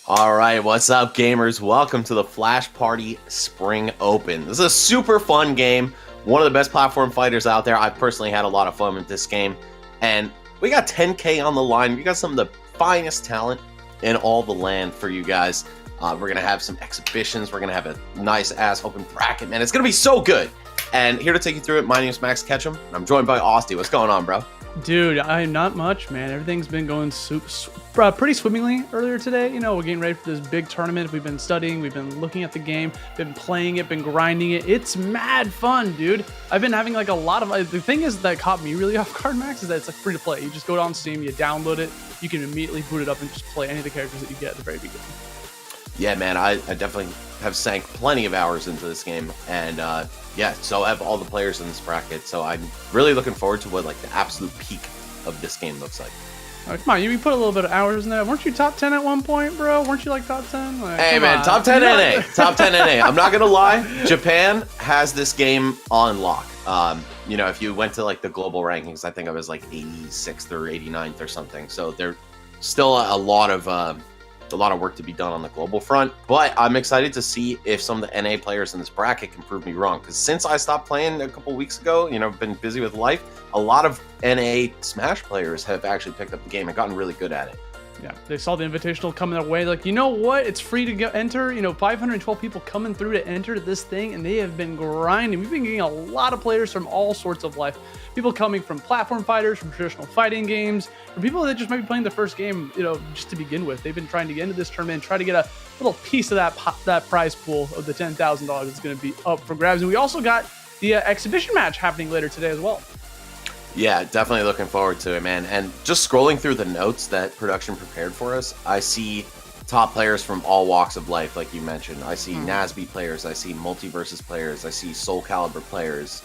All right, what's up, gamers? Welcome to the Flash Party Spring Open. This is a super fun game. One of the best platform fighters out there. I personally had a lot of fun with this game. And we got 10K on the line. We got some of the finest talent in all the land for you guys. We're going to have some exhibitions. We're going to have a nice-ass open bracket, man. It's going to be so good. And here to take you through it, my name is Max Ketchum. I'm joined by Austin. What's going on, bro? Dude, not much, man. Everything's been going pretty swimmingly earlier today. You know, we're getting ready for this big tournament. We've been studying, we've been looking at the game, been playing it, been grinding it. It's mad fun, dude. I've been having like a lot of... the thing is that caught me really off guard, Max, is that it's like free to play. You just go on Steam, you download it, you can immediately boot it up and just play any of the characters that you get at the very beginning. Yeah, man, I definitely have sank plenty of hours into this game, and yeah, so I have all the players in this bracket, so I'm really looking forward to what like the absolute peak of this game looks like. Oh, come on, you put a little bit of hours in there. Weren't you top 10 at one point, bro? Weren't you like top 10? Like, hey, man, top 10 NA. Top 10 NA. I'm not going to lie. Japan has this game on lock. You know, if you went to like the global rankings, I think I was like 86th or 89th or something. So there's still a lot of work to be done on the global front. But I'm excited to see if some of the NA players in this bracket can prove me wrong. Because since I stopped playing a couple weeks ago, you know, I've been busy with life. A lot of NA Smash players have actually picked up the game and gotten really good at it. Yeah, they saw the invitational coming their way. Like, you know what? It's free to enter. You know, 512 people coming through to enter this thing, and they have been grinding. We've been getting a lot of players from all sorts of life. People coming from platform fighters, from traditional fighting games, from people that just might be playing the first game, you know, just to begin with. They've been trying to get into this tournament, try to get a little piece of that prize pool of the $10,000 that's going to be up for grabs. And we also got the exhibition match happening later today as well. Yeah, definitely looking forward to it, man. And just scrolling through the notes that production prepared for us, I see top players from all walks of life, like you mentioned. I see Nasby players, I see Multiversus players, I see Soul Calibur players,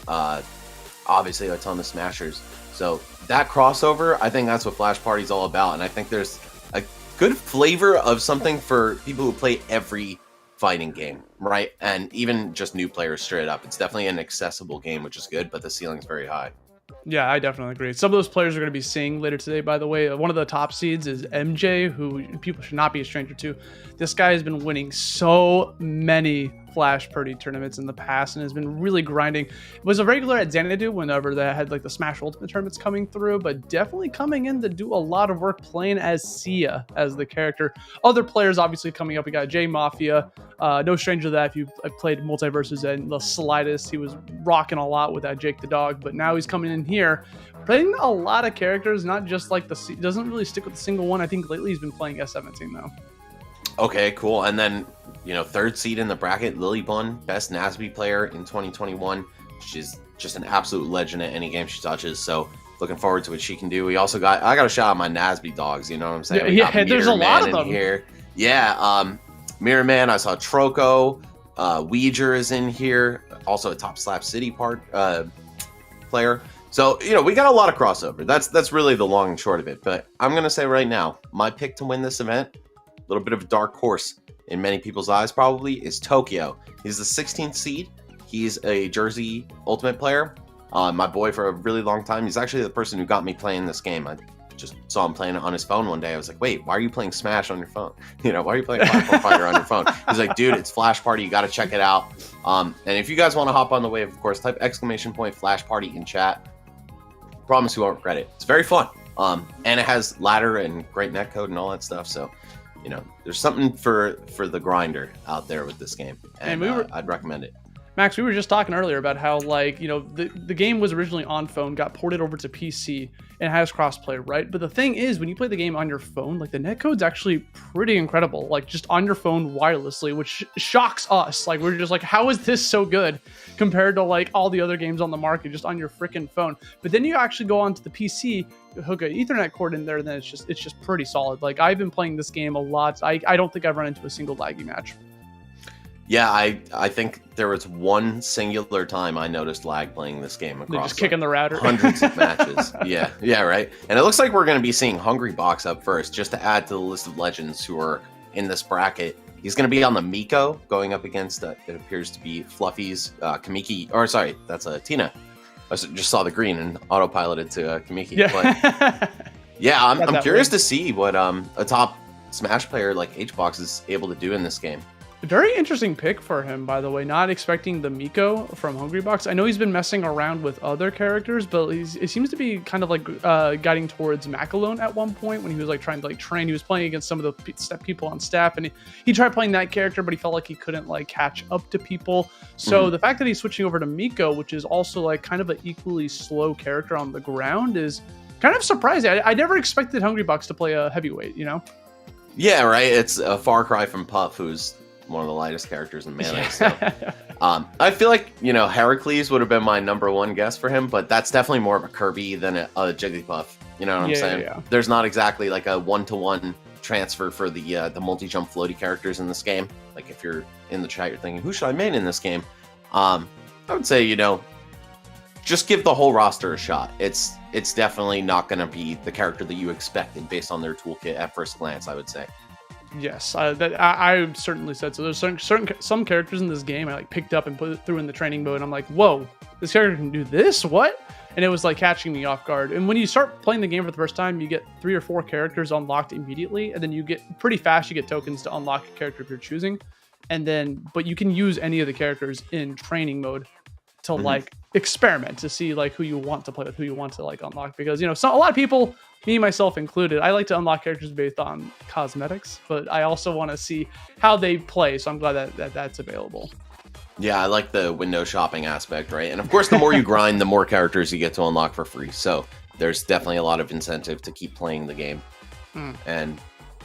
obviously a ton of Smashers. So that crossover, I think that's what Flash Party's all about. And I think there's a good flavor of something for people who play every fighting game, right? And even just new players straight up. It's definitely an accessible game, which is good, but the ceiling's very high. Yeah, I definitely agree. Some of those players are going to be seeing later today, by the way. One of the top seeds is MJ, who people should not be a stranger to. This guy has been winning so many Flash Party tournaments in the past and has been really grinding. Was a regular at Xanadu whenever they had like the Smash Ultimate tournaments coming through, but definitely coming in to do a lot of work playing as Sia as the character. Other players obviously coming up. We got J Mafia. No stranger to that if you've played Multiversus and the slightest. He was rocking a lot with that Jake the Dog, but now he's coming in here playing a lot of characters, not just like doesn't really stick with a single one. I think lately he's been playing S17 though. Okay, cool. And then, you know, third seed in the bracket, LilyBun, best Nasby player in 2021. She's just an absolute legend at any game she touches. So looking forward to what she can do. I got to shout out my Nasby dogs. You know what I'm saying? Yeah, there's a lot of them here. Yeah, Mirror Man. I saw Troco. Ouija is in here. Also a top Slap City player. So, we got a lot of crossover. That's really the long and short of it. But I'm going to say right now, my pick to win this event, a little bit of a dark horse in many people's eyes probably, is Tokyo. He's the 16th seed. He's a Jersey Ultimate player. My boy for a really long time. He's actually the person who got me playing this game. I just saw him playing it on his phone one day. I was like, wait, why are you playing Smash on your phone? Why are you playing Platform Fighter on your phone? He's like, dude, it's Flash Party. You got to check it out. And if you guys want to hop on the wave, of course, type !Flash Party in chat. Promise you won't regret it. It's very fun. And it has ladder and great netcode and all that stuff. So, there's something for the grinder out there with this game. And I'd recommend it. Max, we were just talking earlier about how, the game was originally on phone, got ported over to PC, and has crossplay, right? But the thing is, when you play the game on your phone, the netcode's actually pretty incredible, just on your phone wirelessly, which shocks us. We're just how is this so good compared to, all the other games on the market just on your freaking phone? But then you actually go onto the PC, hook an Ethernet cord in there, and then it's just pretty solid. I've been playing this game a lot. I don't think I've run into a single laggy match. Yeah, I think there was one singular time I noticed lag playing this game across. They're just kicking the router. Hundreds of matches. Yeah, right. And it looks like we're going to be seeing Hungrybox up first, just to add to the list of legends who are in this bracket. He's going to be on the Miko, going up against, it appears to be Fluffy's Kamiki. Or, sorry, that's Tina. I just saw the green and autopiloted to Kamiki. Yeah, but, yeah, I'm curious to see what a top Smash player like HBox is able to do in this game. Very interesting pick for him, by the way. Not expecting the Miko from Hungrybox. I know he's been messing around with other characters, but it seems to be kind of guiding towards Macalone at one point when he was trying to train. He was playing against some of the people on staff, and he tried playing that character, but he felt like he couldn't catch up to people. So the fact that he's switching over to Miko, which is also kind of an equally slow character on the ground, is kind of surprising. I never expected Hungrybox to play a heavyweight, Yeah, right. It's a far cry from Puff, who's one of the lightest characters in Melee. So, I feel like, Heracles would have been my number one guess for him, but that's definitely more of a Kirby than a Jigglypuff. You know what I'm saying? Yeah. There's not exactly a one-to-one transfer for the multi-jump floaty characters in this game. If you're in the chat, you're thinking, who should I main in this game? I would say, just give the whole roster a shot. It's definitely not going to be the character that you expected based on their toolkit at first glance, I would say. Yes, I certainly said so. There's some characters in this game I picked up and threw in the training mode, and I'm like, whoa, this character can do this? What? And it was catching me off guard. And when you start playing the game for the first time, you get 3 or 4 characters unlocked immediately, and then you get pretty fast. You get tokens to unlock a character if you're choosing, but you can use any of the characters in training mode to experiment to see who you want to play with, who you want to unlock, because a lot of people, me myself included, I like to unlock characters based on cosmetics, but I also want to see how they play, so I'm glad that's available. Yeah, I like the window shopping aspect, right? And of course, the more you grind, the more characters you get to unlock for free, so there's definitely a lot of incentive to keep playing the game. And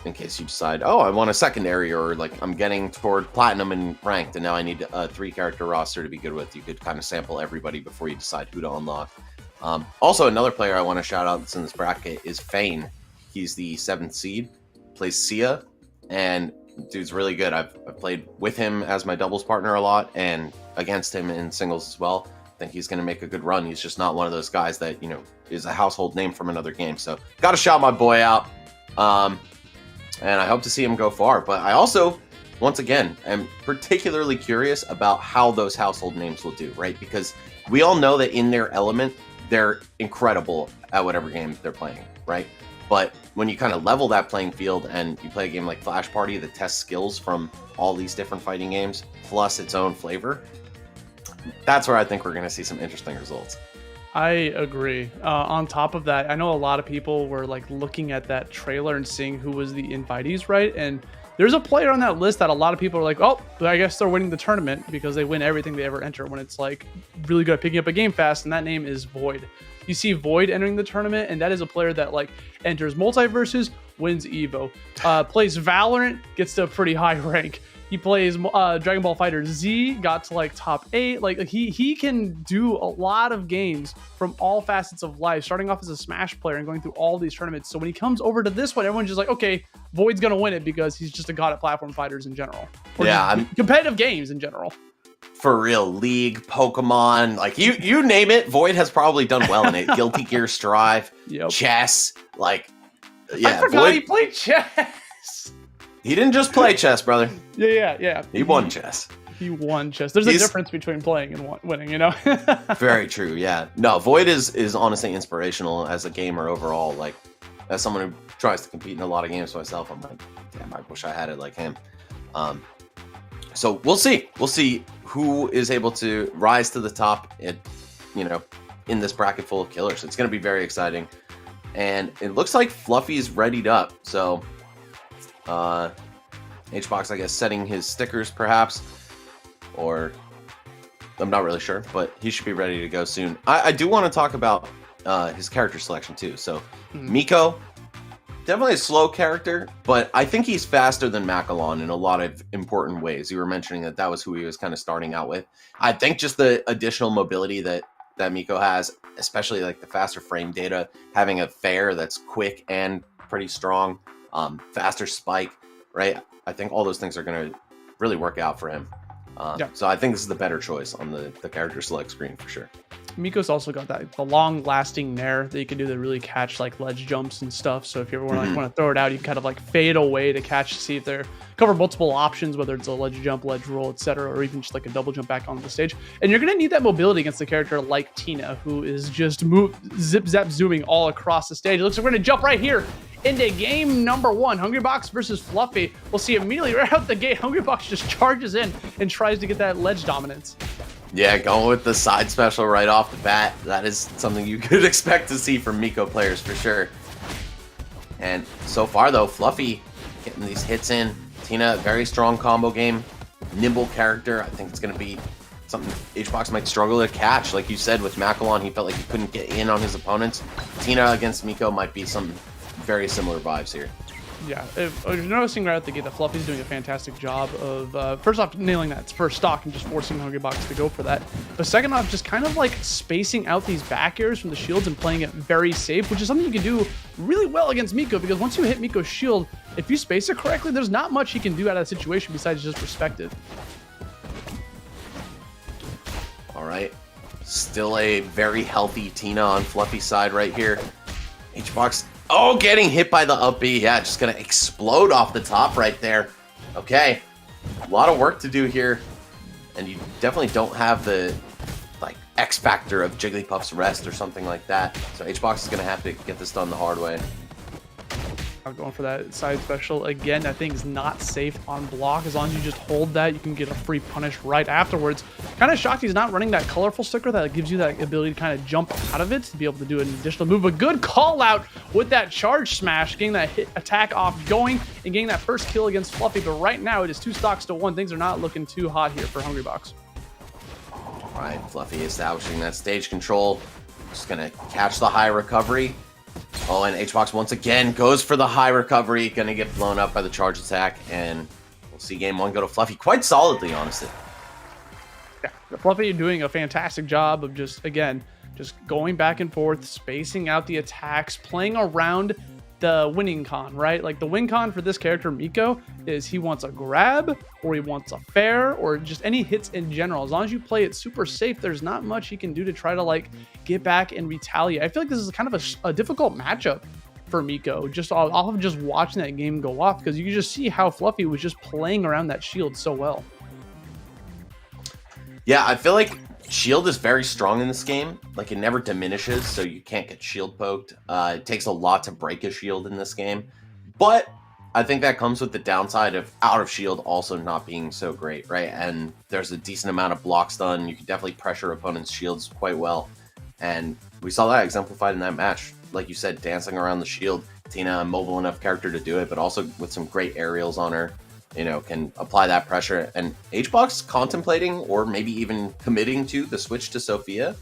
in case you decide, I want a secondary, or I'm getting toward platinum and ranked, and now I need a 3-character roster to be good with, you could kind of sample everybody before you decide who to unlock. Also, another player I want to shout out that's in this bracket is Fane. He's the 7th seed, plays Sia, and dude's really good. I've played with him as my doubles partner a lot, and against him in singles as well. I think he's going to make a good run. He's just not one of those guys that, is a household name from another game. So, got to shout my boy out. And I hope to see him go far. But I also, once again, am particularly curious about how those household names will do, right? Because we all know that in their element, they're incredible at whatever game they're playing, right? But when you kind of level that playing field and you play a game like Flash Party that tests skills from all these different fighting games, plus its own flavor, that's where I think we're going to see some interesting results. I agree. On top of that, I know a lot of people were looking at that trailer and seeing who was the invitees, right? And there's a player on that list that a lot of people are like, oh, I guess they're winning the tournament because they win everything they ever enter when it's really good at picking up a game fast, and that name is Void. You see Void entering the tournament, and that is a player that enters multiverses wins Evo. Plays Valorant, gets to a pretty high rank. He plays Dragon Ball Fighter Z, got to like top 8. Like he can do a lot of games from all facets of life, starting off as a Smash player and going through all these tournaments. So when he comes over to this one, everyone's just like, okay, Void's gonna win it because he's just a god at platform fighters in general. Or competitive games in general. For real, League, Pokemon, like you name it, Void has probably done well in it. Guilty Gear Strive, chess, like I forgot he played chess. He didn't just play chess, brother. Yeah. He won chess. He won chess. There's a difference between playing and winning, you know? Very true, yeah. No, Void is honestly inspirational as a gamer overall. Like, as someone who tries to compete in a lot of games myself, I'm like, damn, I wish I had it like him. So we'll see. We'll see who is able to rise to the top, in this bracket full of killers. It's going to be very exciting. And it looks like Fluffy's readied up. So... HBox, I guess, setting his stickers perhaps, or I'm not really sure, but he should be ready to go soon. I do want to talk about his character selection too. So Miko, definitely a slow character, but I think he's faster than Makalon in a lot of important ways. You were mentioning that was who he was kind of starting out with. I think just the additional mobility that Miko has, especially like the faster frame data, having a fair that's quick and pretty strong, faster spike, right? I think all those things are going to really work out for him. So I think this is the better choice on the character select screen for sure. Miko's also got the long lasting nair that you can do to really catch like ledge jumps and stuff. So if you ever want to throw it out, you can kind of like fade away to catch, see if they're cover multiple options, whether it's a ledge jump, ledge roll, etc., or even just like a double jump back onto the stage. And you're going to need that mobility against a character like Tina, who is just zip zap zooming all across the stage. It looks like we're going to jump right here into game number 1, Hungrybox versus Fluffy. We'll see immediately right out the gate, Hungrybox just charges in and tries to get that ledge dominance. Yeah, going with the side special right off the bat. That is something you could expect to see from Miko players for sure. And so far though, Fluffy getting these hits in. Tina, very strong combo game. Nimble character. I think it's going to be something HBox might struggle to catch. Like you said, with Makalon, he felt like he couldn't get in on his opponents. Tina against Miko might be some very similar vibes here. Yeah, if you're noticing right at the gate that Fluffy's doing a fantastic job of, first off, nailing that first stock and just forcing Hungrybox to go for that. But second off, just kind of like spacing out these back airs from the shields and playing it very safe, which is something you can do really well against Miko, because once you hit Miko's shield, if you space it correctly, there's not much he can do out of that situation besides just respect it. All right. Still a very healthy Tina on Fluffy's side right here. HBox, oh, getting hit by the up B. Yeah, just going to explode off the top right there. Okay. A lot of work to do here. And you definitely don't have the like X factor of Jigglypuff's rest or something like that. So HBox is going to have to get this done the hard way. I'm going for that side special again. That thing's not safe on block. As long as you just hold that, you can get a free punish right afterwards. Kind of shocked he's not running that colorful sticker that gives you that ability to kind of jump out of it to be able to do an additional move. A good call out with that charge smash, getting that hit attack off going and getting that first kill against Fluffy. But right now it is 2 stocks to 1. Things are not looking too hot here for Hungrybox. All right, Fluffy establishing that stage control. Just gonna catch the high recovery. Oh, and HBox once again goes for the high recovery. Gonna get blown up by the charge attack, and we'll see game 1 go to Fluffy quite solidly, honestly. Yeah, Fluffy doing a fantastic job of just going back and forth, spacing out the attacks, playing around the winning con, right? Like the win con for this character, Miko, is he wants a grab, or he wants a fair, or just any hits in general. As long as you play it super safe, there's not much he can do to try to like get back and retaliate. I feel like this is kind of a difficult matchup for Miko, just off of just watching that game go off, because you can just see how Fluffy was just playing around that shield so well. Yeah, I feel like shield is very strong in this game. Like, it never diminishes, so you can't get shield poked. It takes a lot to break a shield in this game. But I think that comes with the downside of out of shield also not being so great, right? And there's a decent amount of blocks done. You can definitely pressure opponents' shields quite well. And we saw that exemplified in that match. Like you said, dancing around the shield. Tina, a mobile enough character to do it, but also with some great aerials on her. You know, can apply that pressure. And HBox contemplating or maybe even committing to the switch to Sophia.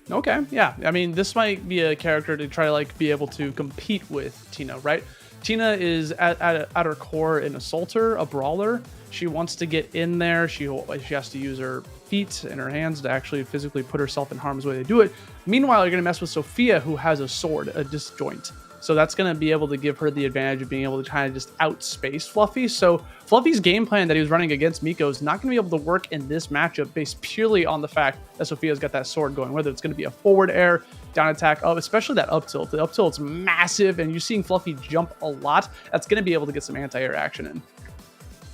Okay, yeah. I mean, this might be a character to try to like be able to compete with Tina, right? Tina is at her core an assaulter, a brawler. She wants to get in there. She has to use her feet and her hands to actually physically put herself in harm's way to do it. Meanwhile, you're going to mess with Sophia, who has a sword, a disjoint. So that's going to be able to give her the advantage of being able to kind of just outspace Fluffy. So Fluffy's game plan that he was running against Miko is not going to be able to work in this matchup based purely on the fact that Sophia's got that sword going, whether it's going to be a forward air, down attack, up, especially that up tilt. The up tilt's massive, and you're seeing Fluffy jump a lot. That's going to be able to get some anti-air action in.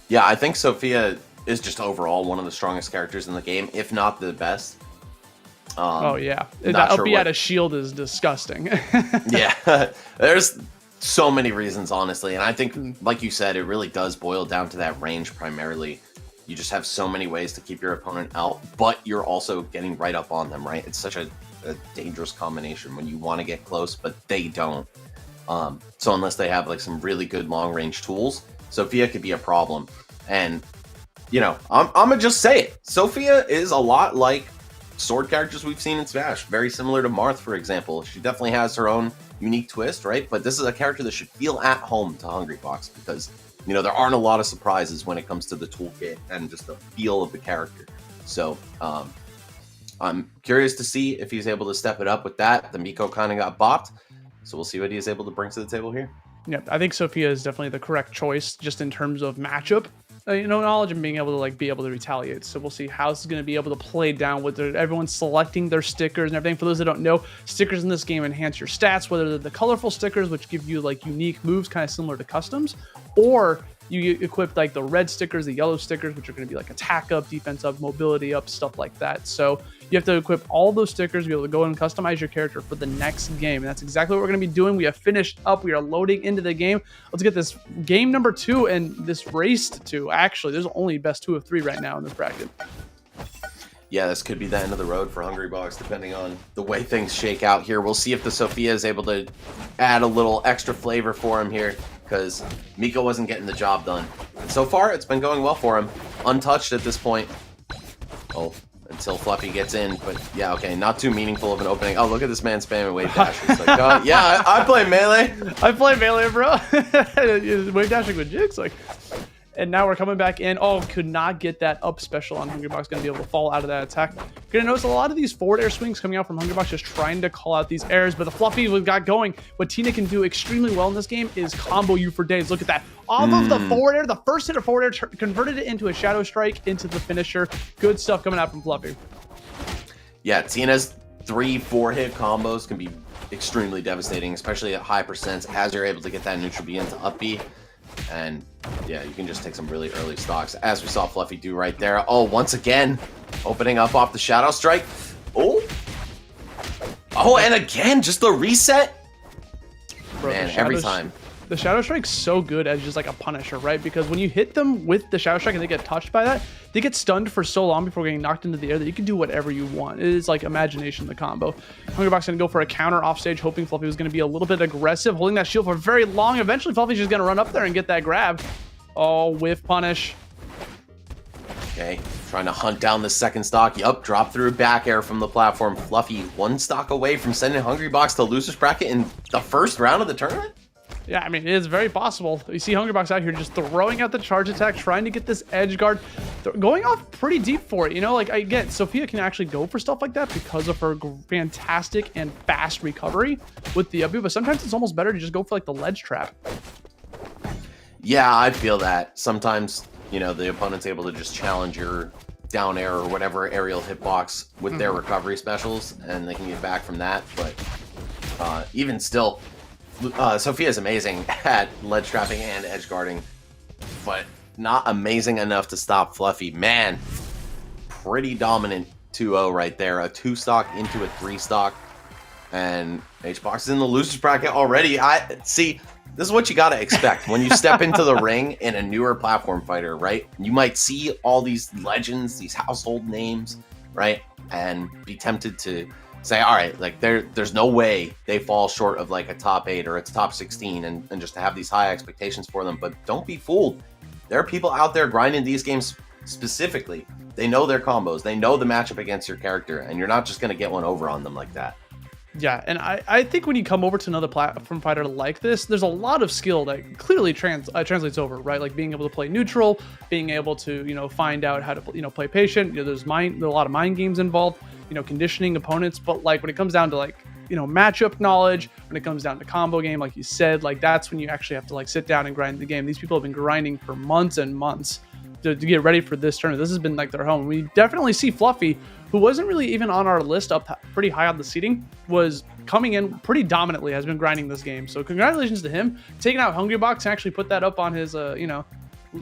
Yeah, I think Sophia is just overall one of the strongest characters in the game, if not the best. Oh yeah, that up out of shield is disgusting. Yeah, there's so many reasons, honestly, and I think, like you said, it really does boil down to that range primarily. You just have so many ways to keep your opponent out, but you're also getting right up on them, right? It's such a dangerous combination when you want to get close, but they don't. So unless they have like some really good long range tools, Sophia could be a problem. And you know, I'm gonna just say it. Sophia is a lot like sword characters we've seen in Smash, very similar to Marth, for example. She definitely has her own unique twist, right? But this is a character that should feel at home to Hungrybox because, you know, there aren't a lot of surprises when it comes to the toolkit and just the feel of the character. So I'm curious to see if he's able to step it up with that. The Miko kind of got bopped, so we'll see what he is able to bring to the table here. Yeah, I think Sophia is definitely the correct choice just in terms of matchup. Knowledge and being able to be able to retaliate. So we'll see how this is going to be able to play down with everyone selecting their stickers and everything. For those that don't know, stickers in this game enhance your stats, whether they're the colorful stickers, which give you like unique moves, kind of similar to customs, or you equip like the red stickers, the yellow stickers, which are going to be like attack up, defense up, mobility up, stuff like that. So you have to equip all those stickers to be able to go and customize your character for the next game. And that's exactly what we're going to be doing. We have finished up. We are loading into the game. Let's get this game number 2 and this race to 2. Actually, there's only best 2 of 3 right now in this bracket. Yeah, this could be the end of the road for Hungrybox, depending on the way things shake out here. We'll see if the Sophia is able to add a little extra flavor for him here, because Miko wasn't getting the job done. And so far, it's been going well for him. Untouched at this point. Oh, until Fluffy gets in. But yeah, okay, not too meaningful of an opening. Oh, look at this man spamming wave dash. It's like, yeah, I play melee. I play melee, bro. Wave dashing with Jigs, like... And now we're coming back in. Oh, could not get that up special on Hungrybox. Going to be able to fall out of that attack. You're going to notice a lot of these forward air swings coming out from Hungrybox, just trying to call out these airs. But the Fluffy we've got going. What Tina can do extremely well in this game is combo you for days. Look at that. Off of the forward air, the first hit of forward air converted it into a shadow strike into the finisher. Good stuff coming out from Fluffy. Yeah, Tina's 3-4 hit combos can be extremely devastating, especially at high percents as you're able to get that neutral B into up B. And yeah, you can just take some really early stocks, as we saw Fluffy do right there. Oh, once again, opening up off the Shadow Strike. Oh, and again, just the reset. Bro, man, every time. The Shadow Strike's so good as just like a punisher, right? Because when you hit them with the Shadow Strike and they get touched by that, they get stunned for so long before getting knocked into the air that you can do whatever you want. It is like imagination, the combo. Hungrybox going to go for a counter off stage, hoping Fluffy was going to be a little bit aggressive, holding that shield for very long. Eventually, Fluffy's just going to run up there and get that grab. Oh, whiff punish. Okay, trying to hunt down the second stock. Yup, drop through back air from the platform. Fluffy, 1 stock away from sending Hungrybox to losers bracket in the first round of the tournament. Yeah, I mean, it is very possible. You see Hungrybox out here just throwing out the charge attack, trying to get this edge guard, going off pretty deep for it. You know, like, I get Sophia can actually go for stuff like that because of her fantastic and fast recovery with the up B, but sometimes it's almost better to just go for, like, the ledge trap. Yeah, I feel that. Sometimes, you know, the opponent's able to just challenge your down air or whatever aerial hitbox with their recovery specials, and they can get back from that. But even still, Sophia is amazing at ledge trapping and edge guarding, but not amazing enough to stop Fluffy. Man, pretty dominant 2-0 right there. A 2 stock into a 3 stock, and HBox is in the losers bracket already. I see. This is what you got to expect when you step into the ring in a newer platform fighter, right? You might see all these legends, these household names, right? And be tempted to say, all right, like there's no way they fall short of like a top 8 or a top 16 and just to have these high expectations for them. But don't be fooled. There are people out there grinding these games specifically, they know their combos. They know the matchup against your character, and you're not just going to get one over on them like that. Yeah, and I think when you come over to another platform fighter like this, there's a lot of skill that clearly translates over, right? Like being able to play neutral, being able to, you know, find out how to, you know, play patient. You know, there's a lot of mind games involved, you know, conditioning opponents. But like when it comes down to like, you know, matchup knowledge, when it comes down to combo game, like you said, like that's when you actually have to like sit down and grind the game. These people have been grinding for months and months to get ready for this tournament. This has been like their home. We definitely see Fluffy, who wasn't really even on our list up pretty high on the seating, was coming in pretty dominantly, has been grinding this game. So congratulations to him. Taking out Hungrybox and actually put that up on his, you know,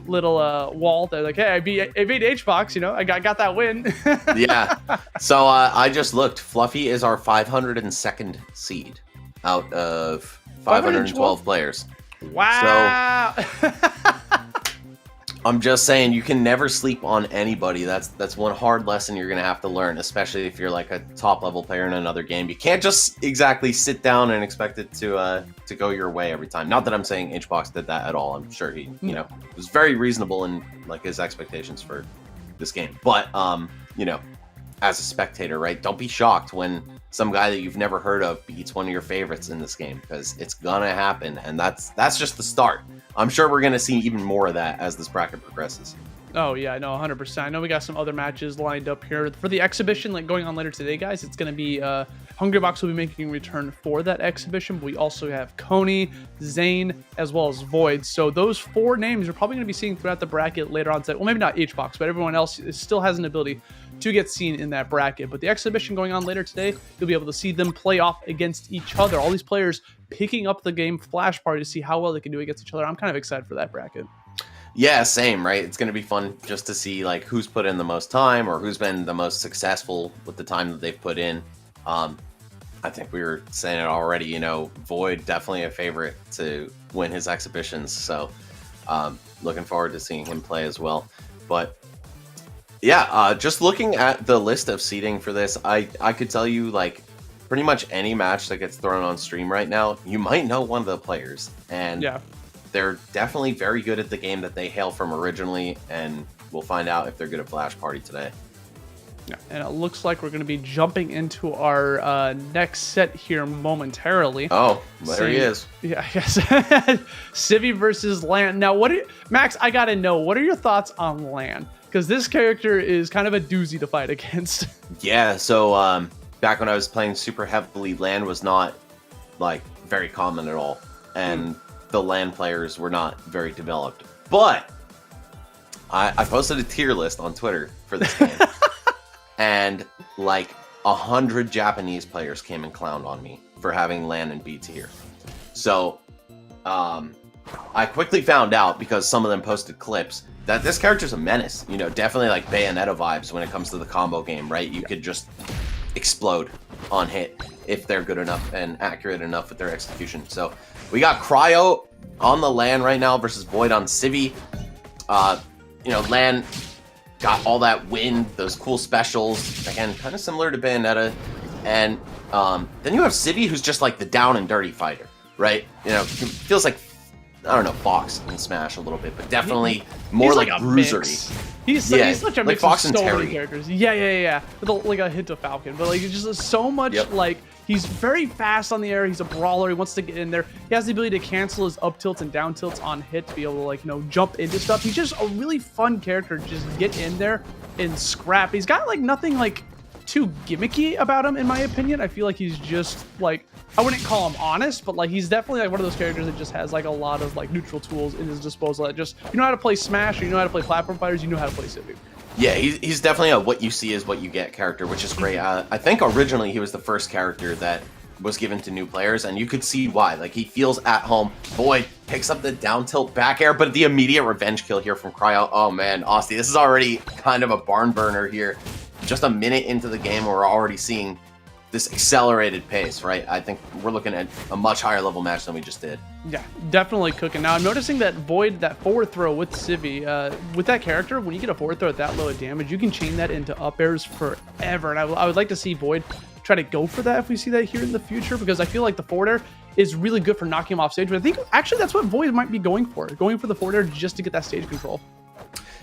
little wall. They're like, hey, I beat HBox, you know, I got that win. Yeah. So I just looked. Fluffy is our 502nd seed out of 512 players. Wow. So, I'm just saying, you can never sleep on anybody. That's one hard lesson you're gonna have to learn, especially if you're like a top level player in another game. You can't just exactly sit down and expect it to go your way every time. Not that I'm saying HBox did that at all. I'm sure he, you know, was very reasonable in like his expectations for this game. But you know, as a spectator, right? Don't be shocked when some guy that you've never heard of beats one of your favorites in this game, because it's gonna happen, and that's just the start. I'm sure we're gonna see even more of that as this bracket progresses. Oh yeah, no, 100%. I know we got some other matches lined up here for the exhibition, like going on later today, guys. It's gonna be Hungrybox will be making a return for that exhibition, but we also have Coney, Zain, as well as Void. So those 4 names you're probably gonna be seeing throughout the bracket later on today. Well, maybe not HBox, but everyone else still has an ability to get seen in that bracket. But the exhibition going on later today, you'll be able to see them play off against each other. All these players picking up the game Flash Party to see how well they can do against each other. I'm kind of excited for that bracket. Yeah, same, right? It's going to be fun just to see like who's put in the most time or who's been the most successful with the time that they've put in. I think we were saying it already, you know, Void definitely a favorite to win his exhibitions. So looking forward to seeing him play as well. But yeah, just looking at the list of seeding for this, I could tell you like pretty much any match that gets thrown on stream right now, you might know one of the players. And yeah, they're definitely very good at the game that they hail from originally, and we'll find out if they're good at Flash Party today. Yeah, and it looks like we're going to be jumping into our next set here momentarily. Oh, there he is. Yeah, I guess. Civi versus Lan. Now, Max, I got to know, what are your thoughts on Lan? Because this character is kind of a doozy to fight against. Yeah, so back when I was playing super heavily, Lan was not like very common at all. And the LAN players were not very developed. But I posted a tier list on Twitter for this game. And like 100 Japanese players came and clowned on me for having LAN and B tier. So I quickly found out, because some of them posted clips, that this character's a menace. You know, definitely like Bayonetta vibes when it comes to the combo game, right? You could just explode on hit if they're good enough and accurate enough with their execution. So we got Cryo on the LAN right now versus Void on Civi. You know, LAN got all that wind, those cool specials. Again, kind of similar to Bayonetta. And then you have Civi, who's just like the down and dirty fighter, right? You know, feels like, I don't know, Fox and Smash a little bit, but definitely more like bruisery. He's such a mix of so many characters. Yeah. With like a hint of Falcon, but like just so much like. He's very fast on the air. He's a brawler. He wants to get in there. He has the ability to cancel his up tilts and down tilts on hit to be able to, like, you know, jump into stuff. He's just a really fun character to just get in there and scrap. He's got like nothing like too gimmicky about him, in my opinion. I feel like he's just like, I wouldn't call him honest, but like he's definitely like one of those characters that just has like a lot of like neutral tools in his disposal. That just, you know how to play Smash, or you know how to play platform fighters, you know how to play Civi. Yeah, he's definitely a what you see is what you get character, which is great. I think originally he was the first character that was given to new players, and you could see why. Like, he feels at home. Void picks up the down tilt back air, but the immediate revenge kill here from Cryo. Oh man, Austin, this is already kind of a barn burner here. Just a minute into the game, we're already seeing this accelerated pace, right? I think we're looking at a much higher level match than we just did. Yeah, definitely cooking. Now, I'm noticing that Void, that forward throw with Civi, with that character, when you get a forward throw at that low of damage, you can chain that into up airs forever. And I would like to see Void try to go for that if we see that here in the future, because I feel like the forward air is really good for knocking him off stage. But I think actually that's what Void might be going for the forward air just to get that stage control.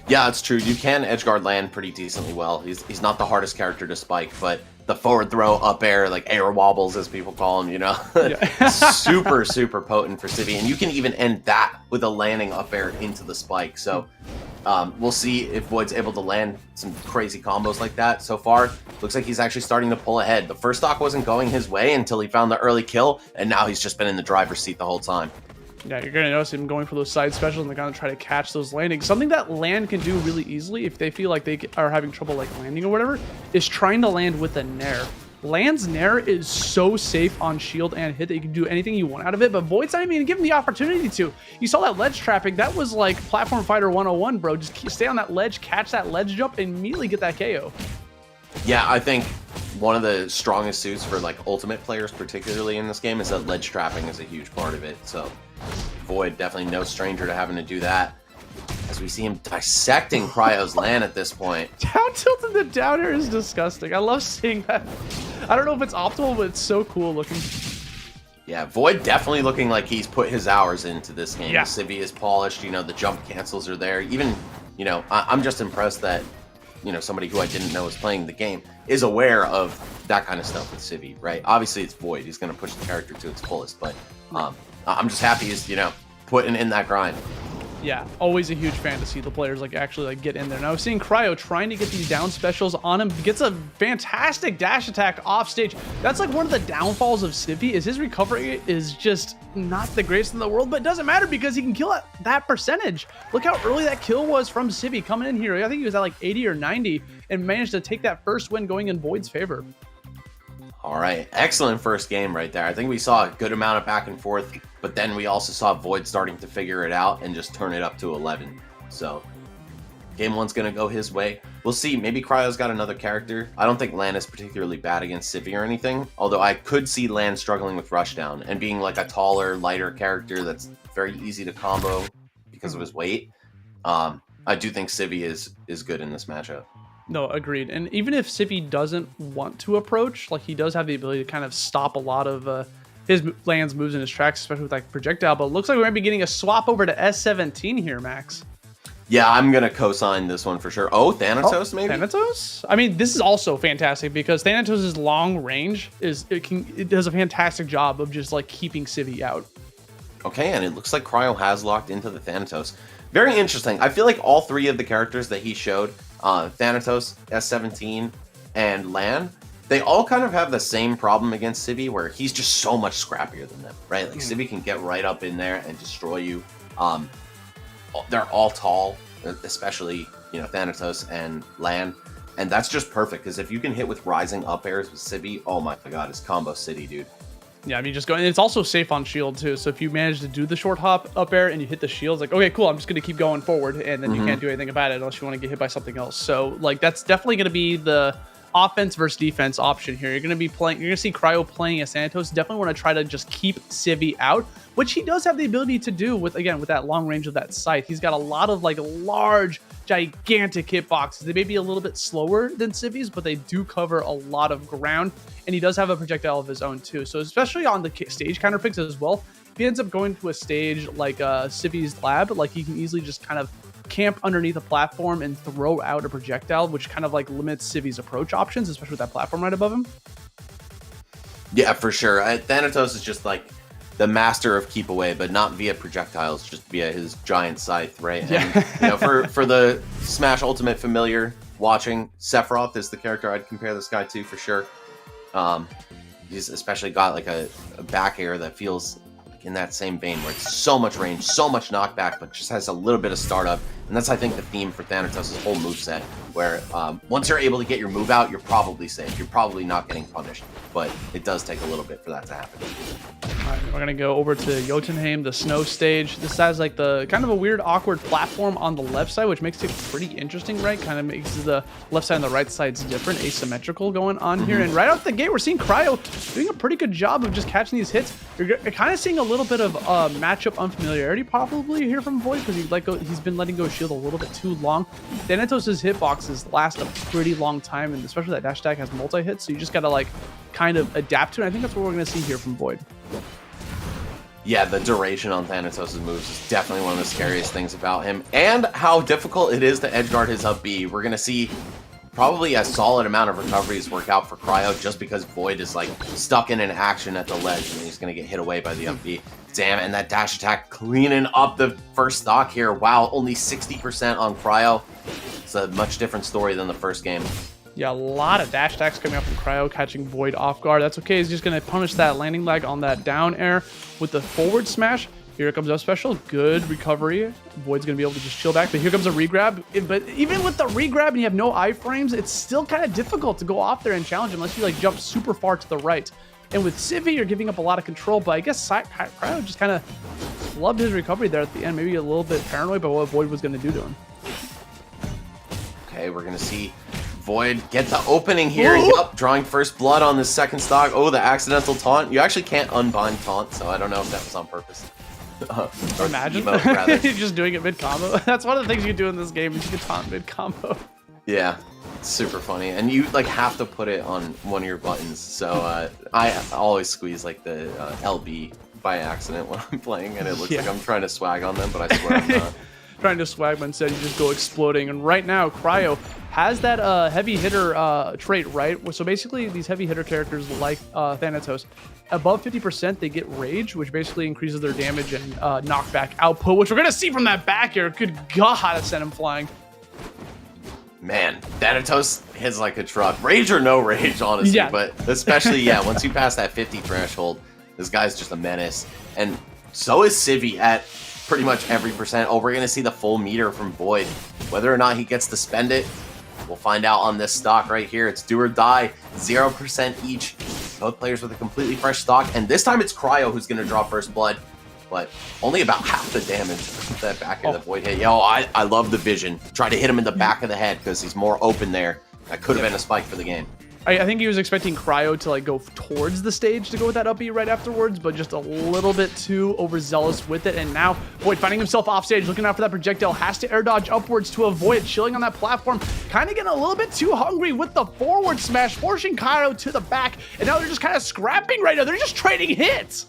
Yeah, it's true. You can edgeguard land pretty decently well. He's not the hardest character to spike, but the forward throw, up air, like air wobbles as people call them, you know, super, super potent for Civi. And you can even end that with a landing up air into the spike. So we'll see if Void's able to land some crazy combos like that. So far, looks like he's actually starting to pull ahead. The first stock wasn't going his way until he found the early kill, and now he's just been in the driver's seat the whole time. Yeah, you're going to notice him going for those side specials, and they're going to try to catch those landings. Something that land can do really easily if they feel like they are having trouble like landing or whatever is trying to land with a nair. Land's nair is so safe on shield and hit that you can do anything you want out of it, but Void's not even given the opportunity to. You saw that ledge trapping. That was like Platform Fighter 101, bro. Just stay on that ledge, catch that ledge jump, and immediately get that KO. Yeah, I think one of the strongest suits for like ultimate players, particularly in this game, is that ledge trapping is a huge part of it. So Void definitely no stranger to having to do that. As we see him dissecting Cryo's land at this point. Down tilt in the down air is disgusting. I love seeing that. I don't know if it's optimal, but it's so cool looking. Yeah, Void definitely looking like he's put his hours into this game. Yeah. Civi is polished, you know, the jump cancels are there. Even, you know, I'm just impressed that, you know, somebody who I didn't know was playing the game is aware of that kind of stuff with Civi, right? Obviously, it's Void. He's going to push the character to its fullest, but I'm just happy he's, you know, putting in that grind. Yeah, always a huge fan to see the players like actually like get in there. Now, seeing Cryo trying to get these down specials on him, gets a fantastic dash attack off stage. That's like one of the downfalls of Civi is his recovery is just not the greatest in the world, but it doesn't matter because he can kill at that percentage. Look how early that kill was from Civi coming in here. I think he was at like 80 or 90 and managed to take that first win going in Void's favor. All right, excellent first game right there. I think we saw a good amount of back and forth, but then we also saw Void starting to figure it out and just turn it up to 11. So game one's going to go his way. We'll see. Maybe Cryo's got another character. I don't think Lan is particularly bad against Civi or anything, although I could see Lan struggling with Rushdown and being like a taller, lighter character that's very easy to combo because of his weight. I do think Civi is good in this matchup. No, agreed. And even if Civi doesn't want to approach, like he does have the ability to kind of stop a lot of his lands moves in his tracks, especially with like projectile. But it looks like we might be getting a swap over to S17 here, Max. Yeah, I'm going to co-sign this one for sure. Oh, Thanatos maybe? Thanatos? I mean, this is also fantastic because Thanatos' long range it does a fantastic job of just like keeping Civi out. Okay, and it looks like Cryo has locked into the Thanatos. Very interesting. I feel like all three of the characters that he showed, Thanatos, S17, and Lan, they all kind of have the same problem against Civi where he's just so much scrappier than them, right? Like Civi can get right up in there and destroy you. They're all tall, especially, you know, Thanatos and Lan, and that's just perfect because if you can hit with rising up airs with Civi, oh my god, it's combo city, dude. Yeah, I mean, just go, and it's also safe on shield too. So if you manage to do the short hop up air and you hit the shields, like, okay, cool, I'm just going to keep going forward, and then you can't do anything about it unless you want to get hit by something else. So like, that's definitely going to be the offense versus defense option here. You're going to be playing, you're going to see Cryo playing as Thanatos. Definitely want to try to just keep Civi out, which he does have the ability to do with, again, with that long range of that scythe. He's got a lot of like large, gigantic hitboxes. They may be a little bit slower than Civi's, but they do cover a lot of ground, and he does have a projectile of his own too. So especially on the stage counter picks as well, if he ends up going to a stage like Civi's lab, like he can easily just kind of camp underneath a platform and throw out a projectile, which kind of like limits Civi's approach options, especially with that platform right above him. Yeah, for sure. Thanatos is just like the master of keep away, but not via projectiles, just via his giant scythe, right? Yeah. And, you know, for the Smash Ultimate familiar watching, Sephiroth is the character I'd compare this guy to for sure. He's especially got like a back air that feels like in that same vein where it's so much range, so much knockback, but just has a little bit of startup. And that's, I think, the theme for Thanatos' whole moveset, where once you're able to get your move out, you're probably safe. You're probably not getting punished, but it does take a little bit for that to happen. All right, we're gonna go over to Jotunheim, the snow stage. This has like the kind of a weird, awkward platform on the left side, which makes it pretty interesting, right? Kind of makes the left side and the right sides different, asymmetrical going on here. And right out the gate, we're seeing Cryo doing a pretty good job of just catching these hits. You're kind of seeing a little bit of matchup unfamiliarity probably here from Void because he's been letting go of shield a little bit too long. Thanatos' hitboxes last a pretty long time, and especially that dash attack has multi-hits, so you just gotta like kind of adapt to it. I think that's what we're gonna see here from Void. Yeah, the duration on Thanatos' moves is definitely one of the scariest things about him. And how difficult it is to edgeguard his up B. We're going to see probably a solid amount of recoveries work out for Cryo just because Void is like stuck in an action at the ledge and he's going to get hit away by the up B. Damn, and that dash attack cleaning up the first stock here. Wow, only 60% on Cryo. It's a much different story than the first game. Yeah, a lot of dash attacks coming up from Cryo, catching Void off guard. That's okay. He's just going to punish that landing lag on that down air with the forward smash. Here comes up special. Good recovery. Void's going to be able to just chill back. But here comes a regrab. But even with the regrab and you have no iframes, it's still kind of difficult to go off there and challenge unless you like jump super far to the right. And with Civi, you're giving up a lot of control. But I guess Cryo just kind of flubbed his recovery there at the end. Maybe a little bit paranoid about what Void was going to do to him. Okay, we're going to see Void get the opening here. Yup, drawing first blood on the second stock. Oh, the accidental taunt. You actually can't unbind taunt, so I don't know if that was on purpose. Imagine emote, just doing it mid-combo. That's one of the things you can do in this game is you can taunt mid-combo. Yeah, it's super funny. And you like have to put it on one of your buttons. So I always squeeze like the LB by accident when I'm playing, and it looks like I'm trying to swag on them, but I swear I'm not. Trying to swag, but instead you just go exploding. And right now, Cryo has that heavy hitter trait, right? So basically, these heavy hitter characters like Thanatos, above 50%, they get rage, which basically increases their damage and knockback output, which we're going to see from that back air. Good God, send him flying. Man, Thanatos hits like a truck. Rage or no rage, honestly. Yeah. But especially, yeah, once you pass that 50 threshold, this guy's just a menace. And so is Civi at pretty much every percent. Oh, we're going to see the full meter from Void. Whether or not he gets to spend it, we'll find out on this stock right here. It's do or die, 0% each. Both players with a completely fresh stock. And this time it's Cryo who's going to draw first blood. But only about half the damage that back of the Void hit. Yo, I love the vision. Try to hit him in the back of the head because he's more open there. That could have been a spike for the game. I think he was expecting Cryo to like go towards the stage to go with that up B right afterwards, but just a little bit too overzealous with it. And now Void finding himself off stage, looking out for that projectile, has to air dodge upwards to avoid chilling on that platform. Kind of getting a little bit too hungry with the forward smash, forcing Cryo to the back. And now they're just kind of scrapping right now. They're just trading hits.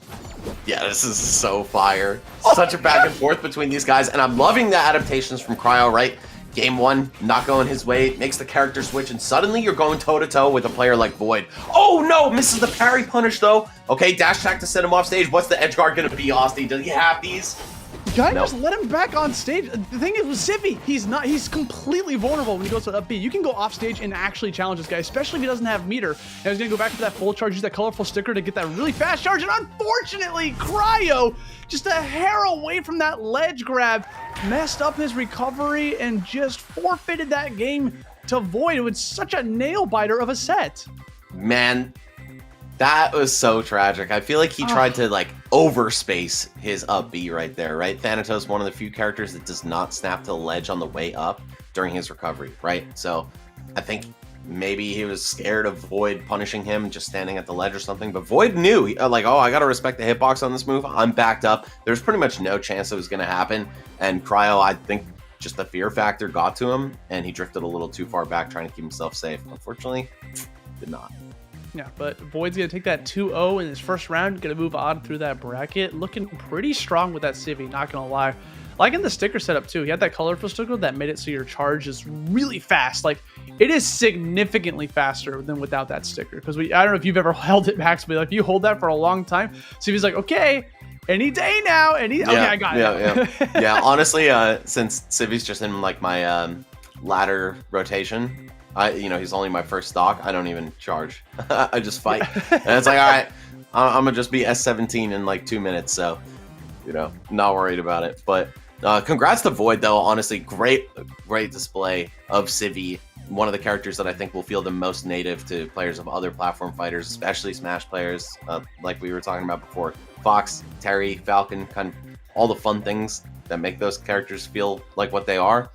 Yeah, this is so fire. Such a back and forth between these guys. And I'm loving the adaptations from Cryo, right? Game one, not going his way, makes the character switch, and suddenly you're going toe-to-toe with a player like Void. Oh no, misses the parry punish though. Okay, dash attack to send him off stage. What's the edge guard gonna be, Austin? Does he have these? You gotta just let him back on stage. The thing is with Civi, he's completely vulnerable when he goes to up B. You can go off stage and actually challenge this guy, especially if he doesn't have meter. And he's gonna go back to that full charge, use that colorful sticker to get that really fast charge. And unfortunately, Cryo, just a hair away from that ledge grab, messed up his recovery and just forfeited that game to Void. It was such a nail biter of a set. Man, that was so tragic. I feel like he tried to like overspace his up B right there, right? Thanatos, one of the few characters that does not snap to the ledge on the way up during his recovery, right? So I think maybe he was scared of Void punishing him just standing at the ledge or something, but Void knew, like, oh, I gotta respect the hitbox on this move. I'm backed up. There's pretty much no chance it was gonna happen. And Cryo, I think just the fear factor got to him and he drifted a little too far back trying to keep himself safe. Unfortunately, did not. Yeah, but Void's going to take that 2-0 in his first round, going to move on through that bracket. Looking pretty strong with that Civi, not going to lie. Liking the sticker setup too. He had that colorful sticker that made it so your charge is really fast. Like, it is significantly faster than without that sticker. Because I don't know if you've ever held it, Max, but like, if you hold that for a long time, Civi's like, okay, any day now. Okay, I got it. Yeah, honestly, since Civi's just in like my ladder rotation, he's only my first stock. I don't even charge. I just fight. And it's like, all right, I'm going to just be S17 in like 2 minutes. So, not worried about it. But congrats to Void, though. Honestly, great display of Civi. One of the characters that I think will feel the most native to players of other platform fighters, especially Smash players, like we were talking about before. Fox, Terry, Falcon, kind of all the fun things that make those characters feel like what they are,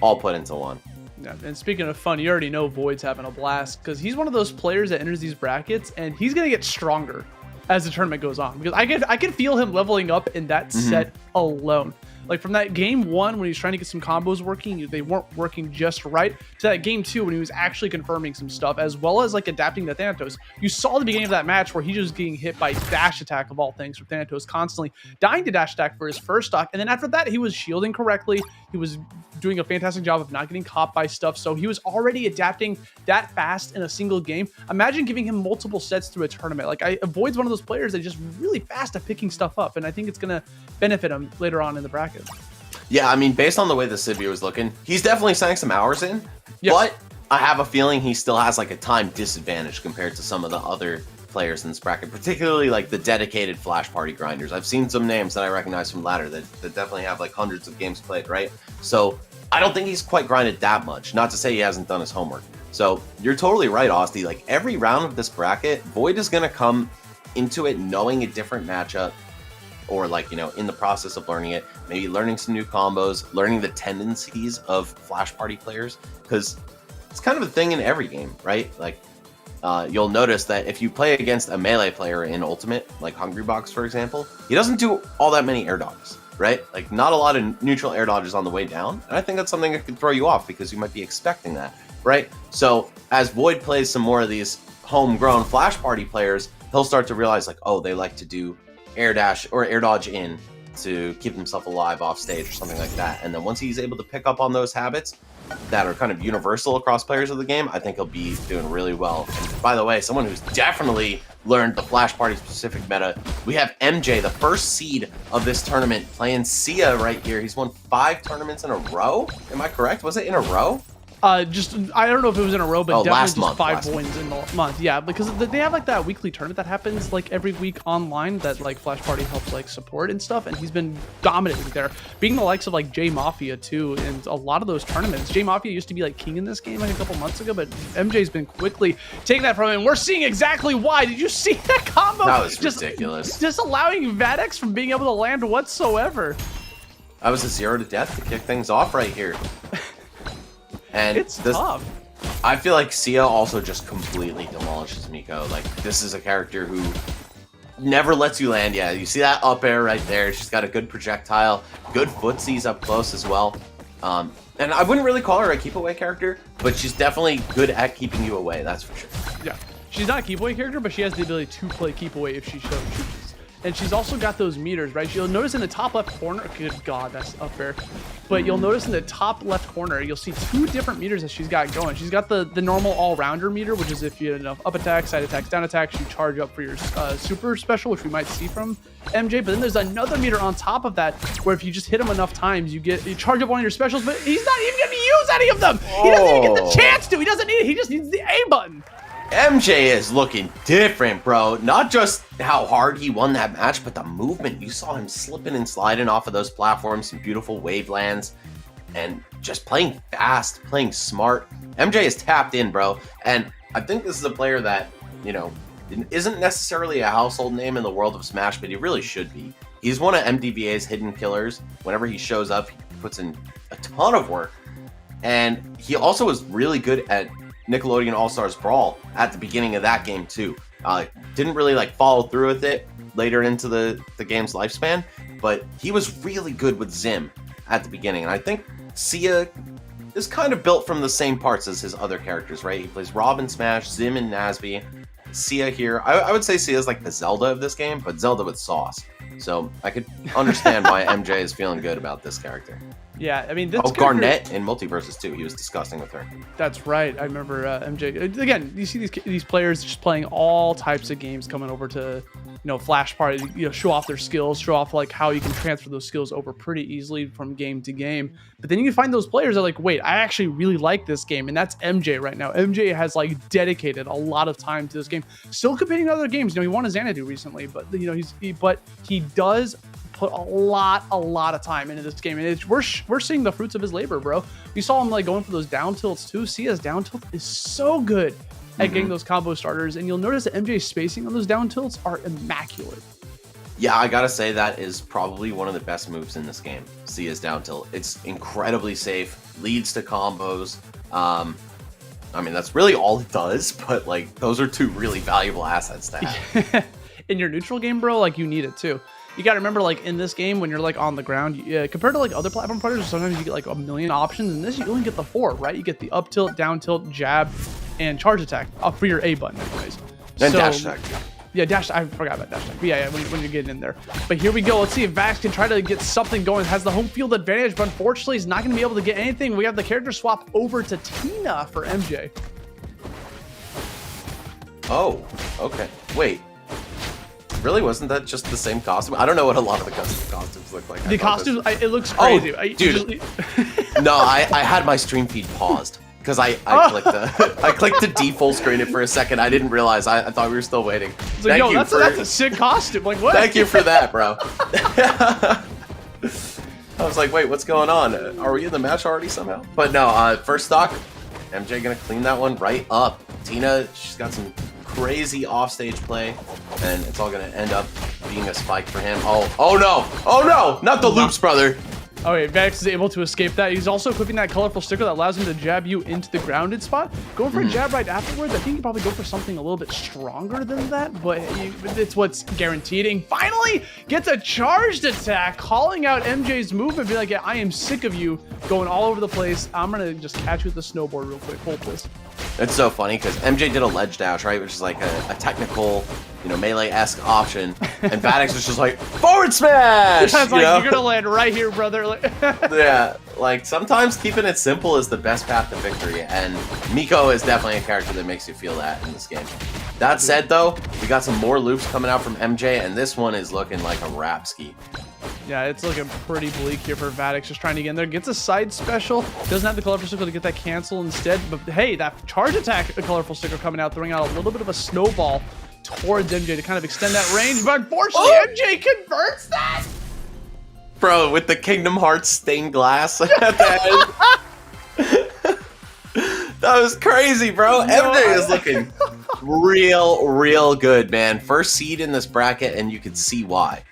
all put into one. Yeah, and speaking of fun, you already know Void's having a blast because he's one of those players that enters these brackets and he's gonna get stronger as the tournament goes on. Because I can feel him leveling up in that set alone. Like from that game 1 when he was trying to get some combos working, they weren't working just right, to that game 2 when he was actually confirming some stuff, as well as like adapting to Thanatos. You saw the beginning of that match where he was getting hit by dash attack of all things from Thanatos, constantly dying to dash attack for his first stock, and then after that he was shielding correctly. He was doing a fantastic job of not getting caught by stuff, so he was already adapting that fast in a single game. Imagine giving him multiple sets through a tournament. Like, Void's one of those players that's just really fast at picking stuff up, and I think it's going to benefit him later on in the bracket. Yeah, I mean, based on the way the Sibio was looking, he's definitely sank some hours in, yes. But I have a feeling he still has like a time disadvantage compared to some of the other players in this bracket, particularly like the dedicated flash party grinders. I've seen some names that I recognize from ladder that definitely have like hundreds of games played, right? So I don't think he's quite grinded that much. Not to say he hasn't done his homework. So you're totally right, Austin. Like every round of this bracket, Void is going to come into it knowing a different matchup, or like, you know, in the process of learning it, maybe learning some new combos, learning the tendencies of flash party players, because it's kind of a thing in every game, right? Like you'll notice that if you play against a melee player in Ultimate, like Hungrybox, for example, he doesn't do all that many air dodges, right? Like not a lot of neutral air dodges on the way down. And I think that's something that could throw you off because you might be expecting that, right? So as Void plays some more of these homegrown flash party players, he'll start to realize like, oh, they like to do air dash or air dodge in to keep himself alive off stage or something like that. And then once he's able to pick up on those habits that are kind of universal across players of the game, I think he'll be doing really well. And by the way, someone who's definitely learned the flash party specific meta, we have MJ, the first seed of this tournament, playing Sia right here. He's won 5 tournaments in a row. Am I correct? Was it in a row? Just I don't know if it was in a row, but definitely just 5 wins in the month. Yeah, because they have like that weekly tournament that happens like every week online that like Flash Party helps like support and stuff, and he's been dominating there, being the likes of like J Mafia too in a lot of those tournaments. J Mafia used to be like king in this game like a couple months ago, but MJ's been quickly taking that from him. We're seeing exactly why. Did you see that combo? That was ridiculous. Just allowing Vaddix from being able to land whatsoever. That was a 0 to death to kick things off right here. And it's tough. I feel like Sia also just completely demolishes Miko. Like, this is a character who never lets you land. Yeah, you see that up air right there. She's got a good projectile, good footsies up close as well. And I wouldn't really call her a keep away character, but she's definitely good at keeping you away. That's for sure. Yeah, she's not a keep away character, but she has the ability to play keep away if she chooses. And she's also got those meters, right? You'll notice in the top left corner, good God, that's up there. But you'll notice in the top left corner, you'll see 2 different meters that she's got going. She's got the normal all-rounder meter, which is if you had enough up attacks, side attacks, down attacks, you charge up for your super special, which we might see from MJ. But then there's another meter on top of that, where if you just hit him enough times, you charge up one of your specials, but he's not even going to use any of them. He doesn't even get the chance to. He doesn't need it. He just needs the A button. MJ is looking different, bro. Not just how hard he won that match, but the movement. You saw him slipping and sliding off of those platforms, some beautiful wave lands, and just playing fast, playing smart. MJ is tapped in, bro. And I think this is a player that, you know, isn't necessarily a household name in the world of Smash, but he really should be. He's one of MDVA's hidden killers. Whenever he shows up, he puts in a ton of work. And he also was really good at Nickelodeon All-Stars Brawl at the beginning of that game too. Didn't really like follow through with it later into the game's lifespan, but he was really good with Zim at the beginning. And I think Sia is kind of built from the same parts as his other characters, right? He plays Rob in Smash, Zim in Nazby. Sia here, I would say Sia is like the Zelda of this game, but Zelda with sauce. So I could understand why MJ is feeling good about this character. Yeah, I mean, this Garnett in Multiverses too. He was disgusting with her. That's right. I remember MJ. Again, you see these players just playing all types of games, coming over to, you know, Flash Party, you know, show off their skills, show off like how you can transfer those skills over pretty easily from game to game. But then you can find those players that are like, wait, I actually really like this game, and that's MJ right now. MJ has like dedicated a lot of time to this game. Still competing in other games. You know, he won a Xanadu recently, but you know he does put a lot of time into this game, and we're seeing the fruits of his labor, bro. We saw him like going for those down tilts too. Sia's down tilt is so good at getting those combo starters, and you'll notice that MJ's spacing on those down tilts are immaculate. Yeah, I gotta say that is probably one of the best moves in this game. Sia's down tilt. It's incredibly safe, leads to combos. I mean, that's really all it does, but like those are 2 really valuable assets to have. In your neutral game, bro, like you need it too. you got to remember, like in this game, when you're like on the ground, compared to like other platform fighters, sometimes you get like a million options. In this, you only get the 4, right? You get the up tilt, down tilt, jab, and charge attack for your A button, anyways. And dash attack. Yeah, dash. I forgot about dash attack. But yeah, when you're getting in there. But here we go. Let's see if Vaddix can try to get something going. Has the home field advantage, but unfortunately, he's not going to be able to get anything. We have the character swap over to Tina for MJ. Oh, okay. Wait. Really? Wasn't that just the same costume? I don't know what a lot of the custom costumes look like. The costumes, it looks crazy. Oh, dude. No, I had my stream feed paused because I clicked the default screen it for a second. I didn't realize. I thought we were still waiting. Like, yo, that's a sick costume. Like, what? Thank you for that, bro. I was like, wait, what's going on? Are we in the match already somehow? But no, first stock, MJ gonna clean that one right up. Tina, she's got some crazy offstage play, and it's all gonna end up being a spike for him. Oh no, not the loops, brother. Okay, Vaddix is able to escape that. He's also equipping that colorful sticker that allows him to jab you into the grounded spot. Going for a jab right afterwards, I think you probably go for something a little bit stronger than that, but it's what's guaranteed. And finally gets a charged attack, calling out MJ's movement, be like, yeah, I am sick of you going all over the place. I'm gonna just catch you with the snowboard real quick. Hold this. It's so funny because MJ did a ledge dash, right, which is like a technical, melee-esque option, and Vaddix was just like, forward smash! Yeah, it's like, you're gonna land right here, brother. Yeah, like, sometimes keeping it simple is the best path to victory, and Miko is definitely a character that makes you feel that in this game. That said, though, we got some more loops coming out from MJ, and this one is looking like a rap ski. Yeah, it's looking pretty bleak here for Vaddix, just trying to get in there. Gets a side special, doesn't have the colorful sticker to get that cancel instead, but hey, that charge attack, a colorful sticker coming out, throwing out a little bit of a snowball towards MJ to kind of extend that range, but unfortunately, MJ converts that! Bro, with the Kingdom Hearts stained glass at the end. That was crazy, bro. MJ is looking real good, man. First seed in this bracket, and you can see why.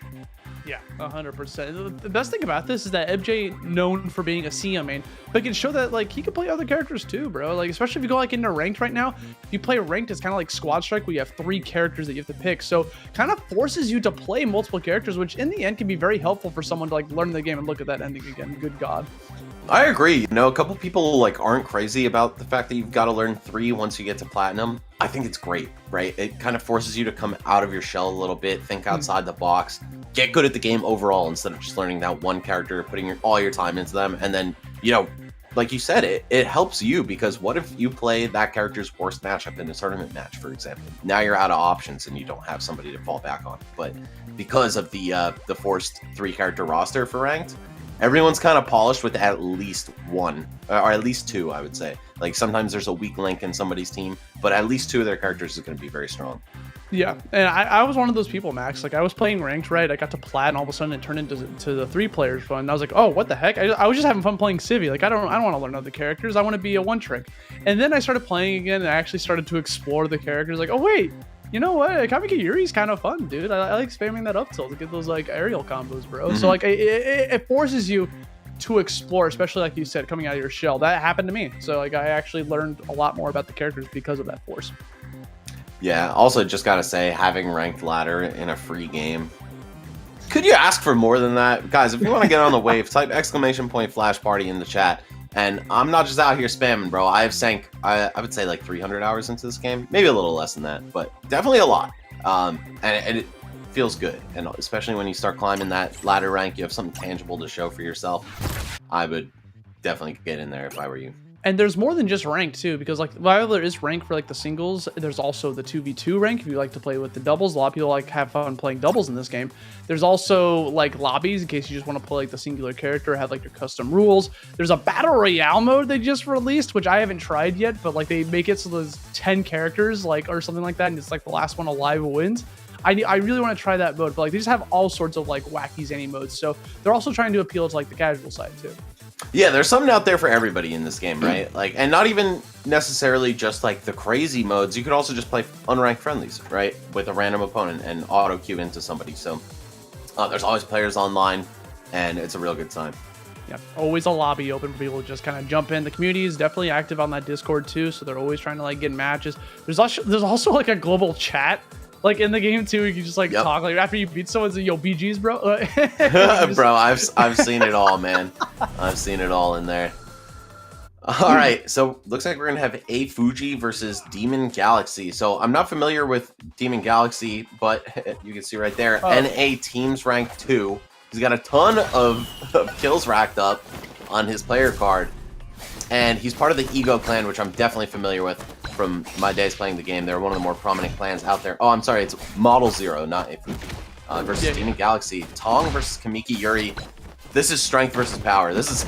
Yeah, 100%. The best thing about this is that MJ, known for being a Sia main, but can show that like he can play other characters too, bro. Like, especially if you go like into ranked right now, if you play ranked, it's kind of like Squad Strike where you have 3 characters that you have to pick. So kind of forces you to play multiple characters, which in the end can be very helpful for someone to like learn the game. And look at that ending again. Good God. I agree. A couple people like aren't crazy about the fact that you've got to learn 3 once you get to platinum. I think it's great, right? It kind of forces you to come out of your shell a little bit, think outside the box, get good at the game overall instead of just learning that one character, putting all your time into them, and then, like you said, it helps you because what if you play that character's worst matchup in a tournament match, for example? Now you're out of options and you don't have somebody to fall back on. But because of the forced 3-character roster for ranked, everyone's kind of polished with at least 1, or at least 2, I would say. Like, sometimes there's a weak link in somebody's team, but at least 2 of their characters is going to be very strong. Yeah, and I was one of those people, Max. Like, I was playing ranked, right? I got to plat, and all of a sudden it turned into the 3 players fun. And I was like, oh, what the heck? I was just having fun playing Civi. Like, I don't want to learn other characters. I want to be a one-trick. And then I started playing again, and I actually started to explore the characters. Like, oh, wait. You know what? Kamiki Yuri's kind of fun, dude. I like spamming that up tilt to get those, like, aerial combos, bro. So, like, it forces you to explore, especially like you said, coming out of your shell. That happened to me. So like I actually learned a lot more about the characters because of that force. Yeah, also just gotta say, having ranked ladder in a free game, could you ask for more than that? Guys, if you want to get on the wave, type !flashparty in the chat. And I'm not just out here spamming, bro. I have sank, I would say like 300 hours into this game. Maybe a little less than that, but definitely a lot. And it feels good, and especially when you start climbing that ladder rank, you have something tangible to show for yourself. I would definitely get in there if I were you. And there's more than just ranked too, because like while there is rank for like the singles, there's also the 2v2 rank if you like to play with the doubles. A lot of people like have fun playing doubles in this game. There's also like lobbies in case you just want to play like the singular character, have like your custom rules. There's a battle royale mode they just released, which I haven't tried yet, but like they make it so there's 10 characters like or something like that, and it's like the last one alive wins. I really want to try that mode, but like they just have all sorts of like wacky zany modes, so they're also trying to appeal to like the casual side too. Yeah, there's something out there for everybody in this game, right? Like, and not even necessarily just like the crazy modes. You could also just play unranked friendlies, right, with a random opponent and auto queue into somebody. So there's always players online, and it's a real good time. Yeah, always a lobby open for people to just kind of jump in. The community is definitely active on that Discord too, so they're always trying to like get matches. There's also like a global chat. Like in the game too, you can just like Yep. talk like after you beat someone, say, yo, BGs, bro. Bro, I've seen it all, man. I've seen it all in there. All right, so looks like we're gonna have AFuji versus DemonGalaxy. So I'm not familiar with DemonGalaxy, but you can see right there, NA Teams rank 2. He's got a ton of kills racked up on his player card, and he's part of the Ego clan, which I'm definitely familiar with from my days playing the game. They're one of the more prominent clans out there. Oh, I'm sorry, it's Model Zero, not AFuji. Versus DemonGalaxy. Tong versus Kamiki Yuri. This is strength versus power. This is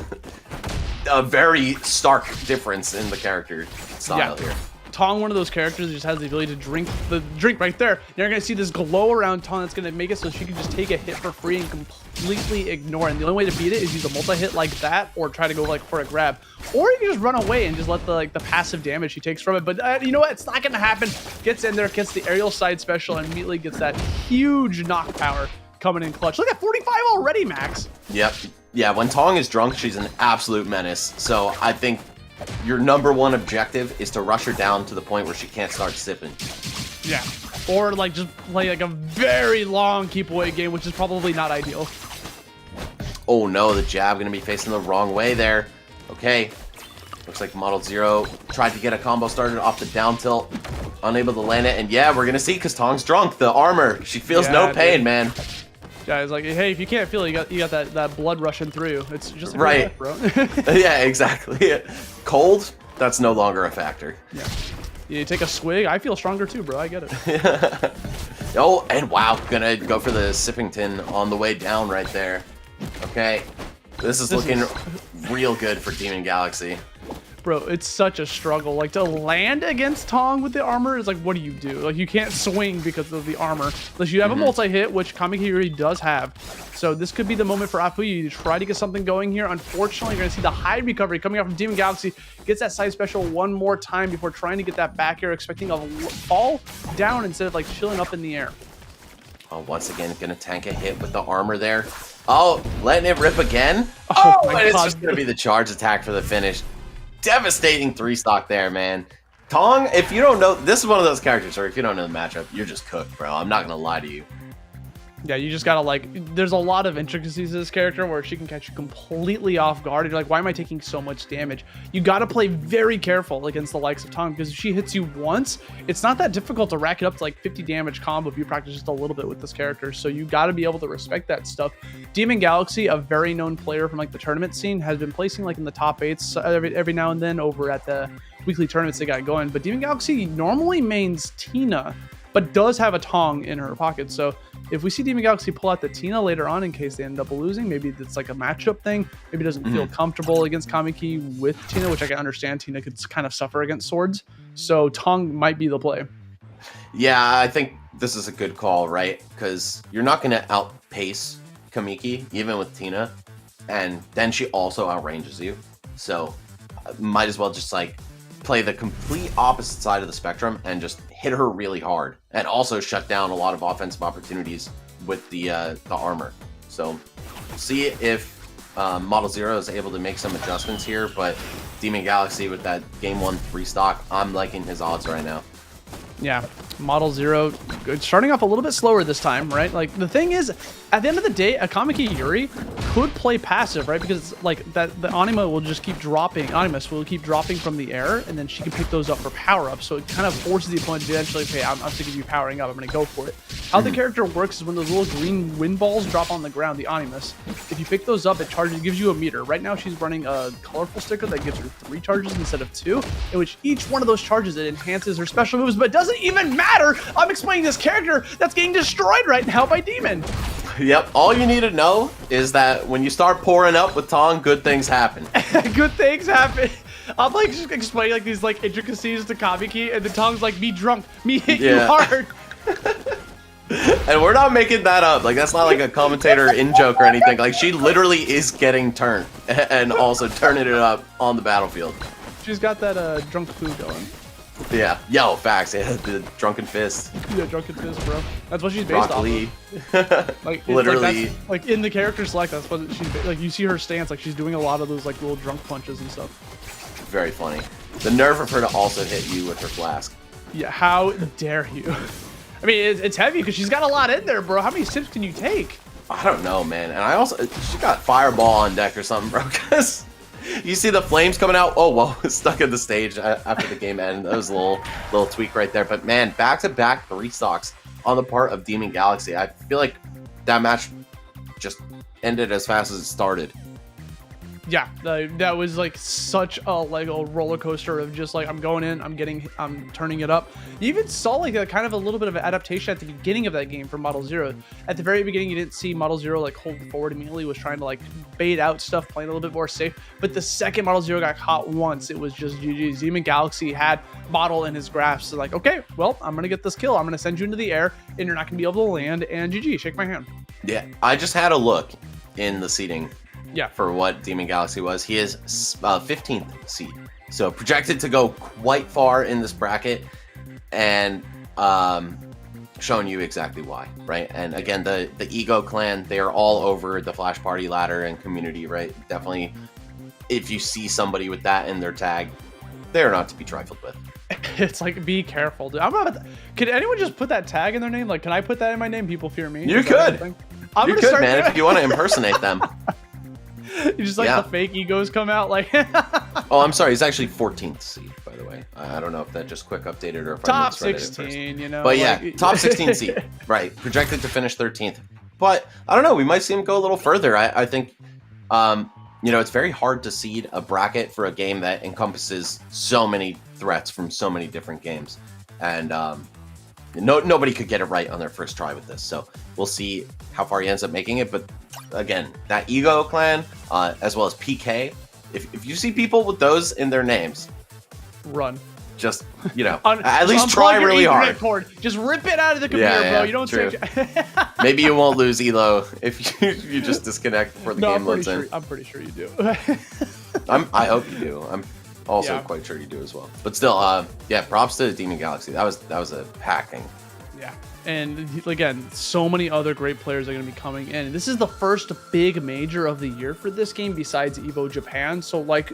a very stark difference in the character style here. Tong, one of those characters, just has the ability to drink the drink right there. You're gonna see this glow around Tong that's gonna make it so she can just take a hit for free and completely ignore it. And the only way to beat it is use a multi-hit like that, or try to go like for a grab, or you can just run away and just let the passive damage she takes from it. But you know what? It's not gonna happen. Gets in there, gets the aerial side special, and immediately gets that huge knock power coming in clutch. Look at 45 already, Max. Yep. Yeah, when Tong is drunk, she's an absolute menace. So I think your #1 objective is to rush her down to the point where she can't start sipping. Yeah. Or like just play like a very long keep away game, which is probably not ideal. Oh no, the jab gonna be facing the wrong way there. Okay. Looks like Model Zero tried to get a combo started off the down tilt. Unable to land it. And yeah, we're gonna see because Tong's drunk. The armor. She feels no pain, man. Yeah, it's like, hey, if you can't feel it, you got that blood rushing through. It's just like right, bro. Yeah, exactly. Cold, that's no longer a factor. Yeah. You take a swig, I feel stronger too, bro. I get it. Oh, and wow, gonna go for the sipping tin on the way down right there. Okay, this is looking real good for DemonGalaxy. Bro, it's such a struggle. Like, to land against Tong with the armor is like, what do you do? Like, you can't swing because of the armor. Unless you have a multi-hit, which Kamiki Yuri does have. So this could be the moment for AFuji to try to get something going here. Unfortunately, you're going to see the high recovery coming out from DemonGalaxy. Gets that side special one more time before trying to get that back air, expecting a fall down instead of, like, chilling up in the air. Oh, once again, going to tank a hit with the armor there. Oh, letting it rip again. Oh and it's just going to be the charge attack for the finish. Devastating 3-stock there, man. Tong, if you don't know, this is one of those characters, or if you don't know the matchup, you're just cooked, bro. I'm not gonna lie to you. Yeah, you just gotta, like, there's a lot of intricacies to this character where she can catch you completely off guard. And you're like, why am I taking so much damage? You gotta play very careful against the likes of Tong, because if she hits you once, it's not that difficult to rack it up to like 50 damage combo if you practice just a little bit with this character. So you gotta be able to respect that stuff. DemonGalaxy, a very known player from like the tournament scene, has been placing like in the top 8s every now and then over at the weekly tournaments they got going. But DemonGalaxy normally mains Tina, but does have a Tong in her pocket. So if we see DemonGalaxy pull out the Tina later on in case they end up losing, maybe it's like a matchup thing. Maybe doesn't feel comfortable against Kamiki with Tina, which I can understand. Tina could kind of suffer against swords. So Tong might be the play. Yeah, I think this is a good call, right? Because you're not going to outpace Kamiki, even with Tina. And then she also outranges you. So might as well just like play the complete opposite side of the spectrum and just hit her really hard, and also shut down a lot of offensive opportunities with the armor. So see if Model Zero is able to make some adjustments here, but DemonGalaxy with that game 1 3-stock, I'm liking his odds right now. Yeah, Model Zero starting off a little bit slower this time, right? Like, the thing is, at the end of the day, a Kamiki Yuri could play passive, right? Because like that, the anima will just keep dropping. Animus will keep dropping from the air, and then she can pick those up for power up. So it kind of forces the opponent to eventually, okay, I'm sick of you powering up. I'm gonna go for it. How the character works is when those little green wind balls drop on the ground, the animus. If you pick those up, it charges, gives you a meter. Right now, she's running a colorful sticker that gives her 3 charges instead of 2, in which each one of those charges, it enhances her special moves, but it doesn't even matter. I'm explaining this character that's getting destroyed right now by Demon. Yep, all you need to know is that when you start pouring up with Tong, good things happen. Good things happen. I'm like just explaining like these like intricacies to Kamiki, and the Tong's like, me drunk, me hit you hard. And we're not making that up. Like, that's not like a commentator in joke or anything. Like, she literally is getting turned and also turning it up on the battlefield. She's got that drunk food going. Yeah, yo, facts. Yeah, the drunken fist. Yeah, drunken fist, bro. That's what she's based Rock Lee. off of. Like, literally. Like in the character select, that's what she's like. You see her stance, like she's doing a lot of those like little drunk punches and stuff. Very funny. The nerve of her to also hit you with her flask. Yeah, how dare you? I mean, it's heavy because she's got a lot in there, bro. How many sips can you take? I don't know, man. And I also, she got fireball on deck or something, bro. Because you see the flames coming out. Oh, well, stuck in the stage after the game ended. That was a little tweak right there. But man, back-to-back 3 stocks on the part of DemonGalaxy. I feel like that match just ended as fast as it started. Yeah, that was like such a roller coaster of just like, I'm going in, I'm turning it up. You even saw like a kind of a little bit of an adaptation at the beginning of that game for Model Zero. At the very beginning, you didn't see Model Zero like hold forward immediately, was trying to like bait out stuff, playing a little bit more safe. But the second Model Zero got caught once, it was just GG's. DemonGalaxy had Model in his grasp. So like, okay, well, I'm gonna get this kill. I'm gonna send you into the air, and you're not gonna be able to land. And GG, shake my hand. Yeah, I just had a look in the seating. Yeah, for what DemonGalaxy was. He is 15th seed, so projected to go quite far in this bracket, and showing you exactly why, right? And again, the Ego clan, they are all over the Flash Party ladder and community, right? Definitely, if you see somebody with that in their tag, they're not to be trifled with. It's like, be careful, dude. Could anyone just put that tag in their name? Like, can I put that in my name? People fear me. You could. You could, man, if you want to impersonate them. You just like the fake egos come out like. Oh, I'm sorry. He's actually 14th seed, by the way. I don't know if that just quick updated or if top I misread 16, you know. But yeah, top 16 seed, right? Projected to finish 13th. But I don't know. We might see him go a little further. I think, you know, it's very hard to seed a bracket for a game that encompasses so many threats from so many different games, and nobody could get it right on their first try with this. So we'll see how far he ends up making it. But again, that Ego clan, as well as PK, if you see people with those in their names, run. Just, you know, at least try really hard. Cord. Just rip it out of the computer, bro. You don't say. Maybe you won't lose Elo if you just disconnect before the game loads in. I'm pretty sure you do. I hope you do. I'm also quite sure you do as well. But still, yeah, props to DemonGalaxy. That was a hacking. Yeah. And again, so many other great players are going to be coming in. This is the first big major of the year for this game besides Evo Japan. So like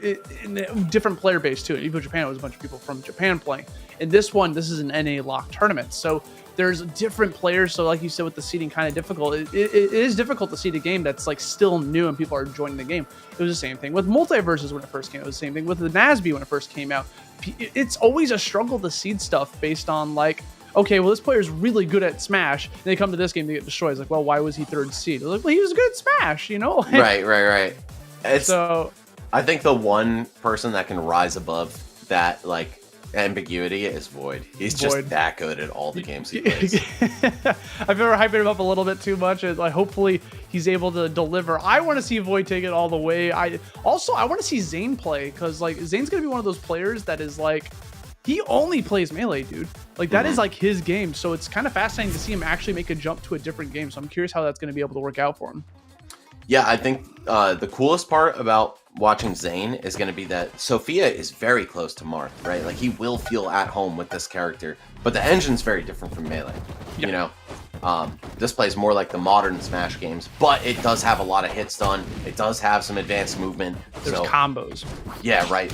different player base too. Evo Japan was a bunch of people from Japan playing. And this is an NA lock tournament. So there's different players. So like you said, with the seeding kind of difficult, it is difficult to seed a game that's like still new and people are joining the game. It was the same thing with Multiverses when it first came out. It was the same thing with the NASB when it first came out. It's always a struggle to seed stuff based on like, okay, well, this player's really good at Smash. And they come to this game to get destroyed. It's like, well, why was he 3rd seed? Like, well, he was good at Smash, you know? Right. So I think the one person that can rise above that, like, ambiguity is Void. He's just that good at all the games he plays. I've ever hyped him up a little bit too much, and like hopefully he's able to deliver. I want to see Void take it all the way. I want to see Zain play, because like Zain's gonna be one of those players that is like, he only plays melee, dude. Like that is like his game. So it's kind of fascinating to see him actually make a jump to a different game. So I'm curious how that's going to be able to work out for him. Yeah, I think the coolest part about watching Zain is going to be that Sophia is very close to Marth, right? Like he will feel at home with this character, but the engine's very different from melee. You know, this plays more like the modern Smash games, but it does have a lot of hit stun. It does have some advanced movement. There's combos. Yeah, right.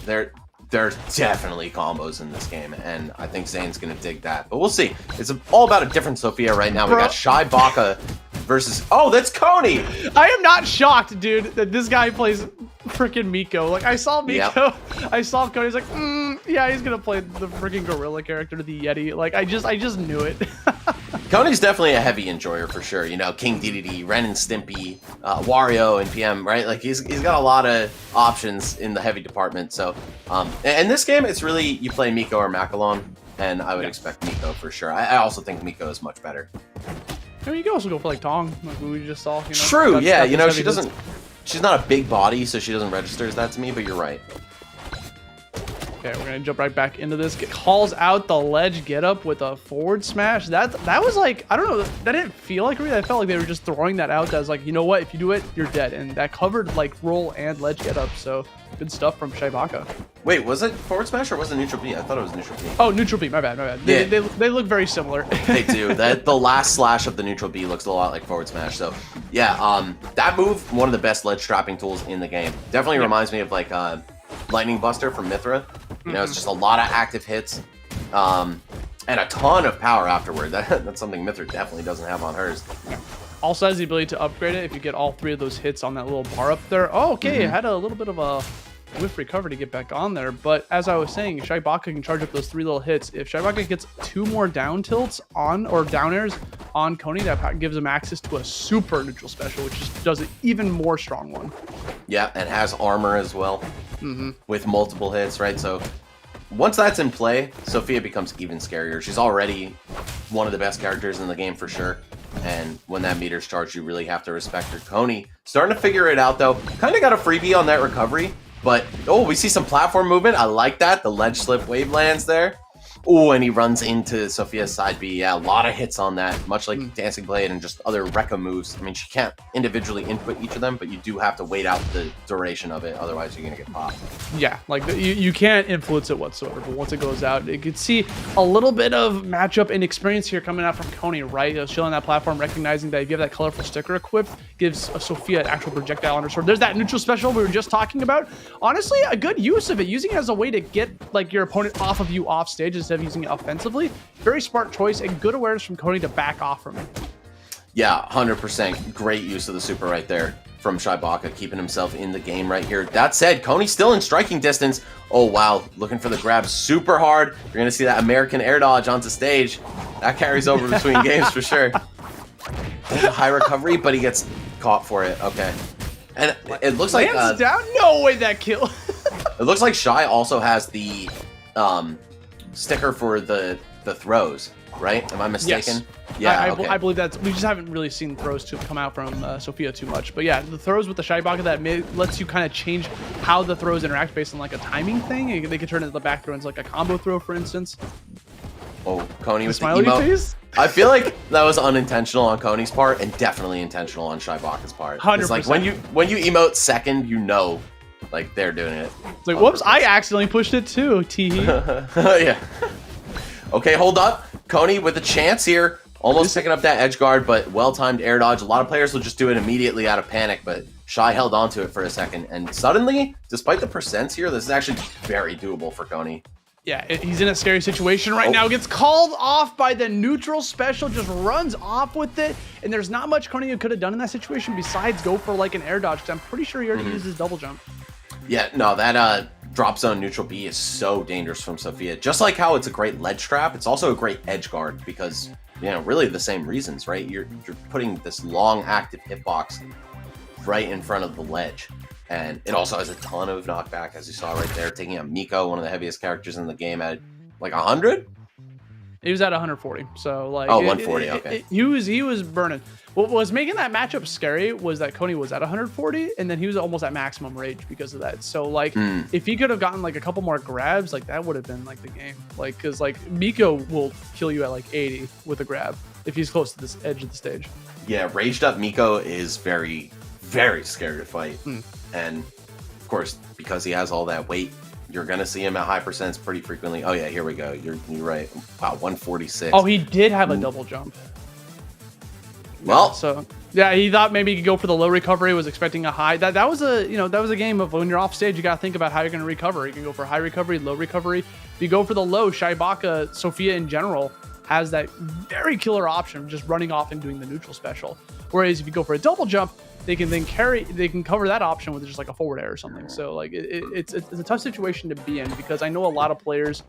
There's definitely combos in this game, and I think Zain's going to dig that. But we'll see. It's all about a different Sophia right now. We got ShyBaka versus... Oh, that's Coney! I am not shocked, dude, that this guy plays freaking Miko. Like, I saw Miko. Yep. I saw Coney. He's like, yeah, he's going to play the freaking gorilla character, the Yeti. Like, I just knew it. Coney's definitely a heavy enjoyer for sure. You know, King DDD, Ren and Stimpy, Wario and PM, right? Like he's got a lot of options in the heavy department. So, in this game, it's really you play Miko or Macalon, and I would expect Miko for sure. I also think Miko is much better. I mean, you can also go for like Tong, like who we just saw. You know? True, yeah. You know, she doesn't. She's not a big body, so she doesn't register as that to me. But you're right. Okay, we're gonna jump right back into this. Calls out the ledge get up with a forward smash. That was like, I don't know, that didn't feel like me. I felt like they were just throwing that out. That was like, you know what, if you do it, you're dead. And that covered like roll and ledge get up. So good stuff from ShyBaka. Wait, was it forward smash or was it neutral B? I thought it was neutral B. Oh, neutral B. My bad. Yeah. They look very similar. They do. The last slash of the neutral B looks a lot like forward smash. So yeah, that move, one of the best ledge trapping tools in the game. Definitely reminds me of like Lightning Buster from Mithra. You know, it's just a lot of active hits. And And a ton of power afterward. That's something Mithra definitely doesn't have on hers. Also has the ability to upgrade it if you get all 3 of those hits on that little bar up there. Oh, okay, it had a little bit of a whiff recovery to get back on there. But as I was saying, ShyBaka can charge up those 3 little hits. If ShyBaka gets 2 more down tilts on, or down airs on Coney, that gives him access to a super neutral special, which just does an even more strong one. Yeah, and has armor as well with multiple hits, right? So once that's in play, Sophia becomes even scarier. She's already one of the best characters in the game for sure. And when that meter's charged, you really have to respect her. Coney starting to figure it out, though. Kind of got a freebie on that recovery. But, oh, we see some platform movement. I like that. The ledge slip wave lands there. Oh, and he runs into Sophia's side B. Yeah, a lot of hits on that, much like Dancing Blade and just other Rekka moves. I mean, she can't individually input each of them, but you do have to wait out the duration of it. Otherwise, you're going to get popped. Yeah, like you can't influence it whatsoever, but once it goes out, you could see a little bit of matchup inexperience here coming out from Coney, right? Chilling on that platform, recognizing that if you have that colorful sticker equipped, gives Sophia an actual projectile on her sword. There's that neutral special we were just talking about. Honestly, a good use of it, using it as a way to get like your opponent off of you off stage instead of using it offensively. Very smart choice and good awareness from Coney to back off from it. Yeah, 100%. Great use of the super right there from ShyBaka, keeping himself in the game right here. That said, Coney's still in striking distance. Oh, wow. Looking for the grab super hard. You're going to see that American air dodge onto stage. That carries over between games for sure. High recovery, but he gets caught for it. Okay. And it looks like... down? No way that kill. It looks like Shy also has the sticker for the throws, right? Am I mistaken? Yes. Yeah, I believe that's... We just haven't really seen throws to come out from Sophia too much. But yeah, the throws with the ShyBaka that lets you kind of change how the throws interact based on like a timing thing. They could turn it to the back throw into like a combo throw, for instance. Oh, Coney with the smiley emote. face? I feel like that was unintentional on Coney's part and definitely intentional on ShyBaka's part. 100%. It's like when you emote second, you know, like they're doing it. It's like, whoops, I accidentally pushed it too. Tee. Yeah. Okay, hold up. Coney with a chance here. Almost picking up that edge guard, but well-timed air dodge. A lot of players will just do it immediately out of panic, but Shy held on to it for a second. And suddenly, despite the percents here, this is actually very doable for Coney. Yeah, he's in a scary situation right now. Gets called off by the neutral special, just runs off with it. And there's not much Coney could have done in that situation besides go for like an air dodge, because I'm pretty sure he already used his double jump. Yeah, no, that drop zone neutral B is so dangerous from Sophia. Just like how it's a great ledge trap, it's also a great edge guard because, you know, really the same reasons, right? You're putting this long active hitbox right in front of the ledge. And it also has a ton of knockback, as you saw right there, taking out Miko, one of the heaviest characters in the game, at like 100? He was at 140, so like... Oh, 140, okay. He was burning. What was making that matchup scary was that Coney was at 140, and then he was almost at maximum rage because of that. So, like, if he could have gotten, like, a couple more grabs, like, that would have been, like, the game. Like, because, like, Miko will kill you at, like, 80 with a grab if he's close to this edge of the stage. Yeah, raged up Miko is very, very scary to fight. And, of course, because he has all that weight, you're going to see him at high percents pretty frequently. Oh, yeah, here we go. You're right. Wow, 146. Oh, he did have a double jump. Well, so yeah, he thought maybe he could go for the low recovery. Was expecting a high. That was a game of when you're off stage, you got to think about how you're going to recover. You can go for high recovery, low recovery. If you go for the low, ShyBaka, Sophia in general has that very killer option of just running off and doing the neutral special. Whereas if you go for a double jump, they can cover that option with just like a forward air or something. So like it's a tough situation to be in because I know a lot of players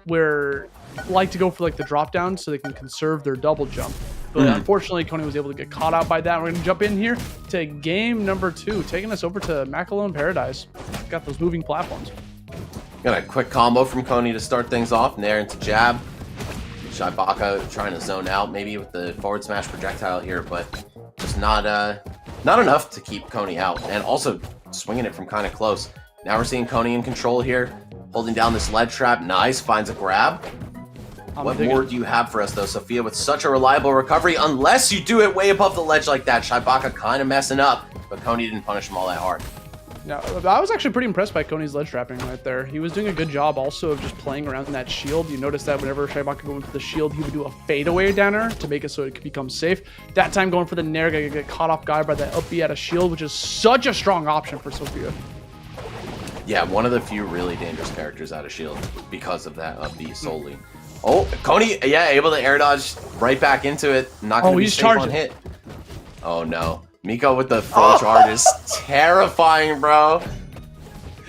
like to go for like the drop down so they can conserve their double jump. But unfortunately, Coney was able to get caught out by that. We're going to jump in here to game number 2, taking us over to Macalone Paradise. Got those moving platforms. Got a quick combo from Coney to start things off. Nair into jab. ShyBaka trying to zone out maybe with the forward smash projectile here, but just not enough to keep Coney out. And also swinging it from kind of close. Now we're seeing Coney in control here, holding down this ledge trap. Nice, finds a grab. What more do you have for us, though, Sophia, with such a reliable recovery? Unless you do it way above the ledge like that. ShyBaka kind of messing up, but Coney didn't punish him all that hard. No, I was actually pretty impressed by Coney's ledge trapping right there. He was doing a good job also of just playing around in that shield. You notice that whenever ShyBaka go into the shield, he would do a fadeaway down air to make it so it could become safe. That time going for the nair, gonna get caught off guard by that up B at a shield, which is such a strong option for Sophia. Yeah, one of the few really dangerous characters out of shield because of that up B solely. Oh, Coney, yeah, able to air dodge right back into it. Not going to be safe on hit. Oh no, Miko with the full charge is terrifying, bro.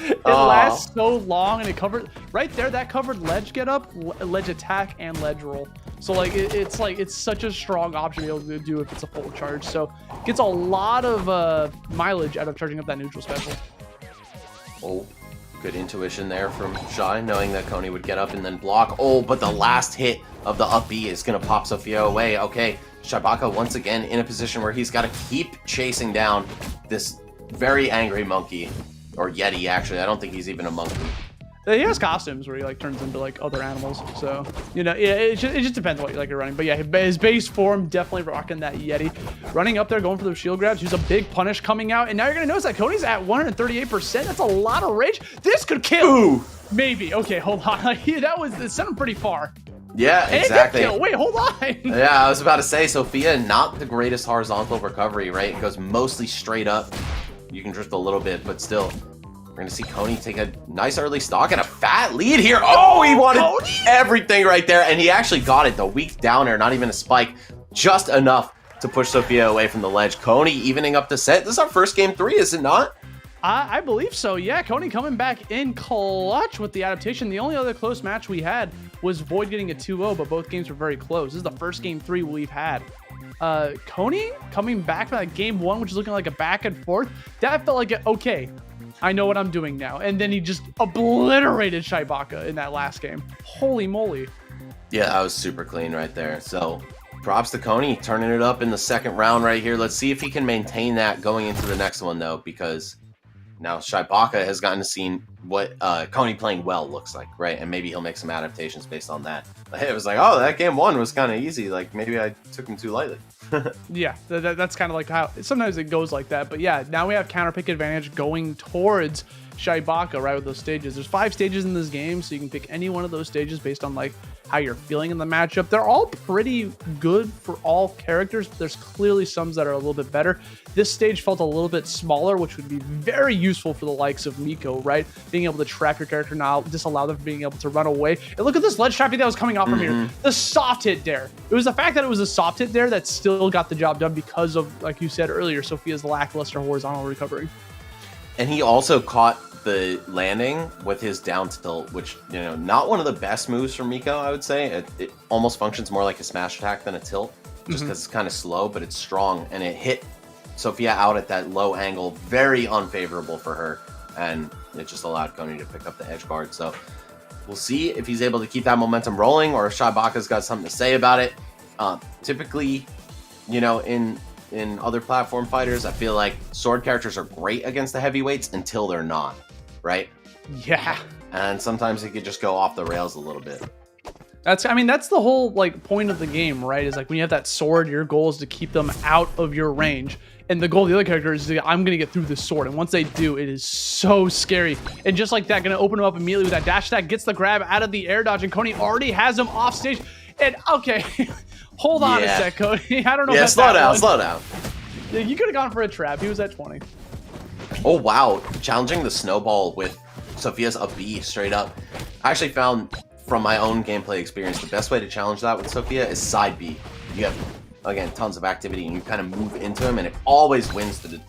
It lasts so long, and it covered right there. That covered ledge get up, ledge attack, and ledge roll. So like it's such a strong option to be able to do if it's a full charge. So gets a lot of mileage out of charging up that neutral special. Oh, good intuition there from Shy, knowing that Coney would get up and then block. Oh, but the last hit of the up B is gonna pop Sophia away. Okay, ShyBaka once again in a position where he's got to keep chasing down this very angry monkey. Or Yeti, actually. I don't think he's even a monkey. He has costumes where he like turns into like other animals. So, you know, yeah, it just depends what you like you're running. But yeah, his base form, definitely rocking that Yeti. Running up there, going for those shield grabs. He's a big punish coming out. And now you're going to notice that Coney's at 138%. That's a lot of rage. This could kill. Ooh. Maybe. Okay, hold on. That sent him pretty far. Yeah, exactly. Kill. Wait, hold on. Yeah, I was about to say, Sophia, not the greatest horizontal recovery, right? It goes mostly straight up. You can drift a little bit, but still, we're going to see Coney take a nice early stock and a fat lead here. Oh, he wanted everything right there, and he actually got it. The weak down air, not even a spike, just enough to push Sophia away from the ledge. Coney evening up the set. This is our first game 3, is it not? I believe so, yeah. Coney coming back in clutch with the adaptation. The only other close match we had was Void getting a 2-0, but both games were very close. This is the first game 3 we've had. Coney coming back from that game 1, which is looking like a back and forth. That felt like, okay, I know what I'm doing now. And then he just obliterated ShyBaka in that last game. Holy moly. Yeah, that was super clean right there. So props to Coney, turning it up in the second round right here. Let's see if he can maintain that going into the next one, though, because now ShyBaka has gotten to see what Coney playing well looks like, right? And maybe he'll make some adaptations based on that. It was like, oh, that game 1 was kind of easy. Like, maybe I took him too lightly. Yeah, that's kind of like how sometimes it goes like that. But yeah, now we have counter pick advantage going towards ShyBaka, right, with those stages. There's 5 stages in this game, so you can pick any one of those stages based on like how you're feeling in the matchup. They're all pretty good for all characters, but there's clearly some that are a little bit better. This stage felt a little bit smaller, which would be very useful for the likes of Miko, right? Being able to trap your character now, disallow them from being able to run away. And look at this ledge trapping that was coming off from here. The soft hit dare. It was the fact that it was a soft hit dare that still got the job done because of, like you said earlier, Sophia's lackluster horizontal recovery. And he also caught the landing with his down tilt, which, you know, not one of the best moves from Miko, I would say. It almost functions more like a smash attack than a tilt, just because it's kind of slow, but it's strong, and it hit Sophia out at that low angle, very unfavorable for her, and it just allowed Coney to pick up the edge guard. So we'll see if he's able to keep that momentum rolling, or if ShyBaka's got something to say about it. Typically, you know, in other platform fighters, I feel like sword characters are great against the heavyweights until they're not, right? Yeah. And sometimes it could just go off the rails a little bit. That's the whole like point of the game, right? Is like when you have that sword, your goal is to keep them out of your range. And the goal of the other character is I'm going to get through this sword. And once they do, it is so scary. And just like that, going to open them up immediately with that dash attack, gets the grab out of the air dodge, and Coney already has him off stage. And okay, hold on a sec, Coney. I don't know. Yeah, slow down. Yeah, you could have gone for a trap. He was at 20. Oh, wow. Challenging the snowball with Sophia's up B straight up. I actually found from my own gameplay experience, the best way to challenge that with Sophia is side B. You have, again, tons of activity, and you kind of move into him, and it always wins the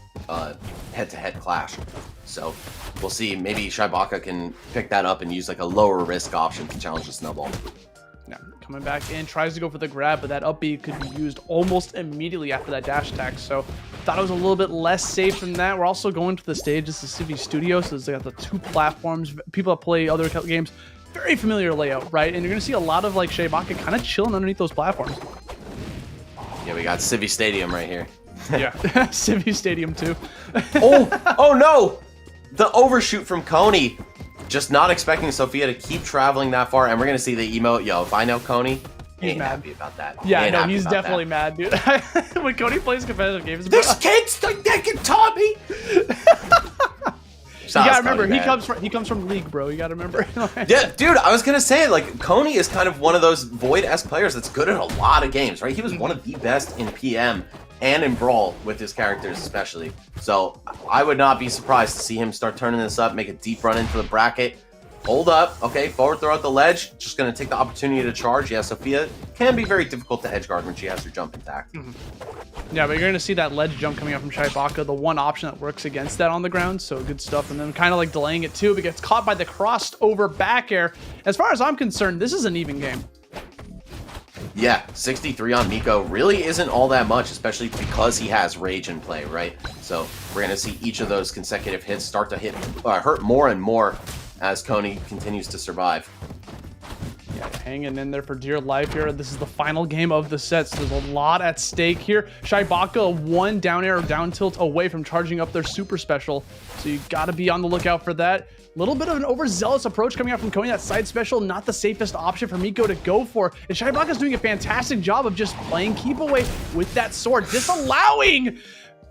head-to-head clash. So we'll see. Maybe ShyBaka can pick that up and use like a lower risk option to challenge the snowball. Now, coming back in, tries to go for the grab, but that up B could be used almost immediately after that dash attack. So thought it was a little bit less safe than that. We're also going to the stage. This is Civi Studio, so they got the 2 platforms. People that play other games, very familiar layout, right? And you're going to see a lot of like ShyBaka kind of chilling underneath those platforms. Yeah, we got Civi Stadium right here. Yeah, Civi Stadium too. oh no! The overshoot from Coney. Just not expecting Sophia to keep traveling that far, and we're going to see the emote. Yo, if I know Coney, he ain't happy about that. Yeah, no, he's definitely mad, dude. When Coney plays competitive games, this kid's the naked Tommy! You gotta remember, he comes from League, bro. You gotta remember. Yeah, dude, I was gonna say, like, Coney is kind of one of those Void-esque players that's good at a lot of games, right? He was one of the best in PM and in Brawl with his characters especially. So I would not be surprised to see him start turning this up, make a deep run into the bracket. Hold up. Okay, forward throw at the ledge. Just going to take the opportunity to charge. Yeah, Sophia can be very difficult to edge guard when she has her jump intact. Yeah, but you're going to see that ledge jump coming out from ShyBaka, the one option that works against that on the ground, so good stuff. And then kind of like delaying it too, but gets caught by the crossed over back air. As far as I'm concerned, this is an even game. Yeah, 63 on Miko really isn't all that much, especially because he has Rage in play, right? So we're going to see each of those consecutive hits start to hurt more and more as Coney continues to survive. Yeah, hanging in there for dear life here. This is the final game of the set, so there's a lot at stake here. ShyBaka, one down air or down tilt away from charging up their super special, so you got to be on the lookout for that. Little bit of an overzealous approach coming out from Coney. That side special, not the safest option for Miko to go for. And ShyBaka's doing a fantastic job of just playing keep away with that sword, disallowing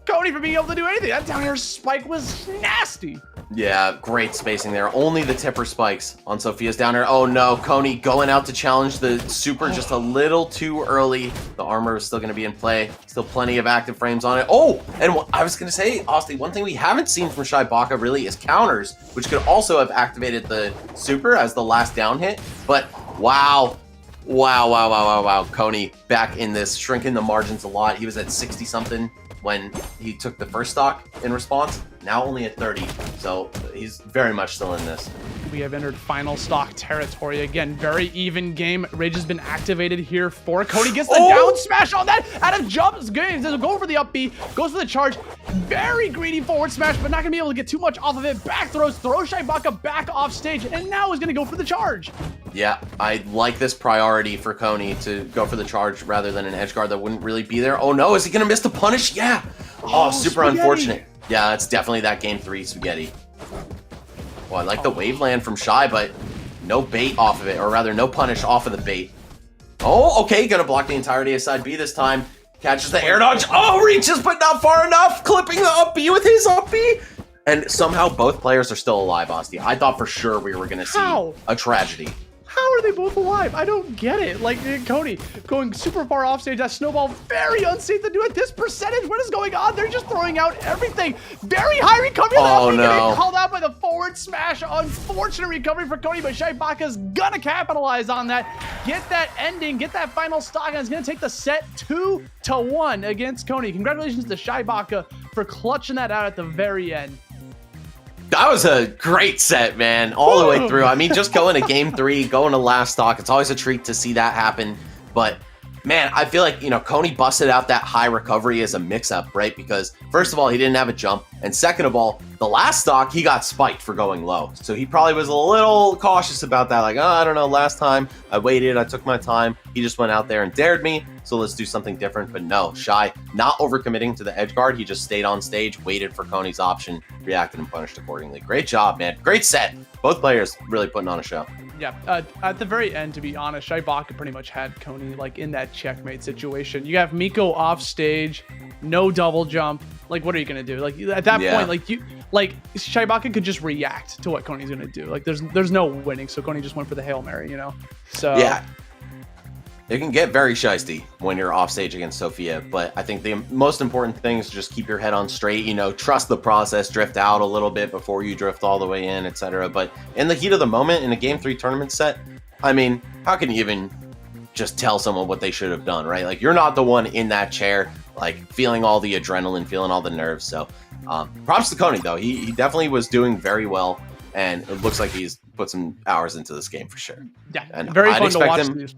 Coney from being able to do anything. That down air spike was nasty. Yeah, great spacing there. Only the tipper spikes on Sophia's down air. Oh no, Coney going out to challenge the super just a little too early. The armor is still going to be in play. Still plenty of active frames on it. Oh, and I was going to say, Austin, one thing we haven't seen from ShyBaka really is counters, which could also have activated the super as the last down hit. But wow. Wow. Coney back in this, shrinking the margins a lot. He was at 60 something when he took the first stock in response, now only at 30, so he's very much still in this. We have entered final stock territory again. Very even game. Rage has been activated here for Coney. Gets the down smash on that. Out of jumps, go for the up B, goes for the charge. Very greedy forward smash, but not gonna be able to get too much off of it. Back throws ShyBaka back off stage, and now is gonna go for the charge. Yeah, I like this priority for Coney to go for the charge rather than an edge guard that wouldn't really be there. Oh no, is he gonna miss the punish? Yeah. Oh, super spaghetti. Unfortunate. Yeah, it's definitely that game 3 spaghetti. Well, I like the waveland from Shy, but no bait off of it, or rather no punish off of the bait. Oh, okay, gonna block the entirety of side B this time. Catches the air dodge. Oh, reaches, but not far enough. Clipping the up B with his up B. And somehow both players are still alive, Asti. I thought for sure we were gonna see a tragedy. How are they both alive? I don't get it. Like, Coney going super far off stage. That snowball, very unsafe to do at this percentage. What is going on? They're just throwing out everything. Very high recovery. Oh, no. Getting called out by the forward smash. Unfortunate recovery for Coney, but ShyBaka's gonna capitalize on that. Get that ending, get that final stock, and it's gonna take the set 2-1 against Coney. Congratulations to ShyBaka for clutching that out at the very end. That was a great set, man, all the way through. I mean, just going to game 3, going to last stock, it's always a treat to see that happen. But, man, I feel like, Coney busted out that high recovery as a mix-up, right? Because, first of all, he didn't have a jump. And second of all, the last stock, he got spiked for going low. So he probably was a little cautious about that. Like, oh, I don't know, last time I waited, I took my time. He just went out there and dared me. So let's do something different. But no, Shy, not overcommitting to the edge guard. He just stayed on stage, waited for Coney's option, reacted and punished accordingly. Great job, man. Great set. Both players really putting on a show. Yeah, at the very end, to be honest, ShyBaka pretty much had Coney like in that checkmate situation. You have Miko off stage, no double jump. Like, what are you gonna do? Like at that point, ShyBaka could just react to what Coney's gonna do. Like, there's no winning, so Coney just went for the Hail Mary, So yeah. It can get very shiesty when you're off stage against Sophia, but I think the most important thing is just keep your head on straight, trust the process, drift out a little bit before you drift all the way in, etc. But in the heat of the moment, in a game 3 tournament set, I mean, how can you even just tell someone what they should have done, right? Like, you're not the one in that chair, like, feeling all the adrenaline, feeling all the nerves. So props to Coney, though. He definitely was doing very well, and it looks like he's put some hours into this game for sure. Yeah, and very fun to watch.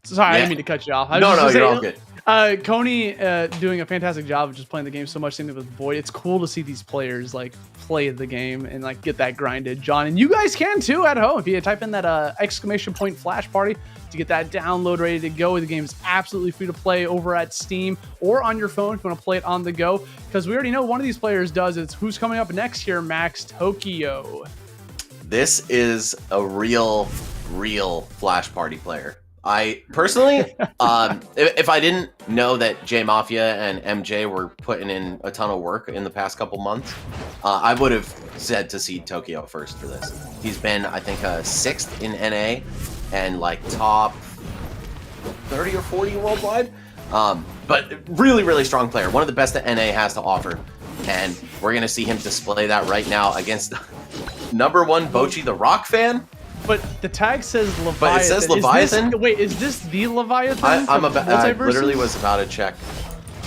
Sorry, I didn't mean to cut you off. No, you're all good. Coney doing a fantastic job of just playing the game so much. Same thing with Void. It's cool to see these players like play the game and like get that grinded, John. And you guys can too at home. If you type in that !Flash Party to get that download ready to go. The game is absolutely free to play over at Steam or on your phone if you want to play it on the go. Because we already know one of these players does. It's who's coming up next here, Max Tokyo. This is a real Flash Party player. I personally, if I didn't know that J Mafia and MJ were putting in a ton of work in the past couple months, I would have said to see Tokyo first for this. He's been, I think, 6th in NA and like top 30 or 40 worldwide. But really strong player. One of the best that NA has to offer. And we're going to see him display that right now against #1 Bochi the Rock fan. But the tag says Leviathan. But it says Leviathan? Wait, is this the Leviathan? I literally was about to check.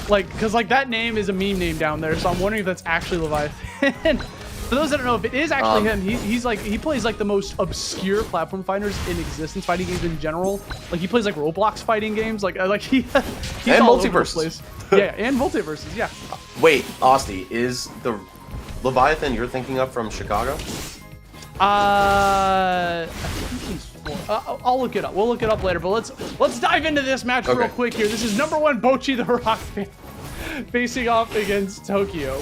Like, because like that name is a meme name down there, so I'm wondering if that's actually Leviathan. For those that don't know, if it is actually him, he plays like the most obscure platform fighters in existence, fighting games in general. Like he plays like Roblox fighting games, he's and all over the multiverses. place. Yeah, and multiverses. Yeah. Wait, Austin, is the Leviathan you're thinking of from Chicago? I think he's I'll look it up. We'll look it up later. But let's dive into this match real quick here. This is #1 Bochi the Rock facing off against Tokyo.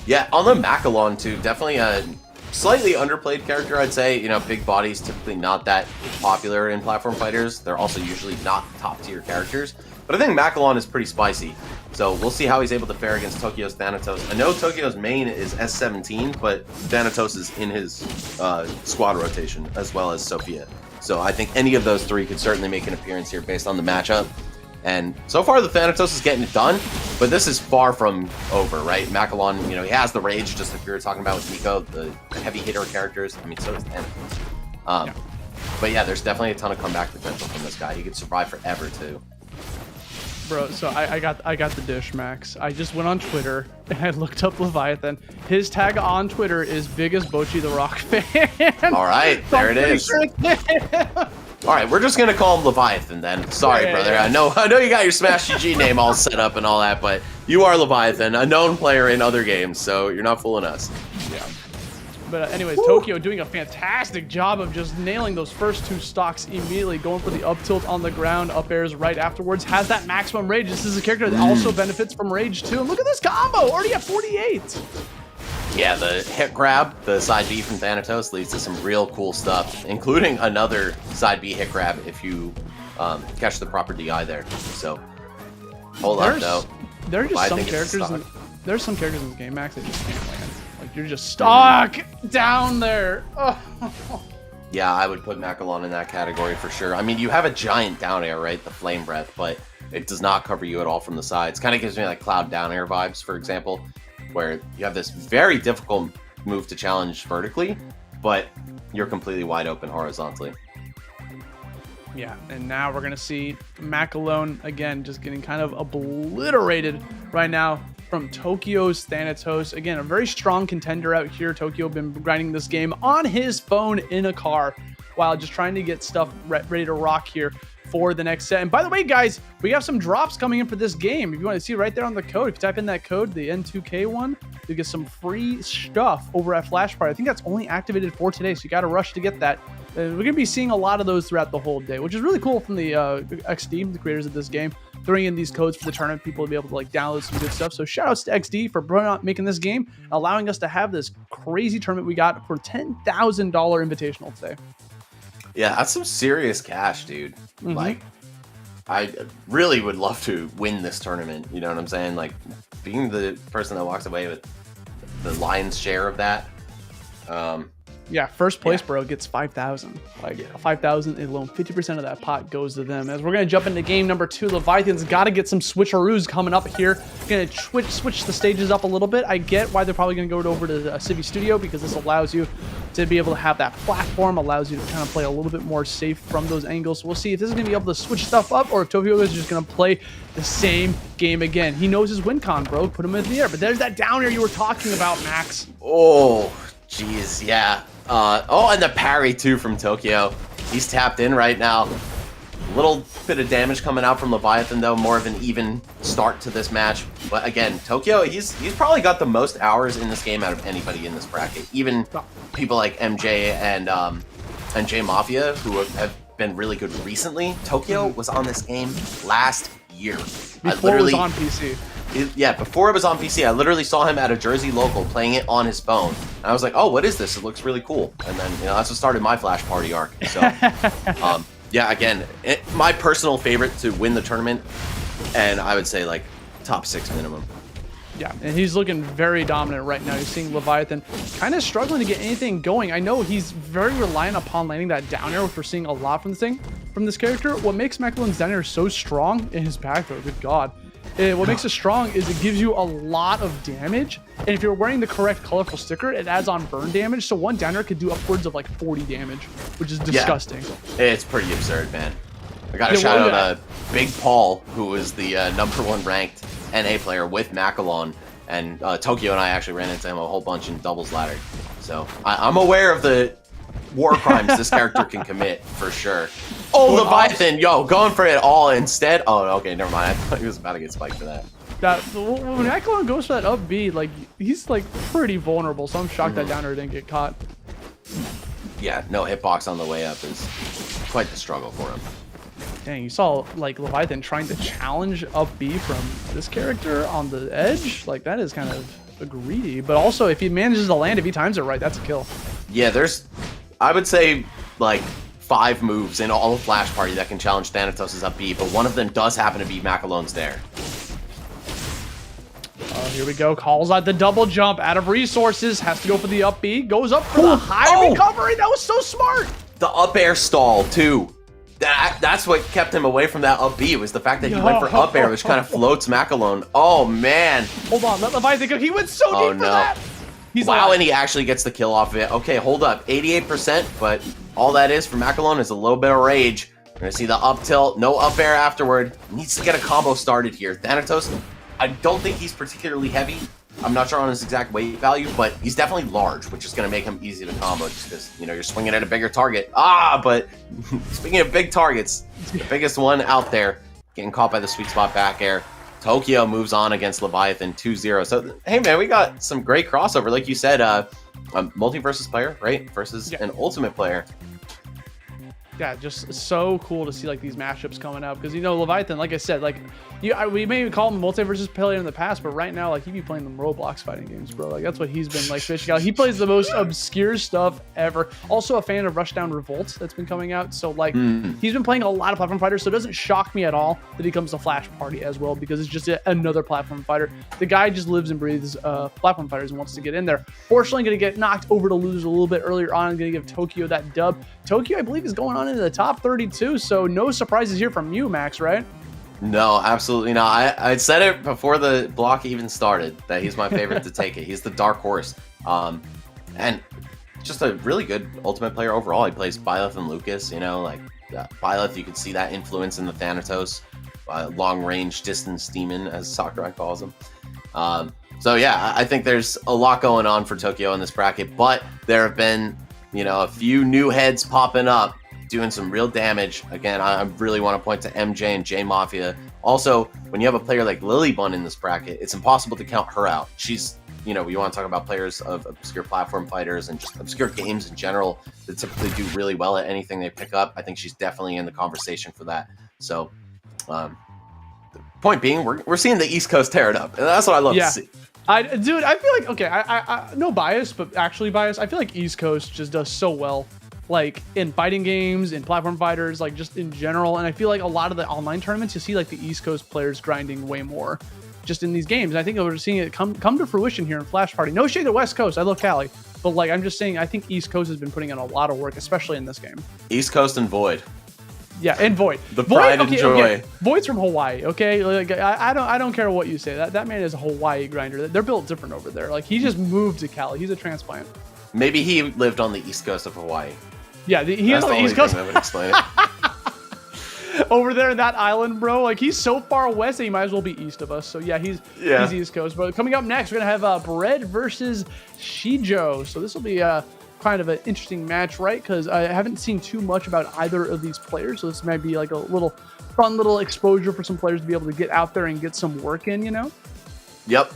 Yeah, on the Macalon too, definitely a slightly underplayed character, I'd say. You know, big bodies typically not that popular in platform fighters. They're also usually not top tier characters. But I think Macalon is pretty spicy. So we'll see how he's able to fare against Tokyo's Thanatos. I know Tokyo's main is S17, but Thanatos is in his squad rotation, as well as Sophia. So I think any of those three could certainly make an appearance here based on the matchup. And so far, the Thanatos is getting it done, but this is far from over, right? Macalon, you know, he has the rage, just like we were talking about with Nico, the heavy hitter characters. I mean, so does Thanatos. But yeah, there's definitely a ton of comeback potential from this guy. He could survive forever, too. Bro, so I got the dish, Max. I just went on Twitter and I looked up Leviathan. His tag on Twitter is biggest Bochi the Rock fan. All right, there it is. All right, we're just gonna call him Leviathan then. Sorry, brother. Yeah. I know you got your Smash GG name all set up and all that, but you are Leviathan, a known player in other games, so you're not fooling us. Yeah. But anyways, Tokyo doing a fantastic job of just nailing those first two stocks immediately, going for the up tilt on the ground, up airs right afterwards, has that maximum rage. This is a character that also benefits from rage too. And look at this combo, already at 48. Yeah, the hit grab, the side B from Thanatos leads to some real cool stuff, including another side B hit grab if you catch the proper DI there. So, hold on though. There are just some characters. There's some characters in this game, Max, that just can't land. Like you're just stuck down there. Oh. Yeah, I would put Macalon in that category for sure. I mean, you have a giant down air, right? The flame breath, but it does not cover you at all from the sides. Kind of gives me like Cloud down air vibes, for example, where you have this very difficult move to challenge vertically, but you're completely wide open horizontally. Yeah, and now we're going to see Macalon, again, just getting kind of obliterated right now from Tokyo's Thanatos. Again, a very strong contender out here. Tokyo been grinding this game on his phone in a car while just trying to get stuff ready to rock here for the next set. And by the way, guys, we have some drops coming in for this game. If you want to see right there on the code, if you type in that code, the N2K one, you get some free stuff over at flashparty. I think that's only activated for today, so you got to rush to get that. We're going to be seeing a lot of those throughout the whole day, which is really cool from the XD, the creators of this game, throwing in these codes for the tournament, people to be able to like download some good stuff. So shout outs to XD for making this game, allowing us to have this crazy tournament we got for $10,000 invitational today. Yeah, that's some serious cash, dude. Like, I really would love to win this tournament. You know what I'm saying? Like, being the person that walks away with the lion's share of that. Yeah, first place, bro, gets 5,000. Like 5,000 alone, 50% of that pot goes to them. As we're gonna jump into game number 2, Leviathan's got to get some switcheroos coming up here. Gonna switch the stages up a little bit. I get why they're probably gonna go over to the Civi Studio, because this allows you to be able to have that platform, allows you to kind of play a little bit more safe from those angles. So we'll see if this is gonna be able to switch stuff up, or if Tokyo is just gonna play the same game again. He knows his win con, bro. Put him in the air. But there's that down air you were talking about, Max. Oh, jeez, yeah. And the parry too from Tokyo. He's tapped in right now. Little bit of damage coming out from Leviathan though, more of an even start to this match. But again, Tokyo, he's probably got the most hours in this game out of anybody in this bracket. Even people like MJ and J Mafia, who have been really good recently. Tokyo was on this game last year. Before it was on PC. Before it was on PC, I literally saw him at a Jersey local playing it on his phone. And I was like, oh, what is this? It looks really cool. And then, that's what started my Flash Party arc. So, yeah, again, my personal favorite to win the tournament, and I would say, like, top 6 minimum. Yeah, and he's looking very dominant right now. You're seeing Leviathan kind of struggling to get anything going. I know he's very reliant upon landing that down air, which we're seeing a lot from this character. What makes Macalon's down air so strong in his back throw, good God, what makes it strong is it gives you a lot of damage. And if you're wearing the correct colorful sticker, it adds on burn damage. So one downer could do upwards of like 40 damage, which is disgusting. Yeah, it's pretty absurd, man. I got to shout out Big Paul, who was the #1 ranked NA player with Macalon. And Tokyo and I actually ran into him a whole bunch in doubles ladder. So I'm aware of the war crimes this character can commit, for sure. Oh, Leviathan, yo, going for it all instead. Oh, okay, never mind. I thought he was about to get spiked for that. When Macalon goes for that up B, like, he's like pretty vulnerable, so I'm shocked that downer didn't get caught. Yeah, no hitbox on the way up is quite the struggle for him. Dang, you saw like Leviathan trying to challenge up B from this character on the edge. Like, that is kind of greedy. But also, if he manages to land, if he times it right, that's a kill. Yeah, there's, I would say, like 5 moves in all of Flash Party that can challenge Thanatos' up B, but one of them does happen to be Macalon's there. Oh, here we go. Calls out the double jump out of resources. Has to go for the up B. Goes up for the high recovery. That was so smart. The up air stall, too. That's what kept him away from that up B, was the fact that he went for up air, which kind of floats Macalon. Oh, man. Hold on. Let Leviathan go. He went so deep for that. He's wow, and he actually gets the kill off of it. Okay, hold up. 88%, but all that is for Macalon is a little bit of rage. We're going to see the up tilt, no up air afterward. Needs to get a combo started here. Thanatos, I don't think he's particularly heavy. I'm not sure on his exact weight value, but he's definitely large, which is going to make him easy to combo just because, you know, you're swinging at a bigger target. But speaking of big targets, the biggest one out there, getting caught by the sweet spot back air. Tokyo moves on against Leviathan 2-0. So, hey, man, we got some great crossover. Like you said, a multi-versus player, right? Versus an ultimate player. Yeah, just so cool to see like these mashups coming out because, you know, Leviathan, like I said, like we may even call him a multi-versus player in the past, but right now, like, he be playing them Roblox fighting games, bro. Like, that's what he's been like fishing out. He plays the most obscure stuff ever. Also a fan of Rushdown Revolt that's been coming out. So like he's been playing a lot of platform fighters, so it doesn't shock me at all that he comes to Flash Party as well because it's just another platform fighter. The guy just lives and breathes platform fighters and wants to get in there. Fortunately, gonna get knocked over to lose a little bit earlier on. I'm gonna give Tokyo that dub. Tokyo, I believe, is going on into the top 32, so no surprises here from you, Max, right? No, absolutely not. I said it before the block even started that he's my favorite to take it. He's the dark horse. And just a really good ultimate player overall. He plays Byleth and Lucas, you know, like Byleth, you could see that influence in the Thanatos, long-range distance demon, as Sakurai calls him. So yeah, I think there's a lot going on for Tokyo in this bracket, but there have been, you know, a few new heads popping up, doing some real damage. Again, I really want to point to MJ and J Mafia. Also, when you have a player like LilyBun in this bracket, it's impossible to count her out. She's, you know, you want to talk about players of obscure platform fighters and just obscure games in general that typically do really well at anything they pick up. I think she's definitely in the conversation for that. So, point being, we're seeing the East Coast tear it up, and that's what I love to see. Dude, I feel like, okay, I no bias, but actually bias. I feel like East Coast just does so well, like in fighting games, in platform fighters, like just in general. And I feel like a lot of the online tournaments, you see like the East Coast players grinding way more just in these games. And I think we're seeing it come to fruition here in Flash Party. No shade to West Coast. I love Cali. But like, I'm just saying, I think East Coast has been putting in a lot of work, especially in this game. East Coast and Void. Yeah, and Void. The pride and joy. Okay. Void's from Hawaii, okay? Like, I don't care what you say. That man is a Hawaii grinder. They're built different over there. Like, he just moved to Cali. He's a transplant. Maybe he lived on the East Coast of Hawaii. Yeah, he is on the East Coast. That would explain it. Over there in that island, bro. Like, he's so far west that he might as well be east of us. So yeah, he's East Coast. But coming up next, we're gonna have Bread versus Shijou. So this will be kind of an interesting match, right? Because I haven't seen too much about either of these players, so this might be like a little fun little exposure for some players to be able to get out there and get some work in, you know? Yep.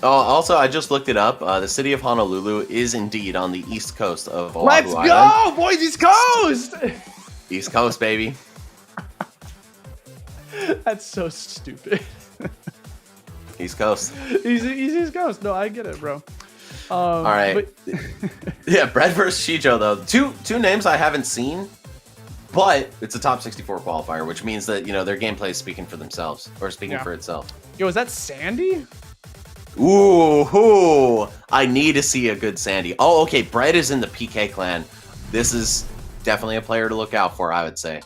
Oh, also, I just looked it up. The city of Honolulu is indeed on the east coast of Oahu Let's Island. go, boys! East Coast! East Coast, baby. That's so stupid. East Coast. East Coast. No, I get it, bro. All right. Yeah, Bread versus Shijou, though. Two names I haven't seen, but it's a top 64 qualifier, which means that, you know, their gameplay is speaking for themselves, or speaking for itself. Yo, is that Sandy? Ooh, I need to see a good Sandy. Oh, okay, Bread is in the PK clan. This is definitely a player to look out for, I would say.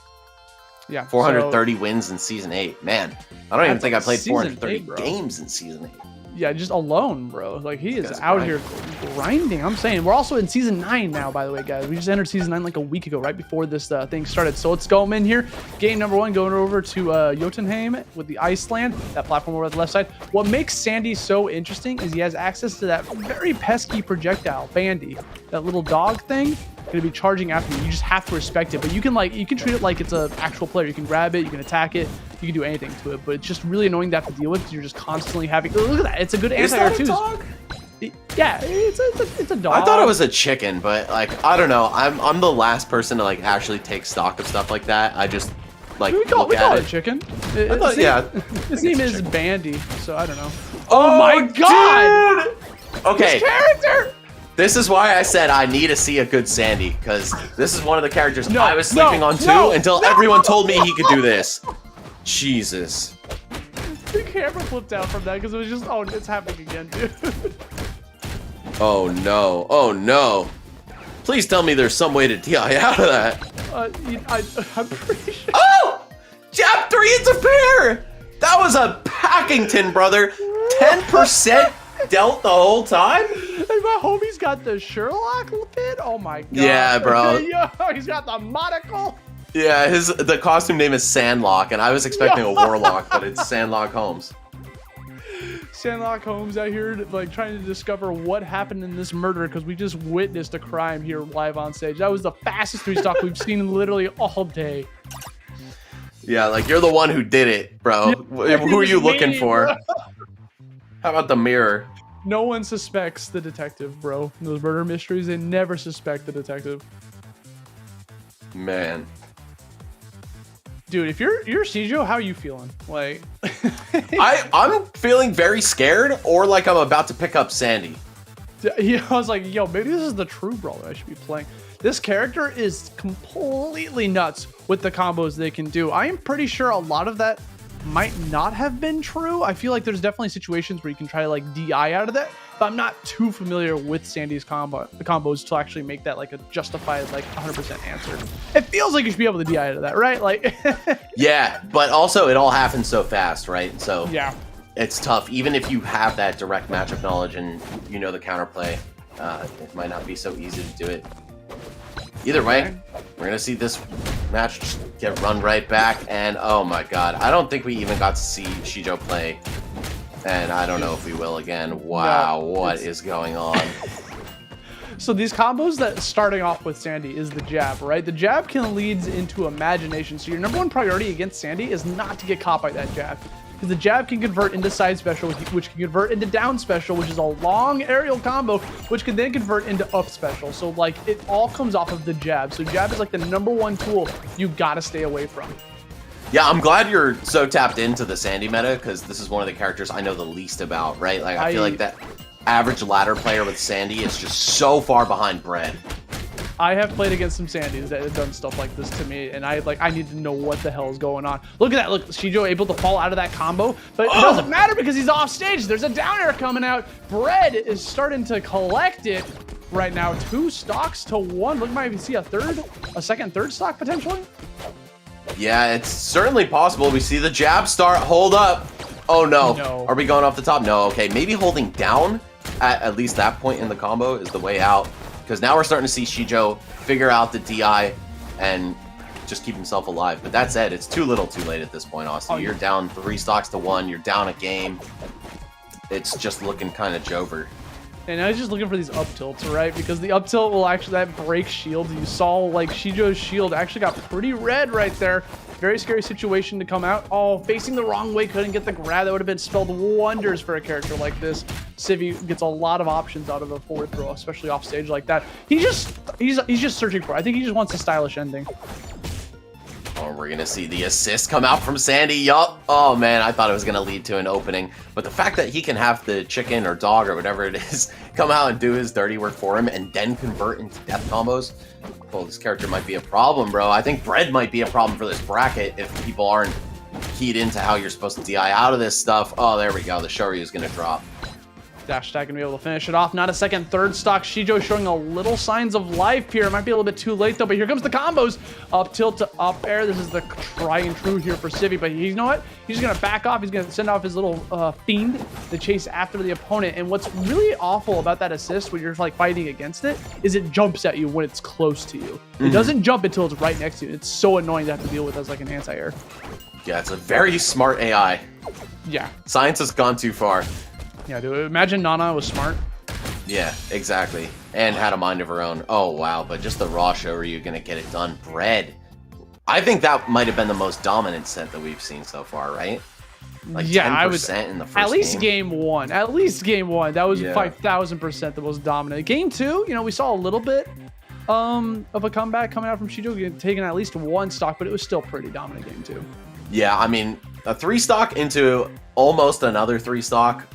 Yeah. 430 wins in season 8. Man, I don't even think I played Season 430 8, bro. games in season 8. Yeah, just alone, bro. Like, he is That's out right. here grinding. I'm saying we're also in season 9 now, by the way, guys. We just entered season 9 like a week ago, right before this thing started. So let's go in here. Game number 1, going over to Jotunheim with the Iceland, that platform over at the left side. What makes Sandy so interesting is he has access to that very pesky projectile, Bandy, that little dog thing. Gonna be charging after you. You just have to respect it, but you can treat it like it's an actual player. You can grab it, you can attack it, you can do anything to it. But it's just really annoying to have to deal with because you're just constantly having. Look at that! It's a good anti-air too. Yeah, it's a dog. I thought it was a chicken, but like I don't know. I'm the last person to like actually take stock of stuff like that. I just like we call look at it chicken. Yeah, his name is Bandy, so I don't know. Oh my god! Dude! Okay. This character. This is why I said I need to see a good Sandy, because this is one of the characters I was sleeping on too until everyone told me he could do this. Jesus. The camera flipped out from that because it was just, oh, it's happening again, dude. Oh no. Oh no. Please tell me there's some way to DI out of that. I'm pretty sure. Oh! Jab 3 into pair! That was a Packington, brother. 10% dealt the whole time? And my homie's got the Sherlock fit. Oh my god. Yeah, bro. Yo, he's got the monocle. Yeah, the costume name is Sandlock, and I was expecting a Warlock, but it's Sandlock Holmes. Sandlock Holmes out here like trying to discover what happened in this murder because we just witnessed a crime here live on stage. That was the fastest 3-stock we've seen literally all day. Yeah, like you're the one who did it, bro. Yeah, who are you looking for? bro. How about the mirror? No one suspects the detective, bro. In those murder mysteries, they never suspect the detective. Man. Dude, if you're Shijou, how are you feeling? Like, I'm feeling very scared, or like I'm about to pick up Sandy. yeah, I was like, yo, maybe this is the true brawler I should be playing. This character is completely nuts with the combos they can do. I am pretty sure a lot of that might not have been true. I feel like there's definitely situations where you can try to like DI out of that, but I'm not too familiar with Sandy's combos to actually make that like a justified like 100% answer. It feels like you should be able to DI out of that, right? Like, Yeah, but also it all happens so fast, right? So yeah, it's tough. Even if you have that direct matchup knowledge and you know the counterplay, it might not be so easy to do it. Either way, we're gonna see this match just get run right back, and oh my god, I don't think we even got to see Shijou play, and I don't know if we will again. Wow, what is going on? So these combos that starting off with Sandy is the jab, right? The jab can lead into imagination. So your number one priority against Sandy is not to get caught by that jab. Because the jab can convert into side special, which can convert into down special, which is a long aerial combo, which can then convert into up special. So like it all comes off of the jab. So jab is like the number one tool you gotta stay away from. Yeah, I'm glad you're so tapped into the Sandy meta, because this is one of the characters I know the least about, right? Like I feel like that average ladder player with Sandy is just so far behind Bread. I have played against some Sandys that have done stuff like this to me, and I need to know what the hell is going on. Look at that. Look, Shijou able to fall out of that combo, but it doesn't matter because he's off stage. There's a down air coming out. Bread is starting to collect it right now. 2 stocks to 1. Look, might see a second, third stock potentially. Yeah, it's certainly possible. We see the jab start. Hold up. Oh no. Are we going off the top? No. Okay, maybe holding down at least that point in the combo is the way out. Because now we're starting to see Shijou figure out the DI and just keep himself alive. But that said, it's too little too late at this point, Austin. You're down 3 stocks to 1. You're down a game. It's just looking kind of Jover. And I was just looking for these up tilts, right? Because the up tilt will actually, that break shield. You saw like Shijou's shield actually got pretty red right there. Very scary situation to come out. Oh, facing the wrong way, couldn't get the grab. That would have been spelled wonders for a character like this. Civi gets a lot of options out of a forward throw, especially off stage like that. He's just searching for it. I think he just wants a stylish ending. Oh, we're gonna see the assist come out from Sandy. Yup. Oh man, I thought it was gonna lead to an opening, but the fact that he can have the chicken or dog or whatever it is come out and do his dirty work for him and then convert into death combos. Well, this character might be a problem, bro. I think Bread might be a problem for this bracket if people aren't keyed into how you're supposed to DI out of this stuff. Oh, there we go. The Shoryu is gonna drop. Dash attack gonna be able to finish it off. Not a second, third stock. Shijou showing a little signs of life here. It might be a little bit too late though, but here comes the combos. Up tilt to up air. This is the try and true here for Civi, but you know what? He's gonna back off. He's gonna send off his little fiend to chase after the opponent. And what's really awful about that assist when you're like fighting against it is it jumps at you when it's close to you. It doesn't jump until it's right next to you. It's so annoying to have to deal with as like an anti-air. Yeah, it's a very smart AI. Yeah. Science has gone too far. Yeah, dude. Imagine Nana was smart. Yeah, exactly. And had a mind of her own. Oh, wow. But just the raw show where you're going to get it done. Bread. I think that might have been the most dominant set that we've seen so far, right? Like yeah, 10% I would in the first at least game. game one. At least game one. That was 5,000% the most dominant. Game two, you know, we saw a little bit of a comeback coming out from Shijou, taking at least one stock, but it was still pretty dominant game two. Yeah, I mean, a 3 stock into almost another 3 stock.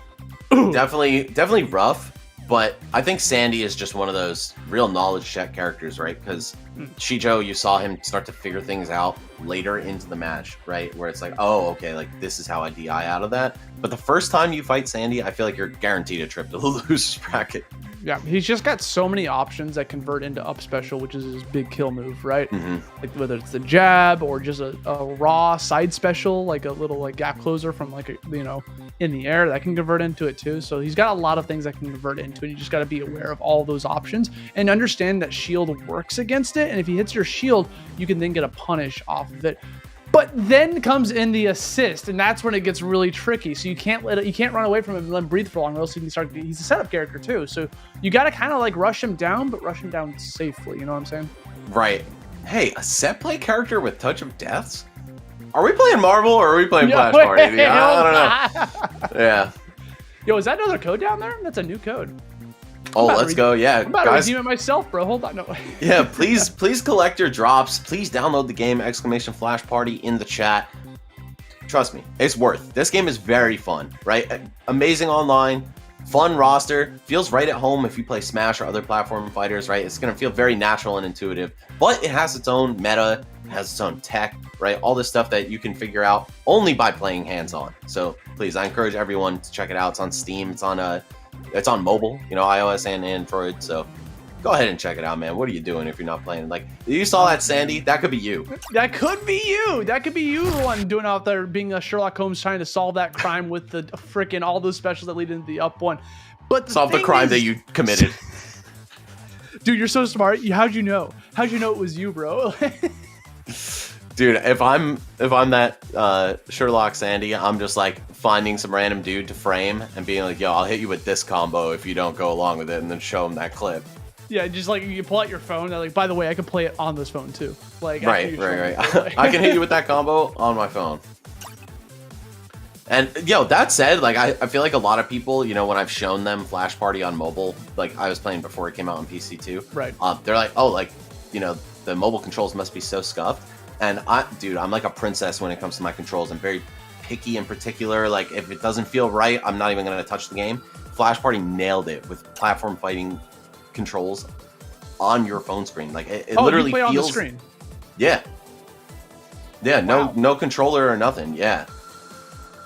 Definitely rough, but I think Sandy is just one of those real knowledge check characters, right? Because Shijou, you saw him start to figure things out later into the match, right? Where it's like, oh, okay, like this is how I DI out of that. But the first time you fight Sandy, I feel like you're guaranteed a trip to the loser's bracket. Yeah, he's just got so many options that convert into up special, which is his big kill move, right? Like whether it's the jab or just a raw side special, like a little like gap closer from like you know, in the air that can convert into it too. So he's got a lot of things that can convert into it. You just got to be aware of all those options and understand that shield works against it. And if he hits your shield, you can then get a punish off of it. But then comes in the assist, and that's when it gets really tricky. So you can't run away from him and let him breathe for long, or else he can start. He's a setup character too, so you got to kind of like rush him down, but rush him down safely. You know what I'm saying? Right. Hey, a set play character with touch of deaths? Are we playing Marvel or are we playing Flash Party? I don't know. Yeah. Yo, is that another code down there? That's a new code. Oh, let's go. Yeah, I'm about to redeem it myself, bro. Hold on. No. Yeah, please collect your drops. Please download the game, !Flash Party in the chat. Trust me, it's worth. This game is very fun, right? Amazing online, fun roster. Feels right at home if you play Smash or other platform fighters, right? It's going to feel very natural and intuitive, but it has its own meta, it has its own tech, right? All this stuff that you can figure out only by playing hands-on. So please, I encourage everyone to check it out. It's on Steam. It's on mobile, you know, iOS and Android. So go ahead and check it out, man. What are you doing if you're not playing? Like, you saw that Sandy? That could be you. That could be you. That could be you, the one doing out there being a Sherlock Holmes trying to solve that crime with the freaking all those specials that lead into the up one. But solve the crime that you committed. Dude, you're so smart. How'd you know? How'd you know it was you, bro? Dude, if I'm that Sherlock Sandy, I'm just like finding some random dude to frame and being like, yo, I'll hit you with this combo if you don't go along with it, and then show him that clip. Yeah, just like you pull out your phone and like, by the way, I can play it on this phone too. Like, right. I can hit you with that combo on my phone. And yo, that said, like I feel like a lot of people, you know, when I've shown them Flash Party on mobile, like I was playing before it came out on PC too. Right. They're like, oh, like, you know, the mobile controls must be so scuffed. And dude, I'm like a princess when it comes to my controls. I'm very picky in particular. Like if it doesn't feel right, I'm not even gonna touch the game. Flash Party nailed it with platform fighting controls on your phone screen. Like it literally you play feels on the screen. Yeah. Yeah, Wow. no controller or nothing. Yeah.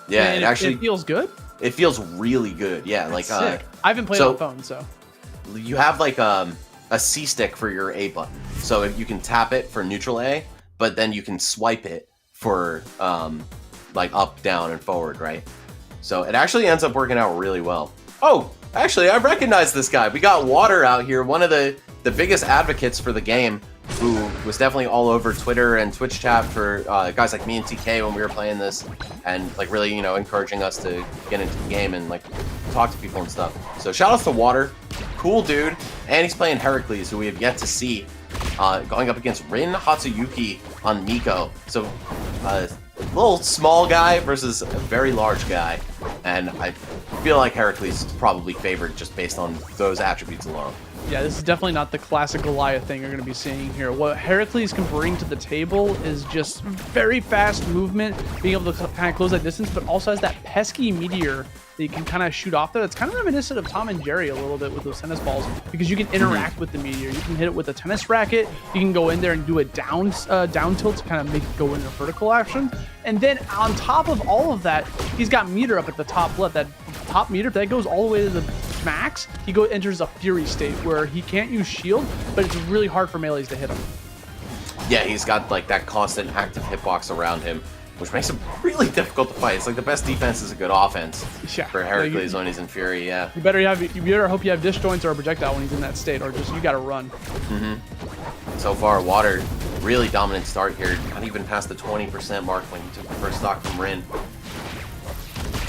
Yeah, And it actually feels good. It feels really good. Yeah, like sick. I haven't played on the phone, so you have like a C stick for your A button. So if you can tap it for neutral A, but then you can swipe it for like up, down, and forward, right? So it actually ends up working out really well. Oh, actually, I recognize this guy. We got Water out here, one of the biggest advocates for the game, who was definitely all over Twitter and Twitch chat for guys like me and TK when we were playing this, and like really, you know, encouraging us to get into the game and like talk to people and stuff. So shout out to Water, cool dude, and he's playing Heracles, who we have yet to see, going up against RinHatsuyuki on Nico. So a little small guy versus a very large guy, and I feel like Heracles is probably favored just based on those attributes alone. yeah, this is definitely not the classic Goliath thing you're going to be seeing here. What Heracles can bring to the table is just very fast movement, being able to kind of close that distance, but also has that pesky meteor that you can kind of shoot off there. It's kind of reminiscent of Tom and Jerry a little bit with those tennis balls, because you can interact with the meteor. You can hit it with a tennis racket. You can go in there and do a down tilt to kind of make it go in a vertical action. And then on top of all of that, he's got meter up at the top left, that top meter, if that goes all the way to the max, he enters a Fury state where he can't use shield, but it's really hard for melees to hit him. Yeah, he's got like that constant active hitbox around him, which makes him really difficult to fight. It's like the best defense is a good offense for Heracles when he's in Fury, yeah. You better hope you have disjoints or a projectile when he's in that state, or just you gotta run. So far, Water, really dominant start here. Not even past the 20% mark when he took the first stock from Rin.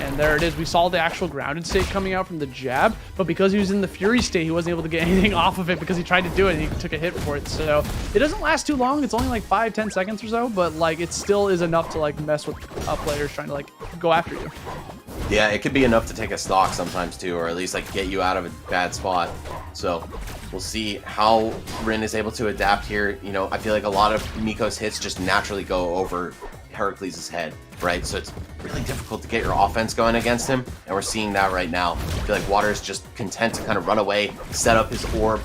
And there it is. We saw the actual grounded state coming out from the jab, but because he was in the Fury state, he wasn't able to get anything off of it because he tried to do it and he took a hit for it. So it doesn't last too long. It's only like 5-10 seconds or so, but like it still is enough to like mess with players trying to like go after you. Yeah, it could be enough to take a stock sometimes too, or at least like get you out of a bad spot. So we'll see how Rin is able to adapt here. You know, I feel like a lot of Miko's hits just naturally go over Heracles' head, right? So it's really difficult to get your offense going against him, and we're seeing that right now. I feel like Water is just content to kind of run away, set up his orb,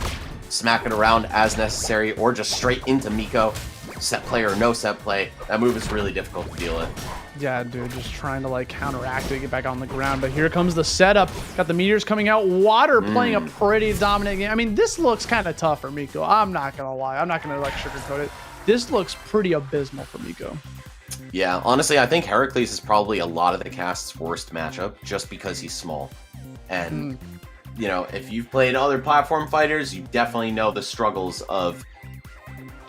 smack it around as necessary, or just straight into Miko, set play or no set play. That move is really difficult to deal with. Yeah, dude, just trying to like counteract it, get back on the ground. But here comes the setup. Got the meteors coming out. Water playing a pretty dominant game. I mean, this looks kind of tough for Miko. I'm not gonna lie. I'm not gonna like sugarcoat it. This looks pretty abysmal for Miko. Yeah, honestly, I think Heracles is probably a lot of the cast's worst matchup just because he's small. And, you know, if you've played other platform fighters, you definitely know the struggles of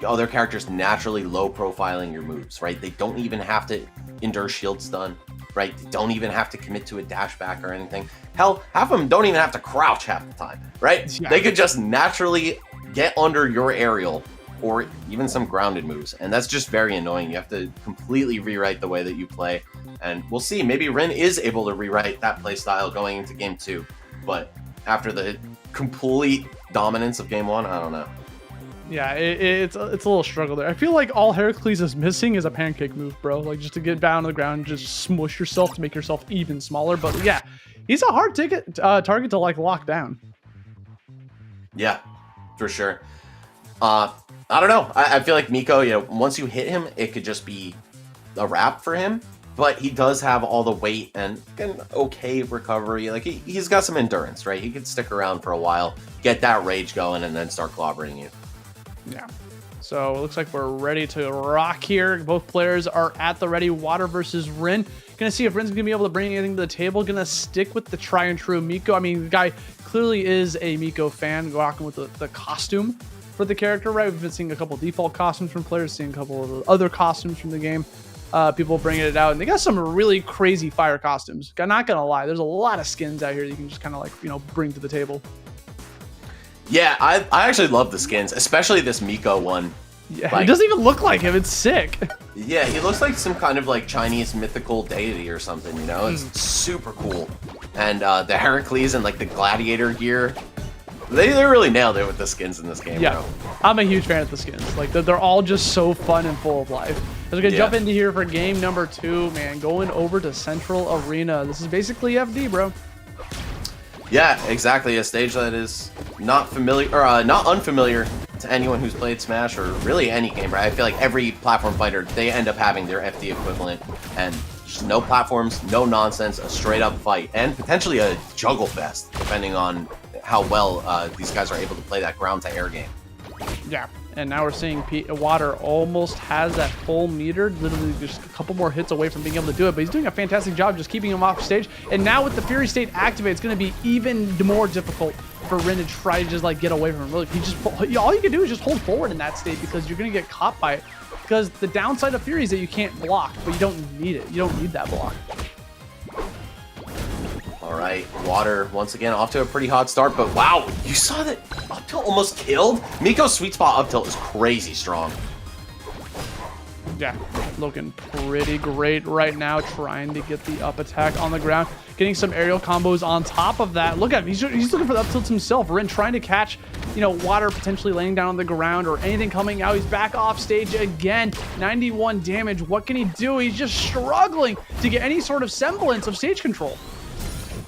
other characters naturally low profiling your moves, right? They don't even have to endure shield stun, right? They don't even have to commit to a dash back or anything. Hell, half of them don't even have to crouch half the time, right? Yeah. They could just naturally get under your aerial or even some grounded moves, and that's just very annoying. You have to completely rewrite the way that you play, and we'll see. Maybe Rin is able to rewrite that play style going into game 2, but after the complete dominance of game 1, I don't know. Yeah, it's a little struggle there. I feel like all Heracles is missing is a pancake move, bro. Like just to get down to the ground, just smush yourself to make yourself even smaller. But yeah, he's a hard target to like lock down. Yeah, for sure. I don't know. I feel like Miko, you know, once you hit him, it could just be a wrap for him. But he does have all the weight and an okay recovery. Like he's got some endurance, right? He could stick around for a while, get that rage going, and then start clobbering you. Yeah. So it looks like we're ready to rock here. Both players are at the ready. Water versus Rin. Gonna see if Rin's gonna be able to bring anything to the table. Gonna stick with the try and true Miko. I mean, the guy clearly is a Miko fan, rocking with the costume for the character, right? We've been seeing a couple default costumes from players, seeing a couple of other costumes from the game. People bringing it out, and they got some really crazy fire costumes. I'm not gonna lie, there's a lot of skins out here that you can just kind of like, you know, bring to the table. Yeah, I actually love the skins, especially this Miko one. Yeah, like, it doesn't even look like him. It's sick. Yeah, he looks like some kind of like Chinese mythical deity or something, you know? It's super cool. And the Heracles and like the gladiator gear, they really nailed it with the skins in this game, yeah, bro. I'm a huge fan of the skins. Like, they're all just so fun and full of life. We're going to jump into here for game number 2, man. Going over to Central Arena. This is basically FD, bro. Yeah, exactly. A stage that is not familiar or not unfamiliar to anyone who's played Smash or really any game, right? I feel like every platform fighter, they end up having their FD equivalent, and just no platforms, no nonsense, a straight up fight, and potentially a juggle fest, depending on how well these guys are able to play that ground to air game. Yeah, and now we're seeing Water almost has that full meter, literally just a couple more hits away from being able to do it, but he's doing a fantastic job just keeping him off stage. And now with the Fury state activated, it's going to be even more difficult for Rin to try to just like get away from him. Really, all you can do is just hold forward in that state because you're going to get caught by it. Because the downside of Fury is that you can't block, but you don't need it. You don't need that block. All right, Water once again off to a pretty hot start, but wow, you saw that up tilt almost killed? Miko's sweet spot up tilt is crazy strong. Yeah, looking pretty great right now, trying to get the up attack on the ground, getting some aerial combos on top of that. Look at him, he's looking for the up tilts himself. Rin trying to catch, you know, Water potentially laying down on the ground or anything coming out. He's back off stage again, 91 damage. What can he do? He's just struggling to get any sort of semblance of stage control.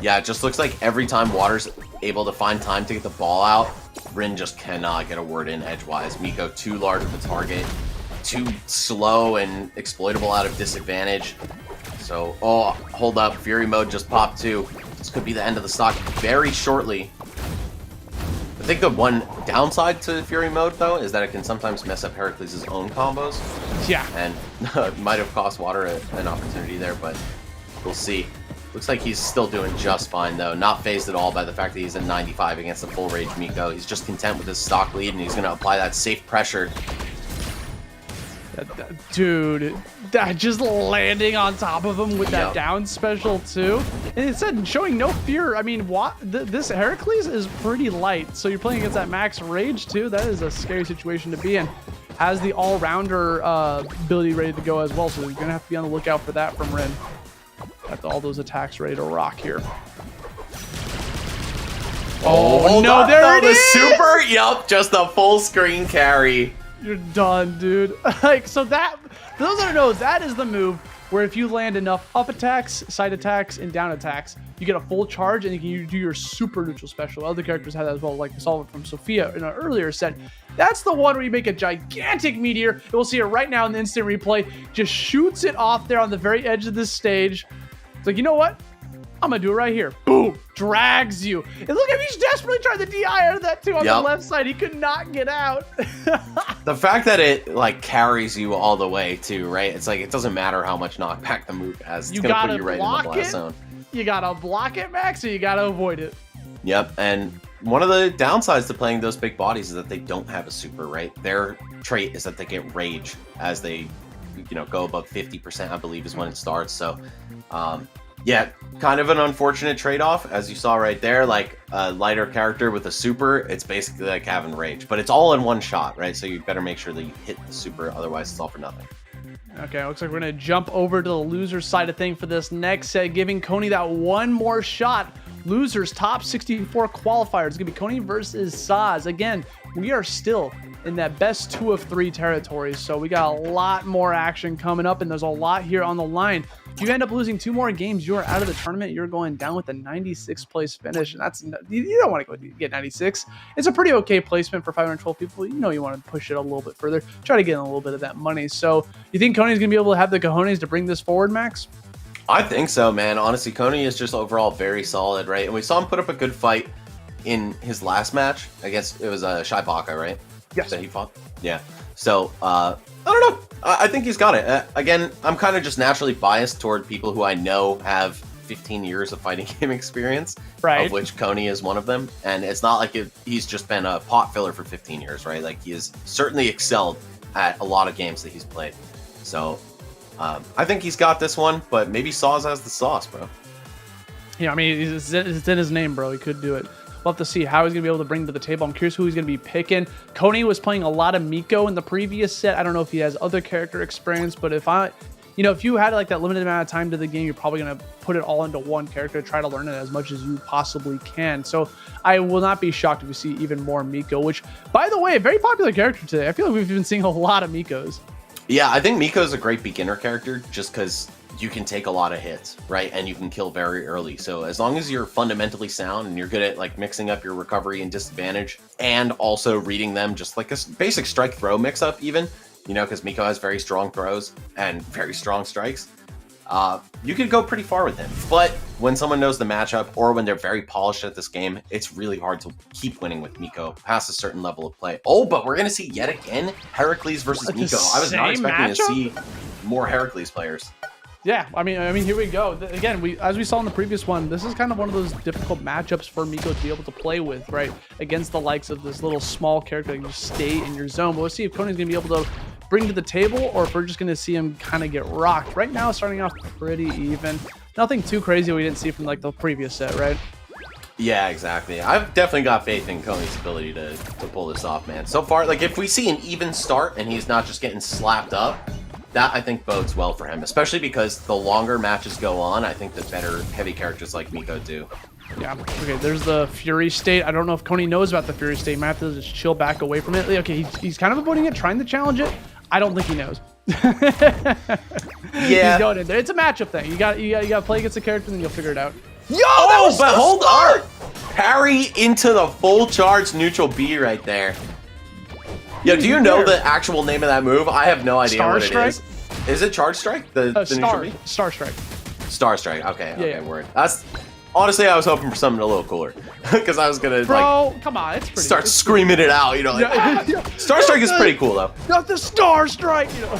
Yeah, it just looks like every time Water's able to find time to get the ball out, Rin just cannot get a word in edgewise. Miko too large of a target, too slow and exploitable out of disadvantage. So, oh, hold up, Fury mode just popped too. This could be the end of the stock very shortly. I think the one downside to Fury mode, though, is that it can sometimes mess up Heracles' own combos. Yeah. And it might have cost Water an opportunity there, but we'll see. Looks like he's still doing just fine, though. Not phased at all by the fact that he's at 95 against the full rage Miko. He's just content with his stock lead, and he's going to apply that safe pressure. Dude, that just landing on top of him with that down special, too. And it said showing no fear. I mean, this Heracles is pretty light. So you're playing against that max rage, too. That is a scary situation to be in. Has the all-rounder ability ready to go as well, so you're going to have to be on the lookout for that from Rin. Got all those attacks ready to rock here. Oh no, there it is! Super, yup, just a full screen carry. You're done, dude. Like, so that, for those that don't know, that is the move where if you land enough up attacks, side attacks, and down attacks, you get a full charge and you can do your super neutral special. Other characters have that as well, like we saw it from Sophia in an earlier set. That's the one where you make a gigantic meteor, and we'll see it right now in the instant replay. Just shoots it off there on the very edge of this stage. It's like, you know what? I'm gonna do it right here. Boom! Drags you. And look at him, he's desperately trying to DI out of that too on the left side. He could not get out. The fact that it like carries you all the way too, right? It's like it doesn't matter how much knockback the move has. It's gonna put you right in the blast zone. You gotta block it, Max, or you gotta avoid it. Yep, and one of the downsides to playing those big bodies is that they don't have a super, right? Their trait is that they get rage as they, go above 50%, I believe, is when it starts. So, yeah, kind of an unfortunate trade-off, as you saw right there. Like a lighter character with a super, it's basically like having rage, but it's all in one shot, right? So you better make sure that you hit the super, otherwise it's all for nothing. Okay, looks like we're gonna jump over to the loser side of thing for this next set, giving Coney that one more shot. Losers top 64 qualifiers. It's gonna be Coney versus Saz. Again, we are still in that best 2 of 3 territories, so we got a lot more action coming up, and there's a lot here on the line. If you end up losing 2 more games, you are out of the tournament. You're going down with a 96th place finish, and that's, you don't want to go get 96. It's a pretty okay placement for 512 people. You want to push it a little bit further, try to get in a little bit of that money. So you think Coney's gonna be able to have the cojones to bring this forward, Max? I think so, man. Honestly, Coney is just overall very solid, right? And we saw him put up a good fight in his last match. I guess it was ShyBaka, right? Yes. That he fought? Yeah. So, I don't know. I think he's got it. Again, I'm kind of just naturally biased toward people who I know have 15 years of fighting game experience, right? Of which Coney is one of them. And it's not like he's just been a pot filler for 15 years, right? Like, he has certainly excelled at a lot of games that he's played. So, I think he's got this one, but maybe Saz has the sauce, bro. Yeah, I mean, it's in his name, bro. He could do it. We'll have to see how he's going to be able to bring to the table. I'm curious who he's going to be picking. Coney was playing a lot of Miko in the previous set. I don't know if he has other character experience, but if you had like that limited amount of time to the game, you're probably going to put it all into one character, try to learn it as much as you possibly can. So I will not be shocked if we see even more Miko, which, by the way, a very popular character today. I feel like we've been seeing a lot of Mikos. Yeah, I think Miko's a great beginner character just because you can take a lot of hits, right? And you can kill very early. So as long as you're fundamentally sound and you're good at like mixing up your recovery and disadvantage and also reading them, just like a basic strike throw mix up even, because Miko has very strong throws and very strong strikes. You could go pretty far with him. But when someone knows the matchup or when they're very polished at this game, it's really hard to keep winning with Miko past a certain level of play. Oh, but we're going to see yet again Heracles versus Miko. I was not expecting to see more Heracles players. Yeah, I mean, here we go. Again, as we saw in the previous one, this is kind of one of those difficult matchups for Miko to be able to play with, right? Against the likes of this little small character that can just stay in your zone. But we'll see if Coney's going to be able to bring to the table or if we're just going to see him kind of get rocked. Right now, starting off pretty even. Nothing too crazy we didn't see from like the previous set, right? Yeah, exactly. I've definitely got faith in Coney's ability to pull this off, man. So far, like if we see an even start and he's not just getting slapped up, that I think bodes well for him, especially because the longer matches go on, I think the better heavy characters like Miko do. Yeah, okay, there's the Fury State. I don't know if Coney knows about the Fury State. Might have to just chill back away from it. Okay, he's kind of avoiding it, trying to challenge it. I don't think he knows. Yeah. He's going in there. It's a matchup thing. You got to play against a character and then you'll figure it out. Yo, but hold on! Parry into the full charge neutral B right there. Yo, do you know the actual name of that move? I have no idea what it is. Is it Charge Strike? The neutral B? Star Strike. Star Strike. Okay, yeah. word. Honestly, I was hoping for something a little cooler because I was gonna like, come on, it's pretty. start screaming it out. You know, like, Star Strike is pretty cool though. Not the Star Strike, you know.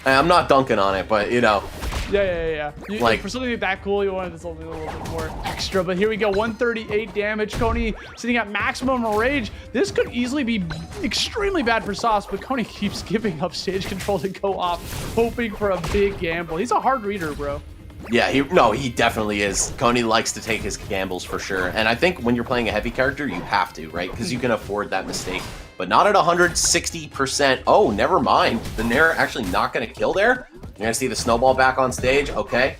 I'm not dunking on it, but you know. Yeah. Like for something that cool, you wanted something a little bit more extra. But here we go, 138 damage. Coney sitting at maximum rage. This could easily be extremely bad for Sauce, but Coney keeps giving up stage control to go off, hoping for a big gamble. He's a hard reader, bro. Yeah, he definitely is. Coney likes to take his gambles for sure. And I think when you're playing a heavy character, you have to, right? Because you can afford that mistake. But not at 160%. Oh, never mind. The Nair actually not going to kill there. You're going to see the snowball back on stage. Okay.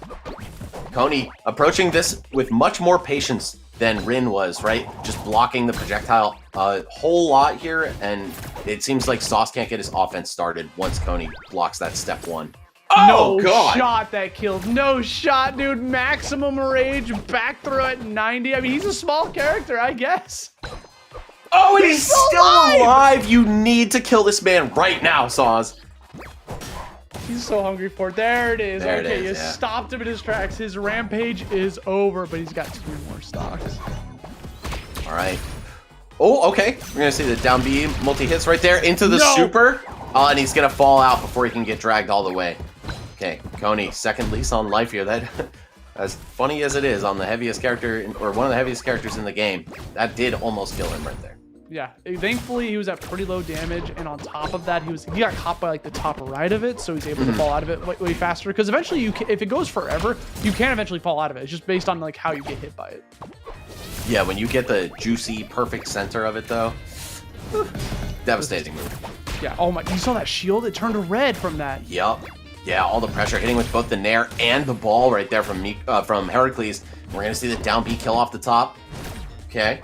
Coney approaching this with much more patience than Rin was, right? Just blocking the projectile a whole lot here. And it seems like Sauce can't get his offense started once Coney blocks that step 1. Oh, no God. Shot that killed. No shot, dude. Maximum rage. Back throw at 90. I mean, he's a small character, I guess. Oh, and he's still alive. You need to kill this man right now, Sauce. He's so hungry for it. There it is. There okay, it is, you yeah. stopped him in his tracks. His rampage is over, but he's got 2 more stocks. All right. Oh, okay. We're going to see the down B multi-hits right there into the super. Oh, and he's going to fall out before he can get dragged all the way. Okay, Coney, second lease on life here. That, as funny as it is, on the heaviest character, or one of the heaviest characters in the game, that did almost kill him right there. Yeah, thankfully he was at pretty low damage, and on top of that, he got caught by like the top right of it, so he's able to fall out of it way faster. Because eventually, if it goes forever, you can eventually fall out of it. It's just based on like how you get hit by it. Yeah, when you get the juicy, perfect center of it, though, devastating move. Yeah. Oh my! You saw that shield? It turned red from that. Yup. Yeah, all the pressure hitting with both the Nair and the ball right there from Heracles. We're gonna see the down B kill off the top. Okay.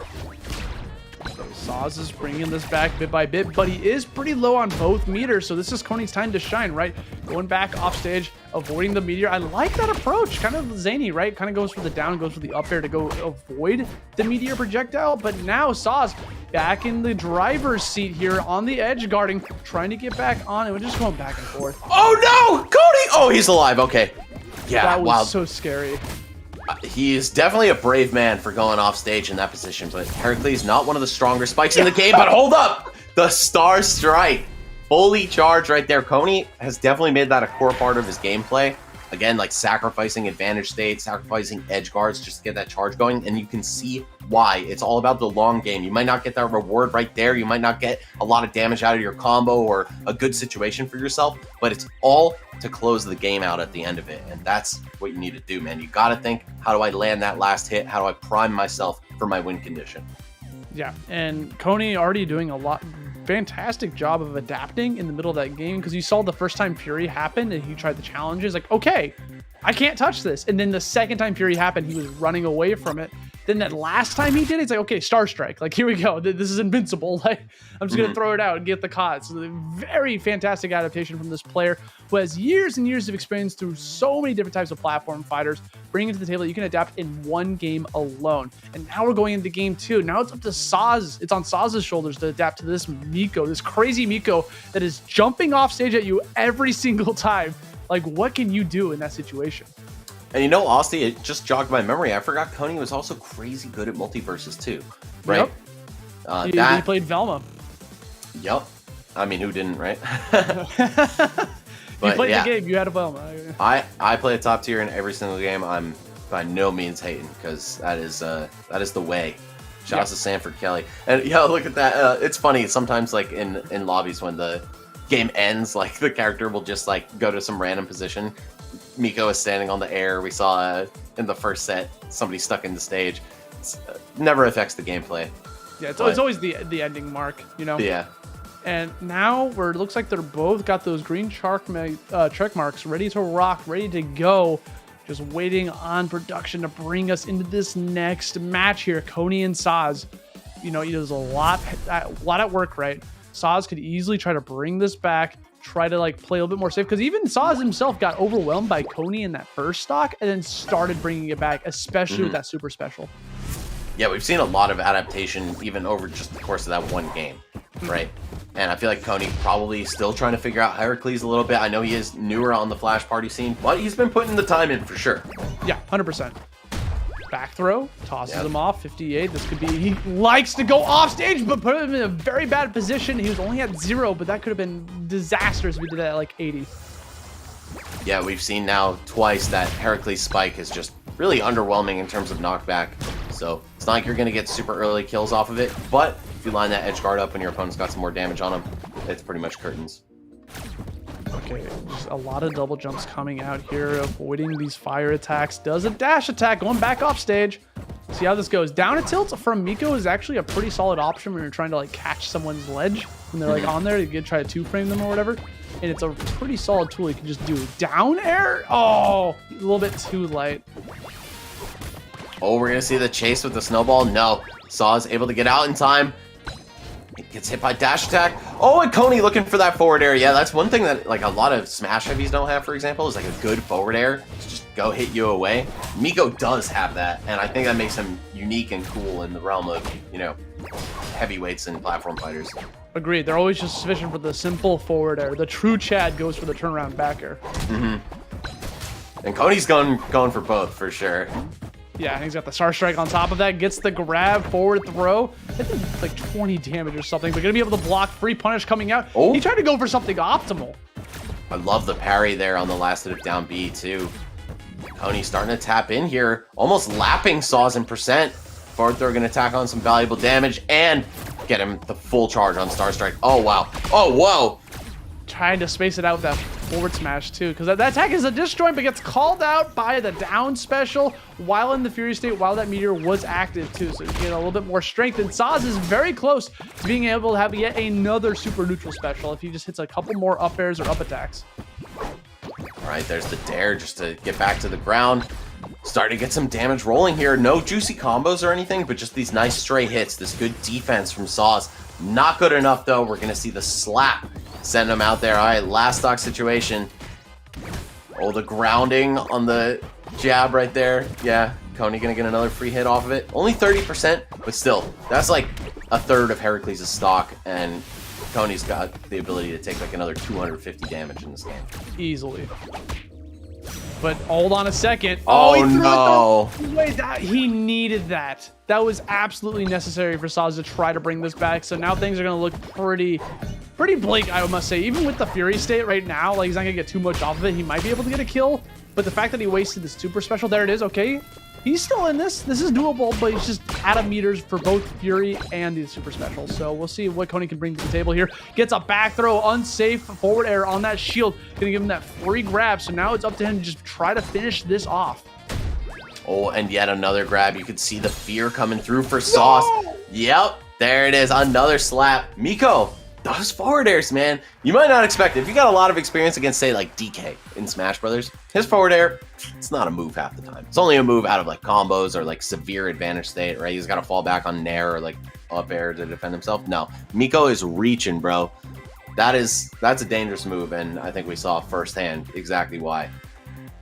Sauce is bringing this back bit by bit, but he is pretty low on both meters, so this is Coney's time to shine, right? Going back off stage, avoiding the meteor. I like that approach, kind of zany, right? Kind of goes for the down, goes for the up air to go avoid the meteor projectile, but now Sauce back in the driver's seat here on the edge guarding, trying to get back on, and we're just going back and forth. Oh no! Coney! Oh, he's alive, okay. Yeah, that was so scary. He is definitely a brave man for going off stage in that position, but Heracles not one of the stronger spikes in the game, but hold up! The Star Strike. Fully charged right there. Coney has definitely made that a core part of his gameplay. Again, like sacrificing advantage state, sacrificing edge guards just to get that charge going, and you can see why. It's all about the long game. You might not get that reward right there. You might not get a lot of damage out of your combo or a good situation for yourself, but it's all to close the game out at the end of it, and that's what you need to do, man. You got to think, how do I land that last hit? How do I prime myself for my win condition? Yeah, and Coney already doing a fantastic job of adapting in the middle of that game, because you saw the first time Fury happened and he tried the challenges, like, okay, I can't touch this. And then the second time Fury happened, he was running away from it. Then that last time he did it, it's like, okay, Star Strike. Like, here we go. This is invincible. Like, I'm just going to throw it out and get the COD. So, very fantastic adaptation from this player who has years and years of experience through so many different types of platform fighters. Bringing it to the table, you can adapt in one game alone. And now we're going into game 2. Now it's up to Saz. It's on Saz's shoulders to adapt to this Miko, this crazy Miko that is jumping off stage at you every single time. Like, what can you do in that situation? And you know, Austin, it just jogged my memory. I forgot Coney was also crazy good at multiverses too, right? Yep. He played Velma. Yep. I mean, who didn't, right? You played the game. You had a Velma. I play a top tier in every single game. I'm by no means hating, because that is the way. Shout out to Sanford Kelly. And look at that. It's funny sometimes, like in lobbies when the game ends, like the character will just like go to some random position. Miko is standing on the air. We saw in the first set somebody stuck in the stage. It never affects the gameplay. Yeah, it's always the ending mark, you know. Yeah. And now where it looks like they're both got those green check marks ready to rock, ready to go. Just waiting on production to bring us into this next match here. Coney and Saz. You know, there's a lot at work, right? Saz could easily try to bring this back, try to like play a little bit more safe, because even Saz himself got overwhelmed by Coney in that first stock and then started bringing it back, especially with that super special. Yeah, we've seen a lot of adaptation even over just the course of that one game, right? And I feel like Coney probably still trying to figure out Heracles a little bit. I know he is newer on the Flash Party scene, but he's been putting the time in for sure. Yeah, 100%. Back throw, tosses him off, 58. This could be, he likes to go off stage, but put him in a very bad position. He was only at 0, but that could have been disastrous if we did that at like 80. Yeah, we've seen now twice that Heracles spike is just really underwhelming in terms of knockback. So it's not like you're going to get super early kills off of it, but if you line that edge guard up and your opponent's got some more damage on him, it's pretty much curtains. Okay, there's a lot of double jumps coming out here, avoiding these fire attacks. Does a dash attack, going back off stage. See how this goes. Down a tilt from Miko is actually a pretty solid option when you're trying to like catch someone's ledge when they're like on there to try to two-frame them or whatever. And it's a pretty solid tool you can just do. Down air? Oh, a little bit too light. Oh, we're going to see the chase with the snowball. No, Saw's able to get out in time. It gets hit by dash attack. Oh, and Coney looking for that forward air. Yeah, that's one thing that like a lot of Smash heavies don't have, for example, is like a good forward air to just go hit you away. Miko does have that, and I think that makes him unique and cool in the realm of, you know, heavyweights and platform fighters. Agreed. They're always just sufficient for the simple forward air. The true Chad goes for the turnaround back air. And Coney's going for both, for sure. Yeah, and he's got the Star Strike on top of that. Gets the grab, forward throw. I think it's like 20 damage or something, but gonna be able to block. Free punish coming out. Oh. He tried to go for something optimal. I love the parry there on the last hit of down B, too. Coney starting to tap in here, almost lapping Saws in percent. Forward throw gonna attack on some valuable damage and get him the full charge on Star Strike. Oh, wow. Oh, whoa. Trying to space it out with that forward smash too, because that attack is a disjoint, but gets called out by the down special while in the Fury state, while that meteor was active too, so you get a little bit more strength. And Saz is very close to being able to have yet another super neutral special if he just hits a couple more up airs or up attacks. All right, there's the dare just to get back to the ground. Starting to get some damage rolling here. No juicy combos or anything, but just these nice stray hits. This good defense from Saz. Not good enough though. We're gonna see the slap send him out there. All right, last stock situation. Oh, the grounding on the jab right there. Yeah, Coney gonna get another free hit off of it. Only 30%, but still, that's like a third of Heracles' stock, and Coney's got the ability to take like another 250 damage in this game. Easily. But hold on a second. Oh, he threw no. Wait, he needed that. That was absolutely necessary for Saz to try to bring this back. So now things are going to look pretty bleak, I must say. Even with the Fury state right now, like he's not going to get too much off of it. He might be able to get a kill. But the fact that he wasted the super special, there it is. Okay, he's still in this. This is doable, but he's just out of meters for both Fury and the super special. So we'll see what Coney can bring to the table here. Gets a back throw, unsafe forward air on that shield. Gonna give him that free grab. So now it's up to him to just try to finish this off. Oh, and yet another grab. You could see the fear coming through for Sauce. No! Yep, there it is. Another slap. Miko, those forward airs, man. You might not expect it. If you got a lot of experience against, say, like DK in Smash Brothers, his forward air, it's not a move half the time. It's only a move out of like combos or like severe advantage state, right? He's got to fall back on Nair or like up air to defend himself. No, Miko is reaching, bro. That's a dangerous move, and I think we saw firsthand exactly why.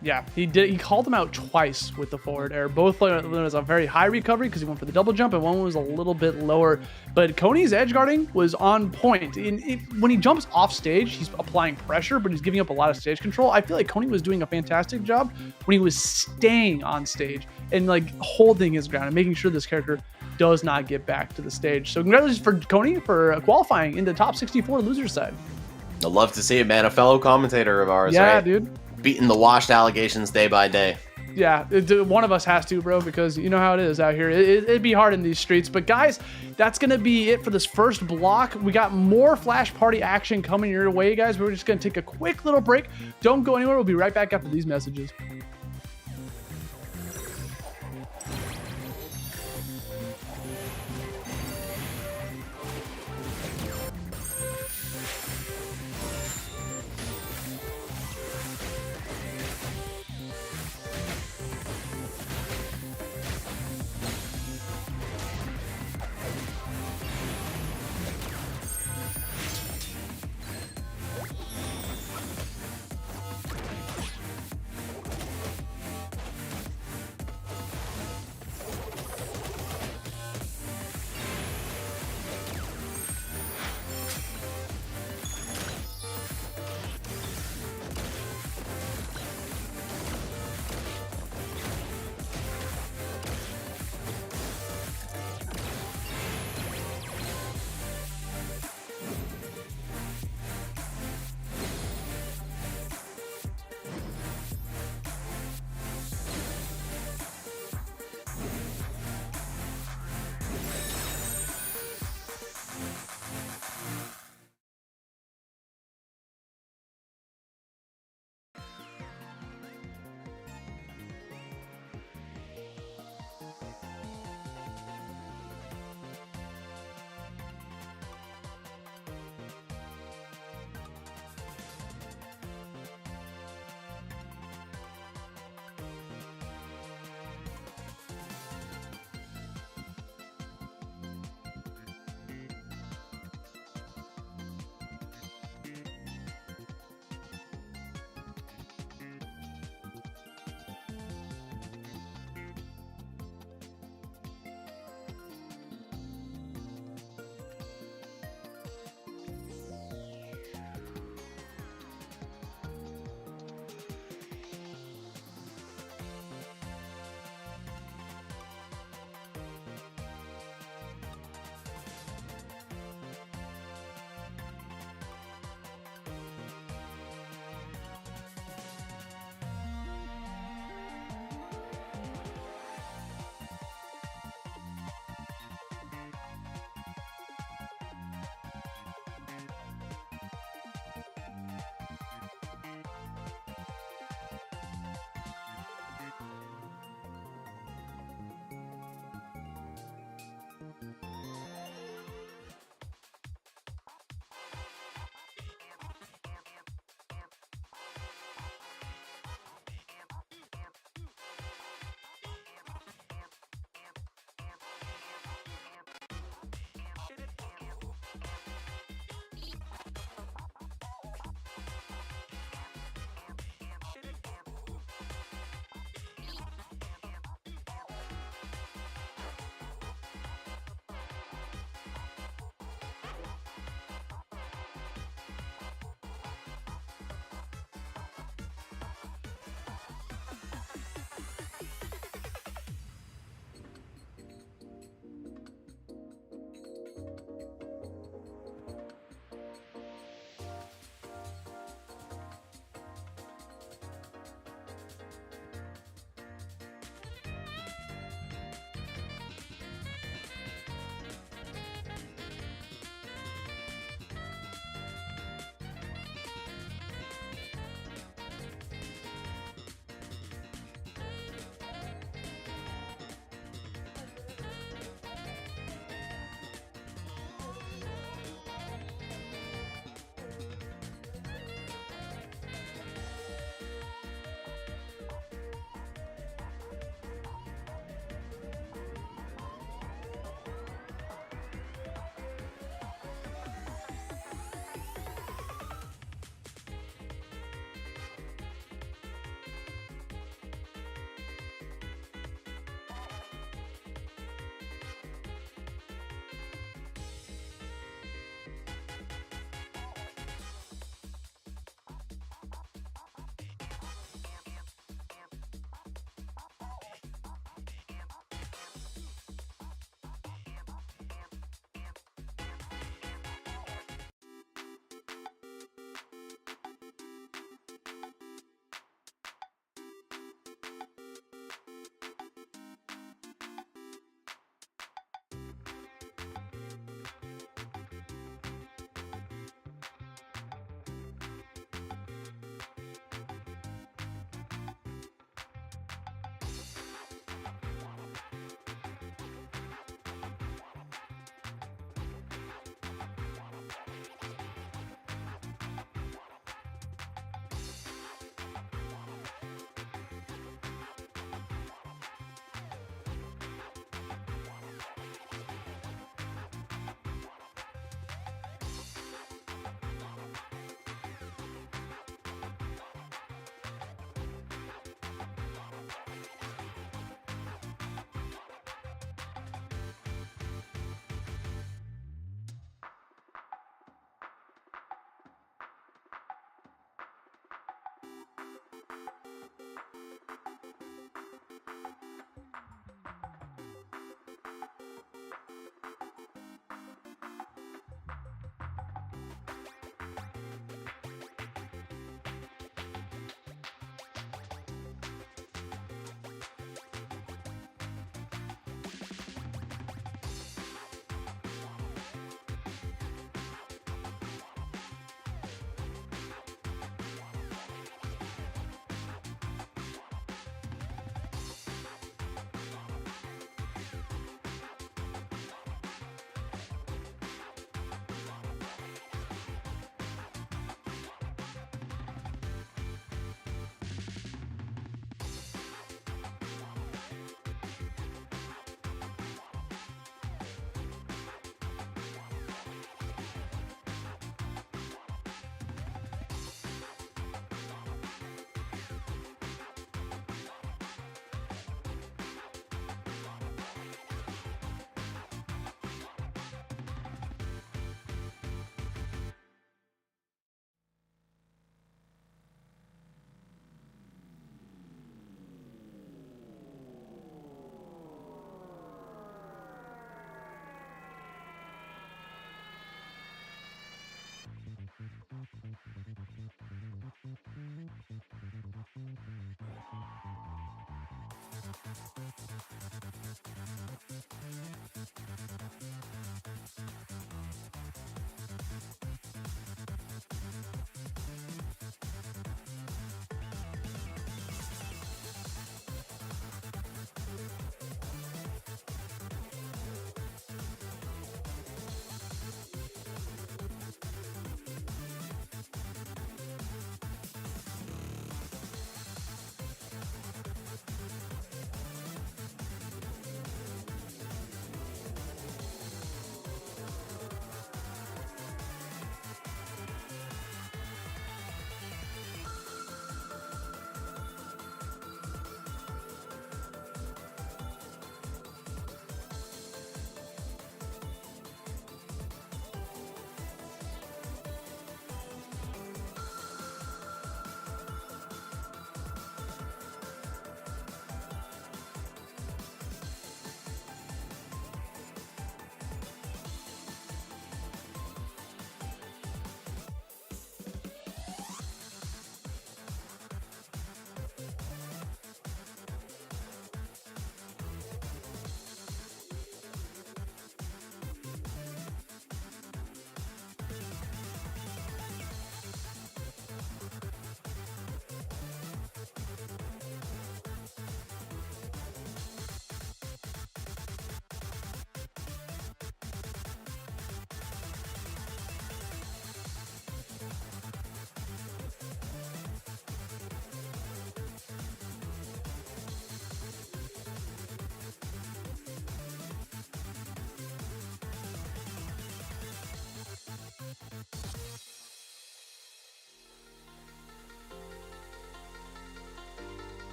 Yeah, he did. He called him out twice with the forward air. Both was a very high recovery because he went for the double jump, and one was a little bit lower. But Coney's edge guarding was on point. When he jumps off stage, he's applying pressure, but he's giving up a lot of stage control. I feel like Coney was doing a fantastic job when he was staying on stage and like holding his ground and making sure this character does not get back to the stage. So congratulations for Coney for qualifying in the top 64 loser side. I'd love to see it, man. A fellow commentator of ours, yeah, right? Dude. Beating the washed allegations day by day. Yeah, one of us has to, bro, because you know how it is out here. It'd be hard in these streets. But guys, that's going to be it for this first block. We got more Flash Party action coming your way, guys. We're just going to take a quick little break. Don't go anywhere. We'll be right back after these messages.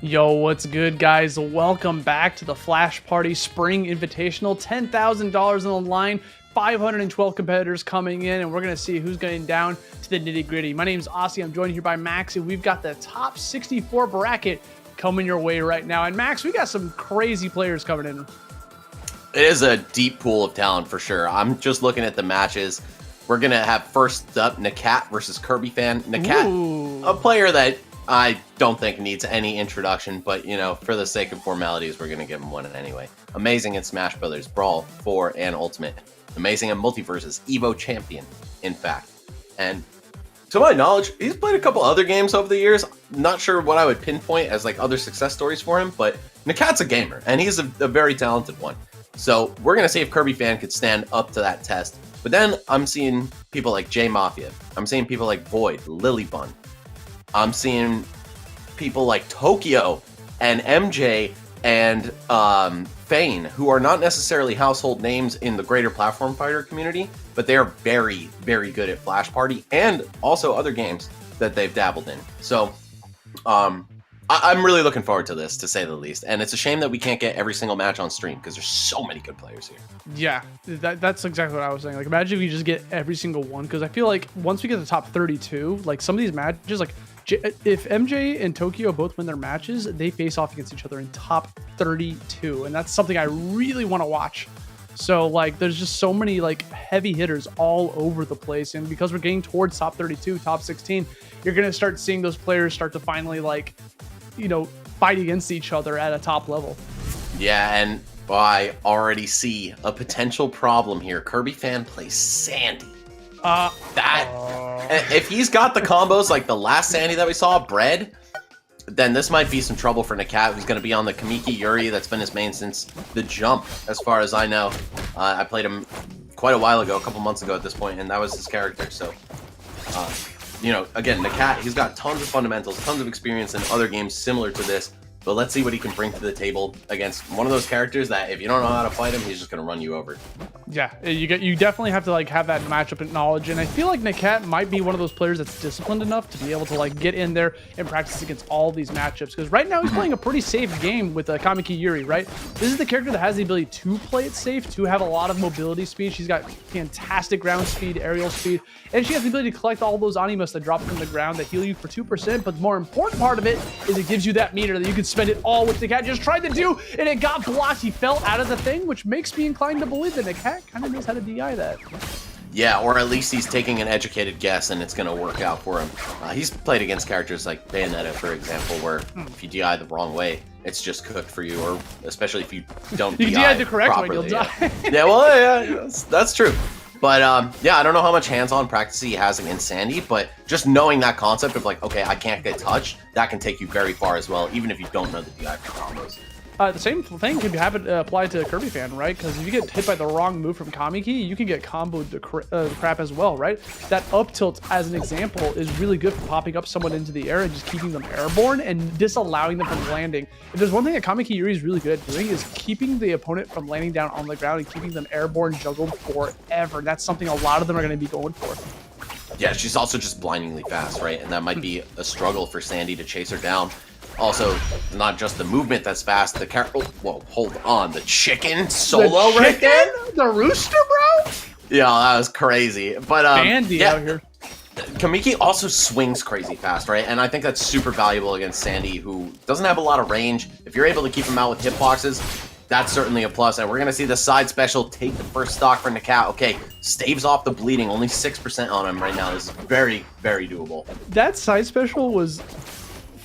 Yo, what's good, guys? Welcome back to the Flash Party Spring Invitational. $10,000 on the line, 512 competitors coming in, and we're going to see who's getting down to the nitty-gritty. My name's Aussie. I'm joined here by Max, and we've got the top 64 bracket coming your way right now. And Max, we got some crazy players coming in. It is a deep pool of talent for sure. I'm just looking at the matches. We're going to have first up Nakat versus KirbyFan. Nakat, a player that I don't think needs any introduction, but, you know, for the sake of formalities, we're going to give him one anyway. Amazing in Smash Brothers, Brawl, 4, and Ultimate. Amazing in Multiverses, Evo Champion, in fact. And to my knowledge, he's played a couple other games over the years. Not sure what I would pinpoint as like other success stories for him, but Nakat's a gamer, and he's a very talented one. So we're going to see if KirbyFan could stand up to that test. But then I'm seeing people like J Mafia. I'm seeing people like Void, LilyBun. I'm seeing people like Tokyo and MJ and Fane, who are not necessarily household names in the greater platform fighter community, but they are very, very good at Flash Party and also other games that they've dabbled in. So I'm really looking forward to this, to say the least. And it's a shame that we can't get every single match on stream because there's so many good players here. Yeah, that's exactly what I was saying. Like, imagine if we just get every single one, because I feel like once we get the top 32, like some of these matches, like if MJ and Tokyo both win their matches, they face off against each other in top 32, and that's something I really want to watch. So like there's just so many like heavy hitters all over the place, and because we're getting towards top 32, top 16, you're gonna start seeing those players start to finally, like, you know, fight against each other at a top level. Yeah, and I already see a potential problem here. KirbyFan plays Sandy. If he's got the combos like the last Sandy that we saw, Bread, then this might be some trouble for Nakat, who's going to be on the Kamiki Yuri. That's been his main since the jump, as far as I know. I played him quite a while ago, a couple months ago at this point, and that was his character. So, you know, again, Nakat, he's got tons of fundamentals, tons of experience in other games similar to this. But let's see what he can bring to the table against one of those characters that if you don't know how to fight him, he's just going to run you over. Yeah, you definitely have to like have that matchup knowledge, and I feel like Nakat might be one of those players that's disciplined enough to be able to like get in there and practice against all these matchups, because right now he's playing a pretty safe game with Kamiki Yuri, right? This is the character that has the ability to play it safe, to have a lot of mobility speed. She's got fantastic ground speed, aerial speed, and she has the ability to collect all those animus that drop from the ground that heal you for 2%, but the more important part of it is it gives you that meter that you can spend it all, which Nakat just tried to do, and it got blocked. He fell out of the thing, which makes me inclined to believe that Nakat kind of knows how to DI that. Yeah, or at least he's taking an educated guess and it's going to work out for him. He's played against characters like Bayonetta, for example, where if you DI the wrong way, it's just cooked for you, or especially if you don't DI the correct properly, way, you'll die. Yeah, well, yeah, that's true. But yeah, I don't know how much hands-on practice he has against Sandy, but just knowing that concept of like, okay, I can't get touched, that can take you very far as well, even if you don't know the DI combos. The same thing can happen applied to KirbyFan, right? Because if you get hit by the wrong move from Kamiki, you can get comboed to crap as well, right? That up tilt, as an example, is really good for popping up someone into the air and just keeping them airborne and disallowing them from landing. If there's one thing that Kamiki Yuri is really good at doing, is keeping the opponent from landing down on the ground and keeping them airborne juggled forever. That's something a lot of them are going to be going for. Yeah, she's also just blindingly fast, right? And that might be a struggle for Sandy to chase her down. Also, not just the movement that's fast, the character. Oh, whoa, hold on. The chicken solo the right there? The rooster, bro? Yeah, that was crazy. But, Bandy yeah, out here. Kamiki also swings crazy fast, right? And I think that's super valuable against Sandy, who doesn't have a lot of range. If you're able to keep him out with hitboxes, that's certainly a plus. And we're going to see the side special take the first stock for Nakat. Okay, staves off the bleeding. Only 6% on him right now. This is very, very doable. That side special was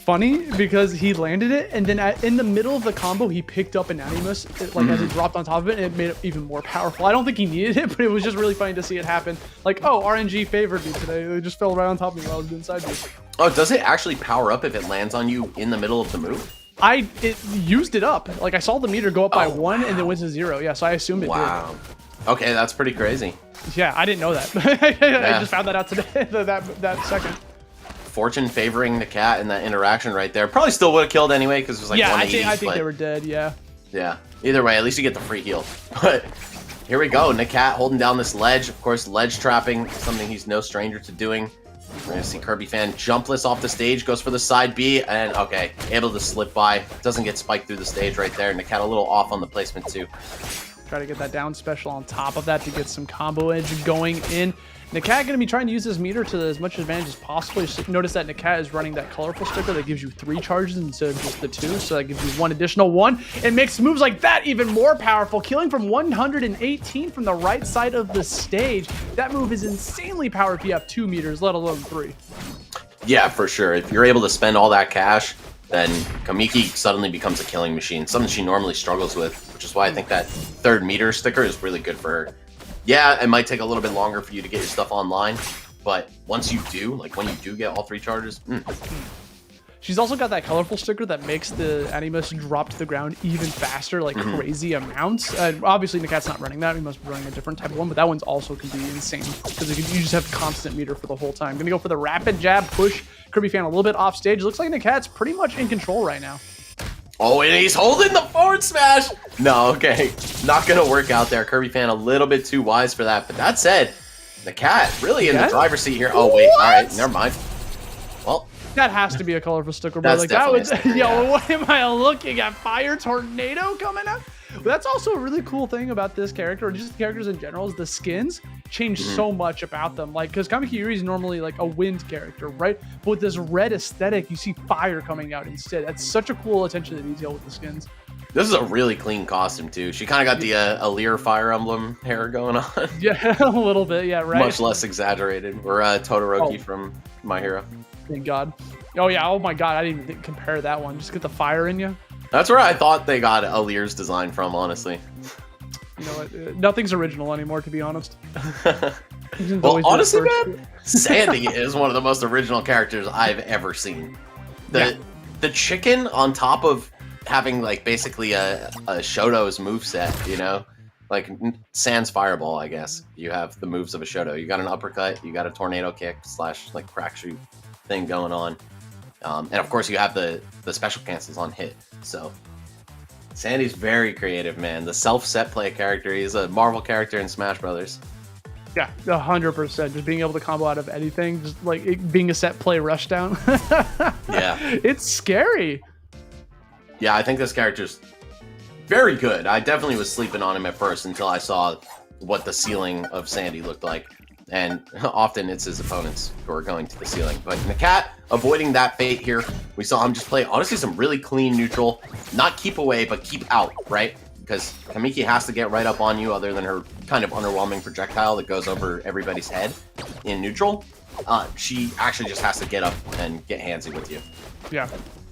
funny because he landed it, and then in the middle of the combo, he picked up an animus, like as he dropped on top of it, and it made it even more powerful. I don't think he needed it, but it was just really funny to see it happen. Like, oh, RNG favored me today. It just fell right on top of me while I was doing side B. Oh, does it actually power up if it lands on you in the middle of the move? It used it up. Like, I saw the meter go up by 1 and then went to 0. Yeah, so I assumed it did. Wow. Okay, that's pretty crazy. Yeah, I didn't know that. I just found that out today, that second. Fortune favoring Nakat in that interaction right there. Probably still would have killed anyway because it was like 180. I think they were dead, yeah. Yeah, either way, at least you get the free heal. But here we go. Nakat holding down this ledge. Of course, ledge trapping, something he's no stranger to doing. We're gonna see KirbyFan jumpless off the stage, goes for the side B, and okay, able to slip by. Doesn't get spiked through the stage right there. Nakat a little off on the placement too. Try to get that down special on top of that to get some combo edge going in. Nakat going to be trying to use this meter to as much advantage as possible. You notice that Nakat is running that colorful sticker that gives you 3 charges instead of just the 2, so that gives you 1 additional 1. It makes moves like that even more powerful, killing from 118 from the right side of the stage. That move is insanely powerful if you have 2 meters, let alone 3. Yeah, for sure. If you're able to spend all that cash, then Kamiki suddenly becomes a killing machine, something she normally struggles with, which is why I think that 3rd meter sticker is really good for her. Yeah, it might take a little bit longer for you to get your stuff online, but once you do, like when you do get all 3 charges, She's also got that colorful sticker that makes the Animus drop to the ground even faster, like crazy amounts. Obviously, Nakat's not running that. We must be running a different type of one, but that one's also can be insane because you just have constant meter for the whole time. Gonna go for the rapid jab push. KirbyFan a little bit off stage. Looks like Nakat's pretty much in control right now. Oh, and he's holding the forward smash. No, okay. Not going to work out there. KirbyFan a little bit too wise for that. But that said, Nakat really in the driver's seat here. Oh, wait. All right. Never mind. Well, that has to be a colorful sticker, bro. That's Like that was, definitely a sticker, yo, yeah. what am I looking at? Fire tornado coming up? But that's also a really cool thing about this character, or just the characters in general, is the skins change so much about them. Like, because Kamikiri is normally like a wind character, right? But with this red aesthetic, you see fire coming out instead. That's such a cool attention to detail with the skins. This is a really clean costume, too. She kind of got the Alir Fire Emblem hair going on. Yeah, a little bit. Yeah, right. Much less exaggerated. Or Todoroki from My Hero. Thank God. Oh, yeah. Oh, my God. I didn't even compare that one. Just get the fire in you. That's where I thought they got Alir's design from, honestly. You know what? Nothing's original anymore, to be honest. Well, honestly, man, Sandy is one of the most original characters I've ever seen. The chicken on top of having like basically a Shoto's moveset, you know? Like Sans Fireball, I guess. You have the moves of a Shoto. You got an uppercut, you got a tornado kick / like crack shoot thing going on. And of course you have the special cancels on hit. So Sandy's very creative, man. The self-set play character. He's a Marvel character in Smash Brothers. Yeah, 100%. Just being able to combo out of anything, just like it being a set play rushdown. Yeah. It's scary. Yeah, I think this character's very good. I definitely was sleeping on him at first until I saw what the ceiling of Sandy looked like. And often it's his opponents who are going to the ceiling. But Nakat avoiding that fate here. We saw him just play, honestly, some really clean neutral. Not keep away, but keep out, right? Because Kamiki has to get right up on you other than her kind of underwhelming projectile that goes over everybody's head in neutral. She actually just has to get up and get handsy with you. Yeah.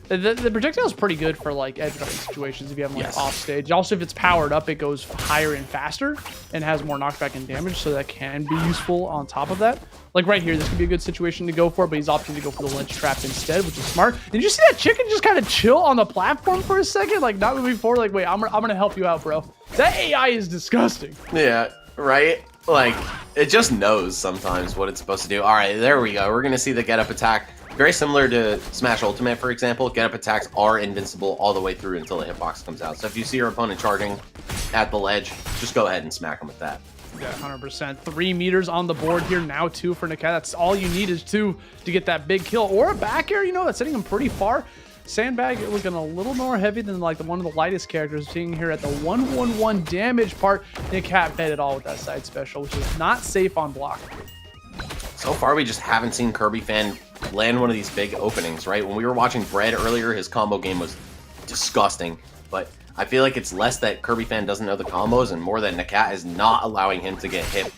The projectile is pretty good for like edge guarding situations if you have them like off stage. Also, if it's powered up, it goes higher and faster and has more knockback and damage, so that can be useful on top of that. Like right here, this could be a good situation to go for, but he's opting to go for the ledge trap instead, which is smart. Did you see that chicken just kind of chill on the platform for a second? Like not moving forward, like, wait, I'm gonna help you out, bro. That AI is disgusting. Yeah, right? Like, it just knows sometimes what it's supposed to do. All right, there we go. We're gonna see the get up attack. Very similar to Smash Ultimate, for example. Get-up attacks are invincible all the way through until the hitbox comes out. So if you see your opponent charging at the ledge, just go ahead and smack them with that. Yeah, 100%. 3 meters on the board here now, 2 for Nakat. That's all you need is 2 to get that big kill. Or a back air, you know, that's hitting him pretty far. Sandbag looking a little more heavy than like one of the lightest characters. Seeing here at the 111 damage part, Nakat bet it all with that side special, which is not safe on block. So far, we just haven't seen KirbyFan land one of these big openings, right? When we were watching Bread earlier, his combo game was disgusting. But I feel like it's less that KirbyFan doesn't know the combos and more that Nakat is not allowing him to get hit,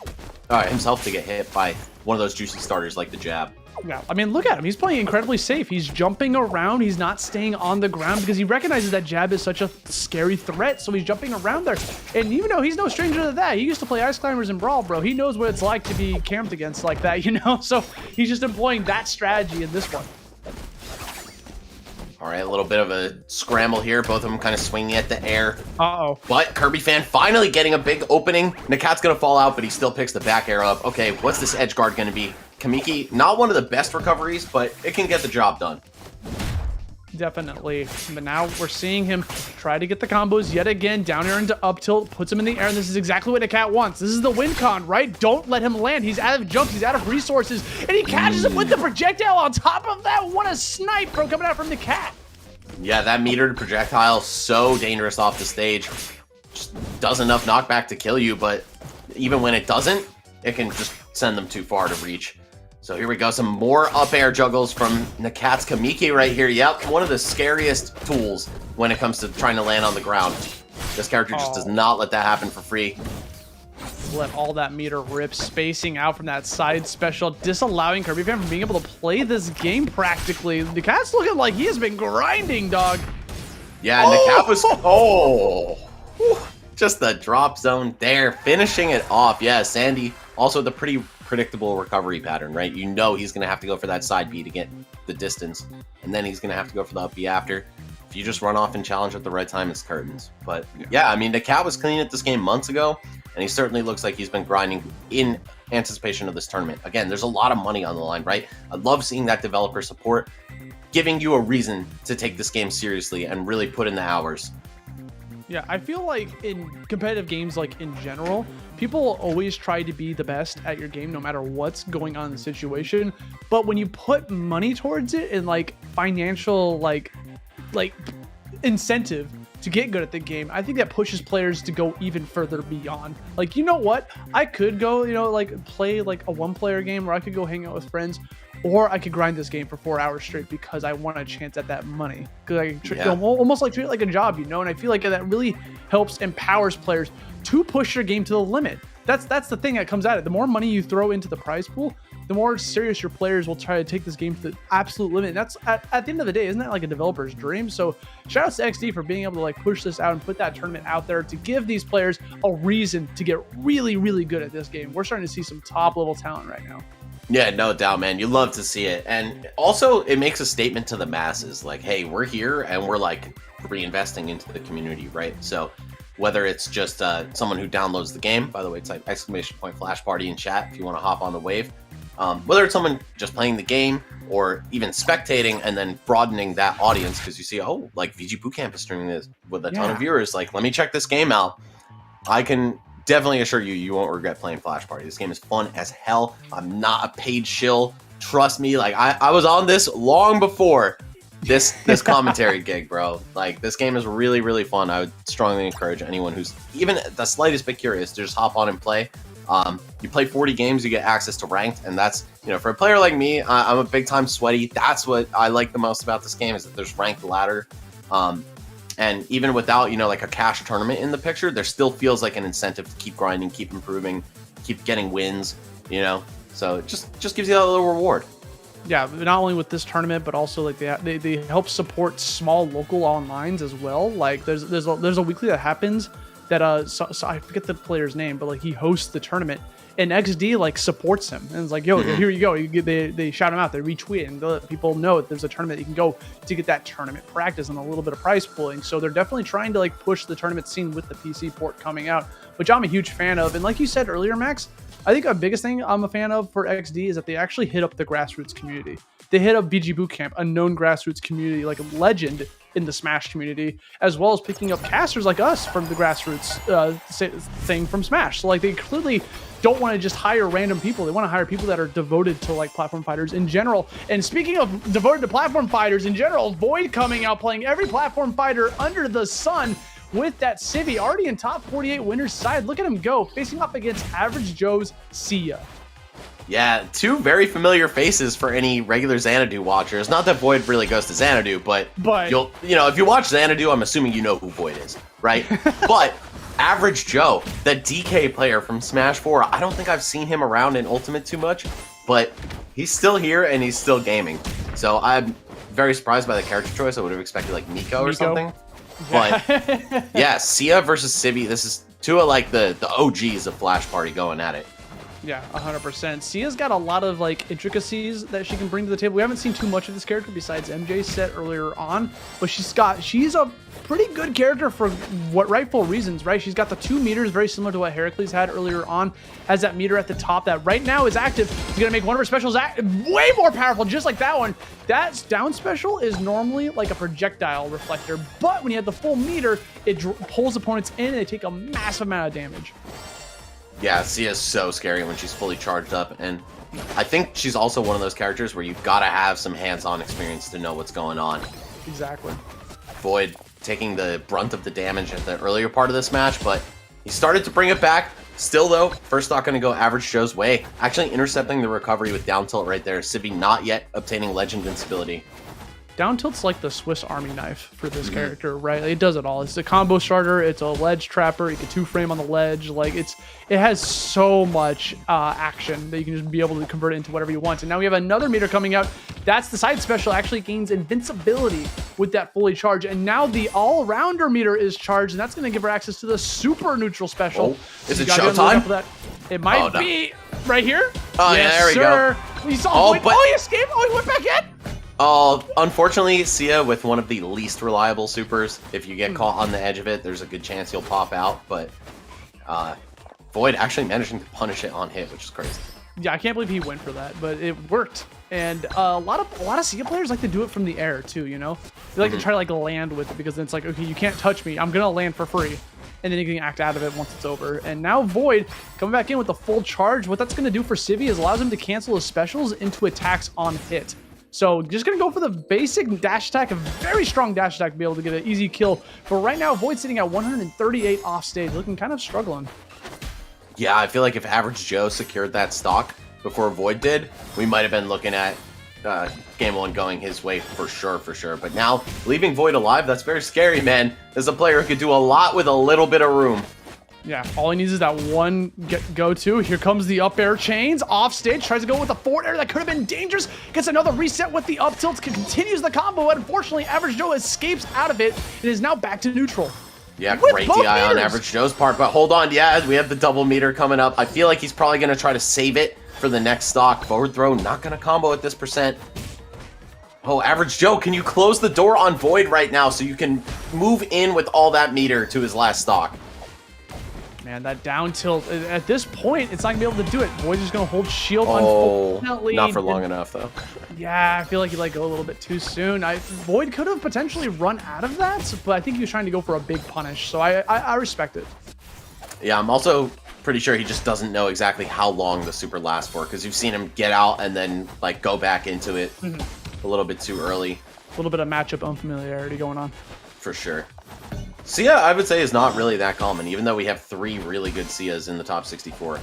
himself to get hit by one of those juicy starters like the jab. Yeah, I mean, look at him. He's playing incredibly safe. He's jumping around. He's not staying on the ground because he recognizes that jab is such a scary threat, so he's jumping around there. And even though he's no stranger to that, he used to play Ice Climbers and Brawl, bro. He knows what it's like to be camped against like that, you know? So he's just employing that strategy in this one. All right, a little bit of a scramble here. Both of them kind of swinging at the air. Uh-oh. But KirbyFan finally getting a big opening. Nakat's going to fall out, but he still picks the back air up. Okay, what's this edge guard going to be? Kamiki, not one of the best recoveries, but it can get the job done. Definitely. But now we're seeing him try to get the combos yet again. Down air into up tilt, puts him in the air, and this is exactly what Nakat wants. This is the win con, right? Don't let him land. He's out of jumps, he's out of resources, and he catches him with the projectile on top of that. What a snipe, bro, coming out from Nakat. Yeah, that metered projectile, so dangerous off the stage. Just does enough knockback to kill you, but even when it doesn't, it can just send them too far to reach. So here we go, some more up air juggles from Nakat's Kamiki right here. Yep, one of the scariest tools when it comes to trying to land on the ground. This character just does not let that happen for free. Let all that meter rip, spacing out from that side special, disallowing KirbyFan from being able to play this game practically. Nakat's looking like he has been grinding, dog. Yeah, Nakat was... just the drop zone there, finishing it off. Yeah, Sandy, also the pretty predictable recovery pattern, right? You know he's going to have to go for that side B to get the distance, and then he's going to have to go for the up B after. If you just run off and challenge at the right time, it's curtains. But yeah, I mean, Nakat was clean at this game months ago, and he certainly looks like he's been grinding in anticipation of this tournament. Again, there's a lot of money on the line, right? I love seeing that developer support, giving you a reason to take this game seriously and really put in the hours. Yeah, I feel like in competitive games, like in general, people always try to be the best at your game no matter what's going on in the situation. But when you put money towards it and like financial like incentive to get good at the game, I think that pushes players to go even further beyond. Like, you know what? I could go, like play like a one-player game where I could go hang out with friends, or I could grind this game for 4 hours straight because I want a chance at that money. Because I almost like treat it like a job, And I feel like that really helps, empowers players to push their game to the limit. That's the thing that comes at it. The more money you throw into the prize pool, the more serious your players will try to take this game to the absolute limit. And that's at the end of the day, isn't that like a developer's dream? So shout out to XD for being able to like push this out and put that tournament out there to give these players a reason to get really, really good at this game. We're starting to see some top level talent right now. Yeah, no doubt, man. You love to see it. And also, it makes a statement to the masses. Like, hey, we're here and we're like reinvesting into the community, right? So whether it's just someone who downloads the game, by the way, it's like !flashparty in chat if you want to hop on the wave. Whether it's someone just playing the game or even spectating and then broadening that audience because you see, oh, like VG Bootcamp is streaming this with a ton of viewers. Like, let me check this game out. I can definitely assure you, you won't regret playing Flash Party. This game is fun as hell. I'm not a paid shill. Trust me. Like, I was on this long before this commentary gig, bro. Like, this game is really, really fun. I would strongly encourage anyone who's even the slightest bit curious to just hop on and play. You play 40 games, you get access to ranked, and that's, for a player like me, I'm a big time sweaty. That's what I like the most about this game, is that there's ranked ladder. And even without, like a cash tournament in the picture, there still feels like an incentive to keep grinding, keep improving, keep getting wins, So it just gives you that little reward. Yeah, not only with this tournament, but also like they help support small local onlines as well. Like there's a weekly that happens that so I forget the player's name, but like he hosts the tournament. And XD like supports him and it's like, yo, here you go. They shout him out, they retweet, and they let people know that there's a tournament that you can go to get that tournament practice and a little bit of prize pooling. So they're definitely trying to like push the tournament scene with the PC port coming out, which I'm a huge fan of. And like you said earlier, Max, I think the biggest thing I'm a fan of for XD is that they actually hit up the grassroots community. They hit up VG Bootcamp, a known grassroots community, like a legend in the Smash community, as well as picking up casters like us from the grassroots thing from Smash. So like they clearly don't want to just hire random people. They want to hire people that are devoted to like platform fighters in general. And speaking of devoted to platform fighters in general, Void coming out playing every platform fighter under the sun with that Civi already in top 48 winners side. Look at him go, facing off against AverageJoe's Sia. Yeah, two very familiar faces for any regular Xanadu watchers. Not that Void really goes to Xanadu, but you'll, if you watch Xanadu, I'm assuming you know who Void is, right? But AverageJoe, the DK player from Smash 4, I don't think I've seen him around in Ultimate too much, but he's still here and he's still gaming. So I'm very surprised by the character choice. I would have expected like Nico or something. But yeah, Sia versus Civi. This is two of like the OGs of Flash Party going at it. Yeah, 100%. Sia's got a lot of like intricacies that she can bring to the table. We haven't seen too much of this character besides MJ's set earlier on, but she's a pretty good character for what rightful reasons, right? She's got the 2 meters, very similar to what Heracles had earlier on. Has that meter at the top that right now is active. She's gonna make one of her specials way more powerful, just like that one. That down special is normally like a projectile reflector, but when you have the full meter, it pulls opponents in and they take a massive amount of damage. Yeah, Sia's so scary when she's fully charged up, and I think she's also one of those characters where you've got to have some hands-on experience to know what's going on. Exactly. Void taking the brunt of the damage at the earlier part of this match, but he started to bring it back. Still, though, first stock going to go AverageJoe's way. Actually intercepting the recovery with down tilt right there. Civi not yet obtaining Legend Invincibility. Down tilt's like the Swiss Army knife for this character, right? It does it all. It's a combo starter. It's a ledge trapper. You can 2-frame on the ledge. Like it has so much action that you can just be able to convert it into whatever you want. And now we have another meter coming out. That's the side special. Actually gains invincibility with that fully charged. And now the all-rounder meter is charged, and that's going to give her access to the super neutral special. Oh, is it showtime? It might be right here. Oh, yes, yeah, there we go. He saw he escaped. Oh, he went back in. Unfortunately, Sia with one of the least reliable supers. If you get caught on the edge of it, there's a good chance you'll pop out. But Void actually managing to punish it on hit, which is crazy. Yeah, I can't believe he went for that, but it worked. And a lot of Sia players like to do it from the air too. You know, they like to try to like land with it because then it's like, okay, you can't touch me. I'm gonna land for free. And then you can act out of it once it's over. And now Void coming back in with the full charge. What that's going to do for Civi is allows him to cancel his specials into attacks on hit. So just going to go for the basic dash attack, a very strong dash attack to be able to get an easy kill. But right now, Void's sitting at 138 off stage, looking kind of struggling. Yeah, I feel like if AverageJoe secured that stock before Void did, we might have been looking at game 1 going his way for sure. But now, leaving Void alive, that's very scary, man. There's a player who could do a lot with a little bit of room. Yeah, all he needs is that one go-to. Here comes the up air chains. Off stage, tries to go with a forward air that could have been dangerous. Gets another reset with the up tilt. Continues the combo, but unfortunately, AverageJoe escapes out of it. It is now back to neutral. Yeah, great DI on AverageJoe's part, but hold on. Yeah, we have the double meter coming up. I feel like he's probably going to try to save it for the next stock. Forward throw, not going to combo at this percent. Oh, AverageJoe, can you close the door on Void right now so you can move in with all that meter to his last stock? Man, that down tilt, at this point, it's not going to be able to do it. Void's just going to hold shield, unfortunately. Not for long enough, though. Yeah, I feel like he let go a little bit too soon. Void could have potentially run out of that, but I think he was trying to go for a big punish, so I respect it. Yeah, I'm also pretty sure he just doesn't know exactly how long the super lasts for, because you've seen him get out and then like go back into it a little bit too early. A little bit of matchup unfamiliarity going on. For sure. Sia, I would say, is not really that common, even though we have 3 really good Sias in the top 64.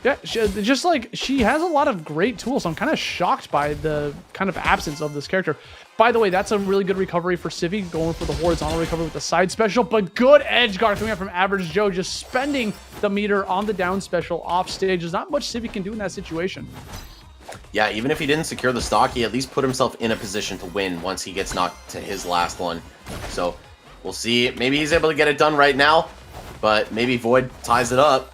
Yeah, she has a lot of great tools. I'm kind of shocked by the kind of absence of this character. By the way, that's a really good recovery for Civi, going for the horizontal recovery with the side special, but good edge guard coming up from AverageJoe, just spending the meter on the down special off stage. There's not much Civi can do in that situation. Yeah, even if he didn't secure the stock, he at least put himself in a position to win once he gets knocked to his last one. So we'll see. Maybe he's able to get it done right now, but maybe Void ties it up.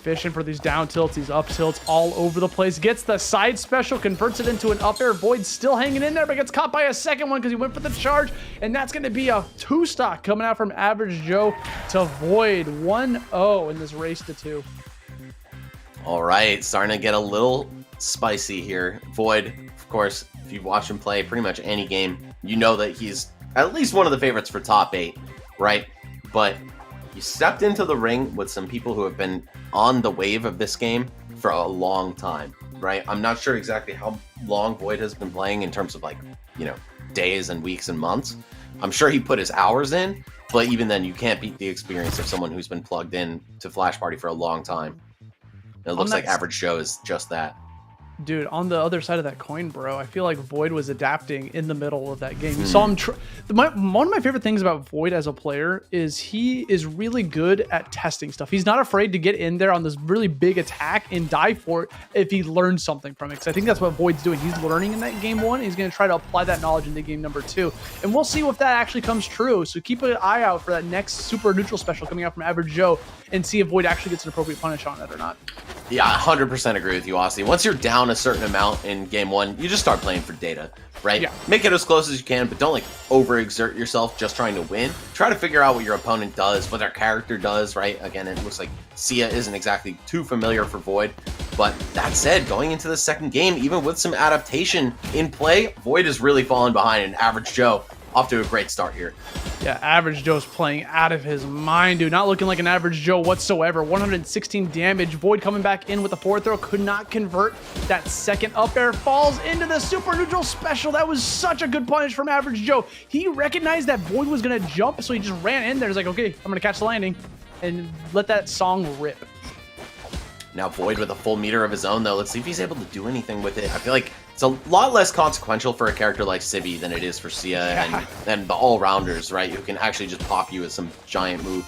Fishing for these down tilts, these up tilts all over the place. Gets the side special, converts it into an up air. Void's still hanging in there, but gets caught by a second one because he went for the charge. And that's going to be a 2 stock coming out from AverageJoe to Void. 1-0 in this race to 2. All right, starting to get a little spicy here. Void, of course, if you watch him play pretty much any game, you know that he's at least one of the favorites for top 8, right? But you stepped into the ring with some people who have been on the wave of this game for a long time, right? I'm not sure exactly how long Void has been playing in terms of, like, you know, days and weeks and months. I'm sure he put his hours in, but even then, you can't beat the experience of someone who's been plugged in to Flash Party for a long time. And it looks like AverageJoe is just that. Dude, on the other side of that coin, bro, I feel like Void was adapting in the middle of that game. You saw him. One of my favorite things about Void as a player is he is really good at testing stuff. He's not afraid to get in there on this really big attack and die for it if he learns something from it. Because I think that's what Void's doing. He's learning in that game 1. He's going to try to apply that knowledge into game number 2. And we'll see if that actually comes true. So keep an eye out for that next super neutral special coming out from AverageJoe and see if Void actually gets an appropriate punish on it or not. Yeah, 100% agree with you, Aussie. Once you're down a certain amount in game one, you just start playing for data, right? Yeah. Make it as close as you can, but don't like overexert yourself just trying to win. Try to figure out what your opponent does, what their character does, right? Again, it looks like Sia isn't exactly too familiar for Void, but that said, going into the second game, even with some adaptation in play, Void is really falling behind, and AverageJoe off to a great start here. Yeah, AverageJoe's playing out of his mind, dude. Not looking like an AverageJoe whatsoever. 116 damage. Void coming back in with the forward throw. Could not convert. That second up air falls into the super neutral special. That was such a good punish from AverageJoe. He recognized that Void was going to jump, so he just ran in there. He's like, okay, I'm going to catch the landing and let that song rip. Now Void with a full meter of his own, though. Let's see if he's able to do anything with it. I feel like it's a lot less consequential for a character like Civi than it is for Sia and the all-rounders, right? Who can actually just pop you with some giant move.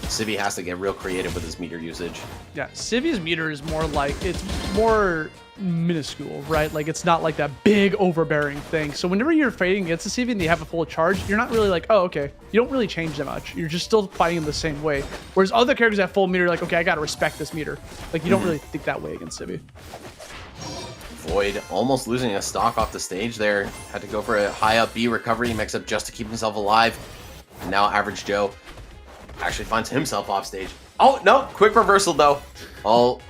Civi has to get real creative with his meter usage. Yeah, Civi's meter is more like, it's more minuscule, right? Like, it's not like that big overbearing thing. So whenever you're fighting against a Civi and they have a full charge, you're not really like, oh, okay. You don't really change that much. You're just still fighting them the same way. Whereas other characters that full meter, like, okay, I gotta respect this meter. Like, you don't really think that way against Civi. Void almost losing a stock off the stage there. Had to go for a high up B recovery mix up just to keep himself alive. And now AverageJoe actually finds himself off stage. Oh, no. Quick reversal, though. Oh,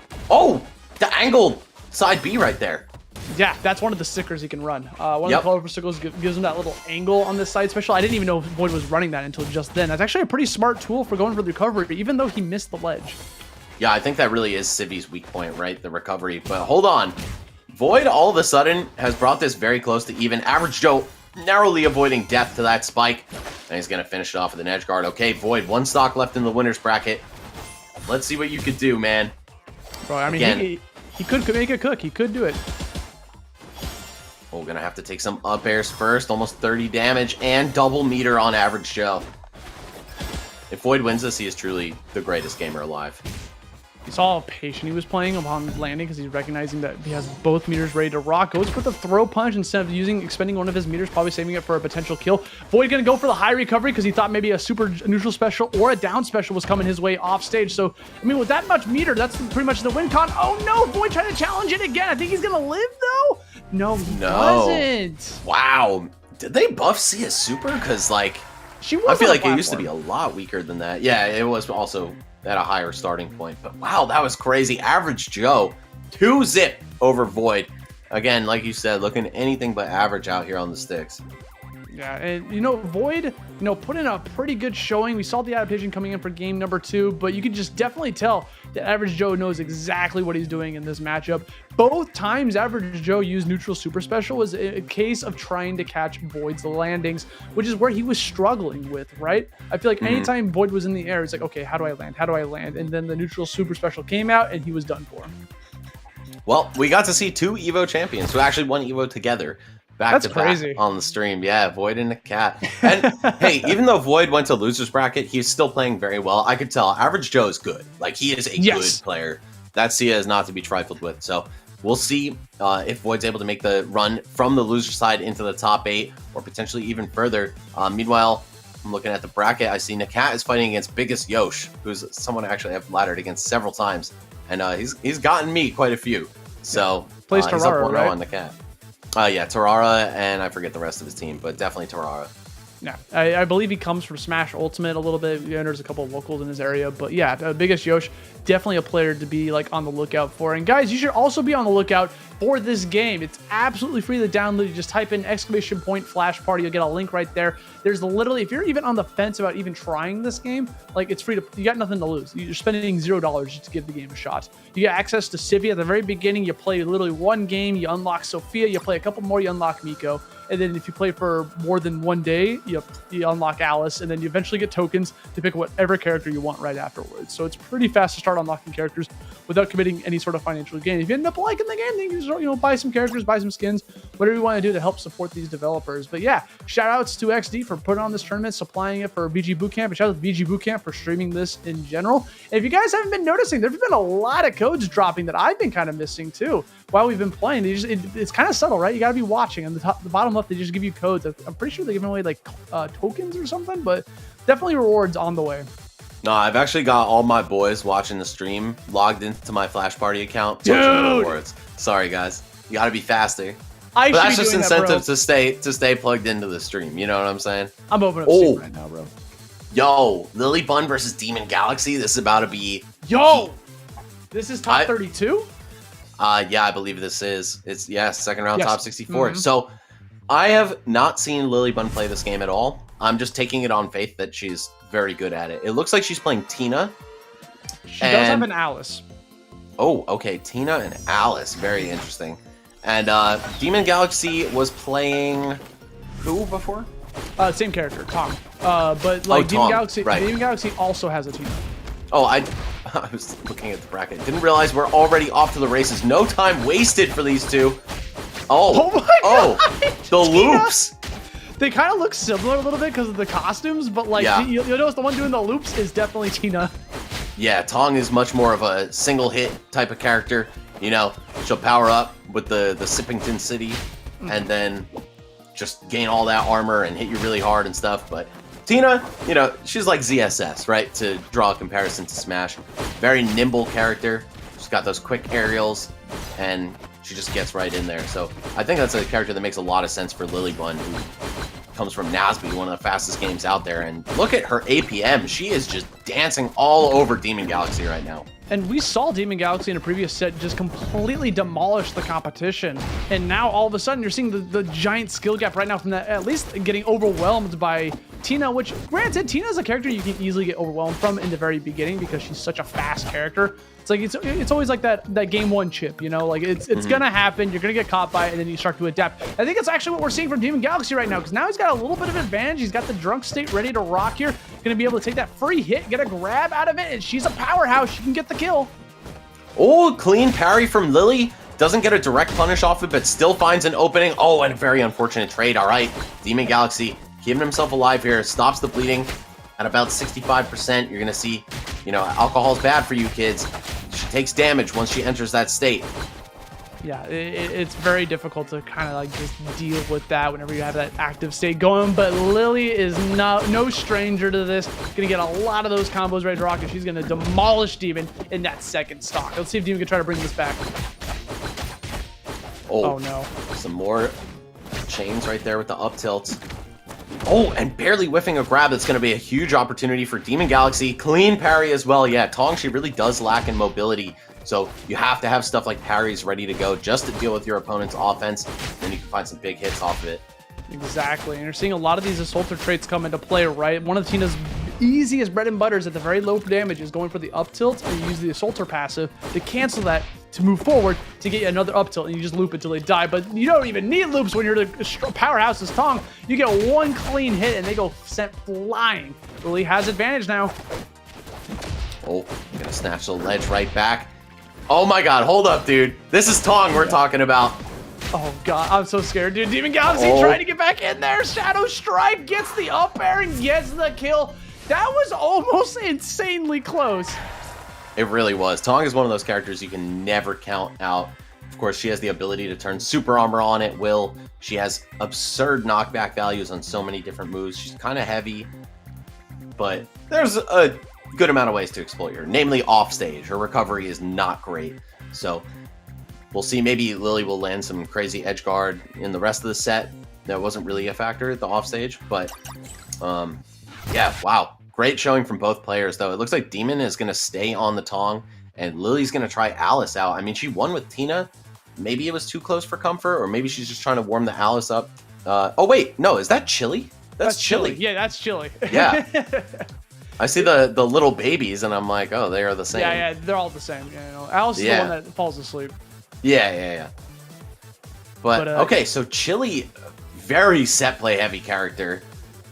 the angled side B right there. Yeah, that's one of the stickers he can run. One of the colorful stickers gives him that little angle on this side special. I didn't even know Void was running that until just then. That's actually a pretty smart tool for going for the recovery, even though he missed the ledge. Yeah, I think that really is Civi's weak point, right? The recovery. But hold on. Void all of a sudden has brought this very close to even. AverageJoe narrowly avoiding death to that spike. And he's going to finish it off with an edge guard. Okay, Void, one stock left in the winner's bracket. Let's see what you could do, man. Bro, I mean, he could make it cook. He could do it. We're going to have to take some up airs first. Almost 30 damage and double meter on AverageJoe. If Void wins this, he is truly the greatest gamer alive. You saw how patient he was playing upon landing because he's recognizing that he has both meters ready to rock. Goes for the throw punch instead of expending one of his meters, probably saving it for a potential kill. Void going to go for the high recovery because he thought maybe a super neutral special or a down special was coming his way off stage. So, I mean, with that much meter, that's pretty much the win con. Oh, no. Void trying to challenge it again. I think he's going to live, though. No, he doesn't. Wow. Did they buff Sia super? Because, like, I feel like it used to be a lot weaker than that. Yeah, it was also at a higher starting point. But wow, that was crazy. AverageJoe, 2-zip over Void. Again, like you said, looking anything but average out here on the sticks. Yeah, and Void, put in a pretty good showing. We saw the adaptation coming in for game number 2, but you could just definitely tell that AverageJoe knows exactly what he's doing in this matchup. Both times AverageJoe used neutral super special was a case of trying to catch Void's landings, which is where he was struggling with, right? I feel like anytime Void was in the air, it's like, okay, how do I land? How do I land? And then the neutral super special came out and he was done for. Well, we got to see 2 EVO champions who actually won EVO together. Back to back on the stream. Yeah, Void and Nakat. And hey, even though Void went to loser's bracket, he's still playing very well. I could tell AverageJoe is good. Like, he is a good player. That Sia is not to be trifled with. So we'll see if Void's able to make the run from the loser side into the top 8 or potentially even further. Meanwhile, I'm looking at the bracket. I see Nakat is fighting against BiggestYosh, who's someone I actually have laddered against several times. And he's gotten me quite a few. So plays he's Tarara, up 1-0 right? on Nakat. Yeah, Tarara, and I forget the rest of his team, but definitely Tarara. Yeah, I believe he comes from Smash Ultimate a little bit. He enters a couple of locals in his area, but yeah, BiggestYosh, definitely a player to be like on the lookout for. And guys, you should also be on the lookout for this game. It's absolutely free to download. You just type in !flashparty. You'll get a link right there. There's literally, if you're even on the fence about even trying this game, like, it's free to, you got nothing to lose. You're spending $0 just to give the game a shot. You get access to Civi at the very beginning. You play literally one game, you unlock Sophia, you play a couple more, you unlock Miko. And then if you play for more than one day, you unlock Alice, and then you eventually get tokens to pick whatever character you want right afterwards. So it's pretty fast to start unlocking characters without committing any sort of financial gain. If you end up liking the game, then you just, buy some characters, buy some skins, whatever you want to do to help support these developers. But yeah, shout outs to XD for putting on this tournament, supplying it for VG Bootcamp, and shout out to VG Bootcamp for streaming this in general. And if you guys haven't been noticing, there's been a lot of codes dropping that I've been kind of missing too while we've been playing. It's kind of subtle, right? You got to be watching. On the bottom left, they just give you codes. I'm pretty sure they're giving away like tokens or something, but definitely rewards on the way. No, I've actually got all my boys watching the stream logged into my Flash Party account. Dude! Rewards. Sorry, guys. You gotta be faster. But that's just doing incentive that, to stay plugged into the stream. You know what I'm saying? I'm opening up Steam right now, bro. Yo, LilyBun versus DemonGalaxy. This is about to be. Yo, this is top 32. Yeah, I believe this is. It's second round, top 64. Mm-hmm. So, I have not seen LilyBun play this game at all. I'm just taking it on faith that she's very good at it. It looks like she's playing Tina. She does have an Alice. Oh, okay, Tina and Alice. Very interesting. And DemonGalaxy was playing who before? Same character, Tom. But like DemonGalaxy, right. DemonGalaxy also has a Tina. Oh, I was looking at the bracket. Didn't realize we're already off to the races. No time wasted for these two. Oh my God, the Tina. loops. They kind of look similar a little bit because of the costumes, but like you'll notice the one doing the loops is definitely Tina. Yeah, Tong is much more of a single hit type of character. You know, she'll power up with the Sippington City and then just gain all that armor and hit you really hard and stuff. But Tina, you know, she's like ZSS, right? To draw a comparison to Smash. Very nimble character. She's got those quick aerials and she just gets right in there. So I think that's a character that makes a lot of sense for LilyBun, who comes from Nasby, one of the fastest games out there. And look at her APM. She is just dancing all over DemonGalaxy right now. And we saw DemonGalaxy in a previous set just completely demolish the competition. And now all of a sudden you're seeing the giant skill gap right now from that, at least getting overwhelmed by Tina, which granted, Tina is a character you can easily get overwhelmed from in the very beginning because she's such a fast character. It's like it's always like that game one chip, you know, like it's gonna happen. You're gonna get caught by it, and then you start to adapt. I think it's actually what we're seeing from DemonGalaxy right now, because now he's got a little bit of advantage. He's got the drunk state ready to rock here. Gonna be able to take that free hit, get a grab out of it, and she's a powerhouse. She can get the kill. Oh, clean parry from Lily. Doesn't get a direct punish off it, but still finds an opening. Oh, and a very unfortunate trade. All right, DemonGalaxy keeping himself alive here. Stops the bleeding at about 65%. You're gonna see, you know, alcohol's bad for you kids. She takes damage once she enters that state. Yeah, it's very difficult to kind of like just deal with that whenever you have that active state going. But Lily is no stranger to this. Gonna get a lot of those combos ready to rock, and she's gonna demolish Demon in that second stock. Let's see if Demon can try to bring this back. Oh no! Some more chains right there with the up tilts. Oh, and barely whiffing a grab. That's going to be a huge opportunity for DemonGalaxy. Clean parry as well. Yeah, Tong, she really does lack in mobility. So you have to have stuff like parries ready to go just to deal with your opponent's offense. Then you can find some big hits off of it. Exactly. And you're seeing a lot of these assaulter traits come into play, right? One of Tina's easiest bread and butters at the very low damage is going for the up tilt, and you use the assaulter passive to cancel that to move forward to get you another up tilt, and you just loop until they die. But you don't even need loops when you're the powerhouse as Tong. You get one clean hit and they go sent flying. Lily has advantage now. Oh, gonna snatch the ledge right back. Oh my god, hold up, dude. This is Tong we're talking about. Oh god, I'm so scared, dude. DemonGalaxy trying to get back in there. Shadow Strike gets the up air and gets the kill. That was almost insanely close. It really was. Tong is one of those characters you can never count out. Of course, she has the ability to turn super armor on at will. She has absurd knockback values on so many different moves. She's kind of heavy, but there's a good amount of ways to exploit her, namely off stage. Her recovery is not great. So we'll see. Maybe Lily will land some crazy edge guard in the rest of the set. That wasn't really a factor at the off stage, but yeah, wow. Great showing from both players, though. It looks like Demon is going to stay on the Tong, and Lily's going to try Alice out. I mean, she won with Tina. Maybe it was too close for comfort, or maybe she's just trying to warm the Alice up. Oh, wait. No, is that Chili? That's Chili. Yeah, that's Chili. Yeah. I see the little babies, and I'm like, oh, they are the same. Yeah, they're all the same. You know, Alice is the one that falls asleep. Yeah. But okay, so Chili, very set play heavy character.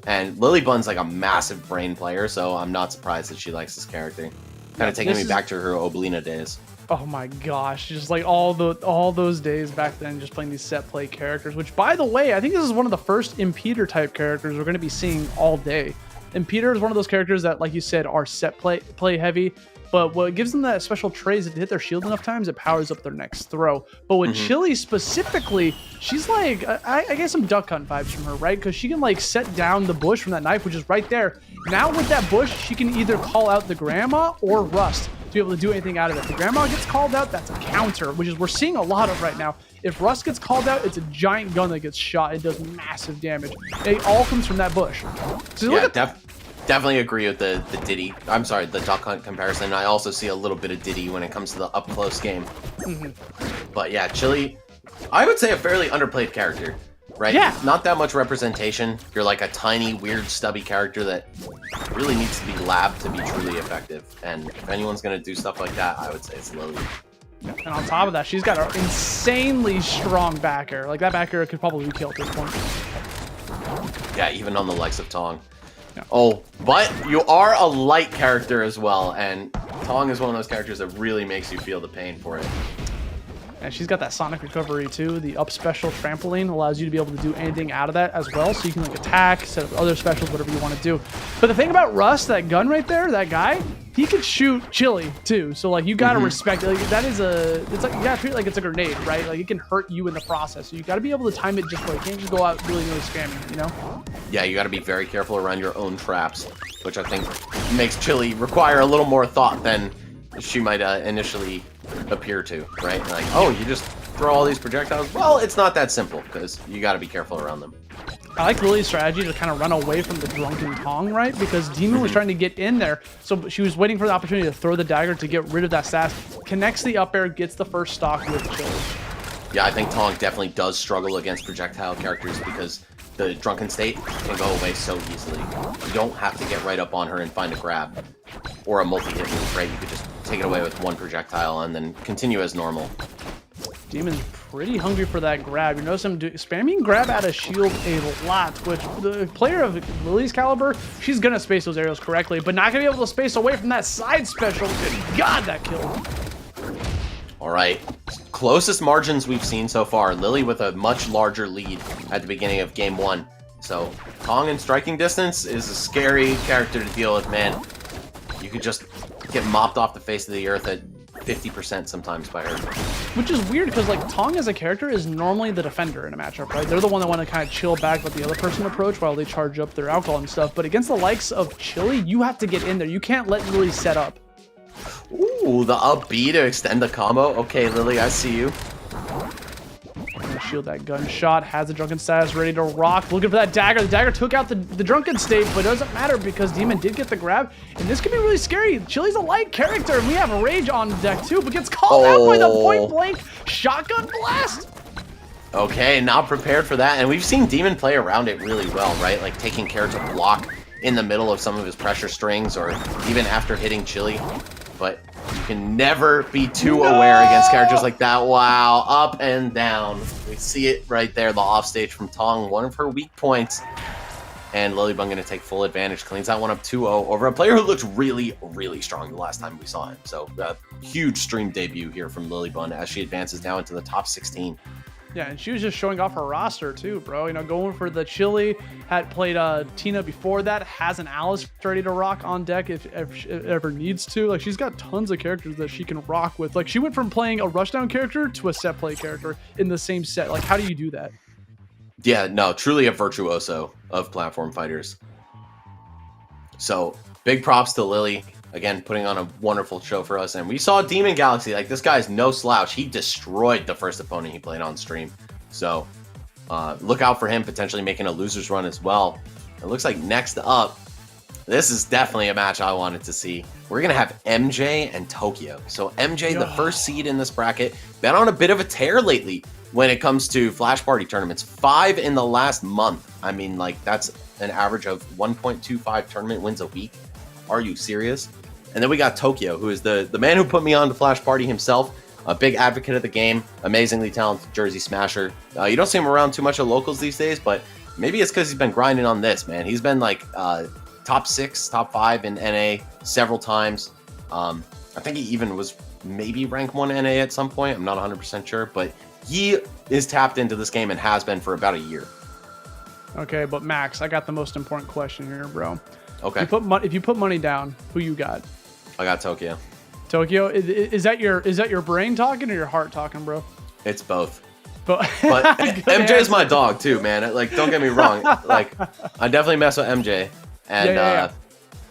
And LilyBun's like a massive brain player, so I'm not surprised that she likes this character. Kind of taking me back to her Oblina days. Oh my gosh, just like all those days back then, just playing these set play characters, which by the way, I think this is one of the first Impeder type characters we're going to be seeing all day. Impeder is one of those characters that, like you said, are set play heavy. but what gives them that special trait is if they hit their shield enough times, it powers up their next throw. But with Chili specifically, she's like, I get some Duck Hunt vibes from her, right? Because she can like set down the bush from that knife, which is right there. Now with that bush, she can either call out the grandma or Rust to be able to do anything out of it. If the grandma gets called out, that's a counter, which is we're seeing a lot of right now. If Rust gets called out, it's a giant gun that gets shot. It does massive damage. It all comes from that bush. So yeah, definitely agree with the Diddy. I'm sorry, the Duck Hunt comparison. I also see a little bit of Diddy when it comes to the up close game. But yeah, Chili, I would say a fairly underplayed character, right? Yeah. Not that much representation. You're like a tiny, weird, stubby character that really needs to be labbed to be truly effective. And if anyone's going to do stuff like that, I would say it's Lily. And on top of that, she's got an insanely strong back air. Like, that back air could probably kill at this point. Yeah, even on the likes of Tong. Yeah. Oh, but you are a light character as well, and Tong is one of those characters that really makes you feel the pain for it. And she's got that Sonic Recovery too. The up special trampoline allows you to be able to do anything out of that as well. So you can like attack, set up other specials, whatever you want to do. But the thing about Rust, that gun right there, that guy, he could shoot Chili too. So like you gotta respect it. Like, that is it's like you gotta treat it like it's a grenade, right? Like it can hurt you in the process. So you gotta be able to time it just right. You can't just go out really spamming, you know? Yeah, you gotta be very careful around your own traps, which I think makes Chili require a little more thought than she might initially appear to, right? Like, oh, you just throw all these projectiles? Well, it's not that simple, because you got to be careful around them. I like Lily's strategy to kind of run away from the drunken Tong, right? Because Demon was trying to get in there, so she was waiting for the opportunity to throw the dagger to get rid of that sass. Connects the up air, gets the first stock with Chili. Yeah, I think Tong definitely does struggle against projectile characters because the drunken state can go away so easily. You don't have to get right up on her and find a grab or a multi-hit move, right? You could just take it away with one projectile and then continue as normal. Demon's pretty hungry for that grab. You notice him spamming grab out of shield a lot, which the player of Lily's caliber, she's gonna space those aerials correctly, but not gonna be able to space away from that side special. Good God, that killed. All right, closest margins we've seen so far. Lily with a much larger lead at the beginning of game one. So Tong in striking distance is a scary character to deal with, man. You could just get mopped off the face of the earth at 50% sometimes by her. Which is weird because like Tong as a character is normally the defender in a matchup, right? They're the one that want to kind of chill back, let the other person approach while they charge up their alcohol and stuff. But against the likes of Chili, you have to get in there. You can't let Lily set up. Ooh, the up B to extend the combo. Okay, Lily, I see you. Shield that gunshot, has the drunken status ready to rock. Looking for that dagger. The dagger took out the drunken state, but it doesn't matter because Demon did get the grab. And this could be really scary. Chili's a light character, and we have a Rage on deck too, but gets called out by the point blank shotgun blast. Okay, not prepared for that. And we've seen Demon play around it really well, right? Like taking care to block in the middle of some of his pressure strings or even after hitting Chili. But you can never be too aware against characters like that. Wow, up and down. We see it right there, the offstage from Tong, one of her weak points. And LilyBun going to take full advantage, cleans that one up 2-0 over a player who looked really, really strong the last time we saw him. So, huge stream debut here from LilyBun as she advances now into the top 16. Yeah, and she was just showing off her roster too, bro. You know, going for the Chili, had played Tina before that, has an Alice ready to rock on deck if it ever needs to. Like, she's got tons of characters that she can rock with. Like, she went from playing a rushdown character to a set play character in the same set. Like, how do you do that? Yeah, no, truly a virtuoso of platform fighters. So, big props to Lily. Again, putting on a wonderful show for us. And we saw DemonGalaxy. Like, this guy's no slouch. He destroyed the first opponent he played on stream. So, look out for him potentially making a loser's run as well. It looks like next up, this is definitely a match I wanted to see. We're going to have MJ and Tokyo. So, MJ, the first seed in this bracket, been on a bit of a tear lately when it comes to Flash Party tournaments. 5 in the last month. I mean, like, that's an average of 1.25 tournament wins a week. Are you serious? And then we got Tokyo, who is the man who put me on to Flash Party himself, a big advocate of the game, amazingly talented Jersey smasher. You don't see him around too much at locals these days, but maybe it's because he's been grinding on this, man. He's been like top 6, top 5 in NA several times. I think he even was maybe rank 1 NA at some point. I'm not 100% sure, but he is tapped into this game and has been for about a year. Okay, but Max, I got the most important question here, bro. Okay. If you put money down, who you got? I got Tokyo. Tokyo, is that your brain talking or your heart talking, bro? It's both. But MJ is my dog too, man. Like, don't get me wrong. Like, I definitely mess with MJ, and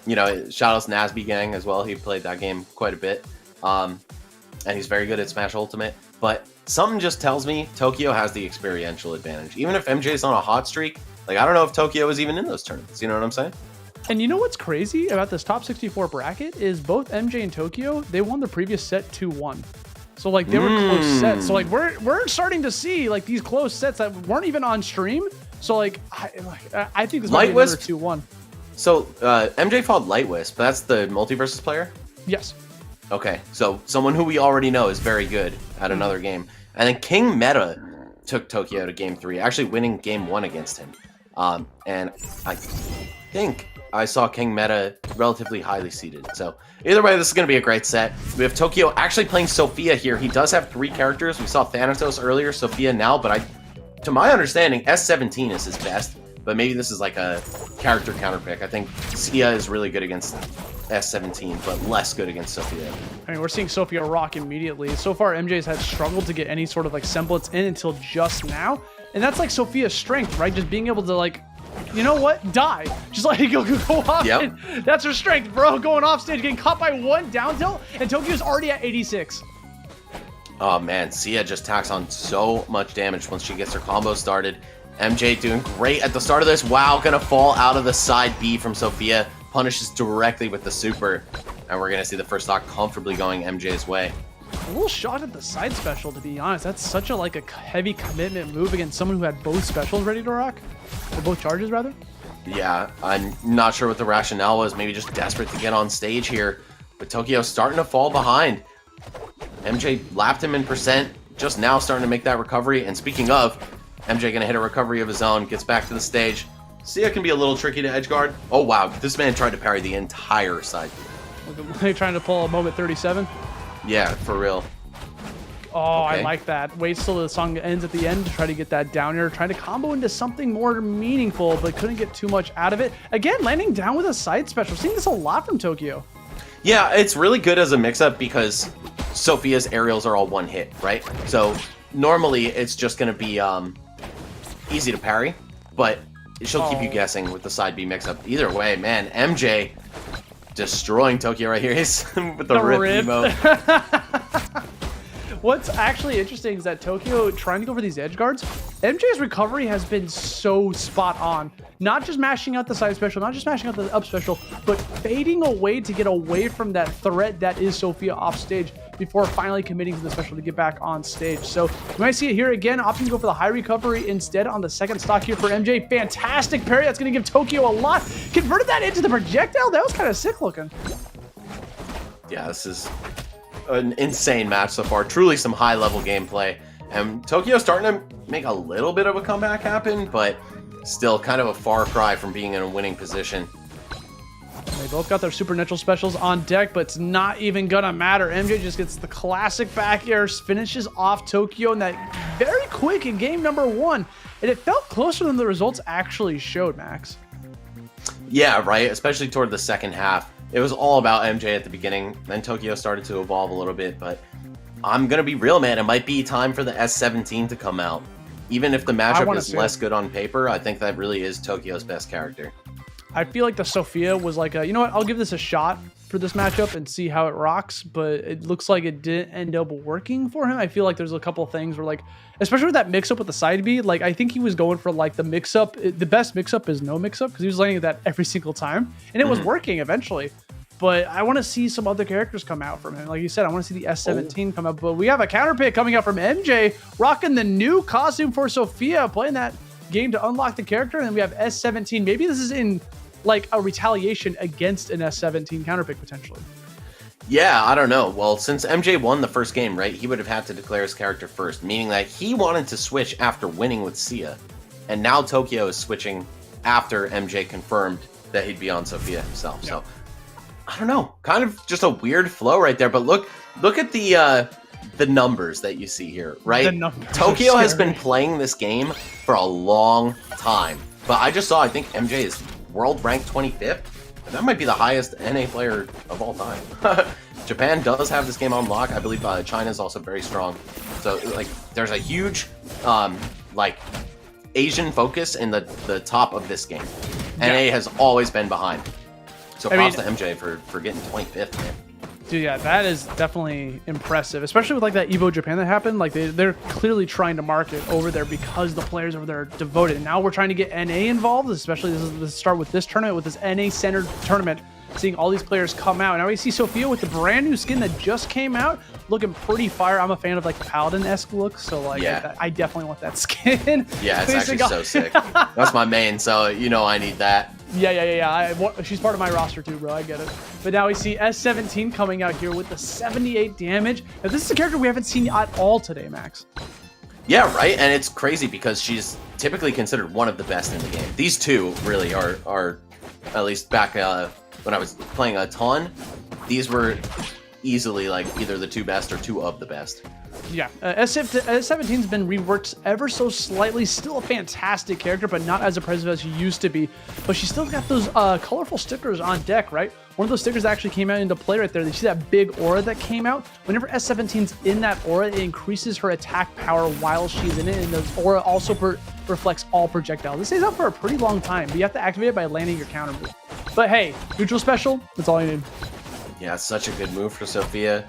you know, shout out to Nasby Gang as well. He played that game quite a bit, and he's very good at Smash Ultimate. But something just tells me Tokyo has the experiential advantage. Even if MJ's on a hot streak, like, I don't know if Tokyo is even in those tournaments. You know what I'm saying? And you know what's crazy about this top 64 bracket is both MJ and Tokyo, they won the previous set 2-1. So like they were close sets. So like we're starting to see like these close sets that weren't even on stream. So like I think this might be another 2-1. So MJ fought Light Wisp, but that's the multiversus player? Yes. Okay, so someone who we already know is very good at another game. And then King Meta took Tokyo to game 3, actually winning game 1 against him. And I think I saw King Meta relatively highly seeded. So either way, this is going to be a great set. We have Tokyo actually playing Sophia here. He does have 3 characters. We saw Thanatos earlier, Sophia now, but to my understanding, S17 is his best. But maybe this is like a character counterpick. I think Sia is really good against S17, but less good against Sophia. I mean, we're seeing Sophia rock immediately. So far, MJ's had struggled to get any sort of like semblance in until just now. And that's like Sophia's strength, right? Just being able to like, you know what? Die. Just like go off. Yep. That's her strength, bro. Going off stage, getting caught by 1 down tilt, and Tokyo's already at 86. Oh man, Sia just tacks on so much damage once she gets her combo started. MJ doing great at the start of this. Wow, gonna fall out of the side B from Sophia. Punishes directly with the super. And we're gonna see the first stock comfortably going MJ's way. A little shocked at the side special, to be honest. That's such a like a heavy commitment move against someone who had both specials ready to rock. Or both charges, rather. Yeah, I'm not sure what the rationale was. Maybe just desperate to get on stage here. But Tokyo's starting to fall behind. MJ lapped him in percent. Just now starting to make that recovery. And speaking of, MJ gonna hit a recovery of his own. Gets back to the stage. Sia can be a little tricky to edgeguard. Oh wow, this man tried to parry the entire side. Like trying to pull a moment 37? Yeah, for real. Oh, okay. I like that. Waits till the song ends at the end to try to get that down air, trying to combo into something more meaningful, but couldn't get too much out of it. Again, landing down with a side special. Seeing this a lot from Tokyo. Yeah, it's really good as a mix-up because Sophia's aerials are all one hit, right? So normally it's just going to be easy to parry, but she'll keep you guessing with the side B mix-up. Either way, man, MJ destroying Tokyo right here. He's with the rip emote. What's actually interesting is that Tokyo trying to go for these edge guards, MJ's recovery has been so spot on. Not just mashing out the side special, not just mashing out the up special, but fading away to get away from that threat that is Sophia off stage before finally committing to the special to get back on stage. So you might see it here again, opting to go for the high recovery instead on the second stock here for MJ. Fantastic parry. That's going to give Tokyo a lot. Converted that into the projectile. That was kind of sick looking. Yeah, this is an insane match so far. Truly some high-level gameplay. And Tokyo's starting to make a little bit of a comeback happen, but still kind of a far cry from being in a winning position. They both got their supernatural specials on deck, but it's not even gonna matter. MJ just gets the classic back air, finishes off Tokyo in that very quick in game number 1. And it felt closer than the results actually showed, Max. Yeah, right, especially toward the second half. It was all about MJ at the beginning, then Tokyo started to evolve a little bit, but I'm going to be real, man. It might be time for the S17 to come out. Even if the matchup is less good on paper, I think that really is Tokyo's best character. I feel like the Sophia was like, you know what, I'll give this a shot for this matchup and see how it rocks, but it looks like it didn't end up working for him. I feel like there's a couple of things where like, especially with that mix-up with the side B, like I think he was going for like the mix-up. The best mix-up is no mix-up because he was landing that every single time, and it was working eventually. But I want to see some other characters come out from him. Like you said, I want to see the S17 come out. But we have a counter pick coming out from MJ, rocking the new costume for Sophia, playing that game to unlock the character. And then we have S17. Maybe this is in like a retaliation against an S17 counter pick potentially. Yeah, I don't know. Well, since MJ won the first game, right, he would have had to declare his character first, meaning that he wanted to switch after winning with Sia. And now Tokyo is switching after MJ confirmed that he'd be on Sophia himself. Yeah. So I don't know, kind of just a weird flow right there. But look at the numbers that you see here, right? Tokyo has been playing this game for a long time. But I just saw, I think MJ is world ranked 25th. That might be the highest NA player of all time. Japan does have this game on lock. I believe China is also very strong. So like, there's a huge like Asian focus in the top of this game. NA has always been behind. So props to MJ for getting 25th, man. Dude, yeah, that is definitely impressive, especially with like that Evo Japan that happened. Like they're clearly trying to market over there because the players over there are devoted. And now we're trying to get NA involved, especially this start with this tournament, with this NA centered tournament, seeing all these players come out. Now we see Sophia with the brand new skin that just came out, looking pretty fire. I'm a fan of like the Paladin-esque look, so like I definitely want that skin. Yeah, it's actually so sick. That's my main, so you know I need that. Yeah. She's part of my roster too, bro. I get it. But now we see S17 coming out here with the 78 damage. Now this is a character we haven't seen at all today, Max. Yeah, right. And it's crazy because she's typically considered one of the best in the game. These two really are at least back when I was playing a ton. These were easily like either the two best or two of the best. Yeah, S17's been reworked ever so slightly. Still a fantastic character, but not as impressive as she used to be. But she's still got those colorful stickers on deck, right? One of those stickers that actually came out into play right there. You see that big aura that came out? Whenever S17's in that aura, it increases her attack power while she's in it, and the aura also reflects all projectiles. This stays out for a pretty long time, but you have to activate it by landing your counter move. But hey, neutral special, that's all you need. Yeah, it's such a good move for Sophia.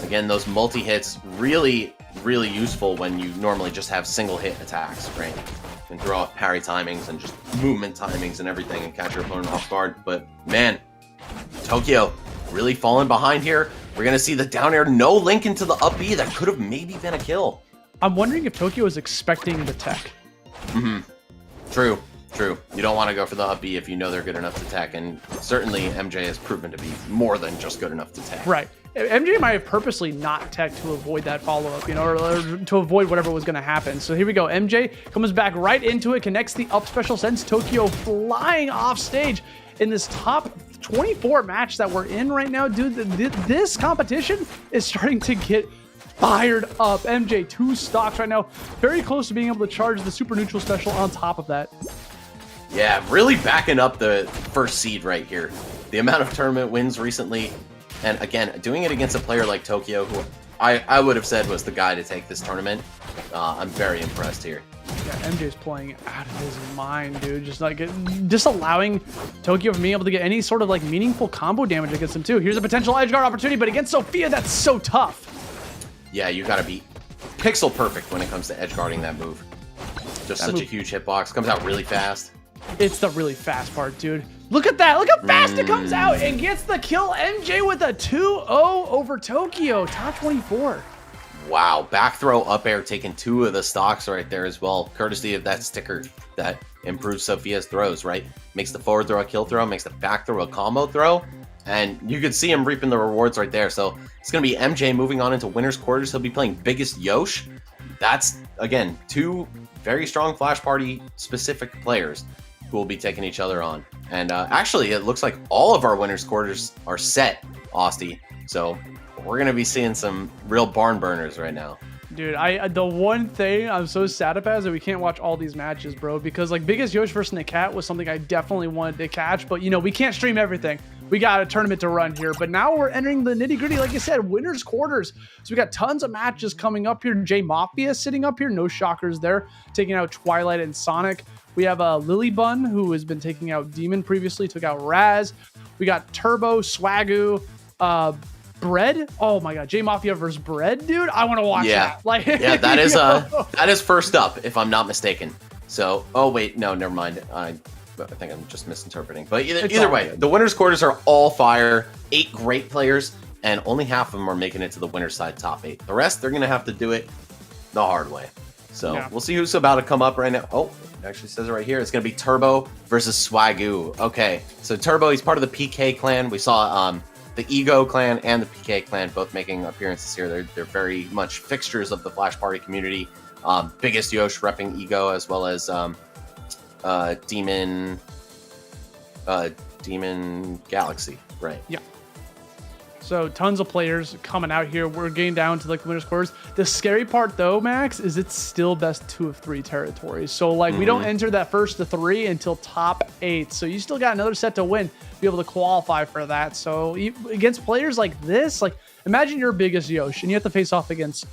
Again, those multi-hits, really, really useful when you normally just have single-hit attacks, right? You can throw off parry timings and just movement timings and everything and catch your opponent off guard. But, man, Tokyo really falling behind here. We're going to see the down air, no link into the up B. That could have maybe been a kill. I'm wondering if Tokyo is expecting the tech. True. You don't want to go for the up B if you know they're good enough to tech, and certainly MJ has proven to be more than just good enough to tech. Right. MJ might have purposely not tech to avoid that follow-up, you know, or to avoid whatever was going to happen. So here we go. MJ comes back right into it, connects the up special, sends Tokyo flying off stage in this top 24 match that we're in right now. Dude, this competition is starting to get fired up. MJ, 2 stocks right now. Very close to being able to charge the super neutral special on top of that. Yeah, really backing up the first seed right here. The amount of tournament wins recently, and again, doing it against a player like Tokyo, who I would have said was the guy to take this tournament. I'm very impressed here. Yeah, MJ's playing out of his mind, dude. Just like disallowing Tokyo from being able to get any sort of like meaningful combo damage against him too. Here's a potential edge guard opportunity, but against Sophia, that's so tough. Yeah, you gotta be pixel perfect when it comes to edge guarding that move. Just such a huge hitbox. Comes out really fast. It's the really fast part, dude. Look at that. Look how fast it comes out and gets the kill. MJ with a 2-0 over Tokyo. Top 24. Wow. Back throw up air taking 2 of the stocks right there as well. Courtesy of that sticker that improves Sophia's throws, right? Makes the forward throw a kill throw, makes the back throw a combo throw. And you can see him reaping the rewards right there. So it's going to be MJ moving on into winner's quarters. He'll be playing BiggestYosh. That's, again, 2 very strong Flash Party specific players who will be taking each other on. And actually, it looks like all of our winners' quarters are set, Austie. So we're going to be seeing some real barn burners right now. Dude, the one thing I'm so sad about is that we can't watch all these matches, bro. Because like BiggestYosh versus Nakat was something I definitely wanted to catch. But, you know, we can't stream everything. We got a tournament to run here. But now we're entering the nitty-gritty, like you said, winners' quarters. So we got tons of matches coming up here. Mafia sitting up here. No shockers there. Taking out Twilight and Sonic. We have LilyBun, who has been taking out Demon previously, took out Raz. We got Turbo, Swagu, Bread. Oh my God, Mafia versus Bread, dude. I want to watch that. Like, yeah, that is first up, if I'm not mistaken. So, oh wait, no, never mind. I think I'm just misinterpreting. But either way, the winners' quarters are all fire. 8 great players, and only half of them are making it to the winner's side top 8. The rest, they're gonna have to do it the hard way. So we'll see who's about to come up right now. Oh, it actually says it right here. It's going to be Turbo versus Swagu. Okay, so Turbo, he's part of the PK clan. We saw the Ego clan and the PK clan both making appearances here. They're very much fixtures of the Flash Party community. BiggestYosh repping Ego, as well as DemonGalaxy, right? Yeah. So tons of players coming out here. We're getting down to like the winner's quarters. The scary part though, Max, is it's still best 2 of 3 territory. So like we don't enter that first to 3 until top 8. So you still got another set to win, be able to qualify for that. So against players like this, like imagine you're BiggestYosh and you have to face off against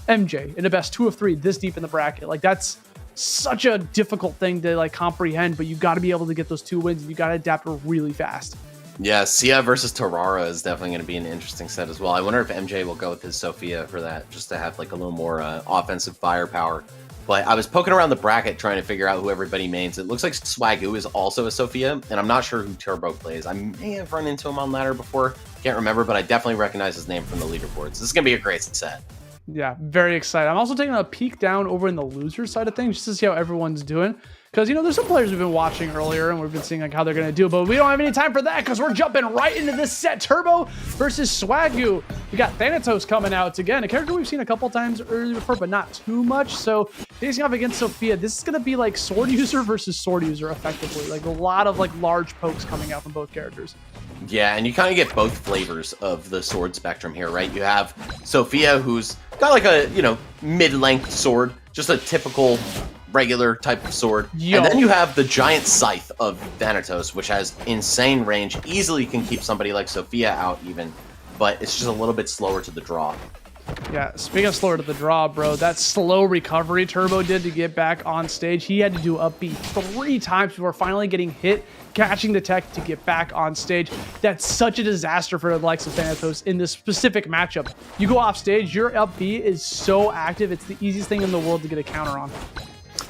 MJ in the best 2 of 3 this deep in the bracket. Like that's such a difficult thing to like comprehend, but you got to be able to get those 2 wins and you got to adapt really fast. Yeah, Sia versus Tarara is definitely going to be an interesting set as well. I wonder if MJ will go with his Sophia for that, just to have like a little more offensive firepower. But I was poking around the bracket trying to figure out who everybody mains. It looks like Swagu is also a Sophia, and I'm not sure who Turbo plays. I may have run into him on ladder before, can't remember, but I definitely recognize his name from the leaderboards. This is going to be a great set. Yeah, very excited. I'm also taking a peek down over in the loser side of things just to see how everyone's doing. Because, you know, there's some players we've been watching earlier and we've been seeing like how they're going to do, but we don't have any time for that because we're jumping right into this set. Turbo versus Swagu. We got Thanatos coming out again, a character we've seen a couple times earlier before, but not too much. So facing off against Sophia, this is going to be like sword user versus sword user effectively. Like a lot of like large pokes coming out from both characters. Yeah, and you kind of get both flavors of the sword spectrum here, right? You have Sophia, who's got like a, you know, mid-length sword, just a typical regular type of sword. And then you have the giant scythe of Thanatos, which has insane range, easily can keep somebody like Sophia out even, but it's just a little bit slower to the draw. Yeah, speaking of slower to the draw, bro, that slow recovery Turbo did to get back on stage, he had to do up B 3 times before finally getting hit, catching the tech to get back on stage. That's such a disaster for the likes of Thanatos in this specific matchup. You go off stage, your up B is so active, it's the easiest thing in the world to get a counter on.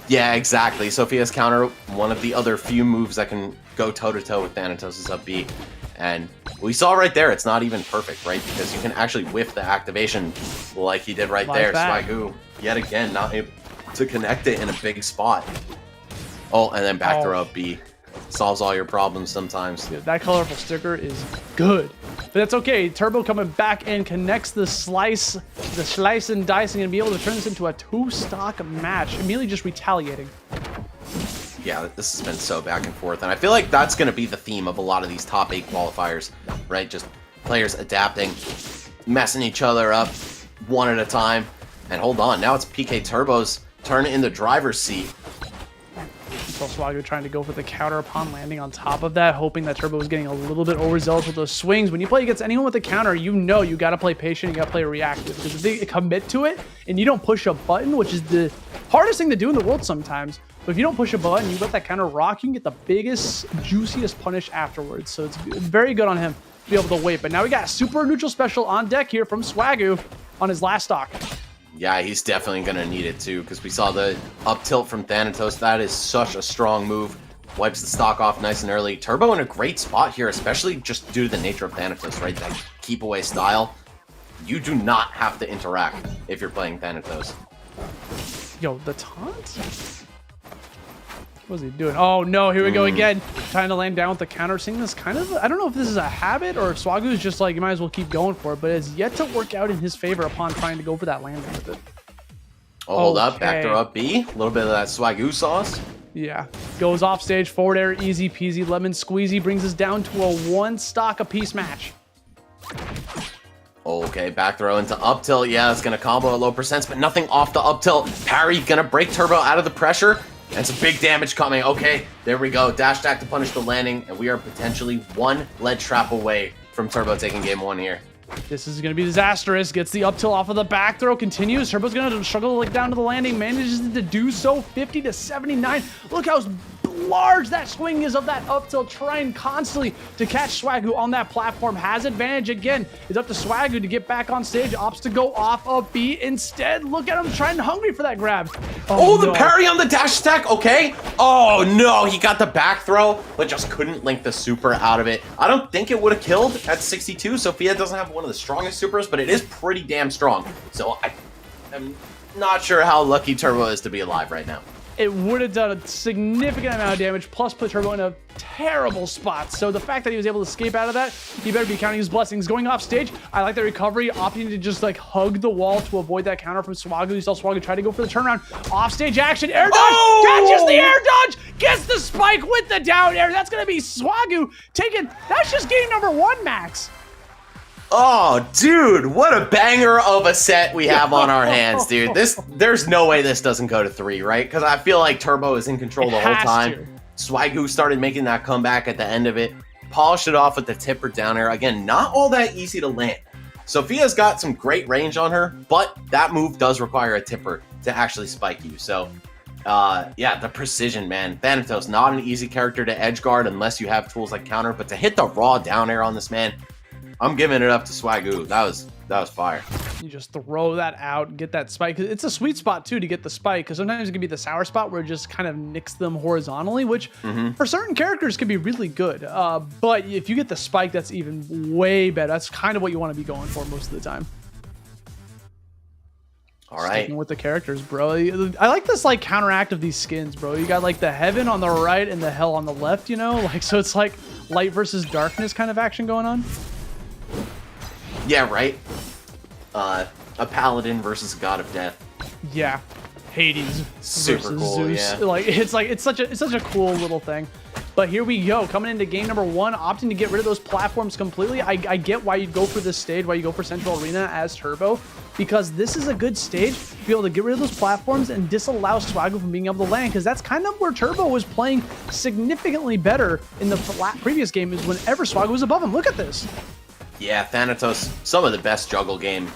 Yeah, exactly. Sophia's counter, one of the other few moves that can go toe-to-toe with Thanatos' up B. And we saw right there, it's not even perfect, right? Because you can actually whiff the activation like he did right there. Swagu, yet again, not able to connect it in a big spot. Oh, and then back throw up B. Solves all your problems sometimes. Dude, that colorful sticker is good. But that's okay. Turbo coming back and connects the slice and dicing and be able to turn this into a 2-stock match. Immediately just retaliating. Yeah, this has been so back and forth. And I feel like that's going to be the theme of a lot of these top 8 qualifiers, right? Just players adapting, messing each other up one at a time. And hold on, now it's PK Turbo's turn in the driver's seat. Swagu trying to go for the counter upon landing on top of that, hoping that Turbo was getting a little bit overzealous with those swings. When you play against anyone with a counter, you know you got to play patient, you got to play reactive. Because if they commit to it and you don't push a button, which is the hardest thing to do in the world sometimes, but if you don't push a button, you let that counter rock, you can get the biggest, juiciest punish afterwards. So it's very good on him to be able to wait. But now we got a super neutral special on deck here from Swagu on his last stock. Yeah, he's definitely going to need it too, because we saw the up tilt from Thanatos. That is such a strong move. Wipes the stock off nice and early. Turbo in a great spot here, especially just due to the nature of Thanatos, right? That keep away style. You do not have to interact if you're playing Thanatos. Yo, the taunt? What's he doing? Oh no, here we go again. Trying to land down with the counter. Seeing this kind of, I don't know if this is a habit or if Swagu's just like, you might as well keep going for it, but it's yet to work out in his favor upon trying to go for that landing with it. Oh, hold up, back throw up B. A little bit of that Swagu sauce. Yeah, goes off stage, forward air, easy peasy, lemon squeezy, brings us down to a 1-stock apiece match. Okay, back throw into up tilt. Yeah, it's going to combo at low percents, but nothing off the up tilt. Parry going to break Turbo out of the pressure. And some big damage coming. Okay, there we go. Dash attack to punish the landing, and we are potentially 1 ledge trap away from Turbo taking game 1 here. This is going to be disastrous. Gets the up tilt off of the back throw. Continues. Turbo's going to struggle to like down to the landing. Manages to do so. 50 to 79. Look how large that swing is of that up tilt. Trying constantly to catch Swagu on that platform. Has advantage again. It's up to Swagu to get back on stage. Opts to go off of B. Instead, look at him trying hungry for that grab. Oh, the parry on the dash attack. Okay. Oh, no. He got the back throw, but just couldn't link the super out of it. I don't think it would have killed at 62. Sophia doesn't have one of the strongest supers, but it is pretty damn strong. So I am not sure how lucky Turbo is to be alive right now. It would have done a significant amount of damage, plus put Turbo in a terrible spot. So the fact that he was able to escape out of that, he better be counting his blessings. Going off stage, I like the recovery, opting to just like hug the wall to avoid that counter from Swagu. You saw Swagu try to go for the turnaround. Off stage action, air dodge, catches the air dodge, gets the spike with the down air. That's gonna be Swagu taking, that's just game number 1, Max. Oh, dude, what a banger of a set we have on our hands, dude. There's no way this doesn't go to 3, right? Because I feel like Turbo is in control the whole time. Swagu started making that comeback at the end of it. Polished it off with the tipper down air. Again, not all that easy to land. Sophia's got some great range on her, but that move does require a tipper to actually spike you. So, yeah, the precision, man. Thanatos, not an easy character to edge guard unless you have tools like counter, but to hit the raw down air on this man, I'm giving it up to Swagu. That was fire. You just throw that out and get that spike. It's a sweet spot, too, to get the spike, because sometimes it can be the sour spot where it just kind of nicks them horizontally, which for certain characters can be really good. But if you get the spike, that's even way better. That's kind of what you want to be going for most of the time. All right. Sticking with the characters, bro. I like this like counteract of these skins, bro. You got like the heaven on the right and the hell on the left, you know? Like, so it's like light versus darkness kind of action going on. Yeah, right. A paladin versus a god of death. Yeah, Hades. Super cool. Zeus. Yeah. It's such a cool little thing. But here we go, coming into game number 1, opting to get rid of those platforms completely. I get why you'd go for this stage, why you go for Central Arena as Turbo, because this is a good stage to be able to get rid of those platforms and disallow Swagu from being able to land, because that's kind of where Turbo was playing significantly better in the previous game, is whenever Swagu was above him. Look at this. Yeah, Thanatos, some of the best juggle game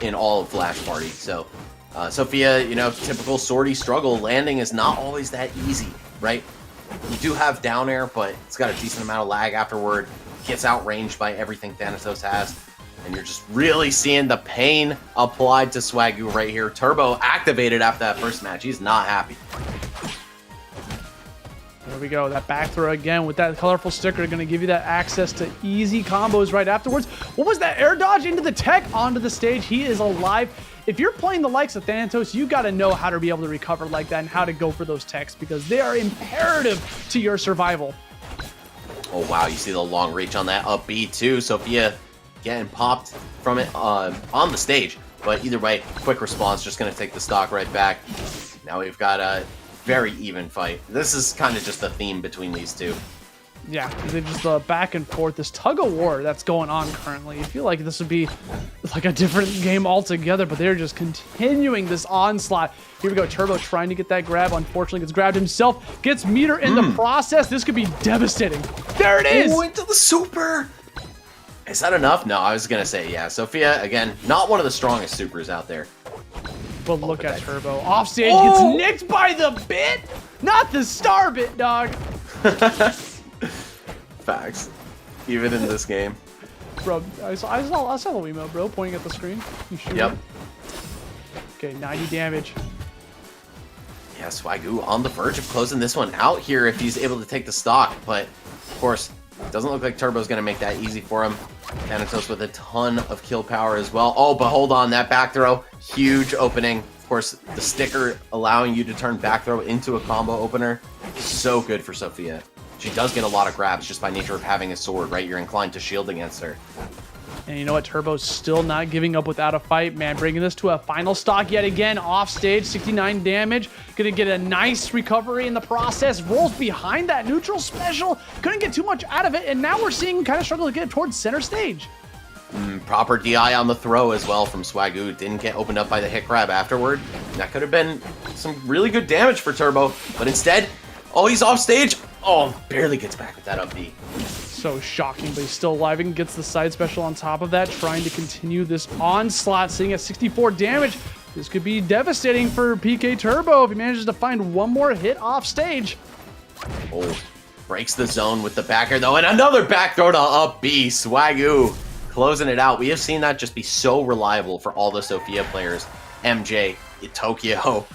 in all of Flash Party. So, Sophia, you know, typical swordy struggle. Landing is not always that easy, right? You do have down air, but it's got a decent amount of lag afterward. Gets outranged by everything Thanatos has. And you're just really seeing the pain applied to Swagu right here. Turbo activated after that first match. He's not happy. There we go. That back throw again with that colorful sticker, going to give you that access to easy combos right afterwards. What was that air dodge into the tech onto the stage? He is alive. If you're playing the likes of Thanatos, you got to know how to be able to recover like that and how to go for those techs, because they are imperative to your survival. Oh, wow. You see the long reach on that up B too. Sophia getting popped from it on the stage. But either way, quick response, just going to take the stock right back. Now we've got a very even fight. This is kind of just a theme between these two. Yeah, they just back and forth, this tug of war that's going on currently. I feel like this would be like a different game altogether, but they're just continuing this onslaught. Here we go, Turbo trying to get that grab. Unfortunately, gets grabbed himself, gets meter in the process. This could be devastating. There it is! Oh, into the super! Is that enough? No, I was going to say, yeah. Sophia, again, not one of the strongest supers out there. But look at Turbo. Offstage gets nicked by the bit, not the star bit, dog. Facts. Even in this game. Bro, I saw the Wiimote, bro, pointing at the screen. You shoot Yep. it. Okay, 90 damage. Yeah, Swagu on the verge of closing this one out here if he's able to take the stock. But, of course, it doesn't look like Turbo's going to make that easy for him. Thanatos with a ton of kill power as well. Oh, but hold on, that back throw, huge opening. Of course, the sticker allowing you to turn back throw into a combo opener. So good for Sophia. She does get a lot of grabs just by nature of having a sword, right? You're inclined to shield against her. And you know what? Turbo's still not giving up without a fight, man. Bringing this to a final stock yet again. Off stage, 69 damage. Gonna get a nice recovery in the process. Rolls behind that neutral special. Couldn't get too much out of it. And now we're seeing kind of struggle to get it towards center stage. Proper DI on the throw as well from Swagu. Didn't get opened up by the hit grab afterward. That could have been some really good damage for Turbo. But instead, oh, he's off stage. Oh, barely gets back with that up B. So shocking, but he's still alive and gets the side special on top of that, trying to continue this onslaught, sitting at 64 damage. This could be devastating for PK Turbo if he manages to find one more hit off stage. Oh, breaks the zone with the back air though, and another back throw to up B. Swagu closing it out. We have seen that just be so reliable for all the Sophia players. MJ, Tokyo,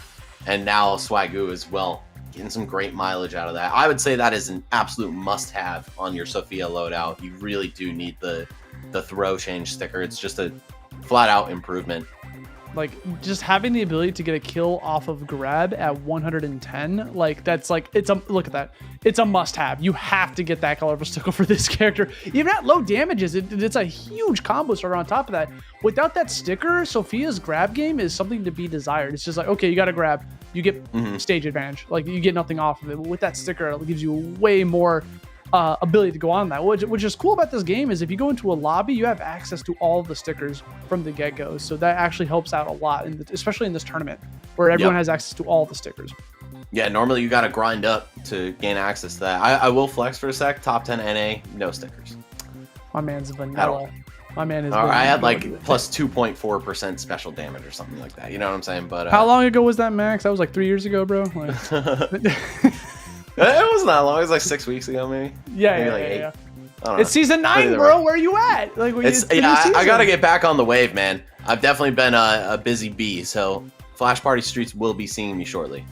and now Swagu as well. Getting some great mileage out of that. I would say that is an absolute must-have on your Sophia loadout. You really do need the throw change sticker. It's just a flat-out improvement. Like, just having the ability to get a kill off of grab at 110, like, that's like, look at that. It's a must-have. You have to get that colorful sticker for this character. Even at low damages, it's a huge combo starter on top of that. Without that sticker, Sophia's grab game is something to be desired. It's just like, okay, you got to grab. You get stage advantage. Like, you get nothing off of it. But with that sticker, it gives you way more ability to go on that. Which is cool about this game is if you go into a lobby, you have access to all of the stickers from the get-go. So that actually helps out a lot, especially in this tournament where everyone has access to all the stickers. Yeah, normally you got to grind up to gain access to that. I will flex for a sec. Top 10 NA, no stickers. My man's vanilla. My man is. I had like plus 2.4% special damage or something like that. You know what I'm saying? But how long ago was that, Max? That was like 3 years ago, bro. Like... It wasn't that long. It was like 6 weeks ago, maybe. Yeah, maybe yeah, like yeah, 8. yeah. I don't know. It's season 9, bro. Where are you at? Like, I gotta get back on the wave, man. I've definitely been a busy bee, so Flash Party Streets will be seeing me shortly.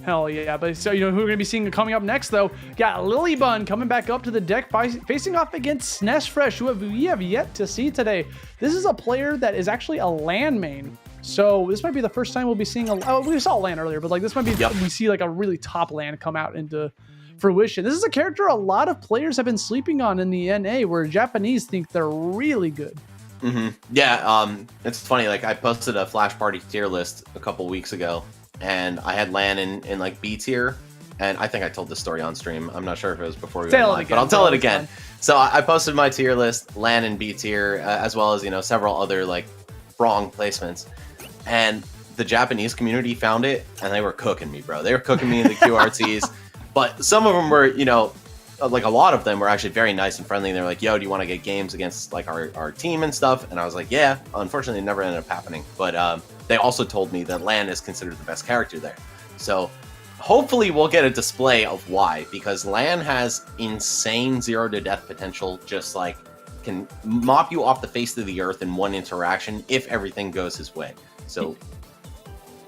Hell yeah, but so who we're gonna be seeing coming up next though? Got LilyBun coming back up to the deck, facing off against SNESFresh, who we have yet to see today. This is a player that is actually a LAN main, so this might be the first time we'll be seeing we saw LAN earlier, but like this might be we see like a really top LAN come out into fruition. This is a character a lot of players have been sleeping on in the NA, where Japanese think they're really good. Yeah, it's funny. Like I posted a Flash Party tier list a couple weeks ago. And I had LAN in like B tier, and I think I told this story on stream. I'm not sure if it was before we went live, but I'll tell it again. So I posted my tier list, LAN in B tier, as well as several other like wrong placements, and the Japanese community found it, and they were cooking me, bro. They were cooking me in the QRTs, but some of them were, like a lot of them were actually very nice and friendly. And they're like, "Yo, do you want to get games against like our team and stuff?" And I was like, "Yeah." Unfortunately, it never ended up happening, but they also told me that LAN is considered the best character there. So hopefully we'll get a display of why, because LAN has insane 0 to death potential, just like can mop you off the face of the earth in one interaction if everything goes his way. So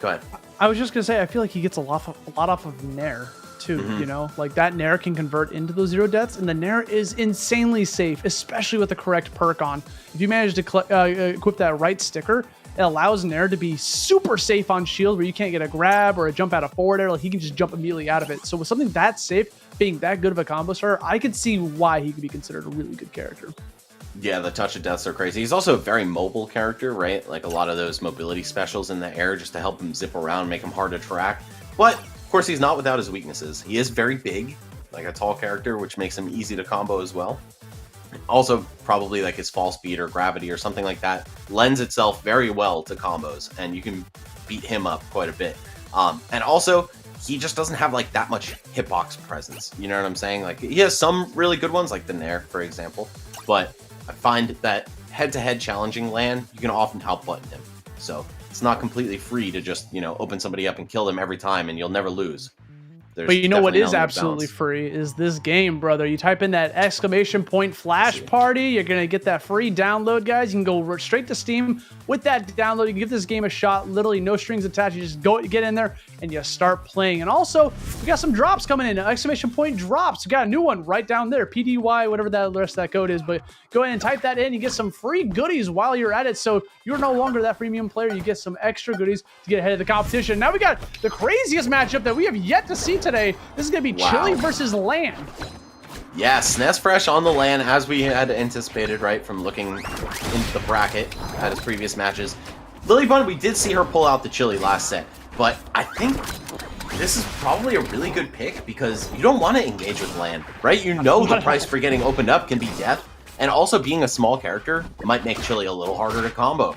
go ahead. I was just gonna say, I feel like he gets a lot off of Nair too. Like that Nair can convert into those 0 deaths, and the Nair is insanely safe, especially with the correct perk on. If you manage to equip that right sticker, it allows Nair to be super safe on shield, where you can't get a grab or a jump out of forward air. Like he can just jump immediately out of it. So with something that safe, being that good of a combo starter, I could see why he could be considered a really good character. Yeah, the touch of deaths are crazy. He's also a very mobile character, right? Like a lot of those mobility specials in the air just to help him zip around, make him hard to track. But of course, he's not without his weaknesses. He is very big, like a tall character, which makes him easy to combo as well. Also, probably like his fall speed or gravity or something like that lends itself very well to combos, and you can beat him up quite a bit. And also, he just doesn't have like that much hitbox presence. You know what I'm saying? Like he has some really good ones, like the Nair, for example. But I find that head-to-head challenging LAN, you can often outbutton him. So it's not completely free to just open somebody up and kill them every time, and you'll never lose. But you know what is absolutely free is this game, brother. You type in that ! Flash Party, you're going to get that free download, guys. You can go straight to Steam with that download. You can give this game a shot, literally no strings attached. You just get in there and you start playing. And also, we got some drops coming in, ! Drops. We got a new one right down there, PDY, whatever the rest of that code is. But go ahead and type that in. You get some free goodies while you're at it. So you're no longer that freemium player. You get some extra goodies to get ahead of the competition. Now we got the craziest matchup that we have yet to see today. This is going to be Chili versus LAN. Yeah, SNESFresh on the LAN, as we had anticipated, right, from looking into the bracket at his previous matches. LilyBun, we did see her pull out the Chili last set, but I think this is probably a really good pick because you don't want to engage with LAN, right? You know the price for getting opened up can be death, and also being a small character might make Chili a little harder to combo.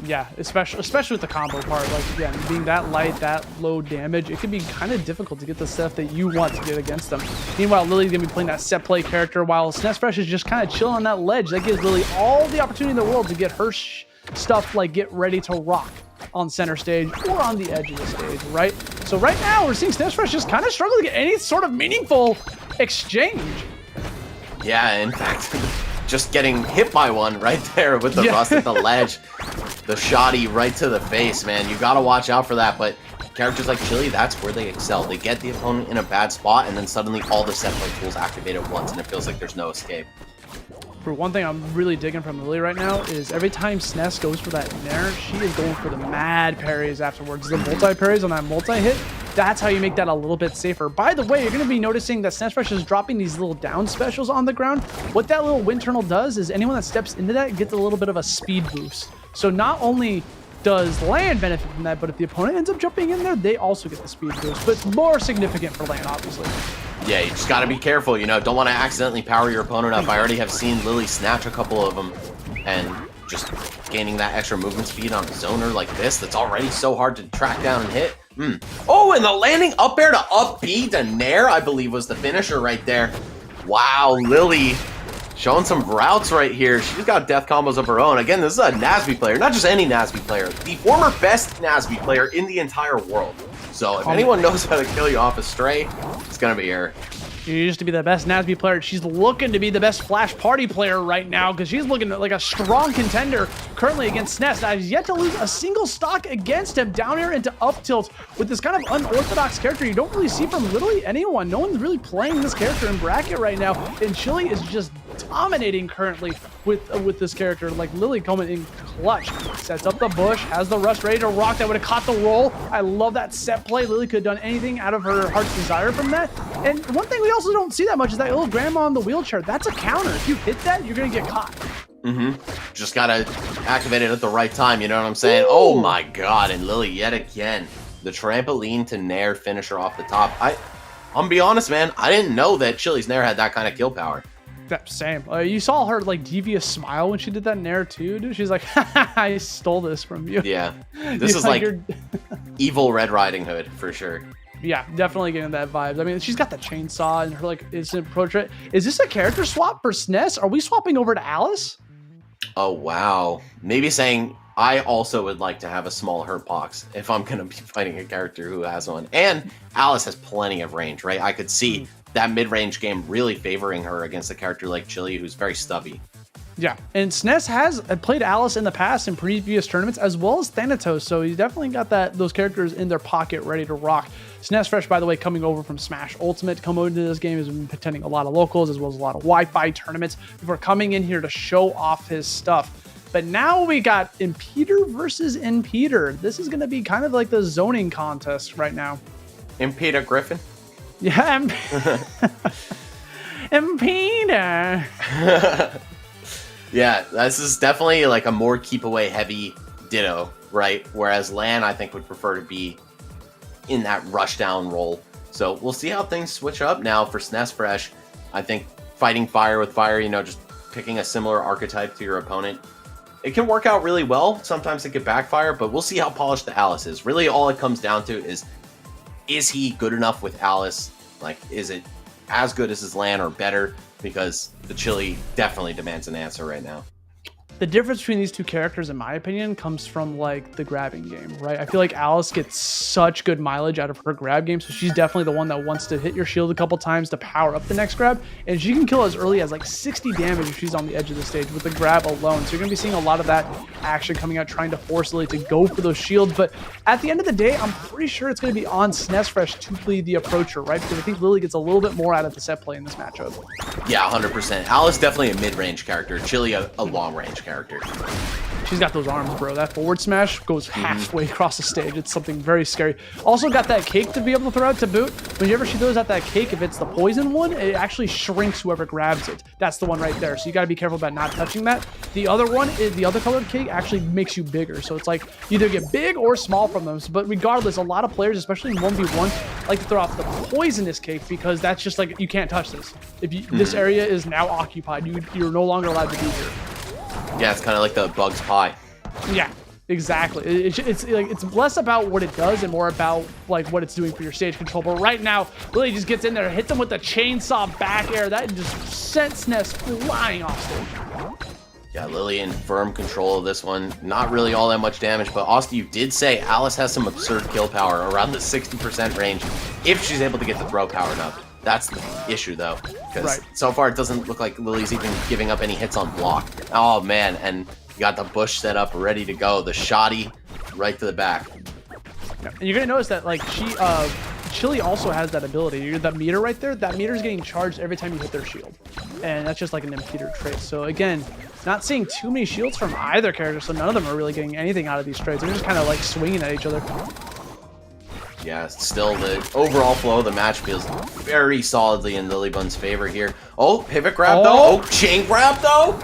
Yeah, especially with the combo part. Like, again, being that light, that low damage, it can be kind of difficult to get the stuff that you want to get against them. Meanwhile, Lily's going to be playing that set play character, while SNESFresh is just kind of chilling on that ledge. That gives Lily all the opportunity in the world to get her stuff, like, get ready to rock on center stage or on the edge of the stage, right? So right now, we're seeing SNESFresh just kind of struggle to get any sort of meaningful exchange. Yeah, in fact... just getting hit by one right there with the rust at the ledge. The shoddy right to the face, man. You gotta watch out for that, but characters like Chili, that's where they excel. They get the opponent in a bad spot, and then suddenly all the set play tools activate at once, and it feels like there's no escape. For one thing I'm really digging from Lily right now is every time SNES goes for that Nair, she is going for the mad parries afterwards. The multi-parries on that multi-hit, that's how you make that a little bit safer. By the way, you're going to be noticing that SNESFresh is dropping these little down specials on the ground. What that little wind tunnel does is anyone that steps into that gets a little bit of a speed boost. So not only does LAN benefit from that, but if the opponent ends up jumping in there, they also get the speed boost. But it's more significant for LAN, obviously. Yeah, you just gotta be careful, you know, don't want to accidentally power your opponent up. I already have seen Lily snatch a couple of them, and just gaining that extra movement speed on a zoner like this that's already so hard to track down and hit. Oh, and the landing up air to up B to Nair, I believe, was the finisher right there. Wow, Lily showing some routes right here. She's got death combos of her own. Again, this is a Nasby player, not just any Nasby player, the former best Nasby player in the entire world. So if anyone knows how to kill you off a stray, it's gonna be her. She used to be the best Nasby player. She's looking to be the best Flash Party player right now because she's looking like a strong contender currently against SNES. Has yet to lose a single stock against him. Down air into up tilt with this kind of unorthodox character you don't really see from literally anyone. No one's really playing this character in bracket right now, and Chili is just dominating currently with this character. Like Lily coming in clutch, sets up the bush, has the rush ready to rock. That would have caught the roll. I love that set play. Lily could have done anything out of her heart's desire from that. And one thing we also don't see that much is that little grandma on the wheelchair. That's a counter. If you hit that, you're gonna get caught. Just gotta activate it at the right time, you know what I'm saying? Ooh. Oh my god, and Lily yet again. The trampoline to Nair finisher off the top. I'm gonna be honest, man, I didn't know that Chili's Nair had that kind of kill power. Same. You saw her like devious smile when she did that Nair too, dude. She's like, I stole this from you. Yeah. This is like evil Red Riding Hood for sure. Yeah, definitely getting that vibe. I mean, she's got the chainsaw and her like instant portrait. Is this a character swap for SNES? Are we swapping over to Alice? Oh wow. Maybe saying I also would like to have a small hurt box if I'm gonna be fighting a character who has one. And Alice has plenty of range, right? I could see that mid-range game really favoring her against a character like Chili, who's very stubby. Yeah, and SNES has played Alice in the past in previous tournaments, as well as Thanatos, so he's definitely got those characters in their pocket ready to rock. SNESFresh, by the way, coming over from Smash Ultimate to come over into this game, has been attending a lot of locals as well as a lot of Wi-Fi tournaments before coming in here to show off his stuff. But now we got Impeder versus Impeder. This is going to be kind of like the zoning contest right now. Impeder Griffin? Yeah, Impeder. Yeah, this is definitely like a more keep away heavy Ditto, right? Whereas Lan, I think, would prefer to be in that rush down role. So we'll see how things switch up now for SNESFresh. I think fighting fire with fire, you know, just picking a similar archetype to your opponent, it can work out really well. Sometimes it could backfire, but we'll see how polished the Alice is. Really, all it comes down to is he good enough with Alice? Like, is it as good as his Lan or better? Because the Chili definitely demands an answer right now. The difference between these two characters, in my opinion, comes from like the grabbing game, right? I feel like Alice gets such good mileage out of her grab game, so she's definitely the one that wants to hit your shield a couple times to power up the next grab, and she can kill as early as like 60 damage if she's on the edge of the stage with the grab alone. So you're gonna be seeing a lot of that action coming out, trying to force Lily to go for those shields. But at the end of the day, I'm pretty sure it's gonna be on SNESFresh to play the approacher, right? Because I think Lily gets a little bit more out of the set play in this matchup. Yeah, 100%. Alice definitely a mid-range character. Chili a long-range character. She's got those arms, bro. That forward smash goes halfway across the stage. It's something very scary. Also got that cake to be able to throw out to boot. Whenever she throws out that cake, if it's the poison one, it actually shrinks whoever grabs it. That's the one right there. So you got to be careful about not touching that. The other one, the other colored cake, actually makes you bigger. So it's like you either get big or small from them. But regardless, a lot of players, especially in 1v1, like to throw off the poisonous cake because that's just like, you can't touch this. If you, this area is now occupied, you're no longer allowed to be here. Yeah, it's kind of like the Bug's Pie. Yeah, exactly. It's like it's less about what it does and more about like what it's doing for your stage control. But right now, Lily just gets in there, hits them with the chainsaw back air. That just sent SNES flying off stage. Yeah, Lily in firm control of this one. Not really all that much damage, but Austin, you did say Alice has some absurd kill power around the 60% range if she's able to get the throw powered up. That's the issue, though, because so far it doesn't look like Lily's even giving up any hits on block. Oh, man, and you got the bush set up, ready to go. The shoddy right to the back. Yeah. And you're going to notice that, like, Chili also has that ability. That meter right there, that meter is getting charged every time you hit their shield. And that's just like an Impeder trait. So, again, not seeing too many shields from either character, so none of them are really getting anything out of these traits. They're just kind of, like, swinging at each other. Yeah, still the overall flow of the match feels very solidly in LilyBun's favor here. Oh, pivot grab though. Oh, chain grab though.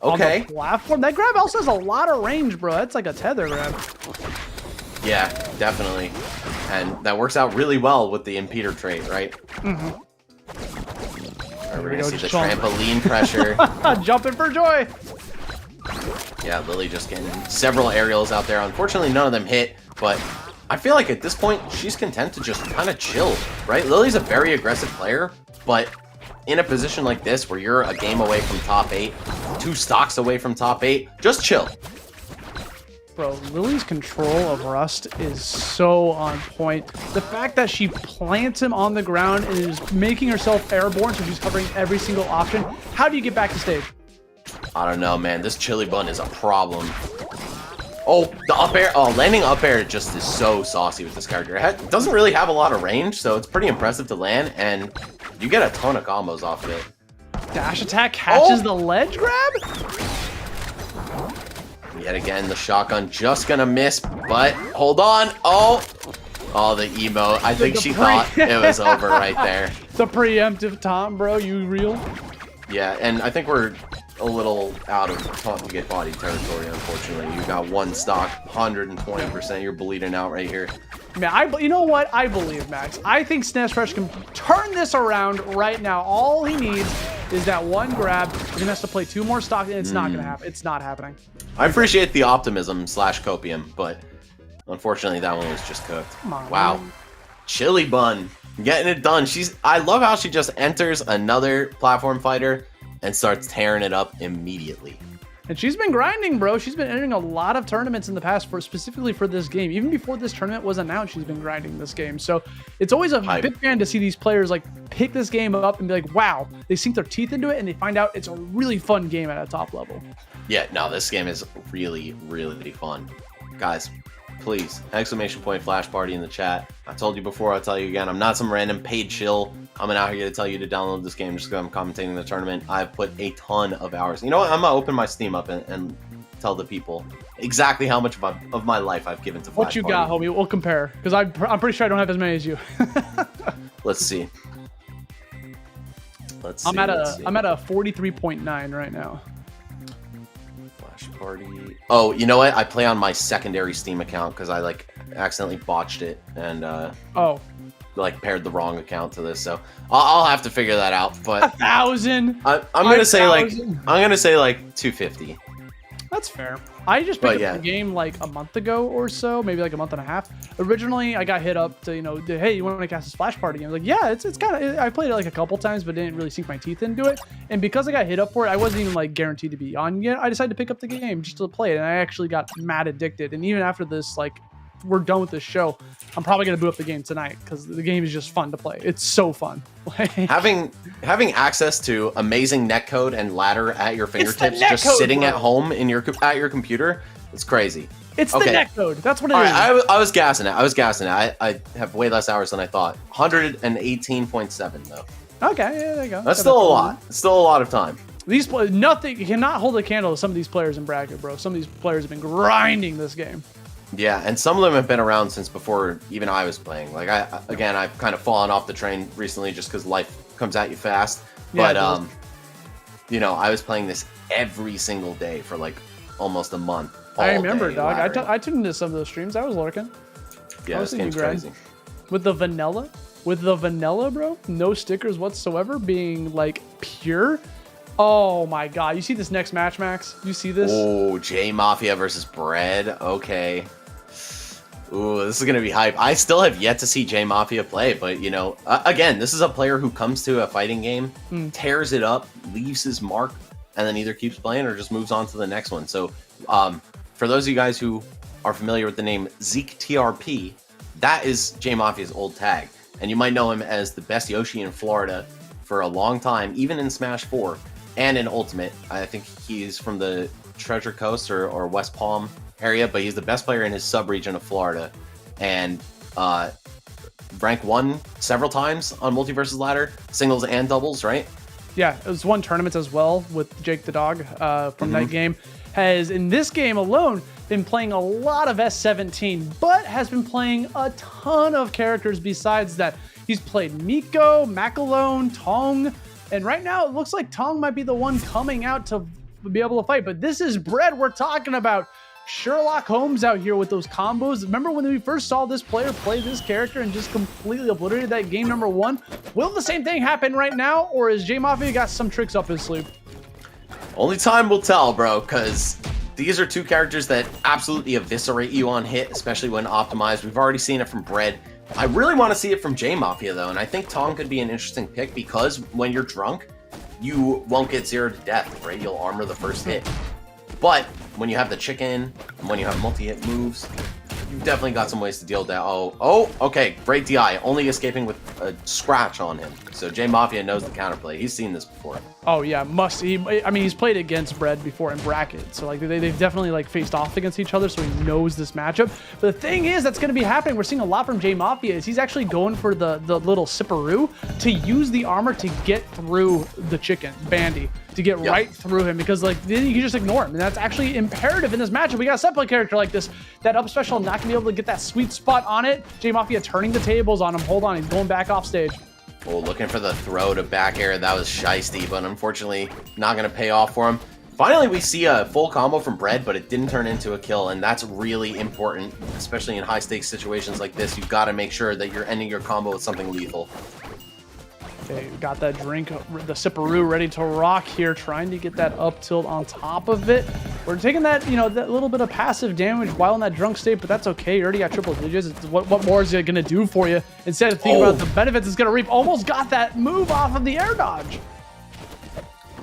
Okay. On the platform. That grab also has a lot of range, bro. That's like a tether grab. Yeah, definitely. And that works out really well with the impeder trait, right? Mm-hmm. We're going to see the trampoline pressure. Jumping for joy. Yeah, Lily just getting several aerials out there. Unfortunately, none of them hit, but I feel like at this point, she's content to just kind of chill, right? Lily's a very aggressive player, but in a position like this where you're a game away from top 8, 2 stocks away from top 8, just chill. Bro, Lily's control of Rust is so on point. The fact that she plants him on the ground and is making herself airborne, so she's covering every single option. How do you get back to stage? I don't know, man. This chili bun is a problem. Oh, the up air. Oh, landing up air just is so saucy with this character. It doesn't really have a lot of range, so it's pretty impressive to land, and you get a ton of combos off of it. Dash attack catches the ledge grab? Yet again, the shotgun just gonna miss, but hold on. Oh, the emote. I think she thought it was over right there. The preemptive Tom, bro. You real? Yeah, and I think we're a little out of taunt to get body territory, unfortunately. You got 1 stock, 120%. You're bleeding out right here. Man, you know what? I believe, Max. I think SNESFresh can turn this around right now. All he needs is that 1 grab. He's gonna have to play 2 more stock, and it's not gonna happen. It's not happening. I appreciate the optimism / copium, but unfortunately that one was just cooked. Come on, wow. Man. Chili bun getting it done. I love how she just enters another platform fighter and starts tearing it up immediately. And she's been grinding, bro. She's been entering a lot of tournaments in the past, specifically for this game. Even before this tournament was announced, she's been grinding this game. So it's always a big fan to see these players like pick this game up and be like, wow, they sink their teeth into it and they find out it's a really fun game at a top level. Yeah, no, this game is really, really fun. Guys, please, !Flash Party in the chat. I told you before, I'll tell you again, I'm not some random paid shill. I'm out here to tell you to download this game just because I'm commentating the tournament. I've put a ton of hours. You know what? I'm going to open my Steam up and tell the people exactly how much of my life I've given to Flash What you Party. got, homie? We'll compare. Because I'm pretty sure I don't have as many as you. Let's see. I'm at a 43.9 right now. Flash Party. Oh, you know what? I play on my secondary Steam account because I accidentally botched it and paired the wrong account to this. So I'll have to figure that out. But 1,000. I'm gonna say like 250. That's fair. I just picked up the game like a month ago or so, maybe like a month and a half. Originally, I got hit up to, hey, you want to cast a Splash Party? And I was like, yeah, it's kind of, I played it like a couple times, but didn't really sink my teeth into it. And because I got hit up for it, I wasn't even like guaranteed to be on yet. I decided to pick up the game just to play it. And I actually got mad addicted. And even after this, we're done with this show, I'm probably going to boot up the game tonight because the game is just fun to play. It's so fun. having access to amazing netcode and ladder at your fingertips, just sitting at home at your computer, it's crazy. It's the netcode. That's what it is. I was gassing it. I have way less hours than I thought. 118.7 though. Okay, yeah, there you go. That's still a lot. It's still a lot of time. You cannot hold a candle to some of these players in bracket, bro. Some of these players have been grinding this game. Yeah, and some of them have been around since before even I was playing. I've kind of fallen off the train recently just because life comes at you fast. But I was playing this every single day for almost a month. I remember, dog. I tuned into some of those streams. I was lurking. Yeah, this game's crazy. With the vanilla, bro. No stickers whatsoever. Being pure. Oh my god! You see this next match, Max? You see this? Oh, J Mafia versus Bread. Okay. Ooh, this is gonna be hype. I still have yet to see J Mafia play, but again, this is a player who comes to a fighting game, tears it up, leaves his mark, and then either keeps playing or just moves on to the next one. So, for those of you guys who are familiar with the name ZekeTRP, that is J Mafia's old tag, and you might know him as the best Yoshi in Florida for a long time, even in Smash 4. And in Ultimate. I think he's from the Treasure Coast or West Palm area, but he's the best player in his sub-region of Florida. And rank 1 several times on Multiversus Ladder, singles and doubles, right? Yeah, it was won tournaments as well with Jake the Dog from that game. Has, in this game alone, been playing a lot of S17, but has been playing a ton of characters besides that. He's played Miko, Macalone, Tong, and right now, it looks like Tong might be the one coming out to be able to fight. But this is Bread we're talking about. Sherlock Holmes out here with those combos. Remember when we first saw this player play this character and just completely obliterated that game number 1? Will the same thing happen right now, or is J Mafia got some tricks up his sleeve? Only time will tell, bro, because these are two characters that absolutely eviscerate you on hit, especially when optimized. We've already seen it from Bread. I really want to see it from J Mafia, though, and I think Tong could be an interesting pick because when you're drunk, you won't get 0 to death, right? You'll armor the first hit. But when you have the chicken, and when you have multi-hit moves, you've definitely got some ways to deal with that. Oh, okay, great DI, only escaping with a scratch on him. So J Mafia knows the counterplay. He's seen this before. Oh yeah, I mean, he's played against Bread before in bracket, so like they've definitely like faced off against each other, so he knows this matchup. But the thing is, that's going to be happening. We're seeing a lot from J Mafia is he's actually going for the little Sipperoo to use the armor to get through the chicken Bandy, to get right through him, because like then you can just ignore him, and that's actually imperative in this matchup. We got a set play character like this, that up special not gonna be able to get that sweet spot on it. J Mafia turning the tables on him. Hold on, he's going back off stage. Oh, looking for the throw to back air. That was shiesty, but unfortunately not going to pay off for him. Finally, we see a full combo from Bread, but it didn't turn into a kill, and that's really important, especially in high-stakes situations like this. You've got to make sure that you're ending your combo with something lethal. Okay, got that drink, the Sipperoo ready to rock here, trying to get that up tilt on top of it. We're taking that, you know, that little bit of passive damage while in that drunk state, but that's okay. You already got triple digits. What more is it going to do for you? Instead of thinking about the benefits it's going to reap, almost got that move off of the air dodge.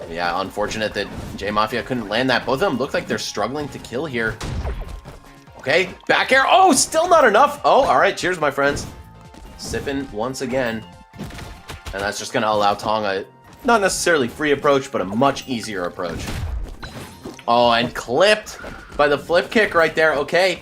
Yeah, unfortunate that J Mafia couldn't land that. Both of them look like they're struggling to kill here. Okay, back air. Oh, still not enough. Oh, all right. Cheers, my friends. Sipping once again. And that's just going to allow Tong a, not necessarily free approach, but a much easier approach. Oh, and clipped by the flip kick right there. Okay,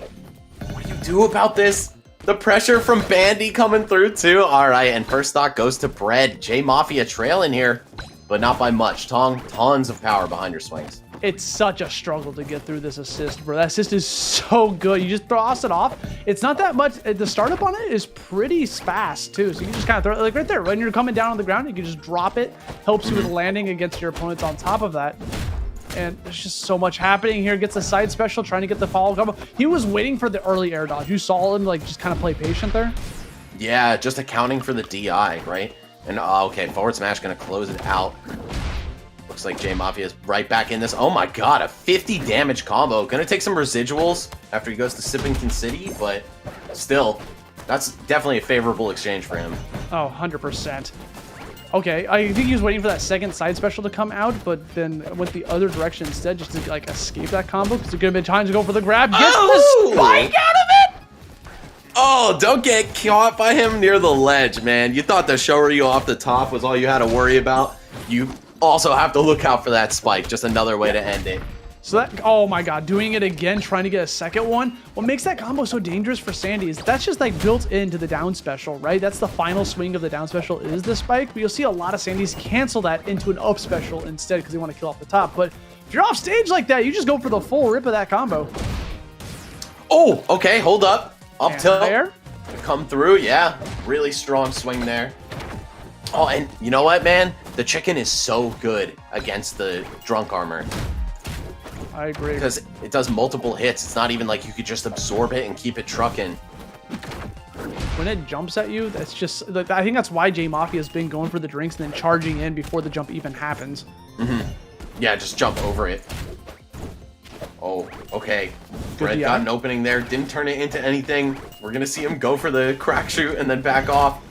what do you do about this? The pressure from Bandy coming through too. All right, and first stock goes to Bread. J Mafia trailing here, but not by much. Tong, tons of power behind your swings. It's such a struggle to get through this assist, bro. That assist is so good. You just toss it off. It's not that much. The startup on it is pretty fast, too. So you can just kind of throw it, like right there. When you're coming down on the ground, you can just drop it. Helps you with landing against your opponents on top of that. And there's just so much happening here. Gets a side special, trying to get the follow combo. He was waiting for the early air dodge. You saw him, like, just kind of play patient there. Yeah, just accounting for the DI, right? And, okay, forward smash going to close it out. Looks like J Mafia is right back in this. Oh my god, a 50 damage combo. Gonna take some residuals after he goes to Sippington City, but still, that's definitely a favorable exchange for him. Oh, 100%. Okay, I think he was waiting for that second side special to come out, but then went the other direction instead, just to like escape that combo, because there's gonna be time to go for the grab. Gets the spike out of it! Oh, don't get caught by him near the ledge, man. You thought the Shoryu off the top was all you had to worry about. You also have to look out for that spike. Just another way to end it. So that, oh my god, doing it again, trying to get a second one. What makes that combo so dangerous for Sandy is that's just like built into the down special, right? That's the final swing of the down special is the spike, but you'll see a lot of Sandys cancel that into an up special instead because they want to kill off the top. But if you're off stage like that, you just go for the full rip of that combo. Oh, okay, hold up. Up tilt. There. Come through, yeah. Really strong swing there. Oh, and you know what, man? The chicken is so good against the drunk armor. I agree. Because it does multiple hits. It's not even like you could just absorb it and keep it trucking. When it jumps at you, that's just... I think that's why J Mafia has been going for the drinks and then charging in before the jump even happens. Yeah, just jump over it. Oh, okay. Brett got an opening there. Didn't turn it into anything. We're going to see him go for the crack shoot and then back off.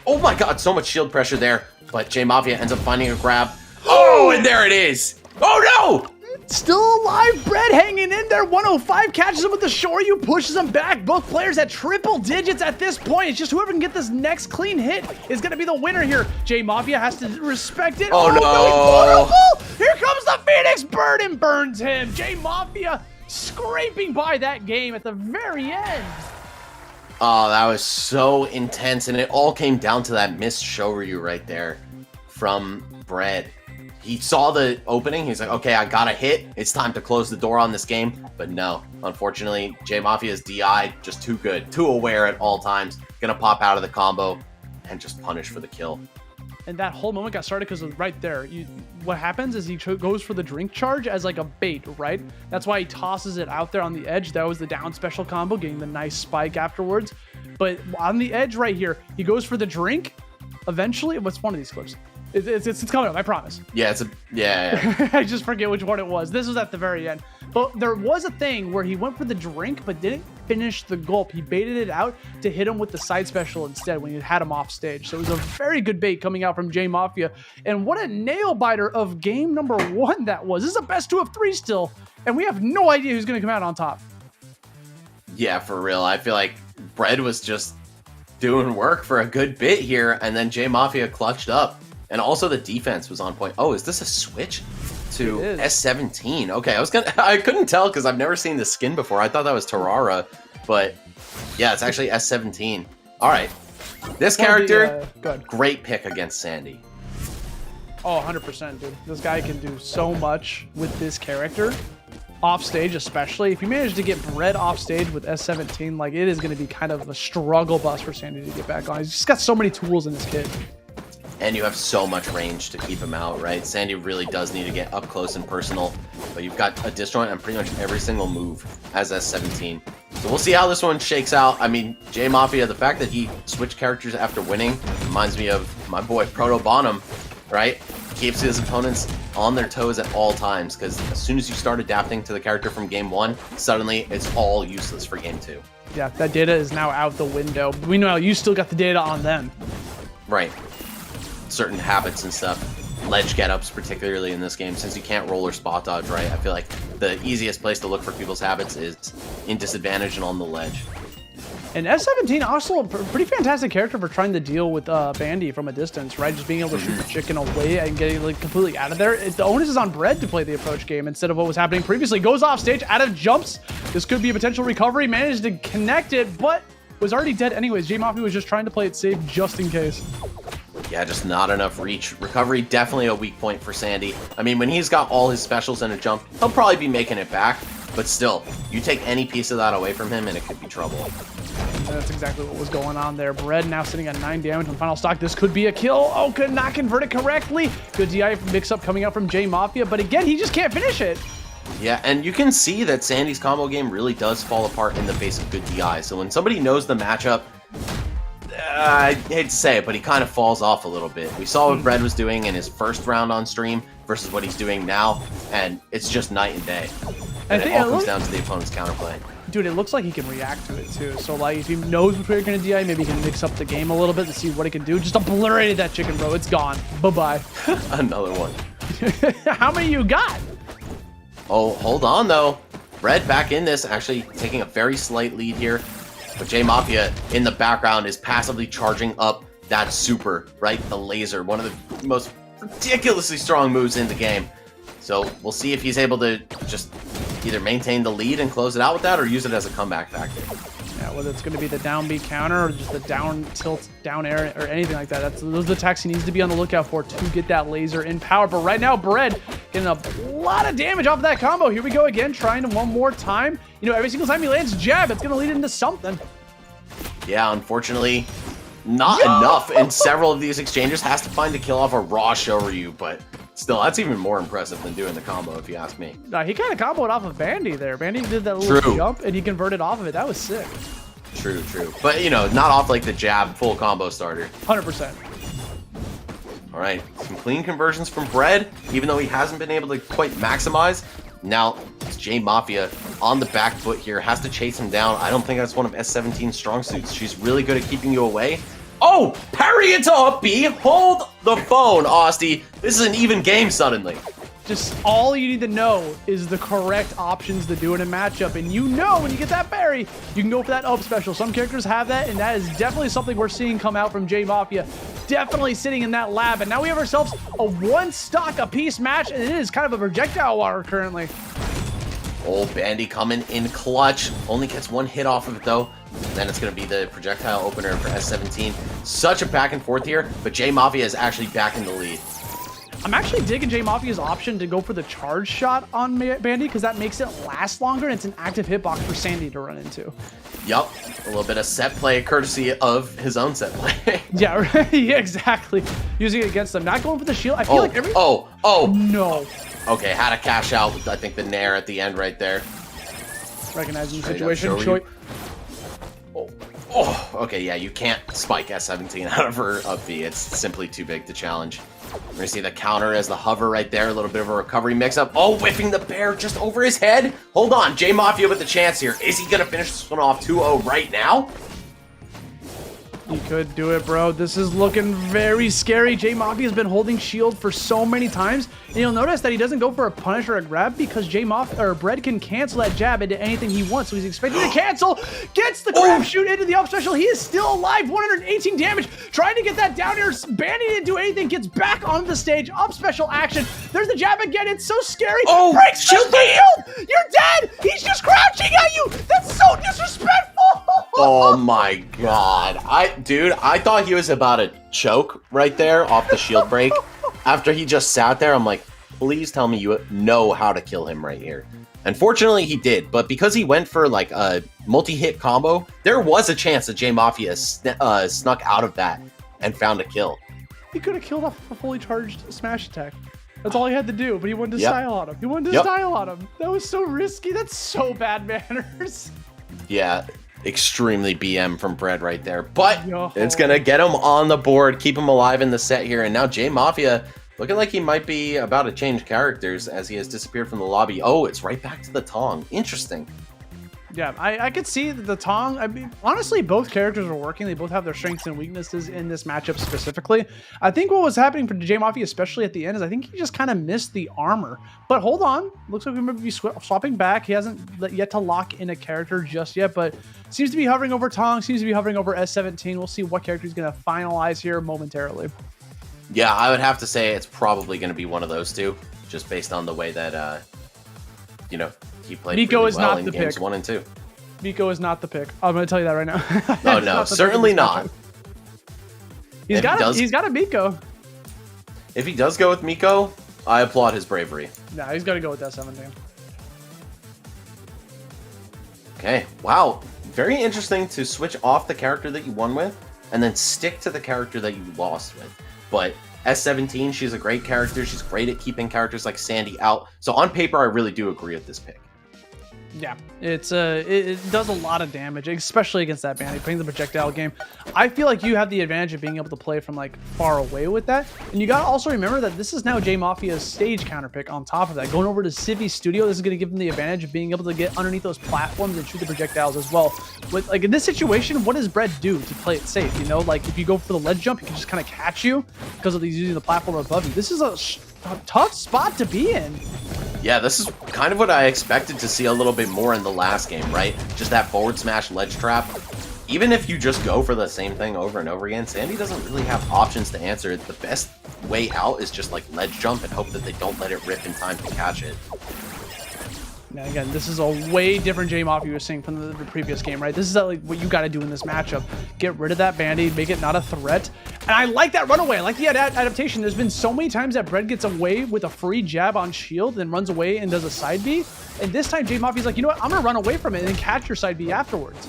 Oh my god, so much shield pressure there. But J Mafia ends up finding a grab. Oh, and there it is. Oh no! Still alive, Bread hanging in there. 105 catches him with the Shoryu, pushes him back. Both players at triple digits at this point. It's just whoever can get this next clean hit is going to be the winner here. J Mafia has to respect it. Oh no! Beautiful. Here comes the Phoenix Bird and burns him. J Mafia scraping by that game at the very end. Oh, that was so intense, and it all came down to that missed Shoryu right there from Bread. He saw the opening. He's like, okay, I got a hit. It's time to close the door on this game. But no, unfortunately, J Mafia's DI just too good, too aware at all times. Gonna pop out of the combo and just punish for the kill. And that whole moment got started because right there, what happens is he goes for the drink charge as like a bait, right? That's why he tosses it out there on the edge. That was the down special combo, getting the nice spike afterwards. But on the edge right here, he goes for the drink. Eventually, what's one of these clips? It's coming up, I promise. Yeah, yeah. I just forget which one it was. This was at the very end. But there was a thing where he went for the drink, but didn't finish the gulp. He baited it out to hit him with the side special instead when he had him off stage. So it was a very good bait coming out from J Mafia. And what a nail biter of game number 1 that was. This is a best 2 of 3 still. And we have no idea who's going to come out on top. Yeah, for real. I feel like Bread was just doing work for a good bit here, and then J Mafia clutched up. And also the defense was on point. Oh, is this a switch to S17? Okay, I couldn't tell because I've never seen the skin before. I thought that was Terrara, but yeah, it's actually S17. All right, this character, great pick against Sandy. Oh, 100%, dude. This guy can do so much with this character. Off stage, especially. If you manage to get Bread off stage with S17, like, it is going to be kind of a struggle bus for Sandy to get back on. He's just got so many tools in his kit. And you have so much range to keep him out, right? Sandy really does need to get up close and personal, but you've got a disjoint on pretty much every single move as S17. So we'll see how this one shakes out. I mean, J Mafia, the fact that he switched characters after winning reminds me of my boy Proto Bonham, right? Keeps his opponents on their toes at all times, because as soon as you start adapting to the character from game 1, suddenly it's all useless for game 2. Yeah, that data is now out the window. We know you still got the data on them. Right. Certain habits and stuff, ledge get-ups particularly in this game, since you can't roll or spot dodge, right? I feel like the easiest place to look for people's habits is in disadvantage and on the ledge. And S17 also a pretty fantastic character for trying to deal with Bandy from a distance, right? Just being able to shoot the chicken away and getting like completely out of there. The onus is on Bread to play the approach game instead of what was happening previously. Goes off stage, out of jumps. This could be a potential recovery. Managed to connect it, but was already dead anyways. J Mafia was just trying to play it safe just in case. Yeah, just not enough reach. Recovery, definitely a weak point for Sandy. I mean, when he's got all his specials and a jump, he'll probably be making it back. But still, you take any piece of that away from him and it could be trouble. And that's exactly what was going on there. Bread now sitting at 9 damage on final stock. This could be a kill. Oh, could not convert it correctly. Good DI mix-up coming out from J Mafia. But again, he just can't finish it. Yeah, and you can see that Sandy's combo game really does fall apart in the face of good DI. So when somebody knows the matchup, I hate to say it, but he kind of falls off a little bit. We saw what Bread was doing in his first round on stream versus what he's doing now, and it's just night and day. And it all comes down to the opponent's counterplay. Dude, it looks like he can react to it too. So like, if he knows which way you're gonna DI, maybe he can mix up the game a little bit to see what he can do. Just obliterated that chicken, bro. It's gone. Bye-bye. Another one. How many you got? Oh, hold on though. Bread back in this, actually taking a very slight lead here. But J Mafia in the background is passively charging up that super, right? The laser, one of the most ridiculously strong moves in the game. So we'll see if he's able to just either maintain the lead and close it out with that, or use it as a comeback factor. Yeah, whether it's going to be the down B counter or just the down tilt, down air, or anything like that. Those are the attacks he needs to be on the lookout for to get that laser in power. But right now, Bread getting a lot of damage off of that combo. Here we go again, trying to one more time. You know, every single time he lands jab, it's going to lead into something. Yeah, unfortunately, not enough in several of these exchanges. Has to find a kill off a raw Shoryu, but still, that's even more impressive than doing the combo, if you ask me. He kind of comboed off of Bandy there. Bandy did that little jump, and he converted off of it. That was sick. True. But, you know, not off like the jab full combo starter. 100%. All right, some clean conversions from Bread, even though he hasn't been able to quite maximize. Now, it's J Mafia on the back foot here, has to chase him down. I don't think that's one of S17's strong suits. She's really good at keeping you away. Oh, parry into up B. Hold the phone, Austie. This is an even game suddenly. Just all you need to know is the correct options to do in a matchup. And you know when you get that parry, you can go for that up special. Some characters have that, and that is definitely something we're seeing come out from J Mafia. Definitely sitting in that lab. And now we have ourselves a one stock apiece match, and it is kind of a projectile war currently. Old Bandy coming in clutch. Only gets one hit off of it, though. Then it's going to be the projectile opener for S17. Such a back and forth here, but J Mafia is actually back in the lead. I'm actually digging J Mafia's option to go for the charge shot on Bandy, because that makes it last longer, and it's an active hitbox for Sandy to run into. Yup. A little bit of set play courtesy of his own set play. Yeah, right. Yeah, exactly. Using it against them. Not going for the shield. I feel like every... Oh! No. Okay, had to cash out with, I think, the Nair at the end right there. Recognizing the situation. Choi. Oh, okay, yeah, you can't spike S17 out of her up B. It's simply too big to challenge. We're gonna see the counter as the hover right there. A little bit of a recovery mix-up. Oh, whiffing the bear just over his head. Hold on, J Mafia with the chance here. Is he gonna finish this one off 2-0 right now? He could do it, bro. This is looking very scary. J Mafia has been holding shield for so many times. And you'll notice that he doesn't go for a punish or a grab because Bread can cancel that jab into anything he wants. So he's expecting to cancel. Gets the grab shoot into the up special. He is still alive. 118 damage. Trying to get that down air. Bandy didn't do anything. Gets back on the stage. Up special action. There's the jab again. It's so scary. Oh, breaks shield shield. You're dead. He's just crouching at you. That's so disrespectful. Oh my god. Dude, I thought he was about to choke right there off the shield break. After he just sat there, I'm like, please tell me you know how to kill him right here. Unfortunately, he did, but because he went for like a multi-hit combo, there was a chance that J Mafia snuck out of that and found a kill. He could have killed off a fully charged smash attack. That's all he had to do, but he wanted to style on him. He wanted to style on him. That was so risky. That's so bad manners. Yeah. Extremely BM from Bread right there, but it's gonna get him on the board, keep him alive in the set here. And now J Mafia looking like he might be about to change characters as he has disappeared from the lobby. Oh, it's right back to the Tong. Interesting. Yeah, I could see the Tong. I mean, honestly, both characters are working. They both have their strengths and weaknesses in this matchup specifically. I think what was happening for J Mafia, especially at the end, is I think he just kind of missed the armor. But hold on. Looks like we might be swapping back. He hasn't yet to lock in a character just yet, but seems to be hovering over Tong, seems to be hovering over S17. We'll see what character he's going to finalize here momentarily. Yeah, I would have to say it's probably going to be one of those two, just based on the way that, you know, he played Miko really is well not in the games pick. 1 and 2. Miko is not the pick. I'm going to tell you that right now. Oh no, certainly not. He's got a Miko. If he does go with Miko, I applaud his bravery. Nah, he's got to go with that 17. Okay, wow. Very interesting to switch off the character that you won with and then stick to the character that you lost with. But S17, she's a great character. She's great at keeping characters like Sandy out. So on paper, I really do agree with this pick. Yeah, it does a lot of damage, especially against that Bandy, playing the projectile game. I feel like you have the advantage of being able to play from like far away with that. And you got to also remember that this is now J Mafia's stage counter pick on top of that. Going over to Civi's studio, this is going to give him the advantage of being able to get underneath those platforms and shoot the projectiles as well. With like in this situation, what does Bread do to play it safe? You know, like if you go for the ledge jump, he can just kind of catch you because of these using the platform above you. This is a tough spot to be in. Yeah, this is kind of what I expected to see a little bit more in the last game, right? Just that forward smash ledge trap. Even if you just go for the same thing over and over again, Sandy doesn't really have options to answer it. The best way out is just like ledge jump and hope that they don't let it rip in time to catch it. Now again, this is a way different J Mafia you were seeing from the previous game, right? This is like what you got to do in this matchup. Get rid of that Bandy, make it not a threat. And I like that runaway. I like the adaptation. There's been so many times that Bread gets away with a free jab on shield, then runs away and does a side B. And this time J Mafia's like, you know what? I'm going to run away from it and then catch your side B afterwards.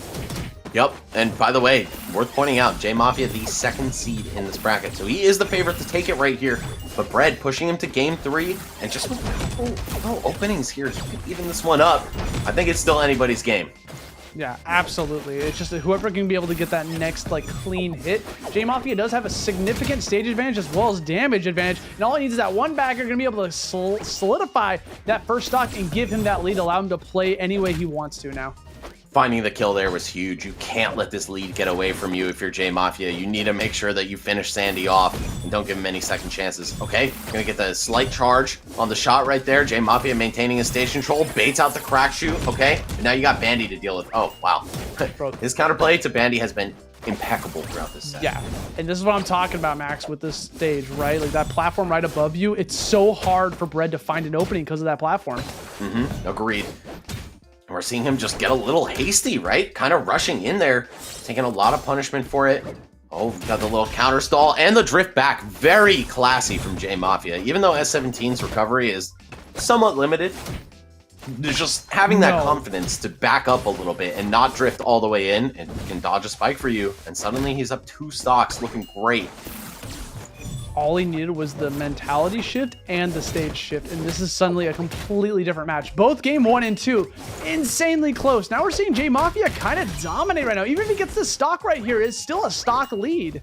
Yep, and by the way, worth pointing out, J Mafia the 2nd seed in this bracket, so he is the favorite to take it right here. But Bread pushing him to game 3, and just with a couple openings here, even this one up, I think it's still anybody's game. Yeah, absolutely. It's just that whoever can be able to get that next like clean hit. J Mafia does have a significant stage advantage as well as damage advantage, and all he needs is that one bagger going to be able to solidify that first stock and give him that lead, allow him to play any way he wants to now. Finding the kill there was huge. You can't let this lead get away from you if you're J Mafia. You need to make sure that you finish Sandy off and don't give him any second chances. Okay, gonna get the slight charge on the shot right there. J Mafia maintaining his stage control, baits out the crack shoot. Okay, and now you got Bandy to deal with. Oh wow, his counterplay to Bandy has been impeccable throughout this set. Yeah, and this is what I'm talking about, Max, with this stage, right? Like that platform right above you, it's so hard for Bread to find an opening because of that platform. Agreed. We're seeing him just get a little hasty, right? Kind of rushing in there, taking a lot of punishment for it. Oh, got the little counter stall and the drift back. Very classy from J Mafia, even though S17's recovery is somewhat limited. just having that confidence to back up a little bit and not drift all the way in, and can dodge a spike for you, and suddenly he's up 2 stocks, looking great. All he needed was the mentality shift and the stage shift, and this is suddenly a completely different match. Both game 1 and 2, insanely close. Now we're seeing J Mafia kind of dominate right now. Even if he gets this stock right here, it's still a stock lead.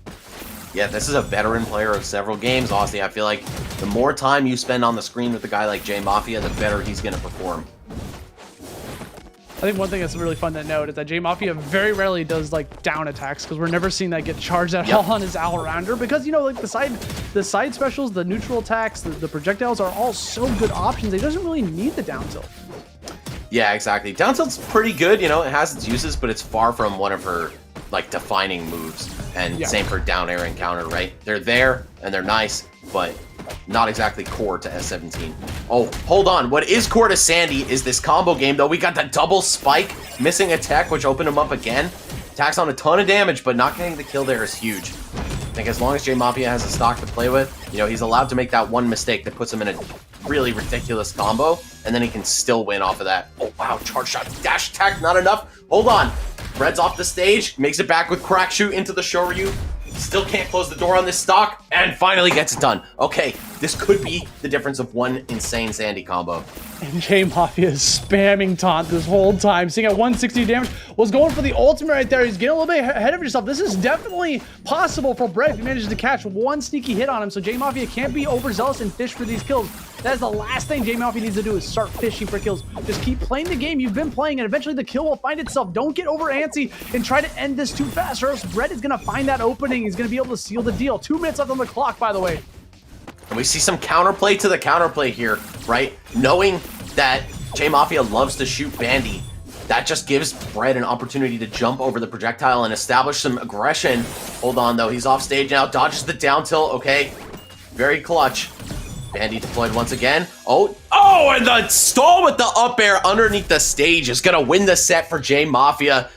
Yeah, this is a veteran player of several games, honestly. I feel like the more time you spend on the screen with a guy like J Mafia, the better he's going to perform. I think one thing that's really fun to note is that J Mafia very rarely does like down attacks, because we're never seeing that get charged at all on his all-rounder, because, you know, like the side specials, the neutral attacks, the projectiles are all so good options. He doesn't really need the down tilt. Yeah, exactly. Down tilt's pretty good, you know, it has its uses, but it's far from one of her like defining moves. And same for down air and counter, right? They're there and they're nice, but not exactly core to S17. Oh, hold on. What is core to Sandy is this combo game, though. We got the double spike, missing a tech, which opened him up again. Attacks on a ton of damage, but not getting the kill there is huge. I think as long as J Mafia has a stock to play with, you know, he's allowed to make that one mistake that puts him in a really ridiculous combo, and then he can still win off of that. Oh, wow. Charge shot, dash attack, not enough. Hold on. Red's off the stage, makes it back with crack shoot into the Shoryu. Still can't close the door on this stock, and finally gets it done. Okay, this could be the difference of one insane Sandy combo. And J Mafia is spamming taunt this whole time, seeing at 160 damage, was going for the ultimate right there. He's getting a little bit ahead of yourself. This is definitely possible for Brett if he manages to catch one sneaky hit on him, so J Mafia can't be overzealous and fish for these kills. That is the last thing J Mafia needs to do, is start fishing for kills. Just keep playing the game you've been playing, and eventually the kill will find itself. Don't get over antsy and try to end this too fast, or else Brett is going to find that opening. He's going to be able to seal the deal. 2 minutes left on the clock, by the way. And we see some counterplay to the counterplay here, right? Knowing that J Mafia loves to shoot Bandy, that just gives Brett an opportunity to jump over the projectile and establish some aggression. Hold on, though. He's off stage now. Dodges the down tilt. Okay. Very clutch. Bandy deployed once again. Oh, and the stall with the up air underneath the stage is going to win the set for J Mafia.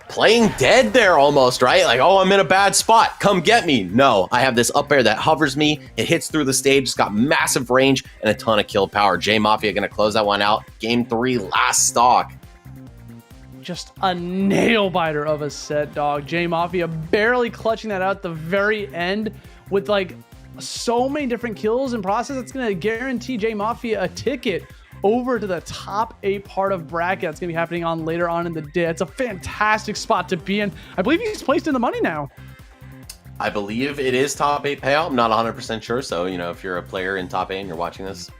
Playing dead there almost, right? Like, oh, I'm in a bad spot. Come get me. No, I have this up air that hovers me. It hits through the stage. It's got massive range and a ton of kill power. J Mafia going to close that one out. Game 3, last stock. Just a nail biter of a set, dog. J Mafia barely clutching that out at the very end with like so many different kills and process. That's going to guarantee J Mafia a ticket over to the top 8 part of bracket. That's gonna be happening on later on in the day. It's a fantastic spot to be in. I believe he's placed in the money now. I believe it is top 8 payout. I'm not 100% sure. So, you know, if you're a player in top 8 and you're watching this,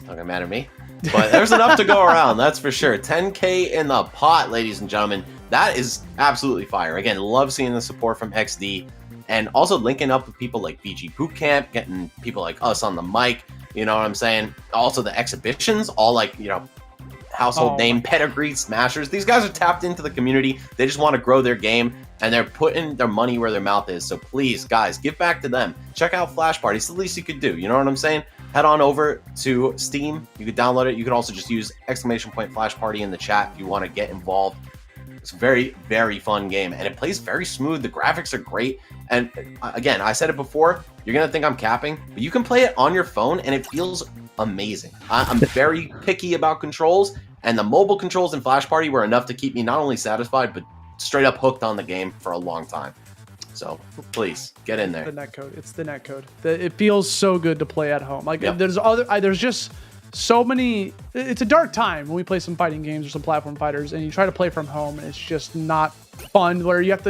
don't get mad at me. But there's enough to go around, that's for sure. 10K in the pot, ladies and gentlemen. That is absolutely fire. Again, love seeing the support from XD, and also linking up with people like VG Bootcamp, getting people like us on the mic. You know what I'm saying? Also the exhibitions, all like, you know, household name, pedigree, smashers. These guys are tapped into the community. They just want to grow their game, and they're putting their money where their mouth is. So please, guys, give back to them. Check out flashparty. It's the least you could do. You know what I'm saying? Head on over to Steam. You could download it. You could also just use !flashparty in the chat if you want to get involved. It's a very, very fun game, and it plays very smooth. The graphics are great. And again, I said it before, you're going to think I'm capping, but you can play it on your phone, and it feels amazing. I'm very picky about controls, and the mobile controls in flashparty were enough to keep me not only satisfied, but straight up hooked on the game for a long time. So please get in there. The netcode. It's the netcode. It feels so good to play at home. Like there's just so many. It's a dark time when we play some fighting games or some platform fighters, and you try to play from home, and it's just not fun. Where you have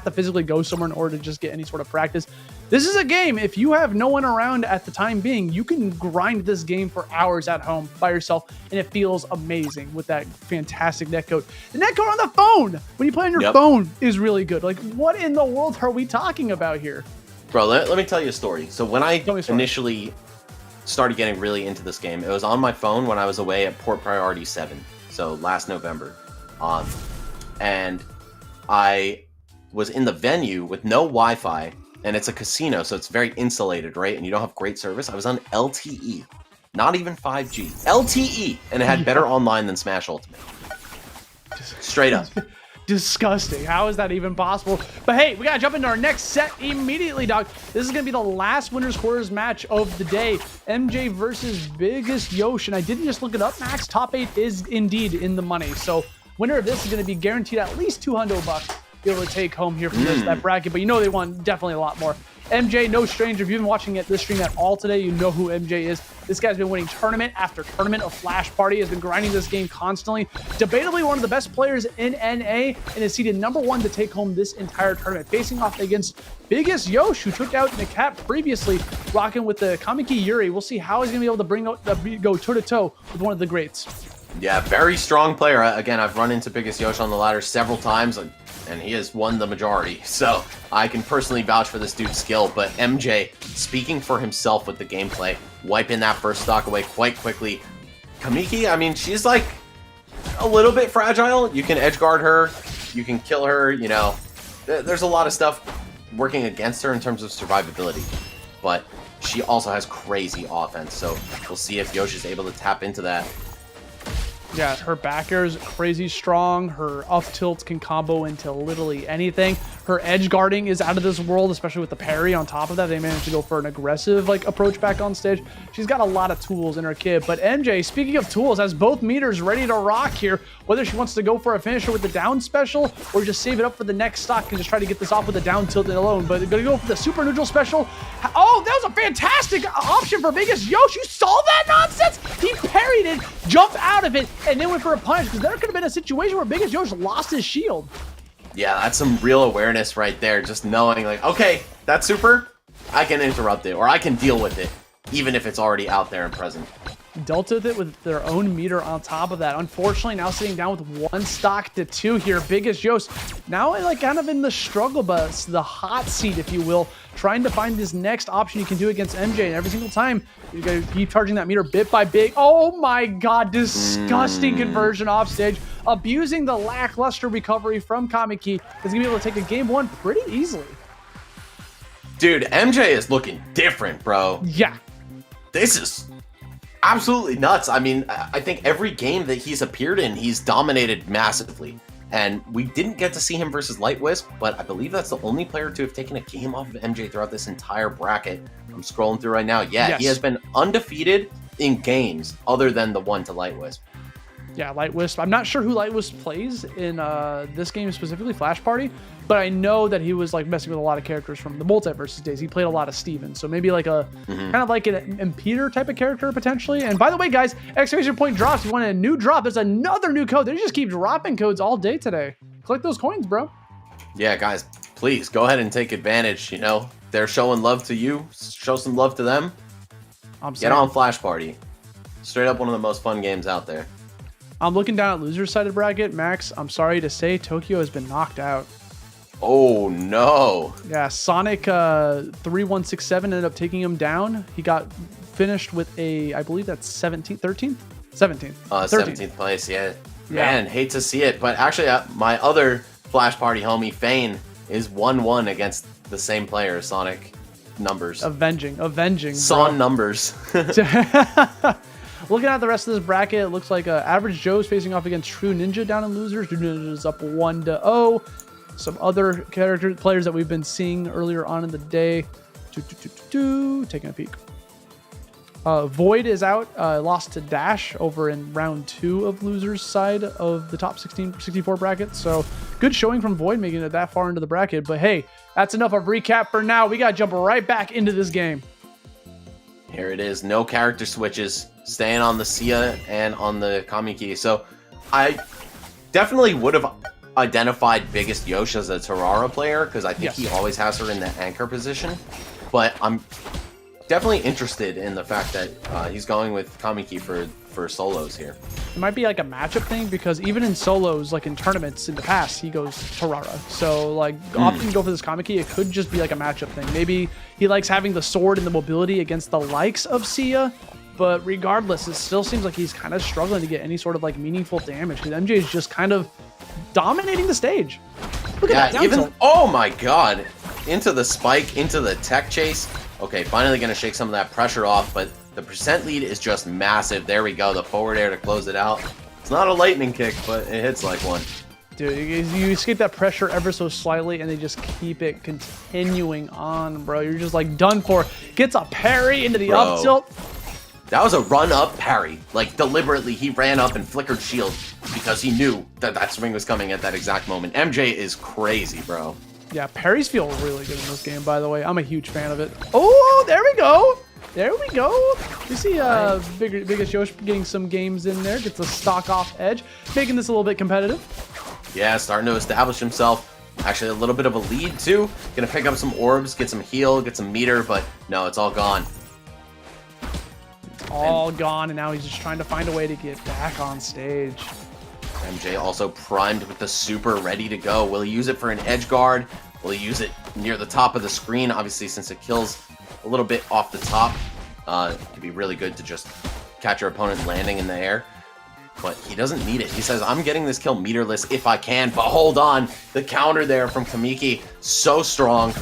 to physically go somewhere in order to just get any sort of practice. This is a game. If you have no one around at the time being, you can grind this game for hours at home by yourself, and it feels amazing with that fantastic netcode. The netcode on the phone, when you play on your phone, is really good. Like, what in the world are we talking about here? Bro, let me tell you a story. So when I initially started getting really into this game, it was on my phone when I was away at Port Priority 7, so last November. And I was in the venue with no Wi-Fi, and it's a casino, so it's very insulated, right? And you don't have great service. I was on LTE, not even 5G. LTE, and it had better online than Smash Ultimate. Straight up. disgusting. How is that even possible? But hey, we gotta jump into our next set immediately, dog. This is gonna be the last winners quarters match of the day. MJ versus BiggestYosh, and I didn't just look it up, Max. Top 8 is indeed in the money. So winner of this is gonna be guaranteed at least $200 to be able to take home here from that bracket. But you know they want definitely a lot more. MJ, no stranger. If you've been watching this stream at all today, you know who MJ is. This guy's been winning tournament after tournament of Flash Party, has been grinding this game constantly. Debatably one of the best players in NA, and is seeded #1 to take home this entire tournament. Facing off against BiggestYosh, who took out Nakat previously, rocking with the Kamiki Yuri. We'll see how he's going to be able to go toe-to-toe with one of the greats. Yeah, very strong player. Again, I've run into BiggestYosh on the ladder several times, and he has won the majority. So I can personally vouch for this dude's skill. But MJ, speaking for himself with the gameplay, wiping that first stock away quite quickly. Kamiki, I mean, she's like a little bit fragile. You can edge guard her, you can kill her, you know. There's a lot of stuff working against her in terms of survivability. But she also has crazy offense. So we'll see if Yosh is able to tap into that. Yeah, her back air is crazy strong. Her up tilts can combo into literally anything. Her edge guarding is out of this world, especially with the parry on top of that. They managed to go for an aggressive approach back on stage. She's got a lot of tools in her kit. But MJ, speaking of tools, has both meters ready to rock here. Whether she wants to go for a finisher with the down special or just save it up for the next stock and just try to get this off with the down tilt alone. But they're going to go for the super neutral special. Oh, that was a fantastic option for BiggestYosh. You saw that nonsense? He parried it, jumped out of it, and then went for a punish, because there could have been a situation where BiggestYosh lost his shield. Yeah, that's some real awareness right there. Just knowing, like, okay, that's super, I can interrupt it, or I can deal with it, even if it's already out there and present. Dealt with it with their own meter on top of that. Unfortunately, now sitting down with 1 stock to 2 here. BiggestYosh now kind of in the struggle bus, the hot seat, if you will, trying to find this next option you can do against MJ. And every single time, you gotta keep charging that meter bit by bit. Oh my god, disgusting conversion off stage. Abusing the lackluster recovery from Kamiki. Is gonna be able to take a game 1 pretty easily. Dude, MJ is looking different, bro. Yeah. This is absolutely nuts. I mean, I think every game that he's appeared in, he's dominated massively. And we didn't get to see him versus Light Wisp, but I believe that's the only player to have taken a game off of MJ throughout this entire bracket. I'm scrolling through right now. Yeah, yes. He has been undefeated in games other than the one to Light Wisp. Yeah, Light Wisp. I'm not sure who Light Wisp plays in this game specifically, Flash Party, but I know that he was messing with a lot of characters from the Multiverses days. He played a lot of Steven, so maybe like a kind of like an Impeder type of character potentially. And by the way, guys, exclamation point drops. If you want a new drop, there's another new code. They just keep dropping codes all day today. Collect those coins, bro. Yeah, guys, please go ahead and take advantage. You know, they're showing love to you. Show some love to them. Get on Flash Party. Straight up one of the most fun games out there. I'm looking down at loser's side of the bracket. Max, I'm sorry to say, Tokyo has been knocked out. Oh, no. Yeah, Sonic 3167 ended up taking him down. He got finished with a, I believe that's 17th, 13th? 17th. 17th place, yeah. Man, hate to see it. But actually, my other Flash Party homie, Fane, is 1-1 against the same player, Sonic numbers. Avenging. Son numbers. Looking at the rest of this bracket, it looks like AverageJoe is facing off against True Ninja down in losers. True Ninja is up 1-0. Some other players that we've been seeing earlier on in the day. Taking a peek. Void is out. Lost to Dash over in round 2 of losers side of the top 64 bracket. So good showing from Void, making it that far into the bracket. But hey, that's enough of recap for now. We got to jump right back into this game. Here it is. No character switches. Staying on the Sia and on the Kamiki. So I definitely would have identified BiggestYosh as a Terrara player because I think he always has her in the anchor position. But I'm definitely interested in the fact that he's going with Kamiki for solos here. It might be like a matchup thing because even in solos, like in tournaments in the past, he goes Terrara. So often you go for this Kamiki, it could just be like a matchup thing. Maybe he likes having the sword and the mobility against the likes of Sia. But regardless, it still seems like he's kind of struggling to get any sort of meaningful damage because MJ is just kind of dominating the stage. Look at that down tilt. Oh my god, into the spike, into the tech chase. Okay, finally gonna shake some of that pressure off, but the percent lead is just massive. There we go, the forward air to close it out. It's not a lightning kick, but it hits like one. dude. You escape that pressure ever so slightly, and they just keep it continuing on, bro. You're just like done for. Gets a parry into the up tilt. That was a run-up parry. Like, deliberately, he ran up and flickered shield because he knew that that swing was coming at that exact moment. MJ is crazy, bro. Yeah, parries feel really good in this game, by the way. I'm a huge fan of it. Oh, there we go. There we go. You see BiggestYosh getting some games in there. Gets a stock off edge, making this a little bit competitive. Yeah, starting to establish himself. Actually, a little bit of a lead, too. Gonna pick up some orbs, get some heal, get some meter, but no, it's all gone. It's all gone, and now he's just trying to find a way to get back on stage. MJ also primed with the super, ready to go. Will he use it for an edge guard? Will he use it near the top of the screen? Obviously, since it kills a little bit off the top, it could be really good to just catch your opponent landing in the air. But he doesn't need it. He says, I'm getting this kill meterless if I can. But hold on. The counter there from Kamiki, so strong.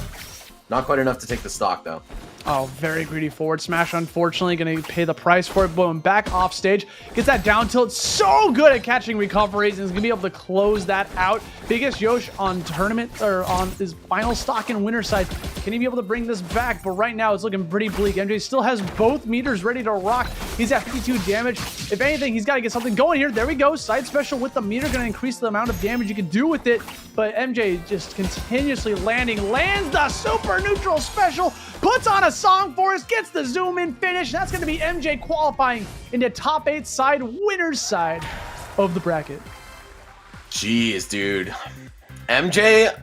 Not quite enough to take the stock, though. Oh, very greedy forward smash. Unfortunately, going to pay the price for it. Boom, back off stage. Gets that down tilt. So good at catching recoveries and is going to be able to close that out. BiggestYosh on tournament, or on his final stock in winner side. Can he be able to bring this back? But right now, it's looking pretty bleak. MJ still has both meters ready to rock. He's at 52 damage. If anything, he's got to get something going here. There we go. Side special with the meter. Going to increase the amount of damage you can do with it. But MJ just continuously landing. Lands the super neutral special. Puts on a song for us, gets the zoom in finish. That's going to be MJ qualifying into top 8 side, winner's side of the bracket. Jeez, dude. MJ,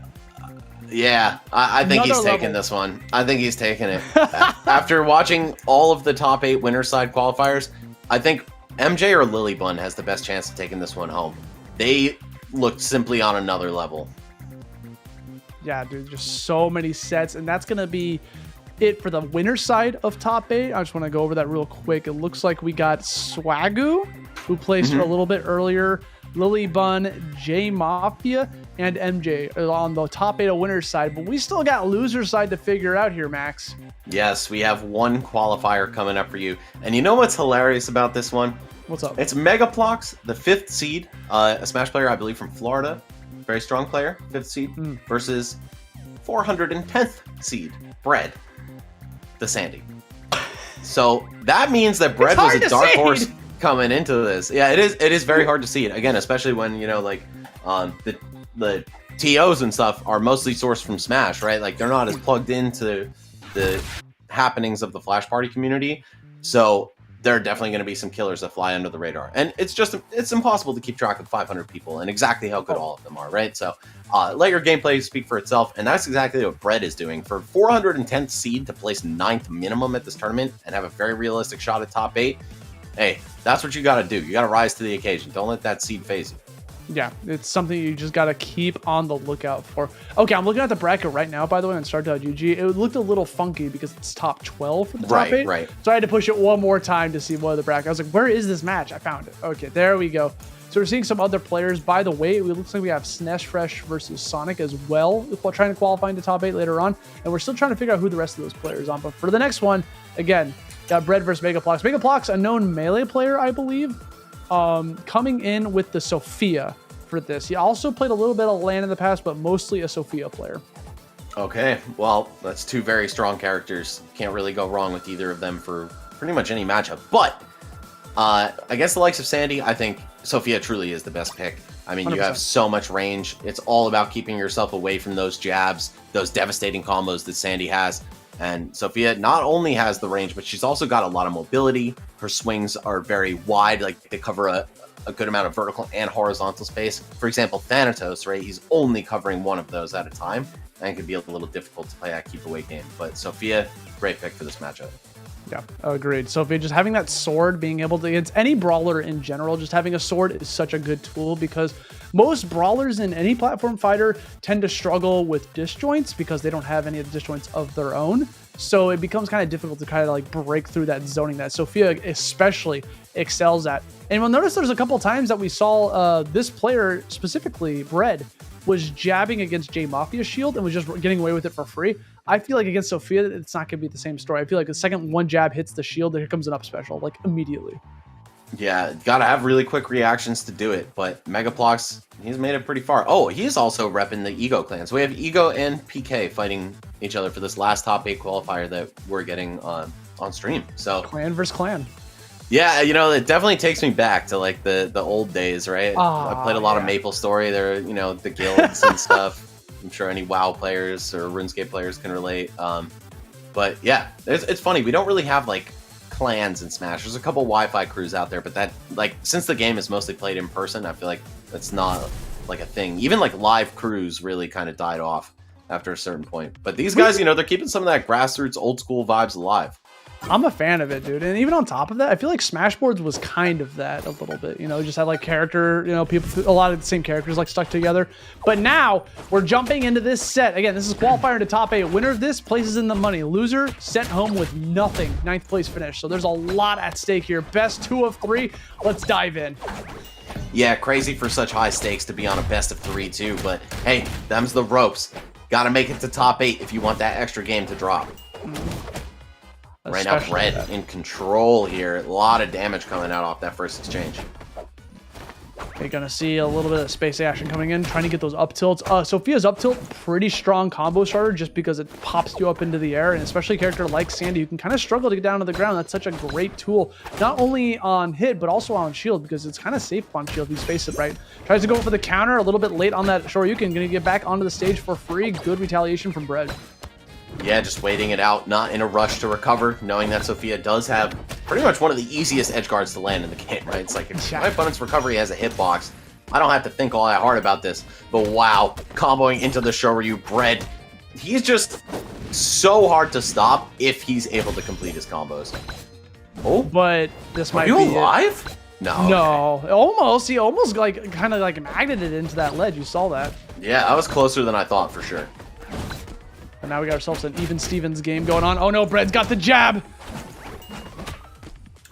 yeah, I think he's taking this one. I think he's taking it. After watching all of the top 8 winner's side qualifiers, I think MJ or LilyBun has the best chance of taking this one home. They looked simply on another level. Yeah, dude, just so many sets, and that's going to be it for the winner side of top 8. I just want to go over that real quick. It looks like we got Swagu, who placed a little bit earlier, LilyBun, Mafia, and MJ on the top 8 of winner side, but we still got loser side to figure out here, Max. Yes, we have one qualifier coming up for you. And you know what's hilarious about this one? What's up? It's MegaBlocks, the 5th seed, a Smash player, I believe, from Florida. Very strong player, 5th seed, versus 410th seed, Bread, the Sandy. So that means that Bread was a dark horse coming into this. Yeah, it is very hard to see it. Again, especially when, you know, like, the TOs and stuff are mostly sourced from Smash, right? Like, they're not as plugged into the happenings of the Flash Party community. So there are definitely going to be some killers that fly under the radar. And it's impossible to keep track of 500 people and exactly how good all of them are, right? So let your gameplay speak for itself. And that's exactly what Bread is doing. For 410th seed to place 9th minimum at this tournament and have a very realistic shot at top 8, hey, that's what you got to do. You got to rise to the occasion. Don't let that seed phase you. Yeah, it's something you just got to keep on the lookout for. Okay, I'm looking at the bracket right now, by the way, on start.gg. It looked a little funky because it's top 12 for the top 8. Right. So I had to push it one more time to see what the bracket. I was like, where is this match? I found it. Okay, there we go. So we're seeing some other players. By the way, it looks like we have SNESFresh versus Sonic as well, trying to qualify into top 8 later on. And we're still trying to figure out who the rest of those players are on. But for the next one, again, got Bread versus MegaBlocks. MegaBlocks, a known melee player, I believe, coming in with the Sophia for this. He also played a little bit of Land in the past, but mostly a Sophia player. Okay, well, that's 2 very strong characters. Can't really go wrong with either of them for pretty much any matchup. But against the likes of Sandy, I think Sophia truly is the best pick. I mean, 100%. You have so much range. It's all about keeping yourself away from those jabs, those devastating combos that Sandy has. And Sophia not only has the range, but she's also got a lot of mobility. Her swings are very wide, like they cover a good amount of vertical and horizontal space. For example, Thanatos, right? He's only covering one of those at a time, and it can be a little difficult to play that keep away game. But Sophia, great pick for this matchup. Yeah, agreed. Sophia, just having that sword, being able to, against any brawler in general, just having a sword is such a good tool because most brawlers in any platform fighter tend to struggle with disjoints because they don't have any of the disjoints of their own. So it becomes kind of difficult to kind of like break through that zoning that Sophia especially excels at. And we'll notice there's a couple times that we saw this player, specifically Bread, was jabbing against Mafia's shield and was just getting away with it for free. I feel like against Sophia, it's not going to be the same story. I feel like the second one jab hits the shield, here comes an up special, like immediately. Yeah, gotta have really quick reactions to do it, but MegaBlocks, he's made it pretty far. Oh, he's also repping the Ego clan. So we have Ego and PK fighting each other for this last top 8 qualifier that we're getting on stream. So Clan versus clan. yeah, you know, it definitely takes me back to like the old days, right? I played a lot of Maple Story. There, you know, the guilds and stuff. I'm sure any WoW players or RuneScape players can relate. But yeah, it's funny. We don't really have like clans in Smash. There's a couple Wi-Fi crews out there, but that, like, since the game is mostly played in person, I feel like that's not like a thing. Even like live crews really kind of died off after a certain point. But these guys, you know, they're keeping some of that grassroots old school vibes alive. I'm a fan of it, dude. And even on top of that, I feel like Smashboards was kind of that a little bit. You know, just had like character, you know, people, a lot of the same characters like stuck together. But now we're jumping into this set. Again, this is qualifier to top 8. Winner of this places in the money. Loser sent home with nothing. 9th place finish. So there's a lot at stake here. Best 2 of 3. Let's dive in. Yeah, crazy for such high stakes to be on a best of 3 too. But hey, them's the ropes. Got to make it to top 8 if you want that extra game to drop. Right now, Red in control here. A lot of damage coming out off that first exchange. You're going to see a little bit of space action coming in, trying to get those up tilts. Sophia's up tilt, pretty strong combo starter just because it pops you up into the air, and especially a character like Sandy who can kind of struggle to get down to the ground. That's such a great tool, not only on hit, but also on shield, because it's kind of safe on shield if you space it right. Tries to go for the counter, a little bit late on that Shoryuken, going to get back onto the stage for free. Good retaliation from Bread. Yeah, just waiting it out, not in a rush to recover, knowing that Sophia does have pretty much one of the easiest edge guards to land in the game, right? It's like, if my opponent's recovery has a hitbox, I don't have to think all that hard about this. But wow, comboing into the Shoryu, Bread, he's just so hard to stop if he's able to complete his combos. Oh, but this might be alive? No, almost. He almost like kind of like magneted into that ledge. You saw that? Yeah, I was closer than I thought for sure. And now we got ourselves an even Stevens game going on. Oh no, Bread's got the jab.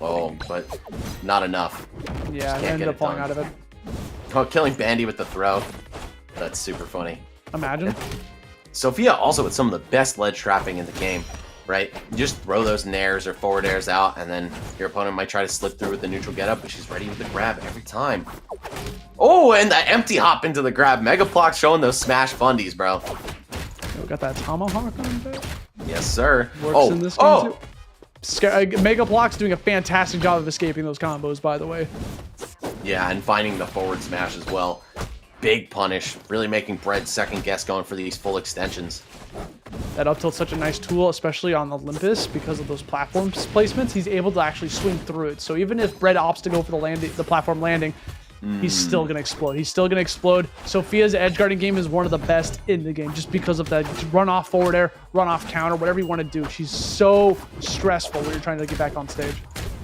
Oh, but not enough. Yeah, ended up falling out of it. Oh, killing Bandy with the throw. That's super funny. Imagine. Sophia also with some of the best ledge trapping in the game, right? You just throw those nairs or forward airs out, and then your opponent might try to slip through with the neutral getup, but she's ready with the grab every time. Oh, and the empty hop into the grab. MegaBlocks showing those smash fundies, bro. We got that tomahawk on there. Yes, sir. Works in this game too. MegaBlocks doing a fantastic job of escaping those combos, by the way. Yeah, and finding the forward smash as well. Big punish, really making Bread second guess going for these full extensions. That up tilt's such a nice tool, especially on Olympus, because of those platform placements. He's able to actually swing through it. So even if Bread opts to go for the platform landing, he's still going to explode. He's still going to explode. Sophia's edge guarding game is one of the best in the game just because of that run off forward air, run off counter, whatever you want to do. She's so stressful when you're trying to get back on stage.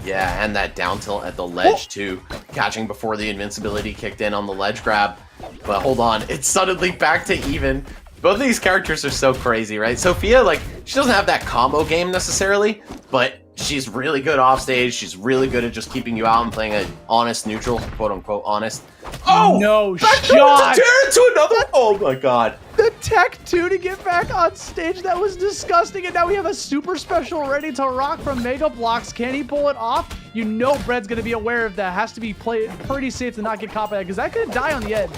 Yeah, and that down tilt at the ledge too. Catching before the invincibility kicked in on the ledge grab. But hold on, it's suddenly back to even. Both of these characters are so crazy, right? Sophia, like, she doesn't have that combo game necessarily, but she's really good off stage. She's really good at just keeping you out and playing an honest neutral, quote unquote honest. Oh no shot! To another. Oh my god. The tech 2 to get back on stage. That was disgusting. And now we have a super special ready to rock from MegaBlocks. Can he pull it off? You know Bread's going to be aware of that. Has to be played pretty safe to not get caught by that because that could die on the edge.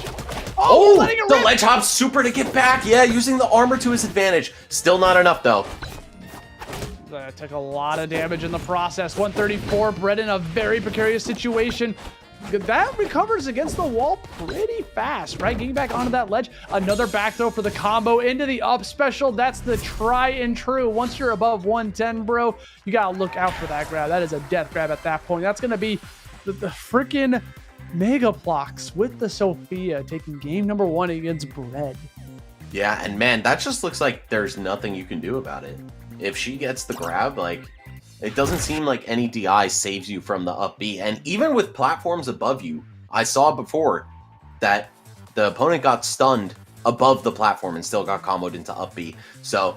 Oh, the ledge hop super to get back. Yeah, using the armor to his advantage. Still not enough though. That took a lot of damage in the process. 134, Bread in a very precarious situation. That recovers against the wall pretty fast, right? Getting back onto that ledge. Another back throw for the combo into the up special. That's the try and true. Once you're above 110, bro, you got to look out for that grab. That is a death grab at that point. That's going to be the freaking MegaBlocks with the Sophia taking game number 1 against Bread. Yeah, and man, that just looks like there's nothing you can do about it. If she gets the grab, like, it doesn't seem like any DI saves you from the up B. And even with platforms above you, I saw before that the opponent got stunned above the platform and still got comboed into up B. So,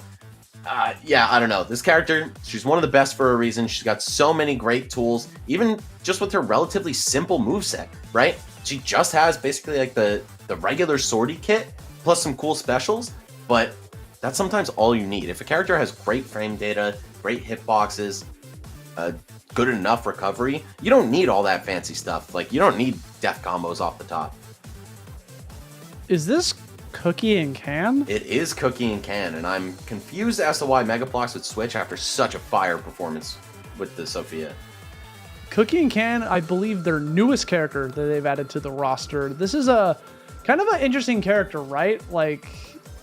yeah, I don't know. This character, she's one of the best for a reason. She's got so many great tools, even just with her relatively simple moveset, right? She just has basically like the regular sortie kit plus some cool specials, but that's sometimes all you need. If a character has great frame data, great hitboxes, a good enough recovery, you don't need all that fancy stuff. Like, you don't need death combos off the top. Is this Cookie and Can? It is Cookie and Can, and I'm confused as to why MegaBlocks would switch after such a fire performance with the Sophia. Cookie and Can, I believe their newest character that they've added to the roster. This is a kind of an interesting character, right? Like,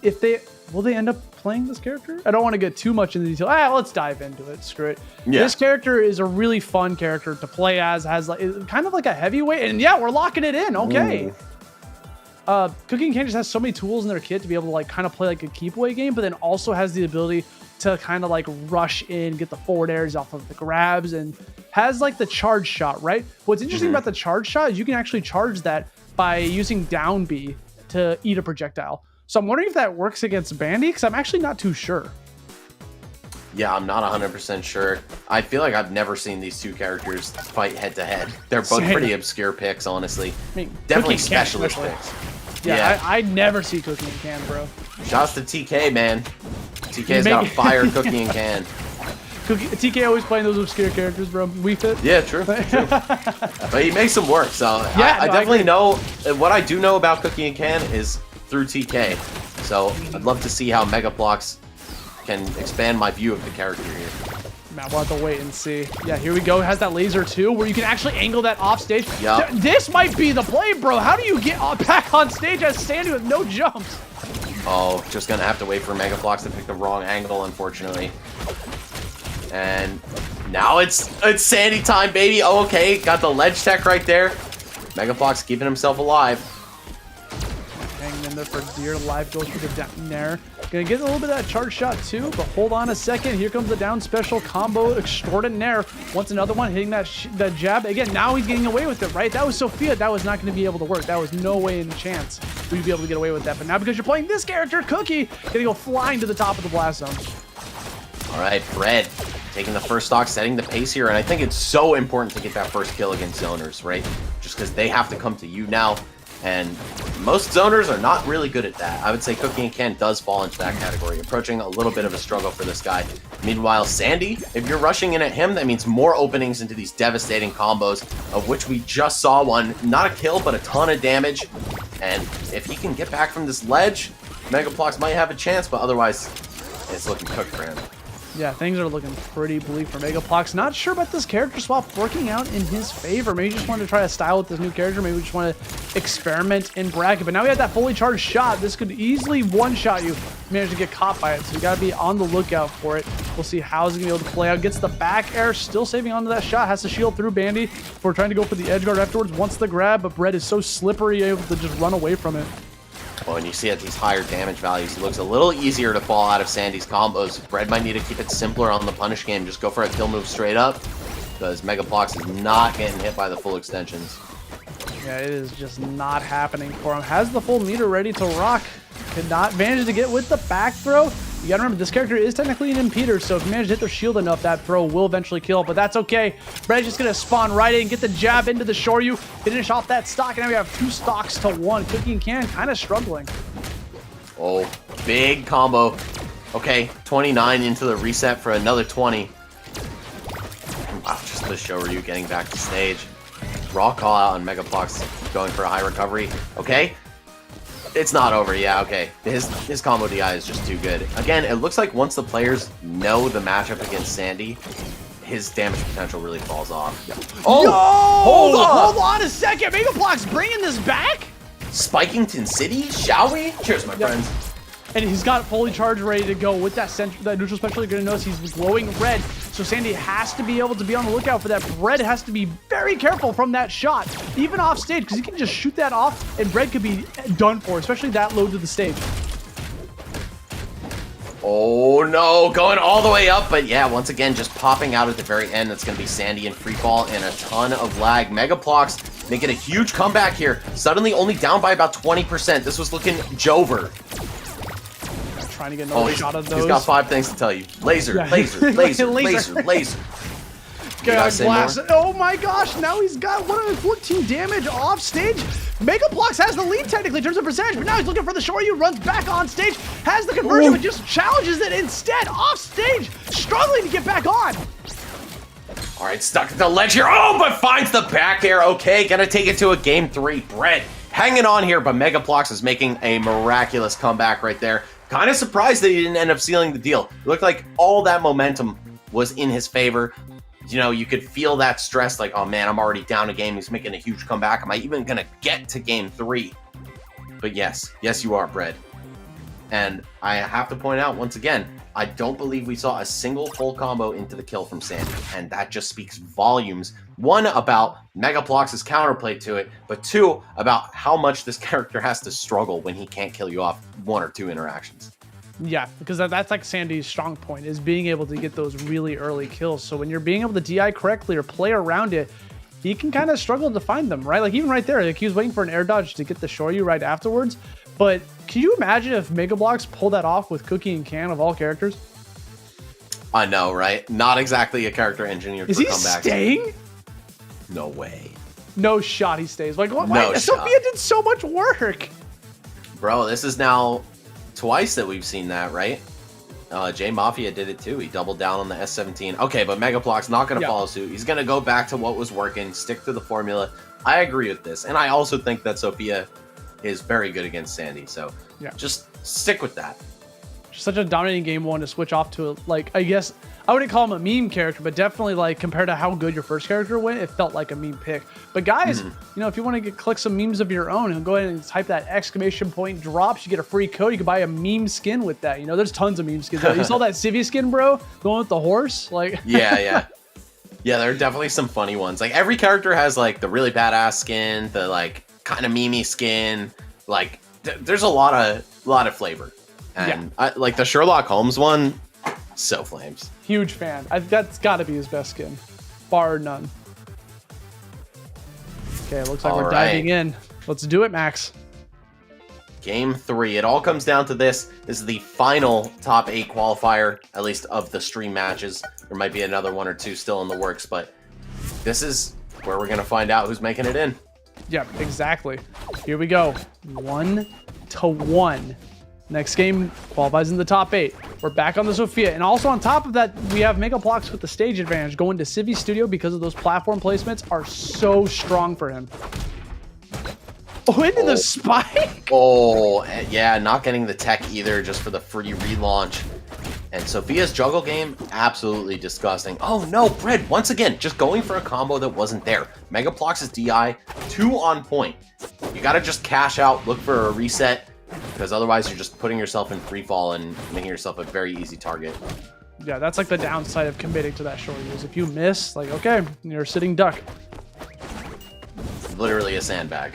if they will they end up playing this character? I don't want to get too much into detail. Let's dive into it. Screw it. Yeah. This character is a really fun character to play as. Has like kind of like a heavyweight, and yeah, we're locking it in. Okay. Cookie and Can just has so many tools in their kit to be able to like kind of play like a keep away game, but then also has the ability to kind of like rush in, get the forward airs off of the grabs, and has like the charge shot, right? What's interesting about the charge shot is you can actually charge that by using down B to eat a projectile. So I'm wondering if that works against Bandy, because I'm actually not too sure. Yeah, I'm not 100% sure. I feel like I've never seen these two characters fight head to head. They're both pretty obscure picks, honestly. I mean, definitely specialist picks. Yeah, I never see Cookie and Can, bro. Shouts to TK, man. TK's got a fire Cookie and Can. TK always playing those obscure characters, bro. We fit. Yeah, true. But he makes them work, so yeah, I definitely know. What I do know about Cookie and Can is through TK. So I'd love to see how MegaBlocks can expand my view of the character here. Man, we'll have to wait and see. Yeah, here we go. It has that laser too, where you can actually angle that off stage. Yep. This might be the play, bro. How do you get back on stage as Sandy with no jumps? Oh, just gonna have to wait for MegaBlocks to pick the wrong angle, unfortunately. And now it's Sandy time, baby. Oh, okay, got the ledge tech right there. MegaBlocks keeping himself alive. Hanging in there for dear life, goes for the down there. Gonna get a little bit of that charge shot too, but hold on a second. Here comes the down special combo extraordinaire. Once another one hitting that jab. Again, now he's getting away with it, right? That was Sophia. That was not going to be able to work. That was no way in chance we'd be able to get away with that. But now because you're playing this character, Cookie, gonna go flying to the top of the blast zone. All right, Bread taking the first stock, setting the pace here. And I think it's so important to get that first kill against zoners, right? Just because they have to come to you now. And most zoners are not really good at that. I would say Cookie and Can does fall into that category, approaching a little bit of a struggle for this guy. Meanwhile, Sandy, if you're rushing in at him, that means more openings into these devastating combos, of which we just saw one. Not a kill, but a ton of damage. And if he can get back from this ledge, MegaBlocks might have a chance, but otherwise, it's looking cooked for him. Yeah, things are looking pretty bleak for MegaBlocks. Not sure about this character swap working out in his favor. Maybe he just wanted to try a style with this new character. Maybe we just want to experiment in bracket. But now we have that fully charged shot. This could easily one-shot you. Manage to get caught by it, so you got to be on the lookout for it. We'll see how he's going to be able to play out. Gets the back air, still saving onto that shot. Has to shield through Bandy. We're trying to go for the edge guard afterwards. Wants the grab, but Brett is so slippery, able to just run away from it. Well, and you see at these higher damage values, it looks a little easier to fall out of Sandy's combos. Bread might need to keep it simpler on the punish game. Just go for a kill move straight up, because MegaBlocks is not getting hit by the full extensions. Yeah, it is just not happening for him. Has the full meter ready to rock. Could not manage to get with the back throw. You gotta remember, this character is technically an impeder, so if you manage to hit their shield enough, that throw will eventually kill, but that's okay. Brett's just gonna spawn right in, get the jab into the Shoryu, finish off that stock, and now we have 2 stocks to 1. Cookie and Can kind of struggling. Oh, big combo. Okay, 29 into the reset for another 20. Wow, just the Shoryu getting back to stage. Raw call out on MegaBlocks going for a high recovery. Okay. It's not over, yeah, okay. His combo DI is just too good. Again, it looks like once the players know the matchup against Sandy, his damage potential really falls off. Oh! Hold on a second! MegaBlocks bringing this back? Spikington City? Shall we? Cheers, my friends. And he's got fully charged, ready to go with that neutral special. You're going to notice he's glowing red. So Sandy has to be able to be on the lookout for that. Bread has to be very careful from that shot, even off stage, because he can just shoot that off, and Bread could be done for, especially that low to the stage. Oh no, going all the way up, but yeah, once again, just popping out at the very end. That's going to be Sandy in free fall and a ton of lag. MegaBlocks making a huge comeback here. Suddenly only down by about 20%. This was looking Jover. Trying to get another shot of those. He's got 5 things to tell you. Laser, yeah. laser, laser, laser, laser. Blast. Oh my gosh, now he's got 114 damage off stage. MegaBlocks has the lead technically in terms of percentage, but now he's looking for the Shoryu, runs back on stage, has the conversion, but just challenges it instead off stage, struggling to get back on. All right, stuck at the ledge here. Oh, but finds the back air. Okay, gonna take it to a game 3. Bread hanging on here, but MegaBlocks is making a miraculous comeback right there. Kind of surprised that he didn't end up sealing the deal. It looked like all that momentum was in his favor. You know, you could feel that stress, like, oh man, I'm already down a game. He's making a huge comeback. Am I even gonna get to game 3? But yes, you are, Bread. And I have to point out once again, I don't believe we saw a single full combo into the kill from Sandy, and that just speaks volumes. 1, about MegaBlocks' counterplay to it, but 2, about how much this character has to struggle when he can't kill you off 1 or 2 interactions. Yeah, because that's like Sandy's strong point, is being able to get those really early kills. So when you're being able to DI correctly or play around it, he can kind of struggle to find them, right? Like even right there, like he was waiting for an air dodge to get the Shoryu right afterwards. But can you imagine if MegaBlocks pulled that off with Cookie and Can of all characters? I know, right? Not exactly a character engineered for comebacks. Is he staying? No way. No shot he stays. Like, what? No shot. Sophia did so much work. Bro, this is now twice that we've seen that, right? J Mafia did it too. He doubled down on the S17. Okay, but MegaBlocks not going to follow suit. He's going to go back to what was working, stick to the formula. I agree with this. And I also think that Sophia is very good against Sandy. So just stick with that. Such a dominating game 1 to switch off to, like, I guess I wouldn't call him a meme character, but definitely, like, compared to how good your first character went, it felt like a meme pick. But guys, you know, if you want to click some memes of your own and go ahead and type that exclamation point drops, you get a free code. You can buy a meme skin with that. You know, there's tons of meme skins. You saw that Civvy skin, bro, going with the horse, like. Yeah, there are definitely some funny ones. Like every character has like the really badass skin, the like kind of memey skin. Like there's a lot of flavor. And like the Sherlock Holmes one, so flames. Huge fan. That's got to be his best skin, bar none. Okay, it looks like we're diving in. Let's do it, Max. Game 3. It all comes down to this. This is the final top 8 qualifier, at least of the stream matches. There might be another 1 or 2 still in the works, but this is where we're going to find out who's making it in. Yeah, exactly. Here we go. 1-1. Next game qualifies in the top 8. We're back on the Sophia. And also on top of that, we have MegaBlocks with the stage advantage going to Civvy Studio because of those platform placements are so strong for him. Oh, into the spike? Oh, yeah, not getting the tech either, just for the free relaunch. And Sophia's juggle game, absolutely disgusting. Oh no, Bread, once again, just going for a combo that wasn't there. MegaBlocks' DI, 2 on point. You gotta just cash out, look for a reset, because otherwise you're just putting yourself in free fall and making yourself a very easy target. Yeah, that's like the downside of committing to that short use. If you miss, like, okay, you're a sitting duck. Literally a sandbag.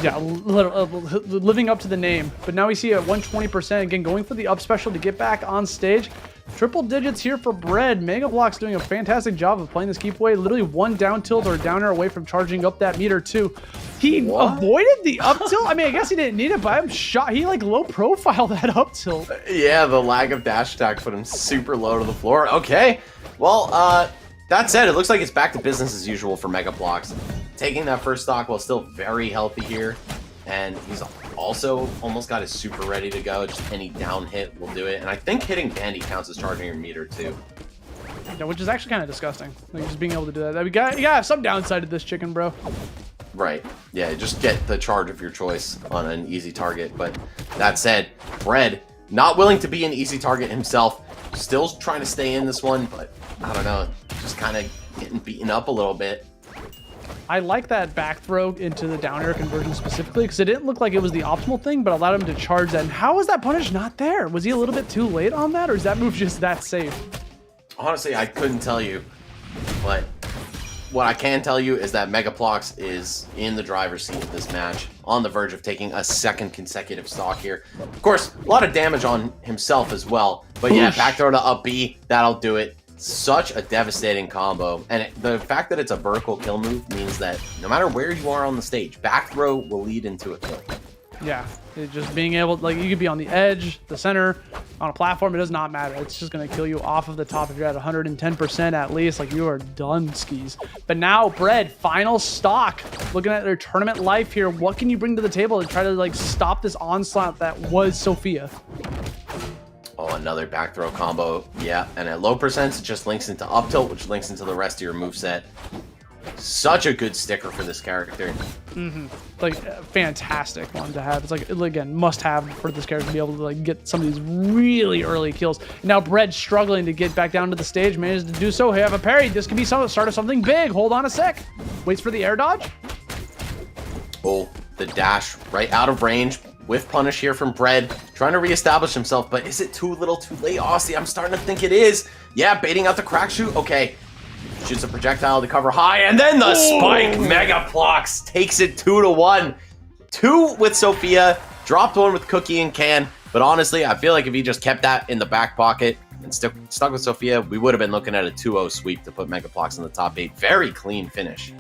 Yeah, living up to the name. But now we see at 120%, again, going for the up special to get back on stage. Triple digits here for Bread. MegaBlocks doing a fantastic job of playing this keep away. Literally 1 down tilt or downer away from charging up that meter too. He avoided the up tilt. I mean, I guess he didn't need it, but I'm shocked. He like low profile that up tilt. Yeah, the lag of dash attack put him super low to the floor. Okay, well, that said, it looks like it's back to business as usual for MegaBlocks. Taking that first stock while still very healthy here. And he's also almost got his super ready to go. Just any down hit will do it. And I think hitting Bandy counts as charging your meter too. Yeah, which is actually kind of disgusting. Like just being able to do that. You gotta have some downside to this chicken, bro. Right. Yeah, just get the charge of your choice on an easy target. But that said, Bread, not willing to be an easy target himself. Still trying to stay in this one, but I don't know. Just kind of getting beaten up a little bit. I like that back throw into the down air conversion specifically because it didn't look like it was the optimal thing, but allowed him to charge that. And how was that punish not there? Was he a little bit too late on that, or is that move just that safe? Honestly, I couldn't tell you, but what I can tell you is that MegaBlocks is in the driver's seat of this match, on the verge of taking a 2nd consecutive stock here. Of course, a lot of damage on himself as well, but yeah, back throw to up B, that'll do it. Such a devastating combo, and the fact that it's a vertical kill move means that no matter where you are on the stage, back throw will lead into a kill. Yeah, just being able, like, you could be on the edge, the center, on a platform, it does not matter. It's just going to kill you off of the top if you're at 110% at least. Like, you are done skis. But now, Bread, final stock. Looking at their tournament life here, what can you bring to the table to try to, like, stop this onslaught that was Sophia? Oh, another back throw combo. Yeah, and at low percents, it just links into up tilt, which links into the rest of your moveset. Such a good sticker for this character. Like, fantastic one to have. It's like, again, must have for this character to be able to like get some of these really early kills. Now Bread struggling to get back down to the stage, manages to do so. Hey, have a parry. This could be some start of something big. Hold on a sec. Waits for the air dodge. Oh, the dash right out of range with punish here from Bread, trying to reestablish himself, but is it too little too late, Aussie? I'm starting to think it is. Yeah, baiting out the crack shoot. Okay. Shoots a projectile to cover high, and then the spike. MegaBlocks takes it 2-1. 2 with Sophia, dropped 1 with Cookie and Can, but honestly, I feel like if he just kept that in the back pocket and stuck with Sophia, we would have been looking at a 2-0 sweep to put MegaBlocks in the top 8. Very clean finish.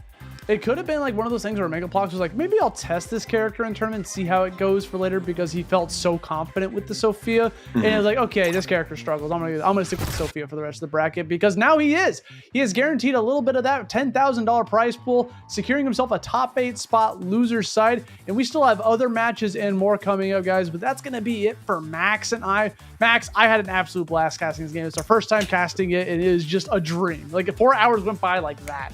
It could have been like one of those things where MegaBlocks was like, maybe I'll test this character in tournament, see how it goes for later, because he felt so confident with the Sophia. And it was like, okay, this character struggles. I'm gonna stick with Sophia for the rest of the bracket, because now he is guaranteed a little bit of that $10,000 prize pool, securing himself a top 8 spot loser's side. And we still have other matches and more coming up, guys, but that's gonna be it for Max and I. Max, I had an absolute blast casting this game. It's our first time casting it, and it is just a dream. Like 4 hours went by like that.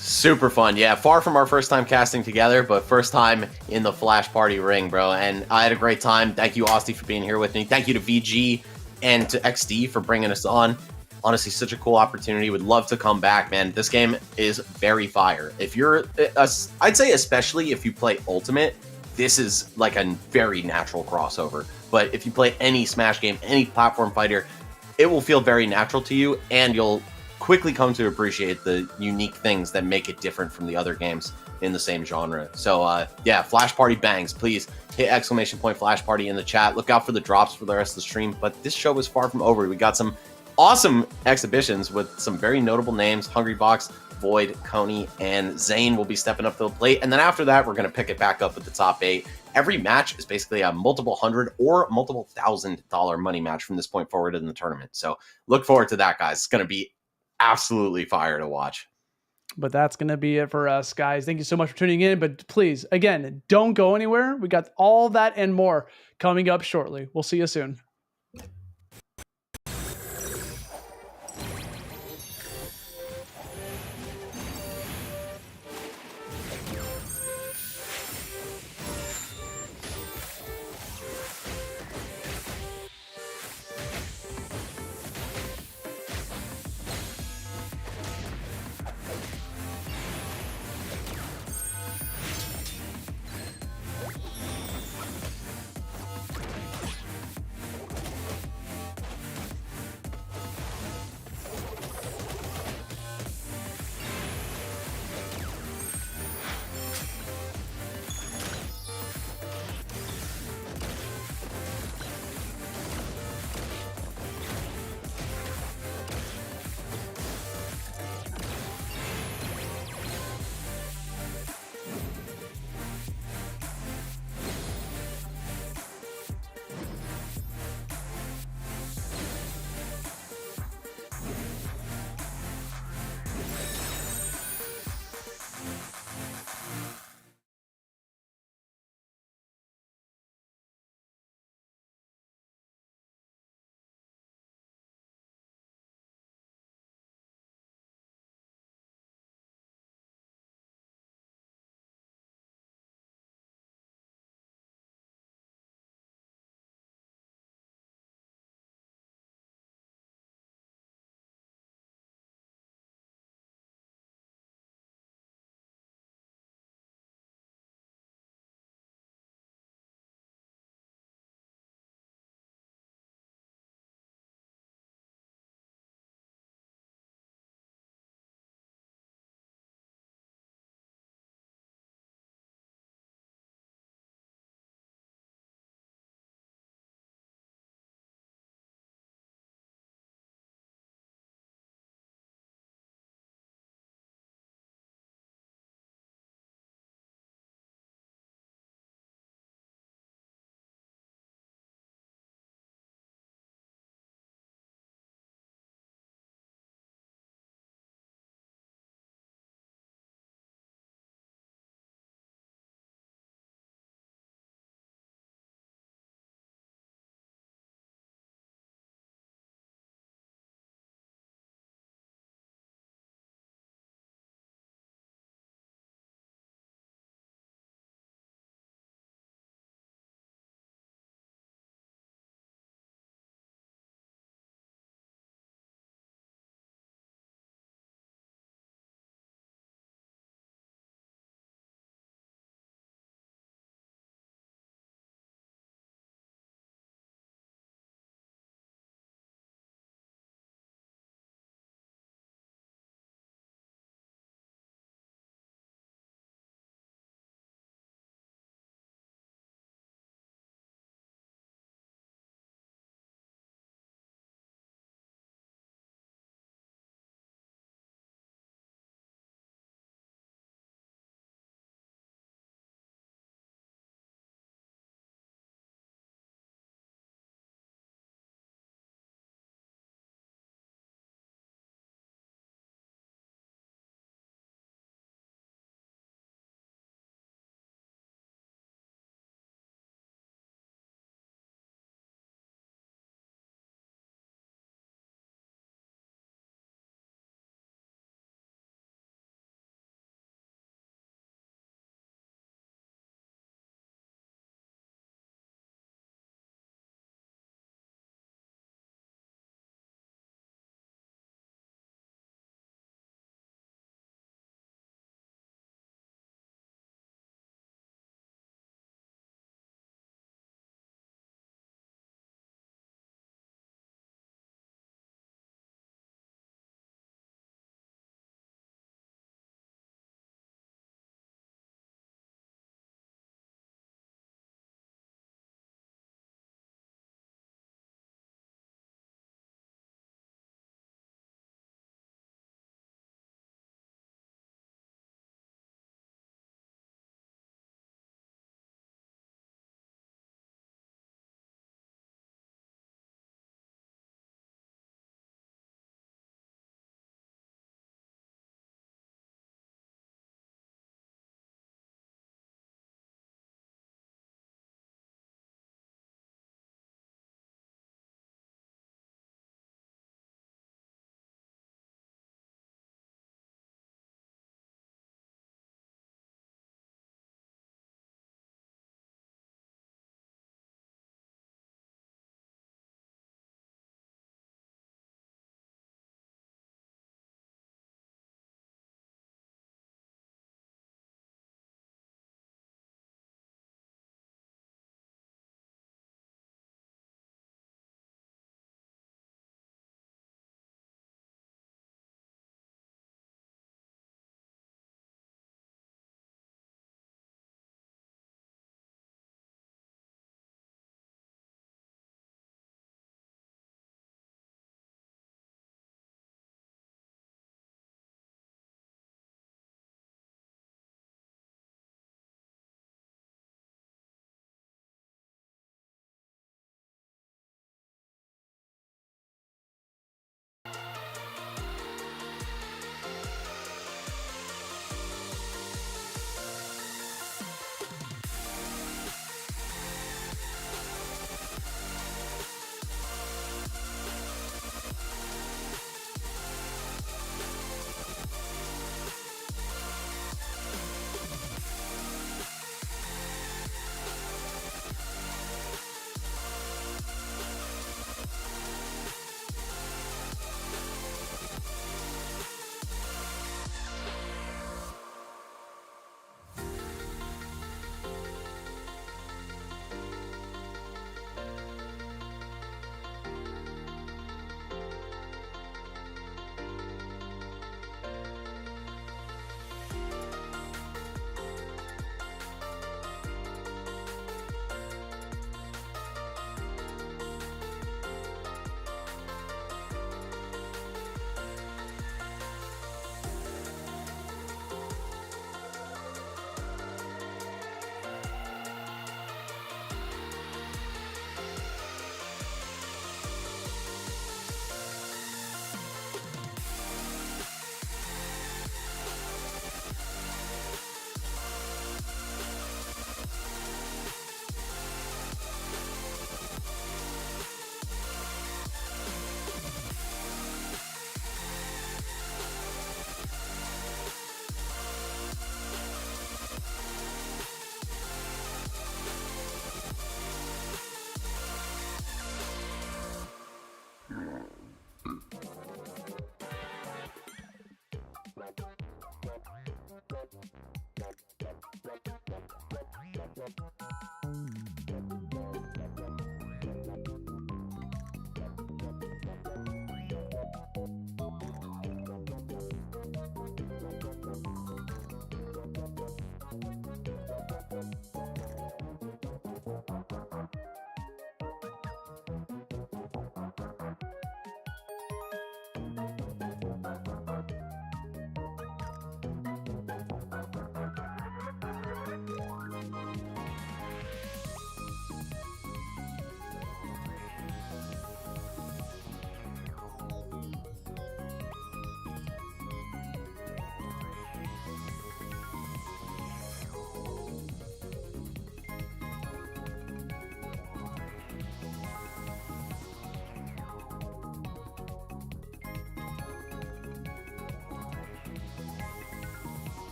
Super fun. Yeah, far from our first time casting together, but first time in the Flash Party ring, bro. And I had a great time. Thank you, Austin, for being here with me. Thank you to VG and to XD for bringing us on. Honestly, such a cool opportunity. Would love to come back, man. This game is very fire. If you're, I'd say especially if you play Ultimate, this is like a very natural crossover. But if you play any Smash game, any platform fighter, it will feel very natural to you, and you'll quickly come to appreciate the unique things that make it different from the other games in the same genre. So yeah, Flash Party bangs. Please hit ! Flash Party in the chat. Look out for the drops for the rest of the stream. But this show is far from over. We got some awesome exhibitions with some very notable names. Hungrybox, Void, Coney, and Zain will be stepping up to the plate. And then after that, we're going to pick it back up with the top 8. Every match is basically a multiple $100 or multiple $1,000 money match from this point forward in the tournament. So look forward to that, guys. It's going to be absolutely fire to watch. But that's going to be it for us, guys. Thank you so much for tuning in. But please, again, don't go anywhere. We got all that and more coming up shortly. We'll see you soon.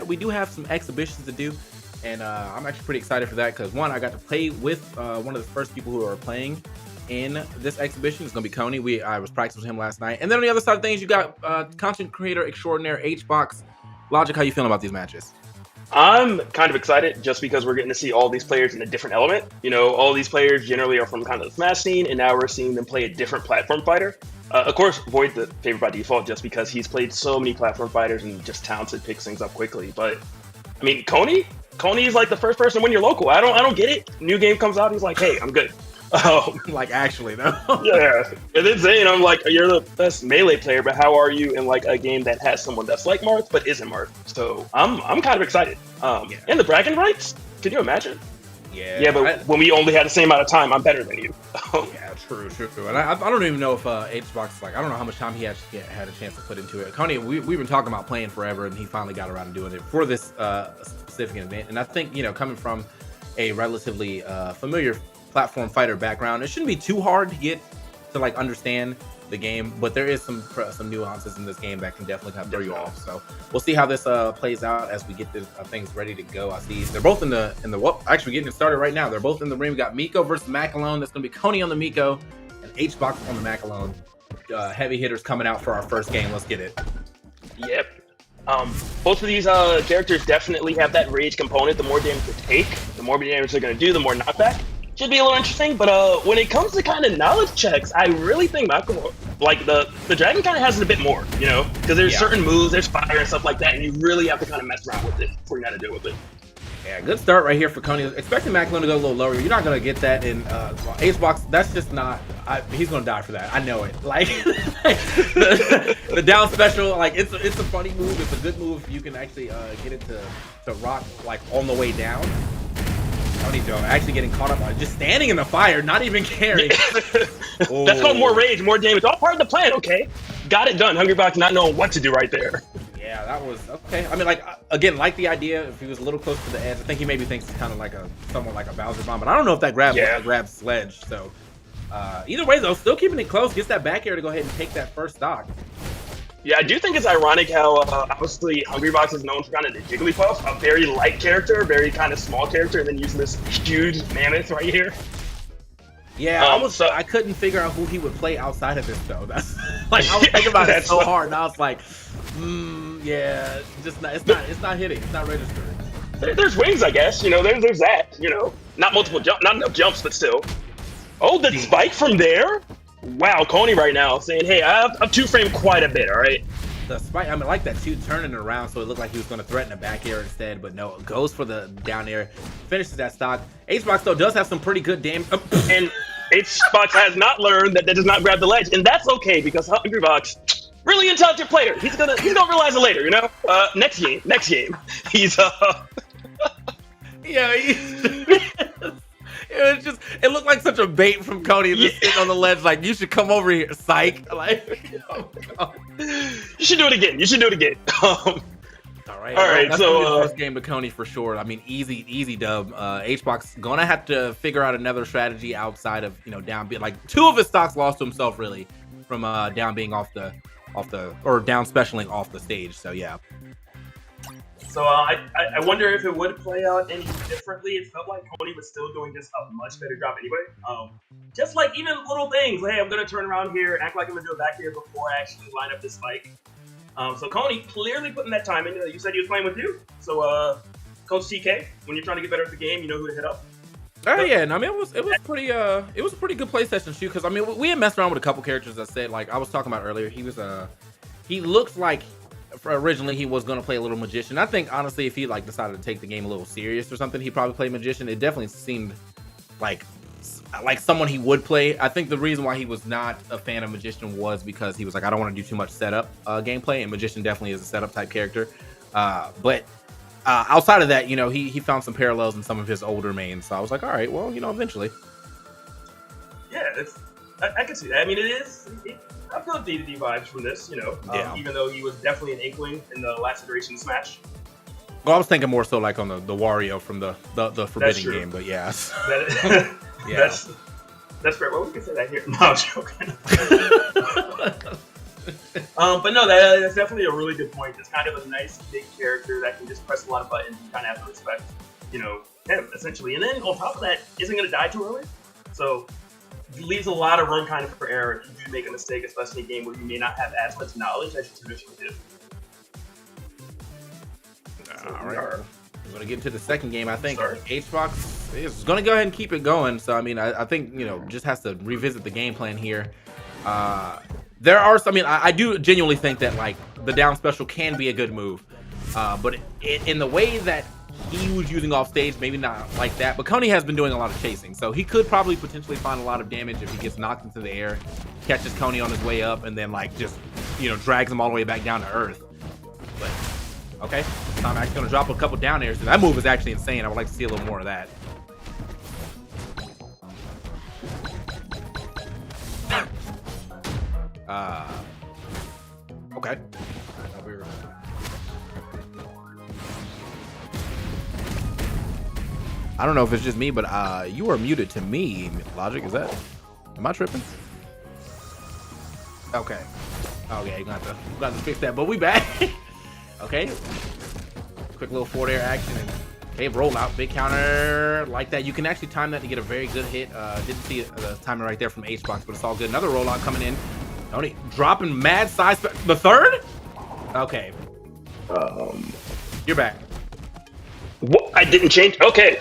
we do have some exhibitions to do, and I'm actually pretty excited for that because one, I got to play with one of the first people who are playing in this exhibition. It's gonna be Coney. I was practicing with him last night, and then on the other side of things, you got content creator extraordinaire HBox. Logic, how you feeling about these matches? I'm kind of excited just because we're getting to see all these players in a different element. You know, all these players generally are from kind of the Smash scene, and now we're seeing them play a different platform fighter. Of course, Void the favorite by default just because he's played so many platform fighters and just talented, picks things up quickly. But I mean, Coney is like the first person to win your local. I don't get it. New game comes out, he's like, hey, I'm good. Like actually though. Yeah. And then Zain, I'm like, you're the best melee player, but how are you in like a game that has someone that's like Marth but isn't Marth? So I'm kind of excited. And the bragging rights, can you imagine? Yeah, but when we only had the same amount of time, I'm better than you. Yeah, true. And I don't even know if HBox, like, I don't know how much time he actually had a chance to put into it. Coney, we've been talking about playing forever, and he finally got around to doing it for this specific event. And I think, you know, coming from a relatively familiar platform fighter background, it shouldn't be too hard to get to like understand the game, but there is some nuances in this game that can definitely kind of throw you off. So we'll see how this plays out as we get the things ready to go. I see they're both in the well, actually getting it started right now. They're both in the ring. We got Miko versus Mac alone. That's gonna be Coney on the Miko and HBox on the Mac alone. Heavy hitters coming out for our first game. Let's get it. Yep. Both of these characters definitely have that rage component. The more damage they take, the more damage they're gonna do, the more knockback. Should be a little interesting, but when it comes to kind of knowledge checks, I really think Malcolm, like the dragon kind of has it a bit more, you know, because there's certain moves, there's fire and stuff like that, and you really have to kind of mess around with it before you know how to deal with it. Yeah, good start right here for Coney. Expecting Macklin to go a little lower. You're not going to get that in HBox. That's just not... he's going to die for that. I know it. Like, the down special, like, it's a funny move. It's a good move. You can actually get it to rock, like, on the way down. Joe actually getting caught up on it. Just standing in the fire, not even caring. That's called more rage, more damage. All part of the plan, okay. Got it done. Hungrybox not knowing what to do right there. Yeah, that was okay. I mean, like, again, like the idea, if he was a little close to the edge, I think he maybe thinks it's kind of like somewhat like a Bowser bomb, but I don't know if that grabs Sledge. So either way, though, still keeping it close, gets that back air to go ahead and take that first stock. Yeah, I do think it's ironic how obviously Hungrybox is known for kind of the Jigglypuff, a very light character, very kind of small character, and then using this huge mammoth right here. Yeah, I couldn't figure out who he would play outside of this though. That's like I was thinking about it so hard, and I was like, yeah, just not. It's not hitting. It's not registering. There's wings, I guess. You know, there's that. You know, not multiple not enough jumps, but still. Oh, the spike from there. Wow, Coney right now saying, hey, I've two-framed quite a bit, all right? The spike, I mean, like that two turning around, so it looked like he was going to threaten a back air instead, but no, goes for the down air, finishes that stock. HBox, though, does have some pretty good damage. And HBox has not learned that does not grab the ledge, and that's okay, because Hungrybox, really intelligent player. He's gonna realize it later, you know? Next game. He's, Yeah, it looked like such a bait from Coney just sitting on the ledge, like, you should come over here, psych. Like, you should do it again. All right. That's so gonna be the first game to Coney for sure. I mean, easy dub. HBox gonna have to figure out another strategy outside of, you know, down being like two of his stocks lost to himself really from down being off the or down specialing off the stage. So yeah. So I wonder if it would play out any differently. It felt like Coney was still doing just a much better job anyway. Just like even little things, like, hey, I'm gonna turn around here, act like I'm gonna do it back here before I actually line up this spike. So Coney clearly putting that time in. You said he was playing with you. So Coach TK, when you're trying to get better at the game, you know who to hit up. Oh yeah, and I mean it was a pretty good play session shoot, because I mean we had messed around with a couple characters that said, like I was talking about earlier, he looked like originally he was going to play a little magician. I think honestly if he like decided to take the game a little serious or something, he'd probably play magician. It definitely seemed like someone he would play. I think the reason why he was not a fan of magician was because he was like, I don't want to do too much setup gameplay, and magician definitely is a setup type character. But outside of that, you know, he found some parallels in some of his older mains. So I was like, all right, well, you know, eventually. Yeah, I can see that. I mean, I feel D2D vibes from this, you know, even though he was definitely an inkling in the last iteration of Smash. Well, I was thinking more so like on the Wario from the Forbidden game, but yeah. That's fair. Well, we can say that here. No, I'm joking. But no, that's definitely a really good point. It's kind of a nice big character that can just press a lot of buttons and kind of have to respect, him essentially. And then on top of that, isn't going to die too early, so it leaves a lot of room kind of for error if you do make a mistake, especially in a game where you may not have as much knowledge as you traditionally do. All right. We're going to get into the second game. I think HBox is going to go ahead and keep it going. So, I mean, I think, just has to revisit the game plan here. There are some, I do genuinely think that, like, the down special can be a good move. But in the way that he was using off stage, maybe not like that. But Coney has been doing a lot of chasing. So he could probably potentially find a lot of damage if he gets knocked into the air, catches Coney on his way up, and then, like, just, drags him all the way back down to earth. But, okay. I'm actually going to drop a couple down airs. That move is actually insane. I would like to see a little more of that. Okay. I don't know if it's just me, but you are muted to me, Logic. Is that? Am I tripping? Okay. Okay, you got to fix that. But we back. Okay. Quick little forward air action. And, okay, roll out. Big counter like that. You can actually time that to get a very good hit. Didn't see the timer right there from HBox, but it's all good. Another rollout coming in. Tony dropping mad size. The third? Okay. You're back. What? I didn't change. Okay.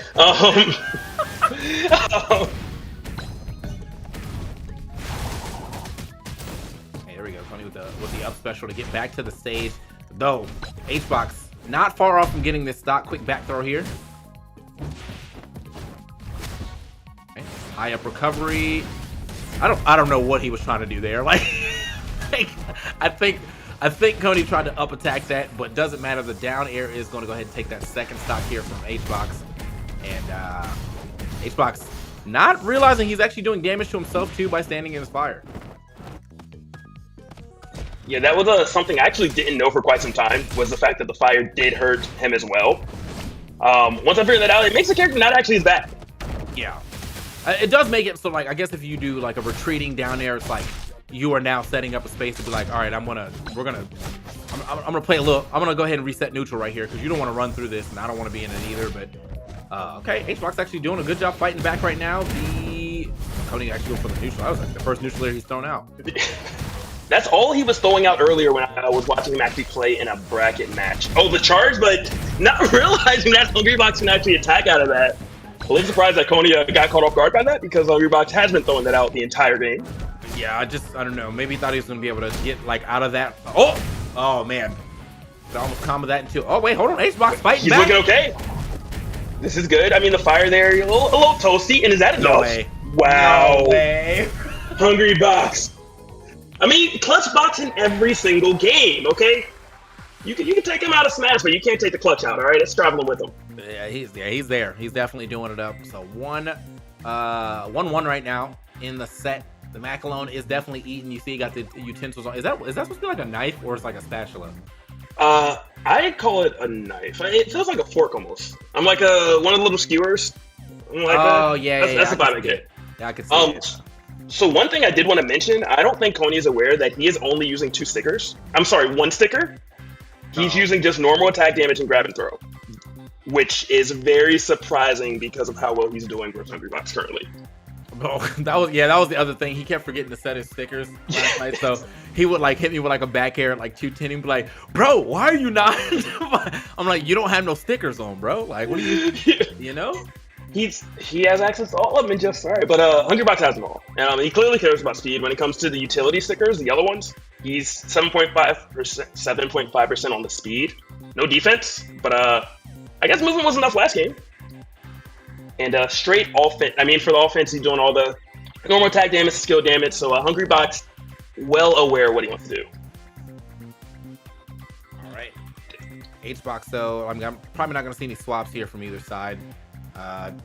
Hey, there we go. Coney with the up special to get back to the stage. Though HBox not far off from getting this stock. Quick back throw here. Okay. High up recovery. I don't know what he was trying to do there. Like, I think Coney tried to up attack that, but doesn't matter. The down air is going to go ahead and take that second stock here from HBox, and HBox not realizing he's actually doing damage to himself too by standing in his fire. Yeah, that was something I actually didn't know for quite some time, was the fact that the fire did hurt him as well. Once I figured that out, it makes the character not actually as bad. Yeah. It does make it so, like, I guess if you do like a retreating down air, it's like you are now setting up a space to be like, all right, I'm gonna play a little. I'm gonna go ahead and reset neutral right here because you don't want to run through this, and I don't want to be in it either. But okay, HBox actually doing a good job fighting back right now. Coney actually going for the neutral. That was like the first neutral air he's thrown out. That's all he was throwing out earlier when I was watching him actually play in a bracket match. Oh, the charge, but not realizing that Hungrybox can actually attack out of that. A little surprised that Coney got caught off guard by that because Hungrybox has been throwing that out the entire game. Yeah, I don't know. Maybe he thought he was going to be able to get, like, out of that. Oh, man. Could almost combo that into. Oh, wait, hold on. HBox fighting back. He's looking okay. This is good. I mean, the fire there, a little toasty. And is that enough? No way. Wow. No way. Hungrybox. I mean, clutch box in every single game, okay? You can take him out of Smash, but you can't take the clutch out, all right? It's traveling with him. Yeah, he's there. He's definitely doing it up. So 1-1 right now in the set. The macaron is definitely eating. You see, he got the utensils on. Is that supposed to be like a knife or it's like a spatula? I call it a knife. It feels like a fork almost. I'm like one of the little skewers. Like that's the vibe I get. Yeah, I can see it. So one thing I did want to mention, I don't think Coney is aware that he is only using 2 stickers. I'm sorry, 1 sticker. He's using just normal attack damage and grab and throw, which is very surprising because of how well he's doing with Hungrybox currently. Oh, that was the other thing. He kept forgetting to set his stickers last night, so he would like hit me with like a back air at like 210 and be like, "Bro, why are you not?" I'm like, "You don't have no stickers on, bro. Like, what do you know?" He has access to all of them, and just sorry, but Hungrybox has them all. He clearly cares about speed. When it comes to the utility stickers, the other ones, he's 7.5% on the speed. No defense, but I guess movement was enough last game. And straight offense. I mean, for the offense, he's doing all the normal attack damage, skill damage. So Hungrybox, well aware of what he wants to do. All right. HBox, though, I'm probably not going to see any swaps here from either side.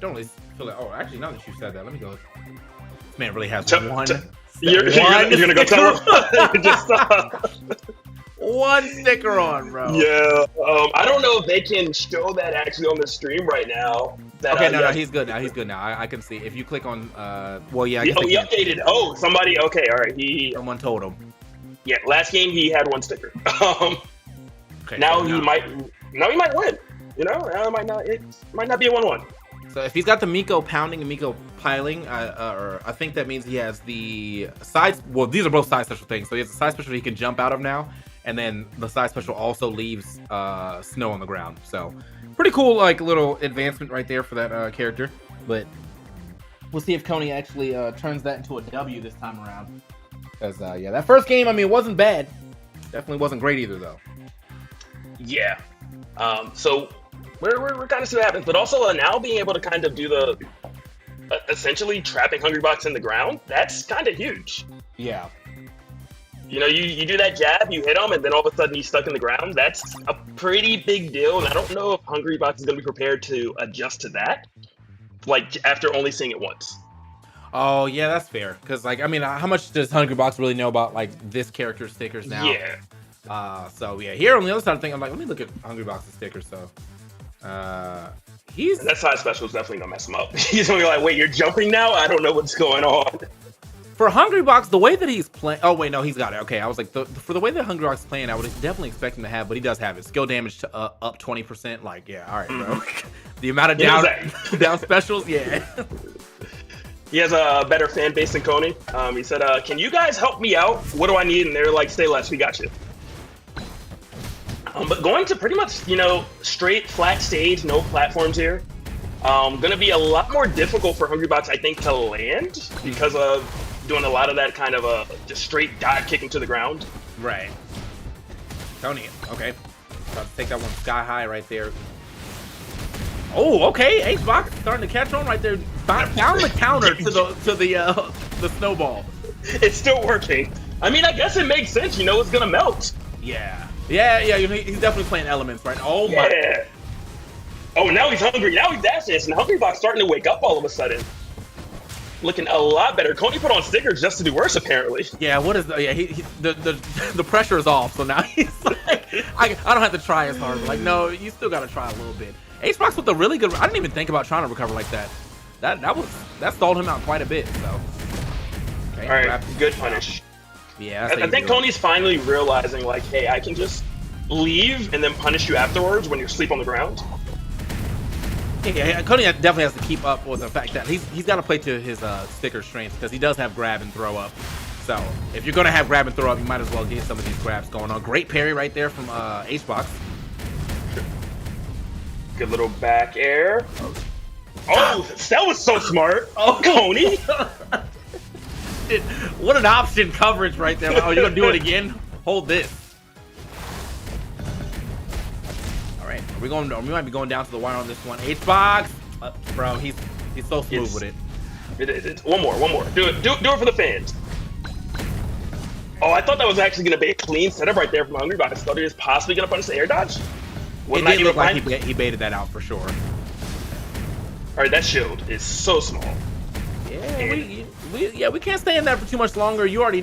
Don't really feel like. Oh, actually, now that you said that, let me go. This man really has one. You're gonna go tell him. Just one sticker on, bro. Yeah. I don't know if they can show that actually on the stream right now. Okay, no, he's good now. He's good now. I can see. If you click on, well, yeah. I guess he updated. Oh, somebody. Okay, all right. Someone told him. Yeah, last game he had 1 sticker. Okay, now so he might win. You know, it might not be a 1-1. So if he's got the Miko pounding and Miko piling, or I think that means he has the side. Well, these are both side special things. So he has a side special he can jump out of now, and then the side special also leaves snow on the ground. So pretty cool, like little advancement right there for that character. But we'll see if Coney actually turns that into a W this time around. Because yeah, that first game, I mean, it wasn't bad. Definitely wasn't great either, though. Yeah. So we're kind of see what happens, but also now being able to kind of do the essentially trapping Hungrybox in the ground. That's kind of huge. Yeah. You know, you do that jab, you hit him, and then all of a sudden he's stuck in the ground. That's a pretty big deal, and I don't know if Hungrybox is going to be prepared to adjust to that, like after only seeing it once. Oh yeah, that's fair. Because like, I mean, how much does Hungrybox really know about like this character's stickers now? Yeah. So yeah, here on the other side of the thing, I'm like, let me look at Hungrybox's stickers. So, he's that side special is definitely gonna mess him up. He's gonna be like, wait, you're jumping now? I don't know what's going on. for Hungrybox, the way that he's playing. Oh wait, no, he's got it. Okay, I was like, for the way that Hungrybox is playing, I would definitely expect him to have, but he does have it. Skill damage to up 20%. Like, yeah, all right, bro. The amount of down specials, yeah. He has a better fan base than Coney. He said, can you guys help me out? What do I need? And they're like, stay less, we got you. But going to pretty much, you know, straight flat stage, no platforms here. Gonna be a lot more difficult for Hungrybox, I think, to land because of doing a lot of that kind of just straight dive kicking to the ground. Right. Coney, okay. About to take that one sky high right there. Oh, okay. H-Box starting to catch on right there. Found the counter to the snowball. It's still working. I mean, I guess it makes sense. You know, it's gonna melt. Yeah. Yeah. He's definitely playing elements, right? Oh my. Yeah. Oh, now he's hungry. Now he's dashes, and Hungrybox starting to wake up all of a sudden. Looking a lot better. Coney put on stickers just to do worse, apparently. Yeah. What is the? Yeah. The pressure is off, so now he's like, I don't have to try as hard. But like, no, you still got to try a little bit. H-Box with a really good. I didn't even think about trying to recover like that. That stalled him out quite a bit. So. Okay, all right. Good punish. Yeah. I think Coney's finally realizing, like, hey, I can just leave and then punish you afterwards when you're asleep on the ground. Yeah, Coney definitely has to keep up with the fact that he's got to play to his sticker strengths because he does have grab and throw up. So if you're gonna have grab and throw up, you might as well get some of these grabs going on. Great parry right there from H-Box. Good little back air. Oh, that was so smart. Oh, Coney. What an option coverage right there. Oh, you're gonna do it again? Hold this. All right, we might be going down to the wire on this one. H-Box, bro, he's so smooth with it. It's one more. Do it for the fans. Oh, I thought that was actually gonna be a clean setup right there from Hungrybox. I thought he was possibly gonna punish the air dodge. It did look like he baited that out for sure. All right, that shield is so small. Yeah, we can't stay in that for too much longer. You already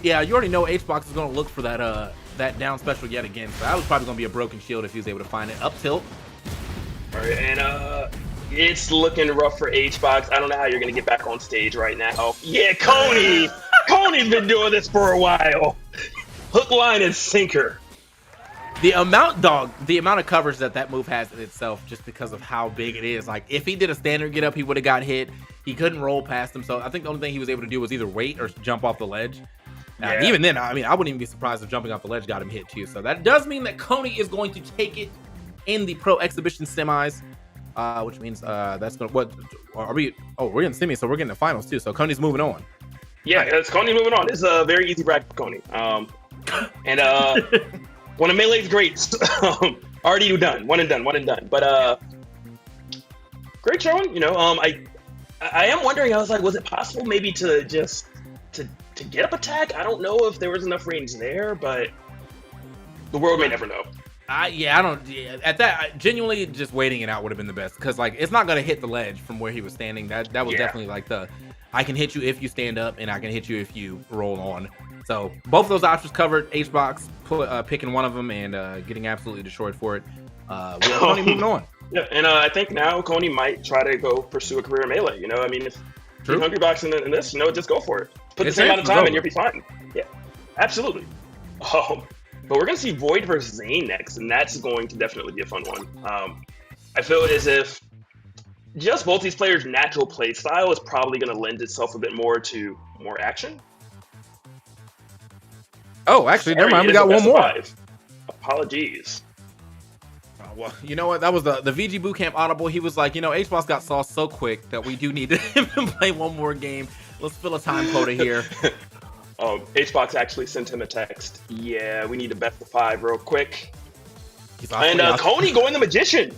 know H-Box is gonna look for that down special yet again. So that was probably gonna be a broken shield if he was able to find it. Up tilt. All right, and it's looking rough for H-Box. I don't know how you're gonna get back on stage right now. Yeah, Coney. Coney's been doing this for a while. Hook, line, and sinker. The amount of coverage that move has in itself, just because of how big it is. Like, if he did a standard get up, he would have got hit. He couldn't roll past him, so I think the only thing he was able to do was either wait or jump off the ledge. Yeah. Even then, I mean, I wouldn't even be surprised if jumping off the ledge got him hit too. So that does mean that Coney is going to take it in the Pro Exhibition semis, which means that's gonna. What are we? Oh, we're in semis, so we're getting the finals too. So Coney's moving on. Yeah, it's Coney moving on. This is a very easy bracket for Coney. One of Melee's greats. Already done. One and done. But great showing. You know, I am wondering. I was like, was it possible maybe to just to get up attack? I don't know if there was enough range there, but the world may never know. At that, genuinely, just waiting it out would have been the best because like it's not gonna hit the ledge from where he was standing. That was definitely like I can hit you if you stand up, and I can hit you if you roll on. So both of those options covered. H-Box picking one of them and getting absolutely destroyed for it. We're Coney moving on. Yeah, and I think now Coney might try to go pursue a career in Melee. You know, I mean, if you're Hungrybox in this, you know, just go for it. Put the same amount of time and you'll be fine. Yeah, absolutely. But we're gonna see Void versus Zain next, and that's going to definitely be a fun one. I feel as if just both these players' natural play style is probably going to lend itself a bit more to more action. Oh, actually, never mind. We got one more. 5. Apologies. Well, you know what? That was the VG Bootcamp audible. He was like, HBox got sauced so quick that we do need to play one more game. Let's fill a time quota here. HBox actually sent him a text. Yeah, we need a best of 5 real quick. And Coney going the Magician.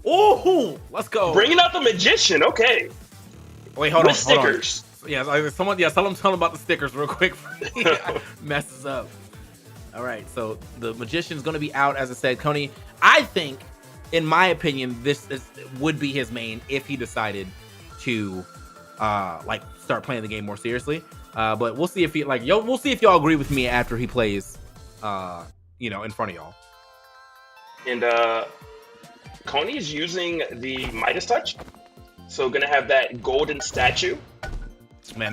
Oh, let's go. Bringing out the Magician. Okay. Wait, hold on. Stickers. Yeah, tell him about the stickers real quick. Messes up. All right, so the Magician's going to be out, as I said. Coney, I think, in my opinion, this would be his main if he decided to start playing the game more seriously. But we'll see if we'll see if y'all agree with me after he plays, in front of y'all. And Coney's using the Midas Touch, so gonna have that golden statue. Man,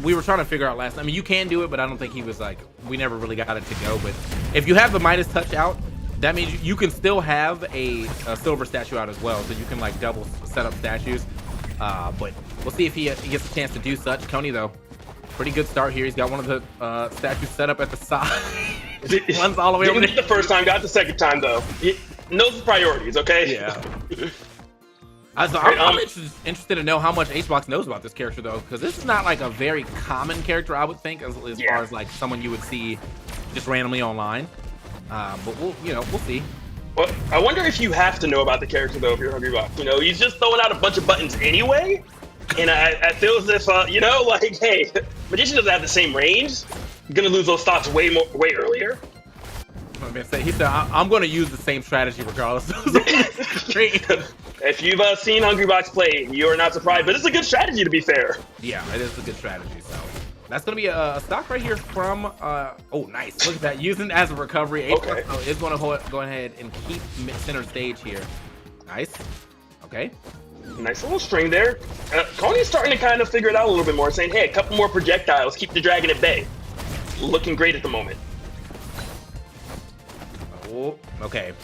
we were trying to figure out last time. I mean, you can do it, but I don't think he was we never really got it to go. But if you have the Midas Touch out, that means you can still have a silver statue out as well, so you can double set up statues. But we'll see if he gets a chance to do such. Coney, though, pretty good start here. He's got one of the statues set up at the side. One's all the way over there. Didn't get the first time, got the second time though. He knows his priorities, okay? Yeah. I'm interested to know how much HBox knows about this character though, because this is not a very common character, I would think, as far as someone you would see just randomly online. But we'll see. Well, I wonder if you have to know about the character though if you're Hungrybox. He's just throwing out a bunch of buttons anyway, and I feel as if hey, Magician doesn't have the same range. He's gonna lose those thoughts way earlier. He said, I'm going to use the same strategy regardless. If you've seen Hungrybox play, you are not surprised, but it's a good strategy to be fair. Yeah, it is a good strategy. So that's going to be a stock right here from, oh, nice. Look at that. Using it as a recovery. Okay. Is going to go ahead and keep center stage here. Nice. Okay. Nice little string there. Coney's starting to kind of figure it out a little bit more, saying, hey, a couple more projectiles, keep the dragon at bay. Looking great at the moment. Oh, okay.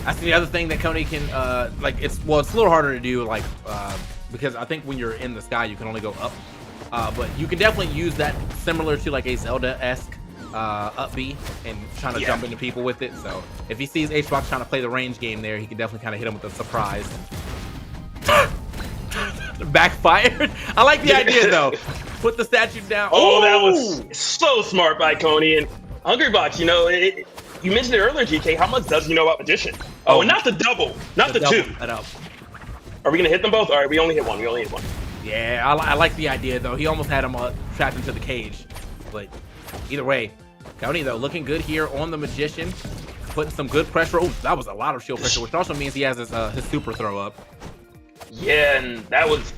That's the other thing that Coney can, it's a little harder to do, because I think when you're in the sky, you can only go up. But you can definitely use that similar to a Zelda-esque up B and trying to jump into people with it. So if he sees HBox trying to play the range game there, he can definitely kind of hit him with a surprise. Backfired. I like the idea though. Put the statue down. Oh, that was so smart by Coney. And Hungrybox, you mentioned it earlier, GK. How much does he know about Magician? Oh, and not the double, not the two. Are we gonna hit them both? All right, we only hit one. Yeah, I like the idea though. He almost had him trapped into the cage, but either way, Coney though looking good here on the Magician, putting some good pressure. Oh, that was a lot of shield pressure, which also means he has his super throw up. Yeah, and that was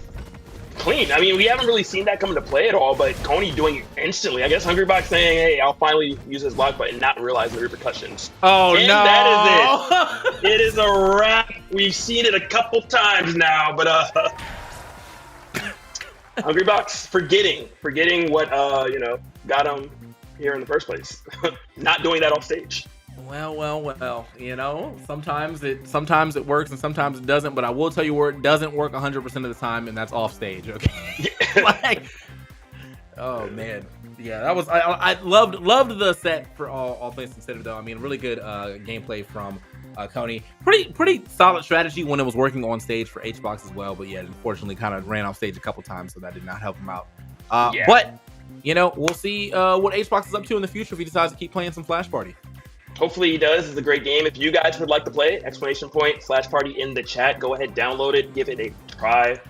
clean. I mean, we haven't really seen that come into play at all, but Coney doing it instantly. I guess Hungrybox saying, hey, I'll finally use his block button, not realizing the repercussions. Oh, and no. That is it. It is a wrap. We've seen it a couple times now, but Hungrybox forgetting what, got him here in the first place. Not doing that off stage. Well, sometimes it works and sometimes it doesn't, but I will tell you where it doesn't work 100% of the time, and that's off stage, okay? Oh man. Yeah, that was I loved the set for all things considered though. I mean, really good gameplay from Coney. Pretty solid strategy when it was working on stage for HBox as well, but yeah, unfortunately kind of ran off stage a couple times, so that did not help him out. But we'll see what HBox is up to in the future if he decides to keep playing some Flash Party. Hopefully he does. It's a great game. If you guys would like to play, exclamation point, Flash Party in the chat. Go ahead, download it, give it a try.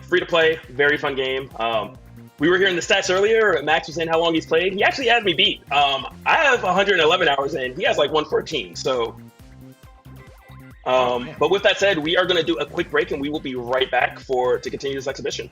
Free to play, very fun game. We were hearing the stats earlier. Max was saying how long he's played. He actually had me beat. I have 111 hours in. He has 114. So, but with that said, we are going to do a quick break and we will be right back to continue this exhibition.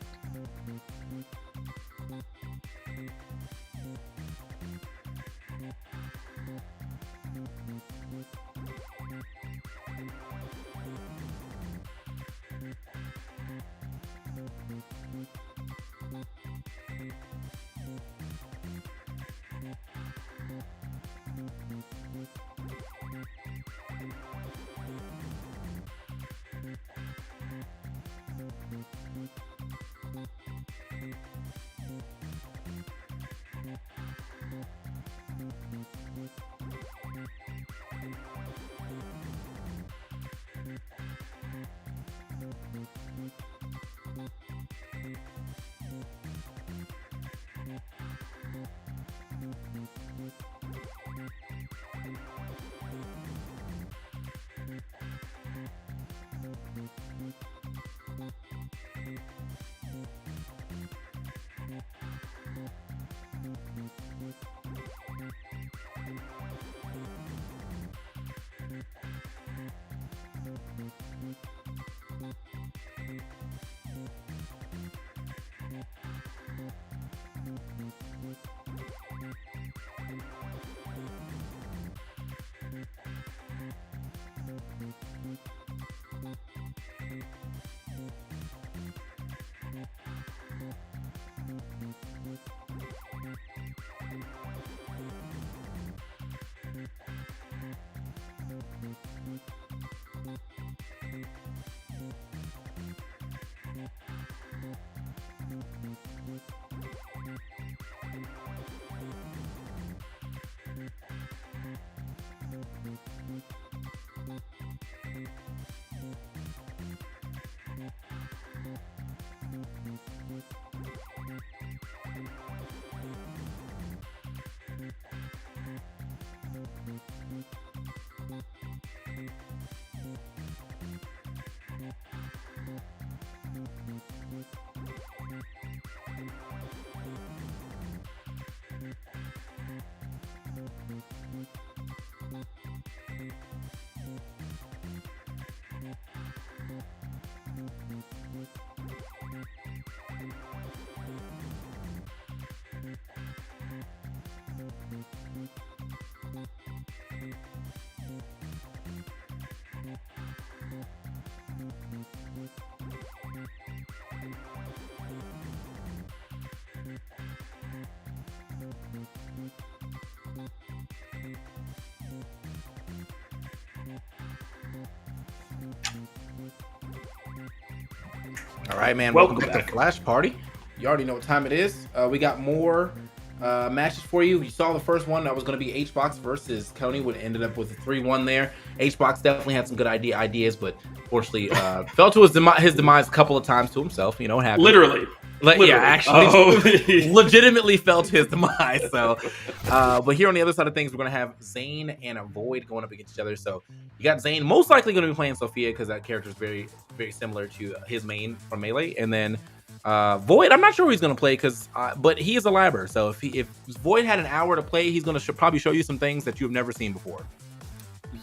All right, man. Welcome back to Flash Party. You already know what time it is. We got more matches for you. You saw the first one. That was going to be HBox versus Coney. Would ended up with a 3-1 there. HBox definitely had some good ideas, but fortunately fell to his demise a couple of times to himself. You know what happened? Literally. Yeah, actually, legitimately fell to his demise. So, but here on the other side of things, we're going to have Zain and Void going up against each other. So you got Zain most likely going to be playing Sophia because that character is very, very similar to his main from Melee. And then Void, I'm not sure who he's going to play because, but he is a labber. So if Void had an hour to play, he's going to probably show you some things that you've never seen before.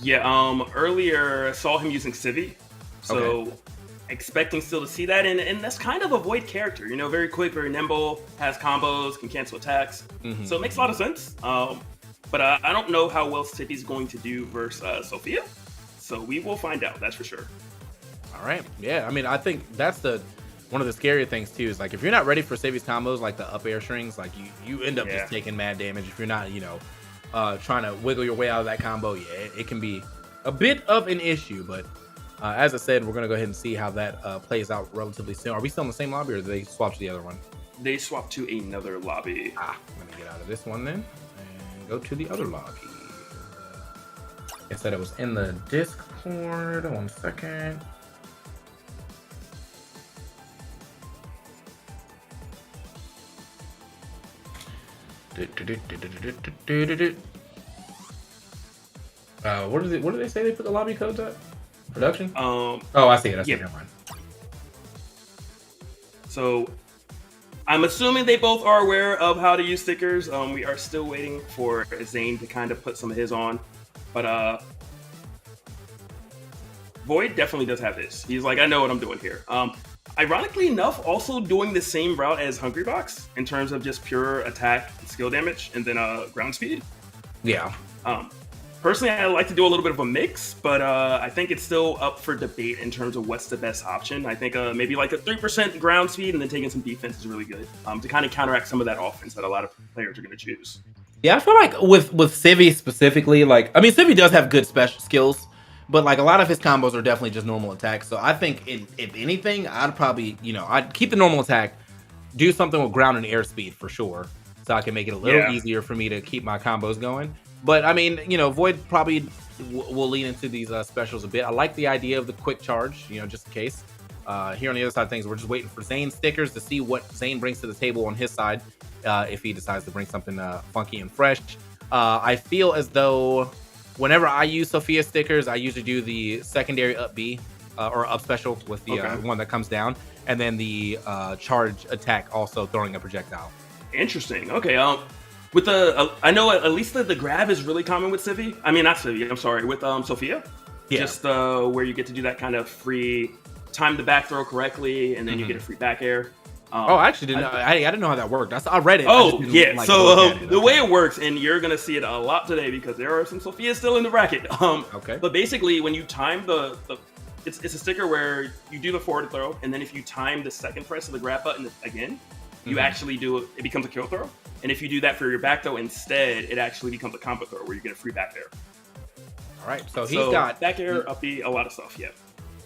Yeah. Earlier I saw him using Civi. So. Okay. Expecting still to see that, and that's kind of a Void character, you know, very quick, very nimble, has combos, can cancel attacks, so it makes a lot of sense. But I don't know how well Civi's going to do versus Sophia, so we will find out, that's for sure. All right, yeah, I mean, I think that's one of the scarier things too, is like if you're not ready for Civi's combos, like the up air strings, like you end up just taking mad damage if you're not, you know, trying to wiggle your way out of that combo. Yeah, it can be a bit of an issue, but as I said, we're going to go ahead and see how that plays out relatively soon. Are we still in the same lobby, or did they swap to the other one? They swapped to another lobby. Let me get out of this one then and go to the other lobby. I said it was in the Discord. 1 second. What did they say they put the lobby codes at? Production? Oh, I see it. That's never mind. So I'm assuming they both are aware of how to use stickers. We are still waiting for Zain to kind of put some of his on. But Void definitely does have his. He's like, I know what I'm doing here. Ironically enough, also doing the same route as Hungrybox in terms of just pure attack, skill damage, and then ground speed. Yeah. Personally, I like to do a little bit of a mix, but I think it's still up for debate in terms of what's the best option. I think maybe like a 3% ground speed and then taking some defense is really good to kind of counteract some of that offense that a lot of players are going to choose. Yeah, I feel like with Civi specifically, like, I mean, Civi does have good special skills, but like a lot of his combos are definitely just normal attacks. So I think if anything, I'd probably, you know, I'd keep the normal attack, do something with ground and air speed for sure, so I can make it a little easier for me to keep my combos going. But I mean, you know, Void probably will lean into these specials a bit. I like the idea of the quick charge, you know, just in case. Here on the other side of things, we're just waiting for Zain stickers to see what Zain brings to the table on his side, if he decides to bring something funky and fresh. I feel as though whenever I use Sophia stickers, I usually do the secondary up B or up special with the one that comes down, and then the charge attack also throwing a projectile. Interesting. Okay. With the, I know at least the grab is really common with Civi. I mean, not Civi. I'm sorry, with Sophia. Yeah. Just where you get to do that kind of free, time the back throw correctly, and then you get a free back air. I actually didn't know. I didn't know how that worked. I read it. Oh, yeah. Like, so the way it works, and you're going to see it a lot today because there are some Sophias still in the bracket. Okay. But basically, when you time it's a sticker where you do the forward throw, and then if you time the second press of the grab button again, you actually do it becomes a kill throw. And if you do that for your back throw instead, it actually becomes a combo throw where you get a free back air. All right. So he's got back air, up B, a lot of stuff. Yeah.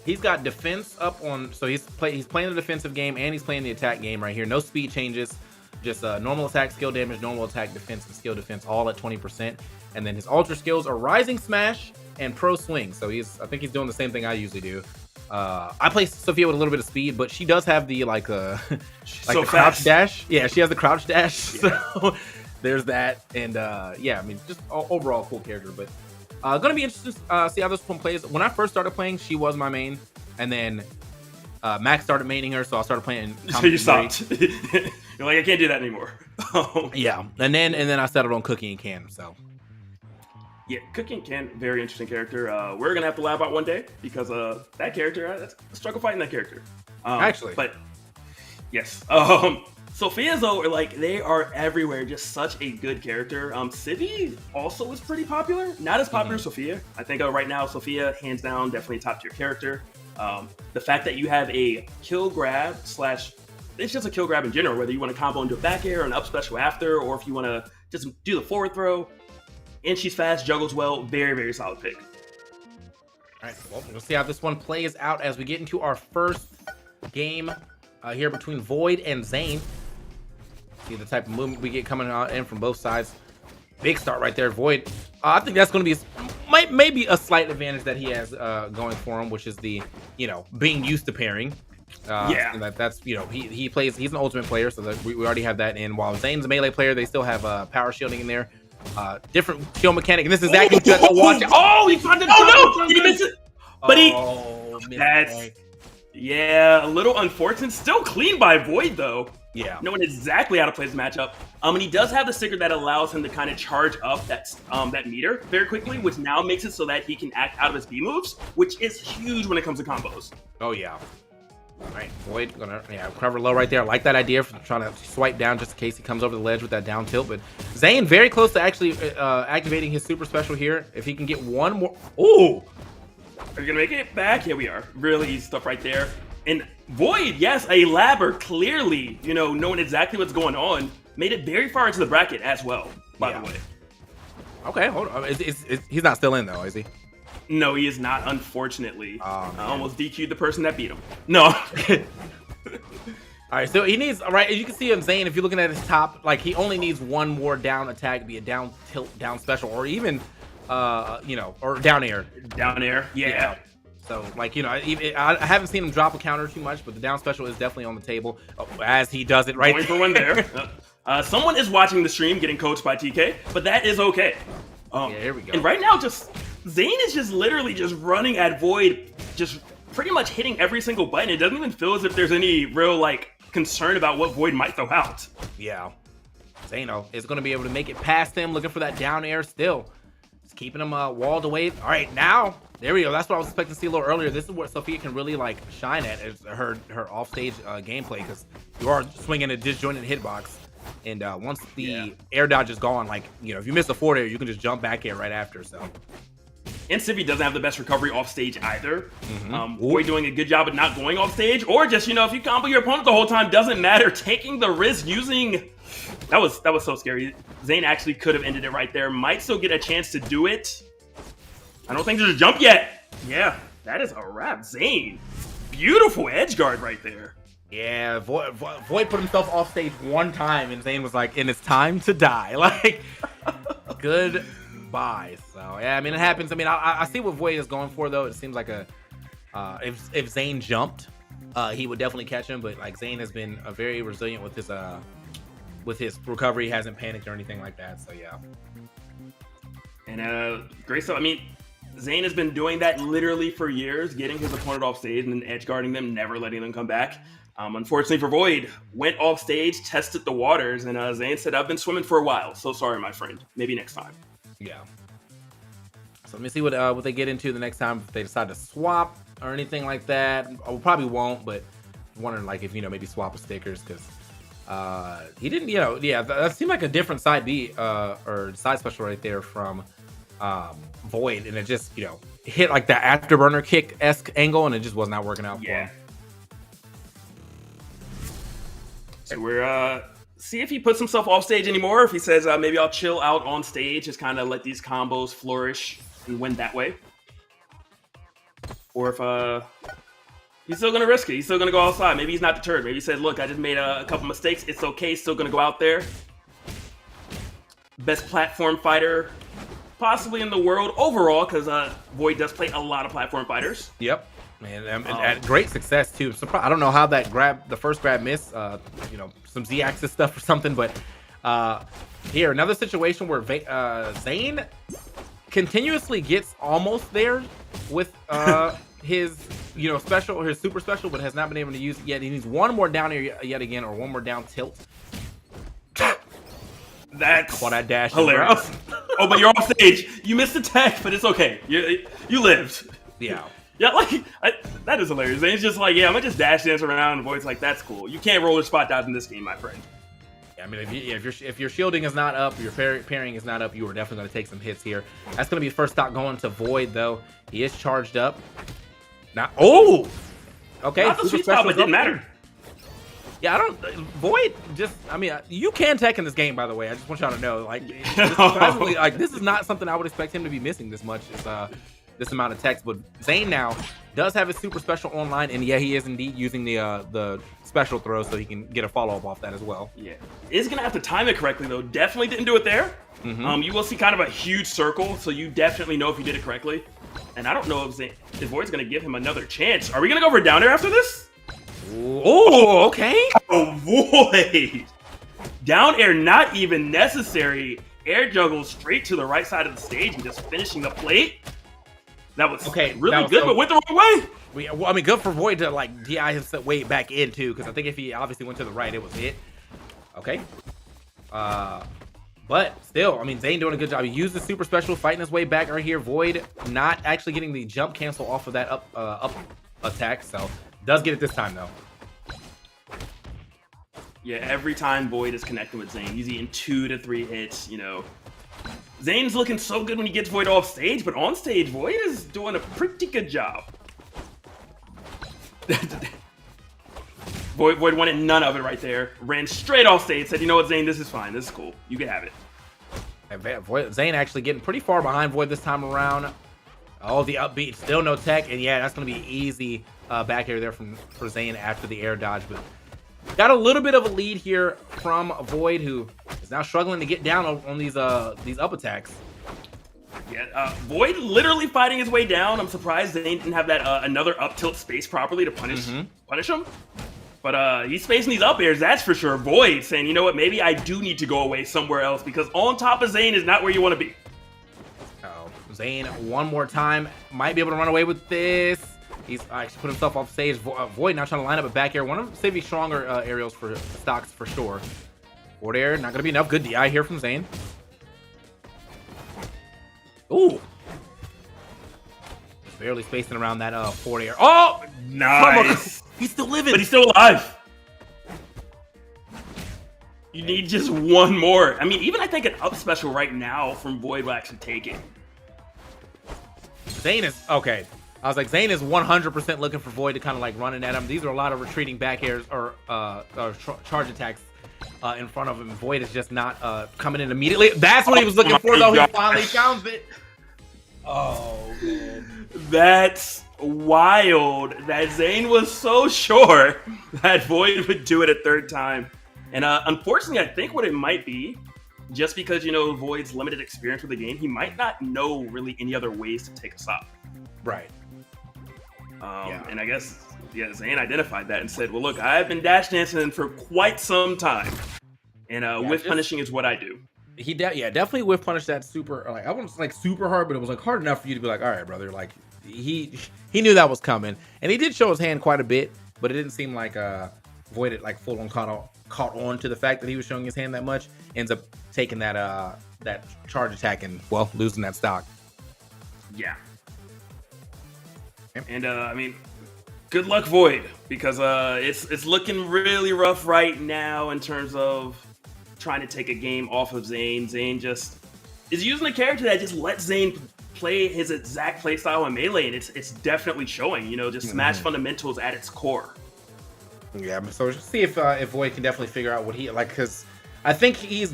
He's got defense up on, so he's playing the defensive game and he's playing the attack game right here. No speed changes, just normal attack, skill damage, normal attack, defense, and skill defense, all at 20%. And then his ultra skills are Rising Smash and Pro Swing. So I think he's doing the same thing I usually do. I play Sophia with a little bit of speed, but she does have the like the crouch dash. Yeah, she has the crouch dash. Yeah. So there's that, and yeah, I mean, just overall cool character, but. Gonna be interesting to see how this one plays. When I first started playing, she was my main, and then Max started maining her, so I started playing. So you stopped. You're like, I can't do that anymore. Yeah, and then I settled on Cookie and Can. So yeah, Cookie and Can, very interesting character. We're gonna have to lab out one day because that character, that's a struggle fighting that character. Actually, but yes. Sophia's though, like they are everywhere. Just such a good character. Civi also is pretty popular. Not as popular as Sophia. I think right now Sophia, hands down, definitely top tier character. The fact that you have a kill grab / it's just a kill grab in general. Whether you want to combo into a back air or an up special after, or if you want to just do the forward throw. And she's fast, juggles well. Very, very solid pick. All right, well, we'll see how this one plays out as we get into our first game here between Void and Zain. See the type of movement we get coming out in from both sides. Big start right there, Void. I think that's going to be maybe a slight advantage that he has going for him, which is the being used to pairing. Yeah, and that's he plays. He's an ultimate player, so that we already have that in. While Zane's a melee player, they still have power shielding in there. Different skill mechanic, and this is exactly what you have to watch. Oh, he found it. Oh no, did he miss it? But that's yeah, a little unfortunate. Still clean by Void though. Yeah, knowing exactly how to play this matchup. And he does have the sticker that allows him to kind of charge up that meter very quickly, which now makes it so that he can act out of his B moves, which is huge when it comes to combos. Oh yeah. All right, Void gonna cover low right there. I like that idea for trying to swipe down just in case he comes over the ledge with that down tilt. But Zain very close to actually activating his super special here. If he can get one more. Ooh! Are you gonna make it back? Here we are. Really easy stuff right there. And Void, yes, a labber, clearly, knowing exactly what's going on, made it very far into the bracket as well, by the way. Okay, hold on. He's not still in, though, is he? No, he is not, unfortunately. I almost DQ'd the person that beat him. No. All right, so he needs, all right, as you can see on Zain, if you're looking at his top, like, he only needs one more down attack to be a down tilt, down special, or even, or down air. Down air, yeah. So, like, I haven't seen him drop a counter too much, but the down special is definitely on the table as he does it right there. Going for one there. Someone is watching the stream getting coached by TK, but that is okay. Yeah, here we go. And right now, Zain is just literally just running at Void, just pretty much hitting every single button. It doesn't even feel as if there's any real, concern about what Void might throw out. Yeah. Zain is going to be able to make it past him, looking for that down air still. Just keeping him walled away. All right, now... There we go. That's what I was expecting to see a little earlier. This is where Sophia can really shine at, is her offstage gameplay, because you are swinging a disjointed hitbox, and once the air dodge is gone, if you miss a forward air, you can just jump back air right after. So, and Civi doesn't have the best recovery off stage either. Void doing a good job of not going off stage, or just if you combo your opponent the whole time, doesn't matter. Taking the risk using that was so scary. Zain actually could have ended it right there. Might still get a chance to do it. I don't think there's a jump yet. Yeah, that is a wrap. Zain, beautiful edge guard right there. Yeah, Void put himself off stage one time, and Zain was like, and it's time to die. Goodbye. So, yeah, I mean, it happens. I mean, I see what Void is going for, though. It seems like if Zain jumped, he would definitely catch him. But, Zain has been very resilient with his recovery. He hasn't panicked or anything like that. So, yeah. And, great stuff. I mean, Zain has been doing that literally for years, getting his opponent off stage and then edge guarding them, never letting them come back. Unfortunately for Void, went off stage, tested the waters, and Zain said, "I've been swimming for a while. So sorry, my friend. Maybe next time." Yeah. So let me see what they get into the next time, if they decide to swap or anything like that. I probably won't, but I'm wondering like if maybe swap with stickers, because he didn't, that seemed like a different side B or side special right there from Void, and it just hit like that afterburner kick-esque angle, and it just was not working out for him. So we're see if he puts himself off stage anymore. If he says maybe I'll chill out on stage, just kind of let these combos flourish and win that way, or if he's still gonna risk it. He's still gonna go outside. Maybe he's not deterred. Maybe he said, "Look, I just made a couple mistakes. It's okay. Still gonna go out there." Best platform fighter possibly in the world overall, because Void does play a lot of platform fighters. Yep. And at great success too. I don't know how the first grab missed. Some Z-axis stuff or something. But here, another situation where Zain continuously gets almost there with his special or his super special, but has not been able to use it yet. He needs one more down air yet again, or one more down tilt. That's that dash hilarious. Oh, but you're off stage. You missed the tech, but it's okay. You lived. Yeah. Yeah, that is hilarious. Zane's just like, I'm gonna just dash dance around, and Void's like, that's cool. You can't roll your spot dodge in this game, my friend. I mean, if your shielding is not up, your parrying is not up, you are definitely going to take some hits here. That's going to be the first stock going to Void, though. He is charged up. Now, okay. Not the sweet spot, but didn't matter. Yeah, Void you can tech in this game, by the way. I just want y'all to know, surprisingly, this is not something I would expect him to be missing this much. Is this amount of text, but Zain now does have his super special online, and yeah, he is indeed using the special throw, so he can get a follow-up off that as well. Yeah, is gonna have to time it correctly though. Definitely didn't do it there. You will see kind of a huge circle, so you definitely know if you did it correctly. And I don't know if Void's gonna give him another chance. Are we gonna go for down air after this? Oh, okay. Oh, Void! Down air not even necessary. Air juggle straight to the right side of the stage and just finishing the plate. That was really good, but went the wrong way. Good for Void to DI his way back in too, because I think if he obviously went to the right, it was it. Okay. But still, Zain doing a good job. He used the super special, fighting his way back right here. Void not actually getting the jump cancel off of that up attack, so does get it this time though. Yeah, every time Void is connecting with Zain, he's eating 2 to 3 hits. Zane's looking so good when he gets Void off stage, but on stage, Void is doing a pretty good job. Void wanted none of it right there. Ran straight off stage, said, "You know what, Zain, this is fine. This is cool. You can have it." Zain actually getting pretty far behind Void this time around. Oh, the upbeat, still no tech, and yeah, that's going to be easy back air there for Zain after the air dodge, but got a little bit of a lead here from Void, who is now struggling to get down on these up attacks. Yeah, Void literally fighting his way down. I'm surprised Zain didn't have that another up tilt space properly to punish him. But he's spacing these up airs, that's for sure. Void saying, you know what, maybe I do need to go away somewhere else, because on top of Zain is not where you want to be. Zain one more time, might be able to run away with this. He's actually put himself off stage. Void now trying to line up a back air. One of Civi's stronger aerials for stocks for sure. Forward air, not going to be enough. Good DI here from Zain. Ooh. Barely spacing around that forward air. Oh! Nice. He's still living. But he's still alive. You need just one more. Even I think an up special right now from Void will actually take it. Zain is... Okay. I was like, Zain is 100% looking for Void to kind of running at him. These are a lot of retreating back airs or charge attacks in front of him. Void is just not coming in immediately. That's what he was looking for, though. He finally found it. Oh, man. That's wild that Zain was so sure that Void would do it a third time. And unfortunately, I think what it might be, just because, Void's limited experience with the game, he might not know really any other ways to take a stop. Right. And I guess, Zain identified that and said, well, look, I've been dash dancing for quite some time. And whiff punishing is what I do. He definitely whiff punished that super, I wouldn't say super hard, but it was hard enough for you to be like, all right, brother, he knew that was coming. And he did show his hand quite a bit, but it didn't seem like Void it like full on caught on to the fact that he was showing his hand that much, ends up taking that that charge attack and well losing that stock. Yeah. And I mean, good luck Void, because it's looking really rough right now in terms of trying to take a game off of Zain. Zain just is using a character that just lets Zain play his exact playstyle in Melee, and it's definitely showing. You know, just Smash fundamentals at its core. Yeah, so just see if Void can definitely figure out what he like, because I think he's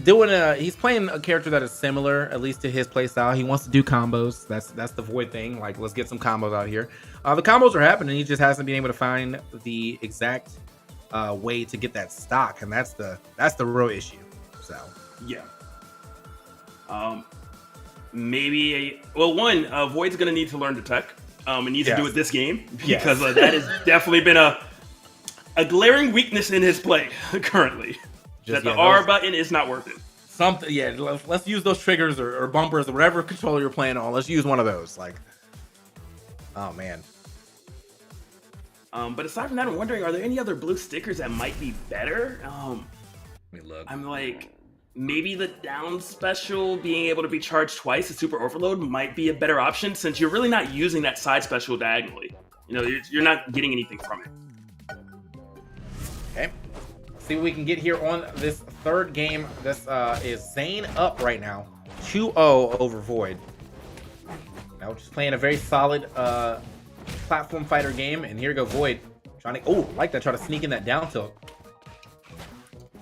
playing a character that is similar, at least to his playstyle. He wants to do combos. That's the Void thing. Like, let's get some combos out here. The combos are happening. He just hasn't been able to find the exact way to get that stock, and that's the real issue. So yeah. Maybe Void's gonna need to learn to tech. And needs to do it this game, because that has definitely been a glaring weakness in his play currently. Just, that the R button is not worth it. Something, let's use those triggers or bumpers or whatever controller you're playing on. Let's use one of those. Like, oh man. But aside from that, I'm wondering, are there any other blue stickers that might be better? Let me look. I'm like, maybe the down special being able to be charged twice, the super overload, might be a better option, since you're really not using that side special diagonally. You know, you're not getting anything from it. Okay. See what we can get here on this third game. This is Zain up right now, 2-0 over Void. Now just playing a very solid platform fighter game, and here we go Void trying to like that, try to sneak in that down tilt.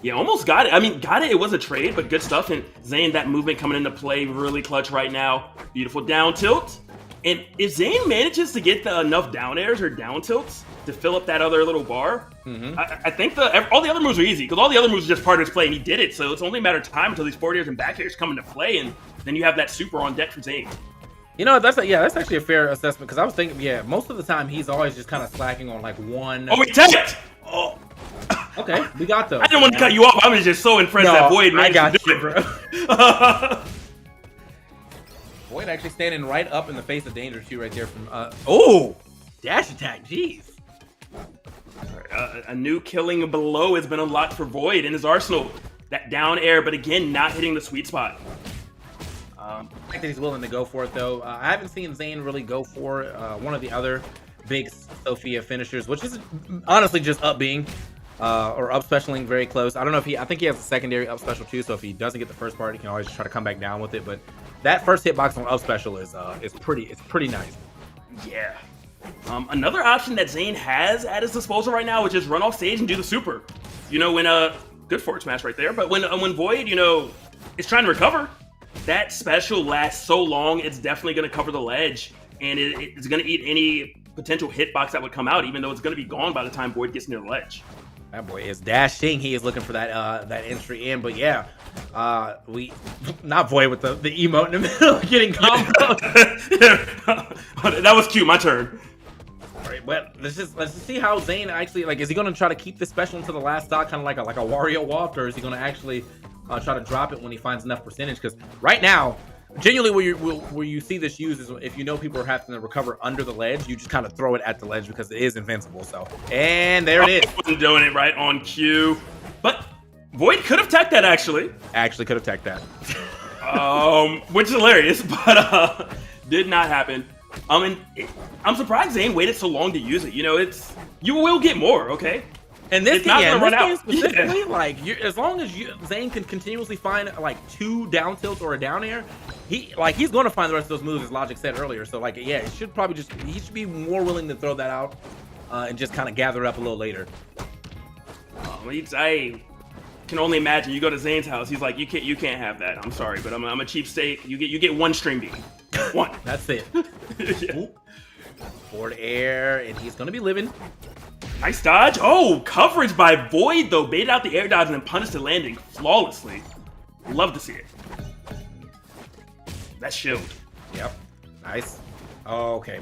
Yeah, almost got it. I mean, got it. It was a trade, but good stuff. And Zain, that movement coming into play, really clutch right now. Beautiful down tilt. And if Zain manages to get enough down airs or down tilts to fill up that other little bar, I think all the other moves are easy, because all the other moves are just part of his play, and he did it. So it's only a matter of time until these forward airs and back airs come into play, and then you have that super on deck for Zain. You know, that's actually a fair assessment, because I was thinking, most of the time he's always just kind of slacking on like one. Oh, he tagged! Oh. Okay, we got those. I didn't want to cut you off. I was just so impressed that Void managed to do it, bro. Void actually standing right up in the face of danger too, right there from dash attack. Jeez. A new killing below has been unlocked for Void in his arsenal. That down air, but again, not hitting the sweet spot. I think that he's willing to go for it though. I haven't seen Zain really go for one of the other big Sophia finishers, which is honestly just up being or up specialing very close. I don't know if I think he has a secondary up special too, so if he doesn't get the first part, he can always try to come back down with it. But that first hitbox on up special is pretty nice. Yeah. Another option that Zain has at his disposal right now is just run off stage and do the super. You know, when good forward smash right there, but when Void, you know, is trying to recover, that special lasts so long, it's definitely going to cover the ledge, and it's going to eat any potential hitbox that would come out, even though it's going to be gone by the time Void gets near the ledge. That boy is dashing. He is looking for that entry in, but yeah, we not Void with the emote in the middle, getting combo. That was cute. My turn. All right, well, let's just see how Zain actually, like, is he going to try to keep this special until the last stock, kind of like a Wario waft, or is he going to actually try to drop it when he finds enough percentage? Because right now, genuinely, where you see this used is if you know people are having to recover under the ledge, you just kind of throw it at the ledge because it is invincible. So, and there it is. Wasn't doing it right on cue, but Void could have teched that actually. Actually, could have teched that. Which is hilarious, but did not happen. And I'm surprised Zain waited so long to use it. You know, you will get more, okay? And this it's not gonna run out. Specifically, like as long as Zain can continuously find like 2 down tilts or a down air, he's going to find the rest of those moves, as Logic said earlier. So like, yeah, he should be more willing to throw that out and just kind of gather it up a little later. I can only imagine. You go to Zain's house, he's like, you can't have that. I'm sorry, but I'm a cheapskate. You get 1 string beam. 1. That's it. Yeah. Forward air, and he's going to be living. Nice dodge. Oh, coverage by Void, though. Baited out the air dodge and then punished the landing flawlessly. Love to see it. That shield. Yep. Nice. Oh, okay.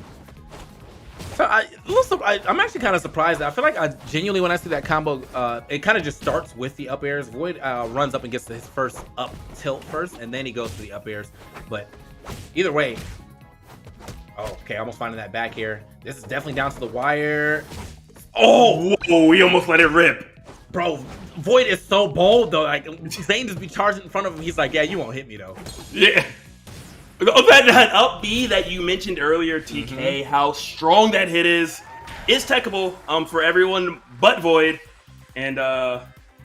So I'm actually kind of surprised. I feel like genuinely, when I see that combo, it kind of just starts with the up airs. Void runs up and gets his first up tilt first, and then he goes to the up airs. But either way, okay, almost finding that back here. This is definitely down to the wire. Oh, whoa, he almost let it rip. Bro, Void is so bold though. Like Zain just be charging in front of him. He's like, yeah, you won't hit me though. Yeah. That up B that you mentioned earlier, TK, how strong that hit is techable for everyone but Void. And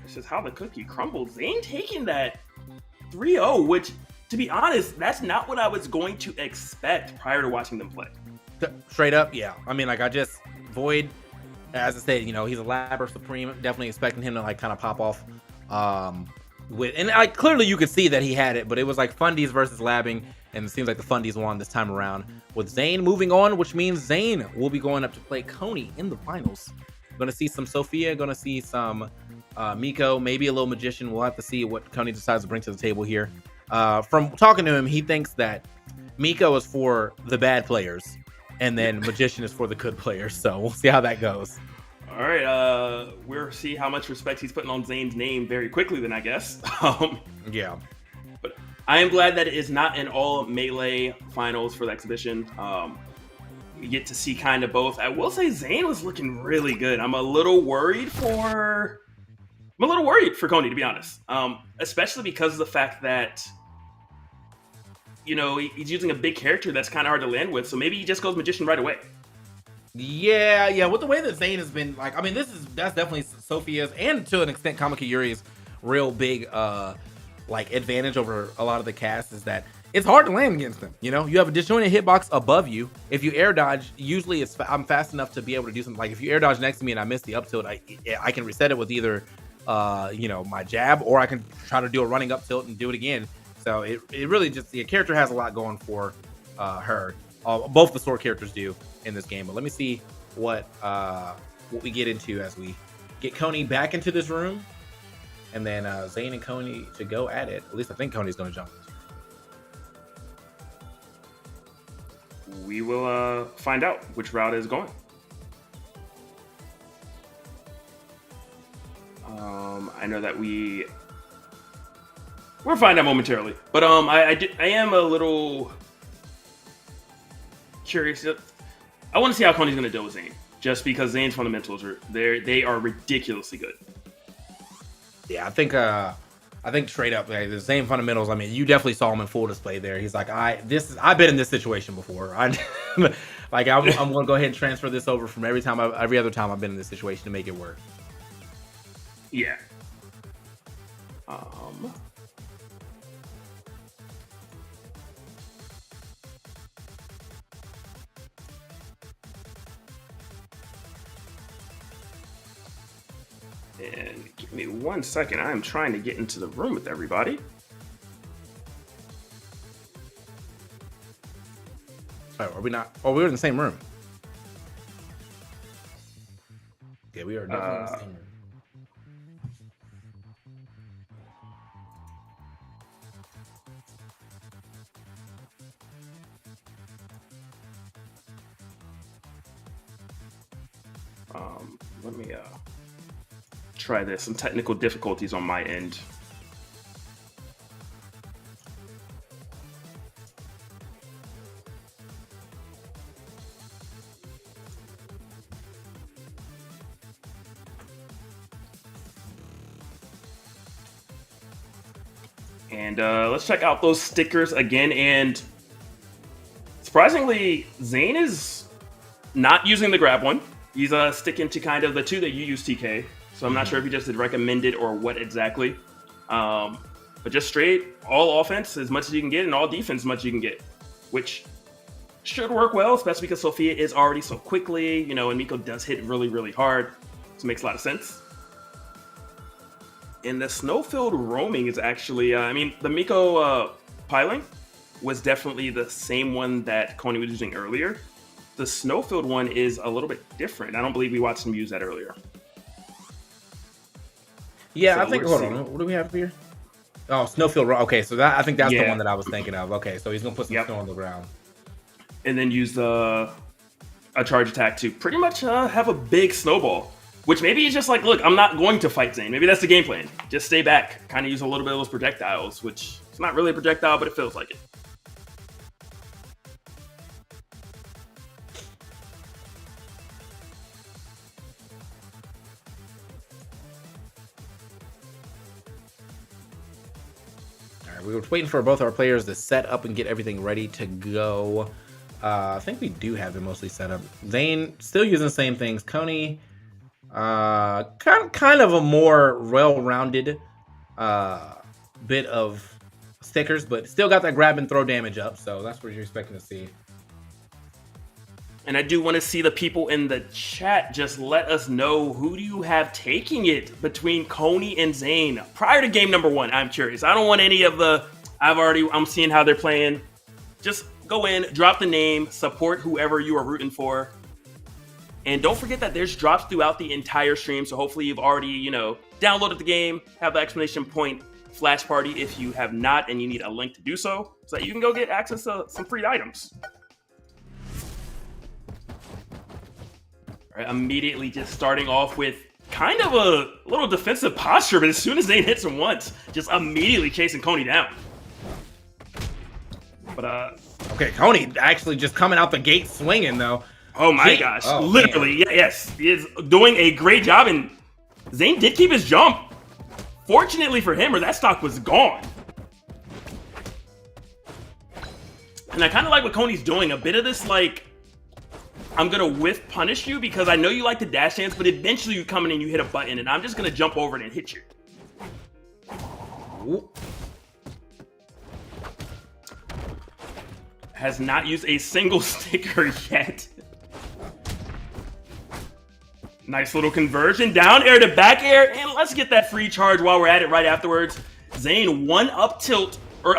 it's just how the cookie crumbled. Zain taking that 3-0, which, to be honest, that's not what I was going to expect prior to watching them play. Straight up, yeah. I mean, like, Void, as I said, you know, he's a Labber Supreme. Definitely expecting him to, like, kind of pop off. And like, clearly you could see that he had it, but it was like Fundies versus Labbing, and it seems like the Fundies won this time around. With Zain moving on, which means Zain will be going up to play Coney in the finals. Gonna see some Sophia, gonna see some Miko, maybe a little Magician. We'll have to see what Coney decides to bring to the table here. From talking to him, he thinks that Miko is for the bad players, and then Magician is for the good players. So we'll see how that goes. All right, we'll see how much respect he's putting on Zayn's name very quickly then, I guess. Yeah. But I am glad that it is not an all Melee finals for the exhibition. We get to see kind of both. I will say Zain was looking really good. I'm a little worried for Coney, to be honest. Especially because of the fact that, you know, he's using a big character that's kind of hard to land with. So maybe he just goes Magician right away. Yeah. With the way that Zain has been, like, I mean, that's definitely Sophia's and to an extent Kamika Yuri's real big like advantage over a lot of the cast is that it's hard to land against them. You know, you have a disjointed hitbox above you. If you air dodge, usually I'm fast enough to be able to do something. Like if you air dodge next to me and I miss the up tilt, I can reset it with either you know, my jab, or I can try to do a running up tilt and do it again. So it really just, the character has a lot going for her. Both the sword characters do in this game. But let me see what we get into as we get Coney back into this room, and then Zain and Coney to go at it. At least I think Coney's going to jump. We will find out which route is going. I know that we'll find out momentarily, but I am a little curious. I want to see how Coney's going to deal with Zain, just because Zain's fundamentals they are ridiculously good. Yeah, I think straight up, like, the Zain fundamentals. I mean, you definitely saw him in full display there. He's like, I've been in this situation before. I'm going to go ahead and transfer this over from every other time I've been in this situation to make it work. Yeah. And give me 1 second. I'm trying to get into the room with everybody. Oh, are we not? Oh, we were in the same room. Yeah, we are definitely in the same room. Let me try this. Some technical difficulties on my end. And let's check out those stickers again. And surprisingly, Zain is not using the grab one. He's sticking to kind of the two that you use, TK. So I'm not sure if he just did recommended or what exactly. But just straight, all offense as much as you can get and all defense as much as you can get. Which should work well, especially because Sophia is already so quickly, you know, and Miko does hit really, really hard. So it makes a lot of sense. And the snowfield roaming is actually, I mean, the Miko piling was definitely the same one that Coney was using earlier. The snowfield one is a little bit different. I don't believe we watched him use that earlier. Yeah, So I think, hold on, what do we have here? Oh, snowfield. Okay, so I think that's the one that I was thinking of. Okay, so he's going to put some snow on the ground. And then use a charge attack to pretty much have a big snowball. Which maybe he's just like, look, I'm not going to fight Zain. Maybe that's the game plan. Just stay back. Kind of use a little bit of those projectiles, which it's not really a projectile, but it feels like it. right, we were waiting for both our players to set up and get everything ready to go. I think we do have it mostly set up. Zain still using the same things. Coney, kind of a more well-rounded bit of stickers, but still got that grab and throw damage up. So that's what you're expecting to see. And I do want to see the people in the chat just let us know, who do you have taking it between Coney and Zain prior to game number 1? I'm curious. I don't want any of the, I'm seeing how they're playing. Just go in, drop the name, support whoever you are rooting for. And don't forget that there's drops throughout the entire stream. So hopefully you've already, downloaded the game, have the exclamation point flash party if you have not, and you need a link to do so that you can go get access to some free items. Immediately just starting off with kind of a little defensive posture, but as soon as Zain hits him once, just immediately chasing Coney down. But okay, Coney actually just coming out the gate swinging though. Oh my gosh, literally, yes, he is doing a great job, and Zain did keep his jump. Fortunately for him, or that stock was gone. And I kind of like what Coney's doing, a bit of this like, I'm going to whiff punish you because I know you like the dash dance, but eventually you come in and you hit a button, and I'm just going to jump over it and hit you. Ooh. Has not used a single sticker yet. Nice little conversion. Down air to back air, and let's get that free charge while we're at it right afterwards. Zain, 2 up tilts or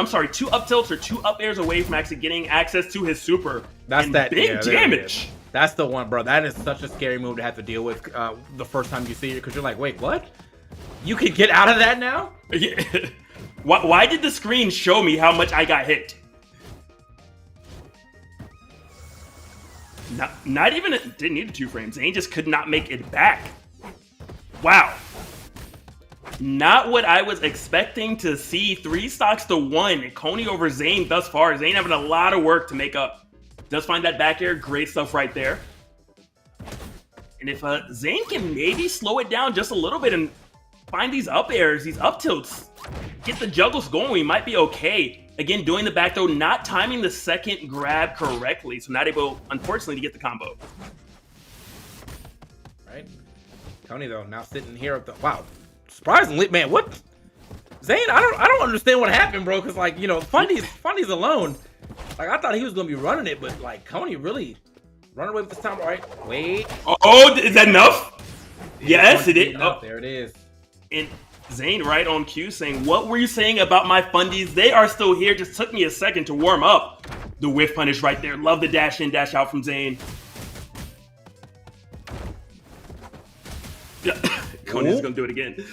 2 up airs away from actually getting access to his super. That's that big damage. That's the one, bro. That is such a scary move to have to deal with the first time you see it, because you're like, wait, what? You can get out of that now? Yeah. Why did the screen show me how much I got hit? Not even, didn't need a 2 frame. Zain just could not make it back. Wow. Not what I was expecting to see. 3 stocks to 1. Coney over Zain thus far. Zain having a lot of work to make up. Does find that back air. Great stuff right there. And if Zain can maybe slow it down just a little bit and find these up airs, these up tilts, get the juggles going, we might be okay. Again, doing the back throw, not timing the second grab correctly, so not able, unfortunately, to get the combo. Right. Coney, though, now sitting here at the... Wow. Surprisingly, man, what? Zain, I don't understand what happened, bro, because, like, Fundy's alone. Like, I thought he was going to be running it, but, like, Coney really run away with this time. All right, wait. Oh, is that enough? Yes, it is. Oh, there it is. And Zain right on cue saying, what were you saying about my fundies? They are still here. Just took me a second to warm up. The whiff punish right there. Love the dash in, dash out from Zain. Yeah, Coney's going to do it again.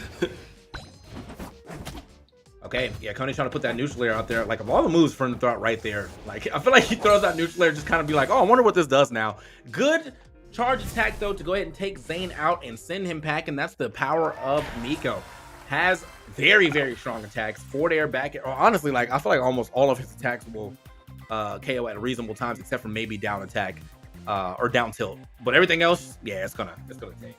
Okay, yeah, Coney's trying to put that neutral layer out there. Like, of all the moves for him to throw out right there, like, I feel like he throws that neutral layer just kind of be like, oh, I wonder what this does now. Good charge attack, though, to go ahead and take Zain out and send him packing. That's the power of Miko. Has very, very strong attacks. Forward air, back air. Honestly, like, I feel like almost all of his attacks will KO at reasonable times, except for maybe down attack or down tilt. But everything else, yeah, it's gonna take.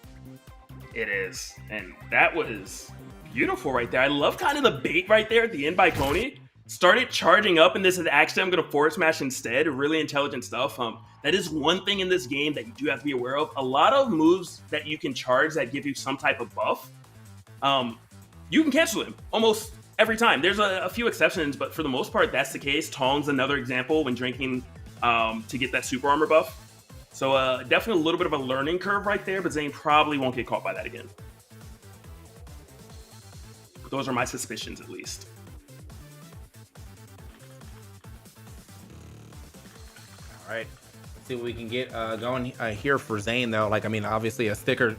It is. And that was beautiful right there. I love kind of the bait right there at the end by Coney. Started charging up, and this is actually, I'm going to forward smash instead. Really intelligent stuff. That is one thing in this game that you do have to be aware of. A lot of moves that you can charge that give you some type of buff, you can cancel them almost every time. There's a few exceptions, but for the most part, that's the case. Tong's another example when drinking to get that super armor buff. So definitely a little bit of a learning curve right there, but Zain probably won't get caught by that again. Those are my suspicions, at least. All right, let's see what we can get going here for Zain, though. Like, I mean, obviously a sticker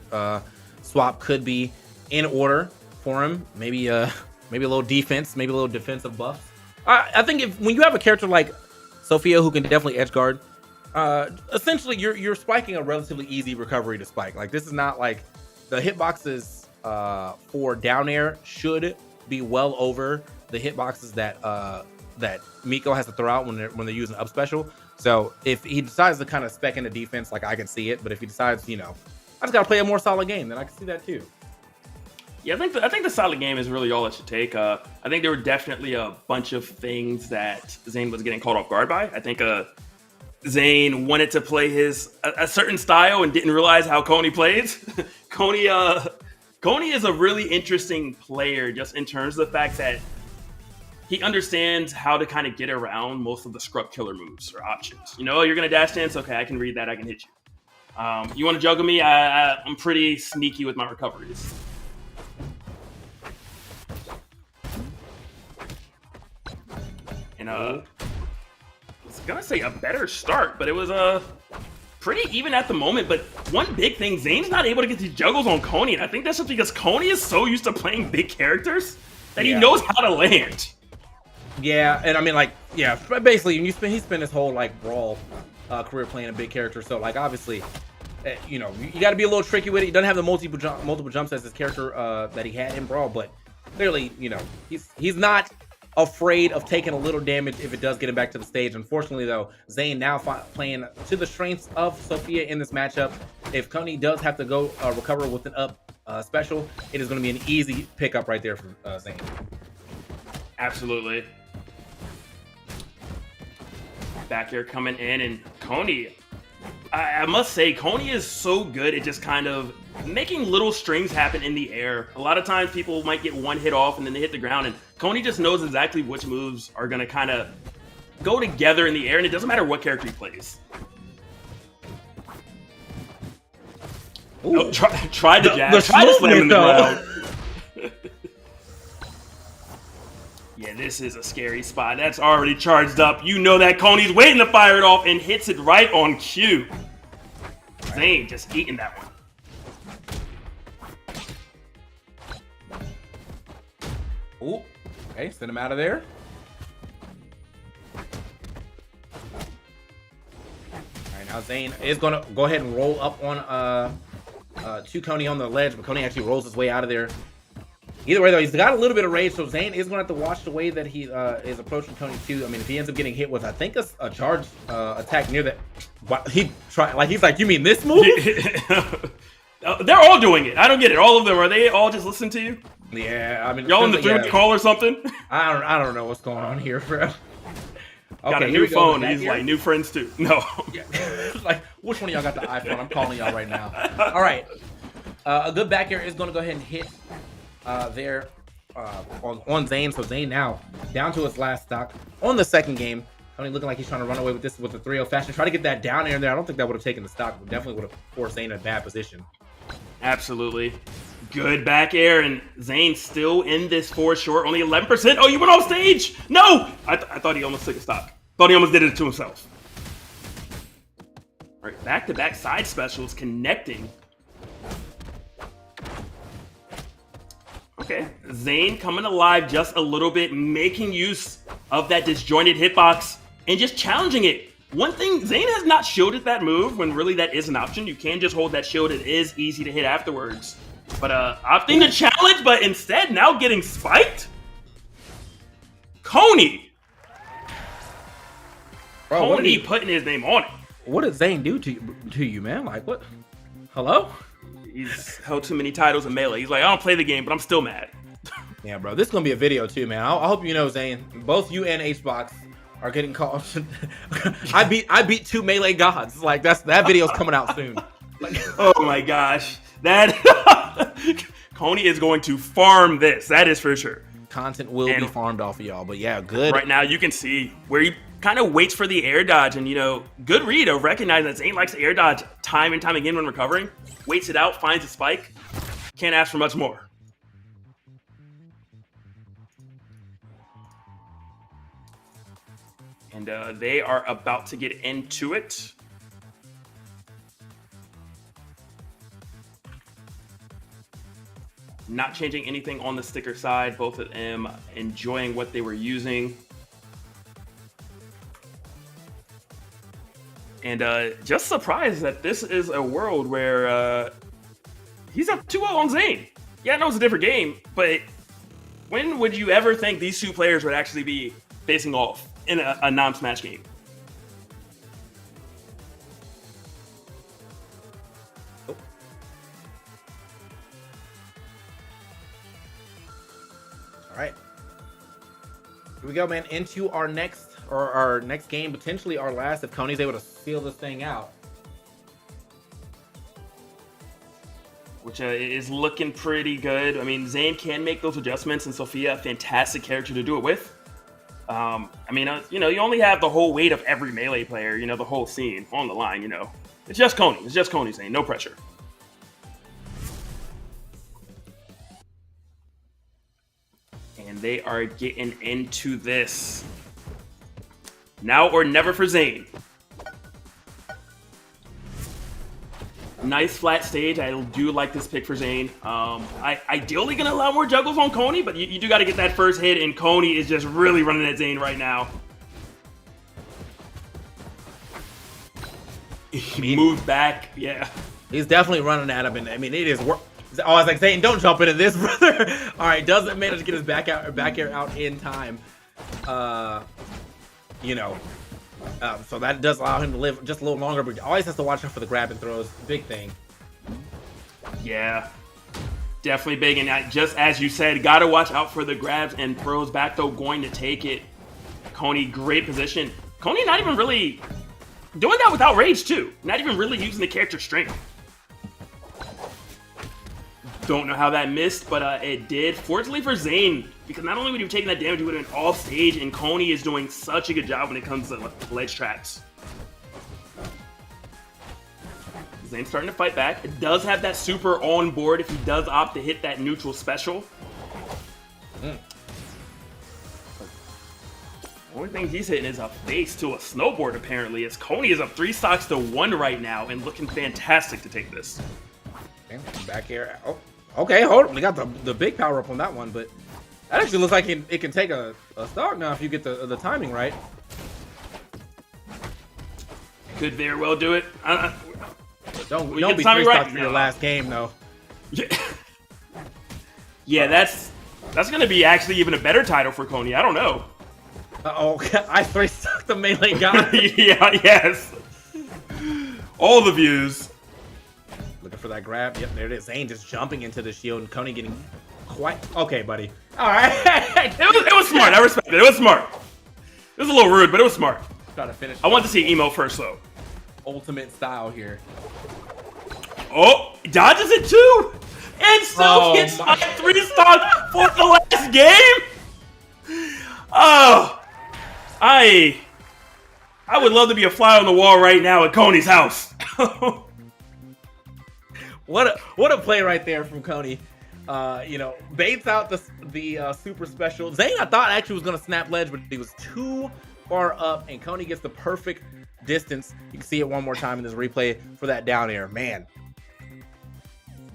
swap could be in order for him. Maybe a little defense, maybe a little defensive buff. I think when you have a character like Sophia who can definitely edge guard, essentially you're spiking a relatively easy recovery to spike. Like, this is not like the hitboxes for down air should be well over the hitboxes that Miko has to throw out when they're using up special. So if he decides to kind of spec into defense, like, I can see it. But if he decides, I just gotta play a more solid game, then I can see that too. Yeah, I think the solid game is really all it should take. I think there were definitely a bunch of things that Zain was getting caught off guard by. I think Zain wanted to play a certain style and didn't realize how Coney plays. Coney is a really interesting player just in terms of the fact that he understands how to kind of get around most of the scrub killer moves or options. You know, you're going to dash dance. Okay, I can read that. I can hit you. You want to juggle me? I'm pretty sneaky with my recoveries. And I was going to say a better start, but it was pretty even at the moment. But one big thing, Zain's not able to get these juggles on Coney. And I think that's just because Coney is so used to playing big characters that he knows how to land. Yeah, and I mean, like, yeah, basically, he spent his whole, like, Brawl career playing a big character. So, like, obviously, you know, you got to be a little tricky with it. He doesn't have the multiple jumps as his character that he had in Brawl, but clearly, you know, he's not afraid of taking a little damage if it does get him back to the stage. Unfortunately, though, Zain now playing to the strengths of Sophia in this matchup. If Coney does have to go recover with an up special, it is going to be an easy pickup right there for Zain. Absolutely. Back here coming in, and Coney, I must say, Coney is so good at just kind of making little strings happen in the air. A lot of times people might get one hit off and then they hit the ground, and Coney just knows exactly which moves are going to kind of go together in the air, and it doesn't matter what character he plays. Oh, try the jab. Try to slam in the ground. Yeah, this is a scary spot. That's already charged up. You know that Coney's waiting to fire it off and hits it right on cue. Zain just eating that one. Ooh, okay, send him out of there. All right, now Zain is gonna go ahead and roll up on to Coney on the ledge, but Coney actually rolls his way out of there. Either way, though, he's got a little bit of rage, so Zain is going to have to watch the way that he is approaching Coney too. I mean, if he ends up getting hit with, I think, a charge attack near that, he try like he's like, you mean this move? They're all doing it. I don't get it. All of them, are they all just listening to you? Yeah, I mean, y'all in the through call or something? I don't know what's going on here, bro. Okay, got a new phone. He's like, new friends too. No. Yeah. Like, which one of y'all got the iPhone? I'm calling y'all right now. All right. A good back air is going to go ahead and hit there on Zain. So Zain now down to his last stock on the second game. Coney looking like he's trying to run away with this with the 3-0 fashion. Try to get that down air in there. I don't think that would have taken the stock, but definitely would have forced Zain in a bad position. Absolutely. Good back air, and Zain still in this 4 short, only 11%. Oh, you went off stage! No! I thought he almost took a stock. Thought he almost did it to himself. All right, back-to-back side specials connecting. Okay, Zain coming alive just a little bit, making use of that disjointed hitbox and just challenging it. One thing, Zain has not shielded that move when really that is an option. You can just hold that shield. It is easy to hit afterwards. But opting to challenge, but instead now getting spiked? Coney! Bro, Coney putting his name on it. What did Zain do to you, man? Like, what? Hello? He's held too many titles in Melee. He's like, I don't play the game, but I'm still mad. Yeah, bro, this is going to be a video too, man. I hope you know, Zain, both you and HBox are getting called. I beat 2 Melee gods. Like, that video's coming out soon. Like, oh my gosh. That Coney is going to farm this. That is for sure. Content will be farmed off of y'all, but yeah, good. Right now, you can see where he kind of waits for the air dodge, and, you know, good read of recognizing that Zain likes to air dodge time and time again when recovering. Waits it out, finds a spike. Can't ask for much more. And they are about to get into it. Not changing anything on the sticker side. Both of them enjoying what they were using. And just surprised that this is a world where he's up 2-0 on Zain. Yeah, I know it's a different game, but when would you ever think these two players would actually be facing off in a non-smash game? we go, man, into our next game, potentially our last, if Coney's able to seal this thing out. Which is looking pretty good. I mean, Zain can make those adjustments, and Sophia, a fantastic character to do it with. I mean, you only have the whole weight of every melee player, the whole scene on the line, It's just Coney. It's just Coney, Zain. No pressure. And they are getting into this. Now or never for Zain. Nice flat stage. I do like this pick for Zain. I ideally gonna allow more juggles on Coney, but you do got to get that first hit, and Coney is just really running at Zain right now. He moved back, yeah. He's definitely running at him, and I mean it is work. Oh, I was like, Zain, don't jump into this, brother. All right, doesn't manage to get his back air out in time. So that does allow him to live just a little longer, but he always has to watch out for the grab and throws. Big thing. Yeah, definitely big. And just as you said, got to watch out for the grabs and throws. Back though, going to take it. Coney, great position. Coney not even really doing that without rage too. Not even really using the character strength. Don't know how that missed, but it did. Fortunately for Zain, because not only would he have taken that damage, he would have been off stage, and Coney is doing such a good job when it comes to ledge traps. Zain's starting to fight back. It does have that super on board if he does opt to hit that neutral special. Only thing he's hitting is a face to a snowboard, apparently, as Coney is up 3 stocks to 1 right now and looking fantastic to take this. Back air. Oh, okay, hold on. We got the big power up on that one, but that actually looks like it can take a stock now if you get the timing right. Could very well do it. Don't be 3 stocks for your last game, though. Yeah, that's going to be actually even a better title for Coney. I don't know. Uh-oh, I 3 stocked the melee guy. Yeah, yes. All the views. Looking for that grab. Yep, there it is. Zain just jumping into the shield, and Coney getting quite... Okay, buddy. All right. It was smart. I respect it. It was smart. It was a little rude, but it was smart. Try to finish. I want to see emo first, though. Ultimate style here. Oh, dodges it too, and still gets my 3-stock for the last game. Oh, I would love to be a fly on the wall right now at Coney's house. What a play right there from Coney. Baits out the super special. Zain, I thought actually was gonna snap ledge, but he was too far up, and Coney gets the perfect distance. You can see it one more time in this replay for that down air. Man,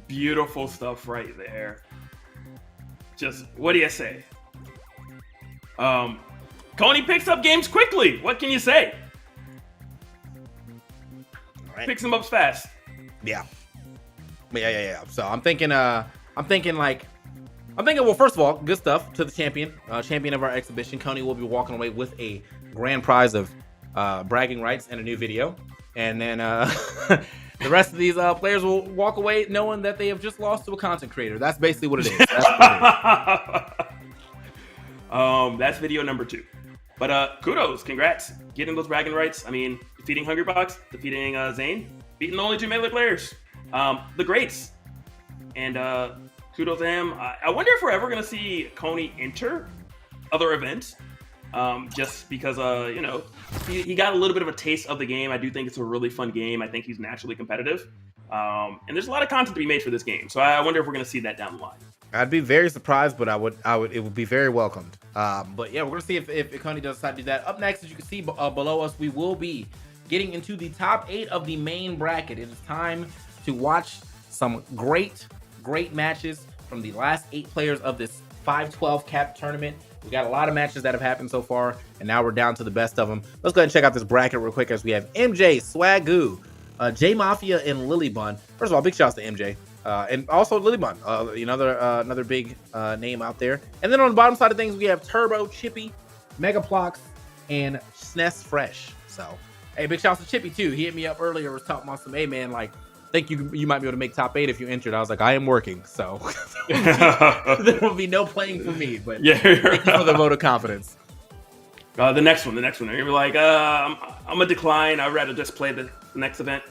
beautiful stuff right there. Just what do you say? Coney picks up games quickly. What can you say? Right. Picks them up fast. Yeah. So I'm thinking, well, first of all, good stuff to the champion of our exhibition. Coney will be walking away with a grand prize of bragging rights and a new video. And then the rest of these players will walk away knowing that they have just lost to a content creator. That's basically what it is. That's video number 2. But kudos, congrats, getting those bragging rights. I mean, defeating Hungrybox, defeating Zain, beating the only 2 melee players. The greats. And kudos to him. I wonder if we're ever going to see Coney enter other events. Just because, he got a little bit of a taste of the game. I do think it's a really fun game. I think he's naturally competitive. And there's a lot of content to be made for this game. So I wonder if we're going to see that down the line. I'd be very surprised, but it would be very welcomed. But yeah, we're going to see if Coney does decide to do that. Up next, as you can see below us, we will be getting into the top 8 of the main bracket. It is time to watch some great matches from the last 8 players of this 5-12 cap tournament. We got a lot of matches that have happened so far, and now we're down to the best of them. Let's go ahead and check out this bracket real quick as we have MJ, Swagu, J Mafia, and LilyBun. First of all, big shouts to MJ. And also LilyBun, another big name out there. And then on the bottom side of things, we have Turbo, Chippy, MegaBlocks, and SNESFresh. So, hey, big shouts to Chippy too. He hit me up earlier, was talking about some, hey man, like, think you might be able to make top 8 if you entered. I was like, I am working, so there will be no playing for me. But yeah, thank you for the vote of confidence. The next one. They're gonna be like, I'm gonna decline. I'd rather just play the next event.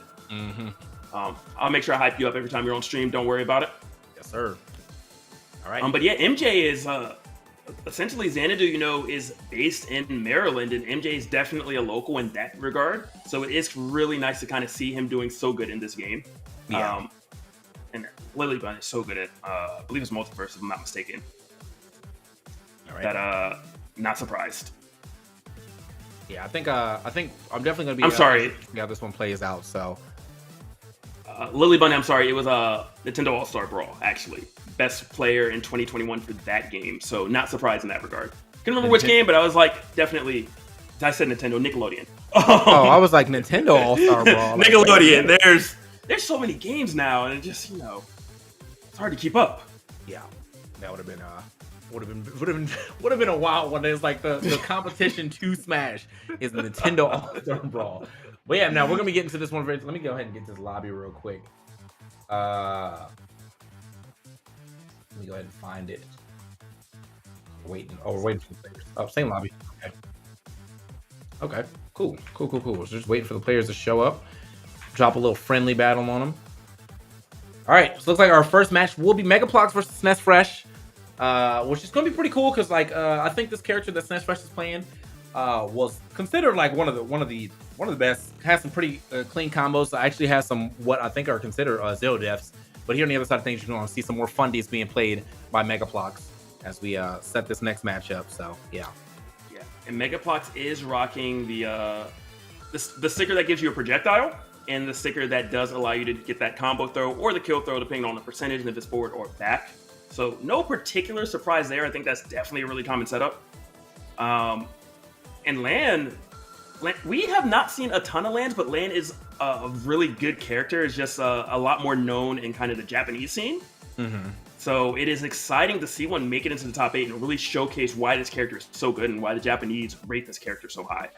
I'll make sure I hype you up every time you're on stream. Don't worry about it. Yes, sir. All right. But yeah, MJ is essentially Xanadu, is based in Maryland, and MJ is definitely a local in that regard. So it is really nice to kind of see him doing so good in this game. Yeah. And LilyBun is so good at, I believe it's Multiverse, if I'm not mistaken. All right. That not surprised. Yeah, I think I'm definitely gonna be. I'm sorry. See how this one plays out. So. LilyBun, I'm sorry, it was Nintendo All-Star Brawl, actually. Best player in 2021 for that game, so not surprised in that regard. Couldn't remember which game, but I was like, definitely, I said Nintendo, Nickelodeon. Oh, I was like Nintendo All-Star Brawl. Nickelodeon, there's so many games now, and it just, it's hard to keep up. Yeah, that would have been a wild one. It's like the competition to Smash is the Nintendo All-Star Brawl. But yeah, now we're gonna be getting to this one. Let me go ahead and get this lobby real quick. Let me go ahead and find it. We're waiting for the players. Oh, same lobby. Okay. Cool. Just waiting for the players to show up. Drop a little friendly battle on them. All right. So looks like our first match will be MegaBlocks versus SNESFresh, which is gonna be pretty cool because I think this character that SNESFresh is playing was considered like one of the best. Has some pretty clean combos. Actually has some what I think are considered zero deaths. But here on the other side of things, you're going to see some more fundies being played by MegaBlocks as we set this next matchup. So yeah. And MegaBlocks is rocking the sticker that gives you a projectile, and the sticker that does allow you to get that combo throw or the kill throw, depending on the percentage and if it's forward or back. So no particular surprise there. I think that's definitely a really common setup. And Lan, we have not seen a ton of Lans, but Lan is a really good character. It's just a lot more known in kind of the Japanese scene. So it is exciting to see one make it into the top 8 and really showcase why this character is so good and why the Japanese rate this character so high.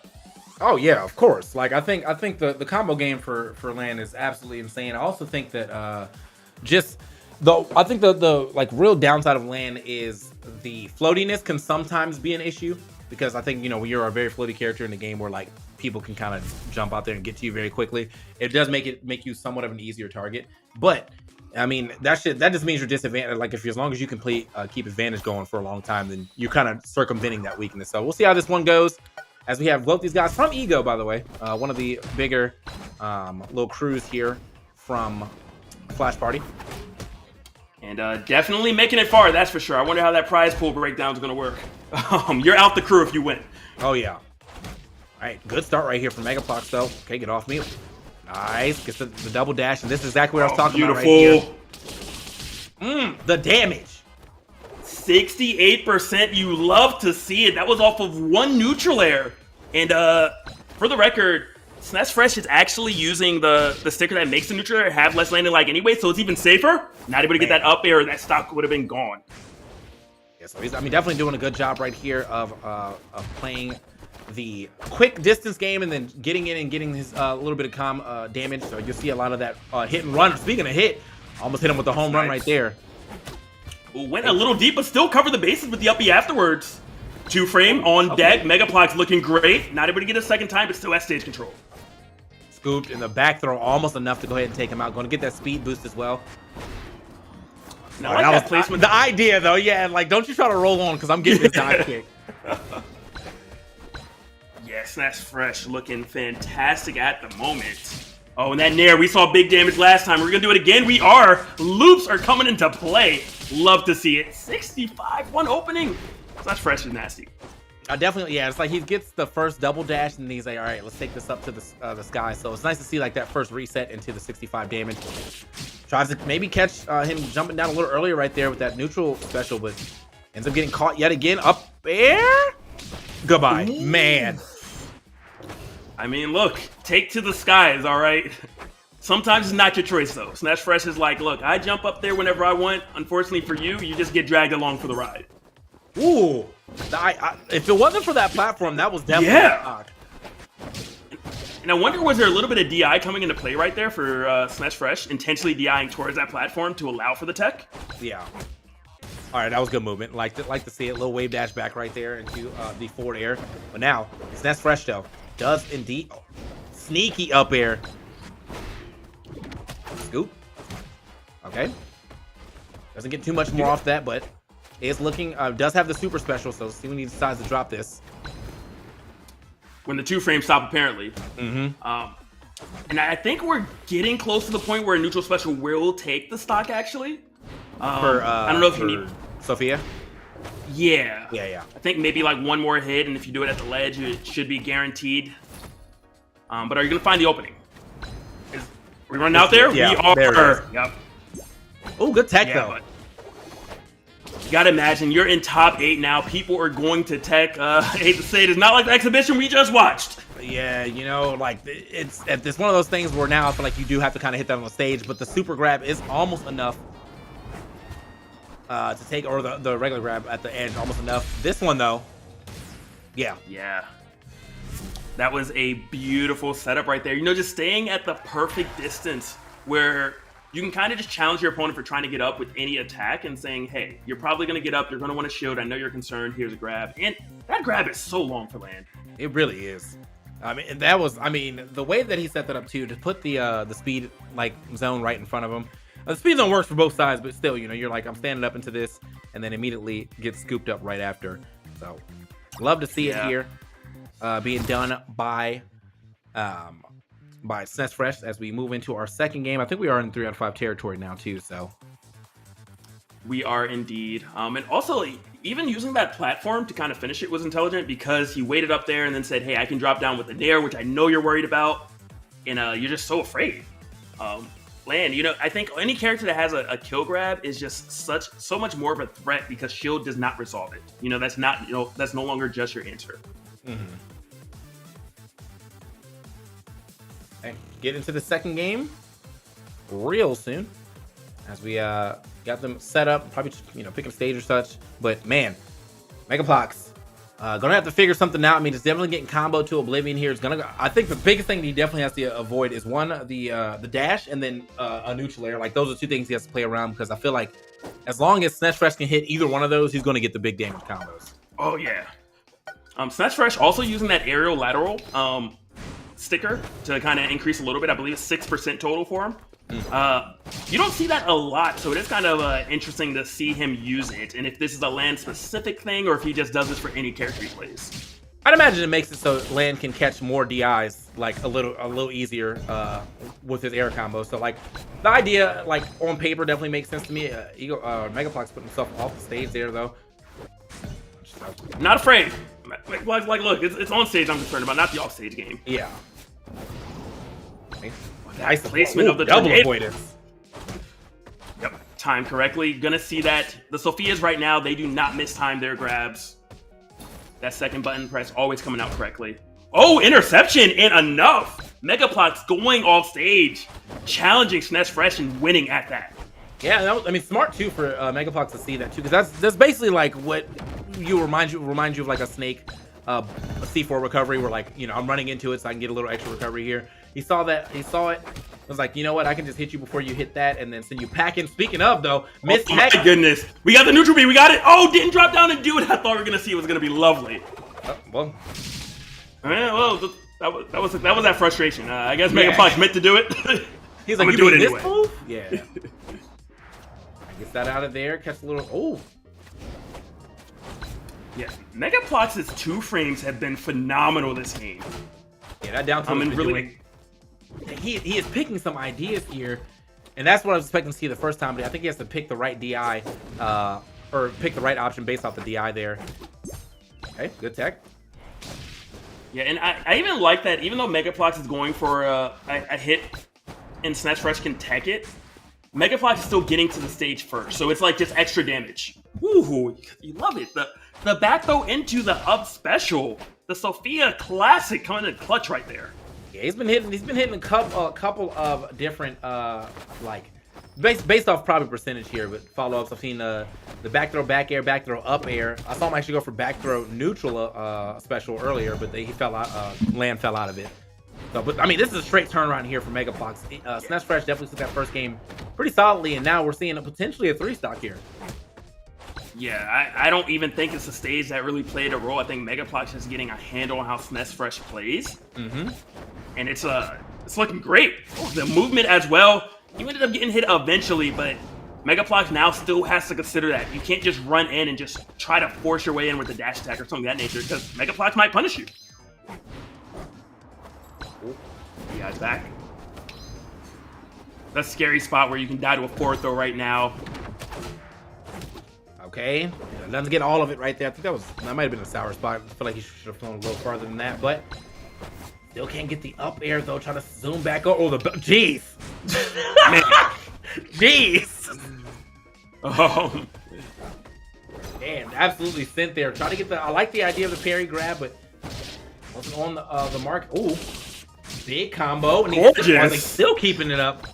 Oh yeah, of course. Like I think the combo game for Lan is absolutely insane. I also think that I think the like real downside of Lan is the floatiness can sometimes be an issue. Because I think, when you're a very floaty character in the game where like people can kind of jump out there and get to you very quickly, it does make you somewhat of an easier target. But I mean, that just means you're disadvantaged. Like as long as you can keep advantage going for a long time, then you're kind of circumventing that weakness. So we'll see how this one goes. As we have both these guys from Ego, by the way, one of the bigger little crews here from Flashparty. And definitely making it far, that's for sure. I wonder how that prize pool breakdown is going to work. You're out the crew if you win. Oh, yeah. All right, good start right here from MegaBlocks, though. Okay, get off me. Nice. Gets the double dash, and this is exactly what I was talking about right here. The damage. 68%. You love to see it. That was off of one neutral air. And for the record, SNESFresh is actually using the sticker that makes the neutral air have less landing lag anyway, so it's even safer. Not able to get that up air, that stock would have been gone. Yeah, so he's definitely doing a good job right here of playing the quick distance game and then getting in and getting his little bit of damage. So you'll see a lot of that hit and run. Speaking of hit, almost hit him with the home run right there. Went a little deep, but still covered the bases with the uppie afterwards. 2-frame on deck. MegaBlocks looking great. Not able to get a second time, but still has stage control. Scooped in the back throw, almost enough to go ahead and take him out. Going to get that speed boost as well. No, like that placement. The idea, though, yeah, like, don't you try to roll on, because I'm getting this dive kick. Yes, SNESFresh looking fantastic at the moment. Oh, and that nair, we saw big damage last time. We're going to do it again. We are. Loops are coming into play. Love to see it. 65, one opening. SNESFresh is nasty. Definitely, yeah. It's like he gets the first double dash, and he's like, all right, let's take this up to the sky. So it's nice to see like that first reset into the 65 damage. Tries to maybe catch him jumping down a little earlier right there with that neutral special, but ends up getting caught yet again. Up air. Goodbye, man. I mean, look, take to the skies, all right? Sometimes it's not your choice, though. SNESFresh is like, look, I jump up there whenever I want. Unfortunately for you, you just get dragged along for the ride. Ooh. If it wasn't for that platform, that was definitely odd. And I wonder, was there a little bit of DI coming into play right there for SNESFresh, intentionally DIing towards that platform to allow for the tech? Yeah. All right, that was good movement. Like to see it. Little wave dash back right there into the forward air. But now, SNESFresh though does indeed sneaky up air. Scoop. Okay. Doesn't get too much more off that, but is looking, does have the super special, so see when he decides to drop this. When the 2 frames stop, apparently. Mm-hmm. And I think we're getting close to the point where neutral special will take the stock, actually. I don't know if you need... Sophia? Yeah. Yeah. I think maybe like one more hit, and if you do it at the ledge, it should be guaranteed. But are you going to find the opening? Are we running out there? Yeah, we are. there Yep. Oh, good tech, Yeah, though. but you got to imagine, you're in top 8 now. People are going to tech. I hate to say it, it's not like the exhibition we just watched. Yeah, you know, like, it's one of those things where now I feel like you do have to kind of hit that on the stage, but the super grab is almost enough to take, or the regular grab at the edge, almost enough. This one, though, yeah. That was a beautiful setup right there. You know, just staying at the perfect distance where you can kind of just challenge your opponent for trying to get up with any attack and saying, hey, you're probably going to get up. You're going to want to shield. I know you're concerned. Here's a grab. And that grab is so long for land. It really is. I mean, that was, I mean, the way that he set that up, too, to put the speed, like, zone right in front of him. The speed zone works for both sides, but still, you know, you're like, I'm standing up into this, and then immediately get scooped up right after. So, love to see it here. Being done by SNESFresh as we move into our second game. I think we are in 3 out of 5 territory now too, so we are indeed. And also, even using that platform to kind of finish it was intelligent because he waited up there and then said, hey, I can drop down with the nair, which I know you're worried about, and you're just so afraid. Land, you know, I think any character that has a kill grab is just so much more of a threat because shield does not resolve it. You know, that's not, you know, that's no longer just your answer. And get into the second game real soon as we got them set up, probably, you know, picking stage or such. But man, MegaBlocks gonna have to figure something out. I mean, it's definitely getting combo to Oblivion here. It's gonna go, I think the biggest thing that he definitely has to avoid is one, the dash, and then a neutral air. Like, those are 2 things he has to play around, because I feel like as long as SNESFresh can hit either one of those, he's gonna get the big damage combos. Oh yeah. SNESFresh also using that aerial lateral sticker to kind of increase a little bit. I believe it's 6% total for him. You don't see that a lot, so it is kind of interesting to see him use it, and if this is a land specific thing or if he just does this for any character he plays. I'd imagine it makes it so land can catch more DIs like a little easier with his air combo. So like the idea, like on paper, definitely makes sense to me. MegaBlocks put himself off the stage there though. Not afraid. Like look, it's on stage I'm concerned about, not the off stage game. Yeah. Nice placement of the double tornado. avoidance. Yep, timed correctly. Gonna see that the Sophias right now, they do not mistime their grabs. That second button press always coming out correctly. Oh, interception and enough. MegaBlocks going off stage, challenging SNESFresh and winning at that. Yeah, that was, I mean, smart too for MegaBlocks to see that too, because that's basically like what you remind you of like a snake, a C4 recovery, where like, you know, I'm running into it so I can get a little extra recovery here. He saw that, he saw it. Was like, you know what, I can just hit you before you hit that, and then send you packing. Speaking of though, oh my goodness, we got the neutral B, we got it. Oh, didn't drop down and do it. I thought we were gonna see it was gonna be lovely. Well, that was that frustration. I guess MegaBlocks meant to do it. He's like, I'm you gonna do doing it this anyway. move? Yeah. Gets that out of there. Catch a little. Oh. Yeah, MegaBlocks' 2 frames have been phenomenal this game. Yeah, that down tilt really doing. He is picking some ideas here, and that's what I was expecting to see the first time. But I think he has to pick the right DI, or pick the right option based off the DI there. Okay, good tech. Yeah, and I even like that. Even though MegaBlocks is going for a hit, and SNESFresh can tech it, MegaBlocks is still getting to the stage first, so it's like just extra damage. Ooh, you love it. The back throw into the up special, the Sophia classic coming in clutch right there. Yeah, he's been hitting a couple of different like based off probably percentage here, but follow-ups. I've seen the back throw back air, back throw up air. I saw him actually go for back throw neutral special earlier, but he fell out. Land fell out of it. So, but I mean, this is a straight turnaround here for MegaBlocks. SNESFresh definitely took that first game pretty solidly, and now we're seeing potentially a 3 stock here. Yeah, I don't even think it's a stage that really played a role. I think MegaBlocks is getting a handle on how SNESFresh plays. And it's looking great. The movement as well. You ended up getting hit eventually, but MegaBlocks now still has to consider that. You can't just run in and just try to force your way in with a dash attack or something of that nature, because MegaBlocks might punish you. You guys back. That's a scary spot where you can die to a forward throw right now. Okay, doesn't get all of it right there. I think that might have been a sour spot. I feel like he should have flown a little farther than that, but still can't get the up air though. Trying to zoom back. Oh, the jeez, jeez. Oh, man, absolutely sent there. Try to get the. I like the idea of the parry grab, but wasn't on the mark. Ooh, big combo, and he's still keeping it up.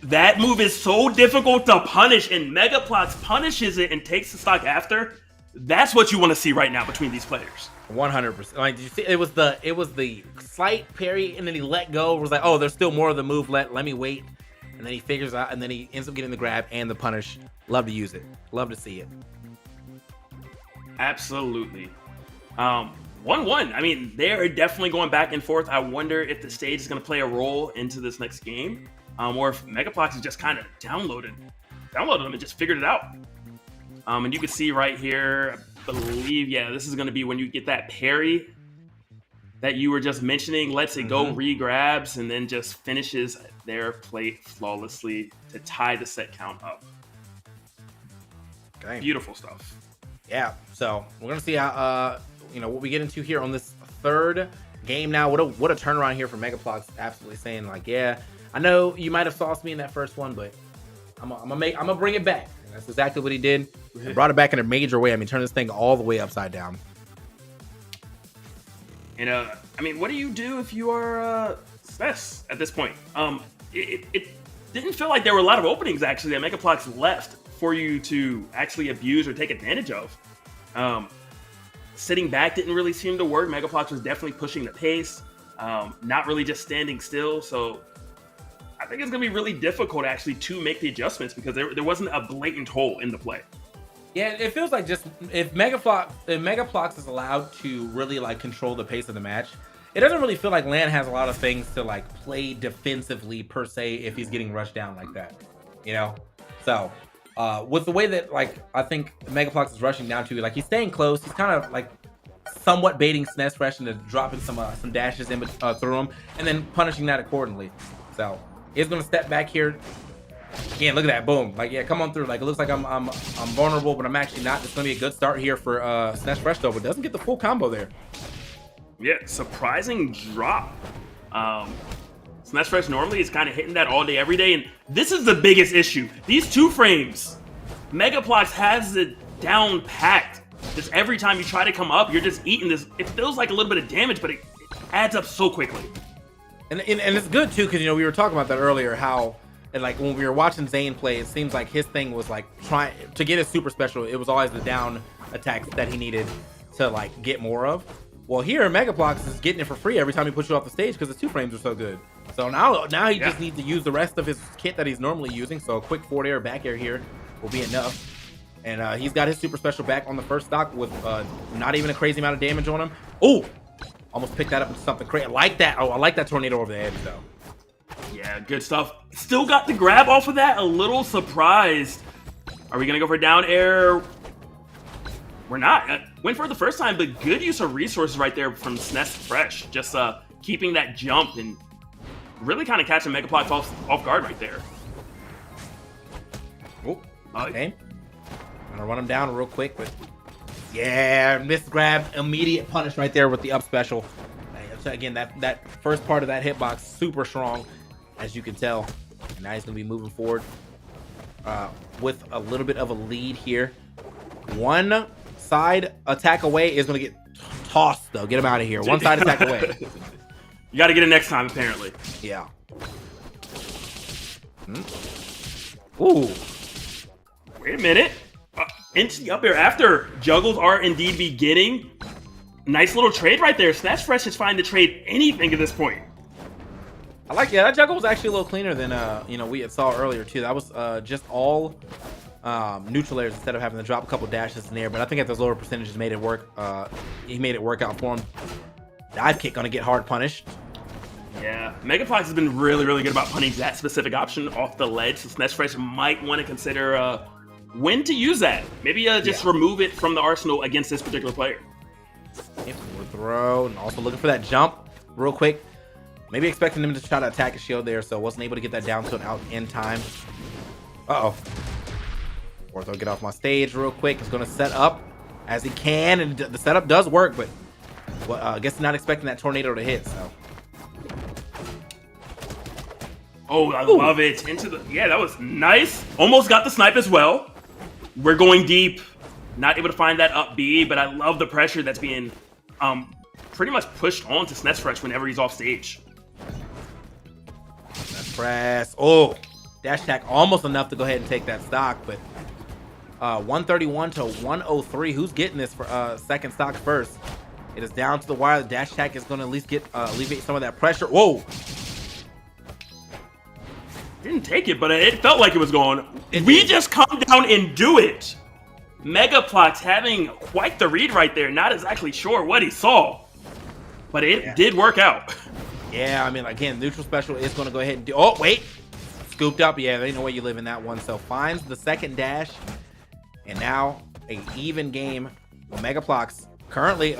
That move is so difficult to punish, and MegaBlocks punishes it and takes the stock after. That's what you want to see right now between these players. 100%. Like, did you see? It was the slight parry, and then he let go. It was like, oh, there's still more of the move. Let me wait, and then he figures out, and then he ends up getting the grab and the punish. Love to use it. Love to see it. Absolutely. 1-1. I mean, they're definitely going back and forth. I wonder if the stage is going to play a role into this next game. Or if MegaBlocks has just kind of downloaded them and just figured it out. And you can see right here, I believe, yeah, this is going to be when you get that parry that you were just mentioning. Lets it go, re-grabs, and then just finishes their plate flawlessly to tie the set count up. Okay. Beautiful stuff. Yeah, so we're going to see how, what we get into here on this third game now. What a turnaround here for MegaBlocks. Absolutely saying, like, yeah, I know you might have sauced me in that first one, but I'm gonna bring it back. And that's exactly what he did. He brought it back in a major way. I mean, turn this thing all the way upside down. And I mean, what do you do if you are SNES at this point? It didn't feel like there were a lot of openings actually that MegaBlocks left for you to actually abuse or take advantage of. Sitting back didn't really seem to work. MegaBlocks was definitely pushing the pace, not really just standing still. So I think it's going to be really difficult actually to make the adjustments because there wasn't a blatant hole in the play. Yeah, it feels like just if MegaBlocks is allowed to really like control the pace of the match, it doesn't really feel like Lan has a lot of things to like play defensively per se if he's getting rushed down like that, So with the way that like I think MegaBlocks is rushing down to, like he's staying close, he's kind of like somewhat baiting SNESFresh into dropping some dashes in through him and then punishing that accordingly. So he's gonna step back here. Again, look at that, boom. Like, yeah, come on through. Like, it looks like I'm vulnerable, but I'm actually not. It's gonna be a good start here for SNESFresh though, but doesn't get the full combo there. Yeah, surprising drop. SNESFresh normally is kind of hitting that all day, every day, and this is the biggest issue. These 2 frames, MegaBlocks has it down packed. Just every time you try to come up, you're just eating this. It feels like a little bit of damage, but it adds up so quickly. And it's good too, because we were talking about that earlier, how and like when we were watching Zain play, it seems like his thing was like trying to get his super special. It was always the down attacks that he needed to like get more of. Well, here MegaBlocks is getting it for free every time he puts you off the stage because the 2 frames are so good. So now he just needs to use the rest of his kit that he's normally using. So a quick forward air, back air here will be enough. And he's got his super special back on the first stock with not even a crazy amount of damage on him. Oh, almost picked that up into something crazy. I like that. Oh, I like that tornado over the edge though. Yeah, good stuff. Still got the grab off of that. A little surprised. Are we gonna go for down air? We're not. Went for it the first time, but good use of resources right there from SNESFresh. Just keeping that jump and really kind of catching MegaBlocks off guard right there. Oh, okay. I'm gonna run him down real quick, but yeah, missed grab, immediate punish right there with the up special. So again, that first part of that hitbox super strong, as you can tell. And now he's gonna be moving forward with a little bit of a lead here. One side attack away is gonna get tossed though. Get him out of here. One side attack away. You got to get it next time, apparently. Yeah. Ooh. Wait a minute. Into the up air after juggles are indeed beginning. Nice little trade right there. SNESFresh is fine to trade anything at this point. I like that juggle was actually a little cleaner than we had saw earlier too. That was just all neutral airs instead of having to drop a couple dashes in there. But I think at those lower percentages made it work. He made it work out for him. Dive kick gonna get hard punished. Yeah, MegaBlocks has been really, really good about punting that specific option off the ledge. So SNESFresh might want to consider when to use that. Maybe just remove it from the arsenal against this particular player. Throw, and also looking for that jump real quick. Maybe expecting him to try to attack his shield there, so wasn't able to get that down tilt out in time. Ortho, get off my stage real quick. He's going to set up as he can, and the setup does work, but I guess not expecting that tornado to hit, so. Oh, I love it. Yeah, that was nice. Almost got the snipe as well. We're going deep. Not able to find that up B, but I love the pressure that's being pretty much pushed on to SNESFresh whenever he's off stage. Press. Oh, dash attack almost enough to go ahead and take that stock, but 131 to 103. Who's getting this for second stock first? It is down to the wire. The dash attack is going to at least get alleviate some of that pressure. Whoa. Didn't take it, but it felt like it was going. We just calm down and do it. MegaBlocks having quite the read right there. Not exactly sure what he saw, but it did work out. Yeah, I mean, again, neutral special is going to go ahead and do. Oh, wait. Scooped up. Yeah, there ain't no way you live in that one. So finds the second dash. And now an even game. MegaBlocks currently,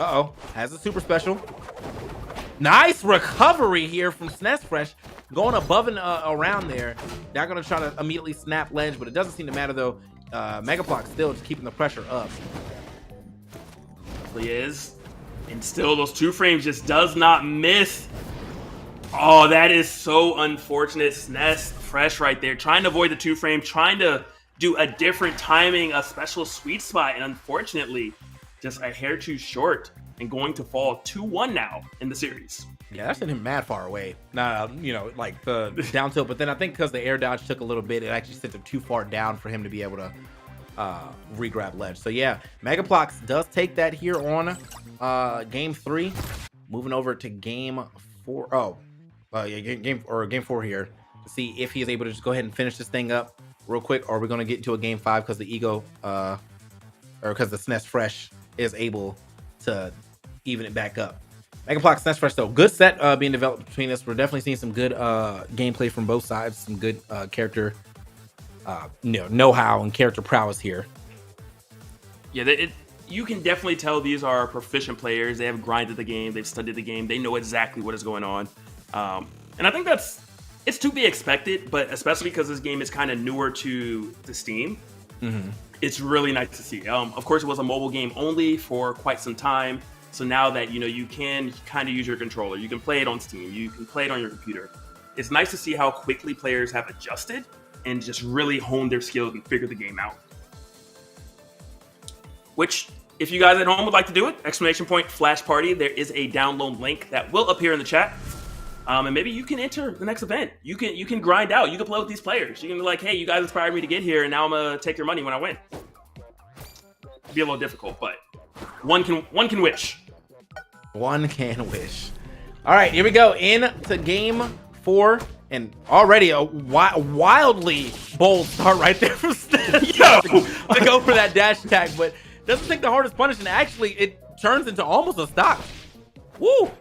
has a super special. Nice recovery here from SNESFresh. Going above and around there. They're going to try to immediately snap ledge, but it doesn't seem to matter, though. MegaBlocks still just keeping the pressure up. He is. And still, those 2 frames just does not miss. Oh, that is so unfortunate. SNESFresh right there. Trying to avoid the 2 frame. Trying to do a different timing, a special sweet spot. And unfortunately, just a hair too short. And going to fall 2-1 now in the series. Yeah, that sent him mad far away. Like the down tilt. But then I think because the air dodge took a little bit, it actually sent him too far down for him to be able to re-grab ledge. So yeah, MegaBlocks does take that here on game 3. Moving over to game 4. Game 4 here to see if he is able to just go ahead and finish this thing up real quick, or are we going to get into a game 5 because the ego, or because the SNESFresh is able to even it back up. MegaBlocks, SNESFresh, though. Good set being developed between us. We're definitely seeing some good gameplay from both sides. Some good character know-how and character prowess here. Yeah, you can definitely tell these are proficient players. They have grinded the game. They've studied the game. They know exactly what is going on. And I think it's to be expected, but especially because this game is kind of newer to Steam. Mm-hmm. It's really nice to see. Of course, it was a mobile game only for quite some time. So now that, you can kind of use your controller, you can play it on Steam, you can play it on your computer. It's nice to see how quickly players have adjusted and just really honed their skills and figured the game out. Which, if you guys at home would like to do it, !flashparty, there is a download link that will appear in the chat. And maybe you can enter the next event. You can grind out. You can play with these players. You can be like, hey, you guys inspired me to get here, and now I'm gonna take your money when I win. It'd be a little difficult, but one can wish. One can wish. All right, here we go into game 4, and already a wildly bold start right there from Steph. to go for that dash attack, but doesn't take the hardest punish, and actually it turns into almost a stock. Woo!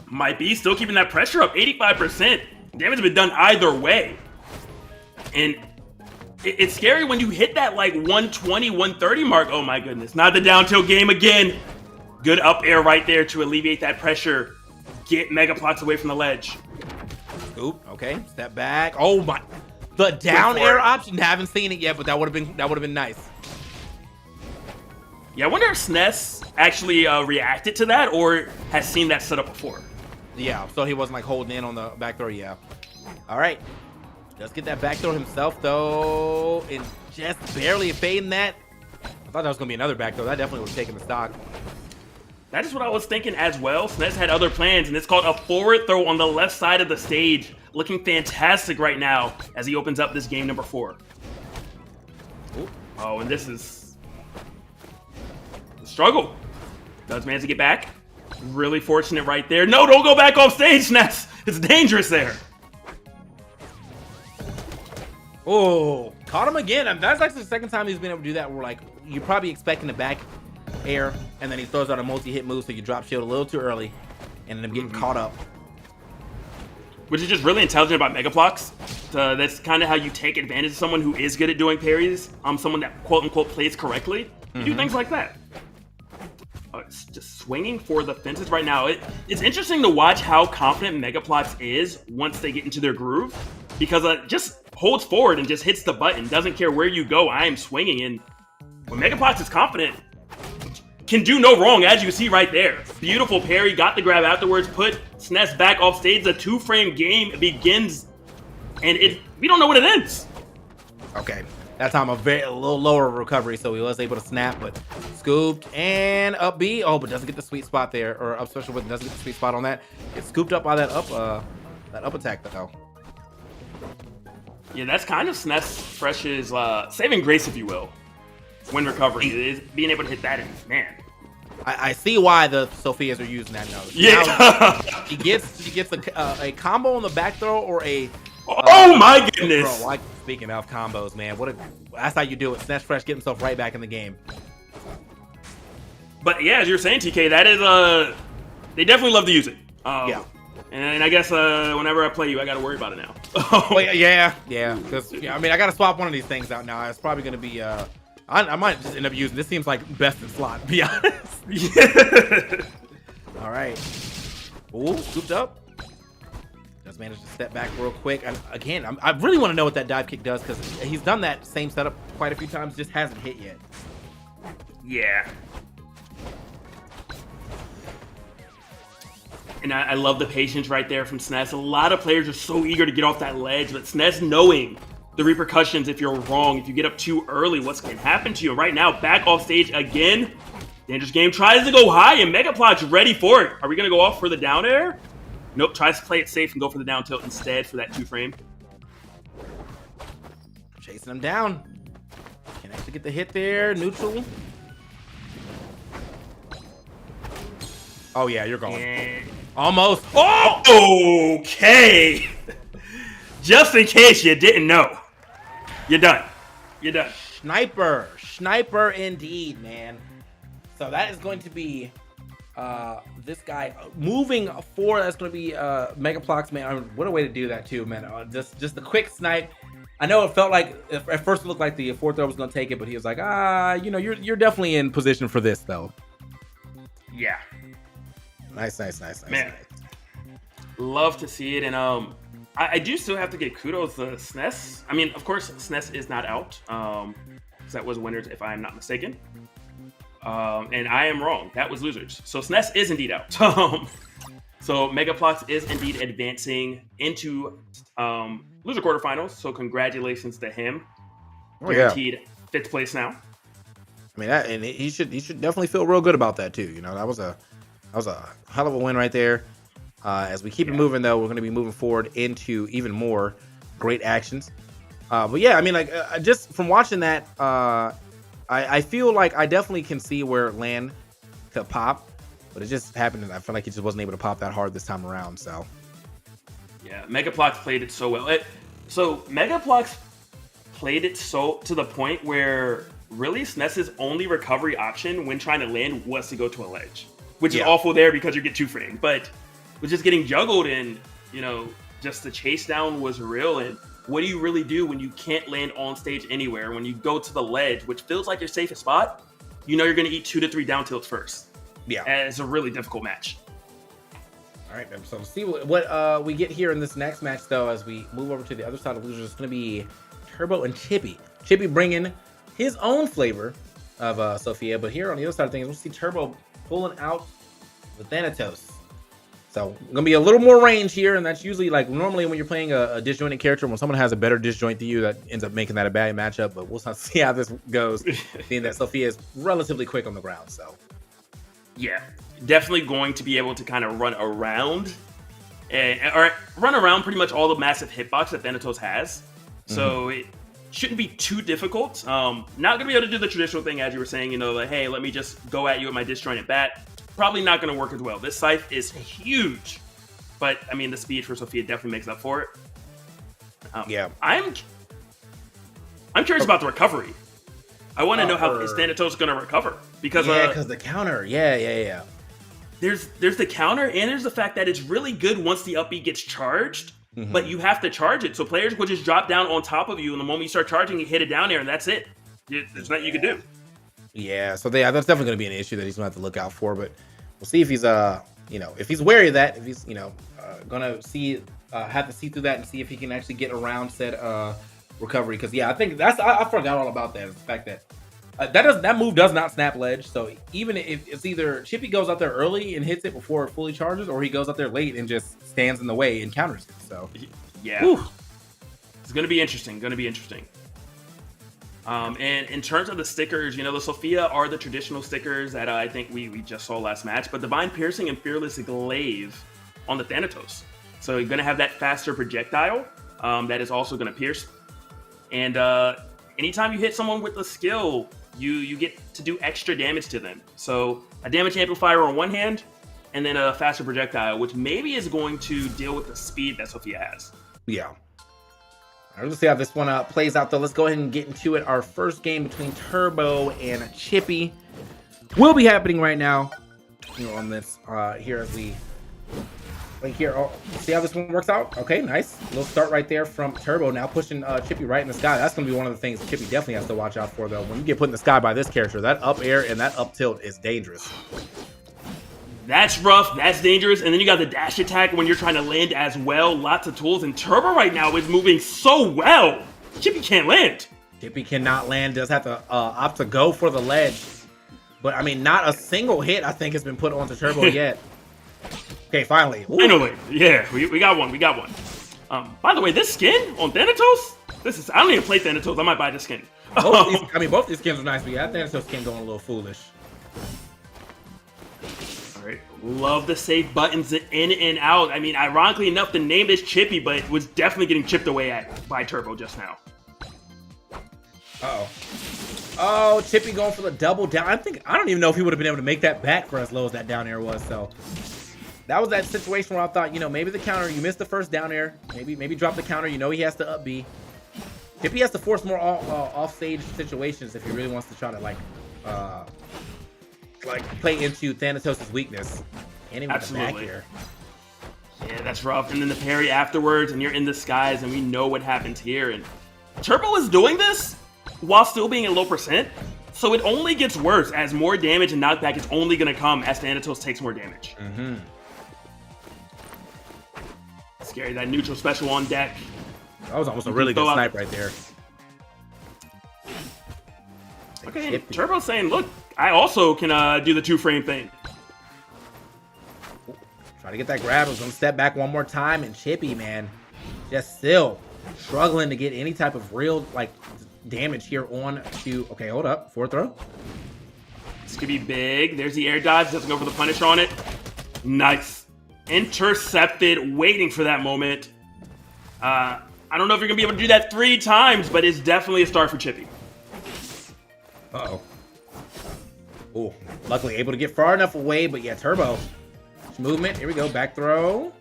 Might be still keeping that pressure up. 85%. Damage has been done either way, and it's scary when you hit that like 120, 130 mark. Oh my goodness! Not the down tilt game again. Good up air right there to alleviate that pressure. Get MegaBlocks away from the ledge. Oop, okay, step back. Oh my, the down air option. Haven't seen it yet, but that would have been nice. Yeah, I wonder if SNES actually reacted to that or has seen that setup before. Yeah, so he wasn't like holding in on the back throw. Yeah. All right, let's get that back throw himself though, and just barely evading that. I thought that was gonna be another back throw. That definitely would have taken the stock. That is what I was thinking as well. SNES had other plans, and it's called a forward throw on the left side of the stage. Looking fantastic right now as he opens up this game number 4. Ooh. Oh, and this is the struggle. Does manage to get back. Really fortunate right there. No, don't go back off stage, SNES. It's dangerous there. Oh, Caught him again. And that's actually the second time he's been able to do that. Where like you're probably expecting the back air, and then he throws out a multi-hit move, so you drop shield a little too early, and then getting caught up. Which is just really intelligent about MegaBlocks. That's kind of how you take advantage of someone who is good at doing parries. Someone that quote unquote plays correctly. You do things like that. Oh, it's just swinging for the fences right now. It's interesting to watch how confident MegaBlocks is once they get into their groove, because just holds forward and just hits the button. Doesn't care where you go. I am swinging, and when MegaBlocks is confident, can do no wrong, as you see right there. Beautiful parry, got the grab afterwards, put SNES back off stage. The 2-frame game begins, and we don't know when it ends. Okay, that time a little lower recovery, so he was able to snap, but scooped and up B. Oh, but doesn't get the sweet spot there, or up special with doesn't get the sweet spot on that. Gets scooped up by that up attack though. Yeah, that's kind of SNESFresh's saving grace, if you will, when recovering. Is being able to hit that, and man. I see why the Sophias are using that now. Yeah. Now, she gets a combo on the back throw or a oh my goodness. Bro, like, speaking of combos, man, that's how you do it. SNESFresh get himself right back in the game. But yeah, as you're saying, TK, that is they definitely love to use it. Yeah. And I guess whenever I play you, I got to worry about it now. Well, yeah. Because I mean, I got to swap one of these things out now. It's probably going to be I might just end up using this. Seems like best in slot, to be honest. Yeah. All right. Ooh, scooped up. Just managed to step back real quick. And again, I really want to know what that dive kick does, because he's done that same setup quite a few times, just hasn't hit yet. Yeah. And I love the patience right there from SNES. A lot of players are so eager to get off that ledge, but SNES knowing the repercussions if you're wrong, if you get up too early, what's going to happen to you. Right now, back off stage again. Dangerous Game tries to go high, and MegaBlocks ready for it. Are we going to go off for the down air? Nope, tries to play it safe and go for the down tilt instead for that 2-frame. Chasing him down. Can't actually get the hit there. Neutral. Oh, yeah, you're going. And... almost. Oh, okay. Just in case you didn't know. You're done. You're done. Sniper indeed, man. So that is going to be this guy moving forward. That's going to be MegaBlocks, man. What a way to do that too, man. Just the quick snipe. I know it felt like at first it looked like the 4th was going to take it, but he was like, you're definitely in position for this though. Yeah. Nice. Man, love to see it, and I do still have to give kudos to SNES. I mean, of course, SNES is not out. Because that was winners, if I am not mistaken. And I am wrong. That was losers. So SNES is indeed out. So MegaBlocks is indeed advancing into loser quarterfinals. So congratulations to him. Guaranteed 5th place now. I mean, and he should definitely feel real good about that too. You know, that was a hell of a win right there. As we keep it moving, though, we're going to be moving forward into even more great actions. But yeah, I mean, like just from watching that, I feel like I definitely can see where Land could pop, but it just happened. I feel like he just wasn't able to pop that hard this time around. So yeah, MegaBlocks played it so well. So MegaBlocks played it so to the point where really SNES's only recovery option when trying to land was to go to a ledge, which is awful there because you get 2-framed, but was just getting juggled, and just the chase down was real. And what do you really do when you can't land on stage anywhere? When you go to the ledge, which feels like your safest spot, you're going to eat 2 to 3 down tilts first. Yeah, and it's a really difficult match. All right, so we'll see what we get here in this next match, though, as we move over to the other side of losers. It's going to be Turbo and Chippy. Chippy bringing his own flavor of Sophia, but here on the other side of things, we'll see Turbo pulling out the Thanatos. So gonna be a little more range here, and that's usually like normally when you're playing a disjointed character, when someone has a better disjoint than you, that ends up making that a bad matchup. But we'll see how this goes, seeing that Sophia is relatively quick on the ground. So yeah, definitely going to be able to kind of run around, or run around pretty much all the massive hitbox that Thanatos has. So it shouldn't be too difficult. Not gonna be able to do the traditional thing, as you were saying, like, hey, let me just go at you with my disjointed bat. Probably not going to work as well. This scythe is huge, but I mean, the speed for Sophia definitely makes up for it. Yeah, I'm curious about the recovery. I want to know how Thanatos is going to recover because the counter. Yeah. There's the counter and there's the fact that it's really good once the up B gets charged, but you have to charge it. So players will just drop down on top of you, and the moment you start charging, you hit it down there, and that's it. There's nothing you can do. Yeah, so that's definitely going to be an issue that he's going to have to look out for. But we'll see if he's if he's wary of that, if he's going to have to see through that and see if he can actually get around said recovery. Because I think I forgot all about that. Is the fact that that move does not snap ledge. So even if it's either Chippy goes out there early and hits it before it fully charges, or he goes out there late and just stands in the way and counters it. So it's going to be interesting. And in terms of the stickers, the Sophia are the traditional stickers that I think we just saw last match. But Divine Piercing and Fearless Glaive on the Thanatos. So you're going to have that faster projectile that is also going to pierce. And anytime you hit someone with a skill, you get to do extra damage to them. So a damage amplifier on one hand, and then a faster projectile, which maybe is going to deal with the speed that Sophia has. Yeah. All right, let's see how this one plays out, though. Let's go ahead and get into it. Our first game between Turbo and Chippy will be happening right now. On this here as we here. Oh, see how this one works out? Okay, nice. Little start right there from Turbo. Now pushing Chippy right in the sky. That's going to be one of the things Chippy definitely has to watch out for, though. When you get put in the sky by this character, that up air and that up tilt is dangerous. That's rough. That's dangerous. And then you got the dash attack when you're trying to land as well. Lots of tools. And Turbo right now is moving so well. Chippy can't land. Chippy cannot land. Does have to opt to go for the ledge. But, I mean, not a single hit, I think, has been put onto Turbo yet. Okay, finally. Ooh. Finally. Yeah, we got one. By the way, this skin on Thanatos, I don't even play Thanatos. I might buy this skin. Both these skins are nice, but yeah, Thanatos skin going a little foolish. Right. Love the save buttons in and out. I mean, ironically enough, the name is Chippy, but it was definitely getting chipped away at by Turbo just now. Oh, Chippy going for the double down. I don't even know if he would have been able to make that back for as low as that down air was. So that was that situation where I thought, maybe the counter, you missed the first down air. Maybe drop the counter. He has to up B. Chippy has to force more off-stage situations if he really wants to try to play into Thanatos' weakness. And even the back here. Yeah, that's rough. And then the parry afterwards, and you're in the skies, and we know what happens here. And Turbo is doing this while still being at low percent, so it only gets worse as more damage and knockback is only going to come as Thanatos takes more damage. Scary, that neutral special on deck. That was almost a really good snipe right there. Okay, and Turbo's saying, look, I also can do the two-frame thing. Try to get that grab. I was going to step back one more time, and Chippy, man, just still struggling to get any type of real, damage here on to... Okay, hold up. Forward throw. This could be big. There's the air dodge. Doesn't go for the punish on it. Nice. Intercepted. Waiting for that moment. I don't know if you're going to be able to do that 3 times, but it's definitely a start for Chippy. Uh-oh. Oh, luckily able to get far enough away, but yeah, Turbo. Movement. Here we go. Back throw.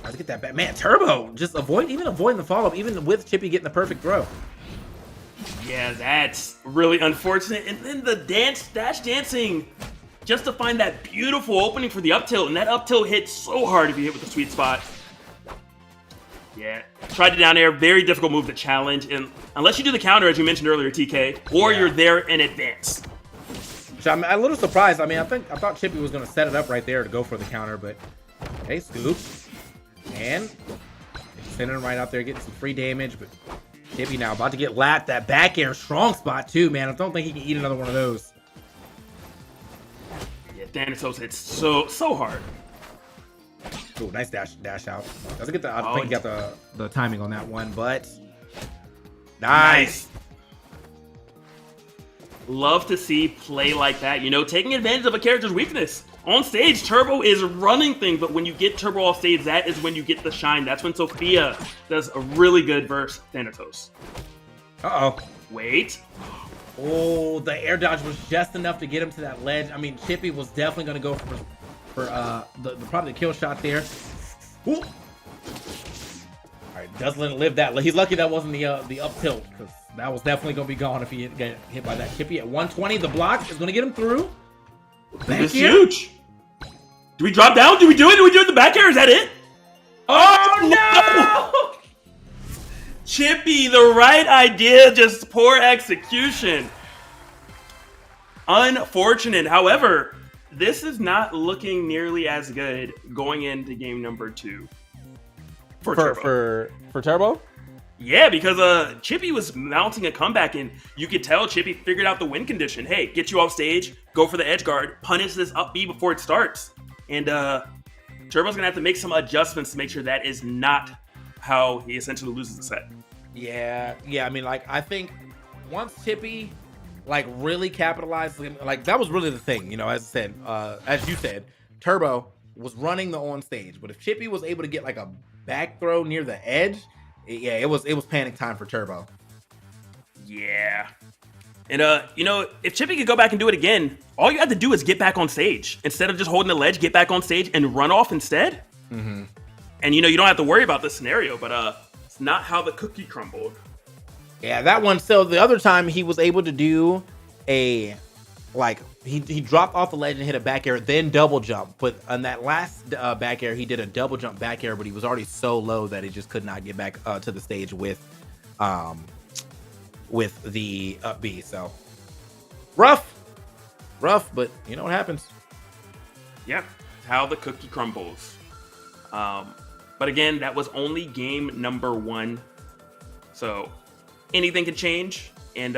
Let's get that back. Man, Turbo just avoiding the follow-up, even with Chippy getting the perfect throw. Yeah, that's really unfortunate. And then the dash dancing just to find that beautiful opening for the up tilt. And that up tilt hits so hard if you hit with the sweet spot. Yeah, tried it down there. Very difficult move to challenge. And unless you do the counter, as you mentioned earlier, TK, or you're there in advance. Which I'm a little surprised. I mean, I thought Chippy was going to set it up right there to go for the counter, but okay, scoop. And sending him right out there, getting some free damage, but Chippy now about to get lapped. That back air strong spot too, man. I don't think he can eat another one of those. Yeah, Thanatos hits so hard. Ooh, nice dash out. Doesn't get the. I think he got the timing on that one, but nice. Love to see play like that. Taking advantage of a character's weakness. On stage, Turbo is running things, but when you get Turbo off stage, that is when you get the shine. That's when Sophia does a really good versus Thanatos. Uh-oh. Wait. Oh, the air dodge was just enough to get him to that ledge. I mean, Chippy was definitely going to go for probably the kill shot there. Ooh. All right, doesn't live that. He's lucky that wasn't the up tilt, because That was definitely going to be gone if he get hit by that. Chippy at 120. The block is going to get him through. This is huge. Do we drop down? Do we do it? Do we do it the back air? Is that it? Oh, no! Chippy, the right idea, just poor execution. Unfortunate. However, this is not looking nearly as good going into game number 2 for Turbo. Yeah, because Chippy was mounting a comeback, and you could tell Chippy figured out the win condition. Hey, get you off stage, go for the edge guard, punish this up B before it starts. And Turbo's gonna have to make some adjustments to make sure that is not how he essentially loses the set. Yeah. I mean, like, I think once Chippy like really capitalized, like that was really the thing, you know. As I said, as you said, Turbo was running the on stage, but if Chippy was able to get like a back throw near the edge, it was panic time for Turbo. Yeah. And you know, if Chippy could go back and do it again, all you have to do is get back on stage instead of just holding the ledge. Get back on stage and run off instead. Mm-hmm. And you know, you don't have to worry about this scenario, but it's not how the cookie crumbled. Yeah, that one. So the other time he was able to do a, like, he dropped off the ledge and hit a back air, then double jump. But on that last back air, he did a double jump back air, but he was already so low that he just could not get back to the stage with the up B. So rough, but you know what happens. Yeah, how the cookie crumbles. But again, that was only game number 1. So anything can change. And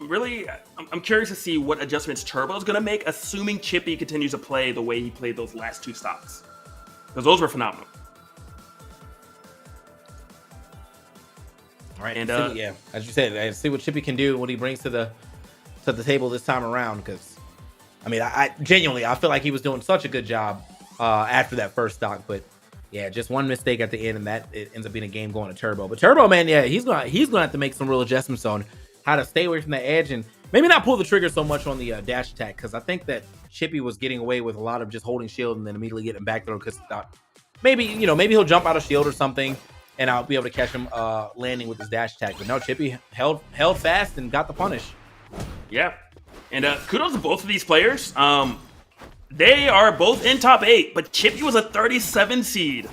really, I'm curious to see what adjustments Turbo's going to make, assuming Chippy continues to play the way he played those last 2 stocks. Because those were phenomenal. All right, and yeah, as you said, I see what Chippy can do, what he brings to the table this time around. Because, I mean, I genuinely, I feel like he was doing such a good job after that first stock, but yeah, just one mistake at the end, and that it ends up being a game going to Turbo. But Turbo, man, yeah, he's gonna have to make some real adjustments on how to stay away from the edge and maybe not pull the trigger so much on the dash attack, because I think that Chippy was getting away with a lot of just holding shield and then immediately getting back throw, because maybe he'll jump out of shield or something, and I'll be able to catch him landing with his dash attack. But no, Chippy held fast and got the punish. Yeah, and kudos to both of these players. They are both in top 8, but Chippy was a 37 seed,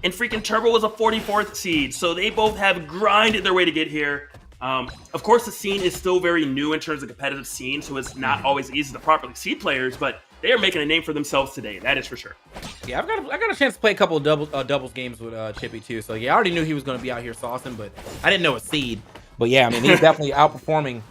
and freaking Turbo was a 44th seed. So they both have grinded their way to get here. Of course, the scene is still very new in terms of competitive scene, so it's not always easy to properly seed players, but they are making a name for themselves today. That is for sure. Yeah, I got a chance to play a couple of doubles games with Chippy too. So yeah, I already knew he was going to be out here saucing, but I didn't know a seed. But yeah, I mean, he's definitely outperforming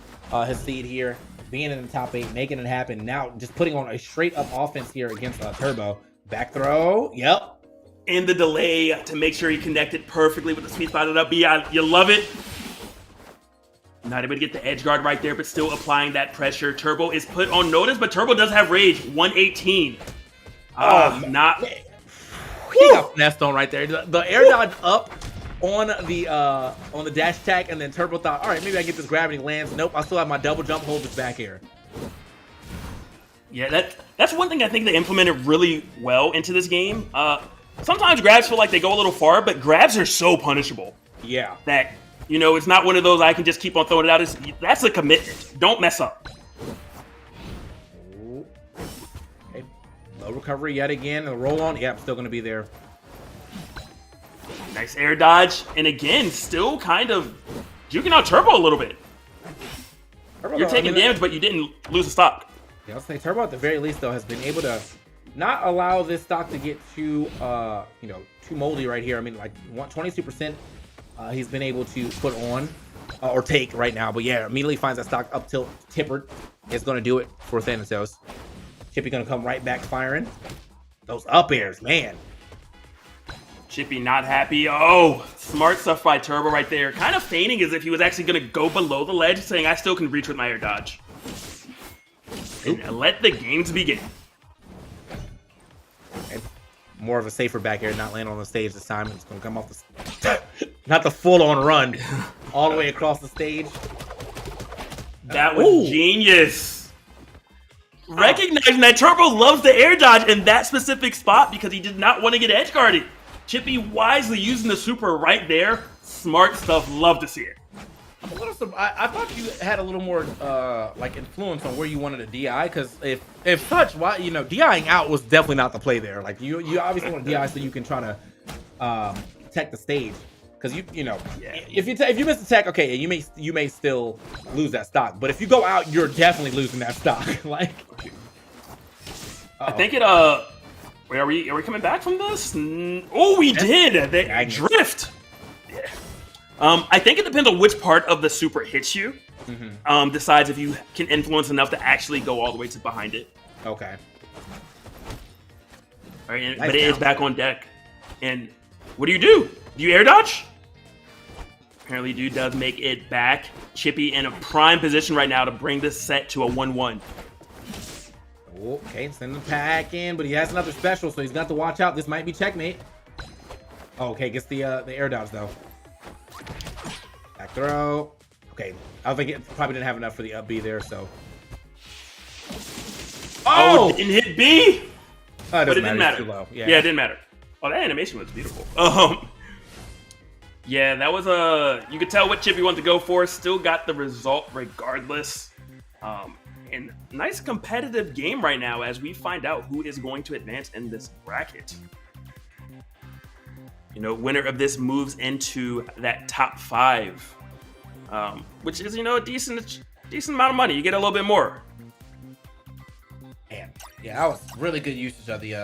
his seed here, being in the top 8, making it happen. Now just putting on a straight up offense here against Turbo. Back throw. Yep. And the delay to make sure he connected perfectly with the sweet spot of the B. You love it. Not able to get the edge guard right there, but still applying that pressure. Turbo is put on notice, but Turbo does have rage. 118. He got finessed on right there. The air dodge up on the dash attack, and then Turbo thought, all right, maybe I get this gravity lands. Nope, I still have my double jump, hold this back air. Yeah, that's one thing I think they implemented really well into this game. Sometimes grabs feel like they go a little far, but grabs are so punishable. Yeah. That, you know, it's not one of those I can just keep on throwing it out. That's a commitment. Don't mess up. Okay. Low recovery yet again. The roll on. Yeah, still going to be there. Nice air dodge. And again, still kind of juking out Turbo a little bit. You're taking damage, but you didn't lose a stock. Yeah, I'll say Turbo at the very least, though, has been able to not allow this stock to get too moldy right here. I mean, like 22%. He's been able to put on or take right now. But yeah, immediately finds that stock up tilt tippered. Is going to do it for Thanatos. Chippy going to come right back firing. Those up airs, man. Chippy not happy. Oh, smart stuff by Turbo right there. Kind of feigning as if he was actually going to go below the ledge, saying, I still can reach with my air dodge. And let the games begin. And more of a safer back air, not land on the stage this time. It's going to come off the... Not the full-on run all the way across the stage. That was genius. Recognizing that Turbo loves the air dodge in that specific spot because he did not want to get edge guarded. Chippy wisely using the super right there. Smart stuff. Love to see it. I'm a little I thought you had a little more like influence on where you wanted a DI, because if such, why, you know, DIing out was definitely not the play there. Like you obviously want to DI so you can try to tech the stage, because you know, if you miss the tech, okay, you may still lose that stock, but if you go out, you're definitely losing that stock. Like, I think it wait, are we coming back from this? Oh, we did. They drift. Yeah. I think it depends on which part of the super hits you. Decides if you can influence enough to actually go all the way to behind it. Okay. All right, but it is back on deck. And what do? Do you air dodge? Apparently, dude does make it back. Chippy in a prime position right now to bring this set to a 1-1. Okay, send the pack in, but he has another special, so he's got to watch out. This might be checkmate. Oh, okay, gets the air dodge though. Back throw. Okay, I think it probably didn't have enough for the up B there, so. Oh, it didn't hit B? But it didn't matter. Too low. Yeah, it didn't matter. Oh, that animation was beautiful. Yeah, that was you could tell what Chippy wanted to go for. Still got the result regardless. And nice competitive game right now as we find out who is going to advance in this bracket. You know, winner of this moves into that top 5, which is, you know, a decent amount of money. You get a little bit more. Man, yeah, that was really good usage of the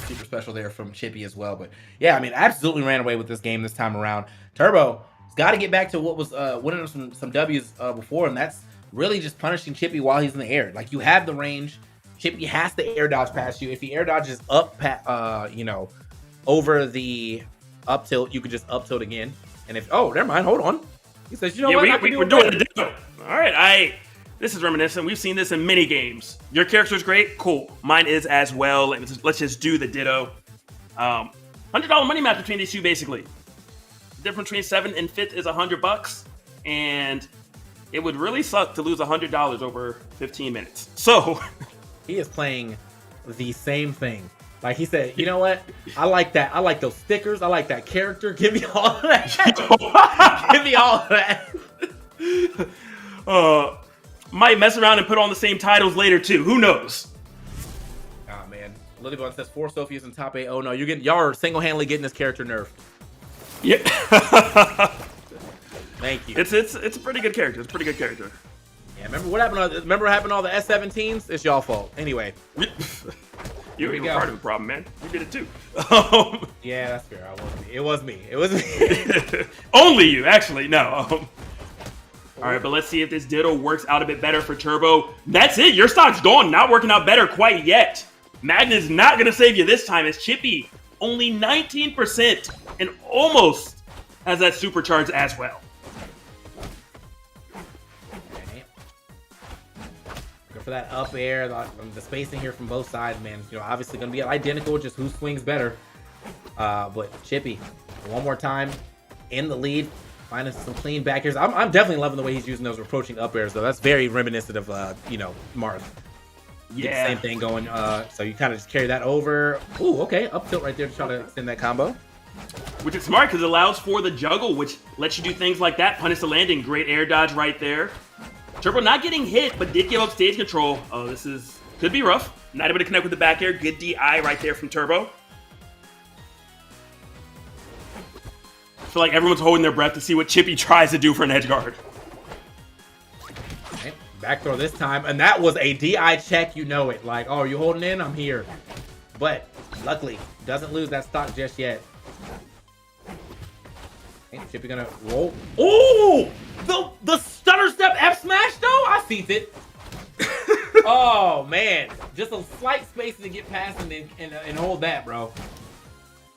super special there from Chippy as well. But yeah, I mean, absolutely ran away with this game this time around. Turbo has got to get back to what was winning some W's before, and that's really just punishing Chippy while he's in the air. Like, you have the range. Chippy has to air dodge past you. If he air dodges up, you know, over the up tilt, you could just up tilt again. And if never mind, hold on. He says, you know what? We're doing the ditto. All right, this is reminiscent. We've seen this in many games. Your character's great, cool. Mine is as well. Let's just do the ditto. $100 money match between these two, basically. The difference between 7th and 5th is $100, and it would really suck to lose $100 over 15 minutes. So he is playing the same thing. Like he said, you know what? I like that. I like those stickers. I like that character. Give me all of that. Give me all of that. Might mess around and put on the same titles later too. Who knows? Oh man, LilyBun says 4 Sophias in top 8. Oh no, y'all are single-handedly getting this character nerfed. Yeah. Thank you. It's a pretty good character. It's a pretty good character. Yeah, remember what happened to all the S17s? It's y'all fault. Anyway. You were part of the problem, man. You did it too. Yeah, that's fair. It was me. Only you, actually. No. All right, but let's see if this ditto works out a bit better for Turbo. That's it. Your stock's gone. Not working out better quite yet. Magnet's not going to save you this time. It's Chippy. Only 19% and almost has that supercharge as well. For that up air, the spacing here from both sides, man, you know, obviously going to be identical, just who swings better. But Chippy, one more time, in the lead, finding some clean back airs. I'm definitely loving the way he's using those approaching up airs, though. That's very reminiscent of, you know, Marth. Yeah. Same thing going. So you kind of just carry that over. Ooh, okay, up tilt right there to try to extend that combo. Which is smart because it allows for the juggle, which lets you do things like that. Punish the landing. Great air dodge right there. Turbo not getting hit, but did give up stage control. Oh, this could be rough. Not able to connect with the back air. Good DI right there from Turbo. I feel like everyone's holding their breath to see what Chippy tries to do for an edge guard. Okay, back throw this time, and that was a DI check. You know it. Like, oh, are you holding in? I'm here. But luckily, doesn't lose that stock just yet. Chippy gonna roll. Oh, the stunner step F smash though. I seen it. Oh man, just a slight space to get past and hold that, bro.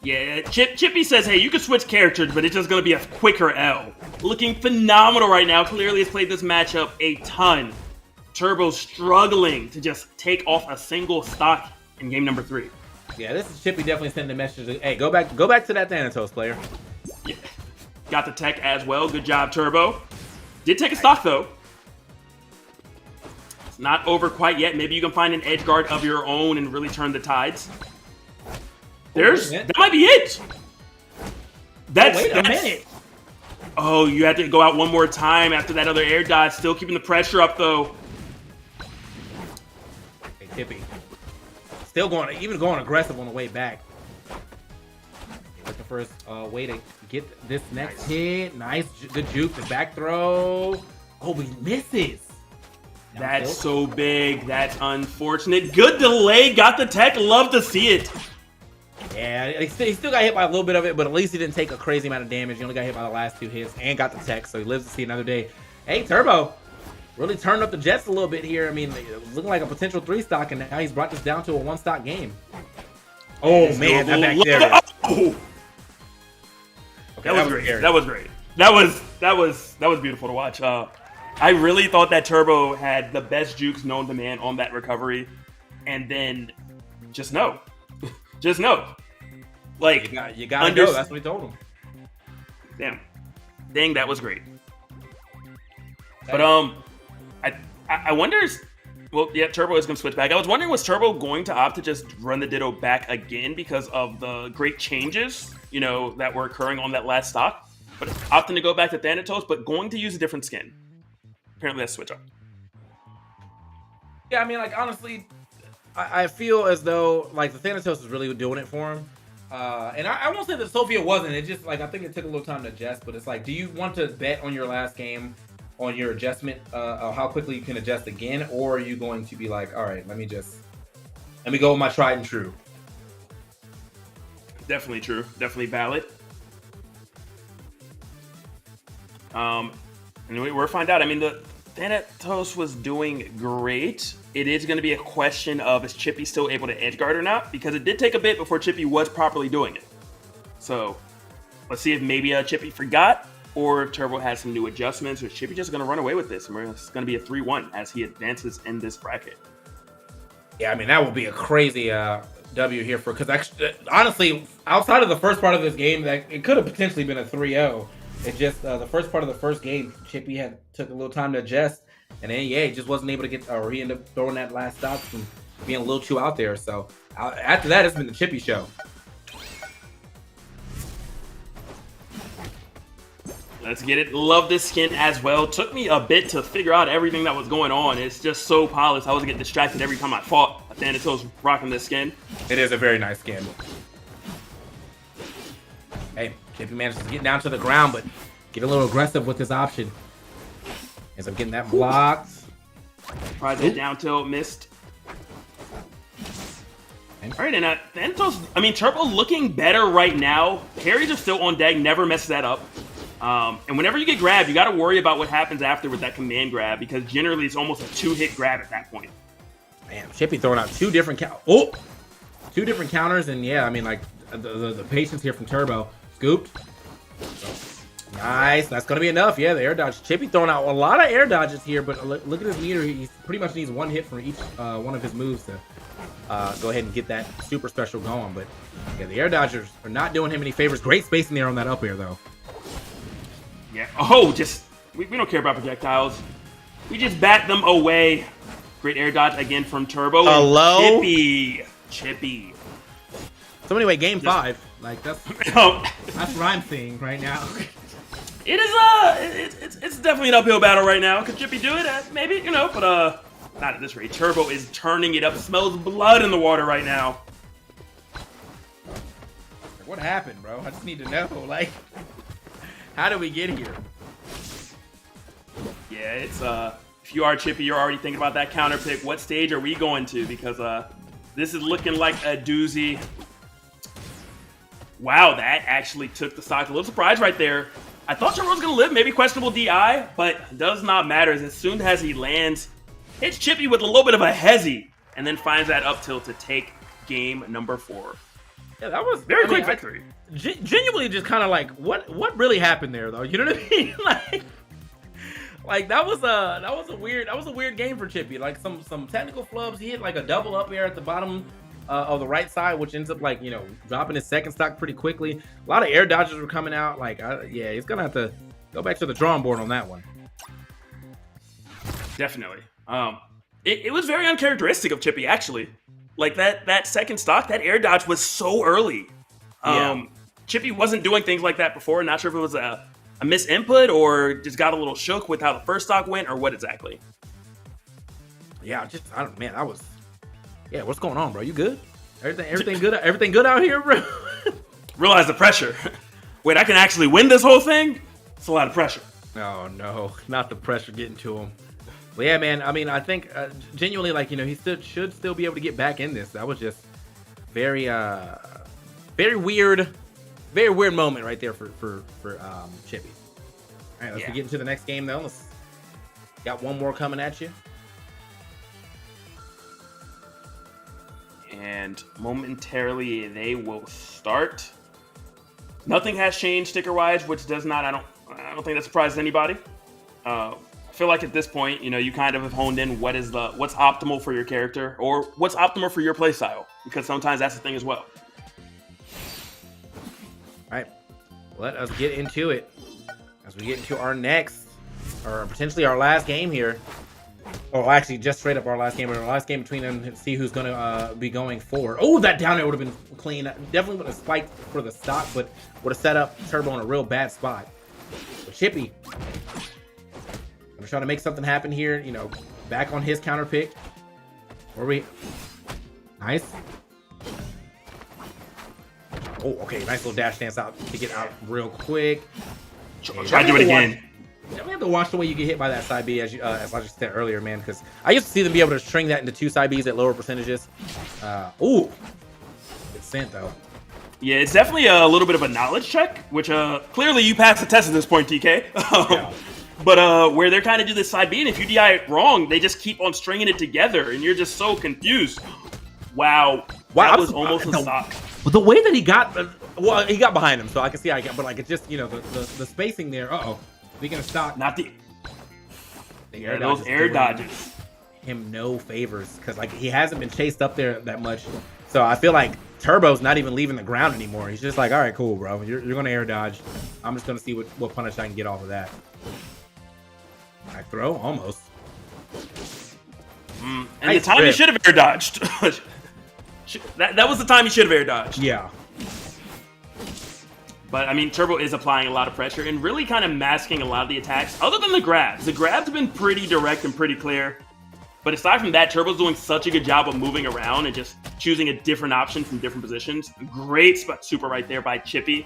Yeah, Chippy says, hey, you can switch characters, but it's just gonna be a quicker L. Looking phenomenal right now. Clearly has played this matchup a ton. Turbo struggling to just take off a single stock in game number 3. Yeah, this is Chippy definitely sending a message. Hey, go back to that Thanatos player. Yeah. Got the tech as well. Good job, Turbo. Did take a stock, though. It's not over quite yet. Maybe you can find an edge guard of your own and really turn the tides. That might be it. Wait a minute. Oh, you have to go out one more time after that other air dodge. Still keeping the pressure up, though. Hey, Tippy. Still going aggressive on the way back. Looking for his way to get this next hit. Nice, good juke, the back throw. Oh, he misses. That's so big. That's unfortunate. Good delay. Got the tech. Love to see it. Yeah, he still got hit by a little bit of it, but at least he didn't take a crazy amount of damage. He only got hit by the last 2 hits and got the tech, so he lives to see another day. Hey, Turbo really turned up the Jets a little bit here. I mean, it was looking like a potential 3-stock, and now he's brought this down to a 1-stock game. Oh, man, that back there. Oh. Okay, that was great. Scary. That was great. That was beautiful to watch. I really thought that Turbo had the best jukes known to man on that recovery, and then just no. Just no. Like, you gotta go. That's what he told him. Damn. Dang, that was great. But I wonder. Well, yeah, Turbo is gonna switch back. I was wondering, was Turbo going to opt to just run the Ditto back again because of the great changes, you know, that were occurring on that last stock? But opting to go back to Thanatos, but going to use a different skin. Apparently, that's switch up. Yeah, I mean, like, honestly, I feel as though, like, the Thanatos is really doing it for him. And I won't say that Sophia wasn't. It just, like, I think it took a little time to adjust. But it's like, do you want to bet on your last game on your adjustment, how quickly you can adjust again? Or are you going to be like, all right, let me go with my tried and true? Definitely true. Definitely valid. And we'll find out. I mean, the Thanatos was doing great. It is going to be a question of, is Chippy still able to edgeguard or not? Because it did take a bit before Chippy was properly doing it. So let's see if maybe Chippy forgot, or if Turbo has some new adjustments, or is Chippy just going to run away with this? And it's going to be a 3-1 as he advances in this bracket. Yeah, I mean, that would be a crazy W here because honestly, outside of the first part of this game, that it could have potentially been a 3-0. It just the first part of the first game, Chippy took a little time to adjust, and then he just wasn't able to get, or he ended up throwing that last stop and being a little too out there. So after that, it's been the Chippy show. Let's get it. Love this skin as well. Took me a bit to figure out everything that was going on. It's just so polished. I was getting distracted every time I fought. Thanatos rocking this skin. It is a very nice skin. Hey, Chippy manages to get down to the ground, but get a little aggressive with his option. Ends up getting that blocked. Tries that down tilt, missed. All right, and Thanatos, I mean, Turbo looking better right now. Carries are still on deck, never messes that up. And whenever you get grabbed, you got to worry about what happens after with that command grab, because generally it's almost a 2-hit grab at that point. Man, Chippy throwing out two different counters, and yeah, I mean, like the patience here from Turbo. Scooped. Nice, that's gonna be enough. Yeah, the air dodge. Chippy throwing out a lot of air dodges here, but look at his meter. He pretty much needs 1 hit from each one of his moves to go ahead and get that super special going. But yeah, the air dodgers are not doing him any favors. Great spacing there on that up air, though. Yeah. Oh, we don't care about projectiles. We just bat them away. Great air dodge again from Turbo. Hello? Chippy. So anyway, game 5. Like that's what I'm seeing right now. It is it's definitely an uphill battle right now. Could Chippy do it? Maybe, you know, but not at this rate. Turbo is turning it up. Smells blood in the water right now. What happened, bro? I just need to know. Like, how did we get here? Yeah, it's if you are Chippy, you're already thinking about that counter pick. What stage are we going to? Because this is looking like a doozy. Wow, that actually took the stock. A little surprise right there. I thought Turbo was going to live, maybe questionable DI, but does not matter. As soon as he lands, hits Chippy with a little bit of a hezzy, and then finds that up tilt to take game number 4. Yeah, that was very quick victory. Genuinely, just kind of like what really happened there, though. You know what I mean? like that was a weird game for Chippy. Like some technical flubs. He hit like a double up air at the bottom of the right side, which ends up like, you know, dropping his second stock pretty quickly. A lot of air dodges were coming out. Like, yeah, he's gonna have to go back to the drawing board on that one. Definitely. It was very uncharacteristic of Chippy, actually. Like that second stock, that air dodge was so early. Yeah. Chippy wasn't doing things like that before. Not sure if it was a misinput or just got a little shook with how the first stock went, or what exactly? Yeah, man, I was. Yeah, what's going on, bro? You good? Everything good? Everything good out here, bro? Realize the pressure. Wait, I can actually win this whole thing? It's a lot of pressure. Oh no, not the pressure getting to him. Well, yeah, man. I mean, I think genuinely, like, he should still be able to get back in this. That was just very weird moment right there for Chippy. All right, let's get into the next game though. Got one more coming at you. And momentarily they will start. Nothing has changed sticker-wise, which does not. I don't think that surprises anybody. I feel like at this point, you kind of have honed in what's optimal for your character or what's optimal for your playstyle, because sometimes that's the thing as well. All right, let us get into it as we get into our next, or potentially our last game here. Or actually, just straight up our last game. Our last game between them. See who's going to be going forward. Oh, that down air would have been clean. Definitely would have spiked for the stock, but would have set up Turbo in a real bad spot. But Chippy, I'm trying to make something happen here. Back on his counter pick. Nice. Oh, okay. Nice little dash dance out to get out real quick. Try to do it again. We have to watch the way you get hit by that side B, as I just said earlier, man, because I used to see them be able to string that into 2 side Bs at lower percentages. Ooh. Good scent, though. Yeah, it's definitely a little bit of a knowledge check, which clearly you passed the test at this point, TK. Yeah. But where they're kind of do this side B, and if you DI it wrong, they just keep on stringing it together, and you're just so confused. Wow. That was almost a stock. The way that he got, he got behind him, so I can see but like it's just, the spacing there. Uh-oh. Speaking of stock, not the air dodges. Him no favors, because like he hasn't been chased up there that much. So I feel like Turbo's not even leaving the ground anymore. He's just like, all right, cool, bro. You're gonna air dodge. I'm just gonna see what punish I can get off of that. Back throw, almost. And nice the time he should have air dodged. that was the time he should have air dodged. Yeah. But, I mean, Turbo is applying a lot of pressure and really kind of masking a lot of the attacks, other than the grabs. The grabs have been pretty direct and pretty clear. But aside from that, Turbo's doing such a good job of moving around and just choosing a different option from different positions. Great spot super right there by Chippy.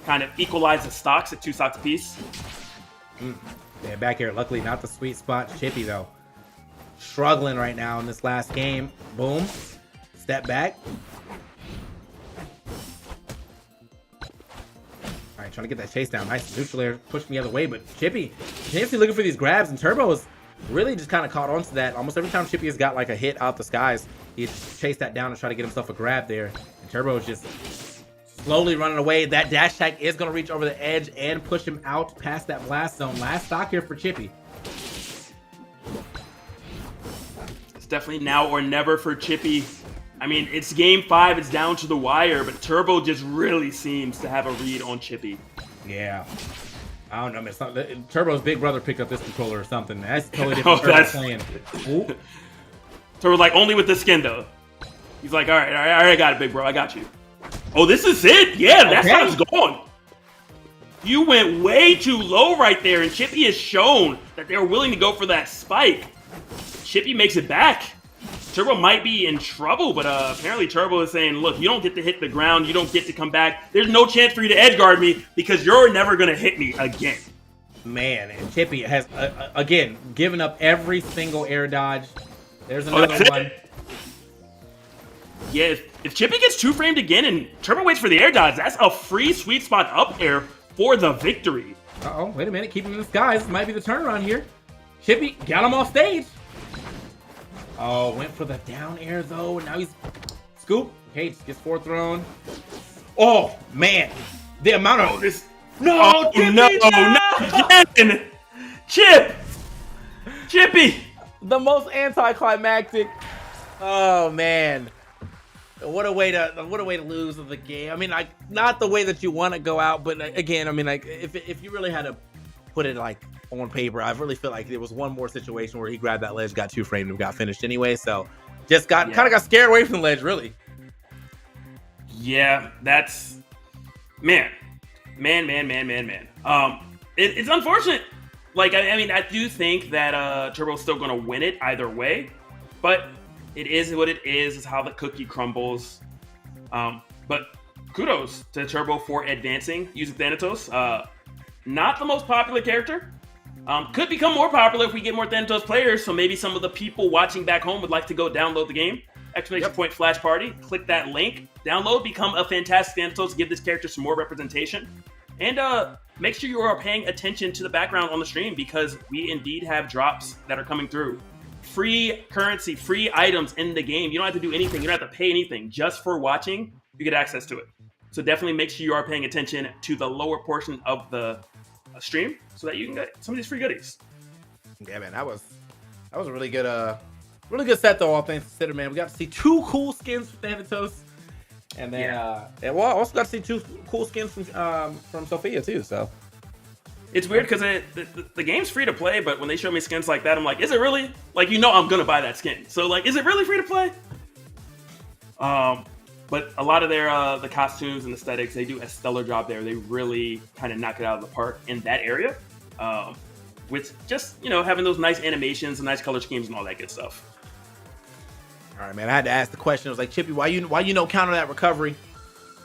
Kind of equalize the stocks at 2 stocks apiece. Yeah, back here. Luckily, not the sweet spot. Chippy, though, struggling right now in this last game. Boom. Step back. Trying to get that chase down. Nice neutral air, pushing the other way, but Chippy continuously looking for these grabs, and Turbo is really just kind of caught onto that. Almost every time Chippy has got like a hit out the skies, he chased that down and try to get himself a grab there. And Turbo is just slowly running away. That dash tag is going to reach over the edge and push him out past that blast zone. Last stock here for Chippy. It's definitely now or never for Chippy. I mean, it's game 5, it's down to the wire, but Turbo just really seems to have a read on Chippy. Yeah. I don't know, man. Turbo's big brother picked up this controller or something. That's totally different. Turbo's playing. Ooh. Turbo's like, only with the skin, though. He's like, all right, I got it, big bro. I got you. Oh, this is it? Yeah, that's how it's going. You went way too low right there, and Chippy has shown that they're willing to go for that spike. Chippy makes it back. Turbo might be in trouble, but apparently Turbo is saying, look, you don't get to hit the ground. You don't get to come back. There's no chance for you to edge guard me because you're never going to hit me again. Man, and Chippy has, again, given up every single air dodge. There's another one. Yeah, if Chippy gets 2-framed again and Turbo waits for the air dodge, that's a free sweet spot up air for the victory. Uh-oh, wait a minute. Keep him in the skies. This might be the turnaround here. Chippy got him off stage. Oh, went for the down air, though. Now he's... Scoop. Okay, gets 4 thrown. Oh, man. The amount of... this. No, Chippy, no, not again. Chippy. The most anticlimactic. Oh, man. What a way to lose the game. I mean, like, not the way that you want to go out, but again, I mean, like, if you really had to put it like on paper, I really feel like there was one more situation where he grabbed that ledge, got 2-framed, and got finished anyway. So just kind of got scared away from the ledge, really. Yeah, that's man. It's unfortunate. Like, I mean, I do think that Turbo's still going to win it either way, but it is what it is. It's how the cookie crumbles. But kudos to Turbo for advancing using Thanatos. Not the most popular character. Could become more popular if we get more Thanatos players, so maybe some of the people watching back home would like to go download the game. Exclamation point Flash Party. Click that link. Download, become a fantastic Thanatos, give this character some more representation. And make sure you are paying attention to the background on the stream because we indeed have drops that are coming through. Free currency, free items in the game. You don't have to do anything. You don't have to pay anything. Just for watching, you get access to it. So definitely make sure you are paying attention to the lower portion of the stream so that you can get some of these free goodies. Yeah, man, that was a really good set though, all things considered, man. We got to see 2 cool skins for Thanatos. And then, and well, I also got to see 2 cool skins from Sophia too. So it's weird because the game's free to play, but when they show me skins like that, I'm like, is it really? Like, you know, I'm gonna buy that skin. So like, is it really free to play? But a lot of their the costumes and aesthetics, they do a stellar job there. They really kind of knock it out of the park in that area, with just having those nice animations and nice color schemes and all that good stuff. All right, man. I had to ask the question. I was like, Chippy, why you counter that recovery?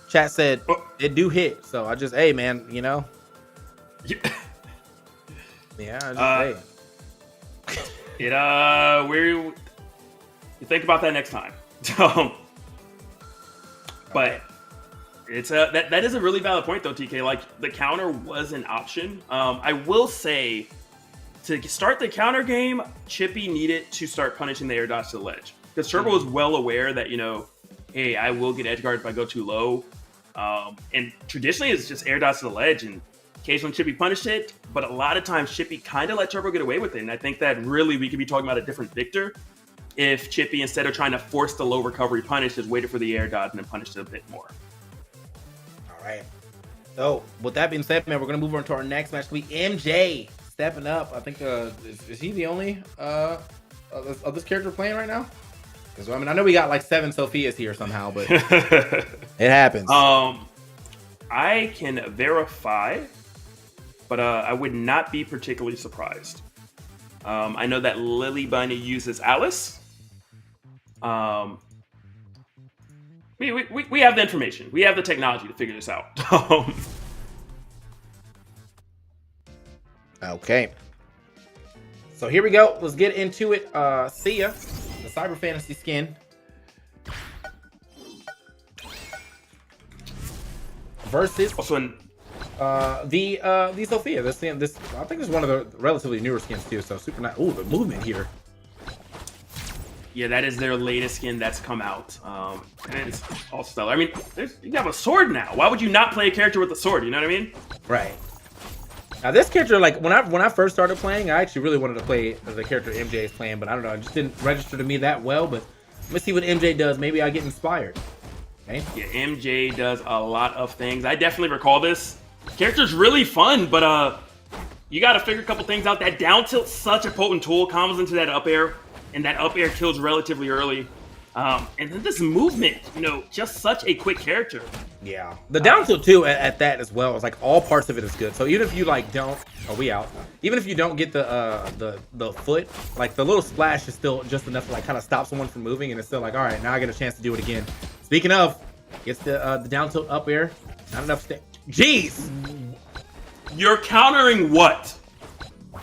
Chat said it do hit. So I just, hey, man, Yeah, I just you think about that next time. But it's that is a really valid point though, TK. Like the counter was an option. I will say to start the counter game, Chippy needed to start punishing the air dodge to the ledge. Because Turbo was well aware that, hey, I will get edge guard if I go too low. And traditionally, it's just air dodge to the ledge. And occasionally, Chippy punished it. But a lot of times, Chippy kind of let Turbo get away with it. And I think that really we could be talking about a different Victor if Chippy, instead of trying to force the low recovery punish, just waited for the air dodge and then punished it a bit more. All right. So, with that being said, man, we're going to move on to our next match. MJ stepping up. I think, is he the only of this character playing right now? Because, I mean, I know we got like 7 Sophias here somehow, but it happens. I can verify, but I would not be particularly surprised. I know that LilyBun uses Alice. We have the information. We have the technology to figure this out. Okay. So here we go. Let's get into it. See ya. The Cyber Fantasy skin. Versus the Sophia. This I think this is one of the relatively newer skins too. So super nice. Ooh, the movement here. Yeah, that is their latest skin that's come out. And it's all stellar. I mean, you have a sword now. Why would you not play a character with a sword? You know what I mean? Right. Now this character, like when I first started playing, I actually really wanted to play the character MJ is playing, but I don't know, it just didn't register to me that well. But let's see what MJ does. Maybe I get inspired. Okay. Yeah, MJ does a lot of things. I definitely recall this. Character's really fun, but you got to figure a couple things out. That down tilt's such a potent tool. Combos into that up air, and that up air kills relatively early. And then this movement, just such a quick character. Yeah, the down tilt too at that as well. It's like all parts of it is good. So even if you don't, we out. Even if you don't get the foot, like the little splash is still just enough to like kind of stop someone from moving, and it's still like, all right, now I get a chance to do it again. Speaking of, gets the down tilt up air, not enough. Jeez, you're countering what?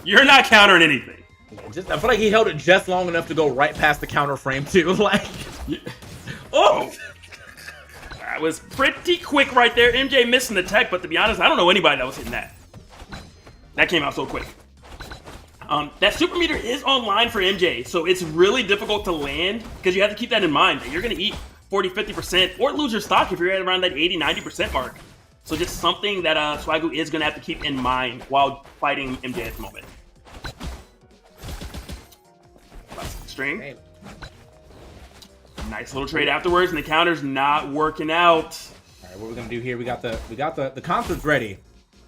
You're not countering anything. I feel like he held it just long enough to go right past the counter frame too. Like, oh. That was pretty quick right there. MJ missing the tech, but to be honest, I don't know anybody that was hitting that. That came out so quick. That super meter is online for MJ, so it's really difficult to land because you have to keep that in mind that you're going to eat 40-50% or lose your stock if you're at around that 80-90% mark. So just something that Swagu is going to have to keep in mind while fighting MJ at the moment. String. hey. Nice little trade afterwards, and the counter's not working out. All right, what we're gonna do here? We got the concert's ready.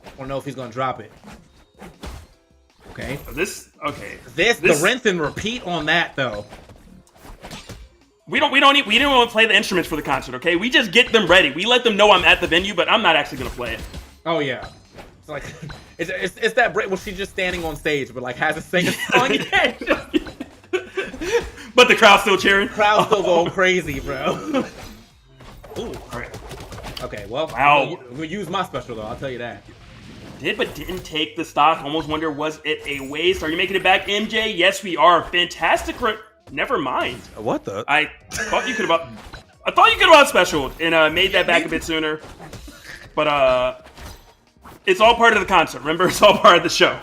I want to know if he's gonna drop it. Okay. This the rinse and repeat on that though. We didn't want to play the instruments for the concert. Okay, we just get them ready. We let them know I'm at the venue, but I'm not actually gonna play it. Oh yeah. It's like It's that break where she's just standing on stage, but like hasn't sang a song yet. But the crowd's still cheering. Crowd's still going crazy, bro. Ooh. All right. Okay, well, Wow. I'm gonna use my special though. I'll tell you that. But didn't take the stock. Almost wonder, was it a waste? Are you making it back, MJ? Yes, we are. Fantastic. Never mind. What the? I thought you could have special and made that back a bit sooner. But it's all part of the concert. Remember, it's all part of the show.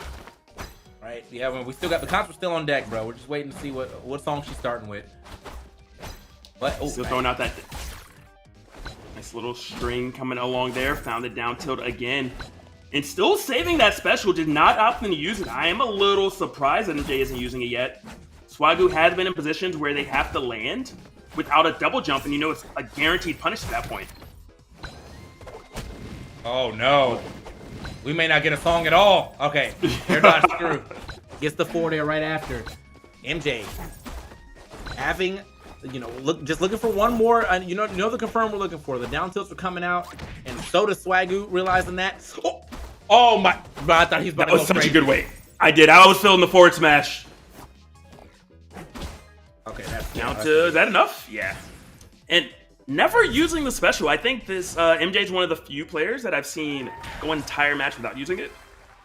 Right. Yeah. Well, we still got the concert still on deck, bro. We're just waiting to see what song she's starting with. But Still throwing out that nice little string coming along there. Found it down tilt again. And still saving that special. Did not opt in to use it. I am a little surprised that MJ isn't using it yet. Swagu has been in positions where they have to land without a double jump, and you know it's a guaranteed punish at that point. Oh no. We may not get a song at all. Okay. Air dodge through. Gets the 4 there right after. MJ having, just looking for one more. You know the confirm we're looking for. The down tilts are coming out, and so does Swagu, realizing that. Oh my! I thought he was about That to was go such crazy. a good weight. I did. I was feeling the forward smash. Okay, that's Down to, is that enough? Yeah. And never using the special. I think this MJ is one of the few players that I've seen go an entire match without using it.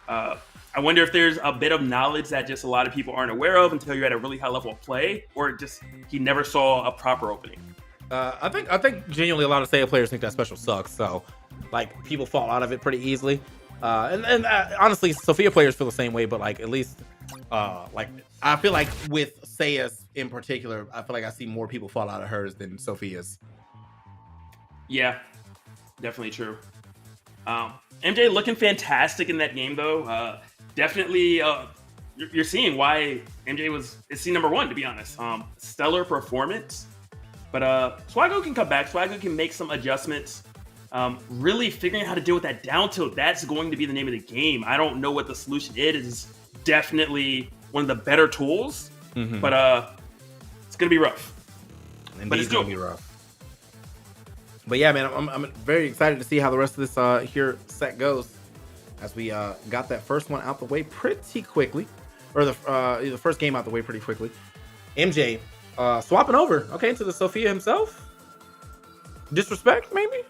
I wonder if there's a bit of knowledge that just a lot of people aren't aware of until you're at a really high level of play, or just he never saw a proper opening. I think genuinely a lot of Seiya players think that special sucks. So, like, people fall out of it pretty easily. And honestly, Sophia players feel the same way. But like, at least, like, I feel like with Seiya's in particular, I feel like I see more people fall out of hers than Sophia's. Yeah, definitely true. MJ looking fantastic in that game, though. Definitely, you're seeing why MJ is scene number 1, to be honest. Stellar performance. But Swagu can come back. Swagu can make some adjustments. Really figuring out how to deal with that down tilt. That's going to be the name of the game. I don't know what the solution is. It's definitely one of the better tools. Mm-hmm. But it's going to be rough. Indeed, but it's gonna doable. be rough. But yeah, man, I'm very excited to see how the rest of this here set goes, as we got that first one out the way pretty quickly, or the first game out the way pretty quickly. MJ swapping over, okay, to the Sophia himself. Disrespect, maybe?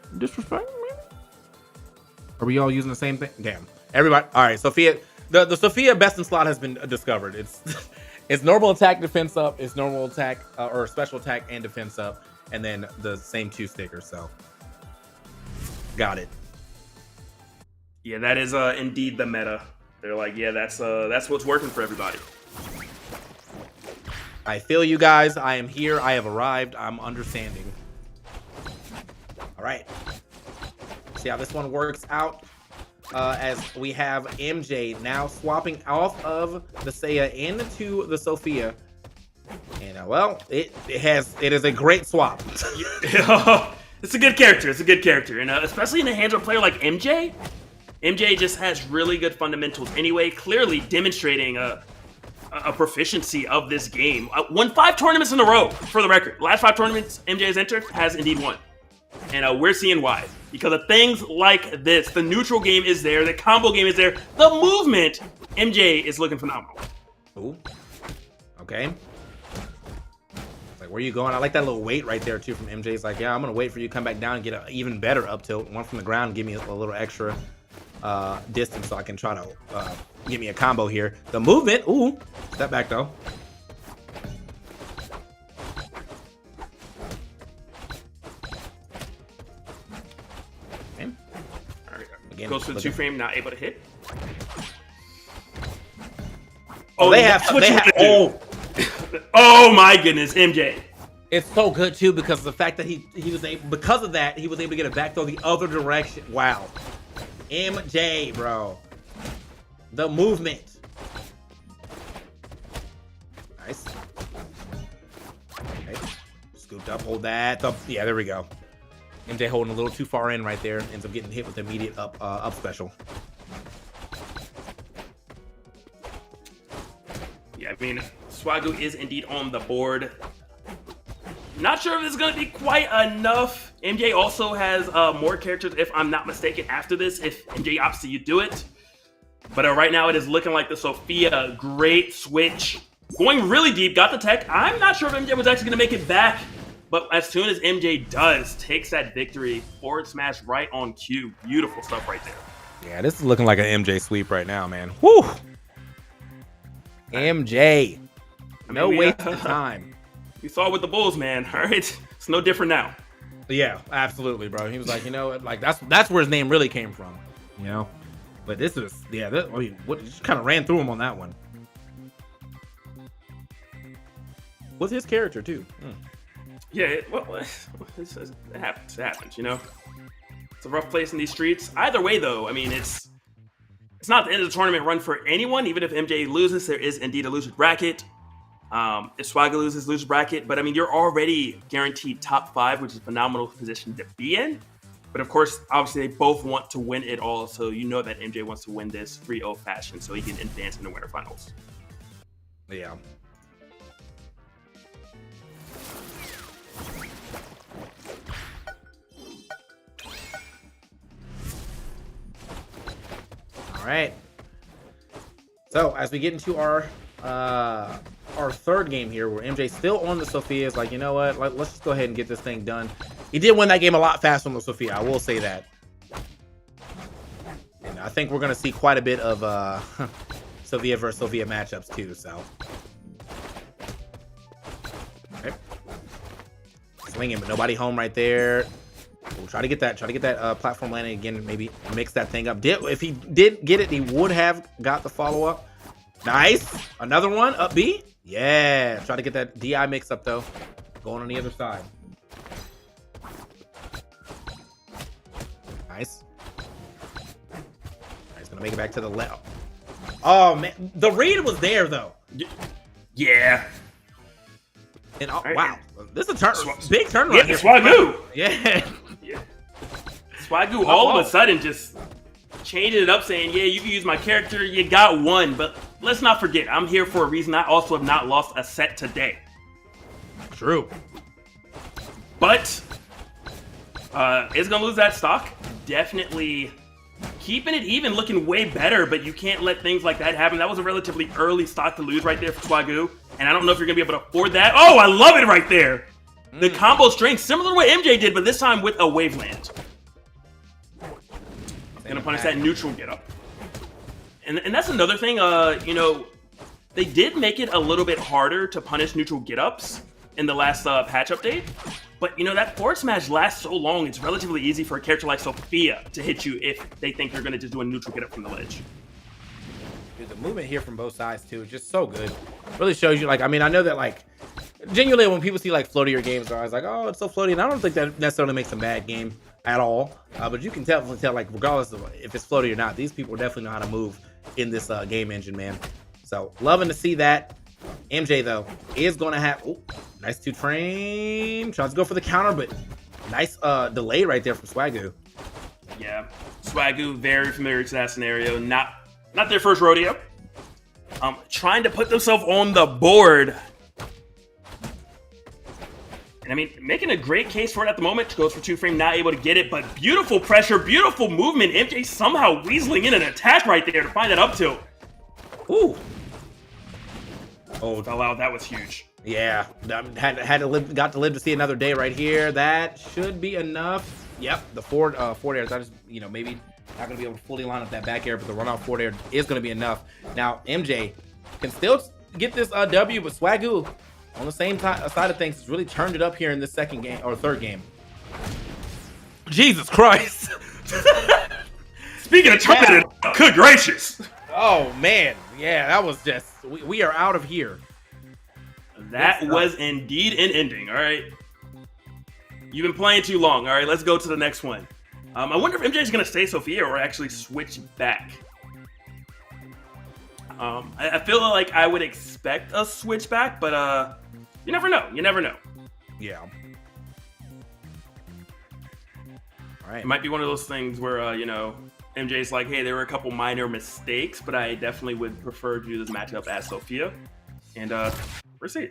Are we all using the same thing? Damn, everybody. All right, Sophia. The Sophia best in slot has been discovered. It's normal attack, defense up. It's normal attack or special attack and defense up. And then the same 2 stickers, so got it. Yeah, that is indeed the meta. They're like, yeah, that's what's working for everybody. I feel you guys. I am here. I have arrived. I'm understanding. All right. See how this one works out. As we have MJ now swapping off of the Seiya into the Sophia. And well, it is a great swap. It's a good character. It's a good character, and especially in the hands of a player like MJ. MJ just has really good fundamentals anyway. Clearly demonstrating a proficiency of this game. Won 5 tournaments in a row, for the record. Last 5 tournaments MJ has entered has indeed won, and we're seeing why. Because of things like this, the neutral game is there, the combo game is there, the movement. MJ is looking phenomenal. Ooh. Okay. Like, where you going? I like that little wait right there too from MJ's. Like, yeah, I'm gonna wait for you to come back down and get an even better up tilt. One from the ground, give me a little extra distance so I can try to give me a combo here. The movement, ooh, step back though. Okay. All right. Again, Goes for the 2-frame, not able to hit. Oh, they have. Oh my goodness, MJ. It's so good too because of the fact that he was able, because of that, he was able to get it back throw the other direction. Wow. MJ, bro. The movement. Nice. Okay. Scooped up, hold that. Up. Yeah, there we go. MJ holding a little too far in right there. Ends up getting hit with immediate up special. Yeah, I mean, Swagu is indeed on the board. Not sure if it's going to be quite enough. MJ also has more characters, if I'm not mistaken, after this, if MJ opts to do it. But right now it is looking like the Sophia, great switch. Going really deep, got the tech. I'm not sure if MJ was actually going to make it back. But as soon as MJ does, takes that victory, forward smash right on cue. Beautiful stuff right there. Yeah, this is looking like an MJ sweep right now, man. Woo! MJ. No wasted time. We saw it with the Bulls, man. All right. It's no different now. Yeah, absolutely, bro. He was like, you know, like that's where his name really came from, you know. But this is, yeah, I mean, just kind of ran through him on that one. With his character too. Yeah, it happens. It happens, you know. It's a rough place in these streets. Either way, though, I mean, it's not the end of the tournament run for anyone. Even if MJ loses, there is indeed a loser's bracket. If Swagu loses, loser's bracket. But I mean, you're already guaranteed top 5, which is a phenomenal position to be in. But of course, obviously, they both want to win it all. So you know that MJ wants to win this 3-0 fashion so he can advance in the winter finals. Yeah. All right. So as we get into our third game here, where MJ's still on the Sophia, is like, you know what? Let's just go ahead and get this thing done. He did win that game a lot faster on the Sophia. I will say that. And I think we're gonna see quite a bit of Sophia versus Sophia matchups too. So. Okay. Swinging, but nobody home right there. We'll try to get that platform landing again. Maybe mix that thing up. If he did get it, he would have got the follow up. Nice. Another one up B. Yeah. Try to get that DI mix up though. Going on the other side. Nice. He's gonna make it back to the left. Oh man, the read was there though. Yeah. And wow, this is a big turnaround. Yeah, here. Swagu. Yeah. Yeah. Swagu all of a sudden just changing it up, saying, yeah, you can use my character. You got one, but let's not forget, I'm here for a reason. I also have not lost a set today. True. But it's going to lose that stock. Definitely keeping it even, looking way better, but you can't let things like that happen. That was a relatively early stock to lose right there for Swagu, and I don't know if you're going to be able to afford that. Oh, I love it right there. The combo strength, similar to what MJ did, but this time with a waveland. Gonna punish that neutral get up. And that's another thing, you know, they did make it a little bit harder to punish neutral get ups in the last patch update. But you know, that forward smash lasts so long, it's relatively easy for a character like Sophia to hit you if they think you're gonna just do a neutral get up from the ledge. Dude, the movement here from both sides too is just so good. Really shows you, like, I mean, I know that, like, genuinely when people see like floatier games, they're always like, oh, it's so floaty, and I don't think that necessarily makes a bad game at all. But you can definitely tell, like, regardless of if it's floaty or not, these people definitely know how to move in this game engine, man. So loving to see that. MJ though is gonna have nice 2-frame. Tries to go for the counter, but nice delay right there from Swagu. Yeah, Swagu, very familiar to that scenario. Not their first rodeo. Trying to put themselves on the board. And I mean, making a great case for it at the moment. Goes for 2-frame, not able to get it, but beautiful pressure, beautiful movement. MJ somehow weaseling in an attack right there to find that up tilt. Ooh. Oh, fell out. That was huge. Yeah, got to live to see another day right here. That should be enough. Yep, the forward air. That is, you know, maybe not gonna be able to fully line up that back air, but the run-off forward air is gonna be enough. Now MJ can still get this W, but Swagu on the same side of things has really turned it up here in this second game or third game. Jesus Christ! Speaking of turning it up, good gracious! Oh man, yeah, that was just we are out of here. That was indeed an ending. All right, you've been playing too long. All right, let's go to the next one. I wonder if MJ is gonna stay Sophia or actually switch back. I feel like I would expect a switch back, but you never know. You never know. Yeah. All right. It might be one of those things where you know, MJ's like, hey, there were a couple minor mistakes, but I definitely would prefer to do this matchup as Sophia. And we'll see.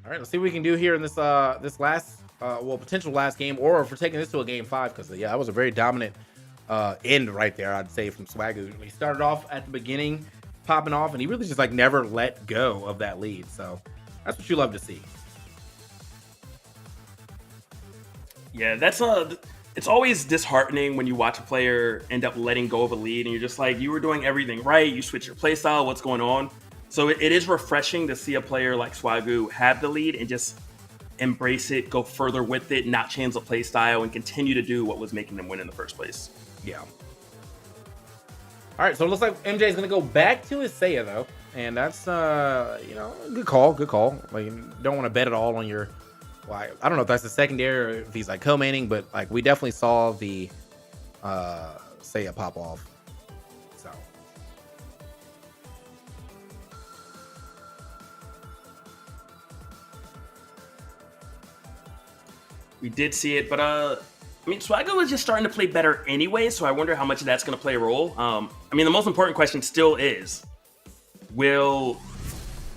All right, let's see what we can do here in this this last potential last game, or if we're taking this to a game 5, because yeah, that was a very dominant end right there, I'd say, from Swagu. He started off at the beginning, popping off, and he really just like never let go of that lead. So that's what you love to see. Yeah, it's always disheartening when you watch a player end up letting go of a lead and you're just like, you were doing everything right, you switch your playstyle, what's going on? So it is refreshing to see a player like Swagu have the lead and just embrace it, go further with it, not change the playstyle, and continue to do what was making them win in the first place. Yeah. All right, so it looks like MJ is going to go back to his Seiya, though. And that's, good call. Like, you don't want to bet it all on your... Well, I don't know if that's the secondary or if he's like co-maining, but like we definitely saw the Seiya pop off. So we did see it, but I mean, Swagu was just starting to play better anyway, so I wonder how much of that's going to play a role. I mean, the most important question still is, will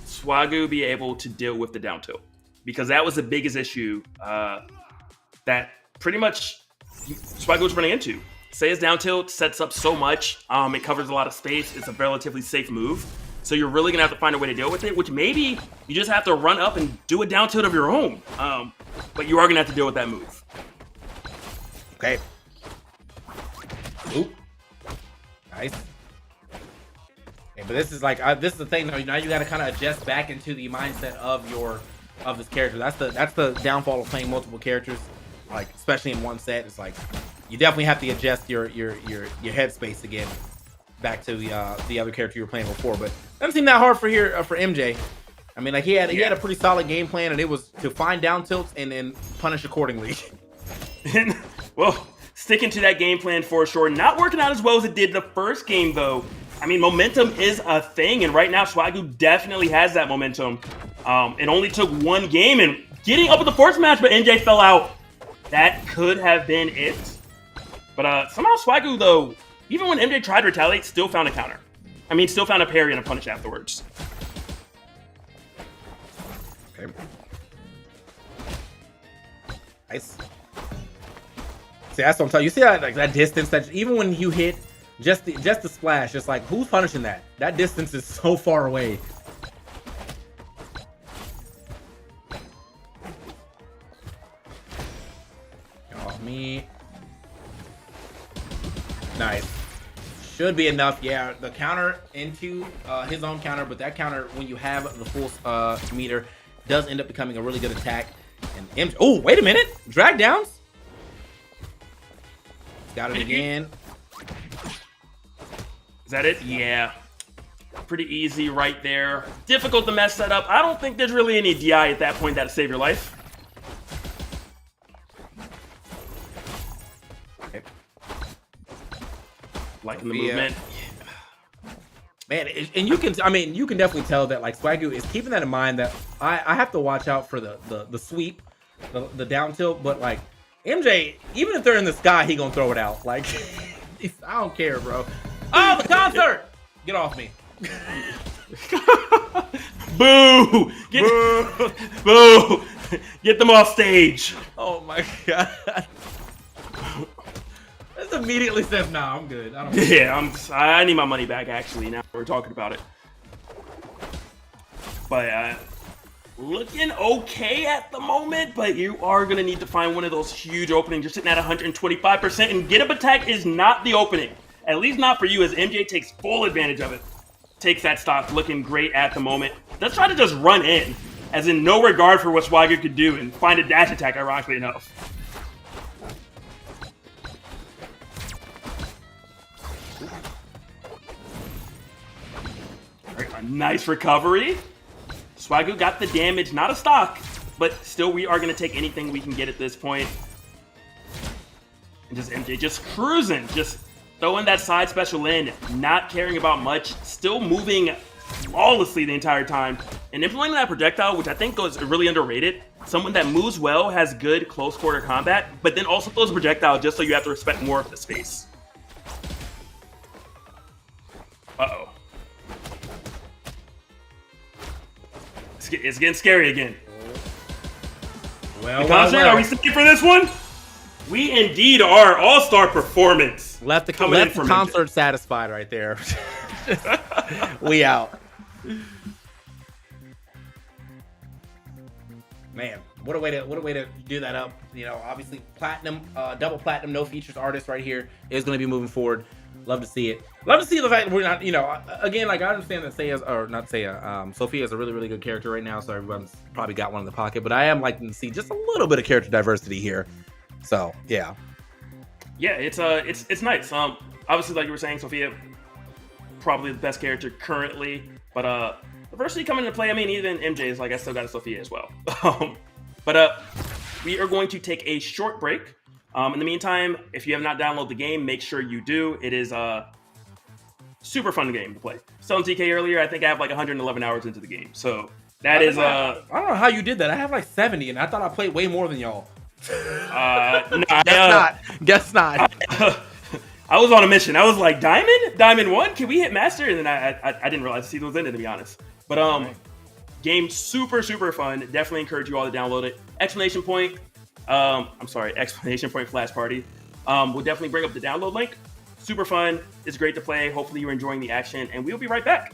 Swagu be able to deal with the down tilt? Because that was the biggest issue that pretty much Swagu was running into. Seiya's down tilt sets up so much. It covers a lot of space. It's a relatively safe move. So you're really going to have to find a way to deal with it, which maybe you just have to run up and do a down tilt of your own. But you are going to have to deal with that move. okay. Oop. Nice. Okay, but this is like this is the thing though. Now you got to kind of adjust back into the mindset of this character. That's the downfall of playing multiple characters, like especially in one set. It's like you definitely have to adjust your headspace again back to the other character you were playing before. But it doesn't seem that hard for MJ. I mean, like he had a pretty solid game plan, and it was to find down tilts and then punish accordingly. Well, sticking to that game plan for sure. Not working out as well as it did the first game though. I mean, momentum is a thing, and right now Swagu definitely has that momentum. It only took one game and getting up at the fourth match, but MJ fell out. That could have been it. But somehow Swagu, though, even when MJ tried to retaliate, still found a counter. I mean, still found a parry and a punish afterwards. Okay. Nice. See, that's what I'm telling you. See that distance, that even when you hit just the splash, it's like, who's punishing that? That distance is so far away. Me. Nice. Should be enough. Yeah, the counter into his own counter, but that counter, when you have the full meter, does end up becoming a really good attack. And MJ, oh, wait a minute. Drag downs. Got it again. Is that it? Yeah. Pretty easy right there. Difficult to mess that up. I don't think there's really any DI at that point that'll save your life. Liking the movement. Man, and you can definitely tell that like Swagu is keeping that in mind, that I have to watch out for the sweep, the down tilt, but like MJ, even if they're in the sky, he gonna throw it out. Like I don't care, bro. Oh, the concert! Get off me. Boo! Boo! Get them off stage. Oh my god. This immediately says, nah, I'm good. I need my money back, actually, now we're talking about it. But, looking okay at the moment, but you are going to need to find one of those huge openings. You're sitting at 125%, and get up attack is not the opening. At least not for you, as MJ takes full advantage of it. Takes that stock, looking great at the moment. Let's try to just run in, as in no regard for what Swagu could do, and find a dash attack, ironically enough. A nice recovery. Swagu got the damage, not a stock, but still we are going to take anything we can get at this point. And just MJ just cruising, just throwing that side special in, not caring about much, still moving flawlessly the entire time, and implementing that projectile, which I think goes really underrated. Someone that moves well, has good close quarter combat, but then also throws a projectile just so you have to respect more of the space. Uh-oh. It's getting scary again. Well, are we sticking for this one? We indeed are all-star performance. Left the Coming in from concert satisfied right there. We out. Man, what a way to do that up. You know, obviously platinum, double platinum, no features artist right here is going to be moving forward. Love to see it. Love to see the fact that we're not, you know, again, like I understand that Sophia is a really, really good character right now, so everyone's probably got one in the pocket, but I am liking to see just a little bit of character diversity here. So, yeah. Yeah, it's nice. Obviously, like you were saying, Sophia, probably the best character currently, but diversity coming into play. I mean, even MJ is like, I still got a Sophia as well. But we are going to take a short break. In the meantime, if you have not downloaded the game, make sure you do. It is a super fun game to play. Telling TK earlier, I think I have like 111 hours into the game. So that is I don't know how you did that. I have like 70, and I thought I played way more than y'all. Guess not. I was on a mission. I was like, Diamond 1? Can we hit Master? And then I didn't realize the season was ended, to be honest. But game super fun. Definitely encourage you all to download it. Explanation point Flash Party. We'll definitely bring up the download link. Super fun. It's great to play. Hopefully you're enjoying the action, and we'll be right back.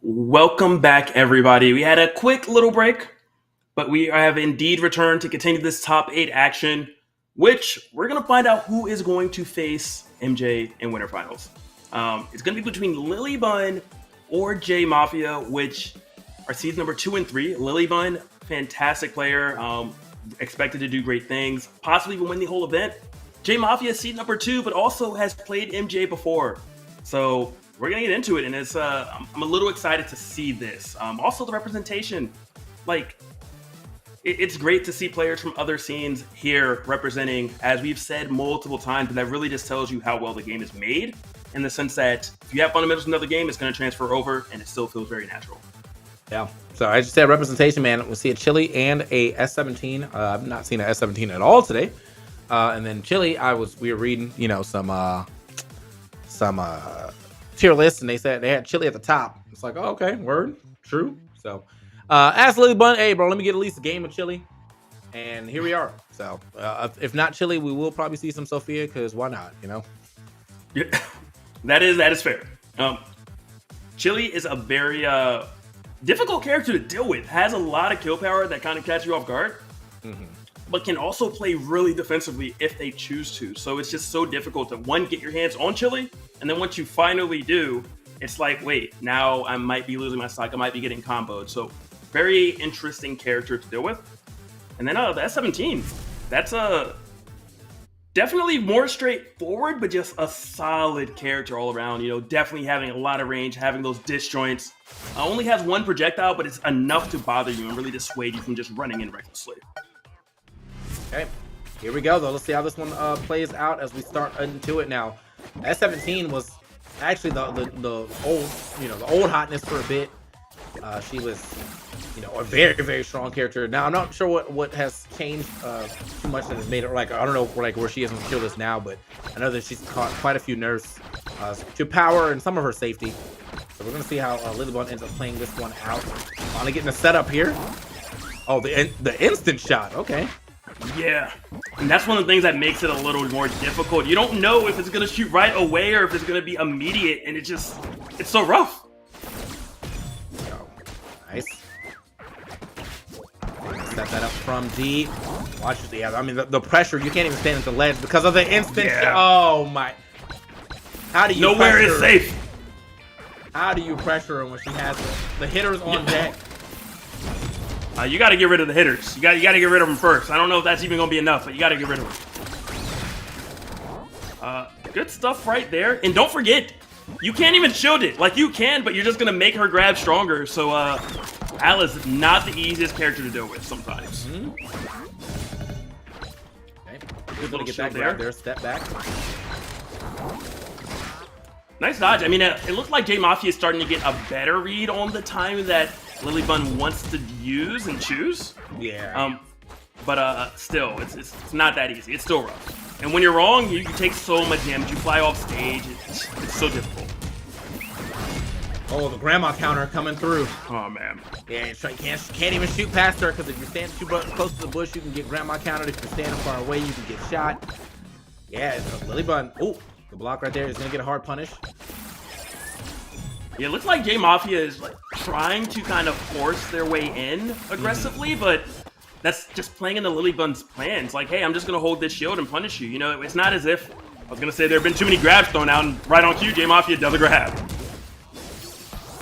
Welcome back, everybody. We had a quick little break, but we have indeed returned to continue this top 8 action, which we're going to find out who is going to face MJ in Winter Finals. It's going to be between LilyBun or J Mafia, which are seeds number 2 and 3. LilyBun, fantastic player, expected to do great things, possibly even win the whole event. J Mafia, seed number 2, but also has played MJ before. So we're gonna get into it, and it's I'm a little excited to see this. Also, the representation, like it's great to see players from other scenes here representing, as we've said multiple times, but that really just tells you how well the game is made, in the sense that if you have fundamentals in another game, it's gonna transfer over, and it still feels very natural. Yeah. So I just said representation, man. We'll see a Chili and a S17. I've not seen an S17 at all today. And then Chili, we were reading, some tier lists, and they said they had Chili at the top. It's like, oh, okay, word, true. So ask LilyBun, hey bro, let me get at least a game of Chili, and here we are. So if not Chili, we will probably see some Sophia, because why not, Yeah, that is fair. Chili is a very difficult character to deal with. Has a lot of kill power that kind of catch you off guard, but can also play really defensively if they choose to. So it's just so difficult to, one, get your hands on Chili, and then once you finally do, it's like, wait, now I might be losing my stock. I might be getting comboed. So very interesting character to deal with. And then the S17, that's definitely more straightforward, but just a solid character all around. Definitely having a lot of range, having those disjoints. Only has one projectile, but it's enough to bother you and really dissuade you from just running in recklessly. Okay, here we go though. Let's see how this one plays out as we start into it now. S17 was actually the old, the old hotness for a bit. She was, a very, very strong character. Now I'm not sure what has changed too much that has made it, like, I don't know where she is on the kill list now, but I know that she's caught quite a few nerfs to power and some of her safety. So we're gonna see how LilyBun ends up playing this one out. Finally getting the setup here. Oh, the instant shot. Okay. Yeah, and that's one of the things that makes it a little more difficult. You don't know if it's going to shoot right away or if it's going to be immediate, and it's so rough. Oh, nice. Set that up from D. Watch it. Yeah, I mean, the pressure, you can't even stand at the ledge because of the instant. Yeah. Oh, my. How do you Nowhere is safe. How do you pressure her when she has the hitters on deck? You got to get rid of the hitters. You got to get rid of them first. I don't know if that's even going to be enough, but you got to get rid of them. Good stuff right there. And don't forget, you can't even shield it. Like, you can, but you're just going to make her grab stronger. So, Alice is not the easiest character to deal with sometimes. Okay. Good little get that grab there. Step back. Nice dodge. I mean, it looks like J Mafia is starting to get a better read on the time that LilyBun wants to use and choose. Yeah. But still, it's not that easy. It's still rough. And when you're wrong, you take so much damage. You fly off stage. It's so difficult. Oh, the grandma counter coming through. Oh man. Yeah, you can't even shoot past her, because if you stand too close to the bush, you can get grandma countered. If you're standing far away, you can get shot. Yeah, LilyBun. Oh, the block right there is gonna get a hard punish. Yeah, it looks like J Mafia is like trying to kind of force their way in aggressively, but that's just playing into LilyBun's plans. Like, hey, I'm just gonna hold this shield and punish you. It's not as if I was gonna say there have been too many grabs thrown out, and right on cue, J Mafia does a grab.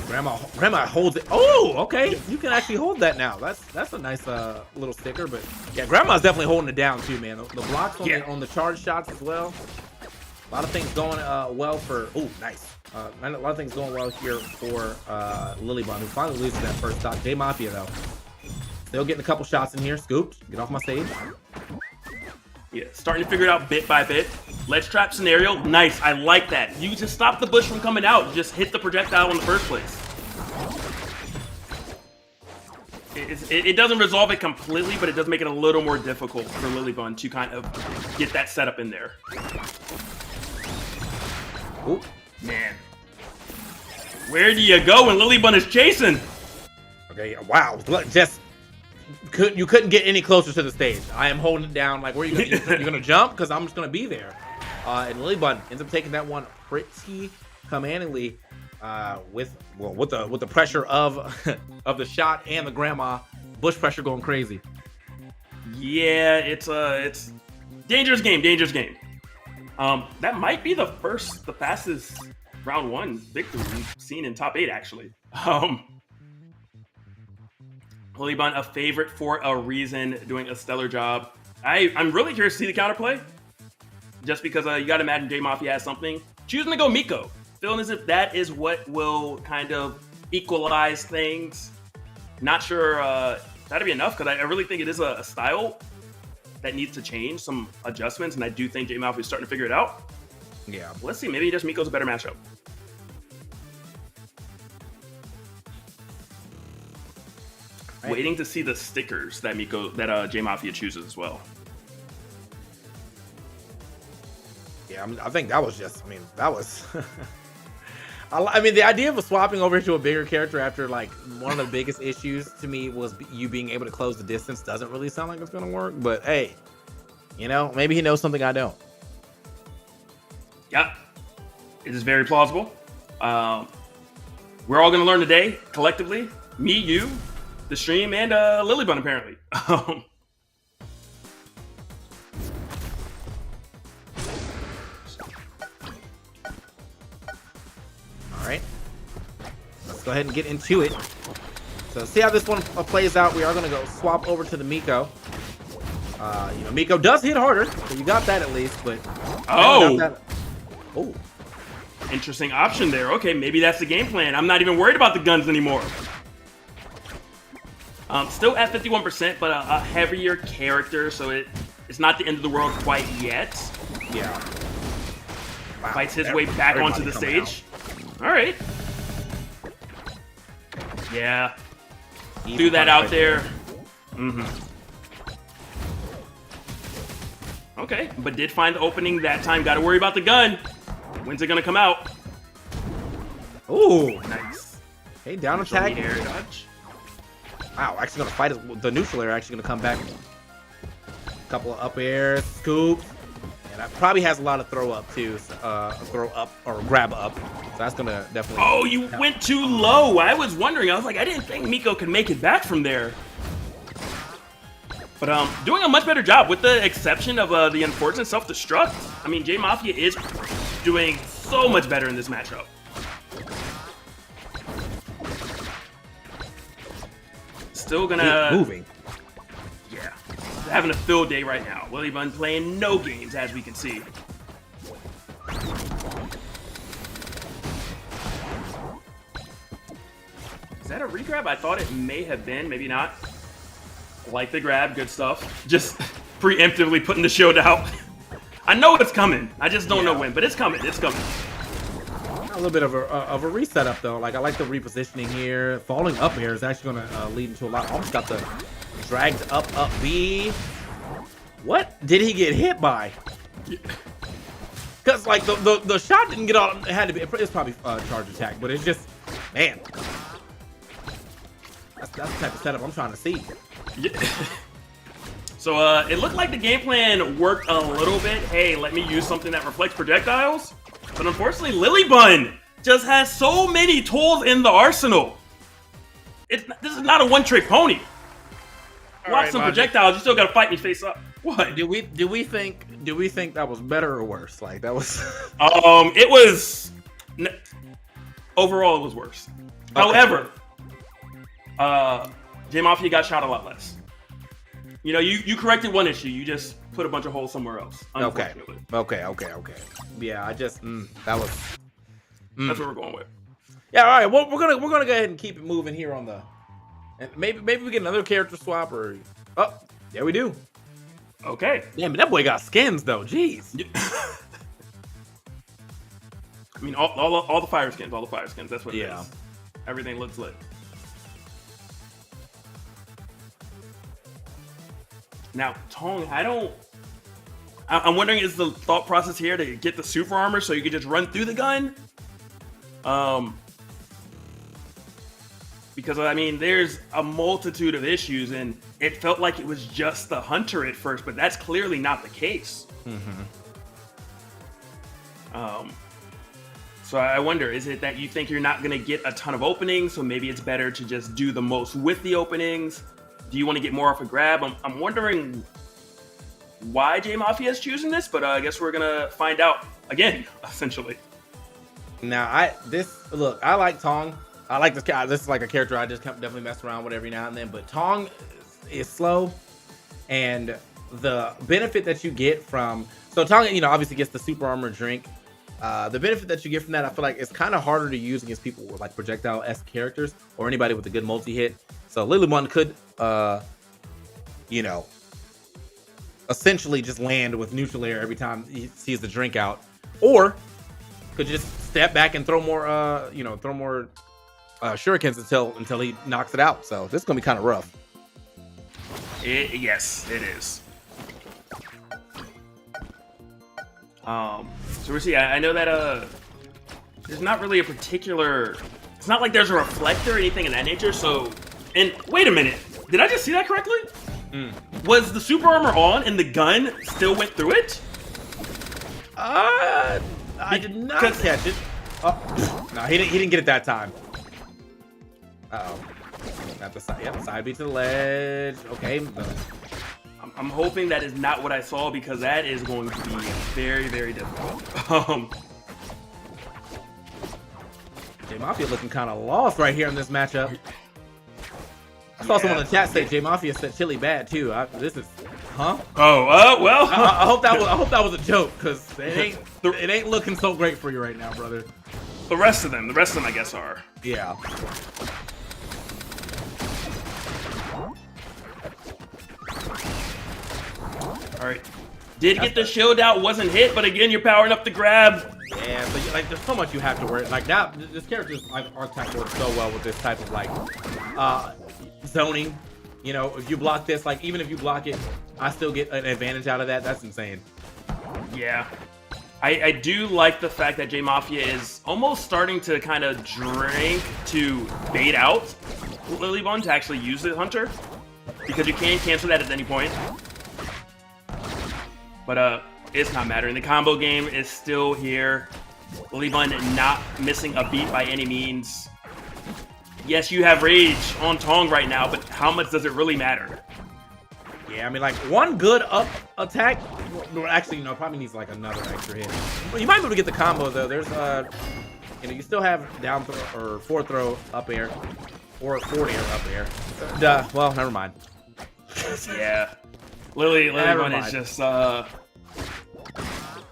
Grandma holds it. Oh, okay. You can actually hold that now. That's a nice little sticker. But yeah, Grandma's definitely holding it down too, man. The blocks on the charge shots as well. A lot of things going well for. Oh, nice. A lot of things going well here for LilyBun, who finally loses that first stock. J Mafia though, still getting a couple shots in here. Scooped. Get off my stage. Yeah, starting to figure it out bit by bit. Ledge trap scenario, nice. I like that. You just stop the bush from coming out. You just hit the projectile in the first place. It doesn't resolve it completely, but it does make it a little more difficult for LilyBun to kind of get that setup in there. Oh, man. Where do you go when LilyBun is chasing? Okay, wow. You couldn't get any closer to the stage. I am holding it down. Like, where are you gonna jump? Because I'm just gonna be there. And LilyBun ends up taking that one pretty commandingly. with the pressure of of the shot and the grandma bush pressure going crazy. Yeah, it's dangerous game. That might be the fastest round 1 victory we've seen in top 8 actually. LilyBun, a favorite for a reason, doing a stellar job. I'm really curious to see the counterplay, just because you got to imagine J Mafia has something. Choosing to go Miko, feeling as if that is what will kind of equalize things. Not sure that'd be enough, because I really think it is a style that needs to change, some adjustments, and I do think J Mafia is starting to figure it out. Yeah. Let's see, maybe just Miko's a better matchup. Right. Waiting to see the stickers that J Mafia chooses as well. Yeah, I think that was just. That was. The idea of swapping over to a bigger character after like one of the biggest issues to me was you being able to close the distance doesn't really sound like it's gonna work. But hey, maybe he knows something I don't. Yeah, it is very plausible. We're all gonna learn today collectively. Me, you, the stream, and LilyBun apparently. All right, let's go ahead and get into it. So see how this one plays out. We are gonna go swap over to the Miko. Miko does hit harder, so you got that at least. But oh, interesting option there. Okay, maybe that's the game plan. I'm not even worried about the guns anymore. Still at 51%, but a heavier character, so it's not the end of the world quite yet. Yeah. Wow. Fights his way back onto the stage. All right. Yeah. Do that out there. Okay, but did find the opening that time. Got to worry about the gun. When's it gonna come out? Ooh, nice. Hey, down attack. Air dodge. Wow, actually gonna fight it. The neutral air actually gonna come back. A couple of up airs, scoop, and that probably has a lot of throw up too. Throw up or grab up. So that's gonna definitely. Oh, you went too low. I was wondering. I was like, I didn't think Miko could make it back from there. But doing a much better job, with the exception of the unfortunate self-destruct. I mean, J Mafia is doing so much better in this matchup. Still gonna moving. Yeah, having a field day right now. LilyBun playing no games, as we can see. Is that a regrab? I thought it may have been, maybe not. Like the grab, good stuff. Just preemptively putting the shield out. I know it's coming. I just don't know when, but it's coming. It's coming. A little bit of a reset up though. Like I like the repositioning here. Falling up here is actually going to lead into a lot. Almost got the dragged up B. What did he get hit by? Because like the shot didn't get on. It had to be. It's probably charge attack, but it's just man. That's the type of setup I'm trying to see. Yeah. So it looked like the game plan worked a little bit. Hey, let me use something that reflects projectiles. But unfortunately, LilyBun just has so many tools in the arsenal. This is not a one-trick pony. Watch some projectiles. You still got to fight me face up. What? Do we think that was better or worse? Like that was. It was. Overall, it was worse. Okay. However, J Mafia got shot a lot less. You know, you corrected one issue. You just put a bunch of holes somewhere else. Okay. Yeah, I just that was. That's what we're going with. Yeah, all right. Well, we're gonna go ahead and keep it moving here on the. And maybe we get another character swap or. Oh, yeah, we do. Okay. Damn, but that boy got skins though. Jeez. Yeah. I mean, all the fire skins. All the fire skins. That's what it is. Everything looks lit. Now, Tong, I'm wondering, is the thought process here to get the super armor so you can just run through the gun? Because, I mean, there's a multitude of issues, and it felt like it was just the hunter at first, but that's clearly not the case. So I wonder, is it that you think you're not going to get a ton of openings, so maybe it's better to just do the most with the openings? Do you want to get more off a grab? I'm wondering why J Mafia is choosing this, but I guess we're going to find out again, essentially. Now, I like Tong. I like this guy. This is like a character I just definitely mess around with every now and then, but Tong is slow, and the benefit that you get from... So Tong, obviously gets the super armor drink. The benefit that you get from that, I feel like it's kind of harder to use against people with like projectile-esque characters or anybody with a good multi-hit. So LilyBun could, essentially just land with neutral air every time he sees the drink out, or could just step back and throw more, shurikens until he knocks it out. So this is gonna be kind of rough. Yes, it is. So we're see. I know that there's not really a particular. It's not like there's a reflector or anything in that nature. So, and wait a minute, did I just see that correctly? Was the super armor on and the gun still went through it? I did not catch it. Oh, no, he didn't get it that time. Uh-oh. At the side, yep, side B to the ledge. Okay. I'm hoping that is not what I saw, because that is going to be very, very difficult. J Mafia looking kind of lost right here in this matchup. I saw someone in the chat say J Mafia said chili bad too. This is, huh? Oh, well. I hope that was a joke, because it ain't looking so great for you right now, brother. The rest of them, I guess, are. Yeah. All right. Did get the shield out, wasn't hit, but again, you're powering up the grab. Yeah, but like, there's so much you have to worry. Like that, this character's like archetype works so well with this type of like zoning. If you block this, like even if you block it, I still get an advantage out of that. That's insane. Yeah. I do like the fact that J Mafia is almost starting to kind of drink to bait out LilyBun to actually use the Hunter, because you can cancel that at any point. But it's not mattering. The combo game is still here. LilyBun not missing a beat by any means. Yes, you have Rage on Tong right now, but how much does it really matter? Yeah, I mean, like one good up attack. Well, actually, probably needs like another extra hit. Well, you might be able to get the combo though. There's you still have down throw or forward throw up air, or forward air up air. Well, never mind. Yeah, LilyBun is just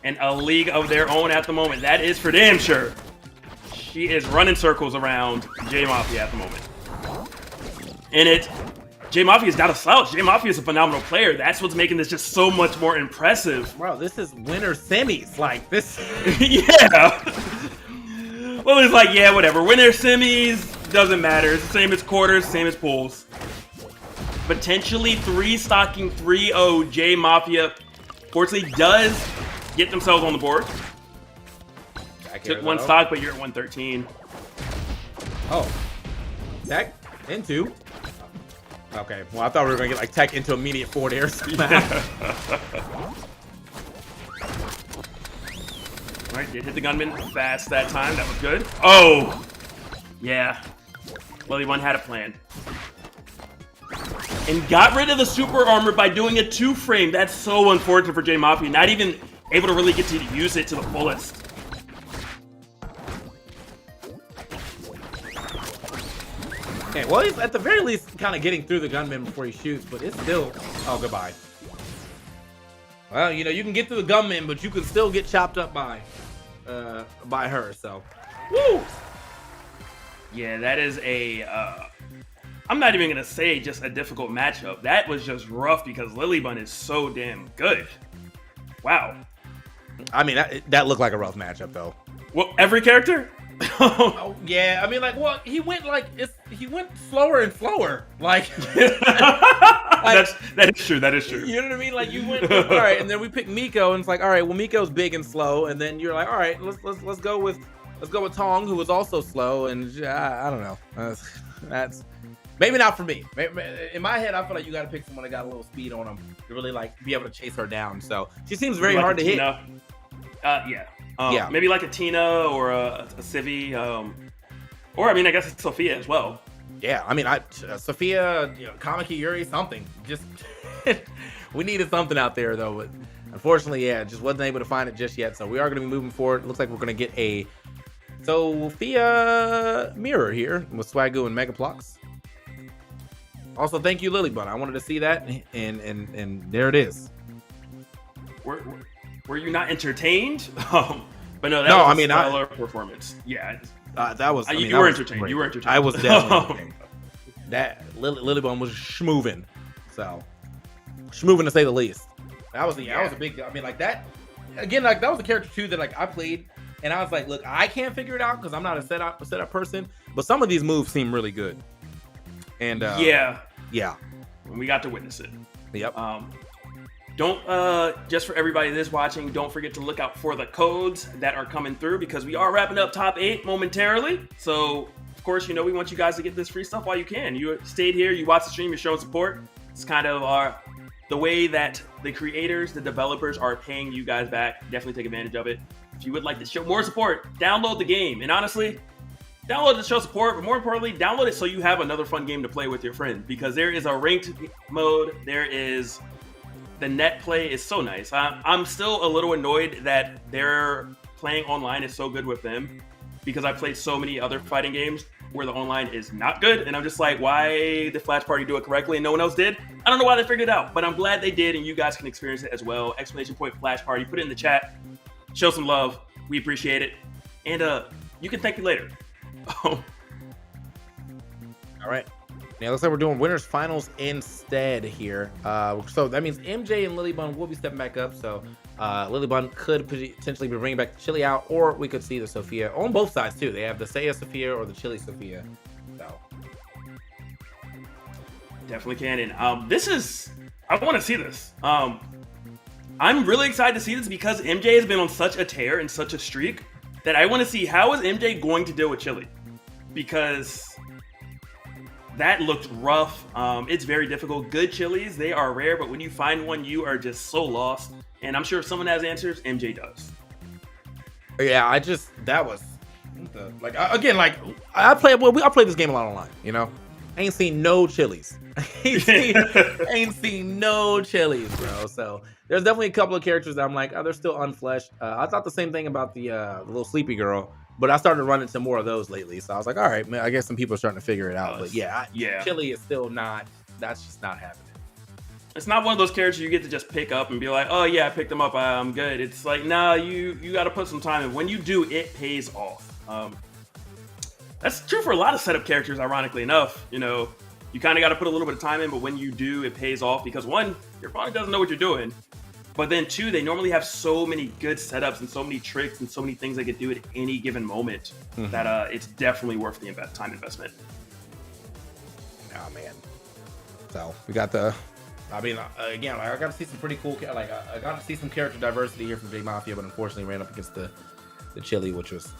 in a league of their own at the moment. That is for damn sure. She is running circles around J Mafia at the moment. And J Mafia is not a slouch. J Mafia is a phenomenal player. That's what's making this just so much more impressive. Bro, this is winter semis. Like this. Yeah. Well, it's like, yeah, whatever. Winter semis doesn't matter. It's the same as quarters, same as pools. Potentially 3-stocking 3-0 J Mafia. Fortunately, does get themselves on the board. Took one stock, but you're at 113. Oh. Tech into. Okay, well, I thought we were going to get like tech into immediate forward air smash. Alright, did hit the gunman fast that time. That was good. Oh! Yeah. LilyBun had a plan. And got rid of the super armor by doing a 2-frame. That's so unfortunate for J Mafia. Not even able to really get to use it to the fullest. Okay, well, he's at the very least kind of getting through the gunman before he shoots, but it's still... Oh, goodbye. Well, you can get through the gunman, but you can still get chopped up by her, so... Woo! Yeah, that is a... I'm not even going to say just a difficult matchup. That was just rough because LilyBun is so damn good. Wow. I mean, that looked like a rough matchup, though. Well, every character? Oh, yeah, I mean, like, well, he went slower and slower. Like, that is true. That is true. You know what I mean? Like, you went, all right, and then we picked Miko, and it's like, all right, well, Miko's big and slow, and then you're like, all right, let's go with Tong, who was also slow, and I don't know. That's maybe not for me. In my head, I feel like you got to pick someone that got a little speed on them to really like be able to chase her down. So she seems very hard to hit. Yeah. Yeah. Maybe like a Tina or a Civi, or I mean, I guess it's Sophia as well. Yeah, I mean, Sophia, Kamiki, Yuri, something. Just we needed something out there though, but unfortunately, yeah, just wasn't able to find it just yet. So we are going to be moving forward. Looks like we're going to get a Sophia mirror here with Swagu and MegaBlocks. Also, thank you, LilyBun. I wanted to see that, and there it is. Were you not entertained? But no, that was a stellar performance. Yeah, that was. You were entertained. Great. You were entertained. I was definitely entertained. That LilyBun was schmoving. So schmoving to say the least. That was a big. I mean, like that. Again, like that was a character too that like I played, and I was like, look, I can't figure it out because I'm not a setup person. But some of these moves seem really good. And yeah, we got to witness it. Yep. Don't just for everybody that's watching, don't forget to look out for the codes that are coming through because we are wrapping up top 8 momentarily. So of course, we want you guys to get this free stuff while you can. You stayed here, you watched the stream, you're showing support. It's kind of the way that the creators, the developers are paying you guys back. Definitely take advantage of it. If you would like to show more support, download the game. And honestly, download it to show support, but more importantly, download it so you have another fun game to play with your friends because there is a ranked mode. There is the net play is so nice. I'm still a little annoyed that they're playing online is so good with them because I played so many other fighting games where the online is not good. And I'm just like, why did Flash Party do it correctly and no one else did? I don't know why they figured it out, but I'm glad they did and you guys can experience it as well. Exclamation point Flash Party. Put it in the chat. Show some love. We appreciate it. And you can thank me later. All right. Now, looks like we're doing winners finals instead here. So that means MJ and LilyBun will be stepping back up. So LilyBun could potentially be bringing back the Chili out, or we could see the Sophia on both sides too. They have the Seiya Sophia or the Chili Sophia. So definitely can. And I want to see this. I'm really excited to see this because MJ has been on such a tear and such a streak that I want to see how is MJ going to deal with Chili because that looked rough. It's very difficult. Good chilies, they are rare, but when you find one, you are just so lost. And I'm sure if someone has answers, MJ does. Yeah, I play this game a lot online, I ain't seen no chilies. ain't seen no chilies, bro. So there's definitely a couple of characters that I'm like, they're still unfleshed. I thought the same thing about the little sleepy girl, but I started running some more of those lately. So I was like, all right, man, I guess some people are starting to figure it out. But yeah, Chili is still not. That's just not happening. It's not one of those characters you get to just pick up and be like, oh yeah, I picked them up, I'm good. It's like, nah, you got to put some time in. When you do, it pays off. That's true for a lot of setup characters, ironically enough. You kind of got to put a little bit of time in, but when you do, it pays off because one, your opponent doesn't know what you're doing. But then two, they normally have so many good setups and so many tricks and so many things they could do at any given moment that it's definitely worth the time investment. Oh, man. So we got again, I got to see some pretty cool, I got to see some character diversity here from Big Mafia, but unfortunately ran up against the Chili, which was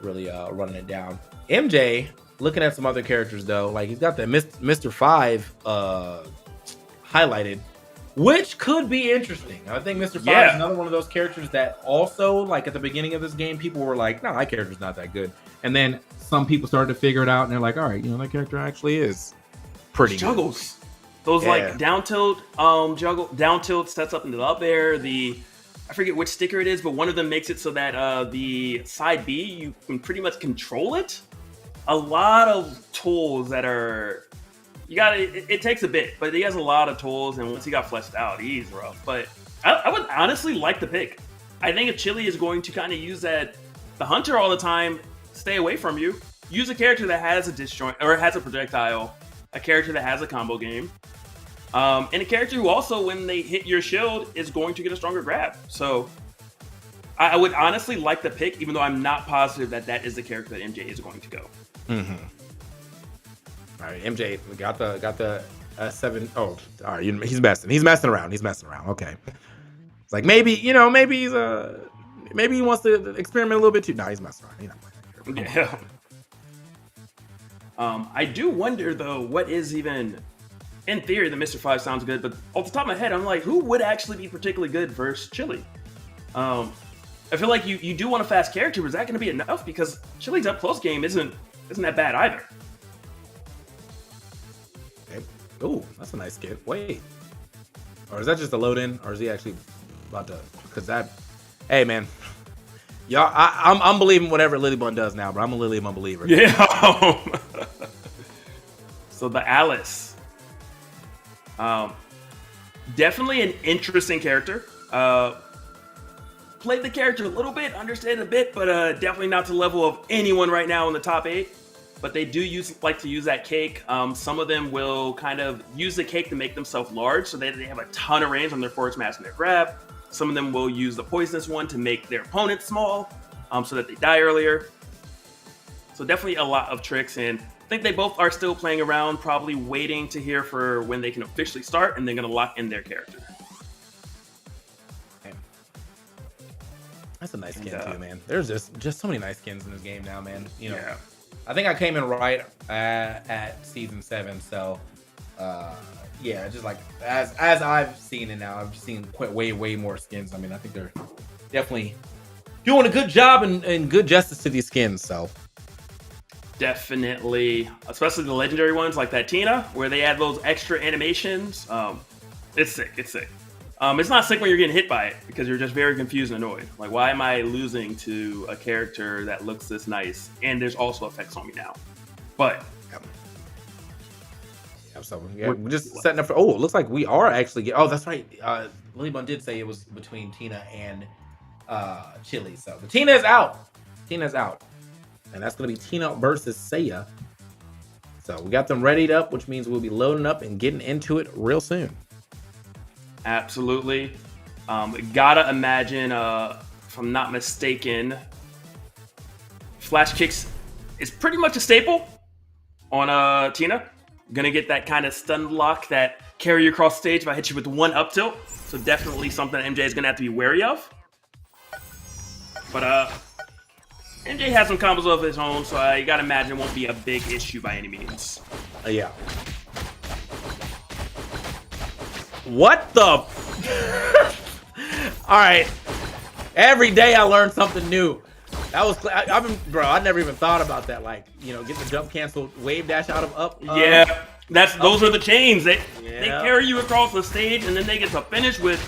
really running it down. MJ, looking at some other characters though, he's got the Mr. 5 highlighted, which could be interesting. I think Mr. 5 is another one of those characters that also, at the beginning of this game, people were like, no, that character's not that good. And then some people started to figure it out, and they're like, all right, that character actually is pretty juggles. Good. Those down tilt down tilt sets up into the up air. I forget which sticker it is, but one of them makes it so that the side B, you can pretty much control it. A lot of tools that are... It takes a bit, but he has a lot of tools, and once he got fleshed out, he's rough. But I would honestly like the pick. I think if Chili is going to kind of use the hunter all the time, stay away from you. Use a character that has a disjoint, or has a projectile, a character that has a combo game, and a character who also, when they hit your shield, is going to get a stronger grab. So I would honestly like the pick, even though I'm not positive that is the character that MJ is going to go. Mm-hmm. All right, MJ, we got the 7. Oh, all right, he's messing around. Okay, it's like maybe he wants to experiment a little bit too. No, he's messing around. He's not playing that character. Yeah. I do wonder though, what is even in theory the Mr. 5 sounds good, but off the top of my head, I'm like, who would actually be particularly good versus Chili? I feel like you do want a fast character, but is that going to be enough? Because Chili's up close game isn't that bad either. Okay. Oh, that's a nice skin. Wait. Or is that just a load in? Or is he actually about to? Because that. Hey, man. Y'all, I'm believing whatever LilyBun does now, but I'm a LilyBun believer. Yeah. So the Alice. Definitely an interesting character. Played the character a little bit, understand a bit, but definitely not to the level of anyone right now in the top 8. But they do like to use that cake. Some of them will kind of use the cake to make themselves large, so that they have a ton of range on their forward smash and their grab. Some of them will use the poisonous one to make their opponent small, so that they die earlier. So definitely a lot of tricks, and I think they both are still playing around, probably waiting to hear for when they can officially start, and they're going to lock in their character. That's a nice skin too, man. There's just so many nice skins in this game now, man. You know, Yeah. I think I came in right at season 7, so yeah, just like as I've seen it now, I've seen way more skins. I mean, I think they're definitely doing a good job and good justice to these skins. So Definitely, especially the legendary ones like that Tina, where they add those extra animations. It's sick. It's sick. It's not sick when you're getting hit by it because you're just very confused and annoyed. Like, why am I losing to a character that looks this nice and there's also effects on me now? But so yeah, we're just setting up for. Oh, it looks like we are actually. Oh, that's right. LilyBun did say it was between Tina and Chili. So the Tina is out. Tina's out, and that's gonna be Tina versus Seiya. So we got them readied up, which means we'll be loading up and getting into it real soon. absolutely. Gotta imagine, if I'm not mistaken, flash kicks is pretty much a staple on Tina. Gonna get that kind of stun block that carry you across stage if I hit you with one up tilt. So definitely something that MJ is gonna have to be wary of. But MJ has some combos of his own, so I gotta imagine it won't be a big issue by any means. Yeah. What the? All right. Every day I learn something new. That was, I never even thought about that. Like, you know, get the jump cancel, wave dash out of up. Yeah, those are the chains. They carry you across the stage, and then they get to finish with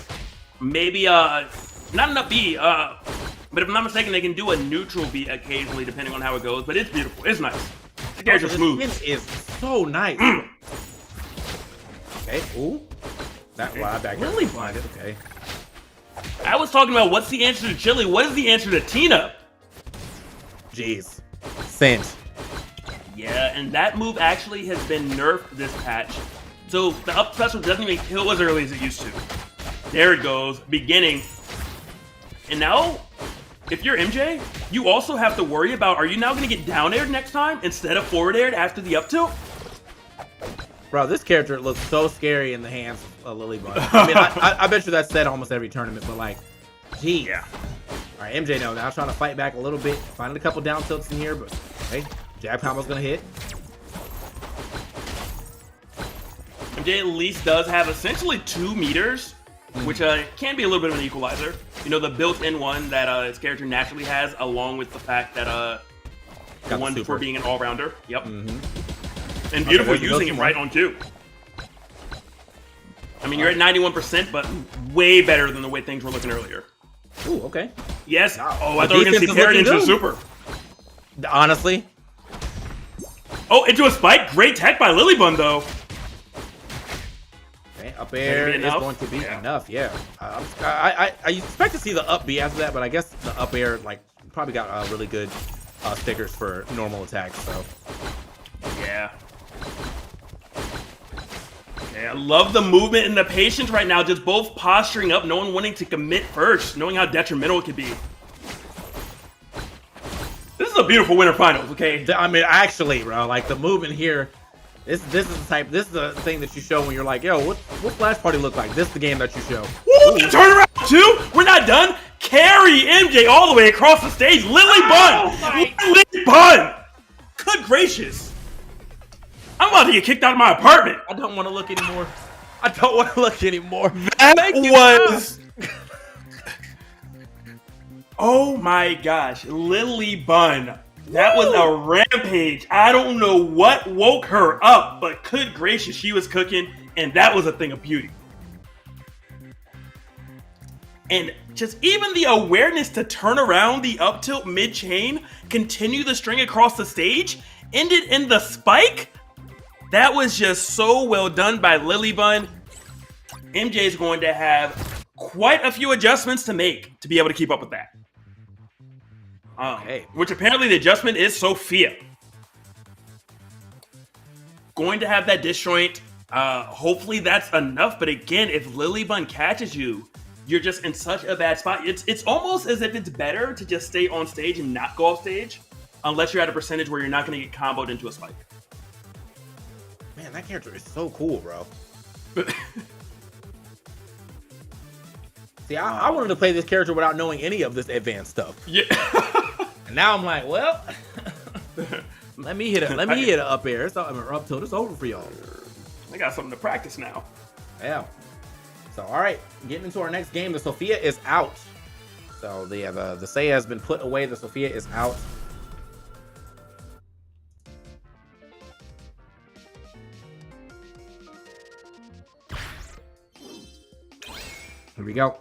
maybe not an up B. But if I'm not mistaken, they can do a neutral B occasionally, depending on how it goes. But it's beautiful. It's nice. The character's smooth. This skin is so nice. Okay. Ooh. That wow, back here. Really fun. Okay. I was talking about what's the answer to Chili. What is the answer to Tina? Jeez. Cinch. Yeah, and that move actually has been nerfed this patch. So the up special doesn't even kill as early as it used to. There it goes, beginning. And now, if you're MJ, you also have to worry about, are you now going to get down aired next time instead of forward aired after the up tilt? Bro, this character looks so scary in the hands of LilyBun. I mean, I bet you that's said almost every tournament, but like, geez. Yeah. All right, MJ now trying to fight back a little bit. Finding a couple down tilts in here, but hey, jab combo's gonna hit. MJ at least does have essentially 2 meters, which can be a little bit of an equalizer. You know, the built-in one that his character naturally has, along with the fact that the one for being an all-rounder. Yep. Mm-hmm. And beautiful using it right on cue. I mean, you're at 91%, but way better than the way things were looking earlier. Ooh, okay. Yes. Oh, I thought we were going to see Parry into a super. Honestly. Oh, into a spike. Great tech by LilyBun, though. Okay, up air is going to be enough, yeah. I expect to see the up B after that, but I guess the up air, like, probably got really good stickers for normal attacks, so. Yeah. Okay, I love the movement and the patience right now, just both posturing up, no one wanting to commit first, knowing how detrimental it could be. This is a beautiful winter finals, okay? I mean, actually, bro, like the movement here, this is the thing that you show when you're like, yo, what Flash Party look like? This is the game that you show. Ooh, turn around too? We're not done. Carry MJ all the way across the stage. LilyBun! LilyBun! Good gracious. I'm about to get kicked out of my apartment. I don't want to look anymore. I don't want to look anymore. That was... Oh my gosh, LilyBun. That was a rampage. I don't know what woke her up, but good gracious, she was cooking, and that was a thing of beauty. And just even the awareness to turn around the up tilt mid-chain, continue the string across the stage, ended in the spike. That was just so well done by LilyBun. MJ is going to have quite a few adjustments to make to be able to keep up with that. Which apparently the adjustment is Sophia. Going to have that disjoint. Hopefully that's enough. But again, if LilyBun catches you, you're just in such a bad spot. It's almost as if it's better to just stay on stage and not go off stage, unless you're at a percentage where you're not going to get comboed into a spike. Man, that character is so cool, bro. See, I wanted to play this character without knowing any of this advanced stuff. Yeah. And now I'm like, well, let me hit an up air. It's up tilt. It's over for y'all. I got something to practice now. Yeah. So, all right, getting into our next game. The Sophia is out. So the Seiya has been put away. The Sophia is out. Here we go.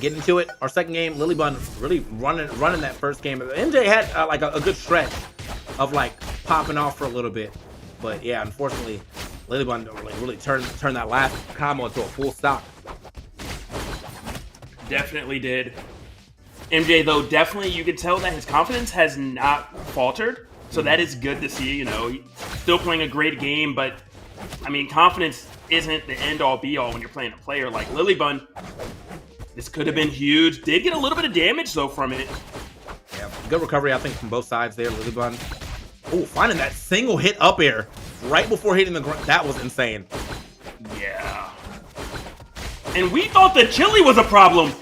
Getting to it. Our second game, LilyBun really running that first game. MJ had like a good stretch of like popping off for a little bit, but yeah, unfortunately, LilyBun really turned that last combo into a full stop. Definitely did. MJ though, definitely you could tell that his confidence has not faltered, so that is good to see. You know, he's still playing a great game, but I mean, confidence isn't the end all be all when you're playing a player like LilyBun. This could have been huge. Did get a little bit of damage, though, from it. Yeah, good recovery, I think, from both sides there. LilyBun. Oh, finding that single hit up air right before hitting the ground. That was insane. Yeah. And we thought the chili was a problem.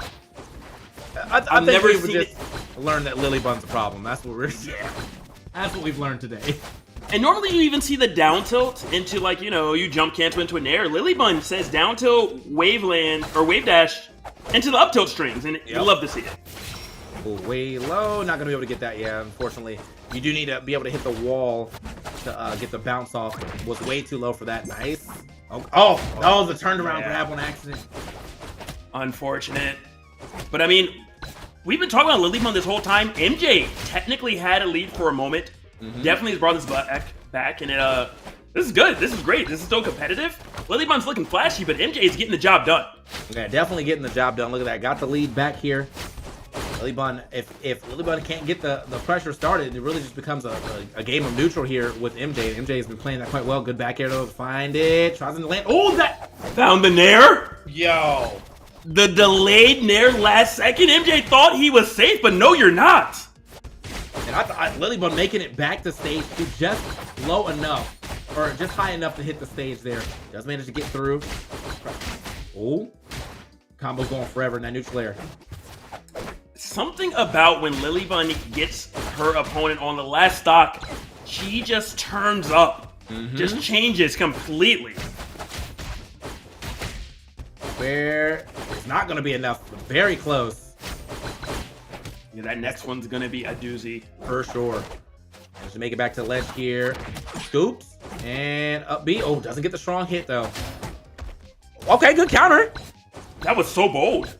I've never just learned that LilyBun's a problem. That's what that's what we've learned today. And normally you even see the down tilt into, like, you know, you jump cancel into an air. LilyBun says down tilt, wave land, or wave dash into the up tilt strings, and you love to see it. Oh, way low. Not going to be able to get that, yeah, unfortunately. You do need to be able to hit the wall to get the bounce off. Was way too low for that. Nice. Oh, the turned around grab on accident. Unfortunate. But, I mean, we've been talking about LilyBun this whole time. MJ technically had a lead for a moment. Definitely has brought this back, and this is good. This is great. This is still competitive. LilyBun's looking flashy, but MJ is getting the job done. Yeah, definitely getting the job done. Look at that. Got the lead back here. LilyBun, if LilyBun can't get the pressure started, it really just becomes a game of neutral here with MJ. MJ has been playing that quite well. Good back air though. Find it. Tries to land. Oh, that found the nair. Yo. The delayed nair last second. MJ thought he was safe, but no, you're not. And I thought LilyBun making it back to stage to just low enough, or just high enough to hit the stage there. Does manage to get through. Oh, combo's going forever in that neutral air. Something about when LilyBun gets her opponent on the last stock, she just turns up. Just changes completely. Where it's not going to be enough, but very close. Yeah, that next one's going to be a doozy. For sure. Managed to make it back to the ledge here. Scoops. And up B. Oh, doesn't get the strong hit, though. Okay, good counter. That was so bold.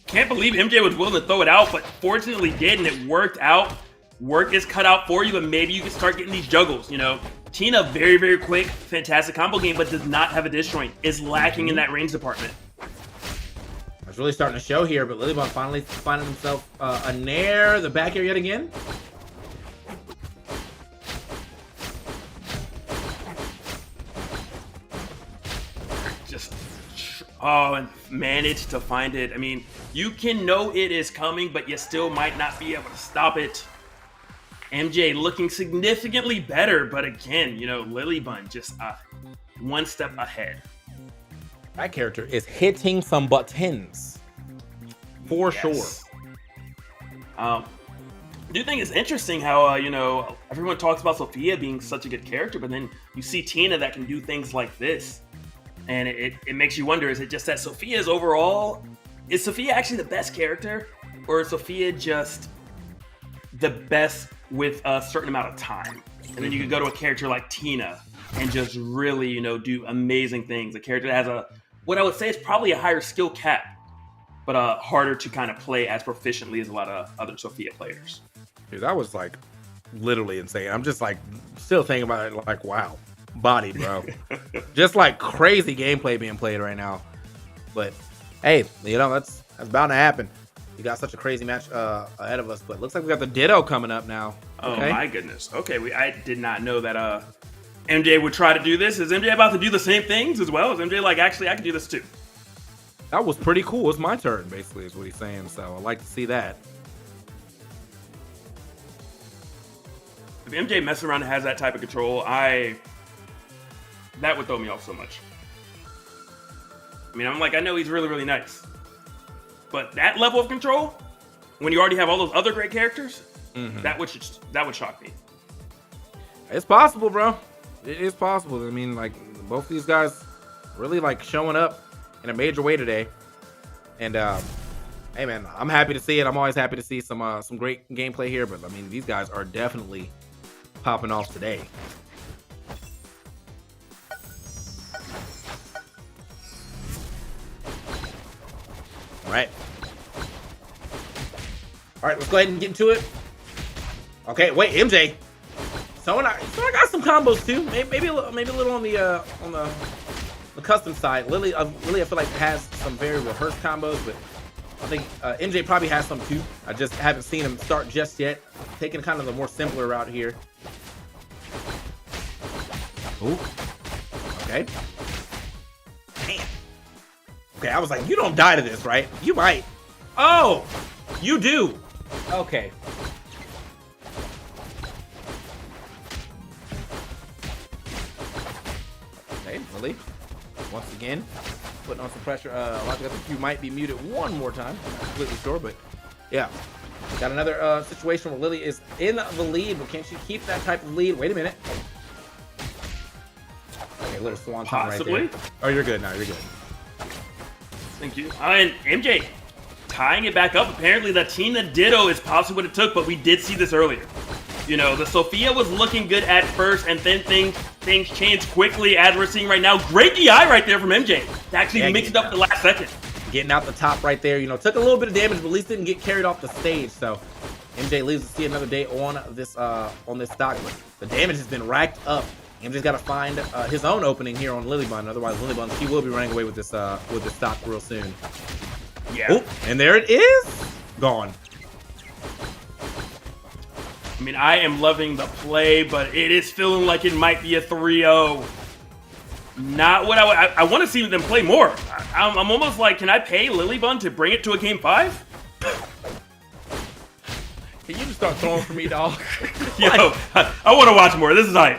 Can't believe MJ was willing to throw it out, but fortunately did, and it worked out. Work is cut out for you, and maybe you can start getting these juggles, you know. Tina, very, very quick, fantastic combo game, but does not have a disjoint. Is lacking in that range department. It's really starting to show here, but LilyBun finally finding himself a nair. The back air yet again. And managed to find it. I mean, you can know it is coming, but you still might not be able to stop it. MJ looking significantly better, but again, you know, LilyBun just one step ahead. That character is hitting some buttons. For sure. I do think it's interesting how, you know, everyone talks about Sophia being such a good character, but then you see Tina that can do things like this. And it makes you wonder, is it just that Sophia's overall is Sophia actually the best character, or is Sophia just the best with a certain amount of time? And then you could go to a character like Tina and just really, you know, do amazing things. A character that has what I would say is probably a higher skill cap, but harder to kind of play as proficiently as a lot of other Sophia players. Dude, that was like literally insane. I'm just like still thinking about it like, wow, body, bro. Just like crazy gameplay being played right now. But hey, you know, that's bound to happen. You got such a crazy match ahead of us, but looks like we got the Ditto coming up now. Okay. Oh my goodness. Okay, I did not know that MJ would try to do this. Is MJ about to do the same things as well? Is MJ like, actually, I can do this too? That was pretty cool. It's my turn, basically, is what he's saying. So I like to see that. If MJ messes around and has that type of control, that would throw me off so much. I mean, I'm like, I know he's really, really nice. But that level of control, when you already have all those other great characters, that would shock me. It's possible, bro. It is possible. I mean, like, both these guys really, like, showing up in a major way today. And, hey, man, I'm happy to see it. I'm always happy to see some great gameplay here. But, I mean, these guys are definitely popping off today. All right. All right, let's go ahead and get into it. Okay, wait, MJ. Someone got some combos too. Maybe a little on the custom side. Lily, I feel like has some very rehearsed combos, but I think MJ probably has some too. I just haven't seen him start just yet. Taking kind of the more simpler route here. Ooh. Okay. Damn. Okay, I was like, you don't die to this, right? You might. Oh, you do. Okay. Okay, Lily. Once again, putting on some pressure. Logic, I think you might be muted one more time. I'm not completely sure, but yeah. Got another situation where Lily is in the lead, but can she keep that type of lead? Wait a minute. Okay, a little swan song right there. Oh, you're good now. You're good. Thank you. And MJ tying it back up. Apparently, the Tina Ditto is possibly what it took, but we did see this earlier. You know, the Sophia was looking good at first, and then things changed quickly, as we're seeing right now. Great DI right there from MJ to actually mix it up the last second. Getting out the top right there. You know, took a little bit of damage, but at least didn't get carried off the stage. So MJ lives to see another day on this stock. But the damage has been racked up. MJ's got to find his own opening here on LilyBun. Otherwise, LilyBun, she will be running away with this stock real soon. Yeah. Oh, and there it is. Gone. I mean, I am loving the play, but it is feeling like it might be a 3-0. Not what I want to see them play more. I'm almost like, can I pay LilyBun to bring it to a game 5? Can you just start throwing for me, dog? Yo, I want to watch more. This is hype.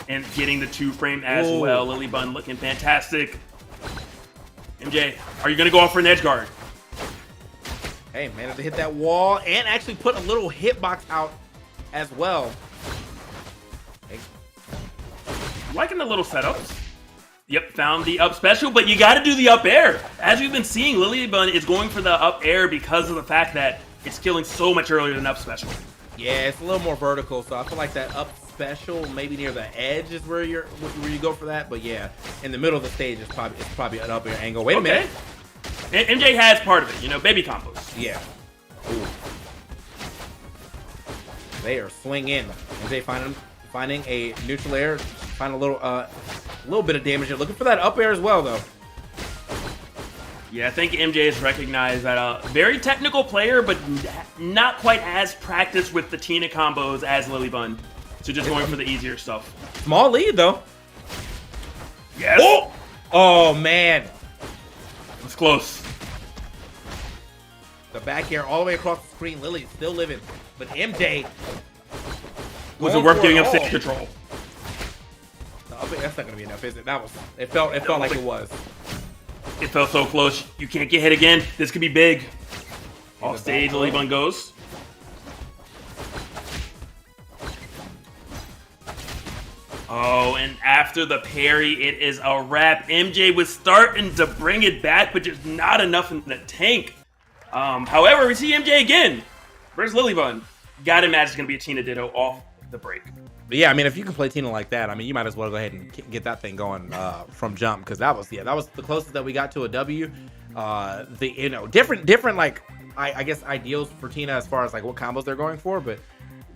And getting the 2-frame as well. LilyBun looking fantastic. MJ, are you going to go off for an edge guard? Hey, managed to hit that wall and actually put a little hitbox out as well. Hey. Liking the little setups. Yep, found the up special, but you got to do the up air. As we've been seeing, LilyBun is going for the up air because of the fact that it's killing so much earlier than up special. Yeah, it's a little more vertical, so I feel like that up special, maybe near the edge, is where you go for that. But yeah, in the middle of the stage, it's probably an up air angle. Wait a minute. MJ has part of it, you know, baby combos. Yeah. Ooh. They are swinging. MJ finding a neutral air, find a little bit of damage here. Looking for that up air as well, though. Yeah, I think MJ has recognized that very technical player, but not quite as practiced with the Tina combos as LilyBun. So just going for the easier stuff. Small lead, though. Yes. Oh man. It's close. The back air all the way across the screen. Lily's still living, but MJ wasn't worth giving up stage control. No, that's not gonna be enough, is it? It felt like it was. It felt so close. You can't get hit again. This could be big. Off stage, LilyBun goes. Oh, and after the parry, it is a wrap. MJ was starting to bring it back, but just not enough in the tank. However, we see MJ again versus LilyBun. Gotta imagine it's gonna be a Tina Ditto off the break. But yeah, I mean, if you can play Tina like that, I mean, you might as well go ahead and get that thing going from jump, because that was the closest that we got to a W. Different like I guess ideals for Tina as far as like what combos they're going for, but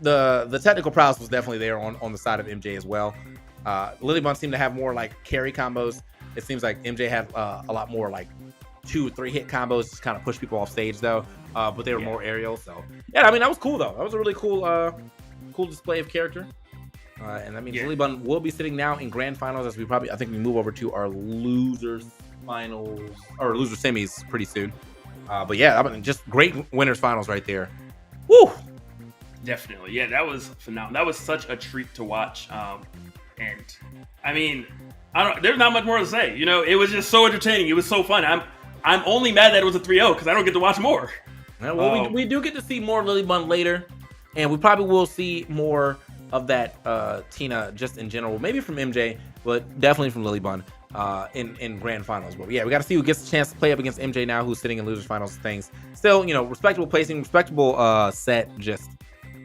the technical prowess was definitely there on the side of MJ as well. LilyBun seemed to have more like carry combos. It seems like MJ had a lot more like 2-3 hit combos, just kind of push people off stage though. But they were more aerial. So yeah, I mean, that was cool though. That was a really cool display of character. And that means LilyBun will be sitting now in grand finals as I think we move over to our losers finals or loser semis pretty soon. But yeah, I mean, just great winners finals right there. Woo! Definitely, yeah, that was phenomenal. That was such a treat to watch. And I mean, there's not much more to say. You know, it was just so entertaining. It was so fun. I'm only mad that it was a 3-0 because I don't get to watch more. Yeah, well, we do get to see more LilyBun later, and we probably will see more of that Tina just in general, maybe from MJ, but definitely from LilyBun in grand finals. But yeah, we got to see who gets a chance to play up against MJ now, who's sitting in losers finals. Things still, you know, respectable placing, respectable set. Just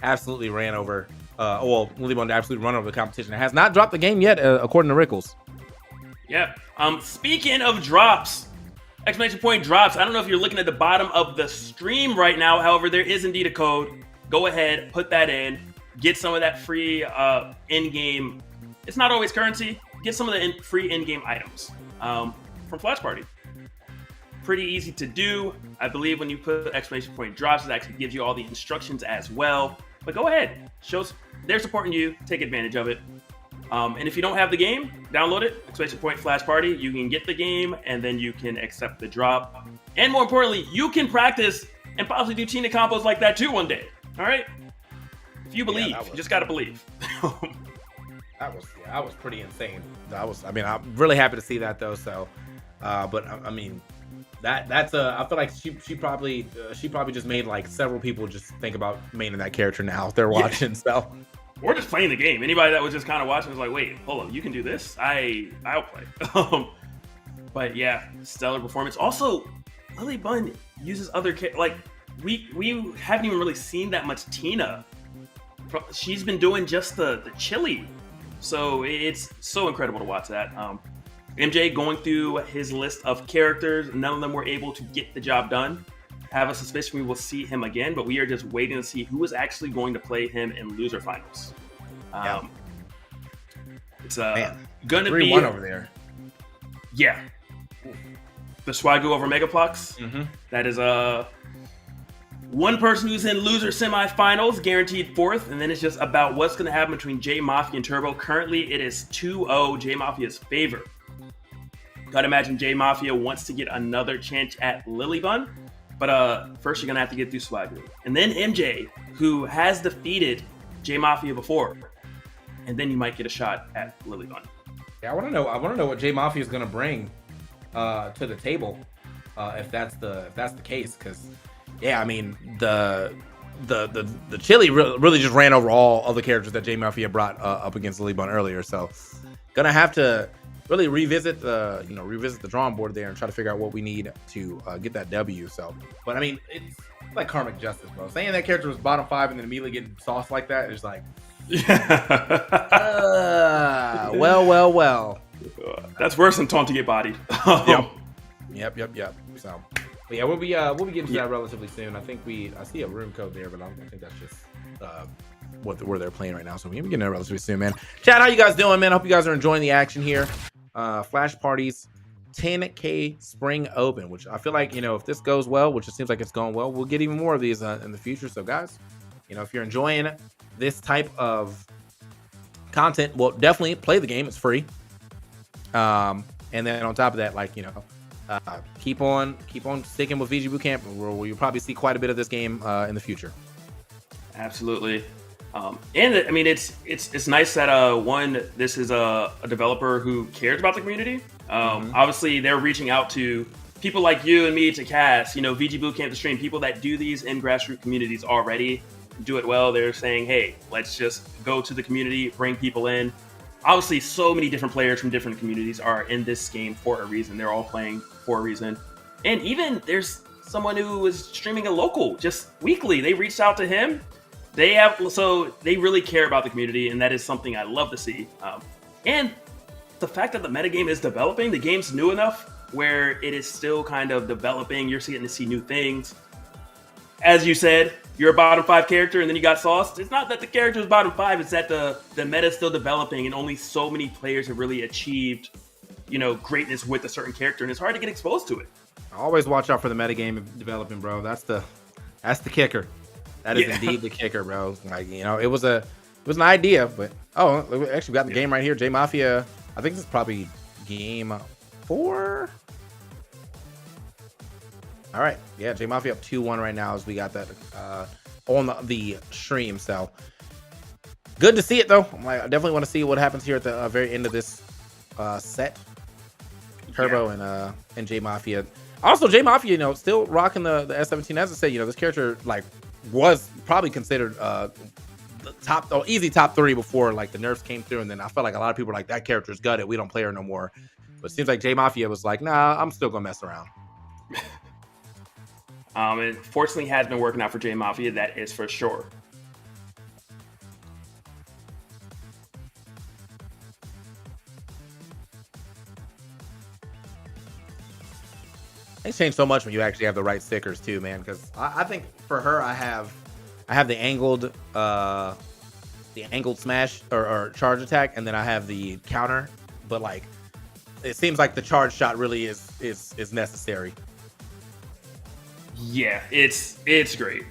absolutely ran over. LilyBun absolutely run over the competition. It has not dropped the game yet, according to Rickles. Yeah. Speaking of drops. Exclamation point drops. I don't know if you're looking at the bottom of the stream right now. However, there is indeed a code. Go ahead, put that in. Get some of that free in-game. It's not always currency. Get some of the free in-game items from flashparty. Pretty easy to do. I believe when you put exclamation point drops, it actually gives you all the instructions as well. But go ahead. Shows they're supporting you. Take advantage of it. And if you don't have the game, download it. Exclamation point flashparty. You can get the game, and then you can accept the drop. And more importantly, you can practice and possibly do Tina combos like that too one day. All right? If you believe, you just gotta believe. That was pretty insane. I'm really happy to see that though. So, but I mean, that's I feel like she probably just made like several people just think about maining that character now if they're watching. So. Or just playing the game. Anybody that was just kind of watching was like, wait, hold on, you can do this? I'll play. But yeah, stellar performance. Also, LilyBun uses other like we haven't even really seen that much Tina. She's been doing just the chili. So it's so incredible to watch that. MJ going through his list of characters, none of them were able to get the job done. Have a suspicion we will see him again, but we are just waiting to see who is actually going to play him in loser finals. It's gonna be 3-1 over there. Yeah, the Swagu over MegaBlocks. Mm-hmm. That is one person who's in loser semifinals, guaranteed fourth, and then it's just about what's going to happen between J Mafia and Turbo. Currently, it is 2-0 J Mafia's favor. Gotta imagine J Mafia wants to get another chance at LilyBun. But first, you're going to have to get through Swagu. And then MJ, who has defeated J Mafia before. And then you might get a shot at LilyBun. Yeah, I want to know what J Mafia is going to bring to the table if that's the case. Because, yeah, I mean, the chili really just ran over all other characters that J Mafia brought up against LilyBun earlier. So, going to have to really revisit the drawing board there and try to figure out what we need to get that W. So, but I mean, it's like karmic justice, bro. Saying that character was bottom 5 and then immediately getting sauced like that is like, well. That's worse than taunting get bodied. Yep. So, but yeah, we'll be getting to that relatively soon. I see a room code there, but I think that's just where they're playing right now. So we'll be getting there relatively soon, man. Chat, how you guys doing, man? I hope you guys are enjoying the action here. Flash Parties 10K Spring Open, which I feel like, if this goes well, which it seems like it's going well, we'll get even more of these in the future. So guys, if you're enjoying this type of content, well, definitely play the game. It's free. And then on top of that, keep on sticking with VG Bootcamp, where you'll probably see quite a bit of this game in the future. Absolutely. And I mean, it's nice that this is a developer who cares about the community. Obviously, they're reaching out to people like you and me to cast, VG Bootcamp to stream, people that do these in grassroots communities already, do it well. They're saying, hey, let's just go to the community, bring people in. obviously so many different players from different communities are in this game for a reason. They're all playing for a reason. And even there's someone who was streaming a local just weekly. They reached out to him. They really care about the community, and that is something I love to see. And the fact that the metagame is developing, the game's new enough where it is still kind of developing. You're getting to see new things. As you said, you're a bottom 5 character and then you got sauced. It's not that the character is bottom 5, it's that the meta is still developing and only so many players have really achieved, greatness with a certain character, and it's hard to get exposed to it. Always watch out for the metagame developing, bro. That's the kicker. That is indeed the kicker, bro. Like, it was an idea, but we actually got the game right here. J Mafia, I think this is probably game 4. All right, yeah, J Mafia up 2-1 right now as we got that on the stream. So good to see it though. I definitely want to see what happens here at the very end of this set. Turbo and J Mafia. Also, J Mafia, still rocking the S17. As I said, this character was probably considered easy top 3 before the nerfs came through, and then I felt like a lot of people were like, that character's gutted, we don't play her no more. But it seems like J Mafia was like, nah, I'm still gonna mess around. It fortunately has been working out for J Mafia, that is for sure. Things change so much when you actually have the right stickers too, man. Because I think for her, I have the angled smash or charge attack, and then I have the counter. But it seems like the charge shot really is necessary. Yeah, it's great.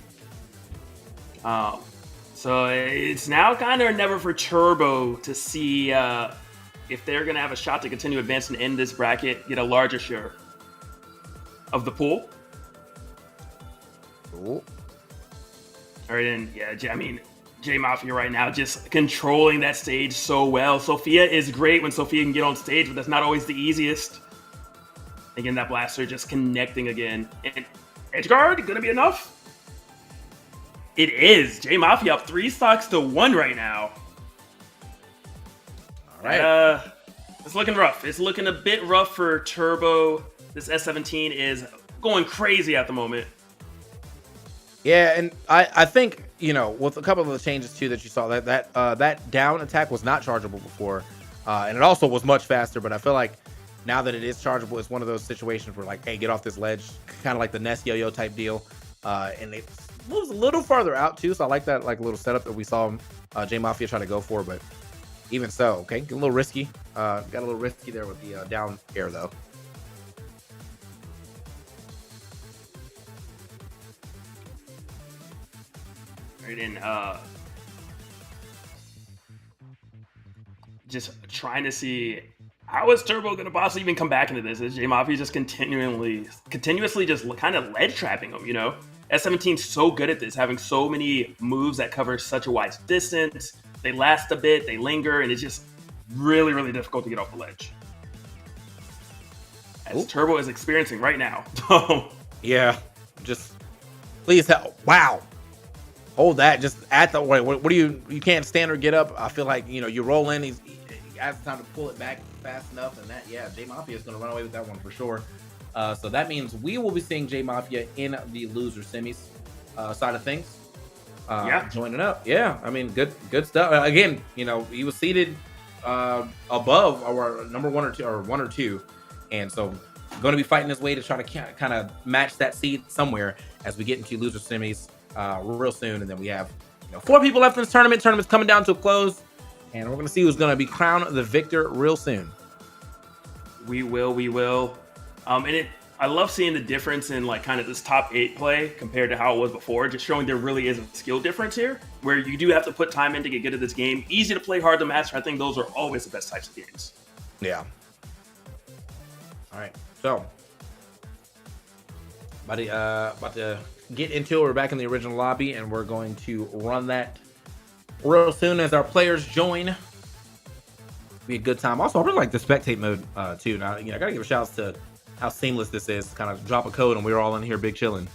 So it's now kind of never for Turbo to see if they're gonna have a shot to continue advancing in this bracket, get a larger share of the pool. Cool. All right, and J Mafia right now just controlling that stage so well. Sophia is great when Sophia can get on stage, but that's not always the easiest. Again, that blaster just connecting again. And Edgeguard, gonna be enough? It is. J Mafia up 3 stocks to 1 right now. All right. It's looking rough. It's looking a bit rough for Turbo. This S17 is going crazy at the moment. Yeah, and I think, with a couple of the changes too that you saw, that down attack was not chargeable before. And it also was much faster, but I feel like now that it is chargeable, it's one of those situations where hey, get off this ledge, kind of like the Nest Yo-Yo type deal. And it moves a little farther out too, so I like that little setup that we saw J Mafia try to go for, but even so, okay, get a little risky. Got a little risky there with the down air though. Right in, just trying to see how is Turbo gonna possibly even come back into this? Is J Mafia just continuously just kind of ledge trapping him? S17's so good at this, having so many moves that cover such a wide distance. They last a bit, they linger, and it's just really, really difficult to get off the ledge. As Turbo is experiencing right now. Yeah, just please help. Wow. Hold that just at the way. What do you can't stand or get up? I feel like, you roll in, he has time to pull it back fast enough, and J Mafia is going to run away with that one for sure. So that means we will be seeing J Mafia in the loser semis side of things. Joining up. Yeah, good stuff. Again, he was seated above our number 1 or 2, and so going to be fighting his way to try to kind of match that seed somewhere as we get into loser semis real soon. And then we have 4 people left in this tournament. Tournament's coming down to a close, and we're going to see who's going to be crowned the victor real soon. We will. I love seeing the difference in kind of this top 8 play compared to how it was before, just showing there really is a skill difference here, where you do have to put time in to get good at this game. Easy to play, hard to master. I think those are always the best types of games. Yeah. All right, so about to get into it. We're back in the original lobby, and we're going to run that real soon as our players join. Be a good time. Also, I really like the spectate mode too. Now, I gotta give a shout out to how seamless this is. Kind of drop a code, and we're all in here big chilling.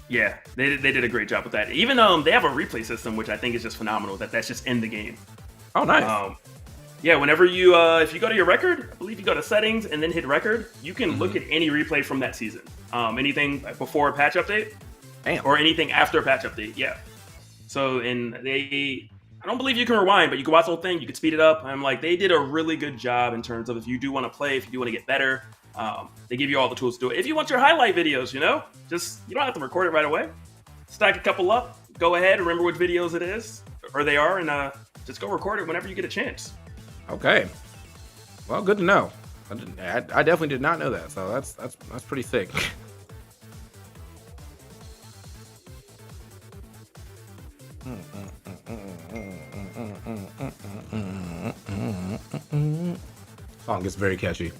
Yeah, they did a great job with that. Even they have a replay system, which I think is just phenomenal. That's just in the game. Oh, nice. Yeah, whenever you, if you go to your record, I believe you go to settings and then hit record, you can look at any replay from that season. Anything before a patch update. Damn. Or anything after a patch update, yeah. So, I don't believe you can rewind, but you can watch the whole thing, you can speed it up. I'm like, they did a really good job in terms of if you do want to play, if you do want to get better, they give you all the tools to do it. If you want your highlight videos, you know, just, you don't have to record it right away. Stack a couple up, go ahead, remember which videos it is, or they are, and just go record it whenever you get a chance. Okay. Well, good to know. I definitely did not know that, so that's pretty sick. Song gets very catchy.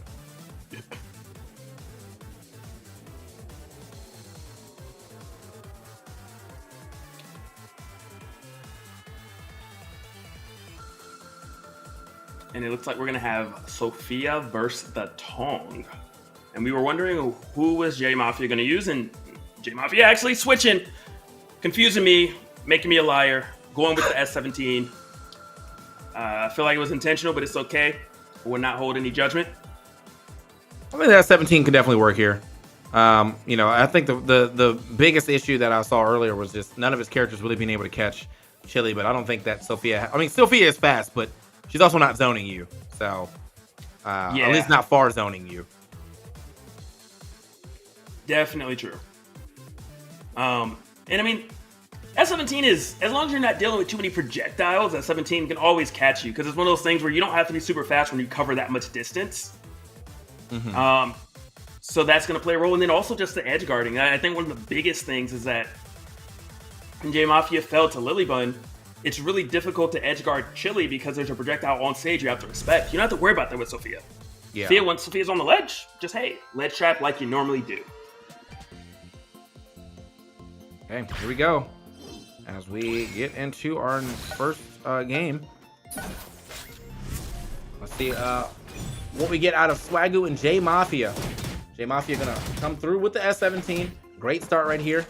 And it looks like we're going to have Sophia versus the Tong. And we were wondering who was J Mafia going to use, and J Mafia actually switching, confusing me, making me a liar, going with the S17. I feel like it was intentional, but it's okay. We'll not hold any judgment. I think that 17 could definitely work here. You know, I think the biggest issue that I saw earlier was just none of his characters really being able to catch Chili, but I don't think that Sophia... I mean, Sophia is fast, but she's also not zoning you. So, at least not far zoning you. Definitely true. And I mean, S17 is, as long as you're not dealing with too many projectiles, S17 can always catch you, because it's one of those things where you don't have to be super fast when you cover that much distance. Mm-hmm. So that's going to play a role. And then also just the edge guarding. I think one of the biggest things is that when J Mafia fell to LilyBun, it's really difficult to edge guard Chili because there's a projectile on stage you have to respect. You don't have to worry about that with Sophia. Yeah. Once Sophia's on the ledge, just, hey, ledge trap like you normally do. Okay, here we go. As we get into our first game. Let's see what we get out of Swagu and J Mafia. J Mafia gonna come through with the S17. Great start right here.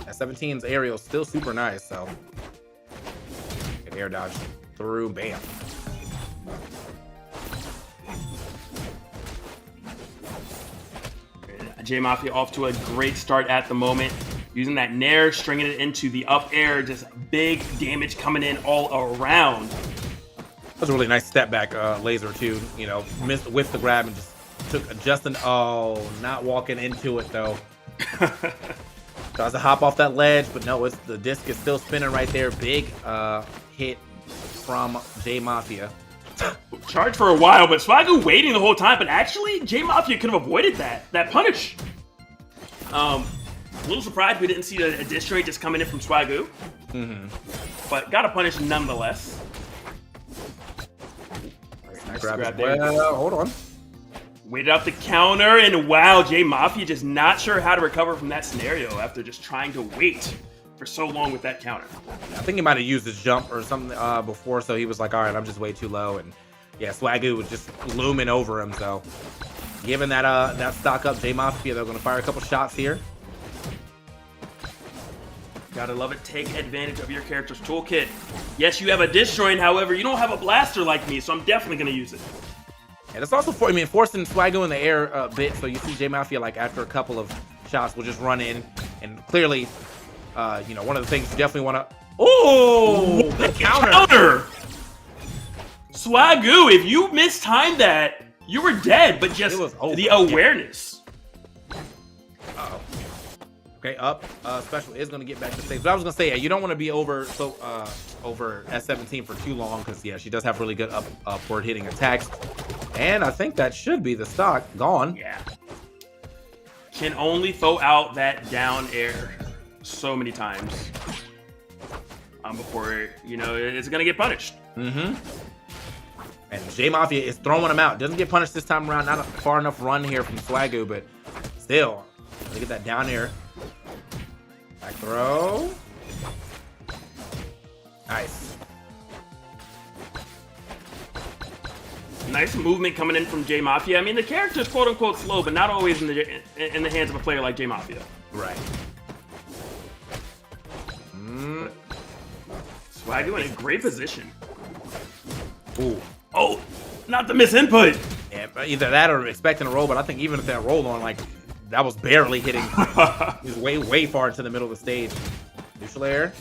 S17's aerial still super nice, so good air dodge through, bam. J Mafia off to a great start at the moment. Using that nair, stringing it into the up air, just big damage coming in all around. That was a really nice step back laser too. You know, missed with the grab and just took Justin. Oh, not walking into it though. Tries to hop off that ledge, but no, it's the disc is still spinning right there. Big hit from J Mafia. Charged for a while, but Swagu waiting the whole time. But actually, J Mafia could have avoided that punish. A little surprised we didn't see a disc just coming in from Swagu. But got a punish nonetheless. Nice grab there. Well, hold on. Waited out the counter, and wow, J Mafia just not sure how to recover from that scenario after just trying to wait for so long with that counter. I think he might have used his jump or something before, so he was like, all right, I'm just way too low. And yeah, Swagu was just looming over him. So given that stock up, J Mafia, they're going to fire a couple shots here. Gotta love it. Take advantage of your character's toolkit. Yes, you have a disjoint, however, you don't have a blaster like me, so I'm definitely gonna use it. And it's also forcing Swagu in the air a bit, so you see J Mafia like after a couple of shots will just run in, and clearly, you know, one of the things you definitely want to. Oh, the counter! Swagu, if you mistimed that, you were dead. But just the awareness. Okay, up special is going to get back to stage. But I was going to say, yeah, you don't want to be over S17 for too long because, yeah, she does have really good upward hitting attacks. And I think that should be the stock. Gone. Yeah. Can only throw out that down air so many times before, you know, it's going to get punished. And J Mafia is throwing him out. Doesn't get punished this time around. Not a far enough run here from Swagu, but still, look at that down air. Back throw. Nice. Nice movement coming in from J Mafia. I mean, the character's quote unquote slow, but not always in the hands of a player like J Mafia. Right. Swagu in a great position. Ooh. Oh, not the miss input. Yeah, either that or expecting a roll, but I think even if that rolled on, like, that was barely hitting. He was way far into the middle of the stage. Neutral air.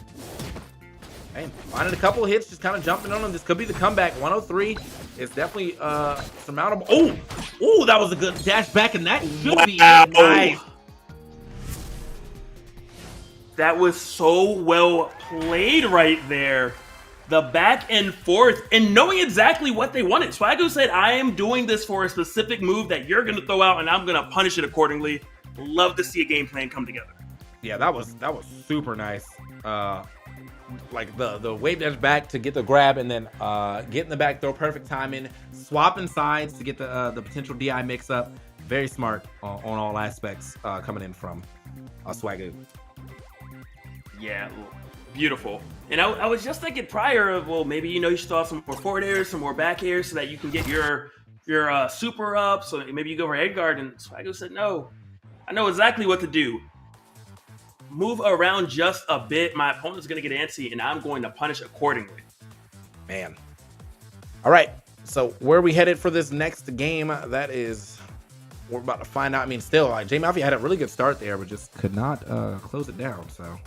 Hey, finding a couple of hits, just kind of jumping on them. This could be the comeback. 103 is definitely surmountable. Oh, that was a good dash back, and that should be nice. That was so well played right there. The back and forth, and knowing exactly what they wanted. Swagu said, I am doing this for a specific move that you're going to throw out, and I'm going to punish it accordingly. Love to see a game plan come together. Yeah, that was super nice. Like the wave dash back to get the grab, and then get in the back throw, perfect timing, swapping sides to get the potential DI mix up. Very smart on all aspects coming in from Swagu. Yeah, beautiful. And I was just thinking prior of, well, maybe, you should throw some more forward airs, some more back airs so that you can get your super up. So maybe you go for head guard. And Swagu said, no, I know exactly what to do. Move around just a bit. My opponent's going to get antsy, and I'm going to punish accordingly. Man. All right. So where are we headed for this next game? That is, we're about to find out. I mean, still, like, J Mafia had a really good start there, but just could not close it down. So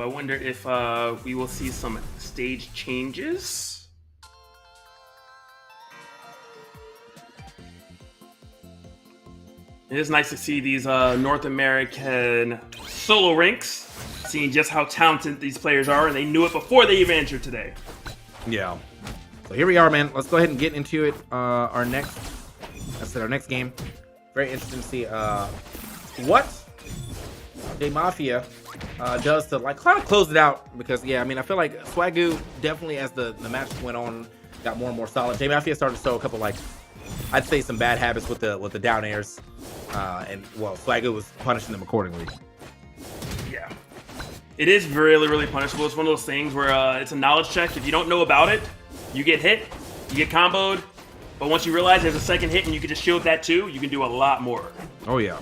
I wonder if we will see some stage changes. It is nice to see these North American solo ranks, seeing just how talented these players are, and they knew it before they even entered today. Yeah. So here we are, man. Let's go ahead and get into it. Our next game. Very interesting to see what J Mafia does to, like, kind of close it out, because yeah, I mean, I feel like Swagu definitely, as the match went on, got more and more solid. J Mafia started to show a couple, like, I'd say some bad habits with the down airs, and well, Swagu was punishing them accordingly. Yeah, it is really punishable. It's one of those things where it's a knowledge check. If you don't know about it, you get hit, you get comboed, but once you realize there's a second hit and you can just shield that too, you can do a lot more. Oh yeah.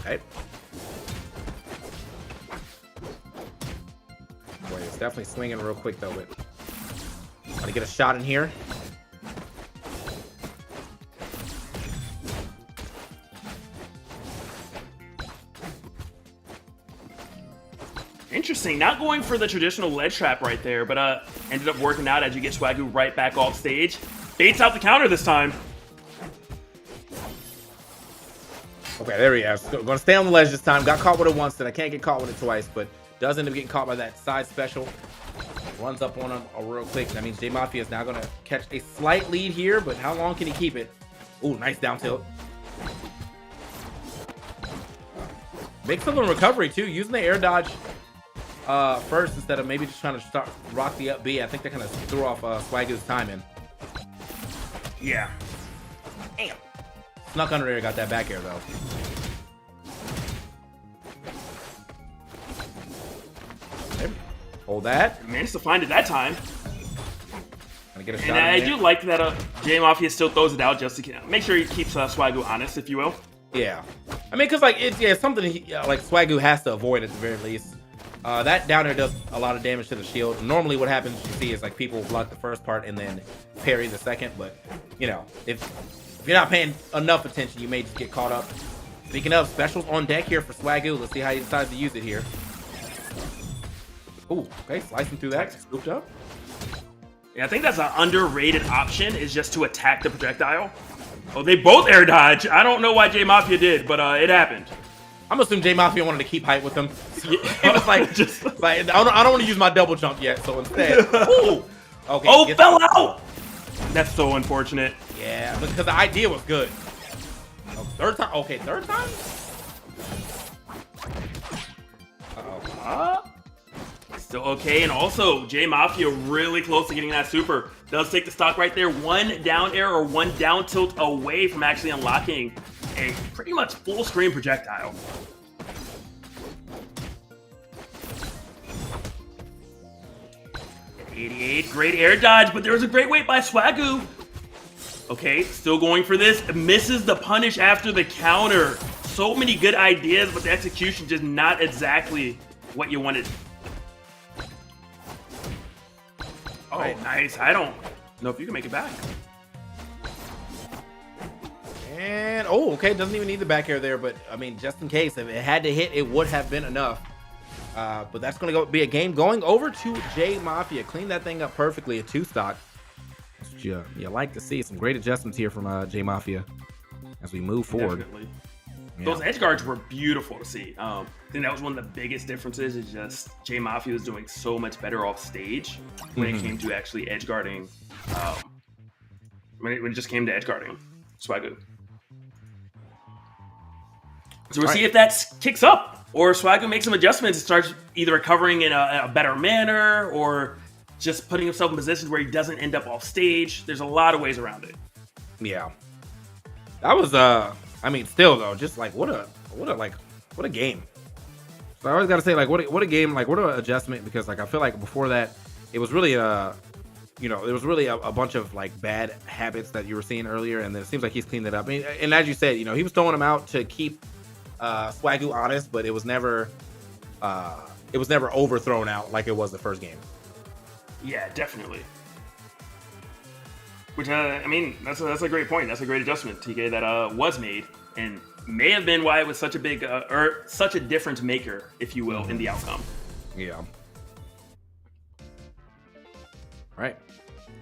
Okay. Boy, it's definitely swinging real quick though, but want to get a shot in here. Interesting, not going for the traditional ledge trap right there, but ended up working out as you get Swagu right back off stage. Baits out the counter this time. Okay, there we are. Going to stay on the ledge this time. Got caught with it once, then I can't get caught with it twice, but does end up getting caught by that side special. Runs up on him real quick. That means J Mafia is now going to catch a slight lead here, but how long can he keep it? Ooh, nice down tilt. Big some recovery too, using the air dodge first instead of maybe just trying to rock the up B. I think that kind of threw off Swagu's timing. Yeah. Damn. Snuck under air, got that back air though. Okay. Hold that. Managed to find it that time. Gonna get a shot. And I do like that J Mafia still throws it out just to make sure he keeps Swagu honest, if you will. Yeah. I mean, because like it's something like Swagu has to avoid at the very least. That down air does a lot of damage to the shield. Normally what happens, you see, is like people block the first part and then parry the second, but you know, if you're not paying enough attention, you may just get caught up. Speaking of, specials on deck here for Swagu. Let's see how he decides to use it here. Ooh, okay, slicing through that, scooped up. Yeah, I think that's an underrated option, is just to attack the projectile. Oh, they both air dodge. I don't know why J Mafia did, but it happened. I'm assuming J Mafia wanted to keep height with him. He was like, just like, I don't want to use my double jump yet, so instead, ooh, okay. Oh, fell out. That's so unfortunate. Yeah, because the idea was good. Oh, third time. Okay, third time. Uh-oh. Still okay, and also J Mafia really close to getting that super. Does take the stock right there. One down air or one down tilt away from actually unlocking a pretty much full screen projectile. At 88, great air dodge, but there was a great wait by Swagu. Okay, still going for this. Misses the punish after the counter. So many good ideas, but the execution just not exactly what you wanted. Oh, nice. I don't know if you can make it back. And, oh, okay, doesn't even need the back air there, but, I mean, just in case, if it had to hit, it would have been enough. But that's going to be a game going over to J Mafia. Clean that thing up perfectly, a 2-stock. That's what you like to see. Some great adjustments here from J Mafia as we move forward. Definitely. Yeah. Those edge guards were beautiful to see. I think that was one of the biggest differences, is just J Mafia was doing so much better off stage when it came to actually edge guarding. When it just came to edge guarding Swagu. So we'll see if that kicks up, or Swagu makes some adjustments and starts either recovering in a better manner, or just putting himself in positions where he doesn't end up off stage. There's a lot of ways around it. Yeah. That was I mean, still though, just like what a game. So I always got to say, like, what a game, like what an adjustment, because like I feel like before that it was really there was really a bunch of like bad habits that you were seeing earlier, and then it seems like he's cleaned it up. I mean, and as you said, he was throwing them out to keep Swagu honest, but it was never overthrown out like it was the first game. Yeah, definitely. Which I mean, that's a great point. That's a great adjustment, TK, that was made, and may have been why it was such a big or such a difference maker, if you will, in the outcome. Yeah. All right.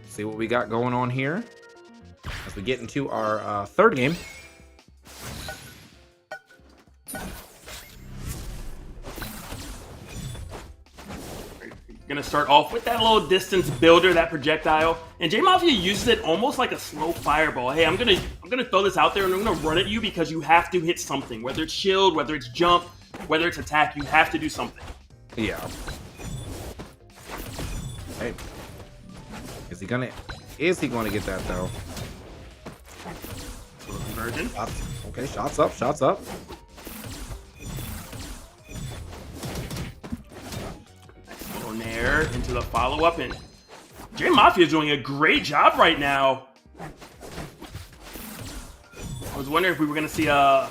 See what we got going on here as we get into our third game. Gonna start off with that little distance builder, that projectile, and J Mafia uses it almost like a slow fireball. Hey, I'm gonna throw this out there and I'm gonna run at you because you have to hit something, whether it's shield, whether it's jump, whether it's attack. You have to do something. Yeah. Hey, is he gonna get that though? Conversion. Okay, shots up, shots up. There into the follow-up, and J Mafia is doing a great job right now. I was wondering if we were going to see a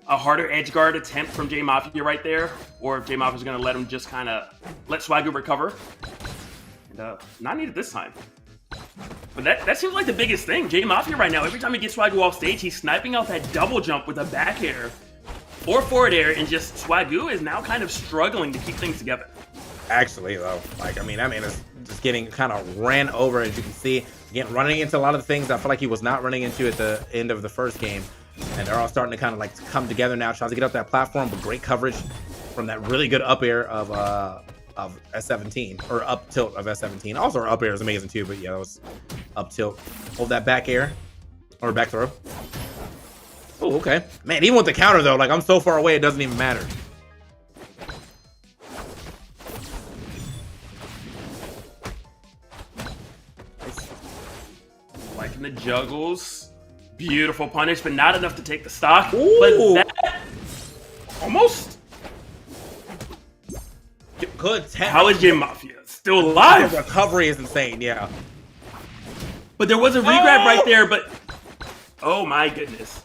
harder edge guard attempt from J Mafia right there, or if J Mafia is going to let him just kind of let Swagu recover. And not needed this time. But that seems like the biggest thing. J Mafia right now, every time he gets Swagu off stage, he's sniping out that double jump with a back air or forward air, and just Swagu is now kind of struggling to keep things together. Actually, though, like, I mean, it's just getting kind of ran over, as you can see. Again, running into a lot of the things I feel like he was not running into at the end of the first game. And they're all starting to kind of like come together now, trying to get up that platform, but great coverage from that really good up air of S17, or up tilt of S17. Also, our up air is amazing too, but yeah, that was up tilt. Hold that back air, or back throw. Oh, okay. Man, even with the counter though, like, I'm so far away, it doesn't even matter. Liking the juggles. Beautiful punish, but not enough to take the stock. Ooh. But that almost. Good. How is J Mafia still alive? The recovery is insane, yeah. But there was a regrab right there, but oh my goodness.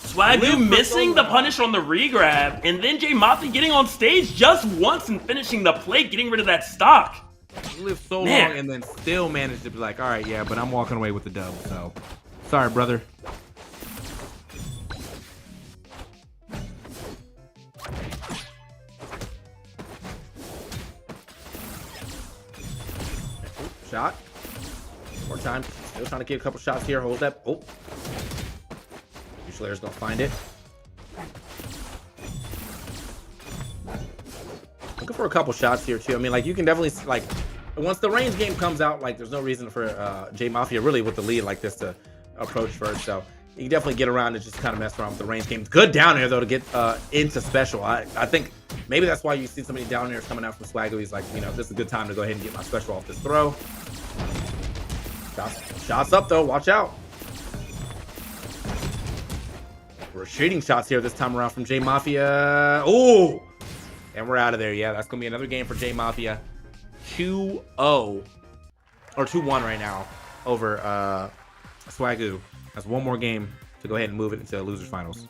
Swagu missing the punish on the regrab, and then J Mafia getting on stage just once and finishing the plate, getting rid of that stock. He lived so long and then still managed to be like, all right, yeah, but I'm walking away with the dub, so sorry, brother. Shot. More time. Still trying to get a couple shots here. Hold that. Oh. Slayer's gonna find it. Looking for a couple shots here too. I mean, like, you can definitely, like, once the range game comes out, like, there's no reason for J Mafia really with the lead like this to approach first. So you can definitely get around and just kind of mess around with the range game. Good down air though to get into special. I think maybe that's why you see so many down airs coming out from Swagu. He's like, you know, this is a good time to go ahead and get my special off this throw. Shots up though. Watch out. We're shooting shots here this time around from J Mafia. Oh, and we're out of there. Yeah, that's gonna be another game for J Mafia. 2-0 or 2-1 right now over Swagu has one more game to go ahead and move it into losers finals.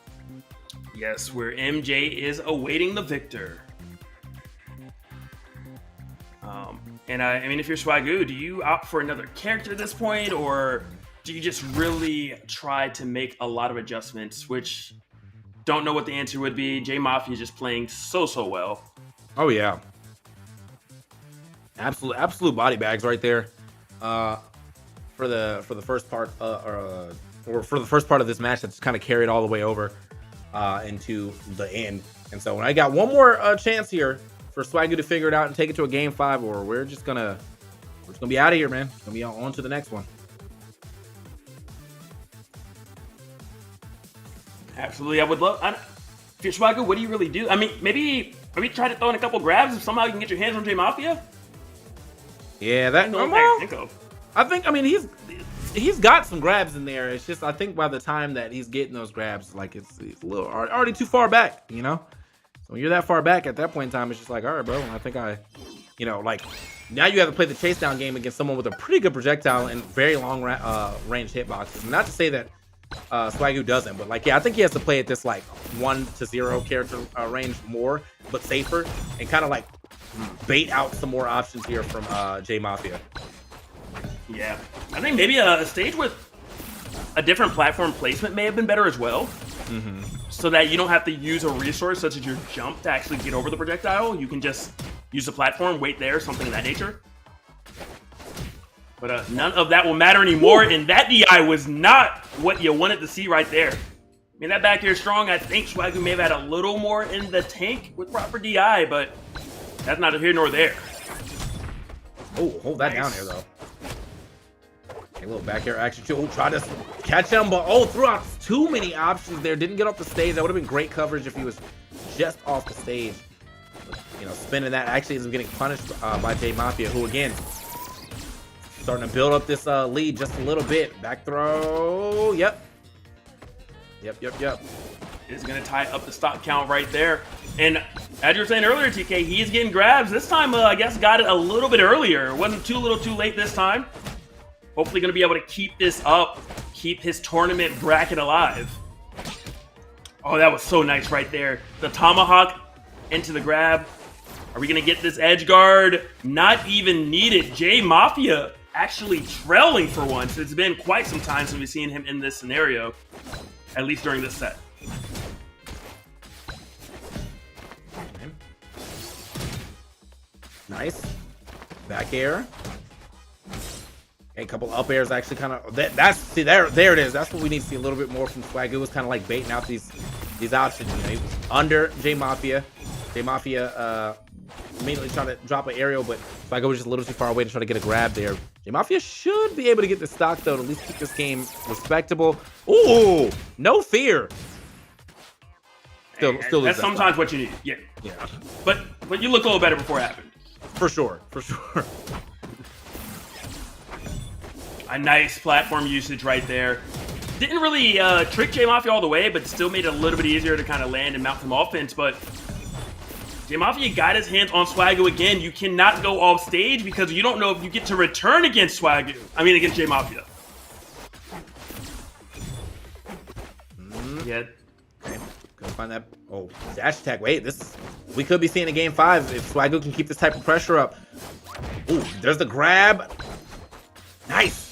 Yes, where MJ is awaiting the victor. And I mean, if you're Swagu, do you opt for another character at this point, or do you just really try to make a lot of adjustments, which don't know what the answer would be? J Mafia is just playing so well. Oh yeah, absolute body bags right there. For the first part, or for the first part of this match, that's kind of carried all the way over into the end. And so when I got one more chance here for Swagu to figure it out and take it to a game 5, or we're just gonna be out of here, man. It's gonna be on to the next one. Absolutely, I would love. If you're Swagu, what do you really do? I mean, maybe try to throw in a couple grabs if somehow you can get your hands on J Mafia. Yeah, that. I mean, he's got some grabs in there. It's just I think by the time that he's getting those grabs, like it's a little already too far back, you know. So when you're that far back at that point in time, it's just like, all right, bro. I think like now you have to play the chase down game against someone with a pretty good projectile and very long range hitboxes. Not to say that Swagu doesn't, but like, yeah, I think he has to play at this like 1-0 character range more, but safer, and kind of like bait out some more options here from J Mafia. Yeah, I think maybe a stage with a different platform placement may have been better as well. So that you don't have to use a resource such as your jump to actually get over the projectile. You can just use the platform, wait there, something of that nature. But none of that will matter anymore, and that DI was not what you wanted to see right there. I mean, that back air strong, I think Swagu may have had a little more in the tank with proper DI, but that's neither here nor there. Oh, hold that down here, though. A little back air action too. Oh, try to catch him, but threw out too many options there. Didn't get off the stage. That would have been great coverage if he was just off the stage. But, you know, spinning that actually is getting punished by J Mafia, who again starting to build up this lead just a little bit. Back throw. Yep. Is going to tie up the stock count right there. And as you were saying earlier, TK, he's getting grabs. This time, I guess, got it a little bit earlier. Wasn't too little too late this time. Hopefully going to be able to keep this up, keep his tournament bracket alive. Oh, that was so nice right there. The tomahawk into the grab. Are we going to get this edge guard? Not even needed. J Mafia actually trailing for once. It's been quite some time since we've seen him in this scenario, at least during this set. Nice. Back air. A couple up airs actually kind of there it is. That's what we need to see a little bit more from Swagu. It was kind of like baiting out these options. You know, he was under J Mafia. J Mafia immediately trying to drop an aerial, but Swagu was just a little too far away to try to get a grab there. J Mafia should be able to get the stock though, to at least keep this game respectable. Ooh, no fear. Still that's sometimes what you need. Yeah. But you look a little better before it happened. For sure. A nice platform usage right there. Didn't really trick J Mafia all the way, but still made it a little bit easier to kind of land and mount some offense. But J Mafia got his hands on Swagu again. You cannot go off stage because you don't know if you get to return against Swagu. I mean, against J Mafia. Yeah. Okay. Gonna find that. Oh, dash attack. Wait, we could be seeing a game 5 if Swagu can keep this type of pressure up. Ooh, there's the grab. Nice.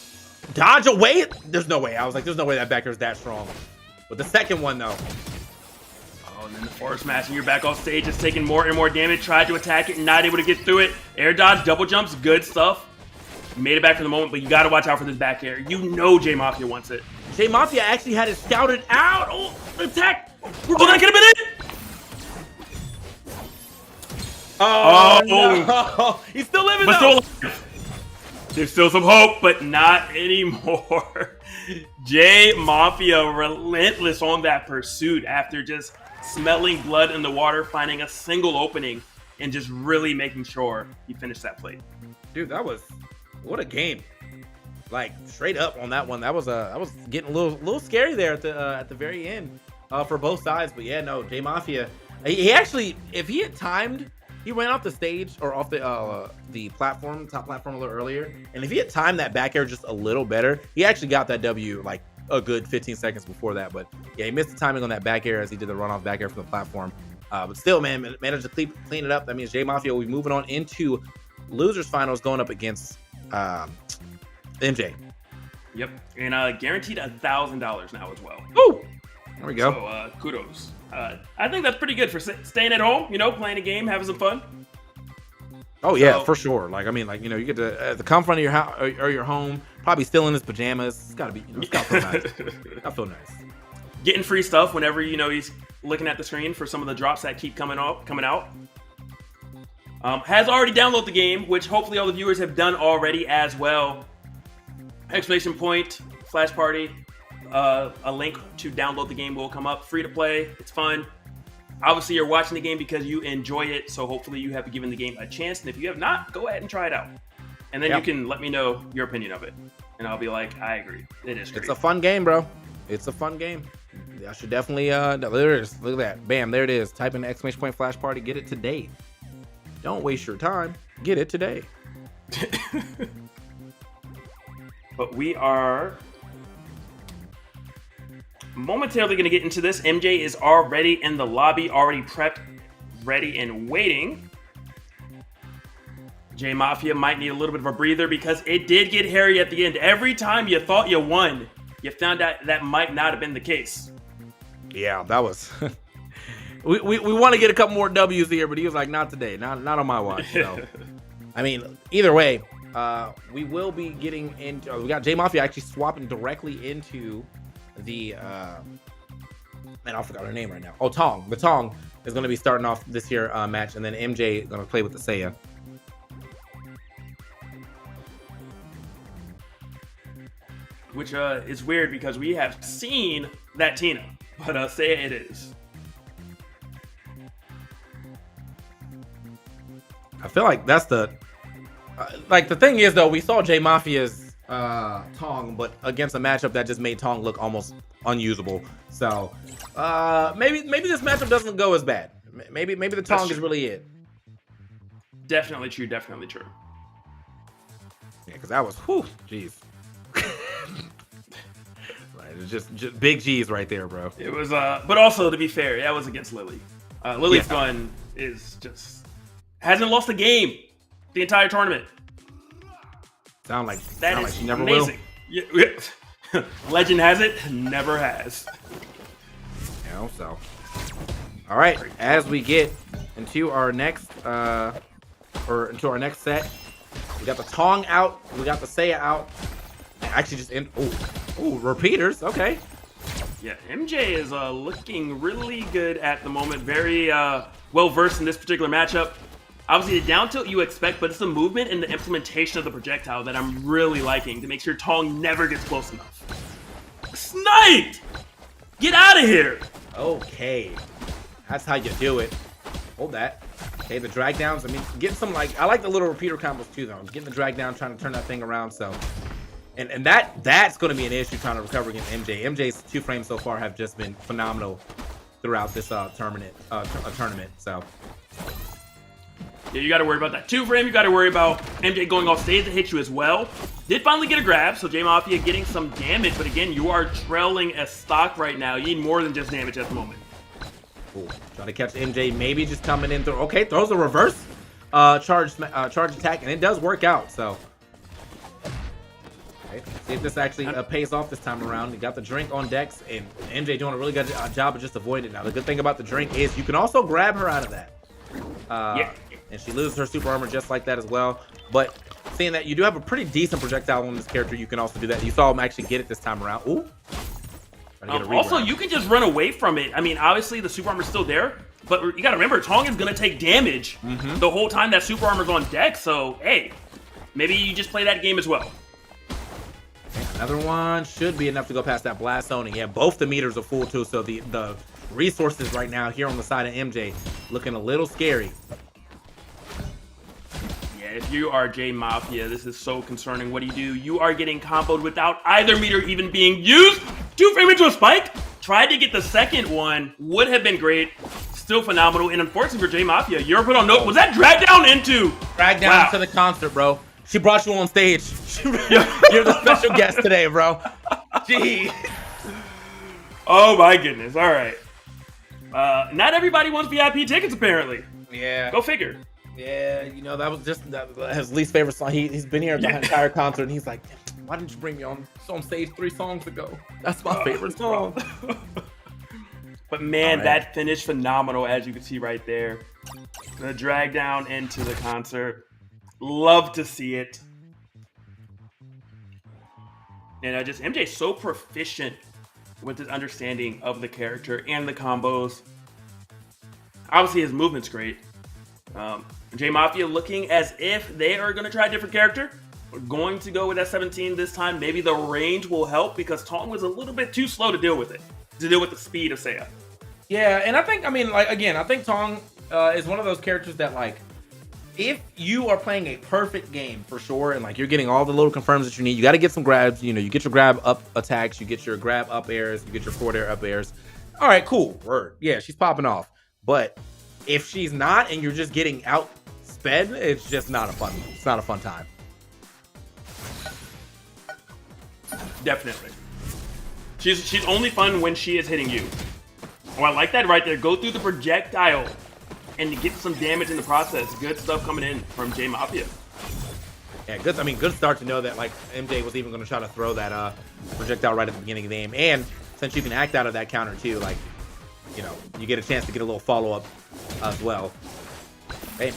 Dodge away. There's no way. I was like, there's no way that back air is that strong. But the second one though. Oh, and then the forward smash, and you're back off stage. It's taking more and more damage. Tried to attack it, not able to get through it. Air dodge, double jumps, good stuff. You made it back for the moment, but you got to watch out for this back air. You know J Mafia wants it. J Mafia actually had it scouted out. Oh, attack. That could have been it. Oh, no. He's still living but though. There's still some hope, but not anymore. J Mafia relentless on that pursuit after just smelling blood in the water, finding a single opening, and just really making sure he finished that plate. Dude, what a game. Like straight up on that one. That was getting a little scary there at the very end for both sides. But yeah, no, J Mafia. He actually, if he had timed he ran off the stage or off the platform, top platform a little earlier. And if he had timed that back air just a little better, he actually got that W like a good 15 seconds before that. But yeah, he missed the timing on that back air as he did the runoff back air from the platform. But still, man, managed to clean it up. That means J Mafia will be moving on into losers finals, going up against MJ. Yep, and guaranteed $1,000 now as well. Woo! There we go. So kudos. I think that's pretty good for staying at home. You know, playing a game, having some fun. Oh yeah, for sure. Like I mean, like you get to the comfort of your house or your home, probably still in his pajamas. It's gotta be, it's gotta feel nice. That feel nice. Getting free stuff whenever he's looking at the screen for some of the drops that keep coming out. Has already downloaded the game, which hopefully all the viewers have done already as well. Exclamation point, Flash Party. A link to download the game will come up. Free to play. It's fun. Obviously, you're watching the game because you enjoy it, so hopefully you have given the game a chance. And if you have not, go ahead and try it out. And then you can let me know your opinion of it. And I'll be like, I agree. It is great. It's a fun game, bro. It's a fun game. I should definitely, there it is. Look at that. Bam, there it is. Type in exclamation point Flash Party. Get it today. Don't waste your time. Get it today. But we are momentarily going to get into this. MJ is already in the lobby, already prepped, ready, and waiting. J Mafia might need a little bit of a breather because it did get hairy at the end. Every time you thought you won, you found out that might not have been the case. Yeah, that was. we want to get a couple more W's here, but he was like, not today, not on my watch. So, I mean, either way, we will be getting into. We got J Mafia actually swapping directly into the man, I forgot her name right now. Oh, Tong. The Tong is going to be starting off this here match, and then MJ going to play with the Seiya. Which is weird because we have seen that Tina, but Seiya it is. I feel like that's the like the thing is though, we saw J Mafia's Tong, but against a matchup that just made Tong look almost unusable. So maybe this matchup doesn't go as bad. Maybe the Tong is really it. Definitely true. Definitely true. Yeah, because that was jeez. Right, it's just big G's right there, bro. It was but also to be fair, that was against Lily. Lily's gun is just hasn't lost a game the entire tournament. Sound like she never amazing. Will. Yeah. Legend has it, never has. You know, so. All right, as we get into our next set, we got the Tong out, we got the Seiya out. Actually, just repeaters. Okay. Yeah, MJ is looking really good at the moment. Very well versed in this particular matchup. Obviously, the down tilt you expect, but it's the movement and the implementation of the projectile that I'm really liking to make sure Tong never gets close enough. Sniped! Get out of here! Okay. That's how you do it. Hold that. Okay, the drag downs. I mean, getting some I like the little repeater combos too, though. Getting the drag down, trying to turn that thing around. So, and that's going to be an issue trying to recover against MJ. MJ's 2 frames so far have just been phenomenal throughout this tournament. So. Yeah, you got to worry about that 2 frame. You got to worry about MJ going off stage to hit you as well. Did finally get a grab, so J Mafia getting some damage. But again, you are trailing a stock right now. You need more than just damage at the moment. Ooh, trying to catch MJ, maybe just coming in through. Okay, throws a reverse charge attack, and it does work out. So, okay, see if this actually pays off this time around. You got the drink on decks, and MJ doing a really good job of just avoiding it. Now, the good thing about the drink is you can also grab her out of that. Yeah. And she loses her super armor just like that as well. But seeing that you do have a pretty decent projectile on this character, you can also do that. You saw him actually get it this time around. Ooh. Also, you can just run away from it. I mean, obviously the super armor's still there, but you got to remember, Tong is going to take damage the whole time that super armor's on deck. So, hey, maybe you just play that game as well. Another one should be enough to go past that blast zone. And yeah, both the meters are full too. So the resources right now here on the side of MJ looking a little scary. If you are J Mafia, this is so concerning. What do? You are getting comboed without either meter even being used. 2 frame into a spike. Tried to get the second one. Would have been great. still phenomenal. And unfortunately for J Mafia, you're put on note. Was that dragged down into? Dragged down to the concert, bro. She brought you on stage. You're the special guest today, bro. Gee. Oh my goodness. All right. Not everybody wants VIP tickets, apparently. Yeah. Go figure. Yeah, you know, that was just his least favorite song. He's been here the entire concert, and he's like, why didn't you bring me on stage 3 songs ago? That's my favorite song. But man, that finished phenomenal, as you can see right there. The drag down into the concert. Love to see it. And just MJ's so proficient with his understanding of the character and the combos. Obviously, his movement's great. J Mafia looking as if they are going to try a different character. We're going to go with S17 this time. Maybe the range will help because Tong was a little bit too slow to deal with it. To deal with the speed of Seiya. Yeah, and I think, I think Tong is one of those characters that, like, if you are playing a perfect game for sure, and like you're getting all the little confirms that you need, you got to get some grabs. You know, you get your grab up attacks, you get your grab up airs, you get your forward air up airs. All right, cool. Word. Yeah, she's popping off. But if she's not, and you're just getting outsped, it's just not a fun. It's not a fun time. Definitely. She's only fun when she is hitting you. Oh, I like that right there. Go through the projectile and get some damage in the process. Good stuff coming in from J Mafia. Yeah, good. I mean, good start to know that like MJ was even going to try to throw that projectile right at the beginning of the game. And since you can act out of that counter too, like, you know, you get a chance to get a little follow up as well. Hey,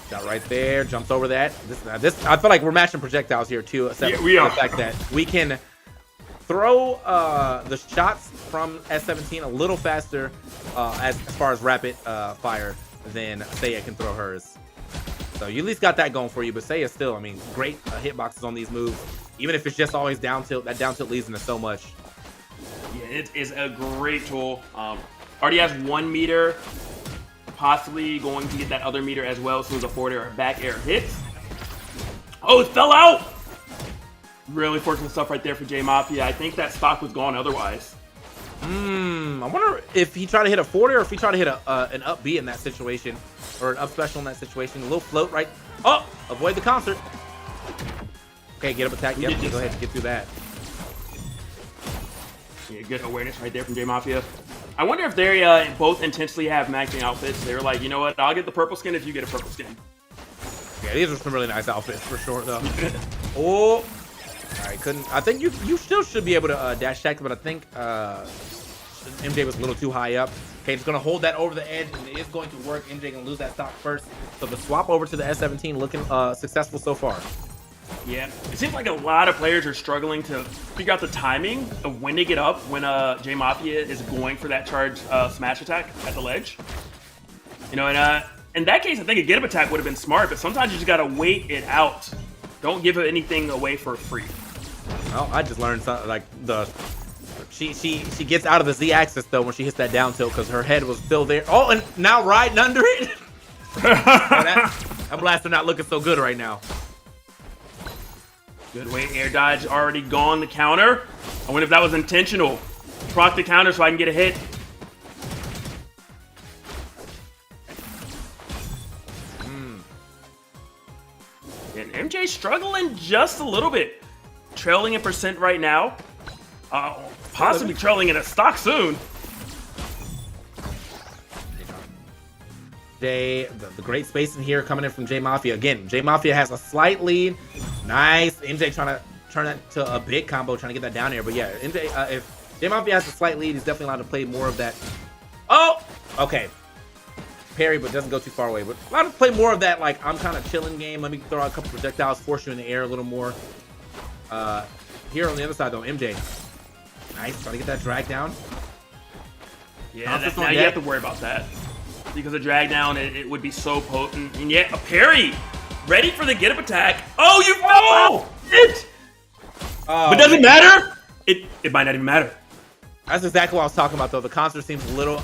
got right there, jumps over that. This I feel like we're matching projectiles here too. Yeah, we are. The fact that we can throw the shots from S17 a little faster as far as rapid fire than Seiya can throw hers. So you at least got that going for you, but Seiya still, I mean, great hitboxes on these moves. Even if it's just always down tilt, that down tilt leads into so much. Yeah, it is a great tool. Already has 1 meter, possibly going to get that other meter as well, so as a forward air or back air hits. Oh, it fell out! Really fortunate stuff right there for J Mafia. I think that stock was gone otherwise. I wonder if he tried to hit a forward air or if he tried to hit an up B in that situation, or an up special in that situation. A little float right. Oh, avoid the concert. Okay, get up attack. Yep, go ahead and get through that. Yeah, good awareness right there from J Mafia. I wonder if they both intentionally have matching outfits. They were like, you know what? I'll get the purple skin if you get a purple skin. Yeah, these are some really nice outfits for sure, though. Oh. All right, couldn't. I think you still should be able to dash attack, but I think MJ was a little too high up. Okay, it's gonna hold that over the edge, and it is going to work. MJ gonna lose that stock first, so the swap over to the S17 looking successful so far. Yeah, it seems like a lot of players are struggling to figure out the timing of when to get up when J Mafia is going for that charge smash attack at the ledge. You know, and in that case, I think a get up attack would have been smart, but sometimes you just gotta wait it out. Don't give anything away for free. Well, I just learned something like she gets out of the Z axis though when she hits that down tilt because her head was still there. Oh, and now riding under it. that blaster not looking so good right now. Good way, air dodge already gone. The counter. I wonder if that was intentional. Proc the counter so I can get a hit. And MJ struggling just a little bit. Trailing in percent right now. Possibly trailing in a stock soon. The great spacing here coming in from J Mafia. Again, J Mafia has a slight lead. Nice. MJ trying to turn that to a big combo, trying to get that down here. But yeah, MJ, if J Mafia has a slight lead, he's definitely allowed to play more of that. Oh, okay. Parry, but doesn't go too far away. But allowed to play more of that, like, I'm kind of chilling game. Let me throw out a couple projectiles, force you in the air a little more. Here on the other side, though, MJ. Nice. Trying to get that drag down. Yeah, now you have to worry about that. Because a drag down, it would be so potent. And yet, a parry! Ready for the get up attack. Oh, you fell out! It! But does it matter? It might not even matter. That's exactly what I was talking about, though. The concert seems a little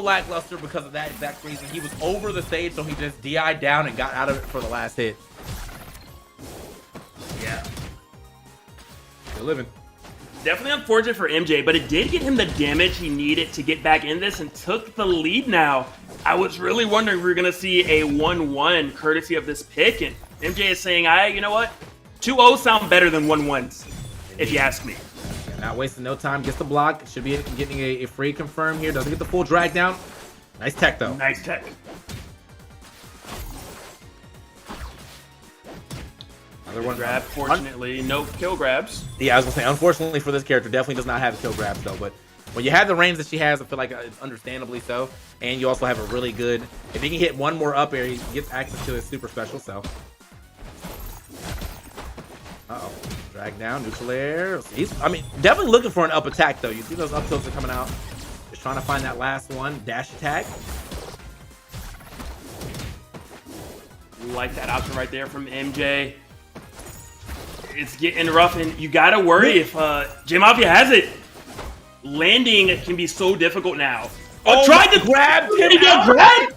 lackluster because of that exact reason. He was over the stage, so he just DI'd down and got out of it for the last hit. Yeah. You're living. Definitely unfortunate for MJ, but it did get him the damage he needed to get back in this and took the lead now. I was really wondering if we were going to see a 1-1 courtesy of this pick, and MJ is saying, you know what? 2-0 sound better than 1-1s, if you ask me. Not wasting no time. Gets the block. Should be getting a free confirm here. Doesn't get the full drag down. Nice tech, though. Nice tech. Another one. Grab, fortunately, no kill grabs. Yeah, I was going to say, unfortunately for this character, definitely does not have kill grabs, though. But when you have the range that she has, I feel like it's understandably so. And you also have a really good... If he can hit one more up air, he gets access to his super special, so... Uh-oh. Drag down, neutral air. I mean, definitely looking for an up attack, though. You see those up tilts are coming out. Just trying to find that last one. Dash attack. Like that option right there from MJ. It's getting rough, and you gotta worry if J Mafia has it. Landing can be so difficult now. Oh, tried to grab. Did he get grabbed?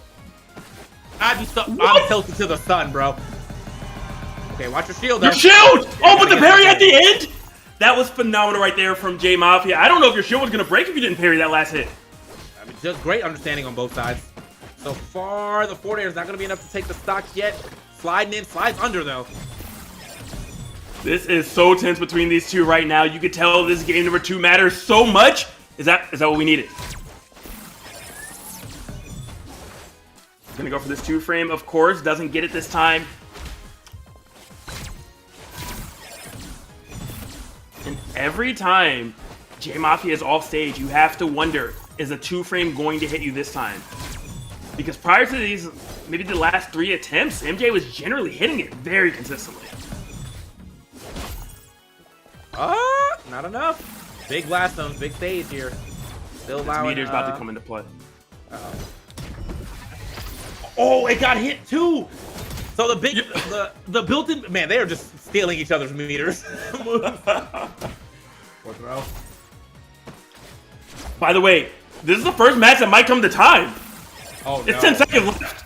I'm tilted to the sun, bro. Okay, watch your shield. Your shield! Oh, but the parry at the end? That was phenomenal right there from J Mafia. I don't know if your shield was gonna break if you didn't parry that last hit. I mean, just great understanding on both sides. So far, the forward air is not gonna be enough to take the stock yet. Sliding in, slides under though. This is so tense between these two right now. You could tell this game number 2 matters so much. Is that what we needed? Gonna go for this 2-frame, of course. Doesn't get it this time. And every time J Mafia is off stage, you have to wonder, is a 2-frame going to hit you this time? Because prior to these, maybe the last 3 attempts, MJ was generally hitting it very consistently. Not enough. Big blast zones, big stage here. Still allowing. Meteor's about to come into play. Oh, it got hit too. So the built-in man, they are just stealing each other's meters. Fourth row. By the way, this is the first match that might come to time. Oh, it's 10 seconds left.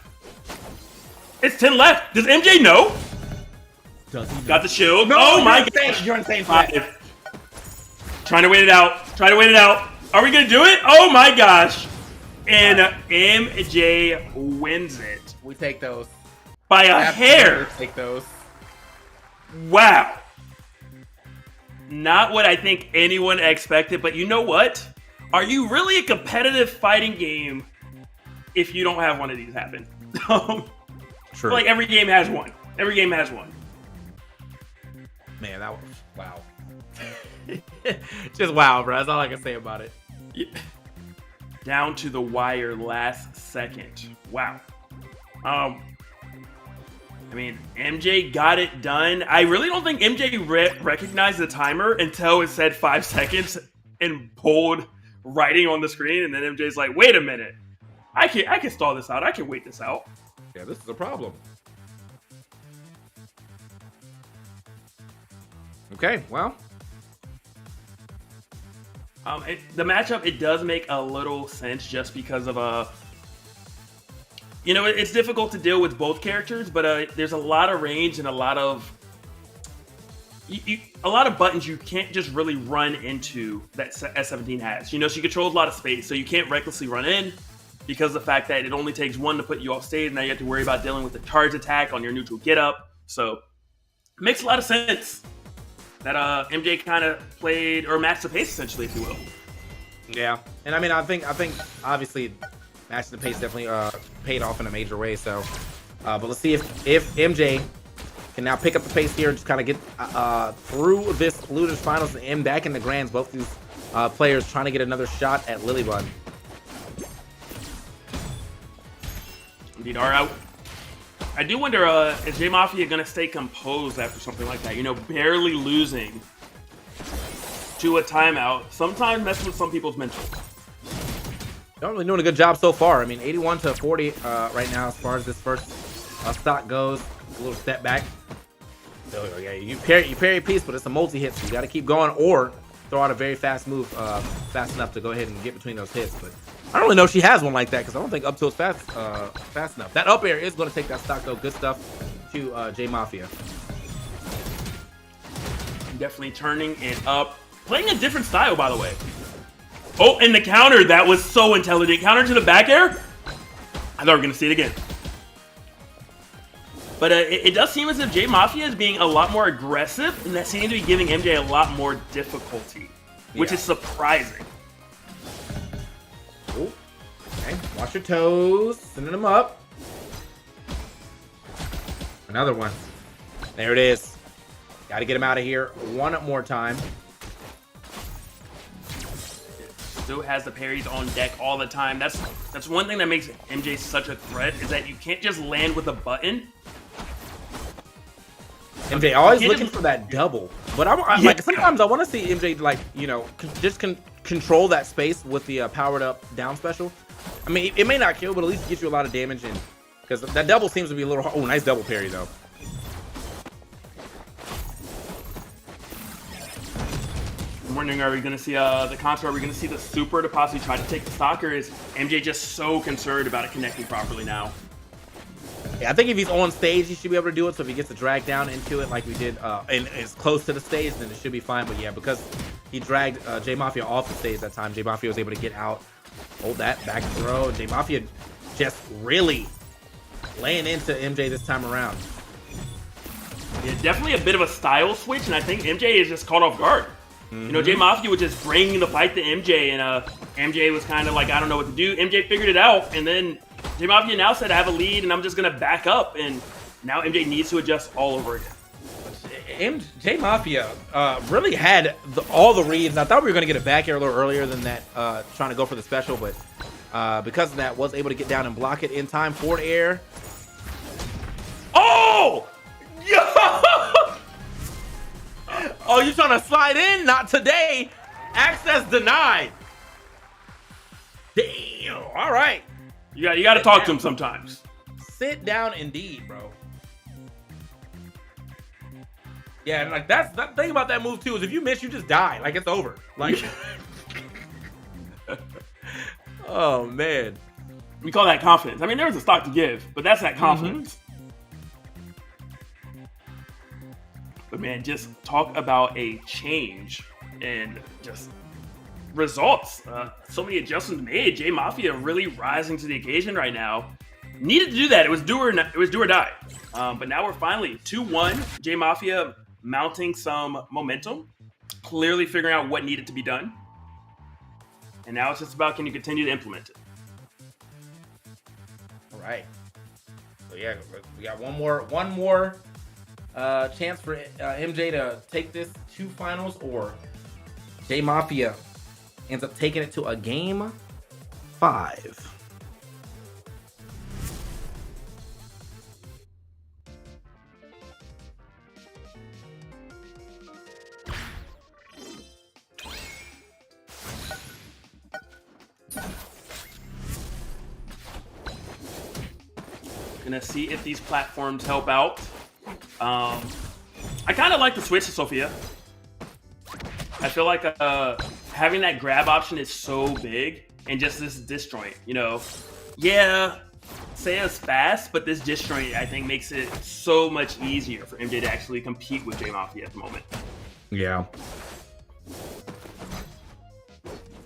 It's 10 left. Does MJ know? Does he know? Got the shield. No, oh my god. You're insane. Trying to wait it out. Trying to wait it out. Are we gonna do it? Oh my gosh. And MJ wins it. We take those. By a hair. Take those. Wow. Not what I think anyone expected, but you know what? Are you really a competitive fighting game if you don't have one of these happen? True. Like every game has one. Every game has one. Man, that was wow. Just wow, bro. That's all I can say about it. Yeah. Down to the wire last second. Wow. I mean, MJ got it done. I really don't think MJ recognized the timer until it said 5 seconds and pulled writing on the screen, and then MJ's like, "Wait a minute, I can stall this out. I can wait this out." Yeah, this is a problem. Okay, well. The matchup, it does make a little sense just because of you know, it's difficult to deal with both characters, but there's a lot of range and a lot of buttons you can't just really run into that S17 has. You know, she controls a lot of space, so you can't recklessly run in because of the fact that it only takes one to put you off stage. Now you have to worry about dealing with the charge attack on your neutral get up. So it makes a lot of sense that MJ kind of played or matched the pace essentially, if you will. Yeah, and I mean, I think obviously matching the pace definitely paid off in a major way. So, but let's see if MJ can now pick up the pace here and just kind of get through this Losers Finals and back in the Grands. Both these players trying to get another shot at LilyBun. Indeed, are out. I do wonder, is J Mafia gonna stay composed after something like that? You know, barely losing to a timeout. Sometimes messes with some people's mental. Not really doing a good job so far. I mean, 81 to 40 right now as far as this first stock goes. A little step back. So yeah, you parry a piece, but it's a multi-hit, so you got to keep going or throw out a very fast move, fast enough to go ahead and get between those hits. But I don't really know if she has one like that because I don't think up tilt's fast enough. That up air is going to take that stock though. Good stuff to J Mafia. Definitely turning it up. playing a different style, by the way. Oh, and the counter, that was so intelligent. Counter to the back air. I thought we were going to see it again. But it does seem as if J Mafia is being a lot more aggressive, and that seems to be giving MJ a lot more difficulty, which is surprising. Oh, okay. Watch your toes. Sending them up. Another one. There it is. Got to get him out of here one more time. Still has the parries on deck all the time. That's one thing that makes MJ such a threat, is that you can't just land with a button. MJ always looking for that double, but like sometimes I want to see MJ like just control that space with the powered up down special. I mean, it may not kill, but at least get you a lot of damage, and because that double seems to be a little. Oh, nice double parry though. I'm wondering, are we going to see the console? Are we going to see the super to possibly try to take the stock, or is MJ just so concerned about it connecting properly now? Yeah, I think if he's on stage, he should be able to do it. So if he gets to drag down into it like we did, and is close to the stage, then it should be fine. But yeah, because he dragged J Mafia off the stage that time, J Mafia was able to get out, hold that back throw. J Mafia just really laying into MJ this time around. Yeah, definitely a bit of a style switch, and I think MJ is just caught off guard. You know, J Mafia was just bringing the fight to MJ, and MJ was kind of like, I don't know what to do. MJ figured it out, and then J Mafia now said, I have a lead, and I'm just going to back up, and now MJ needs to adjust all over again. J Mafia really had all the reads. I thought we were going to get a back air a little earlier than that, trying to go for the special, but because of that, was able to get down and block it in time. Forward air. Oh! Yo! Oh, you trying to slide in? Not today. Access denied. Damn. All right. You got to talk to him sometimes. Sit down, indeed, bro. Yeah, and like that's the thing about that move too, is if you miss, you just die. Like it's over. Like, oh man, we call that confidence. I mean, there was a stock to give, but that's that confidence. But man, just talk about a change and just results. So many adjustments made. J Mafia really rising to the occasion right now. Needed to do that. It was do or die. But now we're finally 2-1. J Mafia mounting some momentum, clearly figuring out what needed to be done. And now it's just about, can you continue to implement it? All right. So yeah, we got one more chance for MJ to take this to finals, or J Mafia ends up taking it to a game 5. Gonna see if these platforms help out. I kind of like the switch to Sophia. I feel like having that grab option is so big, and just this disjoint, yeah, Saya's fast, but this disjoint I think makes it so much easier for MJ to actually compete with J Mafia at the moment. Yeah.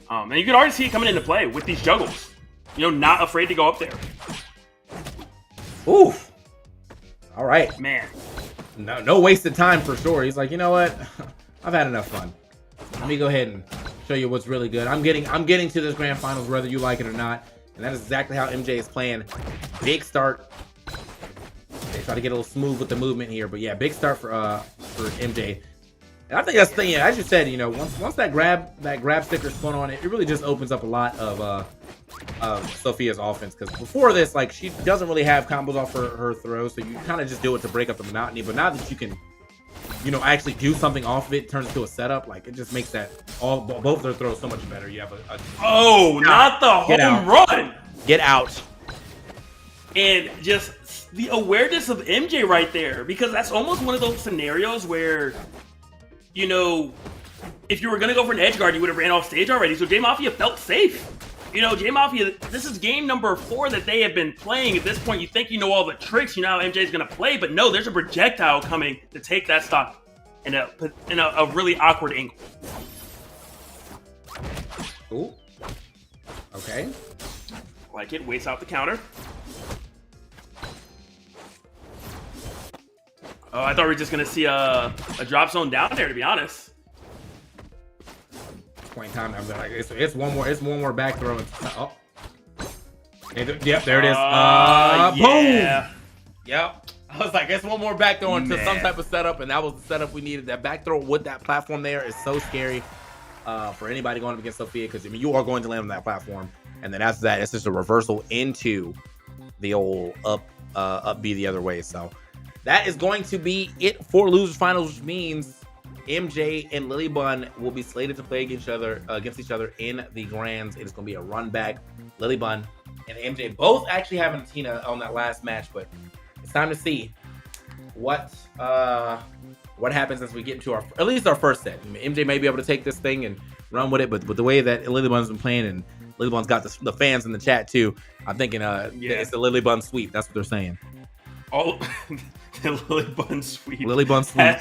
And you can already see it coming into play with these juggles. Not afraid to go up there. Oof. All right. Man. No wasted time for sure. He's like, you know what? I've had enough fun. Let me go ahead and show you what's really good. I'm getting to this grand finals whether you like it or not. And that is exactly how MJ is playing. Big start. They try to get a little smooth with the movement here, but yeah, big start for MJ. And I think that's the thing, as you said, once that grab sticker spun on it, it really just opens up a lot of Sophia's offense, because before this, like, she doesn't really have combos off her throws, so you kind of just do it to break up the monotony. But now that you can, actually do something off of it, turns into a setup, like, it just makes that both of their throws so much better. You have not the home run. Get out. And just the awareness of MJ right there, because that's almost one of those scenarios where, if you were going to go for an edge guard, you would have ran off stage already. So J Mafia felt safe. J Mafia, this is game number 4 that they have been playing. At this point, you think you know all the tricks, you know how MJ's going to play, but no, there's a projectile coming to take that stock in a really awkward angle. Ooh. Okay. Like it, waits out the counter. Oh, I thought we were just gonna see a drop zone down there, to be honest. Point in time, I'm like, it's one more back throw. Oh. Yep, there it is. Yeah. Boom. Yep. I was like, it's one more back throw into some type of setup, and that was the setup we needed. That back throw with that platform there is so scary for anybody going up against Sophia, because I mean, you are going to land on that platform, and then after that, it's just a reversal into the old up B the other way. So that is going to be it for losers finals, which means MJ and LilyBun will be slated to play against each other in the grands. It is going to be a run back. LilyBun and MJ both actually having Tina on that last match, but it's time to see what happens as we get into at least our first set. I mean, MJ may be able to take this thing and run with it, but with the way that LilyBun's been playing, and LilyBun's got the fans in the chat too, I'm thinking it's the LilyBun sweep. That's what they're saying. Oh, the LilyBun sweep. LilyBun sweep.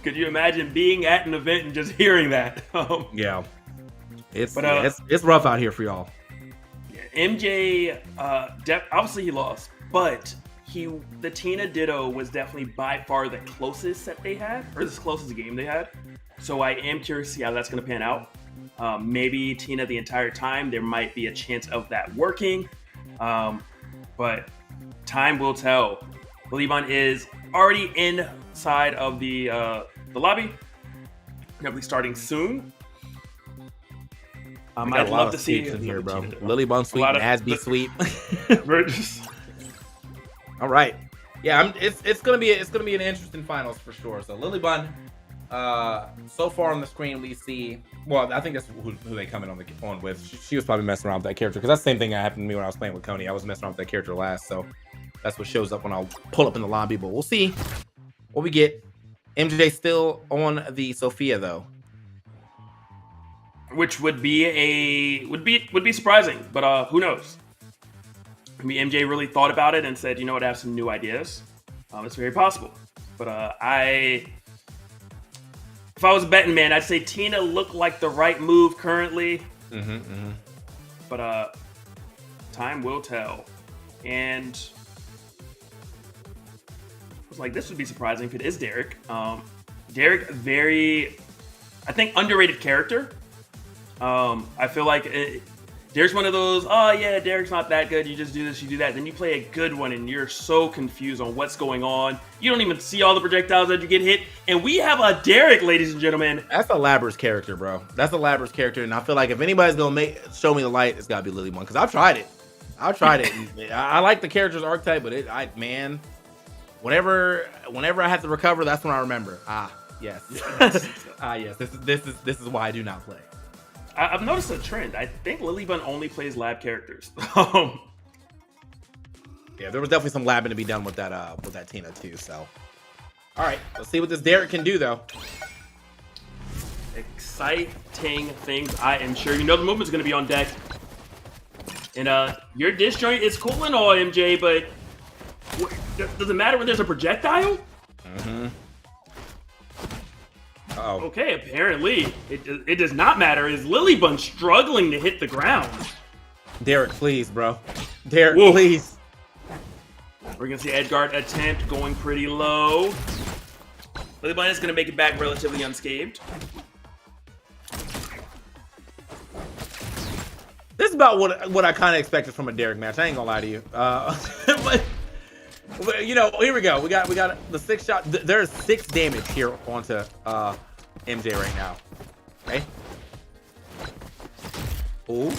Could you imagine being at an event and just hearing that? Yeah, it's rough out here for y'all. MJ, obviously he lost, but the Tina Ditto was definitely by far the closest set they had, or the closest game they had. So I am curious to see how that's going to pan out. Maybe Tina the entire time, there might be a chance of that working, but time will tell. LilyBun is already inside of the lobby. Probably starting soon. I'd love to see in here, bro. LilyBun sweep, Nasby sweep. All right, yeah, it's gonna be an interesting finals for sure. So LilyBun, so far on the screen we see. Well, I think that's who they come in on with. She was probably messing around with that character, because that's the same thing that happened to me when I was playing with Coney. I was messing around with that character last, so that's what shows up when I'll pull up in the lobby. But we'll see what we get. MJ still on the Sophia though, which would be surprising, but who knows? I mean, MJ really thought about it and said, you know what, I have some new ideas. It's very possible, but if I was a betting man, I'd say Tina looked like the right move currently. But time will tell. And I was like, this would be surprising if it is Derek. Derek, I think, underrated character. I feel like Derek's one of those, oh yeah, Derek's not that good, you just do this, you do that. Then you play a good one and you're so confused on what's going on. You don't even see all the projectiles that you get hit. And we have a Derek, ladies and gentlemen. That's a Labr's character, bro. That's a Labr's character. And I feel like if anybody's going to show me the light, it's got to be LilyBun, because I've tried it. I like the character's archetype, but whenever I have to recover, that's when I remember. Yes. Yes. This is why I do not play. I've noticed a trend. I think LilyBun only plays lab characters. Yeah, there was definitely some labbing to be done with that Tina too. So, all right, let's see what this Derek can do though. Exciting things, I am sure. You know the movement's going to be on deck. And your disjoint is cool and all, MJ, but does it matter when there's a projectile? Uh-oh. Okay, apparently it does not matter. Is LilyBun struggling to hit the ground? Derek, please, bro. Derek, please. We're going to see Edgard attempt going pretty low. LilyBun is going to make it back relatively unscathed. This is about what I kind of expected from a Derek match. I ain't gonna lie to you. But you know, here we go. We got the 6 shot. There's 6 damage here onto MJ right now. Okay. Ooh.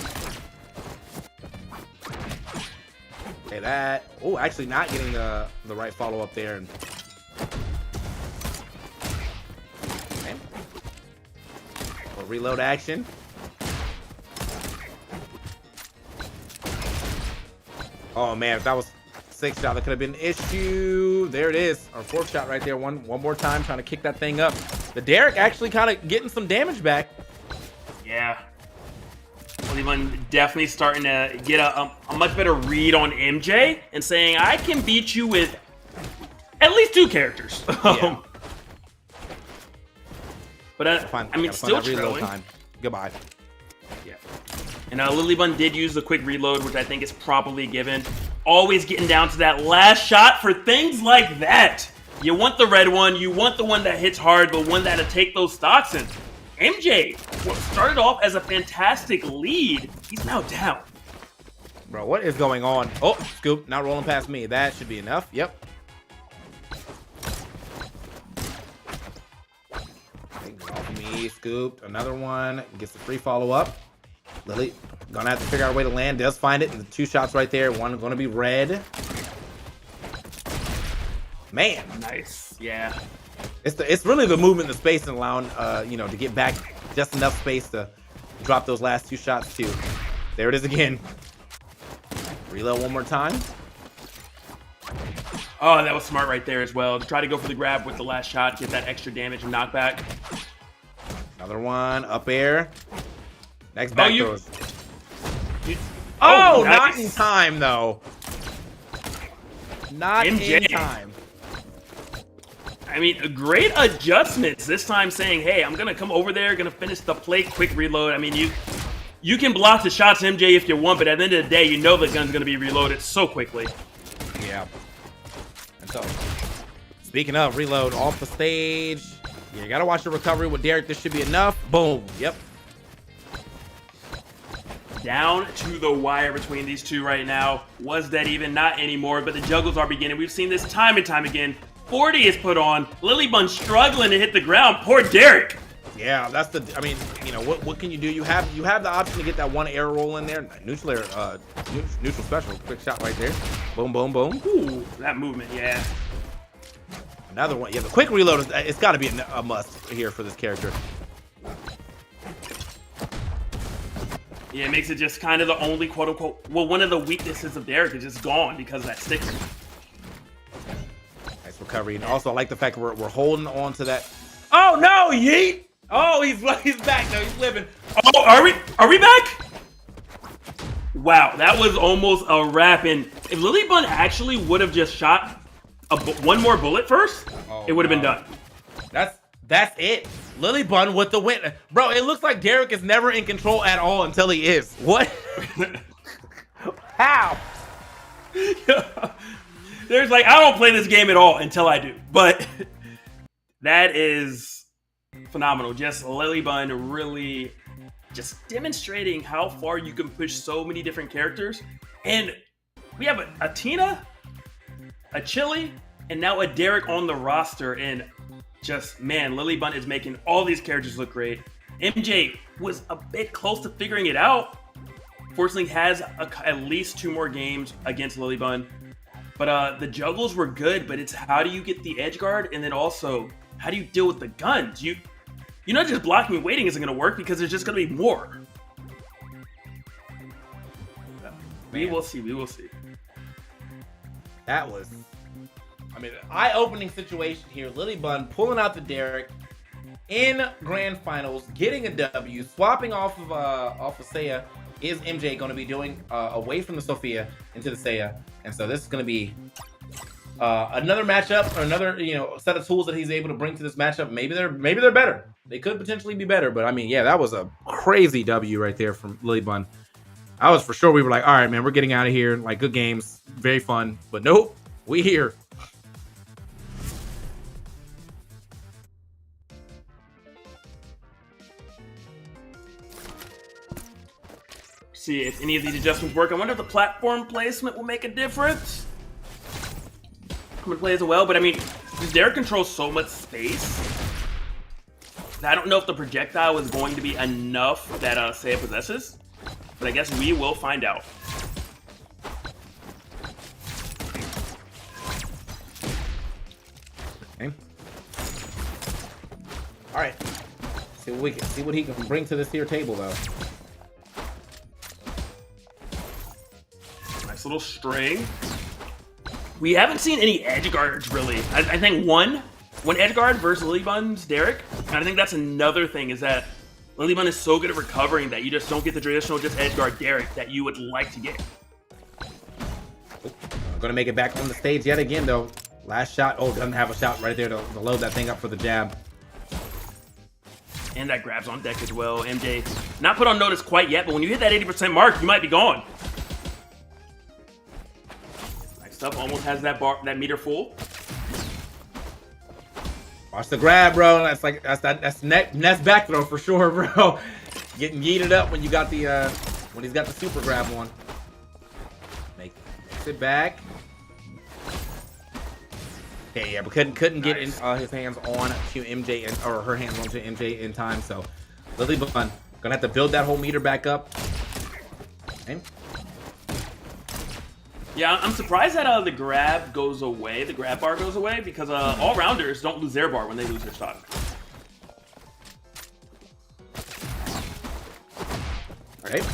Okay, that. Oh, actually not getting the right follow up there. Okay. A reload action. Oh man, if that was 6 shot, that could have been an issue. There it is. Our 4th shot right there. One more time, trying to kick that thing up. The Derek actually kind of getting some damage back. Yeah. LilyBun definitely starting to get a much better read on MJ and saying, I can beat you with at least 2 characters. Yeah. But I mean, still trailing. Goodbye. Yeah. And LilyBun did use the quick reload, which I think is probably given. Always getting down to that last shot for things like that. You want the red one, you want the one that hits hard, the one that'll take those stocks. And MJ, what started off as a fantastic lead, he's now down. Bro, what is going on? Oh, Scoop, not rolling past me. That should be enough. Yep. Take off me, Scoop. Another one. Gets the free follow-up. Lily, gonna have to figure out a way to land. Does find it. And the 2 shots right there. One gonna be red. Man. Nice. Yeah. It's really the movement in the space and allowing, you know, to get back just enough space to drop those last 2 shots too. There it is again. Reload one more time. Oh, that was smart right there as well. To try to go for the grab with the last shot, get that extra damage and knockback. Another one up air. Next back throws. Oh, not nice. in time though. Not MJ. in time. I mean, great adjustments this time, saying, hey, I'm going to come over there, going to finish the play, quick reload. I mean, you can block the shots, MJ, if you want, but at the end of the day, you know the gun's going to be reloaded so quickly. Yeah. And so, speaking of reload off the stage, you got to watch the recovery with Derek. This should be enough. Boom. Yep. Down to the wire between these two right now. Was that even? Not anymore, but the juggles are beginning. We've seen this time and time again. 40 is put on. LilyBun struggling to hit the ground. Poor Derek. Yeah, that's the. I mean, you know what can you do? You have the option to get that one air roll in there. Neutral air, neutral special. Quick shot right there. Boom, boom, boom. Ooh, that movement, yeah. Another one. Yeah, the quick reload is. It's got to be a must here for this character. Yeah, it makes it just kind of the only quote unquote. Well, one of the weaknesses of Derek is just gone because of that sticker. Recovery, and also I like the fact we're holding on to that. Oh no, yeet! Oh, he's back though. He's living. Oh, are we back? Wow, that was almost a wrap. And if LilyBun actually would have just shot one more bullet first, it would have been done. That's it. LilyBun with the win, bro. It looks like Derek is never in control at all until he is. What? How? There's like, I don't play this game at all until I do. But that is phenomenal. Just LilyBun really just demonstrating how far you can push so many different characters. And we have a Tina, a Chili, and now a Derek on the roster. And just, man, LilyBun is making all these characters look great. MJ was a bit close to figuring it out. Fortunately, has at least 2 more games against LilyBun. But the juggles were good, but it's how do you get the edge guard, and then also how do you deal with the guns? You know, just blocking and waiting isn't going to work because there's just going to be more. We will see. We will see. That was, I mean, eye-opening situation here. LilyBun pulling out the Derek in grand finals, getting a W, swapping off of Seiya. Is MJ going to be doing away from the Sophia into the Seiya? And so this is going to be another matchup, or another set of tools that he's able to bring to this matchup. Maybe they're better. They could potentially be better. But I mean, yeah, that was a crazy W right there from LilyBun. I was for sure we were like, all right, man, we're getting out of here. Like, good games, very fun. But nope, we here. See if any of these adjustments work. I wonder if the platform placement will make a difference. Come and play as well, but I mean, Derek controls so much space that I don't know if the projectile is going to be enough that Seiya possesses, but I guess we will find out. Okay. All right. See what he can bring to this here table, though. Little string. We haven't seen any edge guards really. I think one edge guard versus LilyBun's Derek, and I think that's another thing is that LilyBun is so good at recovering that you just don't get the traditional just edge guard Derek that you would like to get. Gonna make it back on the stage yet again though. Last shot. Oh, doesn't have a shot right there to load that thing up for the jab. And that grab's on deck as well. MJ, not put on notice quite yet, but when you hit that 80% mark, you might be gone. Next up, almost has that meter full. Watch the grab, bro. That's Ness back throw for sure, bro. Getting yeeted up when you got the when he's got the super grab on. Makes it back. Okay, yeah, but couldn't get his hands on to MJ or her hands onto MJ in time. So LilyBun gonna have to build that whole meter back up. Okay. Yeah, I'm surprised that the grab goes away, the grab bar goes away, because all-rounders don't lose their bar when they lose their stock. Alright.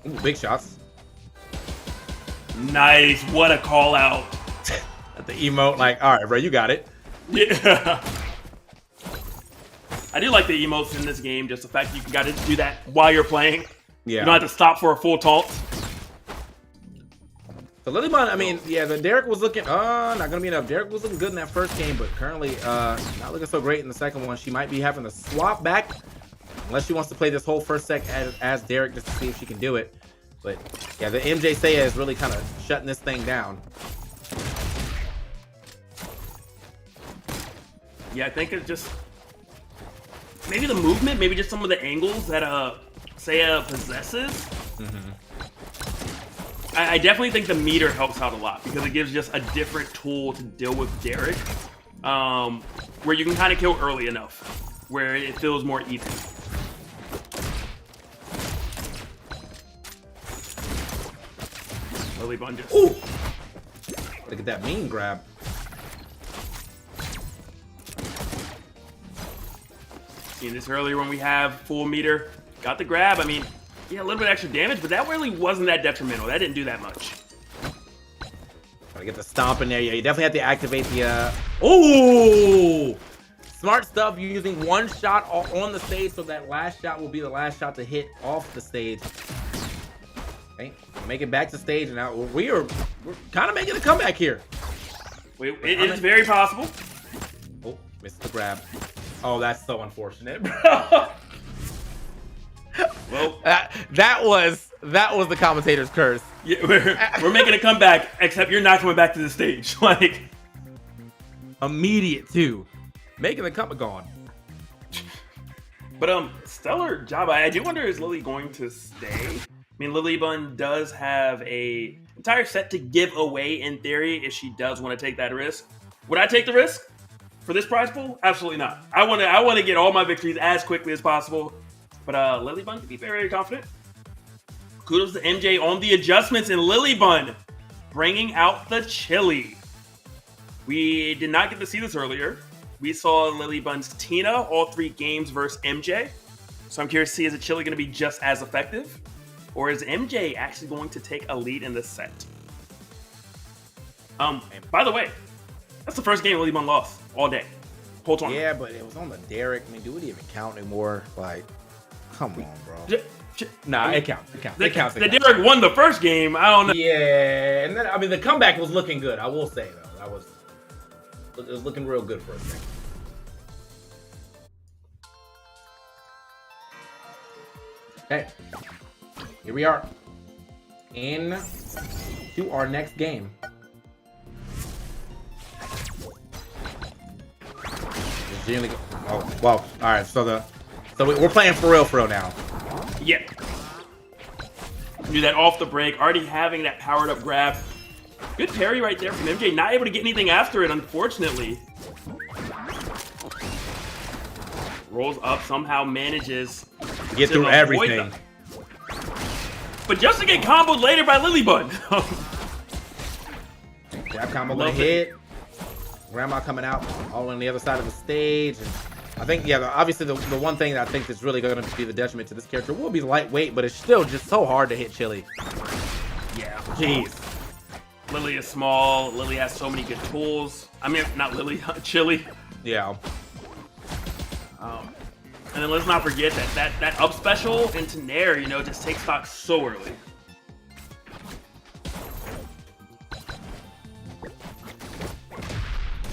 Ooh, big shots. Nice, what a call out. At the emote, like, alright, bro, you got it. Yeah. I do like the emotes in this game, just the fact that you got to do that while you're playing. Yeah. You don't have to stop for a full taunt. So LilyBun, I mean, yeah, the Derek was looking, not gonna be enough. Derek was looking good in that first game, but currently, not looking so great in the second one. She might be having to swap back, unless she wants to play this whole first set as Derek just to see if she can do it. But yeah, the MJ Seiya is really kind of shutting this thing down. Yeah, I think it's just maybe the movement, maybe just some of the angles that Seiya possesses. Mm-hmm. I definitely think the meter helps out a lot because it gives just a different tool to deal with Derek, where you can kind of kill early enough, where it feels more even. LilyBun just... Ooh! Look at that mean grab. Seen this earlier when we have full meter. Got the grab. I mean, yeah, a little bit extra damage, but that really wasn't that detrimental. That didn't do that much. Gotta get the stomp in there. Yeah, you definitely have to activate the, Ooh! Smart stuff, using one shot on the stage, so that last shot will be the last shot to hit off the stage. Okay, make it back to stage, and now we're kind of making a comeback here. It is very possible. Oh, missed the grab. Oh, that's so unfortunate, bro. Well, that was the commentator's curse. Yeah, we're making a comeback, except you're not coming back to the stage. Like, immediate too, making the comeback gone. But stellar job. I do wonder, is Lily going to stay? I mean, LilyBun does have a entire set to give away in theory if she does want to take that risk. Would I take the risk for this prize pool? Absolutely not. I want to get all my victories as quickly as possible. But LilyBun can be very, very confident. Kudos to MJ on the adjustments, and LilyBun bringing out the chili. We did not get to see this earlier. We saw LilyBun's Tina all 3 games versus MJ. So I'm curious to see, is the chili going to be just as effective? Or is MJ actually going to take a lead in this set? By the way, that's the first game LilyBun lost all day. Whole tournament. Yeah, but it was on the Derek. I mean, do it even count anymore? Like, come on, bro. Nah, it counts. It counts. The Derek won the first game. I don't know. Yeah, and then I mean the comeback was looking good. I will say though, it was looking real good for a second. Okay, here we are in to our next game. Oh well, all right. So we're playing for real now. Yeah. Do that off the break. Already having that powered up grab. Good parry right there from MJ. Not able to get anything after it, unfortunately. Rolls up, somehow manages to get through everything. Them. But just to get comboed later by LilyBun. Grab combo gonna hit. Grandma coming out all on the other side of the stage. And I think, yeah, obviously the one thing that I think that's really going to be the detriment to this character will be the lightweight, but it's still just so hard to hit Chili. Yeah. Jeez. Lily is small. Lily has so many good tools. I mean, not Lily, Chili. Yeah. And then let's not forget that up special into Nair, you know, just takes stock so early.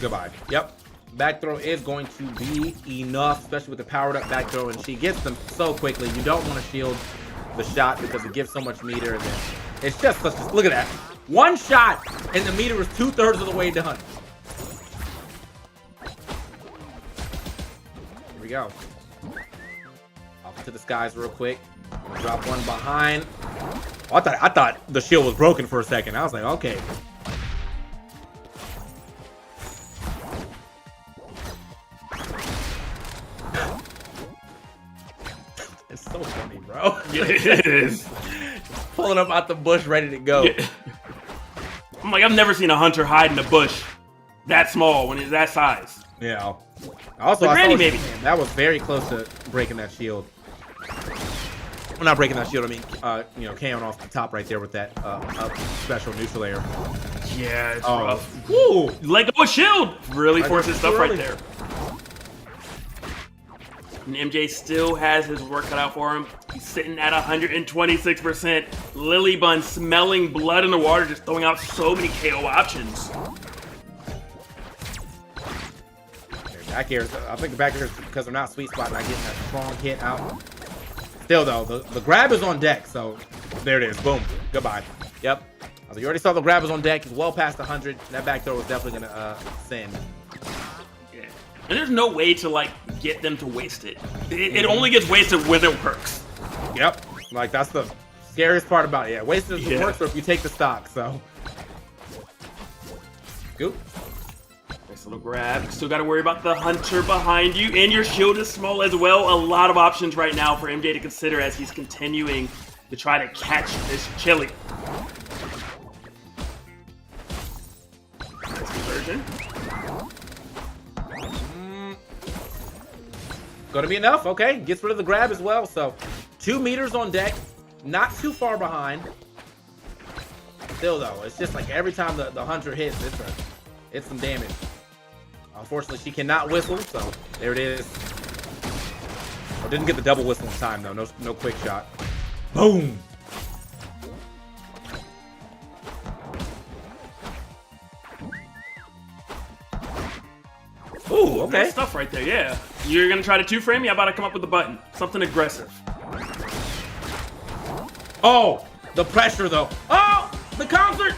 Goodbye. Yep. back throw is going to be enough, especially with the powered up back throw, and she gets them so quickly. You don't want to shield the shot because it gives so much meter, and then it's just such a, look at that. One shot, and the meter was 2/3 of the way done. Here we go. Off to the skies real quick. Drop one behind. Oh, I thought the shield was broken for a second. I was like, okay. It's so funny, bro. Yeah, it is. Pulling up out the bush, ready to go. Yeah. I'm like, I've never seen a hunter hide in a bush that small when it's that size. Yeah. Also, Like I Granny, saw maybe. that was very close to breaking that shield. Well, not breaking that shield. I mean, you know, KOing off the top right there with that up special neutral air. Yeah, it's rough. Woo! Let go of shield. Really I forces guess stuff too right early. there. And MJ still has his work cut out for him. He's sitting at 126%. LilyBun smelling blood in the water, just throwing out so many KO options. Back airs. I think the back airs because they're not sweet spot, not getting that strong hit out. Still though, the grab is on deck, so there it is. Boom. Goodbye. Yep. So you already saw the grab was on deck. He's well past 100. That back throw was definitely gonna send. Yeah. And there's no way to like get them to waste it. It only gets wasted when it works. Yep. Like that's the scariest part about it. Yeah, wasted Yeah. works if you take the stock. So. Scoop. Nice little grab. Still got to worry about the hunter behind you, and your shield is small as well. A lot of options right now for MJ to consider as he's continuing to try to catch this chili. Nice conversion. Gonna be enough. Okay, gets rid of the grab as well. So 2 meters on deck, not too far behind. Still though, it's just like every time the hunter hits, it's some damage. Unfortunately, she cannot whistle, so there it is. Oh, didn't get the double whistle in time though. No quick shot. Boom. Ooh, okay. Nice stuff right there, yeah. You're gonna try to 2-frame me? How about I come up with a button? Something aggressive. Oh, the pressure though. Oh, the concert.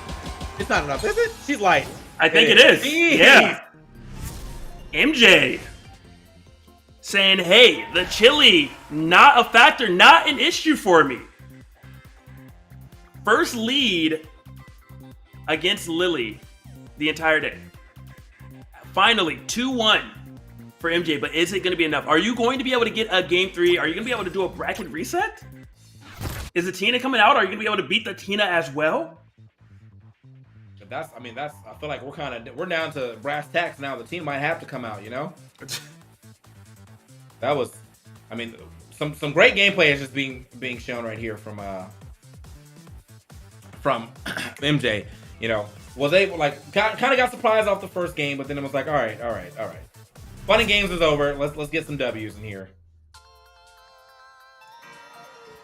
It's not enough, is it? She's light. I think it is. Jeez. Yeah. MJ saying, hey, the chili, not a factor, not an issue for me. First lead against Lily the entire day. Finally, 2-1 for MJ, but is it going to be enough? Are you going to be able to get a game 3? Are you going to be able to do a bracket reset? Is the Tina coming out? Are you going to be able to beat the Tina as well? I feel like we're down to brass tacks now. The team might have to come out, you know? That was, I mean, some great gameplay is just being shown right here from MJ, you know. Was able, like, kind of got surprised off the first game, but then it was like, all right. Fun and games is over. Let's get some W's in here.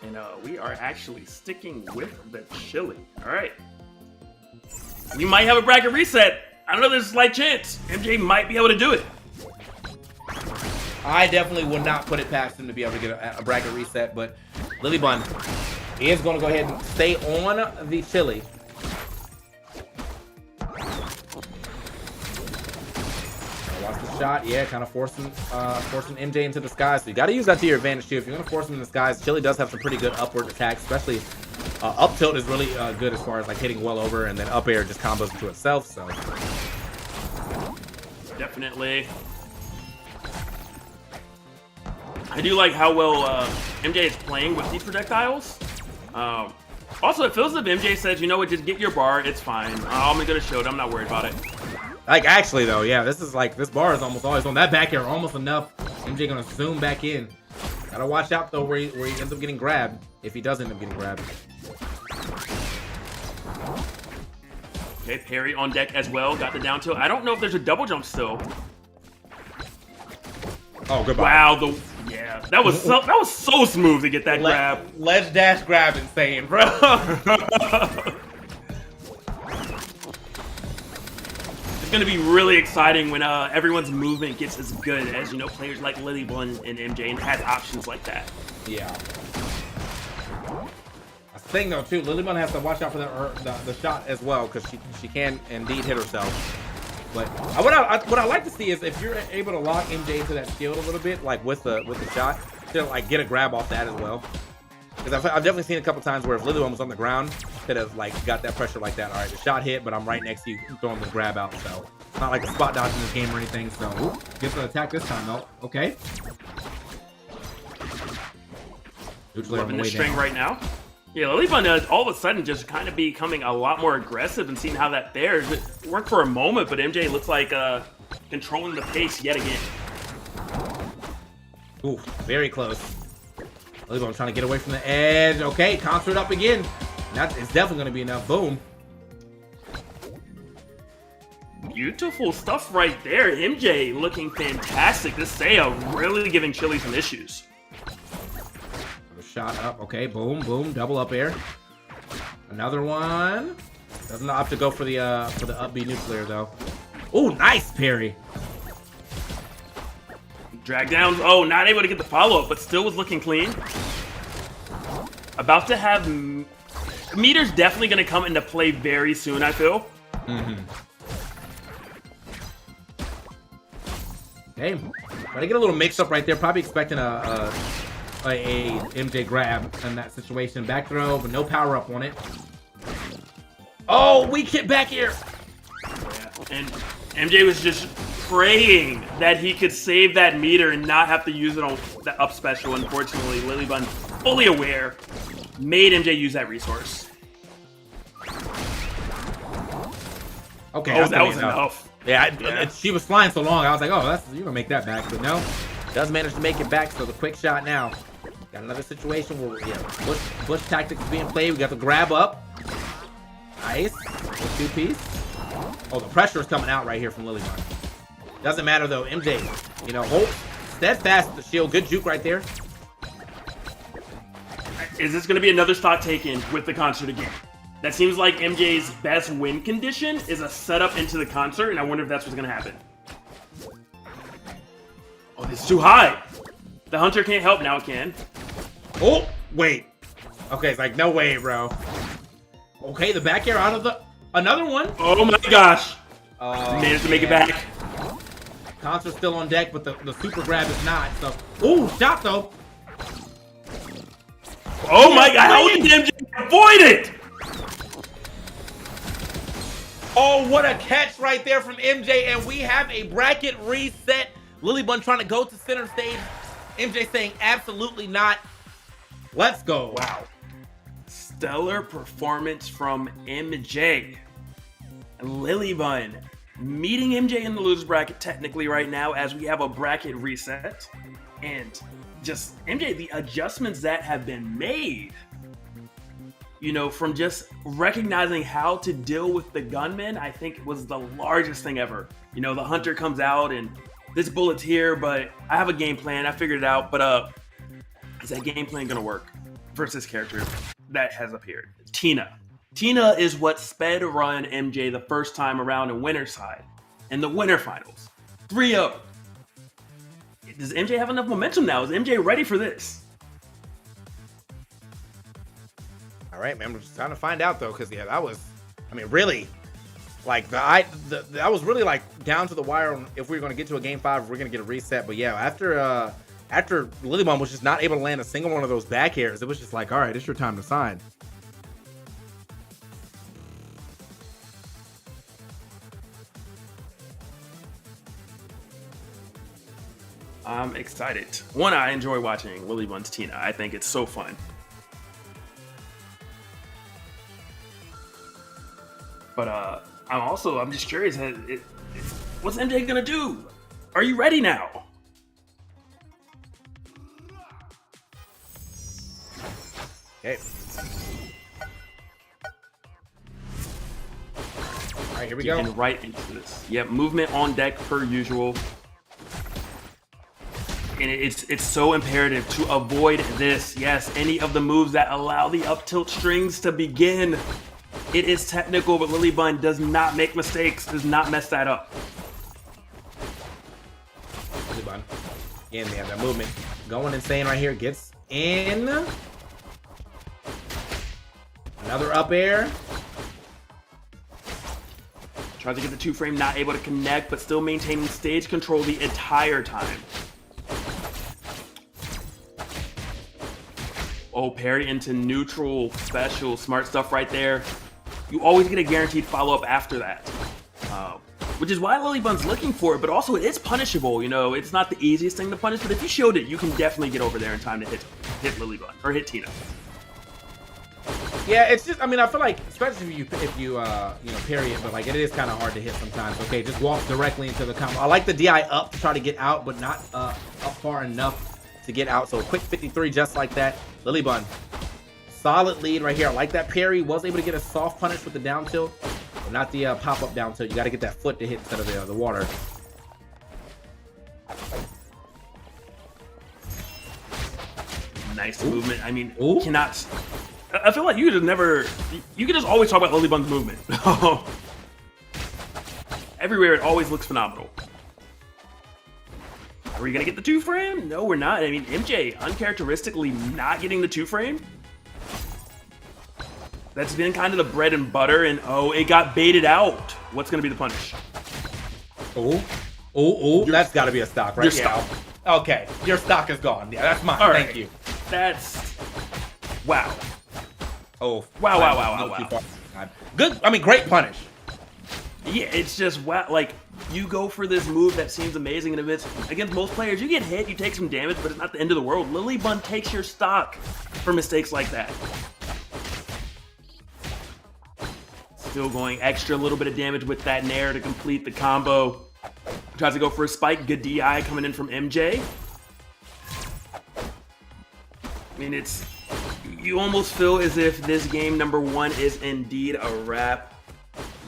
And we are actually sticking with the chili. All right. You might have a bracket reset. I don't know, there's a slight chance. MJ might be able to do it. I definitely would not put it past him to be able to get a bracket reset, but LilyBun is going to go ahead and stay on the chili. Watch the shot. Yeah, kind of forcing MJ into the skies. So you got to use that to your advantage too. If you're going to force him in the skies, chili does have some pretty good upward attacks, especially up tilt is really good as far as like hitting well over, and then up air just combos into itself. So Definitely. I do like how well MJ is playing with these projectiles. Also, it feels as if MJ says, you know what, just get your bar, it's fine. I'm gonna go to show, I'm not worried about it. like actually though, yeah, this bar is almost always on that back air, almost enough. MJ gonna zoom back in. Gotta watch out though where he ends up getting grabbed, if he does end up getting grabbed. Okay, parry on deck as well, got the down tilt. I don't know if there's a double jump still. Oh, goodbye. Wow, yeah, that was so smooth to get that grab. Ledge dash grab insane, bro. It's going to be really exciting when everyone's movement gets as good as, you know, players like LilyBun and MJ and has options like that. Yeah. That's the thing, though, too. LilyBun has to watch out for the shot as well, because she can indeed hit herself. But what I like to see is if you're able to lock MJ into that shield a little bit, like with the shot, to like get a grab off that as well. Because I've definitely seen a couple times where if LilyBun was on the ground, could have like got that pressure like that. All right, the shot hit, but I'm right next to you, throwing the grab out. So it's not like a spot dodge in this game or anything. So gets an attack this time though. Okay. Loving the string right now. Yeah, LilyBun is all of a sudden just kind of becoming a lot more aggressive and seeing how that there worked for a moment, but MJ looks like controlling the pace yet again. Ooh, very close. LilyBun trying to get away from the edge. Okay, concert up again. It's definitely going to be enough. Boom. Beautiful stuff right there. MJ looking fantastic. This Saya really giving Chili some issues. Shot up. Okay, boom, boom, double up air. Another one. Doesn't opt to go for the up B nuclear though. Oh, nice parry. Drag down. Oh, not able to get the follow up, but still was looking clean. About to have meter's definitely going to come into play very soon, I feel. Okay, try to get a little mix up right there. Probably expecting a MJ grab in that situation. Back throw, but no power up on it. Oh, weak hit back here. Yeah. And MJ was just praying that he could save that meter and not have to use it on the up special. Unfortunately, LilyBun, fully aware, made MJ use that resource. Okay, oh, that was enough. Yeah, she was flying so long. I was like, oh, you're gonna make that back, but no, does manage to make it back. So the quick shot now. Got another situation where bush tactics being played. We got the grab up. Nice. Two piece. Oh, the pressure is coming out right here from LilyBun. Doesn't matter though. MJ, you know, hold steadfast the shield. Good juke right there. Is this going to be another stock taken with the concert again? That seems like MJ's best win condition is a setup into the concert, and I wonder if that's what's going to happen. Oh, this is too high. The Hunter can't help. Now it can. Oh, wait. Okay, it's like, no way, bro. Okay, the back air out of the... Another one. Oh, my gosh. Managed to make it back. Concert's still on deck, but the super grab is not. So, ooh, shot, though. Oh, my God. How did MJ avoid it? Oh, what a catch right there from MJ. And we have a bracket reset. LilyBun trying to go to center stage. MJ saying absolutely not. Let's go. Wow. Stellar performance from MJ. LilyBun meeting MJ in the loser's bracket technically right now as we have a bracket reset. And just MJ, the adjustments that have been made, you know, from just recognizing how to deal with the gunman, I think was the largest thing ever. You know, the Hunter comes out and this bullet's here, but I have a game plan. I figured it out, but is that game plan gonna work versus character that has appeared? Tina. Tina is what sped run MJ the first time around in winner side in the winter finals. 3-0. Does MJ have enough momentum now? Is MJ ready for this? All right, man. We're just trying to find out though, because that was, I mean, really, like that was really like down to the wire on if we were going to get to a game 5, if we're going to get a reset. But yeah, after LilyBun was just not able to land a single one of those back airs, it was just like, all right, it's your time to sign. I'm excited. One, I enjoy watching LilyBun's Tina. I think it's so fun. But I'm just curious, what's MJ gonna do? Are you ready now? Okay. All right, here we go. Getting right into this. Yep, movement on deck per usual. And it's so imperative to avoid this. Yes, any of the moves that allow the up tilt strings to begin. It is technical, but LilyBun does not make mistakes, does not mess that up. LilyBun. Again, they have that movement going insane right here. Gets in. Another up air. Tries to get the 2-frame, not able to connect, but still maintaining stage control the entire time. Oh, parry into neutral, special, smart stuff right there. You always get a guaranteed follow-up after that. Which is why LilyBun's looking for it, but also it is punishable, you know. It's not the easiest thing to punish, but if you showed it, you can definitely get over there in time to hit LilyBun, or hit Tina. Yeah, it's just, I mean, I feel like, especially if you parry it, but like it is kind of hard to hit sometimes. Okay, just walk directly into the combo. I like the DI up to try to get out, but not up far enough to get out. So a quick 53 just like that. LilyBun, solid lead right here. I like that parry. Was able to get a soft punish with the down tilt, but not the pop-up down tilt. You got to get that foot to hit instead of the water. Nice movement. I mean, cannot... I feel like you could just always talk about LilyBun's movement. Everywhere it always looks phenomenal. Are we gonna get the 2-frame? No, we're not. I mean, MJ uncharacteristically not getting the 2-frame. That's been kind of the bread and butter, and oh, it got baited out. What's gonna be the punish? That's gotta be a stock, right? Your stock. Okay, your stock is gone. Yeah, that's mine. All right. Thank you. That's... Wow. Oh, Wow. Good. I mean, great punish. Yeah, it's just wow. Like, you go for this move that seems amazing, and if it's against most players, you get hit, you take some damage, but it's not the end of the world. LilyBun takes your stock for mistakes like that. Still going extra, a little bit of damage with that nair to complete the combo. Tries to go for a spike. Good DI coming in from MJ. I mean, you almost feel as if this game number 1 is indeed a wrap.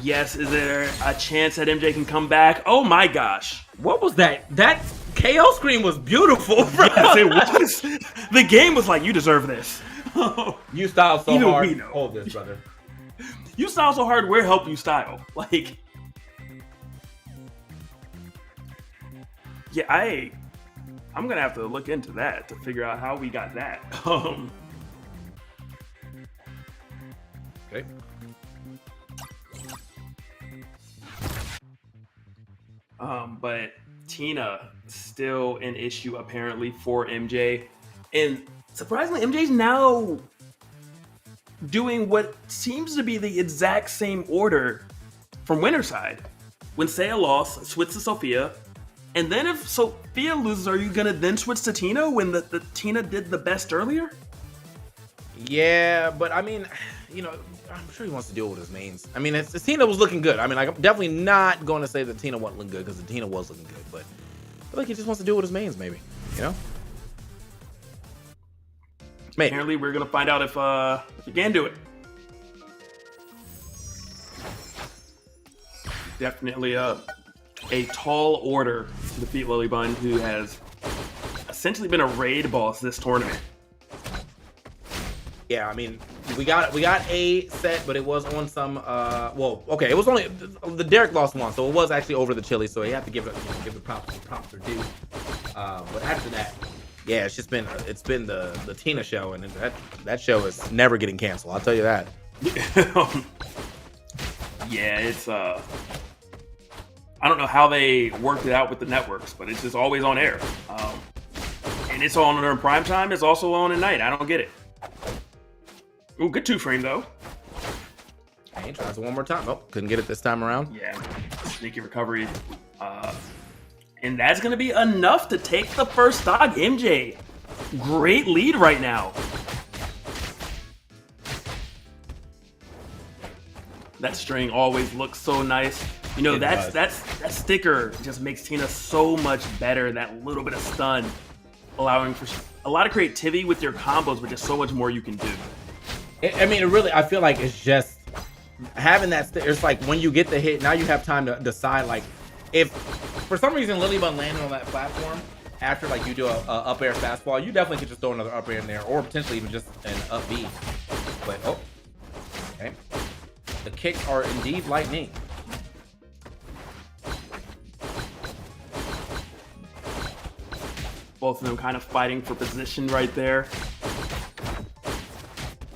Yes, is there a chance that MJ can come back? Oh my gosh. What was that? That KO screen was beautiful, bro. Yes, it was. The game was like, you deserve this. You style so Even hard. we know. Hold this, brother. You style so hard, we're helping you style. Like, yeah, I'm gonna have to look into that to figure out how we got that. Okay. But Tina still an issue apparently for MJ, and surprisingly, MJ's now doing what seems to be the exact same order from winner side. When Saya lost, switch to Sophia, and then if Sophia loses, are you gonna then switch to Tina when the Tina did the best earlier? Yeah, but I mean, you know, I'm sure he wants to deal with his mains. I mean, Tina was looking good. I mean, like, I'm definitely not going to say that Tina wasn't looking good, because the Tina was looking good, but I feel like he just wants to deal with his mains, maybe, you know? Maybe. Apparently, we're gonna find out if he can do it. Definitely a tall order to defeat LilyBun, who has essentially been a raid boss this tournament. Yeah, I mean, we got a set, but it was on some well, okay, it was only the Derek lost one, so it was actually over the Chili, so you have to give the props are due. But after that, yeah, it's been the Tina show, and that show is never getting canceled. I'll tell you that. Yeah, it's I don't know how they worked it out with the networks, but it's just always on air. And it's on during prime time. It's also on at night. I don't get it. Ooh, good 2-frame though. Hey, tries it one more time. Oh, couldn't get it this time around. Yeah, sneaky recovery. And that's going to be enough to take the first stock. MJ, great lead right now. That string always looks so nice. You know, that sticker just makes Tina so much better. That little bit of stun, allowing for a lot of creativity with your combos, but just so much more you can do. I mean, it really, I feel like it's just having that. It's like when you get the hit, now you have time to decide. Like, if for some reason LilyBun landed on that platform after like you do a up air fastball, you definitely could just throw another up air in there, or potentially even just an up B. But oh, okay, The kicks are indeed lightning. Both of them kind of fighting for position right there.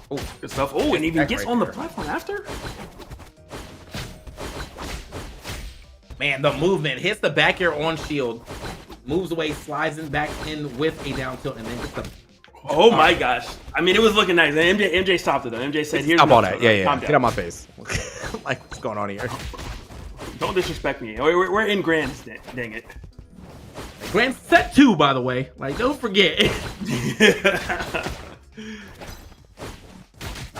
Oh, good stuff. Oh, and even gets right on the there. platform after. Man, the movement hits the back air on shield, moves away, slides in back in with a down tilt, and then gets the. Oh my gosh! I mean, it was looking nice. And MJ stopped it though. MJ said, "Here's Stop all no that. trouble. Yeah. Calm Get down. out my face. Like, what's going on here? Don't disrespect me. We're in Grands, dang it." Grand set 2, by the way. Like, don't forget.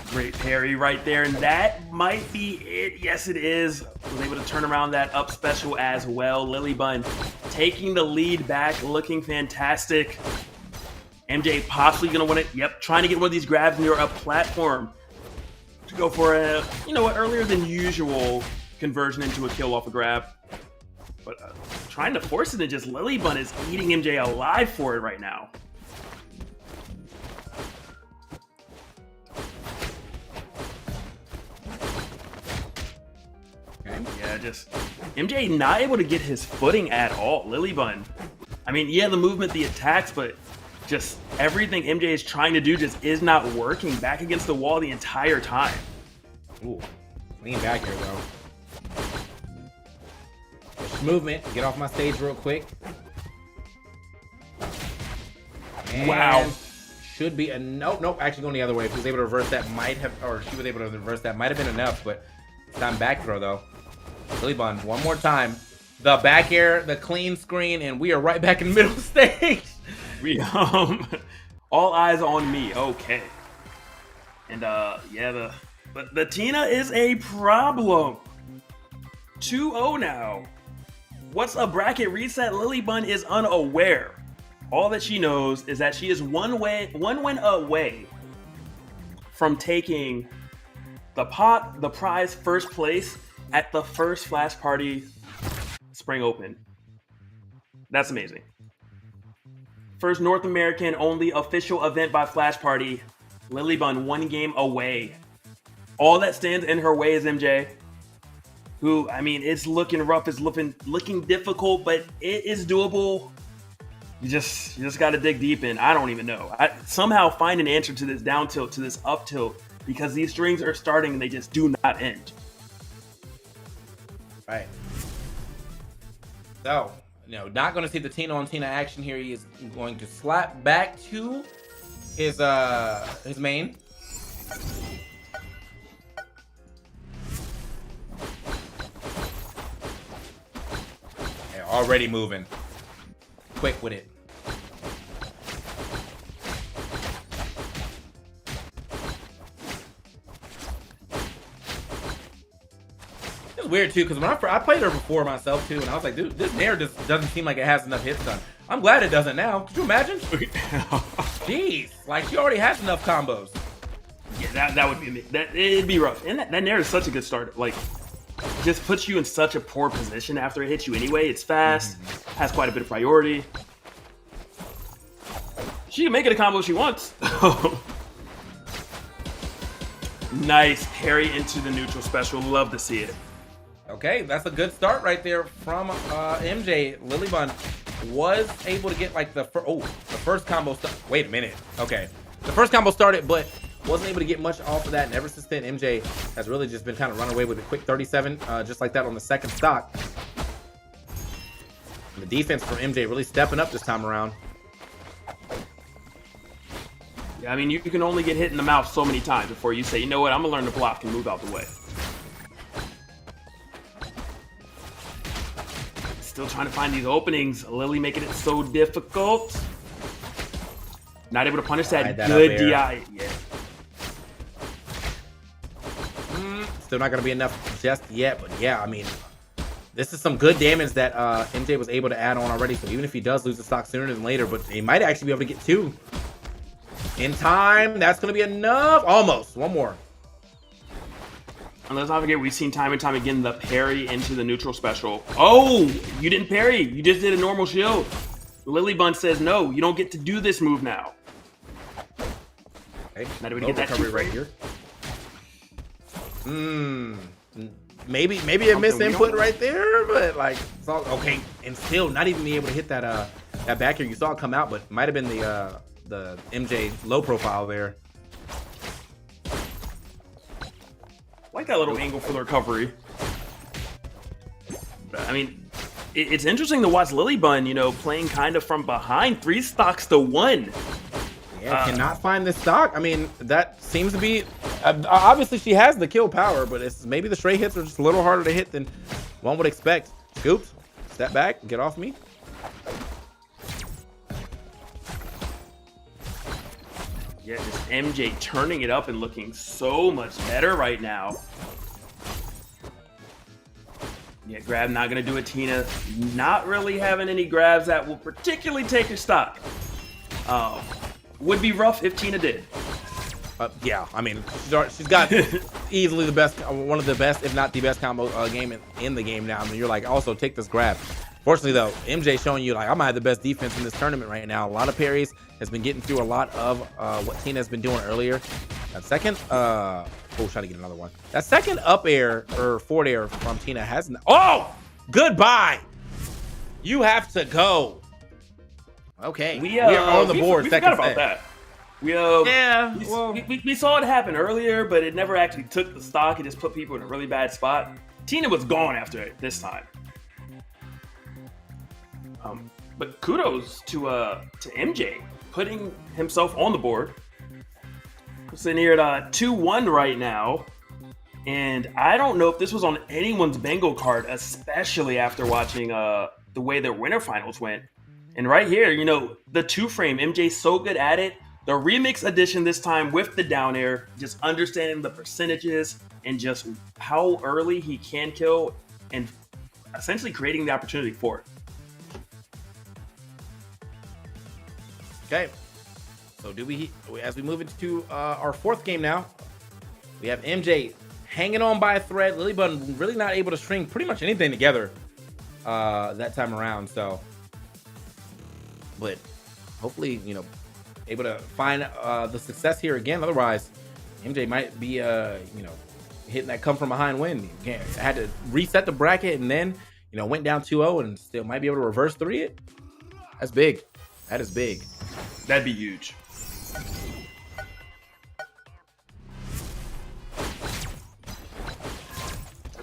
Great parry right there, and that might be it. Yes, it is. Was able to turn around that up special as well. LilyBun taking the lead back, looking fantastic. MJ possibly gonna win it. Yep, trying to get one of these grabs near a platform to go for a, you know what, earlier than usual conversion into a kill off a grab. But trying to force it, and just LilyBun is eating MJ alive for it right now. Yeah, just MJ not able to get his footing at all. LilyBun, I mean, yeah, the movement, the attacks, but just everything MJ is trying to do just is not working. Back against the wall the entire time. Ooh, lean back here though. Movement. Get off my stage real quick. And wow. Should be a nope. Actually, going the other way. If he was able to reverse that, might have, or she was able to reverse that, might have been enough. But time back throw though. LilyBun, one more time. The back air, the clean screen, and we are right back in the middle of the stage. We all eyes on me. Okay. And yeah, the Tina is a problem. 2-0 now. What's a bracket reset? LilyBun is unaware. All that she knows is that she is one win away from taking the prize first place at the first Flash Party Spring Open. That's amazing. First North American only official event by Flash Party. LilyBun 1 game away. All that stands in her way is MJ, who, I mean, it's looking rough, it's looking difficult, but it is doable. You just got to dig deep in. I don't even know. Somehow find an answer to this down tilt, to this up tilt, because these strings are starting and they just do not end. Right. So, not going to see the Tina on Tina action here. He is going to slap back to his main. Yeah, already moving. Quick with it. It's weird too, because when I played her before myself too, and I was like, dude, this Nair just doesn't seem like it has enough hits done. I'm glad it doesn't now. Could you imagine? Jeez, like she already has enough combos. Yeah, that would be it'd be rough. And that Nair is such a good start. Like, just puts you in such a poor position after it hits you anyway. It's fast, has quite a bit of priority. She can make it a combo if she wants. Nice parry into the neutral special. Love to see it. Okay, that's a good start right there from MJ. LilyBun was able to get like the first combo. Wait a minute. Okay, the first combo started, but wasn't able to get much off of that. And ever since then, MJ has really just been kind of running away with a quick 37, just like that on the second stock. And the defense for MJ really stepping up this time around. Yeah, I mean, you can only get hit in the mouth so many times before you say, you know what, I'm gonna learn to block and move out the way. Still trying to find these openings. Lily making it so difficult. Not able to punish that good DI. Yeah. Still not going to be enough just yet, but yeah, I mean, this is some good damage that MJ was able to add on already. So even if he does lose the stock sooner than later, but he might actually be able to get 2 in time. That's going to be enough. Almost. One more. And let's not forget, we've seen time and time again the parry into the neutral special. Oh, you didn't parry. You just did a normal shield. LilyBun says, no, you don't get to do this move now. Okay. Not able to get that recovery right here. Maybe a miss input right there, but like it's all okay. And still not even being able to hit that that back here. You saw it come out, but might have been the MJ low profile there. Like that little angle for the recovery. But, I mean, it's interesting to watch LilyBun, you know, playing kind of from behind. 3 stocks to 1. Yeah, cannot find this stock. I mean, that seems to be obviously she has the kill power, but it's maybe the straight hits are just a little harder to hit than one would expect. Scoops, step back, get off me. Yeah, just MJ turning it up and looking so much better right now. Yeah, grab not gonna do it. Tina not really having any grabs that will particularly take your stock. Would be rough if Tina did. Yeah, I mean, she's got easily the best, one of the best, if not the best combo game in the game now. I mean, you're like, also take this grab. Fortunately, though, MJ showing you like I'm gonna have the best defense in this tournament right now. A lot of parries, has been getting through a lot of what Tina has been doing earlier. That second, oh, trying to get another one. That second up air or forward air from Tina hasn't. Oh, goodbye. You have to go. Okay, we are on the board. We forgot about that. We saw it happen earlier, but it never actually took the stock. It just put people in a really bad spot. Tina was gone after it this time. But kudos to MJ putting himself on the board. We're sitting here at 2-1 right now, and I don't know if this was on anyone's Bengal card, especially after watching the way their winter finals went. And right here, you know, the 2-frame, MJ's so good at it. The remix edition this time with the down air, just understanding the percentages and just how early he can kill and essentially creating the opportunity for it. Okay, so as we move into our 4th game now, we have MJ hanging on by a thread. LilyBun really not able to string pretty much anything together that time around. So, but hopefully, you know, able to find the success here again. Otherwise, MJ might be, you know, hitting that come from behind win. Again, had to reset the bracket and then, you know, went down 2-0 and still might be able to reverse 3 it. That's big. That is big. That'd be huge.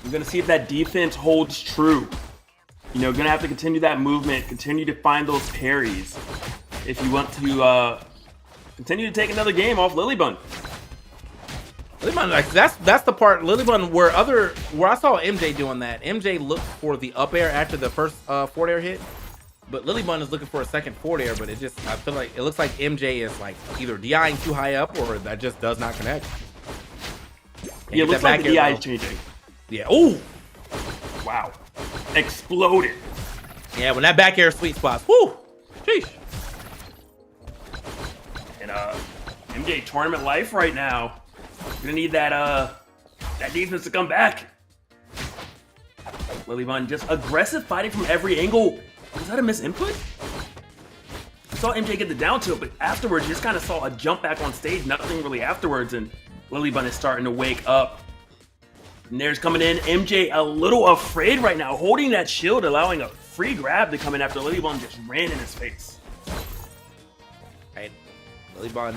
We're going to see if that defense holds true. You know, going to have to continue that movement, continue to find those parries if you want to continue to take another game off LilyBun. LilyBun, like that's the part LilyBun where I saw MJ doing that. MJ looked for the up air after the first forward air hit. But LilyBun is looking for a second forward air, but I feel like it looks like MJ is like either DIing too high up or that just does not connect. Yeah, it looks like the DI is changing. Yeah. Oh, wow. Exploded. Yeah, when that back air sweet spots. Whoo. Sheesh. And MJ tournament life right now. You're gonna need that defense to come back. LilyBun just aggressive fighting from every angle. Was that a miss input? I saw MJ get the down tilt, but afterwards you just kind of saw a jump back on stage, nothing really afterwards, and LilyBun is starting to wake up. And there's coming in MJ a little afraid right now, holding that shield, allowing a free grab to come in after LilyBun just ran in his face. Right, LilyBun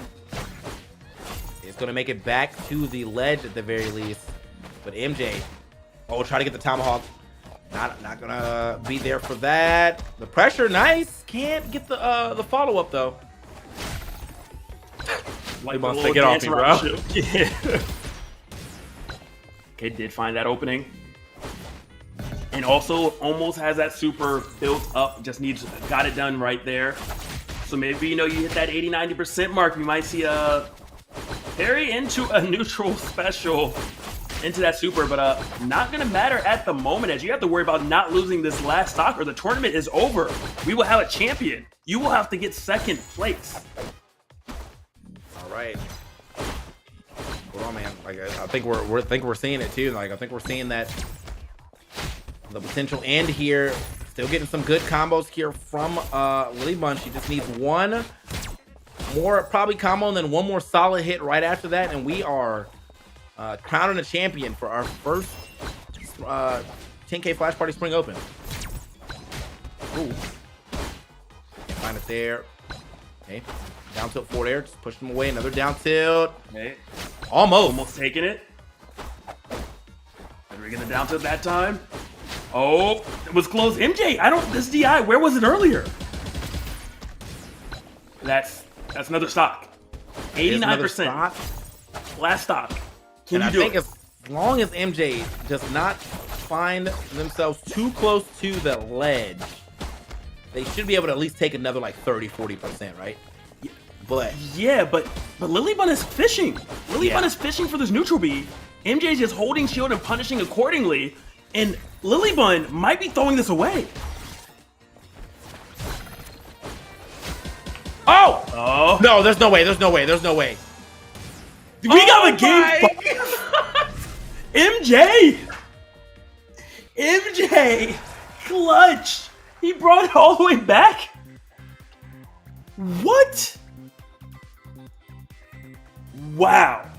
is going to make it back to the ledge at the very least, but MJ, try to get the tomahawk. Not gonna be there for that. The pressure, nice. Can't get the follow up though. Like LilyBun, take it off me, bro. Yeah. Okay, did find that opening, and also almost has that super built up. Just got it done right there. So maybe you hit that 80-90% mark. We might see a parry into a neutral special. Into that super, but not gonna matter at the moment, as you have to worry about not losing this last stock or the tournament is over. We will have a champion. You will have to get 2nd place. All right. Hold on, man. Like I think we're seeing it too. Like I think we're seeing that the potential end here. Still getting some good combos here from LilyBun. She just needs one more probably combo and then one more solid hit right after that, and we are crowning a champion for our first 10K Flash Party Spring Open. Ooh. Can't find it there. Okay. Down tilt forward air. Just push them away. Another down tilt. Okay. Almost taking it. Are we gonna down tilt that time? Oh, it was close. MJ, this DI, where was it earlier? That's another stock. 89%. Last stock. Can and you I do think it? as long as MJ does not find themselves too close to the ledge, they should be able to at least take another like 30-40%, right? But yeah, but LilyBun is fishing. LilyBun is fishing for this neutral B. MJ's just holding shield and punishing accordingly, and LilyBun might be throwing this away. Oh! Oh! no, there's no way. There's no way. There's no way. We got a game. MJ! MJ! Clutch! He brought it all the way back? What? Wow.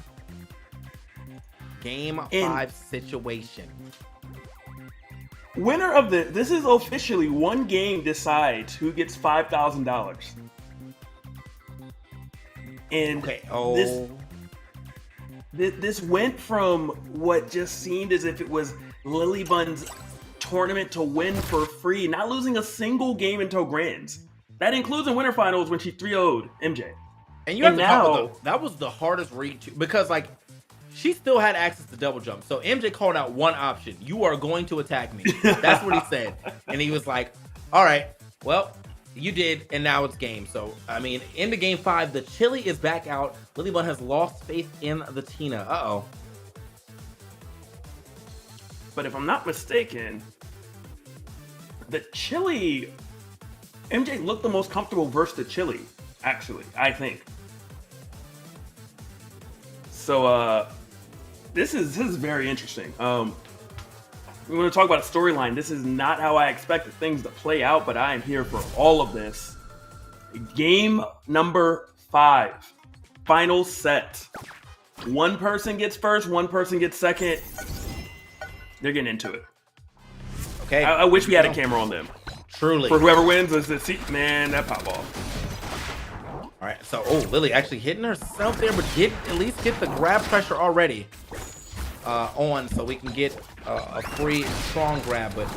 Game 5 situation. Winner of this is officially one game decides who gets $5,000. And okay. this went from what just seemed as if it was LilyBun's tournament to win for free, not losing a single game until Grands. That includes in winter finals when she 3-0'd MJ. And you have to talk about that was the hardest read to, because like she still had access to double jump. So MJ called out one option. You are going to attack me. That's what he said. And he was like, all right, well, you did, and now it's game. So, I mean, into game 5, the Chili is back out. LilyBun has lost faith in the Tina. Uh-oh. But if I'm not mistaken, the Chili, MJ looked the most comfortable versus the Chili, actually, I think. So, this is very interesting. We want to talk about a storyline. This is not how I expected things to play out, but I am here for all of this. Game number 5, final set. One person gets first, one person gets second. They're getting into it. Okay. I wish we had a camera on them. Truly. For whoever wins, man, that pop off. All right, so Lily actually hitting herself there, but at least get the grab pressure already on, so we can get a free strong grab. But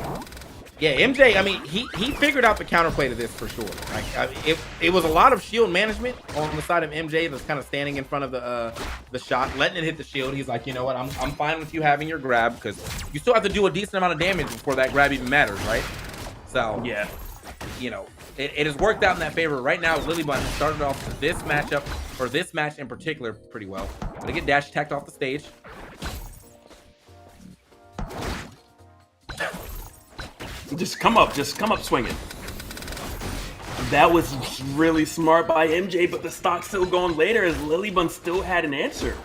yeah, MJ, I mean, he figured out the counterplay to this for sure. Like, it was a lot of shield management on the side of MJ that's kind of standing in front of the shot, letting it hit the shield. He's like, you know what, I'm fine with you having your grab, because you still have to do a decent amount of damage before that grab even matters, right? So yeah, you know, it has worked out in that favor. Right now, LilyBun started off this matchup, or this match in particular, pretty well. Gonna get dash attacked off the stage. Just come up swinging. That was really smart by MJ, but the stock's still going later as LilyBun still had an answer.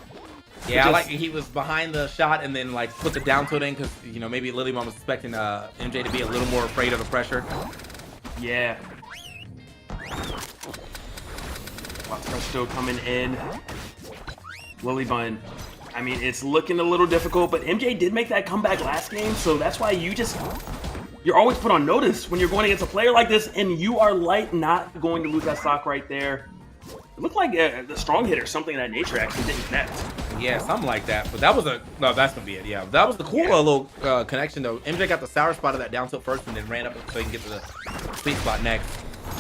Yeah, I like he was behind the shot and then like put the down tilt in, because you know maybe LilyBun was expecting MJ to be a little more afraid of the pressure. Yeah. Box rush still coming in. LilyBun, I mean, it's looking a little difficult, but MJ did make that comeback last game, so that's why you're always put on notice when you're going against a player like this, and you are not going to lose that stock right there. It looked like the strong hit or something of that nature actually didn't connect. Yeah, something like that. But that was no, that's gonna be it. Yeah, that was the cool little connection though. MJ got the sour spot of that down tilt first, and then ran up so he can get to the sweet spot next.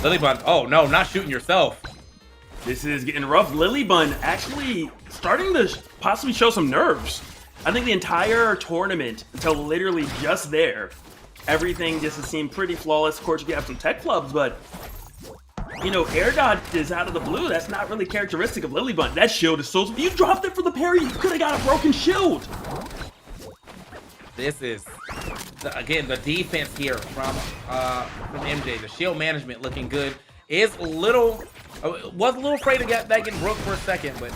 LilyBun, oh no, not shooting yourself. This is getting rough. LilyBun actually starting to possibly show some nerves. I think the entire tournament until literally just there, everything just has seemed pretty flawless. Of course, you have some tech clubs, but you know, air dodge is out of the blue. That's not really characteristic of LilyBun. That shield is so... You dropped it for the parry. You could have got a broken shield. This is, again, the defense here from MJ. The shield management looking good. Was a little afraid to get that getting broke for a second, but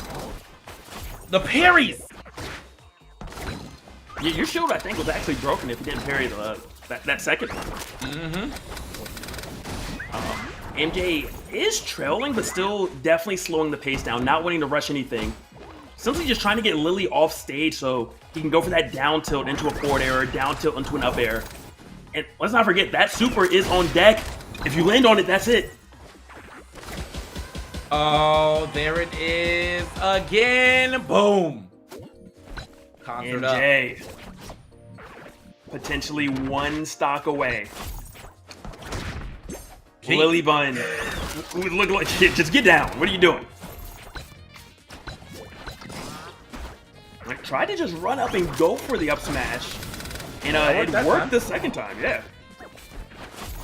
the parries. Yeah, your shield, I think, was actually broken if you didn't parry that second one. Mm-hmm. MJ is trailing, but still definitely slowing the pace down, not wanting to rush anything. simply just trying to get Lily off stage so he can go for that down tilt into a forward air, down tilt into an up air. And let's not forget, that super is on deck. If you land on it, that's it. Oh, there it is again. Boom. Concert up. MJ. Potentially one stock away. LilyBun. Look like shit. Just get down. What are you doing? I tried to just run up and go for the up smash. And it worked the second time, yeah.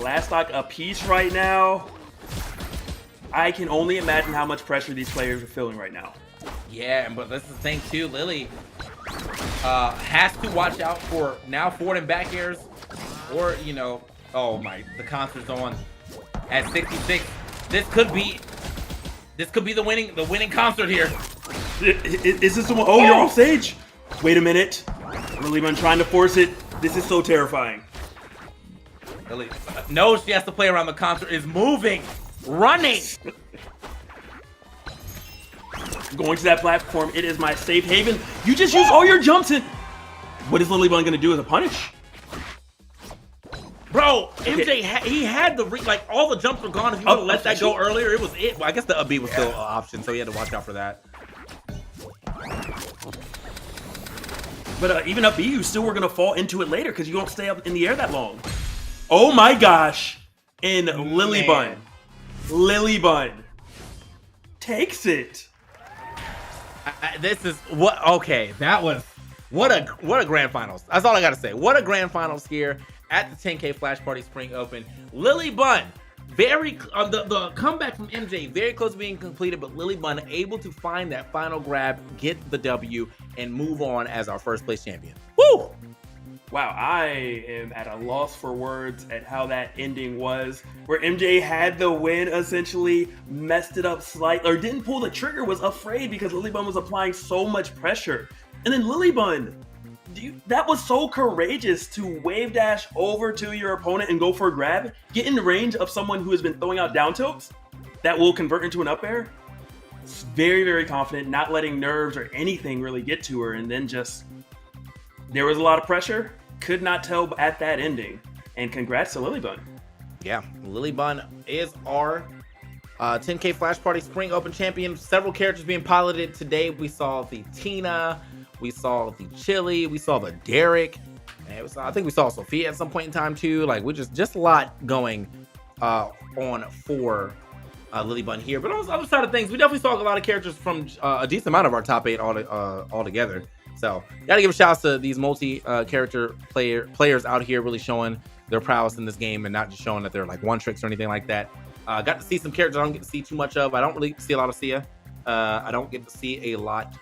Last stock a piece right now. I can only imagine how much pressure these players are feeling right now. Yeah, but that's the thing too. Lily has to watch out for now forward and back airs, or you know, oh my, the concert's on at 66. This could be the winning concert here. Is this the one? Oh, you're off stage. Wait a minute. LilyBun trying to force it. This is so terrifying. Lily knows she has to play around the concert. Is moving, running. Going to that platform, it is my safe haven. You just use all your jumps in. What is LilyBun gonna do as a punish? Bro, MJ, he had the like all the jumps were gone. If you would have let that go earlier, it was it. Well, I guess the up B was still an option, so he had to watch out for that. But even up B, you still were gonna fall into it later because you don't stay up in the air that long. Oh my gosh! And LilyBun takes it. This is what? Okay, that was what a grand finals. That's all I gotta say. What a grand finals here at the 10K Flash Party Spring Open. LilyBun, very the comeback from MJ, very close to being completed, but LilyBun able to find that final grab, get the W, and move on as our first place champion. Woo! Wow, I am at a loss for words at how that ending was, where MJ had the win, essentially messed it up slightly, or didn't pull the trigger, was afraid because LilyBun was applying so much pressure. And then LilyBun, that was so courageous to wave dash over to your opponent and go for a grab, get in the range of someone who has been throwing out down tilts that will convert into an up air. It's very, very confident, not letting nerves or anything really get to her, and then just, there was a lot of pressure. Could not tell at that ending. And congrats to LilyBun. Yeah, LilyBun is our 10K Flash Party Spring Open champion. Several characters being piloted today. We saw the Tina, we saw the Chili, we saw the Derek, and it was, I think we saw Sophia at some point in time too. Like, we just a lot going on for LilyBun here. But on the other side of things, we definitely saw a lot of characters from a decent amount of our top 8 all together. So gotta give a shout out to these multi-character players out here, really showing their prowess in this game and not just showing that they're like one tricks or anything like that. Got to see some characters I don't get to see too much of. I don't really see a lot of Sia. I don't get to see a lot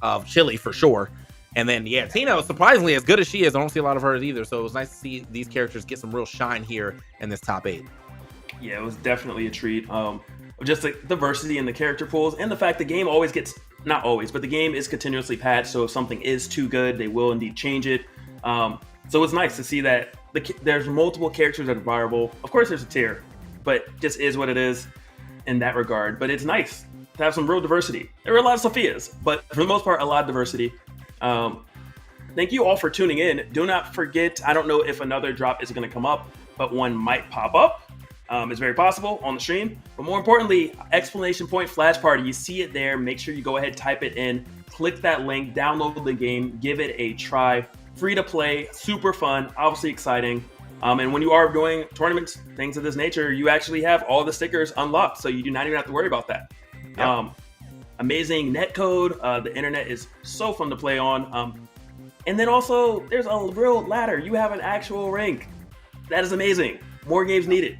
of Chili for sure. And then yeah, Tina, surprisingly as good as she is, I don't see a lot of her either. So it was nice to see these characters get some real shine here in this top 8. Yeah, it was definitely a treat. Just the diversity in the character pools and the fact the game always gets, not always, but the game is continuously patched. So if something is too good, they will indeed change it. So it's nice to see that there's multiple characters that are viable. Of course, there's a tier, but just is what it is in that regard. But it's nice to have some real diversity. There were a lot of Sophias, but for the most part, a lot of diversity. Thank you all for tuning in. Do not forget, I don't know if another drop is going to come up, but one might pop up. It's very possible on the stream. But more importantly, exclamation point Flash Party. You see it there. Make sure you go ahead, type it in, click that link, download the game, give it a try. Free to play, super fun, obviously exciting. And when you are doing tournaments, things of this nature, you actually have all the stickers unlocked, so you do not even have to worry about that. Yep. Amazing netcode. The internet is so fun to play on. And then also, there's a real ladder. You have an actual rank. That is amazing. More games needed.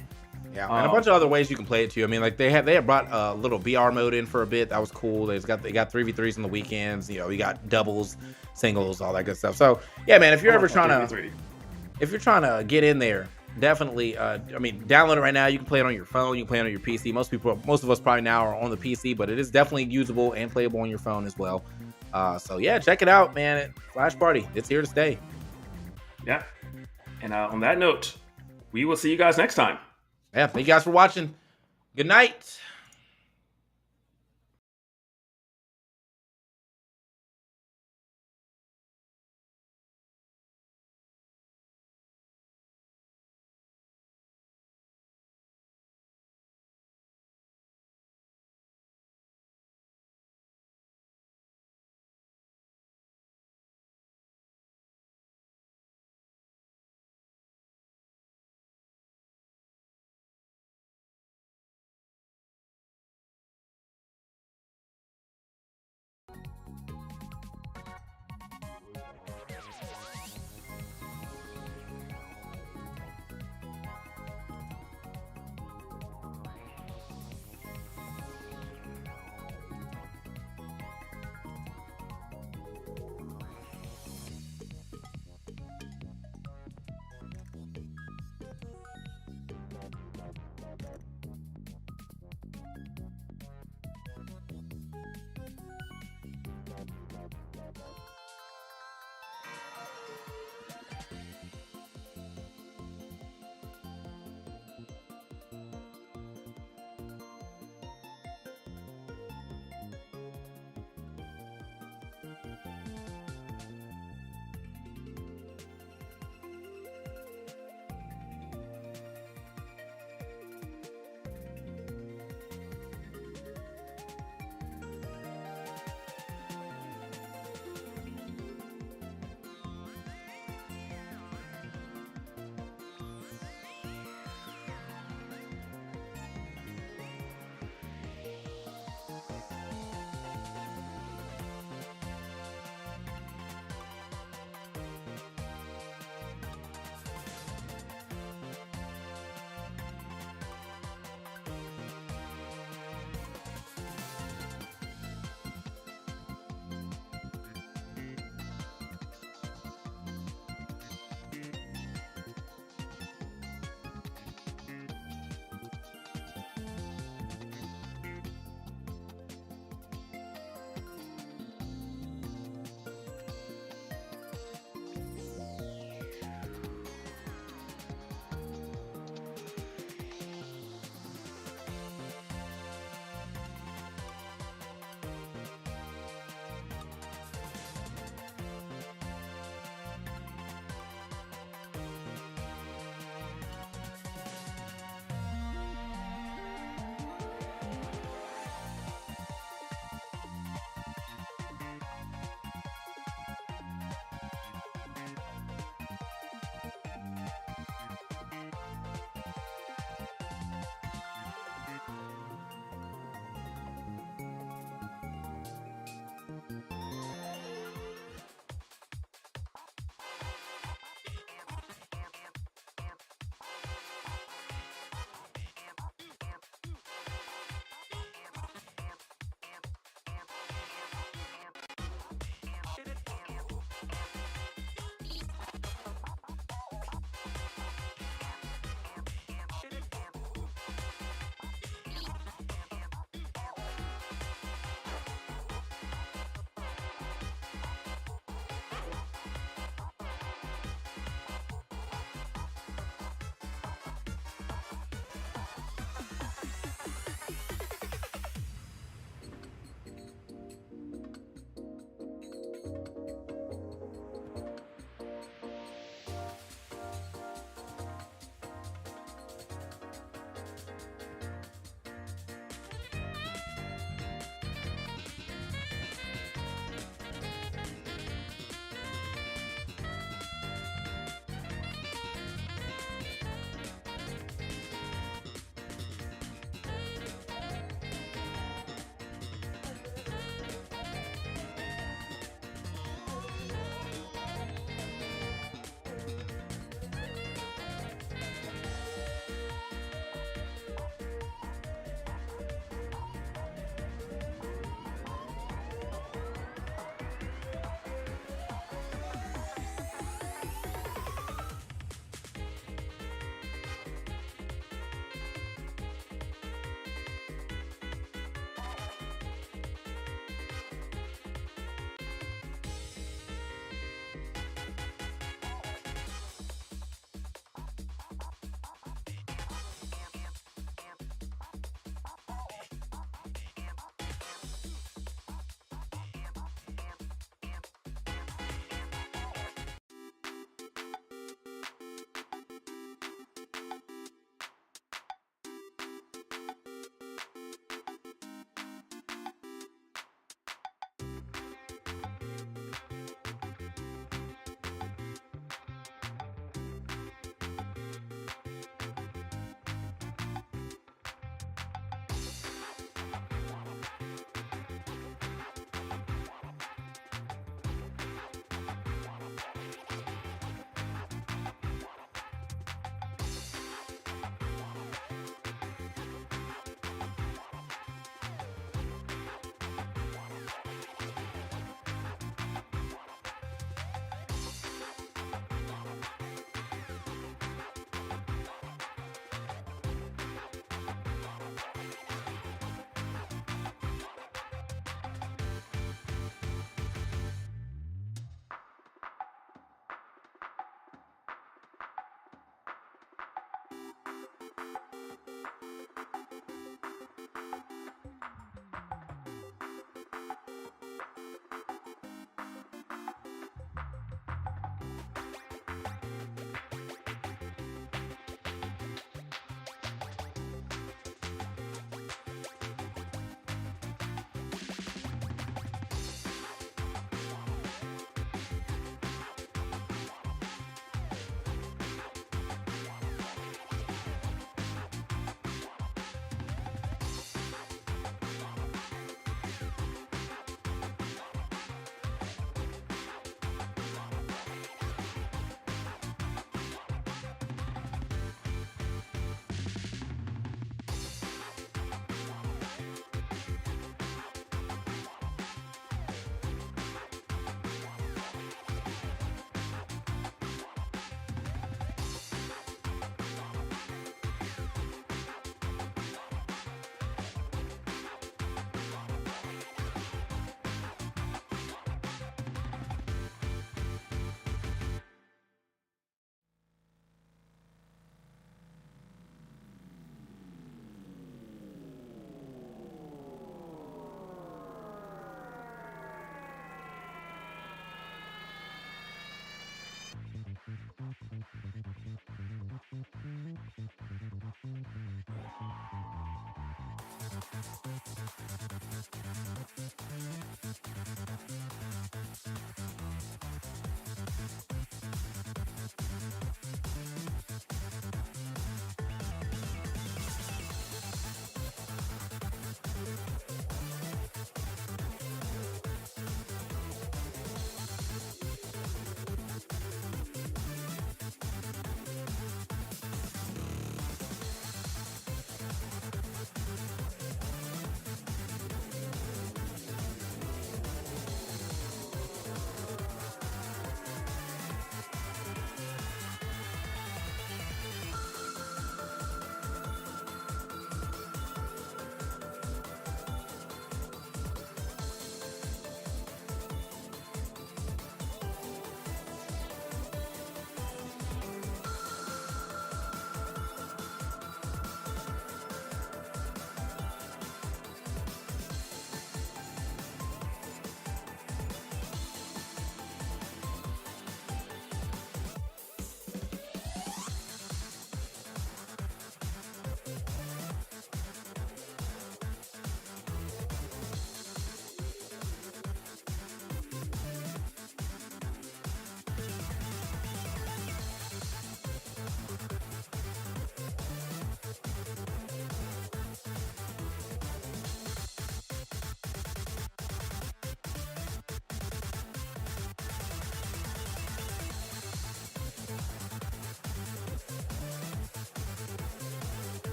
Yeah, and a bunch of other ways you can play it too. I mean, like they had brought a little BR mode in for a bit. That was cool. They got 3v3s on the weekends. You know, you got doubles, singles, all that good stuff. So yeah, man, if you're ever trying to get in there, definitely. I mean, download it right now. You can play it on your phone. You can play it on your PC. Most of us probably now are on the PC, but it is definitely usable and playable on your phone as well. So yeah, check it out, man. Flash Party, it's here to stay. Yeah. And on that note, we will see you guys next time. Yeah, thank you guys for watching. Good night.